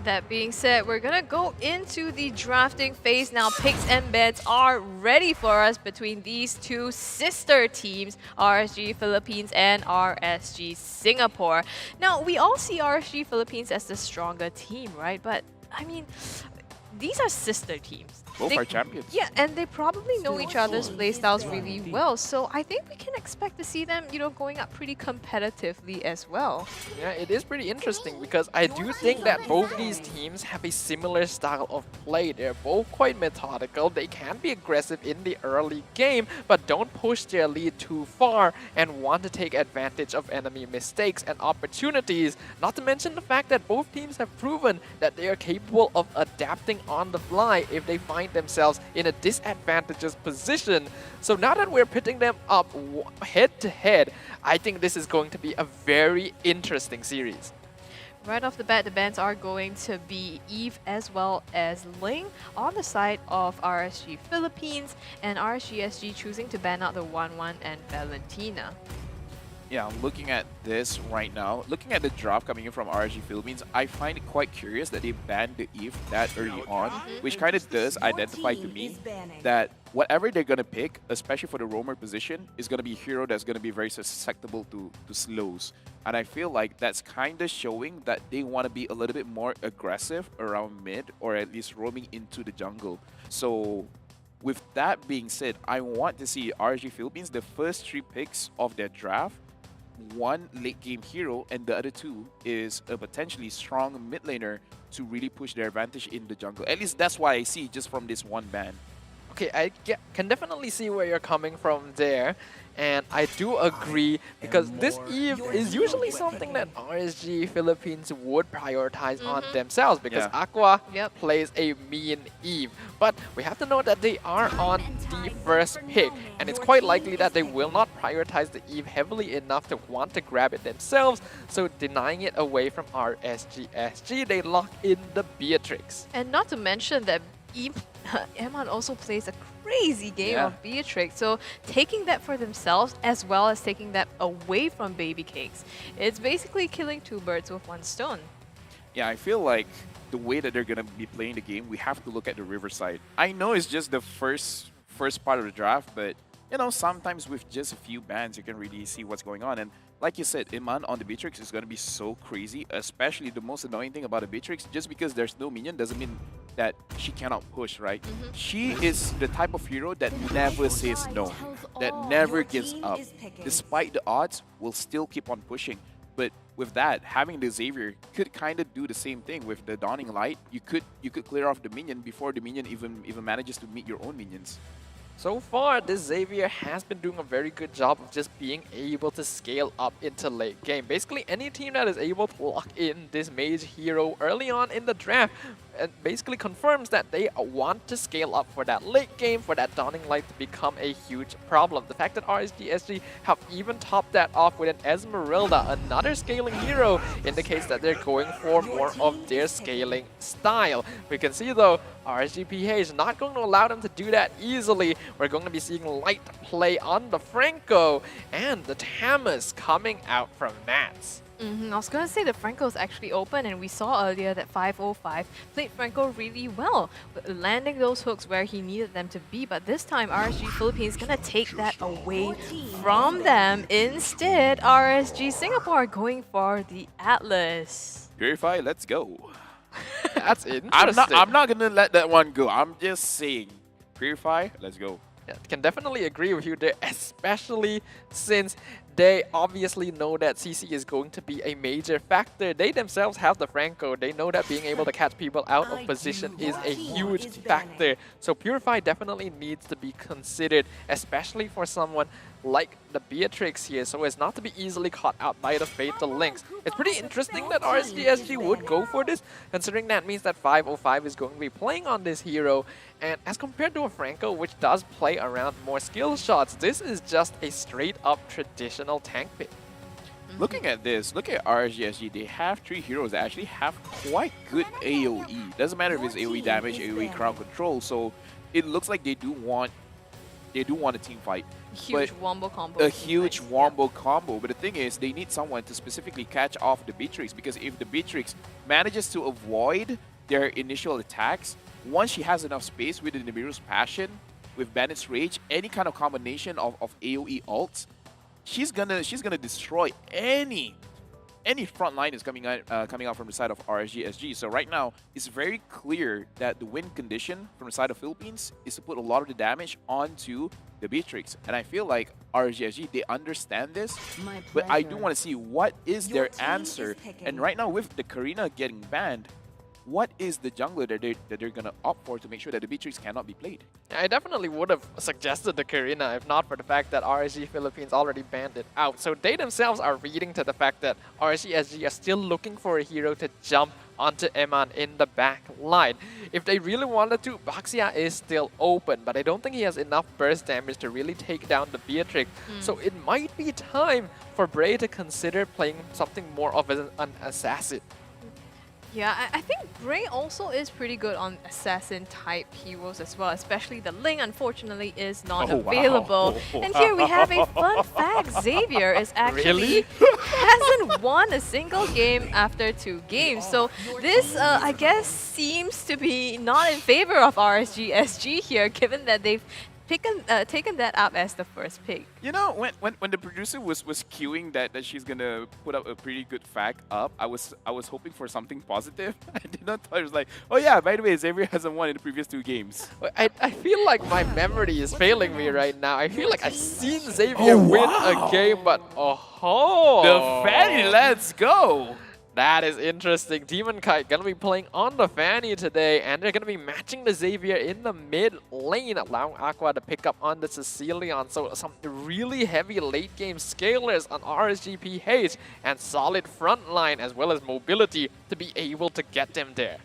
That being said, we're gonna go into the drafting phase now. Picks and bets are ready for us between these two sister teams, RSG Philippines and RSG Singapore. Now, we all see RSG Philippines as the stronger team, right? But, I mean, these are sister teams. Both are champions. Yeah, and they probably know each other's playstyles really well, so I think we can expect to see them, going up pretty competitively as well. Yeah, it is pretty interesting because I do think that both these teams have a similar style of play. They're both quite methodical. They can be aggressive in the early game, but don't push their lead too far and want to take advantage of enemy mistakes and opportunities. Not to mention the fact that both teams have proven that they are capable of adapting on the fly if they find themselves in a disadvantageous position. So now that we're pitting them up head to head, I think this is going to be a very interesting series. Right off the bat, the bans are going to be Eve as well as Ling on the side of RSG Philippines, and RSG-SG choosing to ban out the 1-1 and Valentina. Yeah, I'm looking at this right now. Looking at the drop coming in from RSG Philippines, I find it quite curious that they banned the Eve that early on, which kind of does identify to me that whatever they're going to pick, especially for the roamer position, is going to be a hero that's going to be very susceptible to slows. And I feel like that's kind of showing that they want to be a little bit more aggressive around mid, or at least roaming into the jungle. So with that being said, I want to see RSG Philippines, the first 3 picks of their draft, one late game hero and the other 2 is a potentially strong mid laner to really push their advantage in the jungle. At least that's what I see just from this one ban. Okay, I can definitely see where you're coming from there. And I do agree, because this Eve is usually something that RSG Philippines would prioritize on themselves, because Aqua plays a mean Eve. But we have to know that they are on the first pick, and it's quite likely that they will not prioritize the Eve heavily enough to want to grab it themselves, so denying it away from RSG-SG, they lock in the Beatrix. And not to mention that Eman also plays a crazy game of Beatrix, so taking that for themselves as well as taking that away from Baby Cakes, it's basically killing 2 birds with 1 stone. Yeah, I feel like the way that they're going to be playing the game, we have to look at the Riverside. I know it's just the first part of the draft, but sometimes with just a few bans, you can really see what's going on. And like you said, Iman on the Beatrix is going to be so crazy, especially the most annoying thing about the Beatrix, just because there's no minion doesn't mean that she cannot push, right? She is the type of hero that never says no, that never gives up. Despite the odds, will still keep on pushing. But with that, having the Xavier could kind of do the same thing with the Dawning Light. You could clear off the minion before the minion even manages to meet your own minions. So far, this Xavier has been doing a very good job of just being able to scale up into late game. Basically, any team that is able to lock in this mage hero early on in the draft basically confirms that they want to scale up for that late game, for that Dawning Light to become a huge problem. The fact that RSG-SG have even topped that off with an Esmeralda, another scaling hero, indicates that they're going for more of their scaling style. We can see though, RSG-PH not going to allow them to do that easily. We're going to be seeing light play on the Franco and the Tamas coming out from Nats. I was going to say the Franco is actually open, and we saw earlier that 505 played Franco really well, landing those hooks where he needed them to be, but this time RSG Philippines is going to take that away from them. Instead, RSG Singapore going for the Atlas. Purify, let's go. That's interesting. I'm not going to let that one go. I'm just saying, Purify, let's go. Yeah, can definitely agree with you there, especially since they obviously know that CC is going to be a major factor. They themselves have the Franco. They know that being able to catch people out of position is a huge factor. So Purify definitely needs to be considered, especially for someone like the Beatrix here, so as not to be easily caught out by the Fatal Links. It's pretty interesting that RSG-SG would go for this, considering that means that 505 is going to be playing on this hero. And as compared to a Franco, which does play around more skill shots, this is just a straight up traditional tank pick. Looking at this, look at RSG-SG. They have 3 heroes that actually have quite good AoE. Doesn't matter if it's AoE damage, AoE crowd control. So it looks like they do want a team fight. Huge wombo combo. A huge wombo combo. But the thing is, they need someone to specifically catch off the Beatrix, because if the Beatrix manages to avoid their initial attacks, once she has enough space with the Nimiru's Passion, with Bandit's Rage, any kind of combination of AoE ults, she's gonna destroy any any front line is coming out from the side of RSG-SG. So right now, it's very clear that the win condition from the side of Philippines is to put a lot of the damage onto the Beatrix. And I feel like RSG-SG, they understand this, but I do want to see what is their answer. And right now, with the Karina getting banned, what is the jungler that they're going to opt for to make sure that the Beatrix cannot be played? I definitely would have suggested the Karina if not for the fact that RSG Philippines already banned it out. So they themselves are reading to the fact that RSG-SG are still looking for a hero to jump onto Eman in the back line. If they really wanted to, Baxia is still open, but I don't think he has enough burst damage to really take down the Beatrix. So it might be time for Bray to consider playing something more of an assassin. Yeah, I think Bray also is pretty good on assassin-type heroes as well, especially the Ling, unfortunately, is not available. Wow. And here we have a fun fact. Xavier is actually hasn't won a single game after 2 games. So this, I guess, seems to be not in favor of RSG-SG here, given that they've taken that up as the first pick. You know, when the producer was queuing that she's gonna put up a pretty good fact up, I was hoping for something positive. I did not thought it was like, oh yeah, by the way, Xavier hasn't won in the previous 2 games. I feel like my memory is failing me right now. I feel like I've seen Xavier win a game, but the Fanny, let's go! That is interesting. Demon Kite gonna be playing on the Fanny today, and they're gonna be matching the Xavier in the mid lane, allowing Aqua to pick up on the Cecilion. So some really heavy late game scalers on RSG-PH and solid front line as well as mobility to be able to get them there.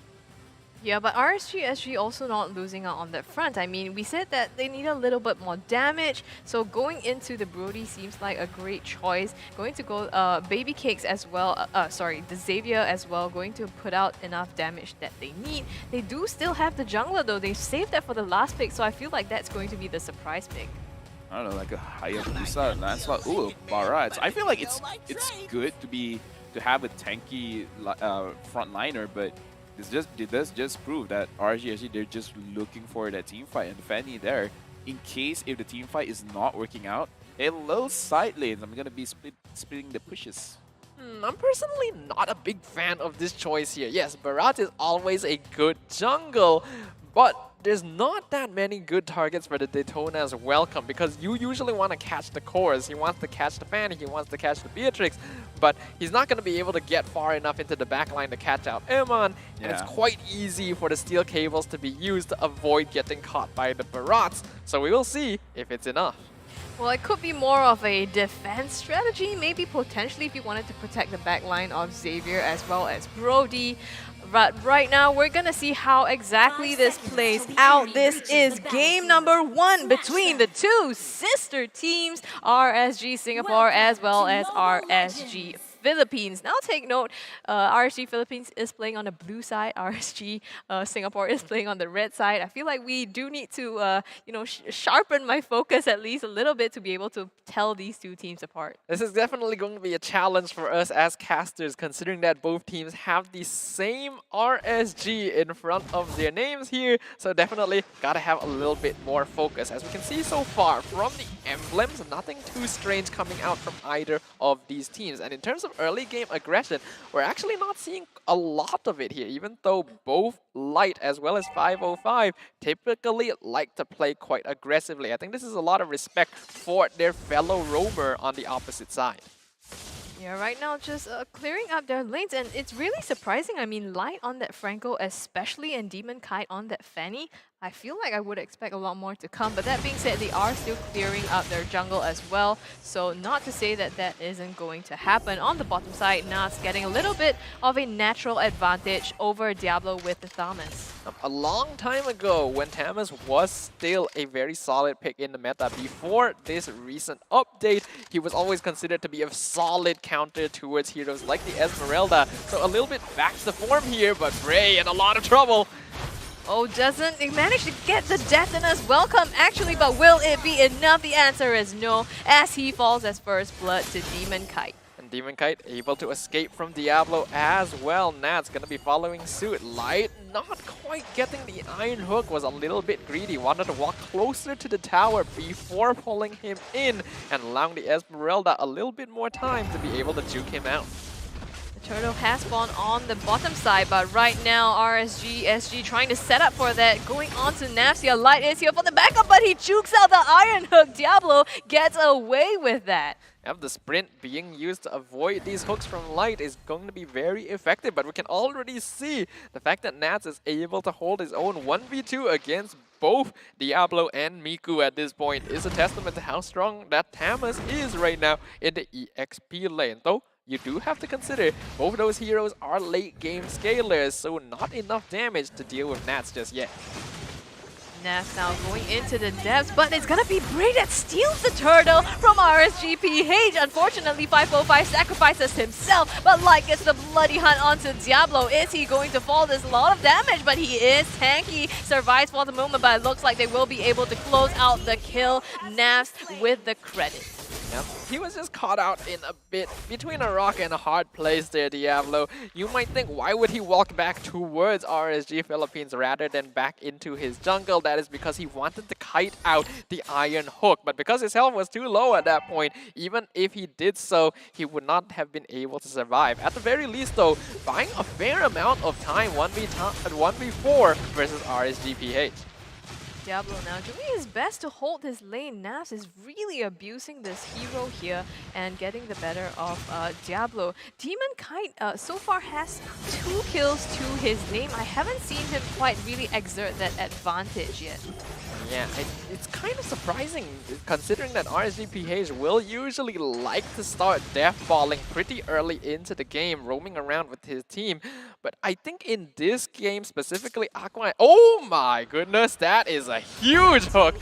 Yeah, but RSG-SG also not losing out on that front. I mean, we said that they need a little bit more damage, so going into the Brody seems like a great choice. Going to go Baby Cakes as well, the Xavier as well, going to put out enough damage that they need. They do still have the jungler though, they saved that for the last pick, so I feel like that's going to be the surprise pick. I don't know, like a Hayabusa, Lancelot, ooh, Barat. I feel like it's good to have a tanky frontliner, but it does just prove that RSG-SG, they're just looking for that team fight, and Fanny there, in case if the team fight is not working out, hello side lanes, I'm gonna be splitting the pushes. I'm personally not a big fan of this choice here. Yes, Barat is always a good jungle, but there's not that many good targets for the Daytona's welcome, because you usually want to catch the cores. He wants to catch the Fanny, he wants to catch the Beatrix, but he's not going to be able to get far enough into the backline to catch out Eman, and it's quite easy for the steel cables to be used to avoid getting caught by the Barats. So we will see if it's enough. Well, it could be more of a defense strategy, maybe potentially if you wanted to protect the backline of Xavier as well as Brody. But right now, we're gonna see how exactly this plays out. This is game number 1 between the 2 sister teams, RSG Singapore as well as RSG Philippines. Now take note, RSG Philippines is playing on the blue side, RSG Singapore is playing on the red side. I feel like we do need to sharpen my focus at least a little bit to be able to tell these 2 teams apart. This is definitely going to be a challenge for us as casters, considering that both teams have the same RSG in front of their names here. So definitely gotta have a little bit more focus. As we can see so far from the emblems, nothing too strange coming out from either of these teams. And in terms of early game aggression, we're actually not seeing a lot of it here, even though both Light as well as 505 typically like to play quite aggressively. I think this is a lot of respect for their fellow roamer on the opposite side. Yeah, right now just clearing up their lanes, and it's really surprising. I mean, Light on that Franco especially, and Demon Kite on that Fanny. I feel like I would expect a lot more to come, but that being said, they are still clearing up their jungle as well, so not to say that that isn't going to happen. On the bottom side, Nats getting a little bit of a natural advantage over Diablo with the Thomas. A long time ago, when Tamas was still a very solid pick in the meta, before this recent update, he was always considered to be a solid counter towards heroes like the Esmeralda. So a little bit back to form here, but Bray in a lot of trouble. Oh, doesn't he manage to get the death in us welcome actually, but will it be enough? The answer is no, as he falls as first blood to Demon Kite. And Demon Kite able to escape from Diablo as well. Nat's gonna be following suit. Light not quite getting the Iron Hook, was a little bit greedy, wanted to walk closer to the tower before pulling him in and allowing the Esmeralda a little bit more time to be able to juke him out. The Turtle has spawned on the bottom side, but right now RSG-SG trying to set up for that. Going on to Nafsia. Light is here for the backup, but he jukes out the Iron Hook. Diablo gets away with that. Yep, the sprint being used to avoid these hooks from Light is going to be very effective, but we can already see the fact that Nats is able to hold his own 1v2 against both Diablo and Miku at this point is a testament to how strong that Tamas is right now in the EXP lane. Though, you do have to consider both those heroes are late game scalers, so not enough damage to deal with Nats just yet. Nats now going into the depths, but it's gonna be Bray that steals the turtle from RSG-PH. Unfortunately, 505 sacrifices himself, but Light gets the bloody hunt onto Diablo. Is he going to fall? There's a lot of damage, but he is tanky. Survives for the moment, but it looks like they will be able to close out the kill. Nats with the credit. Yep. He was just caught out in a bit between a rock and a hard place there, Diablo. You might think, why would he walk back towards RSG Philippines rather than back into his jungle? That is because he wanted to kite out the Iron Hook. But because his health was too low at that point, even if he did so, he would not have been able to survive. At the very least, though, buying a fair amount of time 1v4 versus RSG-PH. Diablo now doing his best to hold his lane. Nafs is really abusing this hero here and getting the better of Diablo. Demon Kite so far has 2 kills to his name. I haven't seen him quite really exert that advantage yet. Yeah, it's kind of surprising considering that RSG-PH will usually like to start deathballing pretty early into the game, roaming around with his team. But I think in this game specifically, Aqua... Oh my goodness, that is a huge hook!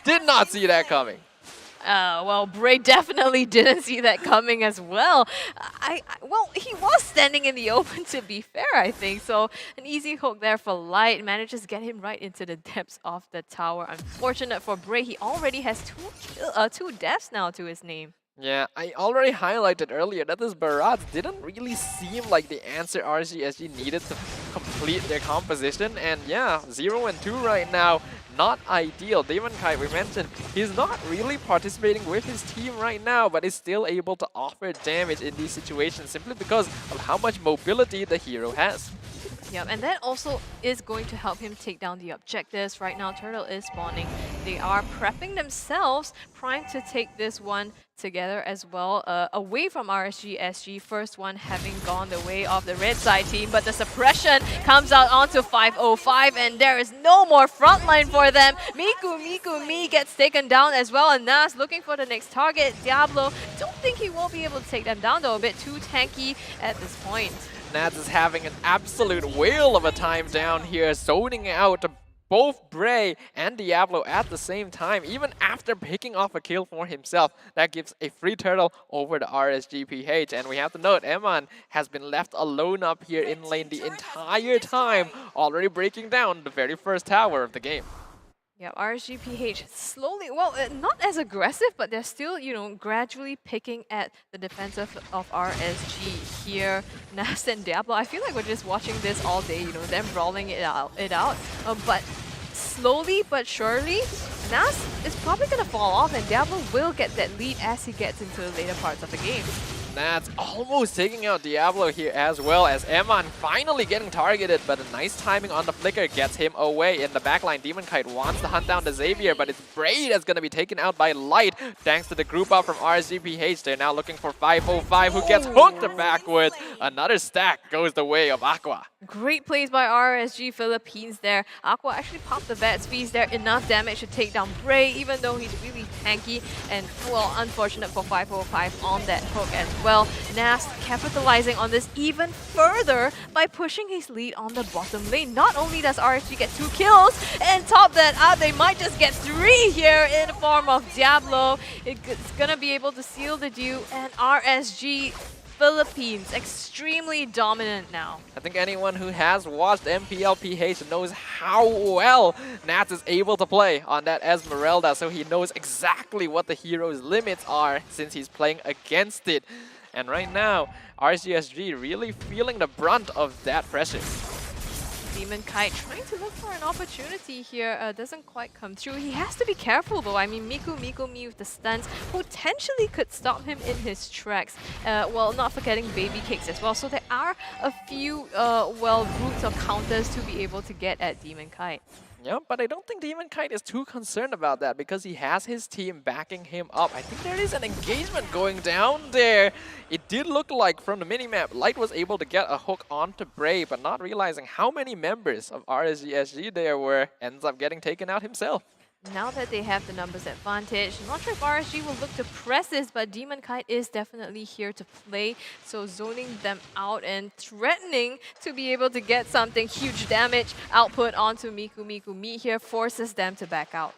Did not see that coming. Well, Bray definitely didn't see that coming as well. Well, he was standing in the open, to be fair, I think. So an easy hook there for Light. Manages to get him right into the depths of the tower. Unfortunate for Bray, he already has 2 deaths now to his name. Yeah, I already highlighted earlier that this Barrage didn't really seem like the answer RSG-SG needed to complete their composition. And yeah, 0 and 2 right now. Not ideal. Demon Kite, we mentioned, he's not really participating with his team right now, but is still able to offer damage in these situations simply because of how much mobility the hero has. Yep, and that also is going to help him take down the objectives. Right now, Turtle is spawning. They are prepping themselves, primed to take this one together as well, away from RSG-SG. First one having gone the way of the red side team, but the suppression comes out onto 505, and there is no more frontline for them. Miku gets taken down as well, and Nas looking for the next target. Diablo, don't think he will be able to take them down though, a bit too tanky at this point. Nats is having an absolute whale of a time down here, zoning out both Bray and Diablo at the same time, even after picking off a kill for himself. That gives a free turtle over to RSG-PH. And we have to note, Eman has been left alone up here in lane the entire time, already breaking down the very first tower of the game. Yeah, RSG-PH slowly, well, not as aggressive, but they're still, you know, gradually picking at the defense of RSG here. Nas and Diablo, I feel like we're just watching this all day, you know, them brawling it out. But slowly but surely, Nas is probably going to fall off, and Diablo will get that lead as he gets into the later parts of the game. Nats almost taking out Diablo here as well, as Eman finally getting targeted, but a nice timing on the flicker gets him away. In the backline, Demon Kite wants to hunt down the Xavier, but it's Bray that's going to be taken out by Light thanks to the group up from RSG-PH. They're now looking for 505, who gets hooked backwards. Another stack goes the way of Aqua. Great plays by RSG Philippines there. Aqua actually popped the bat speeds there, enough damage to take down Bray, even though he's really tanky, and well, unfortunate for 505 on that hook as well. Nas capitalizing on this even further by pushing his lead on the bottom lane. Not only does RSG get 2 kills, and top that out, they might just get 3 here in the form of Diablo. It's gonna be able to seal the deal, and RSG Philippines extremely dominant now. I think anyone who has watched MPL-PH knows how well Nats is able to play on that Esmeralda, so he knows exactly what the hero's limits are since he's playing against it. And right now, RSG-SG really feeling the brunt of that pressure. Demon Kite trying to look for an opportunity here. Doesn't quite come through. He has to be careful though. I mean, Miku Me with the stuns potentially could stop him in his tracks. Well, not forgetting Baby Cakes as well. So there are a few, well, routes or counters to be able to get at Demon Kite. Yeah, but I don't think Demon Kite is too concerned about that because he has his team backing him up. I think there is an engagement going down there. It did look like from the minimap, Light was able to get a hook onto Bray, but not realizing how many members of RSG-SG there were, ends up getting taken out himself. Now that they have the numbers advantage, not sure if RSG will look to press this, but Demon Kite is definitely here to play. So zoning them out and threatening to be able to get something huge damage output onto Miku Me here forces them to back out.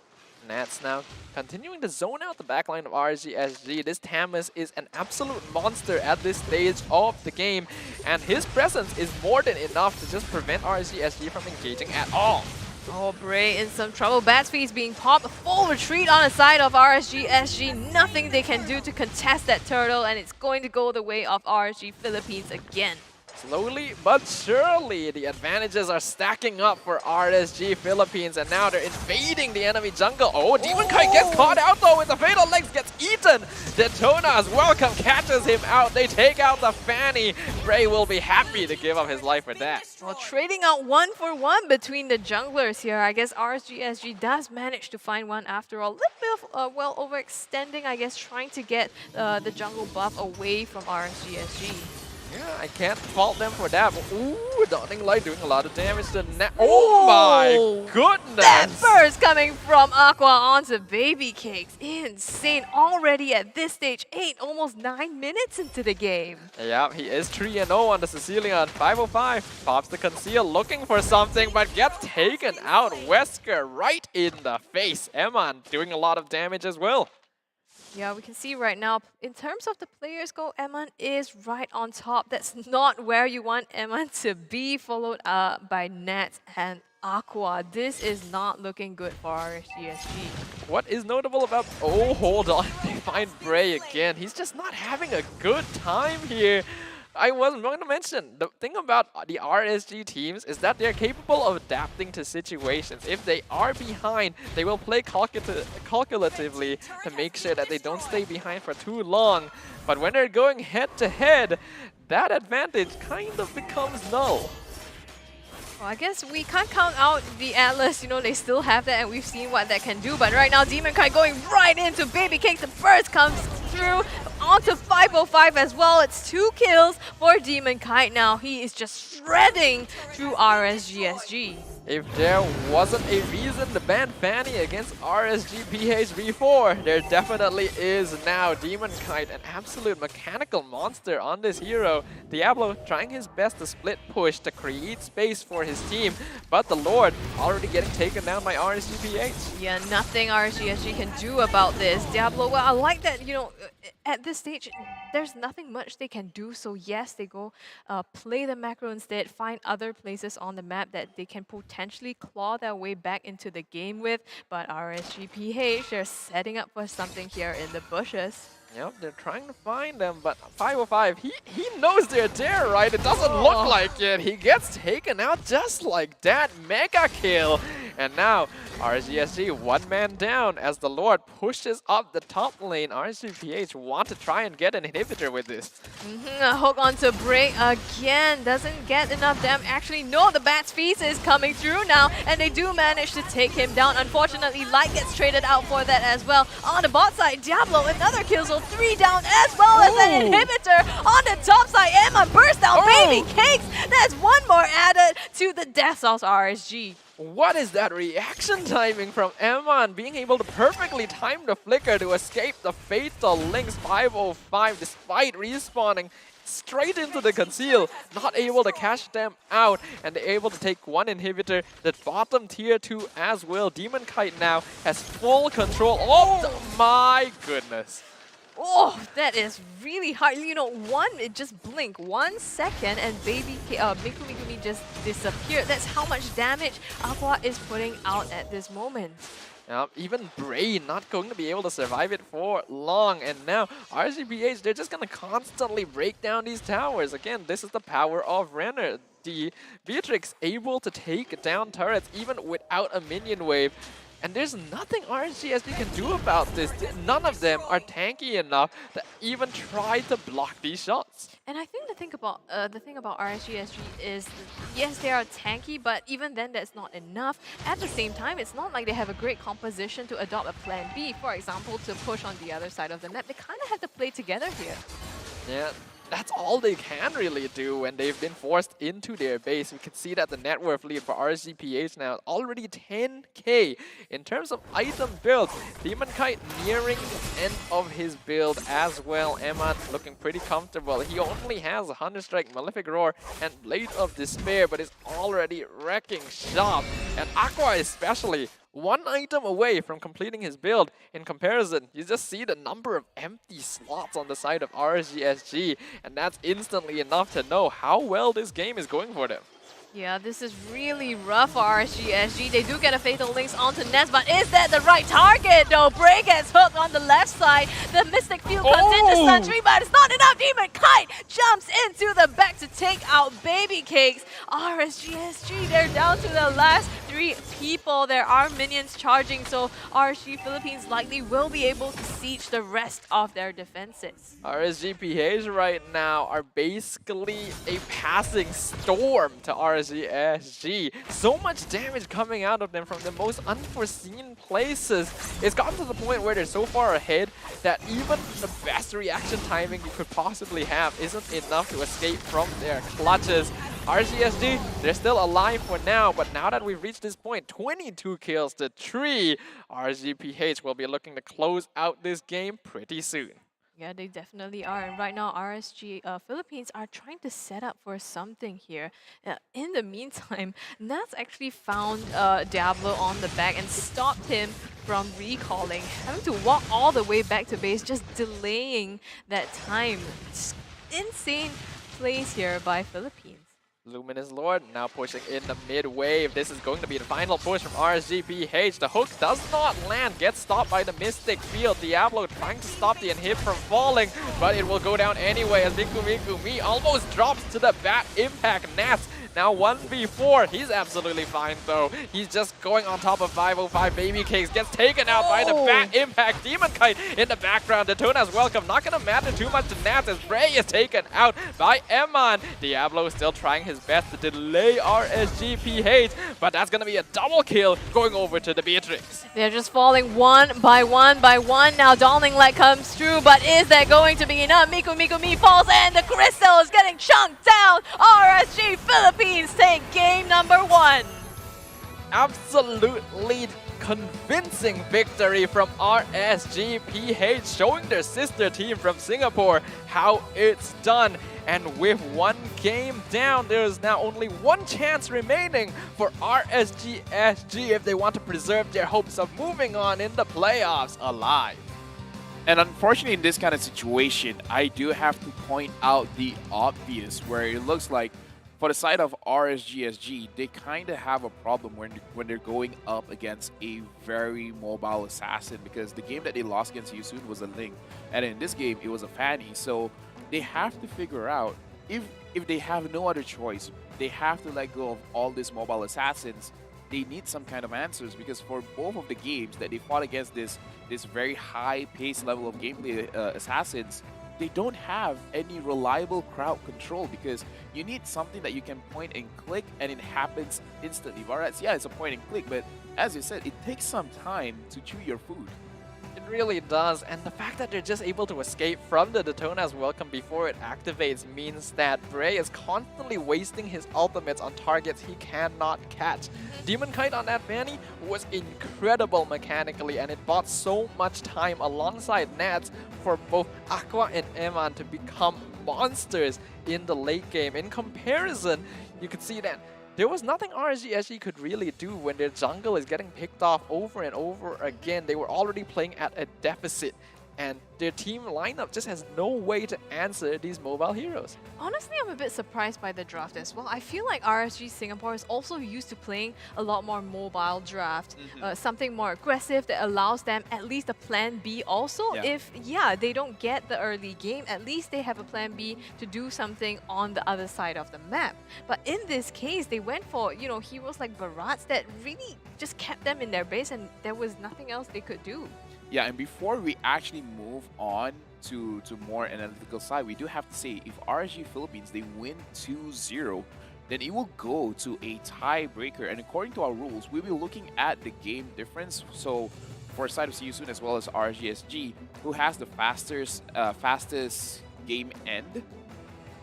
Nats now continuing to zone out the backline of RSG-SG. This Tamus is an absolute monster at this stage of the game, and his presence is more than enough to just prevent RSG-SG from engaging at all. Oh, Bray in some trouble. Bat Speed's being popped. A full retreat on the side of RSG-SG. Nothing they can do to contest that turtle, and it's going to go the way of RSG Philippines again. Slowly but surely, the advantages are stacking up for RSG Philippines, and now they're invading the enemy jungle. Oh, Demon Kite gets caught out though with the Fatal Legs, gets eaten. Detona's welcome catches him out. They take out the Fanny. Bray will be happy to give up his life for that. Well, trading out 1-for-1 between the junglers here. I guess RSG-SG does manage to find one after all. A little bit of, well, overextending, I guess, trying to get the jungle buff away from RSG-SG. Yeah, I can't fault them for that. But, ooh, Dawning Light doing a lot of damage to Nat. Oh my goodness! That burst coming from Aqua onto Baby Cakes. Insane. Already at this stage, almost 9 minutes into the game. Yeah, he is 3-0 on the Sicilian. 505 pops the conceal, looking for something, but gets taken out. Wesker right in the face. Eman doing a lot of damage as well. Yeah, we can see right now, in terms of the players go, Eman is right on top. That's not where you want Eman to be, followed by Nats and Aqua. This is not looking good for RSG-SG. What is notable about... Oh, hold on. They find Bray again. He's just not having a good time here. I wasn't going to mention, the thing about the RSG teams is that they're capable of adapting to situations. If they are behind, they will play calculatively to make sure that they don't stay behind for too long. But when they're going head-to-head, that advantage kind of becomes null. Well, I guess we can't count out the Atlas, you know, they still have that and we've seen what that can do. But right now, Demon Kite going right into Baby Cakes. The burst comes through onto 505 as well. It's 2 kills for Demon Kite now. He is just shredding through RSG-SG. If there wasn't a reason to ban Fanny against RSG-PH before, there definitely is now. Demon Kite, an absolute mechanical monster on this hero. Diablo trying his best to split push to create space for his team, but the Lord already getting taken down by RSG-PH. Yeah, nothing RSG-SG can do about this. Diablo, well, I like that, you know, at this stage, there's nothing much they can do. So yes, they go play the macro instead, find other places on the map that they can potentially claw their way back into the game with. But RSG-PH, they're setting up for something here in the bushes. Yep, they're trying to find them, but 505, he knows they're there, right? It doesn't look like it. He gets taken out just like that. Mega kill. And now, RSG-SG 1 man down as the Lord pushes up the top lane. RSG-PH want to try and get an inhibitor with this. A hook onto Bray again. Doesn't get enough damage. Actually, no, the Bat's Feast is coming through now, and they do manage to take him down. Unfortunately, Light gets traded out for that as well. On the bot side, Diablo, another kill, so 3 down as well as an inhibitor. On the top side, Emma burst down Baby Cakes. That's 1 more added to the death of RSG. What is that reaction timing from Eman, being able to perfectly time the flicker to escape the fatal links. 505 despite respawning straight into the conceal, not able to catch them out, and they're able to take 1 inhibitor, the bottom tier 2 as well. Demon Kite now has full control. Oh my goodness. Oh, that is really hard. You know, it just blinked 1 second and Miku just disappeared. That's how much damage Aqua is putting out at this moment. Even Bray not going to be able to survive it for long. And now RSG-PH, they're just going to constantly break down these towers. Again, this is the power of Renner. RSG. Beatrix able to take down turrets even without a minion wave. And there's nothing RSG-SG can do about this. None of them are tanky enough to even try to block these shots. And I think the thing about RSG-SG is, yes, they are tanky, but even then, that's not enough. At the same time, it's not like they have a great composition to adopt a plan B, for example, to push on the other side of the map. They kind of have to play together here. Yeah, that's all they can really do when they've been forced into their base. We can see that the net worth lead for RSG-PH now already 10k. In terms of item builds, Demon Kite nearing the end of his build as well. Emma looking pretty comfortable. He only has 100 Strike, Malefic Roar, and Blade of Despair, but is already wrecking shop. And Aqua especially, one item away from completing his build. In comparison, you just see the number of empty slots on the side of RSG-SG, and that's instantly enough to know how well this game is going for them. Yeah, this is really rough for RSG-SG. They do get a Fatal Links onto Nets, but is that the right target though? Bray gets hooked on the left side. The Mystic Field comes into Sentry, but it's not enough. Demon Kite jumps into the back to take out Baby Cakes. RSG-SG, they're down to the last 3 people. There are minions charging, so RSG Philippines likely will be able to siege the rest of their defenses. RSG-PH right now are basically a passing storm to RSG-SG. So much damage coming out of them from the most unforeseen places. It's gotten to the point where they're so far ahead that even the best reaction timing you could possibly have isn't enough to escape from their clutches. RSG-SG, they're still alive for now, but now that we've reached this point, 22 kills to 3, RSG-PH will be looking to close out this game pretty soon. Yeah, they definitely are. And right now, RSG Philippines are trying to set up for something here. In the meantime, Nats actually found Diablo on the back and stopped him from recalling, having to walk all the way back to base, just delaying that time. It's insane plays here by Philippines. Luminous Lord now pushing in the mid-wave. This is going to be the final push from RSG-PH. The hook does not land, gets stopped by the Mystic Field. Diablo trying to stop the inhib from falling, but it will go down anyway as Me almost drops to the bat impact. Nats now 1v4. He's absolutely fine though. He's just going on top of 505. Baby Cakes gets taken out by the bat impact. Demon Kite in the background. Daytona's welcome. Not gonna matter too much to Nats as Bray is taken out by Eman. Diablo is still trying his best to delay RSG-PH, but that's gonna be a double kill going over to the Beatrix. They're just falling one by one by one. Now Dawning Light comes through, but is that going to be enough? Me falls and the Crystal is getting chunked down. RSG Philippines take game number 1. Absolutely convincing victory from RSG-PH, showing their sister team from Singapore how it's done. And with 1 game down, there's now only 1 chance remaining for RSG-SG if they want to preserve their hopes of moving on in the playoffs alive. And unfortunately, in this kind of situation, I do have to point out the obvious, where it looks like for the side of RSG-SG, they kind of have a problem when they're going up against a very mobile assassin, because the game that they lost against Yusun was a Ling, and in this game, it was a Fanny. So they have to figure out, if they have no other choice, they have to let go of all these mobile assassins. They need some kind of answers, because for both of the games that they fought against this very high pace level of gameplay assassins, they don't have any reliable crowd control, because you need something that you can point and click and it happens instantly. Whereas, yeah, it's a point and click, but as you said, it takes some time to chew your food. It really does, and the fact that they're just able to escape from the Daytona's welcome before it activates means that Bray is constantly wasting his ultimates on targets he cannot catch. Demon Kite on that Fanny was incredible mechanically, and it bought so much time alongside Nats for both Aqua and Eman to become monsters in the late game. In comparison, you could see that there was nothing RSG-SG could really do when their jungle is getting picked off over and over again. They were already playing at a deficit and their team lineup just has no way to answer these mobile heroes. Honestly, I'm a bit surprised by the draft as well. I feel like RSG Singapore is also used to playing a lot more mobile draft, something more aggressive that allows them at least a plan B also. If, they don't get the early game, at least they have a plan B to do something on the other side of the map. But in this case, they went for, heroes like Barats that really just kept them in their base and there was nothing else they could do. Yeah, and before we actually move on to more analytical side, we do have to say if RSG Philippines, they win 2-0, then it will go to a tiebreaker. And according to our rules, we'll be looking at the game difference. So for side of SYS as well as RSG-SG, who has the fastest game end,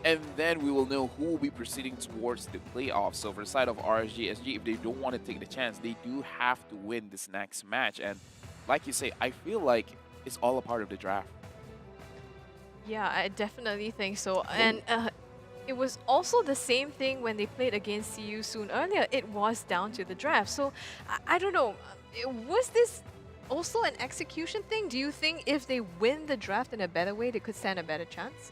and then we will know who will be proceeding towards the playoffs. So for the side of RSG-SG, if they don't want to take the chance, they do have to win this next match. And like you say, I feel like it's all a part of the draft. Yeah, I definitely think so. And it was also the same thing when they played against CU soon earlier. It was down to the draft. So I don't know. Was this also an execution thing? Do you think if they win the draft in a better way, they could stand a better chance?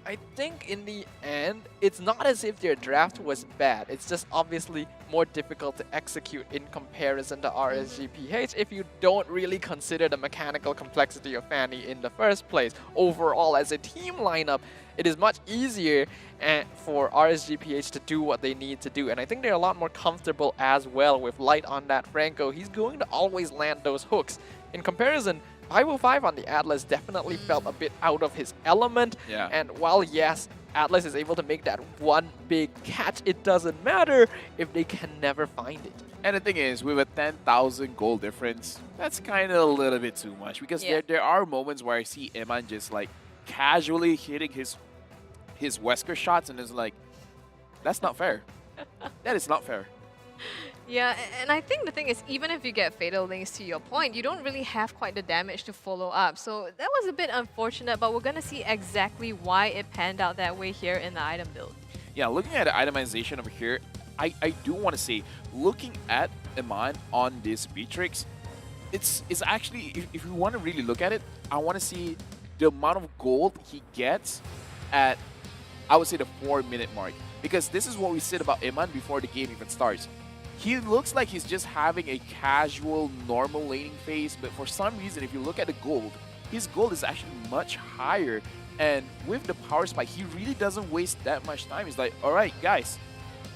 I think in the end, it's not as if their draft was bad. It's just obviously more difficult to execute in comparison to RSG-PH if you don't really consider the mechanical complexity of Fanny in the first place. Overall, as a team lineup, it is much easier for RSG-PH to do what they need to do. And I think they're a lot more comfortable as well with Light on that Franco. He's going to always land those hooks. In comparison, 505 on the Atlas definitely felt a bit out of his element. And while yes, Atlas is able to make that one big catch, it doesn't matter if they can never find it. And the thing is, with a 10,000 goal difference, that's kind of a little bit too much, because there are moments where I see Eman just like casually hitting his Wesker shots, and it's like, that's not fair. That is not fair. Yeah, and I think the thing is, even if you get Fatal Links, to your point, you don't really have quite the damage to follow up. So that was a bit unfortunate, but we're going to see exactly why it panned out that way here in the item build. Yeah, looking at the itemization over here, I do want to say, looking at Eman on this Beatrix, it's actually, if you want to really look at it, I want to see the amount of gold he gets at, I would say, the 4-minute mark. Because this is what we said about Eman before the game even starts. He looks like he's just having a casual, normal laning phase, but for some reason, if you look at the gold, his gold is actually much higher. And with the power spike, he really doesn't waste that much time. He's like, all right, guys,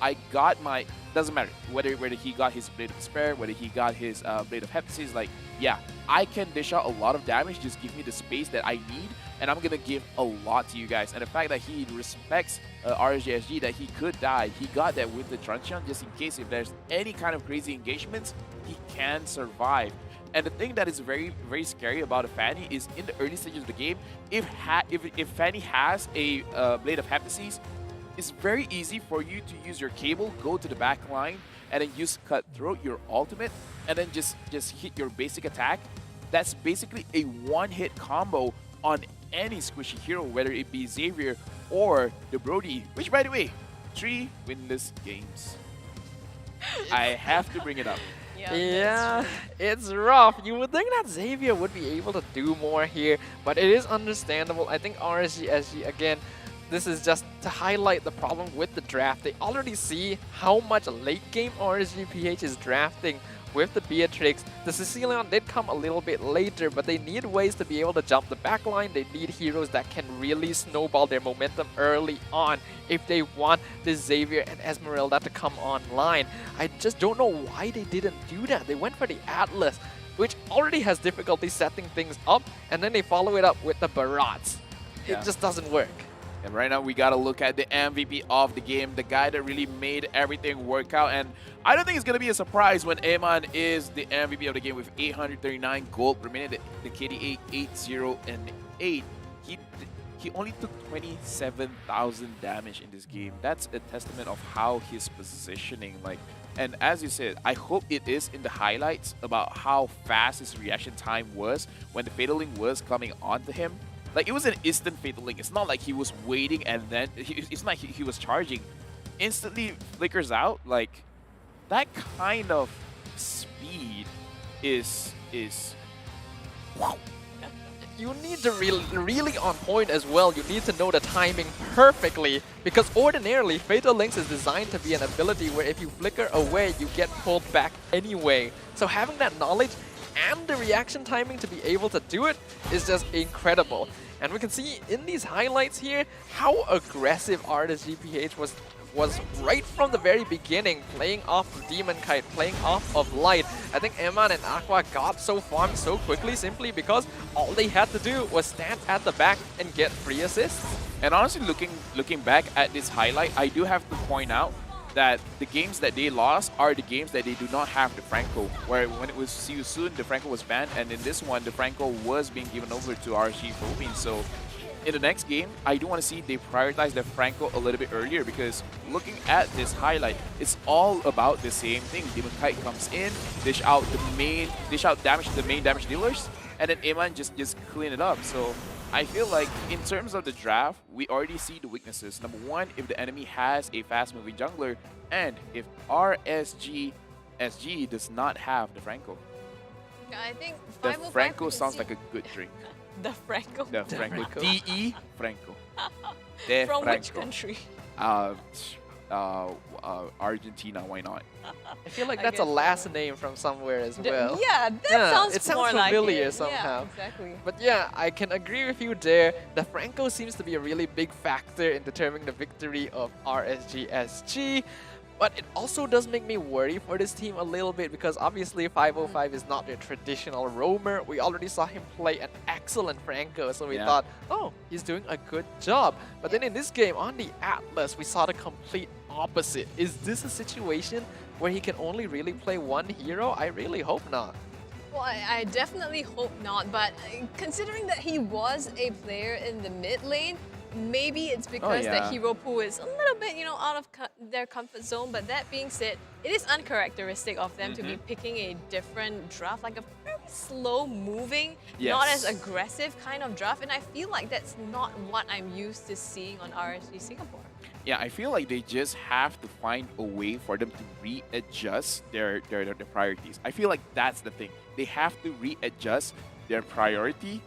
I got my... Doesn't matter whether he got his Blade of Despair, whether he got his Blade of Heptasis. Like, yeah, I can dish out a lot of damage. Just give me the space that I need, and I'm going to give a lot to you guys. And the fact that he respects RSG-SG, that he could die, he got that with the Truncheon, just in case if there's any kind of crazy engagements, he can survive. And the thing that is very, very scary about a Fanny is in the early stages of the game, if Fanny has a Blade of Heptasis, it's very easy for you to use your cable, go to the back line, and then use Cutthroat, your ultimate, and then just hit your basic attack. That's basically a one-hit combo on any squishy hero, whether it be Xavier or the Brody, which, by the way, 3 winless games. I have to bring it up. Yeah, it's rough. You would think that Xavier would be able to do more here, but it is understandable. I think RSG-SG, again, this is just to highlight the problem with the draft. They already see how much late game RSG-PH is drafting with the Beatrix. The Sicilian did come a little bit later, but they need ways to be able to jump the backline. They need heroes that can really snowball their momentum early on if they want the Xavier and Esmeralda to come online. I just don't know why they didn't do that. They went for the Atlas, which already has difficulty setting things up, and then they follow it up with the Barats. It just doesn't work. And right now, we got to look at the MVP of the game, the guy that really made everything work out. And I don't think it's going to be a surprise when Eman is the MVP of the game with 839 gold per minute, the KDA 808. He only took 27,000 damage in this game. That's a testament of how his positioning, and as you said, I hope it is in the highlights about how fast his reaction time was when the Fatal Link was coming onto him. Like, it was an instant Fatal Link. It's not like he was waiting and then... It's not like he was charging. Instantly flickers out. Like, that kind of speed is... Wow. you need to really on point as well. You need to know the timing perfectly, because ordinarily Fatal Links is designed to be an ability where if you flicker away, you get pulled back anyway. So having that knowledge and the reaction timing to be able to do it is just incredible. And we can see in these highlights here how aggressive RSG-PH was right from the very beginning, playing off Demon Kite, playing off of Light. I think Eman and Aqua got so farmed so quickly simply because all they had to do was stand at the back and get free assists. And honestly, looking back at this highlight, I do have to point out that the games that they lost are the games that they do not have the Franco, where when it was See You Soon, the Franco was banned, and in this one, the Franco was being given over to RSG Philippines. So in the next game, I do want to see they prioritize the Franco a little bit earlier, because looking at this highlight, it's all about the same thing. Demon Kite comes in, dish out damage to the main damage dealers, and then Eman just clean it up. So I feel like in terms of the draft, we already see the weaknesses. Number one, if the enemy has a fast-moving jungler, and if RSG-SG does not have the Franco. I think The Franco sounds like a good drink. The Franco. The Franco. D-E Franco. De From Franco. which country? Argentina, why not? I feel like that's a last name from somewhere as well. Yeah, that sounds it sounds more familiar like it. somehow. Yeah, exactly. But yeah, I can agree with you there. The Franco seems to be a really big factor in determining the victory of RSG-SG. But it also does make me worry for this team a little bit, because obviously 505 is not their traditional roamer. We already saw him play an excellent Franco, so we thought, oh, he's doing a good job. But then in this game, on the Atlas, we saw the complete opposite. Is this a situation where he can only really play one hero? I really hope not. Well, I definitely hope not, but considering that he was a player in the mid lane, maybe it's because the hero pool is a little bit, out of their comfort zone. But that being said, it is uncharacteristic of them to be picking a different draft, like a very slow-moving, not as aggressive kind of draft. And I feel like that's not what I'm used to seeing on RSG Singapore. Yeah, I feel like they just have to find a way for them to readjust their priorities. I feel like that's the thing. They have to readjust their priority.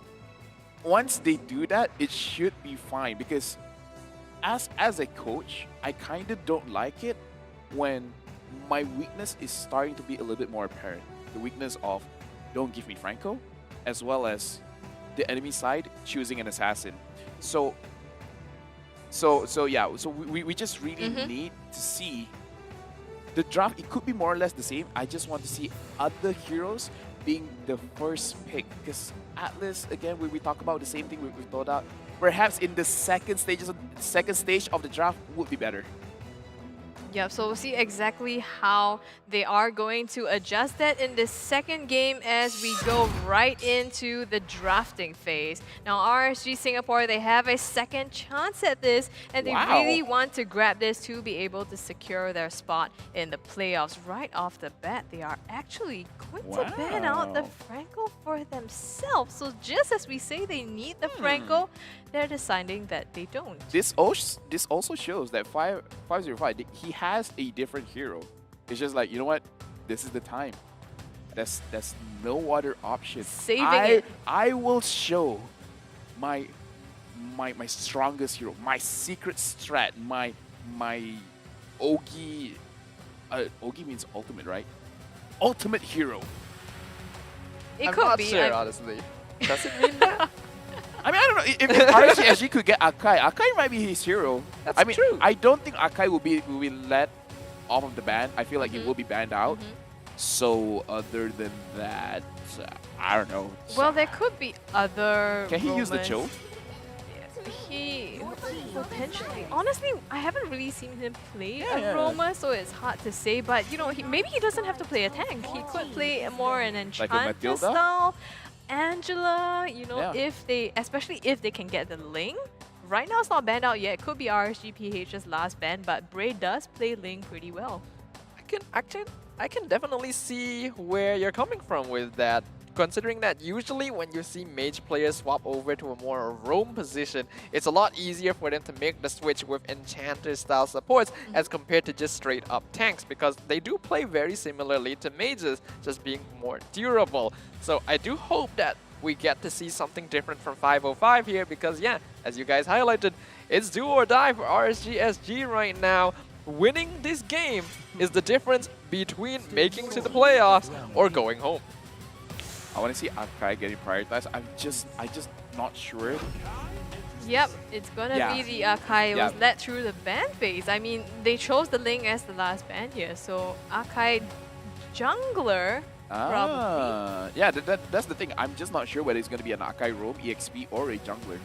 Once they do that, it should be fine, because as a coach, I kind of don't like it when my weakness is starting to be a little bit more apparent. The weakness of don't give me Franco, as well as the enemy side choosing an assassin. So we just really need to see the draft. It could be more or less the same. I just want to see other heroes being the first pick, because Atlas, again, we talk about the same thing we thought out. Perhaps in the second stage of the draft would be better. Yeah, so we'll see exactly how they are going to adjust that in the second game as we go right into the drafting phase. Now, RSG Singapore, they have a second chance at this, and they really want to grab this to be able to secure their spot in the playoffs. Right off the bat, they are actually going to ban out the Franco for themselves. So just as we say they need the Franco, they're deciding that they don't. This also shows that 505, he has a different hero. It's just like, you know what? This is the time. There's no other option. Saving it. I will show my strongest hero, my secret strat, my Ogi. Ogi means ultimate, right? Ultimate hero. It I'm could not be. sure, honestly. Does it mean that? I mean, I don't know. If RSG could get Akai, Akai might be his hero. That's true. I don't think Akai will be let off of the ban. I feel like he will be banned out. So other than that, I don't know. Well, there could be other. Can he use the choke? He potentially. Honestly, I haven't really seen him play a Roma, so it's hard to say. But maybe he doesn't have to play a tank. He could play more an Enchantress style. Angela, especially if they can get the Ling. Right now it's not banned out yet. It could be RSG-PH's last ban, but Bray does play Ling pretty well. I can definitely see where you're coming from with that. Considering that usually when you see mage players swap over to a more roam position, it's a lot easier for them to make the switch with enchanter style supports as compared to just straight up tanks, because they do play very similarly to mages, just being more durable. So I do hope that we get to see something different from 505 here because, yeah, as you guys highlighted, it's do or die for RSG-SG right now. Winning this game is the difference between making to the playoffs or going home. I want to see Akai getting prioritized. I'm just not sure. Yep, it's gonna be the Akai. It was led through the ban phase. I mean, they chose the Ling as the last ban here, so Akai jungler probably. Yeah, that's the thing. I'm just not sure whether it's going to be an Akai roam, EXP, or a jungler.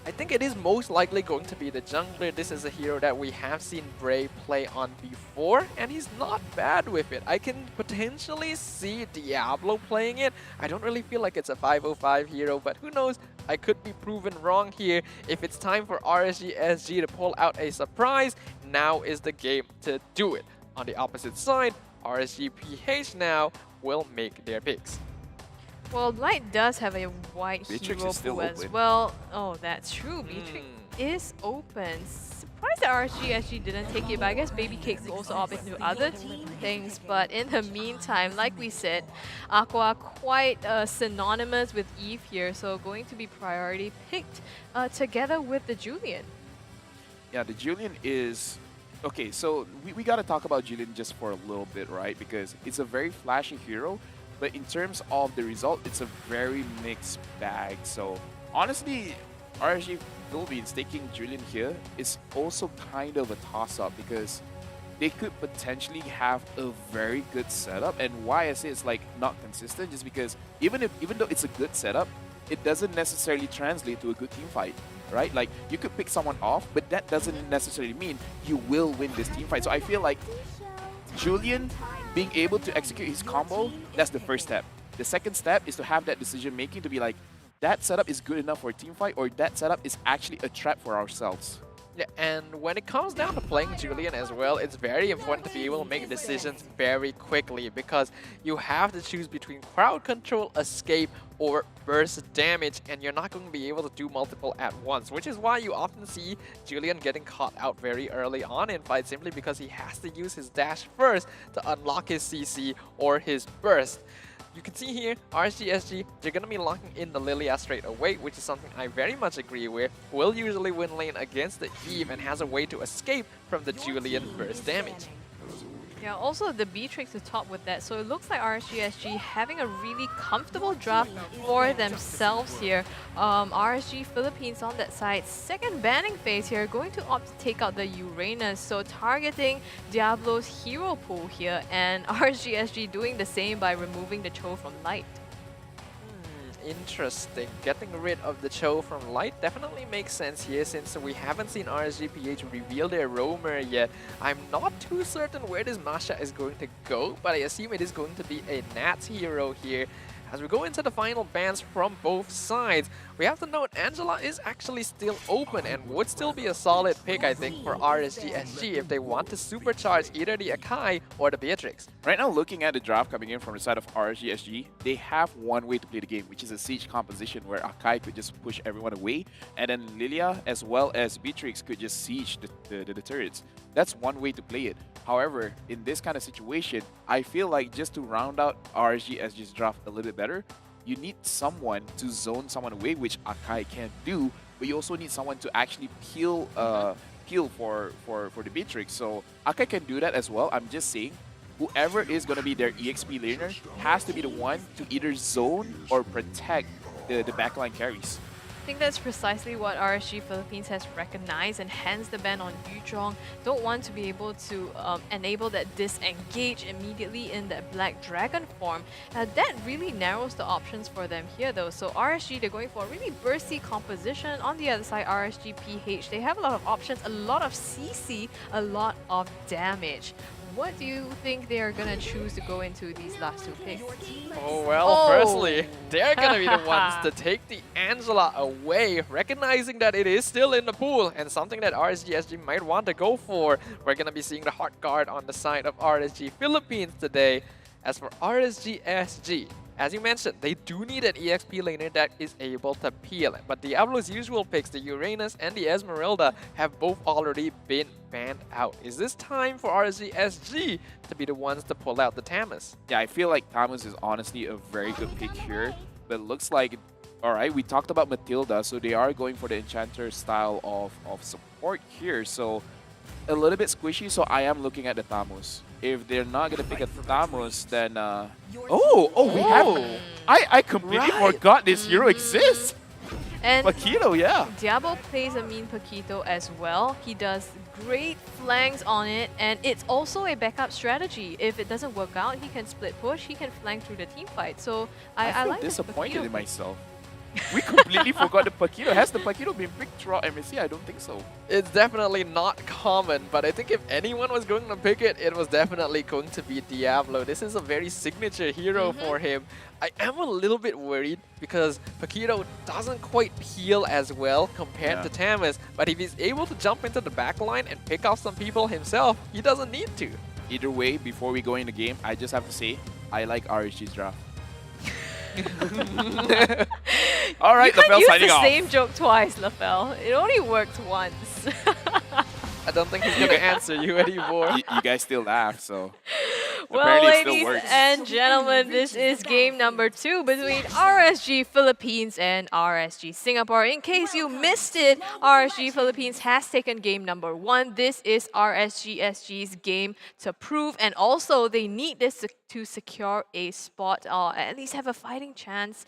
I think it is most likely going to be the jungler. This is a hero that we have seen Bray play on before, and he's not bad with it. I can potentially see Diablo playing it. I don't really feel like it's a 505 hero, but who knows? I could be proven wrong here. If it's time for RSG-SG to pull out a surprise, now is the game to do it. On the opposite side, RSG-PH now will make their picks. Well, Light does have a white Beatrix hero is still pool as open. well. Oh, that's true. Beatrix is open. Surprised that RSG-SG didn't take it, but I guess Baby Cake could also opt into other things. But in the meantime, like we said, Aqua quite synonymous with Eve here, so going to be priority picked together with the Julian. Yeah, the Julian is... Okay, so we got to talk about Julian just for a little bit, right? Because it's a very flashy hero, but in terms of the result, it's a very mixed bag. So honestly, RSG Philippines taking Julian here is also kind of a toss-up because they could potentially have a very good setup. And why I say it's like not consistent, just because even though it's a good setup, it doesn't necessarily translate to a good team fight, right? Like you could pick someone off, but that doesn't necessarily mean you will win this team fight. So I feel like Julian being able to execute his combo, that's the first step. The second step is to have that decision making to be like, that setup is good enough for a team fight, or that setup is actually a trap for ourselves. Yeah, and when it comes down to playing Julian as well, it's very important to be able to make decisions very quickly because you have to choose between crowd control, escape, or burst damage, and you're not going to be able to do multiple at once, which is why you often see Julian getting caught out very early on in fights simply because he has to use his dash first to unlock his CC or his burst. You can see here, RSG-SG, they're going to be locking in the Lilia straight away, which is something I very much agree with. Will usually win lane against the Eve and has a way to escape from the Julian burst damage. Yeah, also the Beatrix is top with that, so it looks like RSG-SG having a really comfortable draft for themselves here. RSG Philippines on that side, second banning phase here, going to opt to take out the Uranus, so targeting Diablo's hero pool here, and RSG-SG doing the same by removing the Cho from Light. Interesting. Getting rid of the Cho from Light definitely makes sense here since we haven't seen RSG-PH reveal their roamer yet. I'm not too certain where this Masha is going to go, but I assume it is going to be a Nats hero here. As we go into the final bans from both sides, we have to note Angela is actually still open and would still be a solid pick, I think, for RSG-SG if they want to supercharge either the Akai or the Beatrix. Right now, looking at the draft coming in from the side of RSG-SG, they have one way to play the game, which is a siege composition where Akai could just push everyone away, and then Lilia as well as Beatrix could just siege the turrets. That's one way to play it. However, in this kind of situation, I feel like just to round out RSG-SG's draft a little bit better, you need someone to zone someone away, which Akai can't do, but you also need someone to actually peel for the Beatrix. So Akai can do that as well. I'm just saying, whoever is going to be their EXP laner has to be the one to either zone or protect the backline carries. I think that's precisely what RSG Philippines has recognized, and hence the ban on Yuzhong. Don't want to be able to enable that disengage immediately in that Black Dragon form. That really narrows the options for them here though. So RSG, they're going for a really bursty composition. On the other side, RSG-PH, they have a lot of options, a lot of CC, a lot of damage. What do you think they are going to choose to go into these last two picks? Oh, well, firstly, they're going to be the ones to take the Angela away, recognizing that it is still in the pool and something that RSG-SG might want to go for. We're going to be seeing the Heart Guard on the side of RSG Philippines today. As for RSG-SG, as you mentioned, they do need an EXP laner that is able to peel. But Diablo's usual picks, the Uranus and the Esmeralda, have both already been banned out. Is this time for RSG-SG to be the ones to pull out the Tamus? Yeah, I feel like Tamus is honestly a very good pick here. but it looks like, all right, we talked about Matilda, so they are going for the Enchanter style of support here. So a little bit squishy, so I am looking at the Thamus. If they're not going to pick a Thamus, then... we have... I completely forgot this hero exists. And Paquito, yeah. Diablo plays a mean Paquito as well. He does great flanks on it, and it's also a backup strategy. If it doesn't work out, he can split push, he can flank through the team fight. So I feel like this disappointed Paquito. in myself. We completely forgot the Paquito. Has the Paquito been picked throughout MSC? I don't think so. It's definitely not common, but I think if anyone was going to pick it, it was definitely going to be Diablo. This is a very signature hero for him. I am a little bit worried because Paquito doesn't quite heal as well compared to Thamus, but if he's able to jump into the backline and pick off some people himself, he doesn't need to. Either way, before we go in the game, I just have to say, I like RSG's draft. All right, you LaFell use signing the off. same joke twice, LaFell. It only worked once. I don't think he's going to answer you anymore. You guys still laugh, so Well, apparently it still ladies works. and gentlemen, this is game number 2 between RSG Philippines and RSG Singapore. In case you missed it, RSG Philippines has taken game number 1. This is RSG-SG's game to prove, and also they need this to secure a spot, or at least have a fighting chance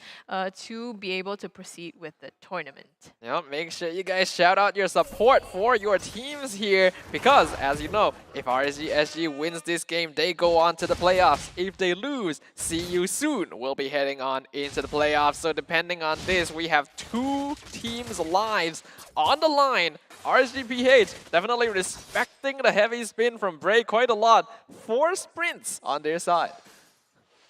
to be able to proceed with the tournament. Yeah, make sure you guys shout out your support for your teams here, because as you know, if RSG-SG wins this game, they go on to the playoffs. If they lose, see you soon. We'll be heading on into the playoffs. So depending on this, we have 2 teams' lives on the line. RSG-PH definitely respecting the heavy spin from Bray quite a lot. 4 sprints on their side.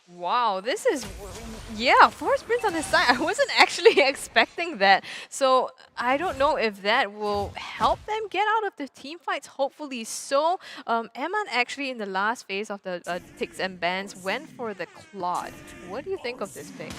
Wow, this is, 4 sprints on this side. I wasn't actually expecting that. So I don't know if that will help them get out of the team fights. Hopefully so. Eman actually in the last phase of the ticks and bans went for the Claude. What do you think of this pick?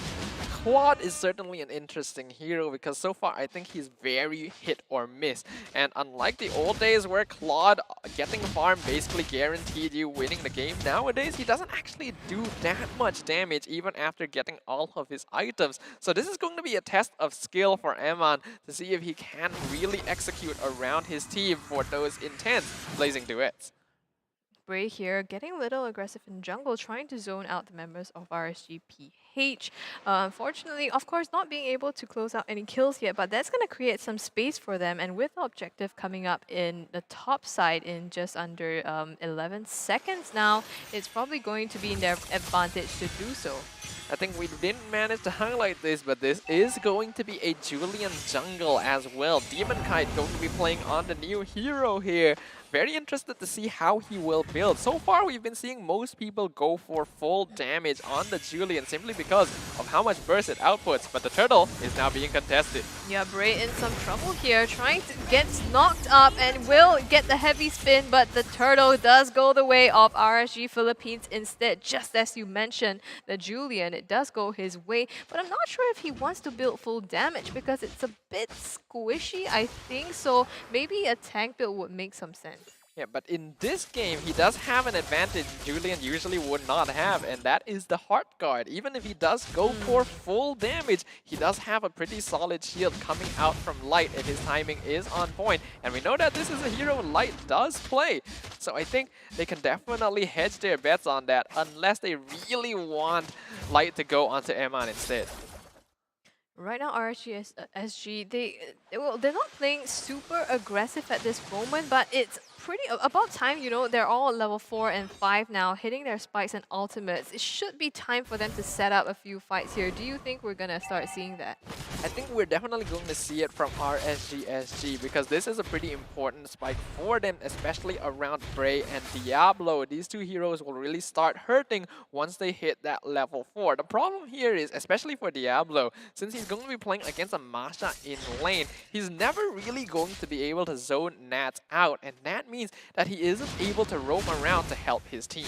Claude is certainly an interesting hero because so far I think he's very hit or miss. And unlike the old days where Claude getting farm basically guaranteed you winning the game, nowadays he doesn't actually do that much damage even after getting all of his items. So this is going to be a test of skill for Eman to see if he can really execute around his team for those intense blazing duets. Bray here getting a little aggressive in jungle, trying to zone out the members of RSG-PH. Unfortunately, of course, not being able to close out any kills yet, but that's going to create some space for them. And with the objective coming up in the top side in just under 11 seconds now, it's probably going to be in their advantage to do so. I think we didn't manage to highlight this, but this is going to be a Julian jungle as well. Demon Kite going to be playing on the new hero here. Very interested to see how he will build. So far, we've been seeing most people go for full damage on the Julian simply because of how much burst it outputs, but the turtle is now being contested. Yeah, Bray in some trouble here, trying to get knocked up and will get the heavy spin, but the turtle does go the way of RSG Philippines instead. Just as you mentioned, the Julian, it does go his way, but I'm not sure if he wants to build full damage because it's a bit squishy, I think, so maybe a tank build would make some sense. Yeah, but in this game, he does have an advantage Julian usually would not have, and that is the Heart Guard. Even if he does go for full damage, he does have a pretty solid shield coming out from Light if his timing is on point. And we know that this is a hero Light does play. So I think they can definitely hedge their bets on that unless they really want Light to go onto Eman instead. Right now, RSG-SG, they're not playing super aggressive at this moment, but it's pretty about time, you know, they're all level 4 and 5 now, hitting their spikes and ultimates. It should be time for them to set up a few fights here. Do you think we're gonna start seeing that? I think we're definitely going to see it from RSG-SG because this is a pretty important spike for them, especially around Bray and Diablo. These 2 heroes will really start hurting once they hit that level 4. The problem here is, especially for Diablo, since he's going to be playing against a Masha in lane, he's never really going to be able to zone Nats out, and that means that he isn't able to roam around to help his team.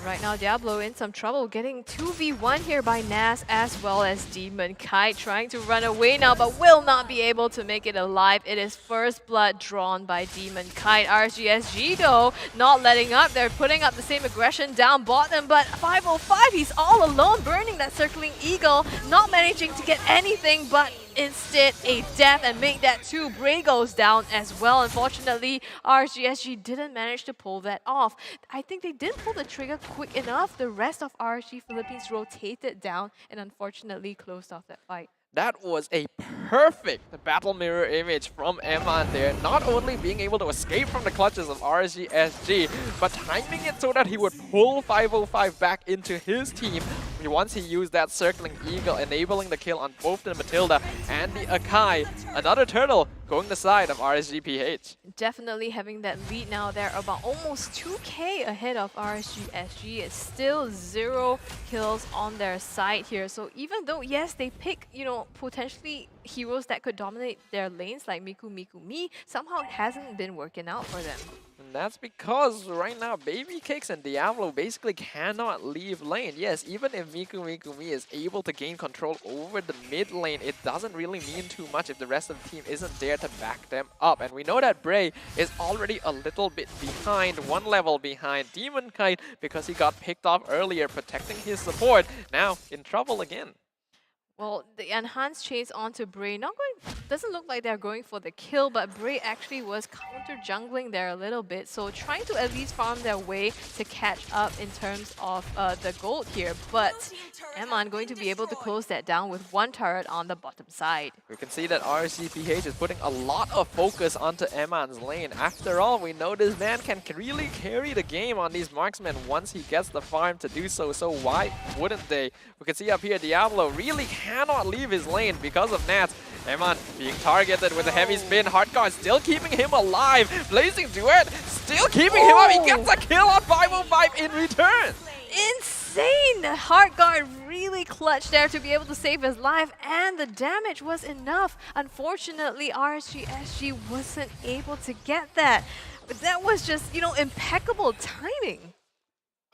Right now, Diablo in some trouble, getting 2v1 here by Nas as well as Demon Kite, trying to run away now, but will not be able to make it alive. It is first blood drawn by Demon Kite. RSG-SG though, not letting up. They're putting up the same aggression down bottom, but 505, he's all alone, burning that circling eagle, not managing to get anything, but instead a death and make that 2. Bray goes down as well. Unfortunately, RSG-SG didn't manage to pull that off. I think they didn't pull the trigger quick enough. The rest of RSG Philippines rotated down and unfortunately closed off that fight. That was a perfect battle mirror image from Eman there, not only being able to escape from the clutches of RSG-SG, but timing it so that he would pull 505 back into his team once he used that circling eagle, enabling the kill on both the Matilda and the Akai. Another turtle going the side of RSG-PH. Definitely having that lead now. They're about almost 2k ahead of RSG-SG. It's still 0 kills on their side here. So even though, yes, they pick, you know, potentially heroes that could dominate their lanes like Miku Miku Mi, somehow it hasn't been working out for them. And that's because right now Baby Cakes and Diablo basically cannot leave lane. Yes, even if Miku Miku Mi is able to gain control over the mid lane, it doesn't really mean too much if the rest of the team isn't there to back them up. And we know that Bray is already a little bit behind, 1 level behind Demon Kite because he got picked off earlier protecting his support. Now in trouble again. Well, the enhanced chase onto Bray. Doesn't look like they're going for the kill, but Bray actually was counter jungling there a little bit, so trying to at least farm their way to catch up in terms of the gold here. But Eman going to be able to close that down with 1 turret on the bottom side. We can see that RSG-PH is putting a lot of focus onto Eman's lane. After all, we know this man can really carry the game on these marksmen once he gets the farm to do so. So why wouldn't they? We can see up here Diablo really cannot leave his lane because of Nats. Eman being targeted with a heavy spin. Hardguard still keeping him alive. Blazing Duet still keeping him up. He gets a kill on 505 in return. Insane! Hardguard really clutched there to be able to save his life, and the damage was enough. Unfortunately, RSG-SG wasn't able to get that. But that was just, you know, impeccable timing.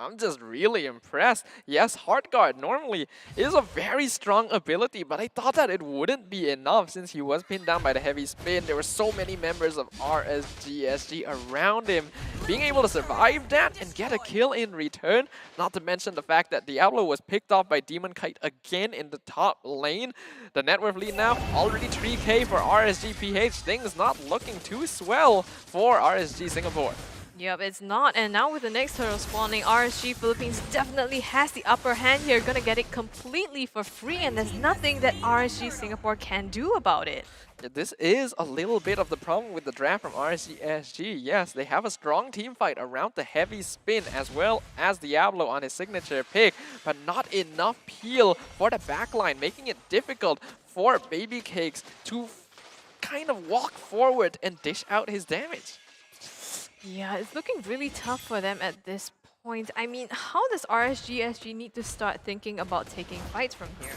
I'm just really impressed. Yes, Hardguard normally is a very strong ability, but I thought that it wouldn't be enough since he was pinned down by the heavy spin. There were so many members of RSG-SG around him. Being able to survive that and get a kill in return, not to mention the fact that Diablo was picked off by Demon Kite again in the top lane. The net worth lead now already 3k for RSG-PH. Things not looking too swell for RSG Singapore. Yep, it's not. And now with the next turtle spawning, RSG Philippines definitely has the upper hand here. Gonna get it completely for free, and there's nothing that RSG Singapore can do about it. This is a little bit of the problem with the draft from RSG-SG. Yes, they have a strong team fight around the heavy spin as well as Diablo on his signature pick, but not enough peel for the backline, making it difficult for Baby Cakes to kind of walk forward and dish out his damage. Yeah, it's looking really tough for them at this point. I mean, how does RSG-SG need to start thinking about taking fights from here?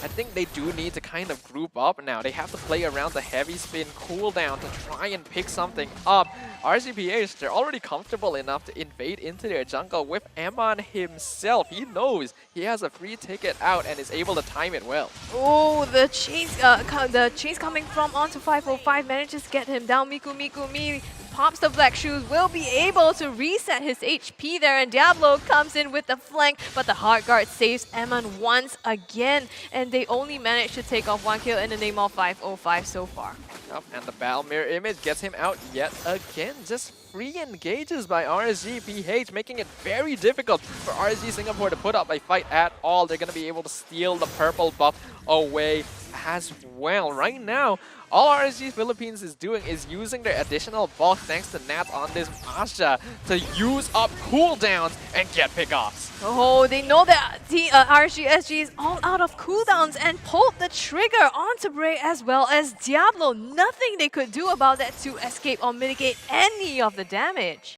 I think they do need to kind of group up now. They have to play around the heavy spin cooldown to try and pick something up. RSG-PH, they're already comfortable enough to invade into their jungle with Eman himself. He knows he has a free ticket out and is able to time it well. Oh, the chase coming from onto 505 manages to get him down. Miku Miku Mi pops the black shoes, will be able to reset his HP there, and Diablo comes in with the flank, but the hard guard saves Eman once again, and they only managed to take off 1 kill in the name of 505 so far. Yep, and the battle mirror image gets him out yet again. Just free engages by RSG-PH, making it very difficult for RSG Singapore to put up a fight at all. They're going to be able to steal the purple buff away as well. Right now, all RSG Philippines is doing is using their additional bulk thanks to Nats on this Masha to use up cooldowns and get pickoffs. Oh, they know that the RSG-SG is all out of cooldowns and pulled the trigger onto Bray as well as Diablo. Nothing they could do about that to escape or mitigate any of the damage.